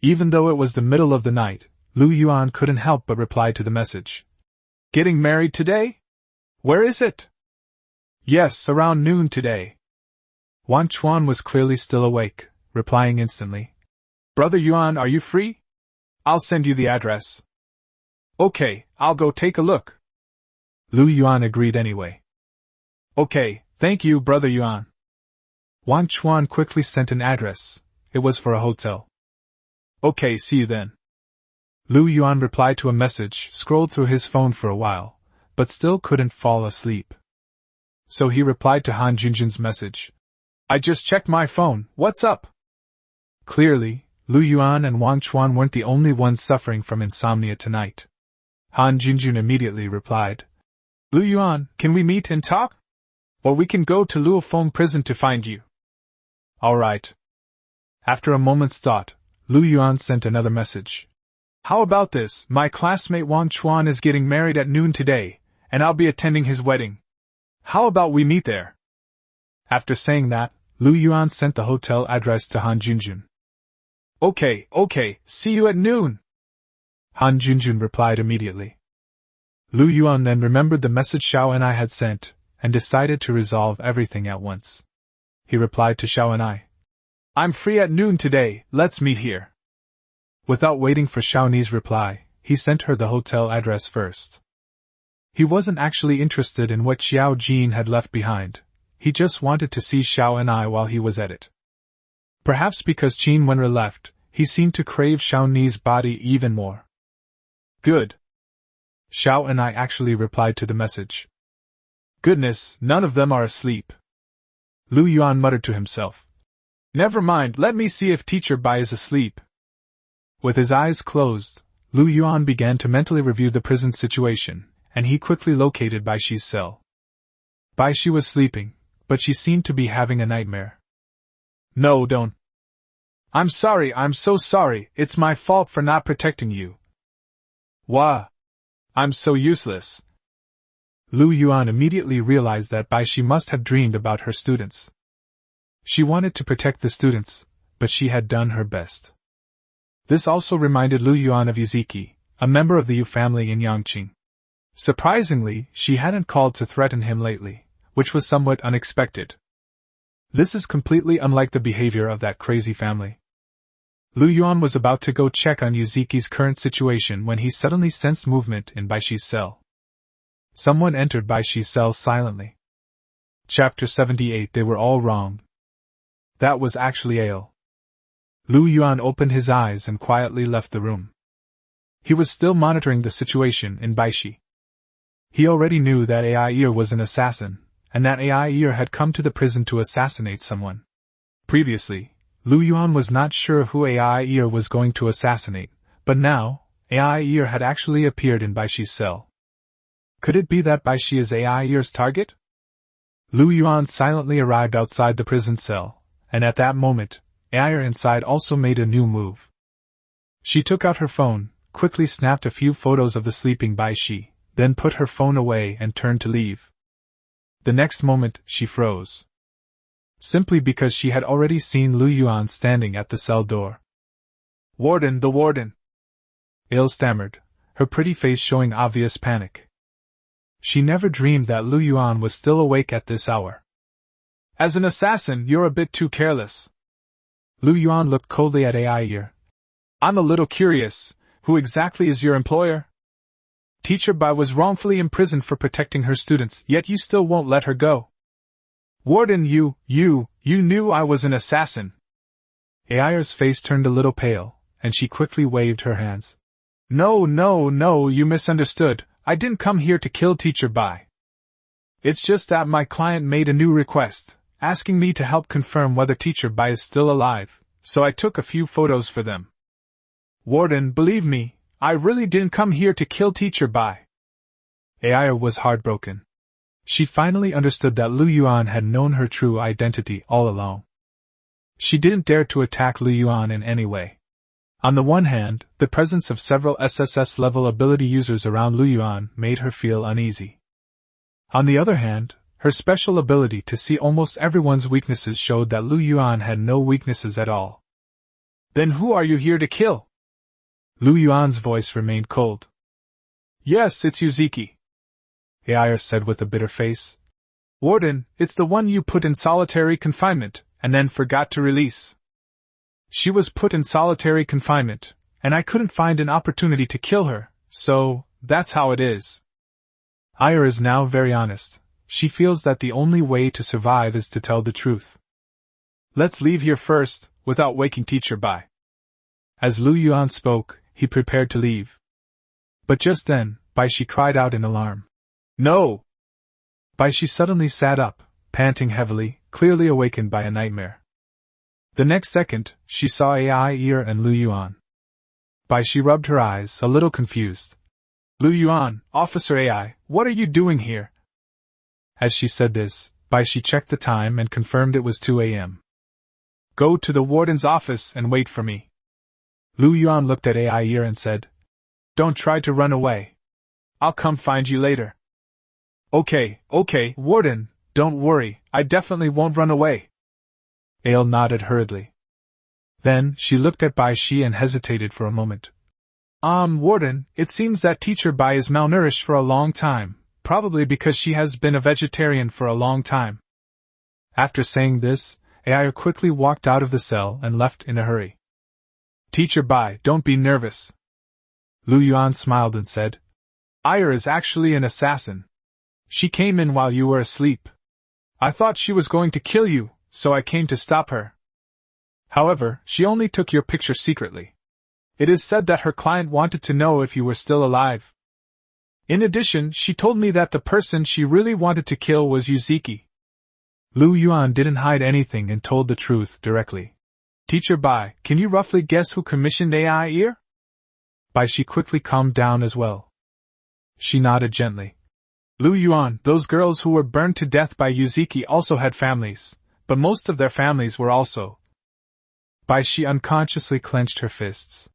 Even though it was the middle of the night, Lu Yuan couldn't help but reply to the message. "Getting married today? Where is it?" "Yes, around noon today." Wang Chuan was clearly still awake, replying instantly. "Brother Yuan, are you free? I'll send you the address." "Okay, I'll go take a look." Lu Yuan agreed anyway. "Okay, thank you, Brother Yuan." Wang Chuan quickly sent an address. It was for a hotel. "Okay, see you then." Lu Yuan replied to a message, scrolled through his phone for a while, but still couldn't fall asleep. So he replied to Han Junjun's message. "I just checked my phone, what's up?" Clearly, Lu Yuan and Wang Chuan weren't the only ones suffering from insomnia tonight. Han Junjun immediately replied, "Lu Yuan, can we meet and talk? Or we can go to Luofong prison to find you." "All right." After a moment's thought, Lu Yuan sent another message. "How about this? My classmate Wang Chuan is getting married at noon today, and I'll be attending his wedding. How about we meet there?" After saying that, Lu Yuan sent the hotel address to Han Junjun. Okay, see you at noon." Han Junjun replied immediately. Lu Yuan then remembered the message Xiao and I had sent, and decided to resolve everything at once. He replied to Xiao and I, "I'm free at noon today, let's meet here." Without waiting for Xiaoni's reply, he sent her the hotel address first. He wasn't actually interested in what Xiao Jin had left behind, he just wanted to see Xiao and I while he was at it. Perhaps because Qin Wen'er left, he seemed to crave Xiao Ni's body even more. Good. Xiao and I actually replied to the message. Goodness, none of them are asleep. Lu Yuan muttered to himself. Never mind, let me see if Teacher Bai is asleep. With his eyes closed, Lu Yuan began to mentally review the prison situation, and he quickly located Bai Shi's cell. Bai Shi was sleeping, but she seemed to be having a nightmare. No, don't. I'm sorry, I'm so sorry, it's my fault for not protecting you. Wah! I'm so useless. Lu Yuan immediately realized that Bai Shi must have dreamed about her students. She wanted to protect the students, but she had done her best. This also reminded Lu Yuan of Yuziki, a member of the Yu family in Yangqing. Surprisingly, she hadn't called to threaten him lately, which was somewhat unexpected. This is completely unlike the behavior of that crazy family. Lu Yuan was about to go check on Yuziki's current situation when he suddenly sensed movement in Bai Shi's cell. Someone entered Bai Shi's cell silently. Chapter 78. They were all wrong. That was actually Ale. Lu Yuan opened his eyes and quietly left the room. He was still monitoring the situation in Bai Shi. He already knew that Ai was an assassin, and that Ai had come to the prison to assassinate someone. Previously, Lu Yuan was not sure who Ai was going to assassinate, but now, Ai had actually appeared in Bai Shi's cell. Could it be that Bai Shi is Ai's target? Lu Yuan silently arrived outside the prison cell, and at that moment, Ai inside also made a new move. She took out her phone, quickly snapped a few photos of the sleeping Bai Shi, then put her phone away and turned to leave. The next moment, she froze. Simply because she had already seen Lu Yuan standing at the cell door. Warden, the warden! Ale stammered, her pretty face showing obvious panic. She never dreamed that Lu Yuan was still awake at this hour. As an assassin, you're a bit too careless. Lu Yuan looked coldly at Ai. I'm a little curious, who exactly is your employer? Teacher Bai was wrongfully imprisoned for protecting her students, yet you still won't let her go. Warden, you knew I was an assassin. Ai's face turned a little pale, and she quickly waved her hands. No, you misunderstood. I didn't come here to kill Teacher Bai. It's just that my client made a new request, asking me to help confirm whether Teacher Bai is still alive, so I took a few photos for them. Warden, believe me, I really didn't come here to kill Teacher Bai. Ai was heartbroken. She finally understood that Lu Yuan had known her true identity all along. She didn't dare to attack Lu Yuan in any way. On the one hand, the presence of several SSS-level ability users around Lu Yuan made her feel uneasy. On the other hand, her special ability to see almost everyone's weaknesses showed that Lu Yuan had no weaknesses at all. Then who are you here to kill? Lu Yuan's voice remained cold. Yes, it's Yuziki. Ai said with a bitter face. Warden, it's the one you put in solitary confinement, and then forgot to release. She was put in solitary confinement, and I couldn't find an opportunity to kill her, so, that's how it is. Ai is now very honest. She feels that the only way to survive is to tell the truth. Let's leave here first, without waking Teacher Bai. As Lu Yuan spoke, he prepared to leave. But just then, Bai Shi cried out in alarm. No! Bai Shi suddenly sat up, panting heavily, clearly awakened by a nightmare. The next second, she saw Ai and Lu Yuan. Bai Shi rubbed her eyes, a little confused. Lu Yuan, Officer Ai, what are you doing here? As she said this, Bai Shi checked the time and confirmed it was 2 a.m. Go to the warden's office and wait for me. Lu Yuan looked at Ai and said, Don't try to run away. I'll come find you later. Okay, Warden, don't worry, I definitely won't run away. Ale nodded hurriedly. Then, she looked at Bai Shi and hesitated for a moment. Warden, it seems that Teacher Bai is malnourished for a long time, probably because she has been a vegetarian for a long time. After saying this, Ai quickly walked out of the cell and left in a hurry. Teacher Bai, don't be nervous. Lu Yuan smiled and said, Ai is actually an assassin. She came in while you were asleep. I thought she was going to kill you, so I came to stop her. However, she only took your picture secretly. It is said that her client wanted to know if you were still alive. In addition, she told me that the person she really wanted to kill was Yuzuki. Yuan didn't hide anything and told the truth directly. Teacher Bai, can you roughly guess who commissioned AI ear? Bai, she quickly calmed down as well. She nodded gently. Yuan, those girls who were burned to death by Yuzuki also had families, but most of their families were also. Bai, she unconsciously clenched her fists.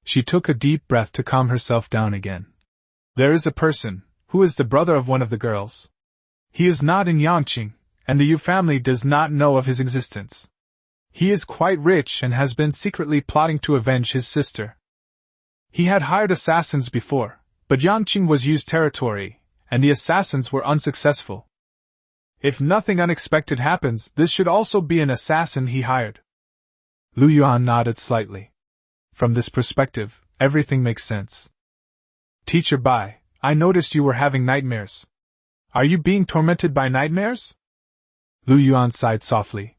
She took a deep breath to calm herself down again. There is a person, who is the brother of one of the girls. He is not in Yangqing, and the Yu family does not know of his existence. He is quite rich and has been secretly plotting to avenge his sister. He had hired assassins before, but Yangqing was Yu's territory, and the assassins were unsuccessful. If nothing unexpected happens, this should also be an assassin he hired. Yuan nodded slightly. From this perspective, everything makes sense. Teacher Bai, I noticed you were having nightmares. Are you being tormented by nightmares? Yuan sighed softly.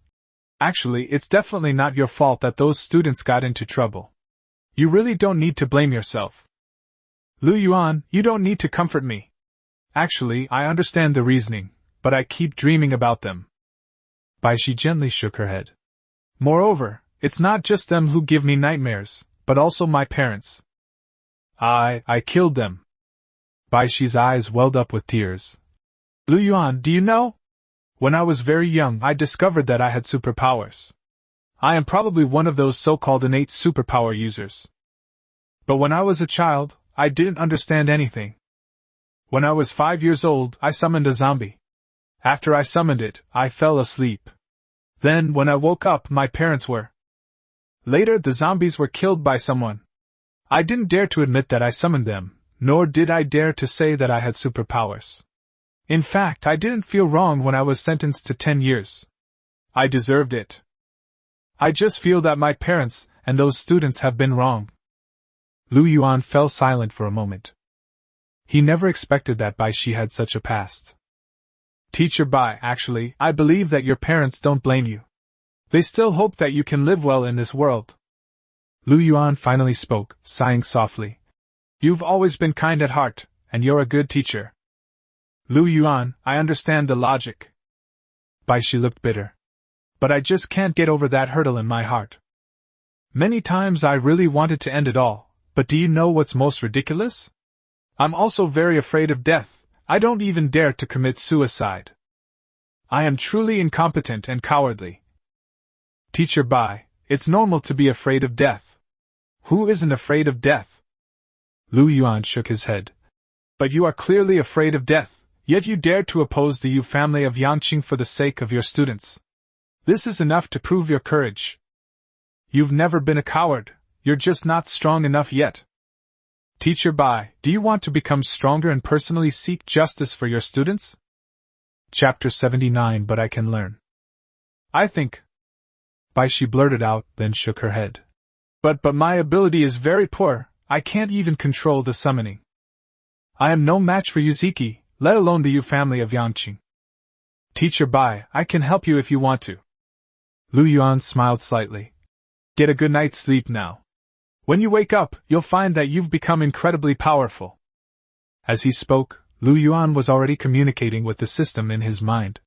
Actually, it's definitely not your fault that those students got into trouble. You really don't need to blame yourself. Yuan, you don't need to comfort me. Actually, I understand the reasoning, but I keep dreaming about them. Bai, she gently shook her head. Moreover, it's not just them who give me nightmares, but also my parents. I killed them. Bai Shi's eyes welled up with tears. Yuan, do you know? When I was very young, I discovered that I had superpowers. I am probably one of those so-called innate superpower users. But when I was a child, I didn't understand anything. When I was 5 years old, I summoned a zombie. After I summoned it, I fell asleep. Then, when I woke up, my parents were. Later, the zombies were killed by someone. I didn't dare to admit that I summoned them, nor did I dare to say that I had superpowers. In fact, I didn't feel wrong when I was sentenced to 10 years. I deserved it. I just feel that my parents and those students have been wrong. Yuan fell silent for a moment. He never expected that Bai Shi had such a past. Teacher Bai, actually, I believe that your parents don't blame you. They still hope that you can live well in this world. Yuan finally spoke, sighing softly. You've always been kind at heart, and you're a good teacher. Yuan, I understand the logic. Bai Shi looked bitter. But I just can't get over that hurdle in my heart. Many times I really wanted to end it all, but do you know what's most ridiculous? I'm also very afraid of death. I don't even dare to commit suicide. I am truly incompetent and cowardly. Teacher Bai, it's normal to be afraid of death. Who isn't afraid of death? Yuan shook his head. But you are clearly afraid of death, yet you dare to oppose the Yu family of Yangqing for the sake of your students. This is enough to prove your courage. You've never been a coward, you're just not strong enough yet. Teacher Bai, do you want to become stronger and personally seek justice for your students? Chapter 79. But I can learn. I think. Bai Shi blurted out, then shook her head. But my ability is very poor, I can't even control the summoning. I am no match for Yuzuki, let alone the Yu family of Yangqing. Teacher Bai, I can help you if you want to. Yuan smiled slightly. Get a good night's sleep now. When you wake up, you'll find that you've become incredibly powerful. As he spoke, Yuan was already communicating with the system in his mind.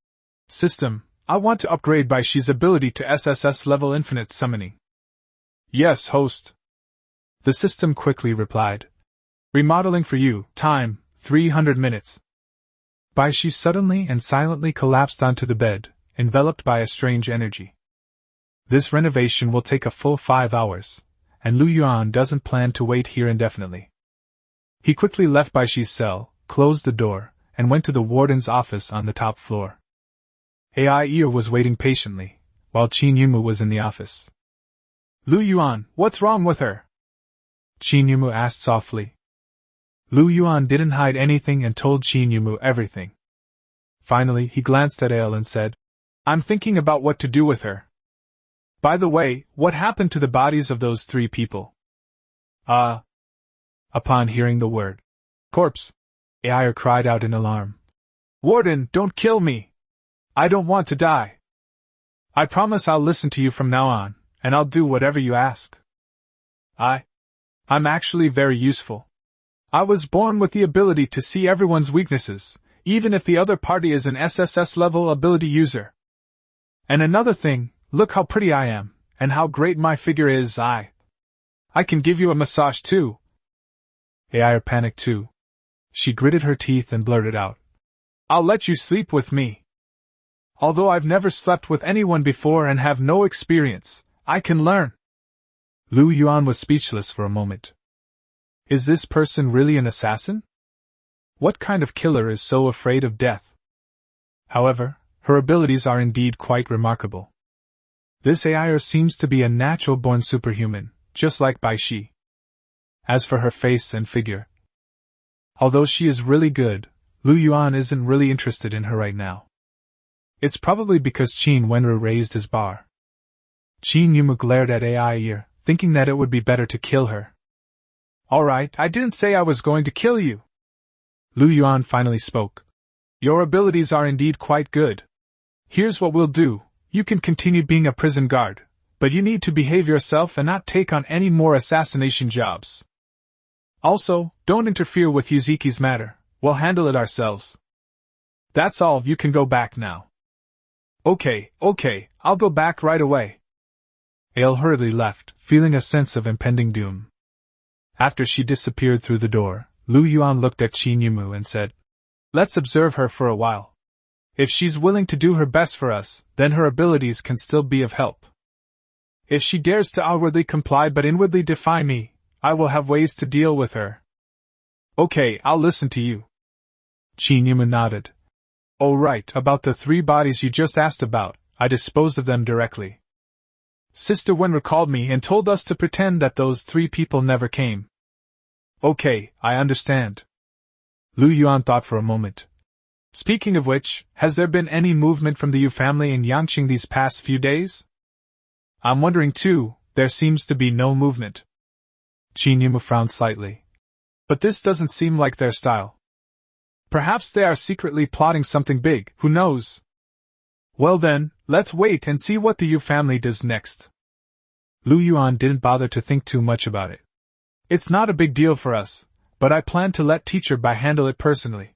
System, I want to upgrade Bai Shi's ability to SSS level infinite summoning. Yes, host. The system quickly replied. Remodeling for you, time, 300 minutes. Bai Shi suddenly and silently collapsed onto the bed, enveloped by a strange energy. This renovation will take a full 5 hours, and Yuan doesn't plan to wait here indefinitely. He quickly left Bai Shi's cell, closed the door, and went to the warden's office on the top floor. AI Ear was waiting patiently, while Qin Yumu was in the office. Yuan, what's wrong with her? Qin Yumu asked softly. Yuan didn't hide anything and told Qin Yumu everything. Finally, he glanced at Ale and said, I'm thinking about what to do with her. By the way, what happened to the bodies of those 3 people? Upon hearing the word corpse, Air cried out in alarm. Warden, don't kill me! I don't want to die. I promise I'll listen to you from now on, and I'll do whatever you ask. I'm actually very useful. I was born with the ability to see everyone's weaknesses, even if the other party is an SSS-level ability user. And another thing, look how pretty I am, and how great my figure is. I can give you a massage too. AI panicked too. She gritted her teeth and blurted out, I'll let you sleep with me. Although I've never slept with anyone before and have no experience, I can learn. Yuan was speechless for a moment. Is this person really an assassin? What kind of killer is so afraid of death? However, her abilities are indeed quite remarkable. This AI seems to be a natural-born superhuman, just like Bai Shi. As for her face and figure, although she is really good, Yuan isn't really interested in her right now. It's probably because Qin Wenru raised his bar. Qin Yumu glared at AI ear, thinking that it would be better to kill her. Alright, I didn't say I was going to kill you. Yuan finally spoke. Your abilities are indeed quite good. Here's what we'll do, you can continue being a prison guard, but you need to behave yourself and not take on any more assassination jobs. Also, don't interfere with Yuzuki's matter, we'll handle it ourselves. That's all, you can go back now. Okay, I'll go back right away. Ale hurriedly left, feeling a sense of impending doom. After she disappeared through the door, Yuan looked at Qin Yumu and said, Let's observe her for a while. If she's willing to do her best for us, then her abilities can still be of help. If she dares to outwardly comply but inwardly defy me, I will have ways to deal with her. Okay, I'll listen to you. Qin Yumu nodded. Oh right, about the 3 bodies you just asked about, I disposed of them directly. Sister Wenru called me and told us to pretend that those 3 people never came. Okay, I understand. Yuan thought for a moment. Speaking of which, has there been any movement from the Yu family in Yangqing these past few days? I'm wondering too, there seems to be no movement. Qin Yumu frowned slightly. But this doesn't seem like their style. Perhaps they are secretly plotting something big, who knows? Well then, let's wait and see what the Yu family does next. Yuan didn't bother to think too much about it. It's not a big deal for us, but I plan to let Teacher Bai handle it personally.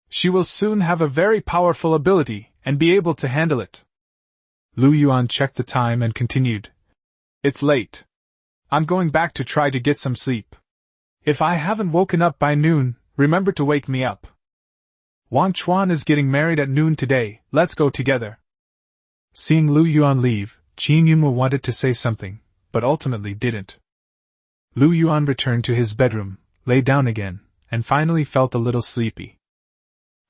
She will soon have a very powerful ability, and be able to handle it. Yuan checked the time and continued. It's late. I'm going back to try to get some sleep. If I haven't woken up by noon, remember to wake me up. Wang Chuan is getting married at noon today, let's go together. Seeing Yuan leave, Qin Yumu wanted to say something, but ultimately didn't. Yuan returned to his bedroom, lay down again, and finally felt a little sleepy.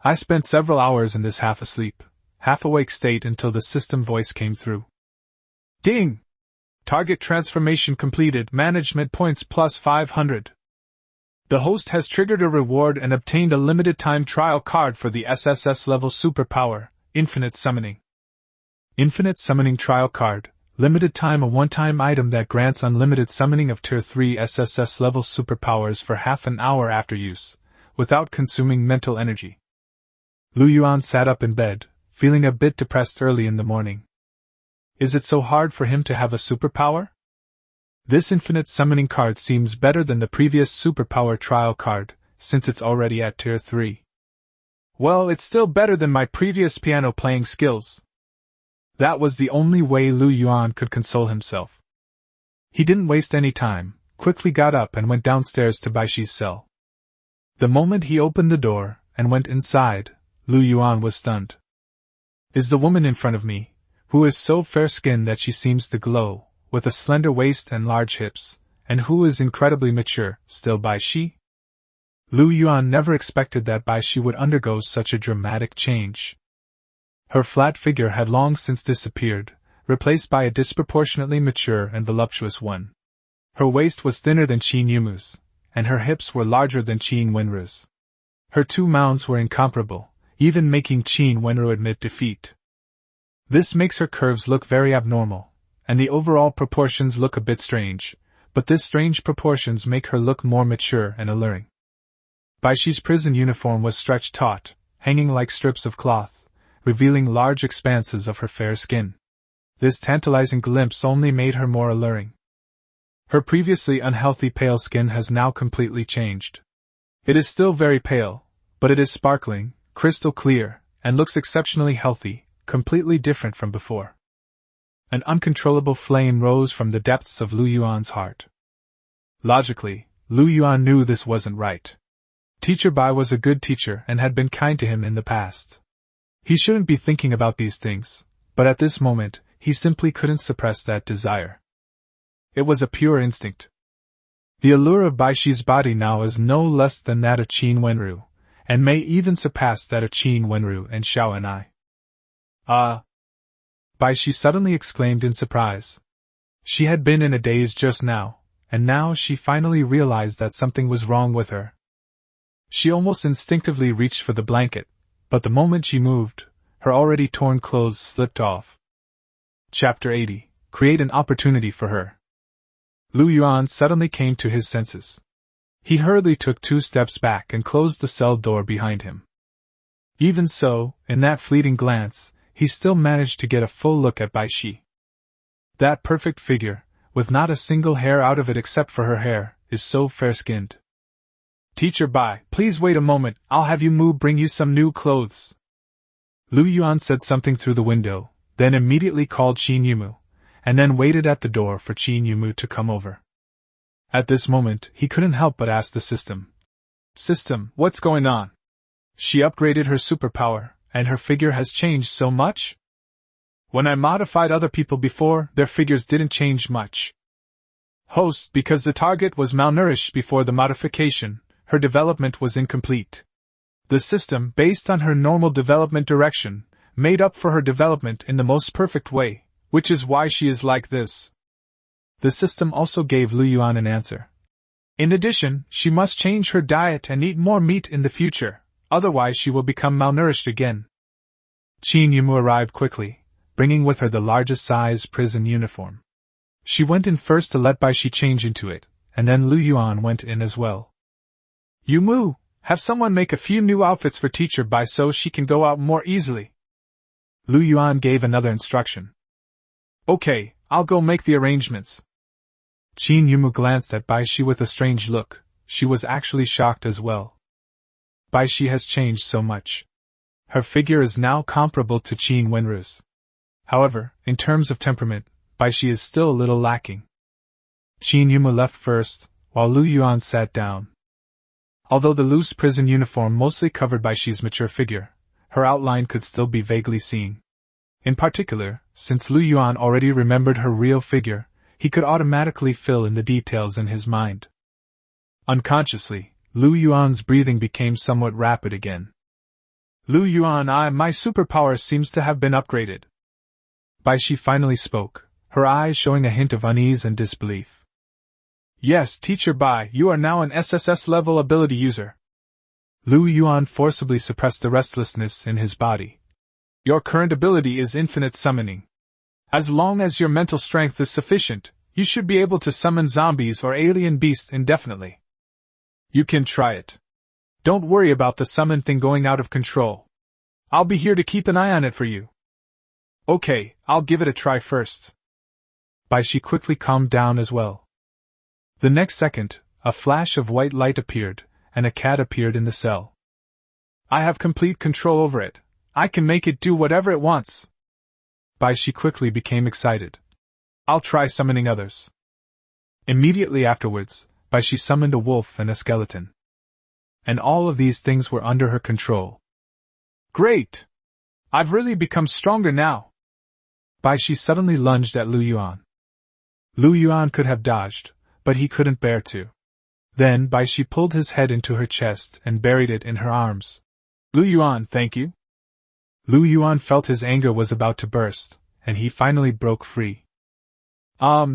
I spent several hours in this half-asleep, half-awake state until the system voice came through. Ding! Target transformation completed, management points plus 500. The host has triggered a reward and obtained a limited time trial card for the SSS level superpower, Infinite Summoning. Infinite Summoning Trial Card, limited time, a one-time item that grants unlimited summoning of Tier 3 SSS level superpowers for half an hour after use, without consuming mental energy. Yuan sat up in bed, feeling a bit depressed early in the morning. Is it so hard for him to have a superpower? This Infinite Summoning card seems better than the previous superpower trial card, since it's already at Tier 3. Well, it's still better than my previous piano playing skills. That was the only way Yuan could console himself. He didn't waste any time, quickly got up and went downstairs to Bai Shi's cell. The moment he opened the door and went inside, Yuan was stunned. Is the woman in front of me, who is so fair-skinned that she seems to glow, with a slender waist and large hips, and who is incredibly mature, still Bai Shi? Yuan never expected that Bai Shi would undergo such a dramatic change. Her flat figure had long since disappeared, replaced by a disproportionately mature and voluptuous one. Her waist was thinner than Qin Yumu's, and her hips were larger than Qin Wenru's. Her 2 mounds were incomparable, even making Qin Wenru admit defeat. This makes her curves look very abnormal, and the overall proportions look a bit strange, but this strange proportions make her look more mature and alluring. Bai Shi's prison uniform was stretched taut, hanging like strips of cloth, revealing large expanses of her fair skin. This tantalizing glimpse only made her more alluring. Her previously unhealthy pale skin has now completely changed. It is still very pale, but it is sparkling, crystal clear, and looks exceptionally healthy, completely different from before. An uncontrollable flame rose from the depths of Lu Yuan's heart. Logically, Lu Yuan knew this wasn't right. Teacher Bai was a good teacher and had been kind to him in the past. He shouldn't be thinking about these things, but at this moment, he simply couldn't suppress that desire. It was a pure instinct. The allure of Bai Shi's body now is no less than that of Qin Wenru, and may even surpass that of Qin Wenru and Xiao and I. Bai Shi suddenly exclaimed in surprise. She had been in a daze just now, and now she finally realized that something was wrong with her. She almost instinctively reached for the blanket, but the moment she moved, her already torn clothes slipped off. Chapter 80. Create an opportunity for her. Lu Yuan suddenly came to his senses. He hurriedly took 2 steps back and closed the cell door behind him. Even so, in that fleeting glance, he still managed to get a full look at Bai Shi. That perfect figure, with not a single hair out of it except for her hair, is so fair-skinned. Teacher Bai, please wait a moment, I'll have Mu bring you some new clothes. Lu Yuan said something through the window, then immediately called Qin Yumu, and then waited at the door for Qin Yumu to come over. At this moment, he couldn't help but ask the system. System, what's going on? She upgraded her superpower, and her figure has changed so much? When I modified other people before, their figures didn't change much. Host, because the target was malnourished before the modification, her development was incomplete. The system, based on her normal development direction, made up for her development in the most perfect way, which is why she is like this. The system also gave Lu Yuan an answer. In addition, she must change her diet and eat more meat in the future, otherwise she will become malnourished again. Qin Yumu arrived quickly, bringing with her the largest size prison uniform. She went in first to let Bai Shi change into it, and then Lu Yuan went in as well. Yumu, have someone make a few new outfits for Teacher Bai so she can go out more easily. Lu Yuan gave another instruction. Okay, I'll go make the arrangements. Qin Yumu glanced at Bai Shi with a strange look. She was actually shocked as well. Bai Shi has changed so much. Her figure is now comparable to Qin Wenru's. However, in terms of temperament, Bai Shi is still a little lacking. Qin Yumu left first, while Lu Yuan sat down. Although the loose prison uniform mostly covered Bai Shi's mature figure, her outline could still be vaguely seen. In particular, since Lu Yuan already remembered her real figure, he could automatically fill in the details in his mind. Unconsciously, Lu Yuan's breathing became somewhat rapid again. Lu Yuan, my superpower seems to have been upgraded. Bai Shi finally spoke, her eyes showing a hint of unease and disbelief. Yes, Teacher Bai, you are now an SSS-level ability user. Lu Yuan forcibly suppressed the restlessness in his body. Your current ability is infinite summoning. As long as your mental strength is sufficient, you should be able to summon zombies or alien beasts indefinitely. You can try it. Don't worry about the summon thing going out of control. I'll be here to keep an eye on it for you. Okay, I'll give it a try first. Bai Shi quickly calmed down as well. The next second, a flash of white light appeared, and a cat appeared in the cell. I have complete control over it. I can make it do whatever it wants. Bai Shi quickly became excited. I'll try summoning others. Immediately afterwards, Bai Shi summoned a wolf and a skeleton. And all of these things were under her control. Great! I've really become stronger now. Bai Shi suddenly lunged at Lu Yuan. Lu Yuan could have dodged, but he couldn't bear to. Then Bai Shi pulled his head into her chest and buried it in her arms. Lu Yuan, thank you. Lu Yuan felt his anger was about to burst, and he finally broke free.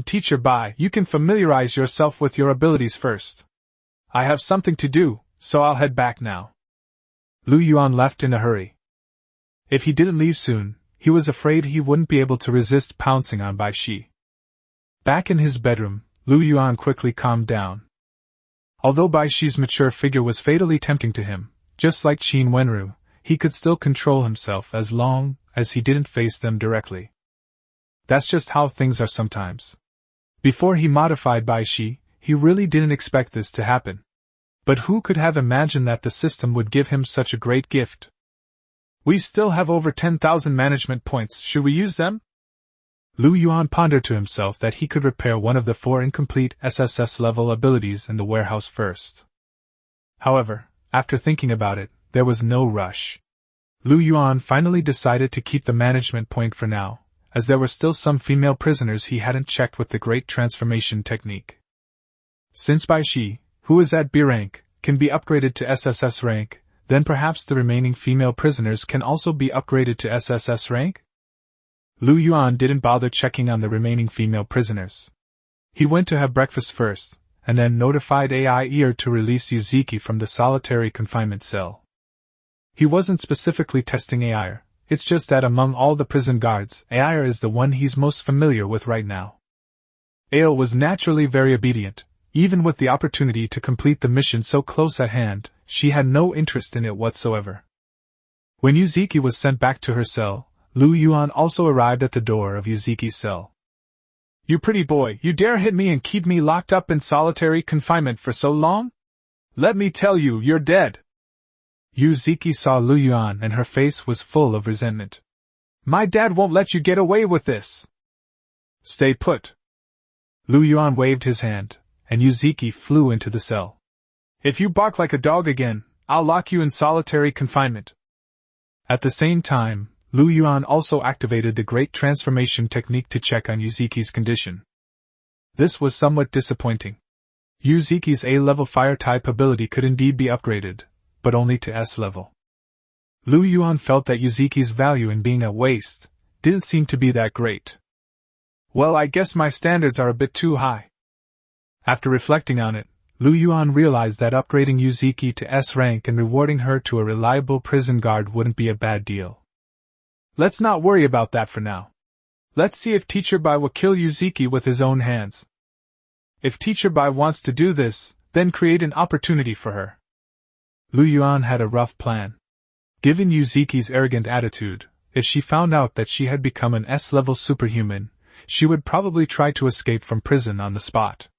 Teacher Bai, you can familiarize yourself with your abilities first. I have something to do, so I'll head back now. Lu Yuan left in a hurry. If he didn't leave soon, he was afraid he wouldn't be able to resist pouncing on Bai Shi. Back in his bedroom, Lu Yuan quickly calmed down. Although Bai Shi's mature figure was fatally tempting to him, just like Qin Wenru, he could still control himself as long as he didn't face them directly. That's just how things are sometimes. Before he modified Bai Shi, he really didn't expect this to happen. But who could have imagined that the system would give him such a great gift? We still have over 10,000 management points, should we use them? Lu Yuan pondered to himself that he could repair one of the 4 incomplete SSS-level abilities in the warehouse first. However, after thinking about it, there was no rush. Lu Yuan finally decided to keep the management point for now, as there were still some female prisoners he hadn't checked with the Great Transformation technique. Since Bai Shi, who is at B rank, can be upgraded to SSS rank, then perhaps the remaining female prisoners can also be upgraded to SSS rank? Lu Yuan didn't bother checking on the remaining female prisoners. He went to have breakfast first, and then notified AI to release Yuzuki from the solitary confinement cell. He wasn't specifically testing AI, it's just that among all the prison guards, AI is the one he's most familiar with right now. Ale was naturally very obedient. Even with the opportunity to complete the mission so close at hand, she had no interest in it whatsoever. When Yuzuki was sent back to her cell, Lu Yuan also arrived at the door of Yuzuki's cell. You pretty boy, you dare hit me and keep me locked up in solitary confinement for so long? Let me tell you, you're dead. Yuzuki saw Lu Yuan and her face was full of resentment. My dad won't let you get away with this. Stay put. Lu Yuan waved his hand, and Yuzuki flew into the cell. If you bark like a dog again, I'll lock you in solitary confinement. At the same time, Lu Yuan also activated the Great Transformation technique to check on Yuzuki's condition. This was somewhat disappointing. Yuzuki's A-level fire-type ability could indeed be upgraded, but only to S-level. Lu Yuan felt that Yuzuki's value in being a waste didn't seem to be that great. Well, I guess my standards are a bit too high. After reflecting on it, Lu Yuan realized that upgrading Yuzuki to S rank and rewarding her to a reliable prison guard wouldn't be a bad deal. Let's not worry about that for now. Let's see if Teacher Bai will kill Yuzuki with his own hands. If Teacher Bai wants to do this, then create an opportunity for her. Lu Yuan had a rough plan. Given Yuzuki's arrogant attitude, if she found out that she had become an S-level superhuman, she would probably try to escape from prison on the spot.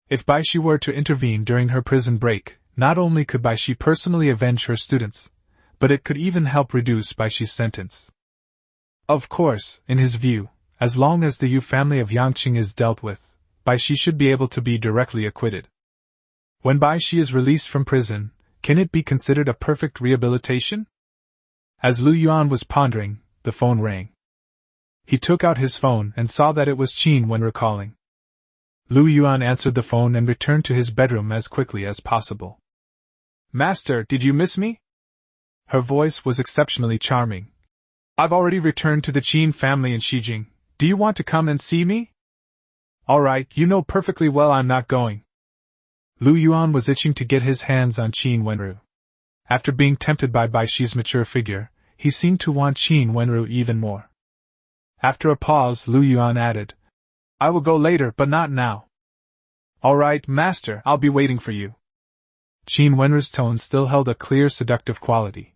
If Bai Shi were to intervene during her prison break, not only could Bai Shi personally avenge her students, but it could even help reduce Bai Shi's sentence. Of course, in his view, as long as the Yu family of Yangqing is dealt with, Bai Shi should be able to be directly acquitted. When Bai Shi is released from prison, can it be considered a perfect rehabilitation? As Lu Yuan was pondering, the phone rang. He took out his phone and saw that it was Qin Wenru calling. Lu Yuan answered the phone and returned to his bedroom as quickly as possible. Master, did you miss me? Her voice was exceptionally charming. I've already returned to the Qin family in Xijing. Do you want to come and see me? Alright, you know perfectly well I'm not going. Lu Yuan was itching to get his hands on Qin Wenru. After being tempted by Bai Shi's mature figure, he seemed to want Qin Wenru even more. After a pause, Lu Yuan added, I will go later, but not now. Alright, master, I'll be waiting for you. Qin Wenru's tone still held a clear, seductive quality.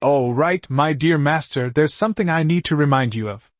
Oh, right, my dear master, there's something I need to remind you of.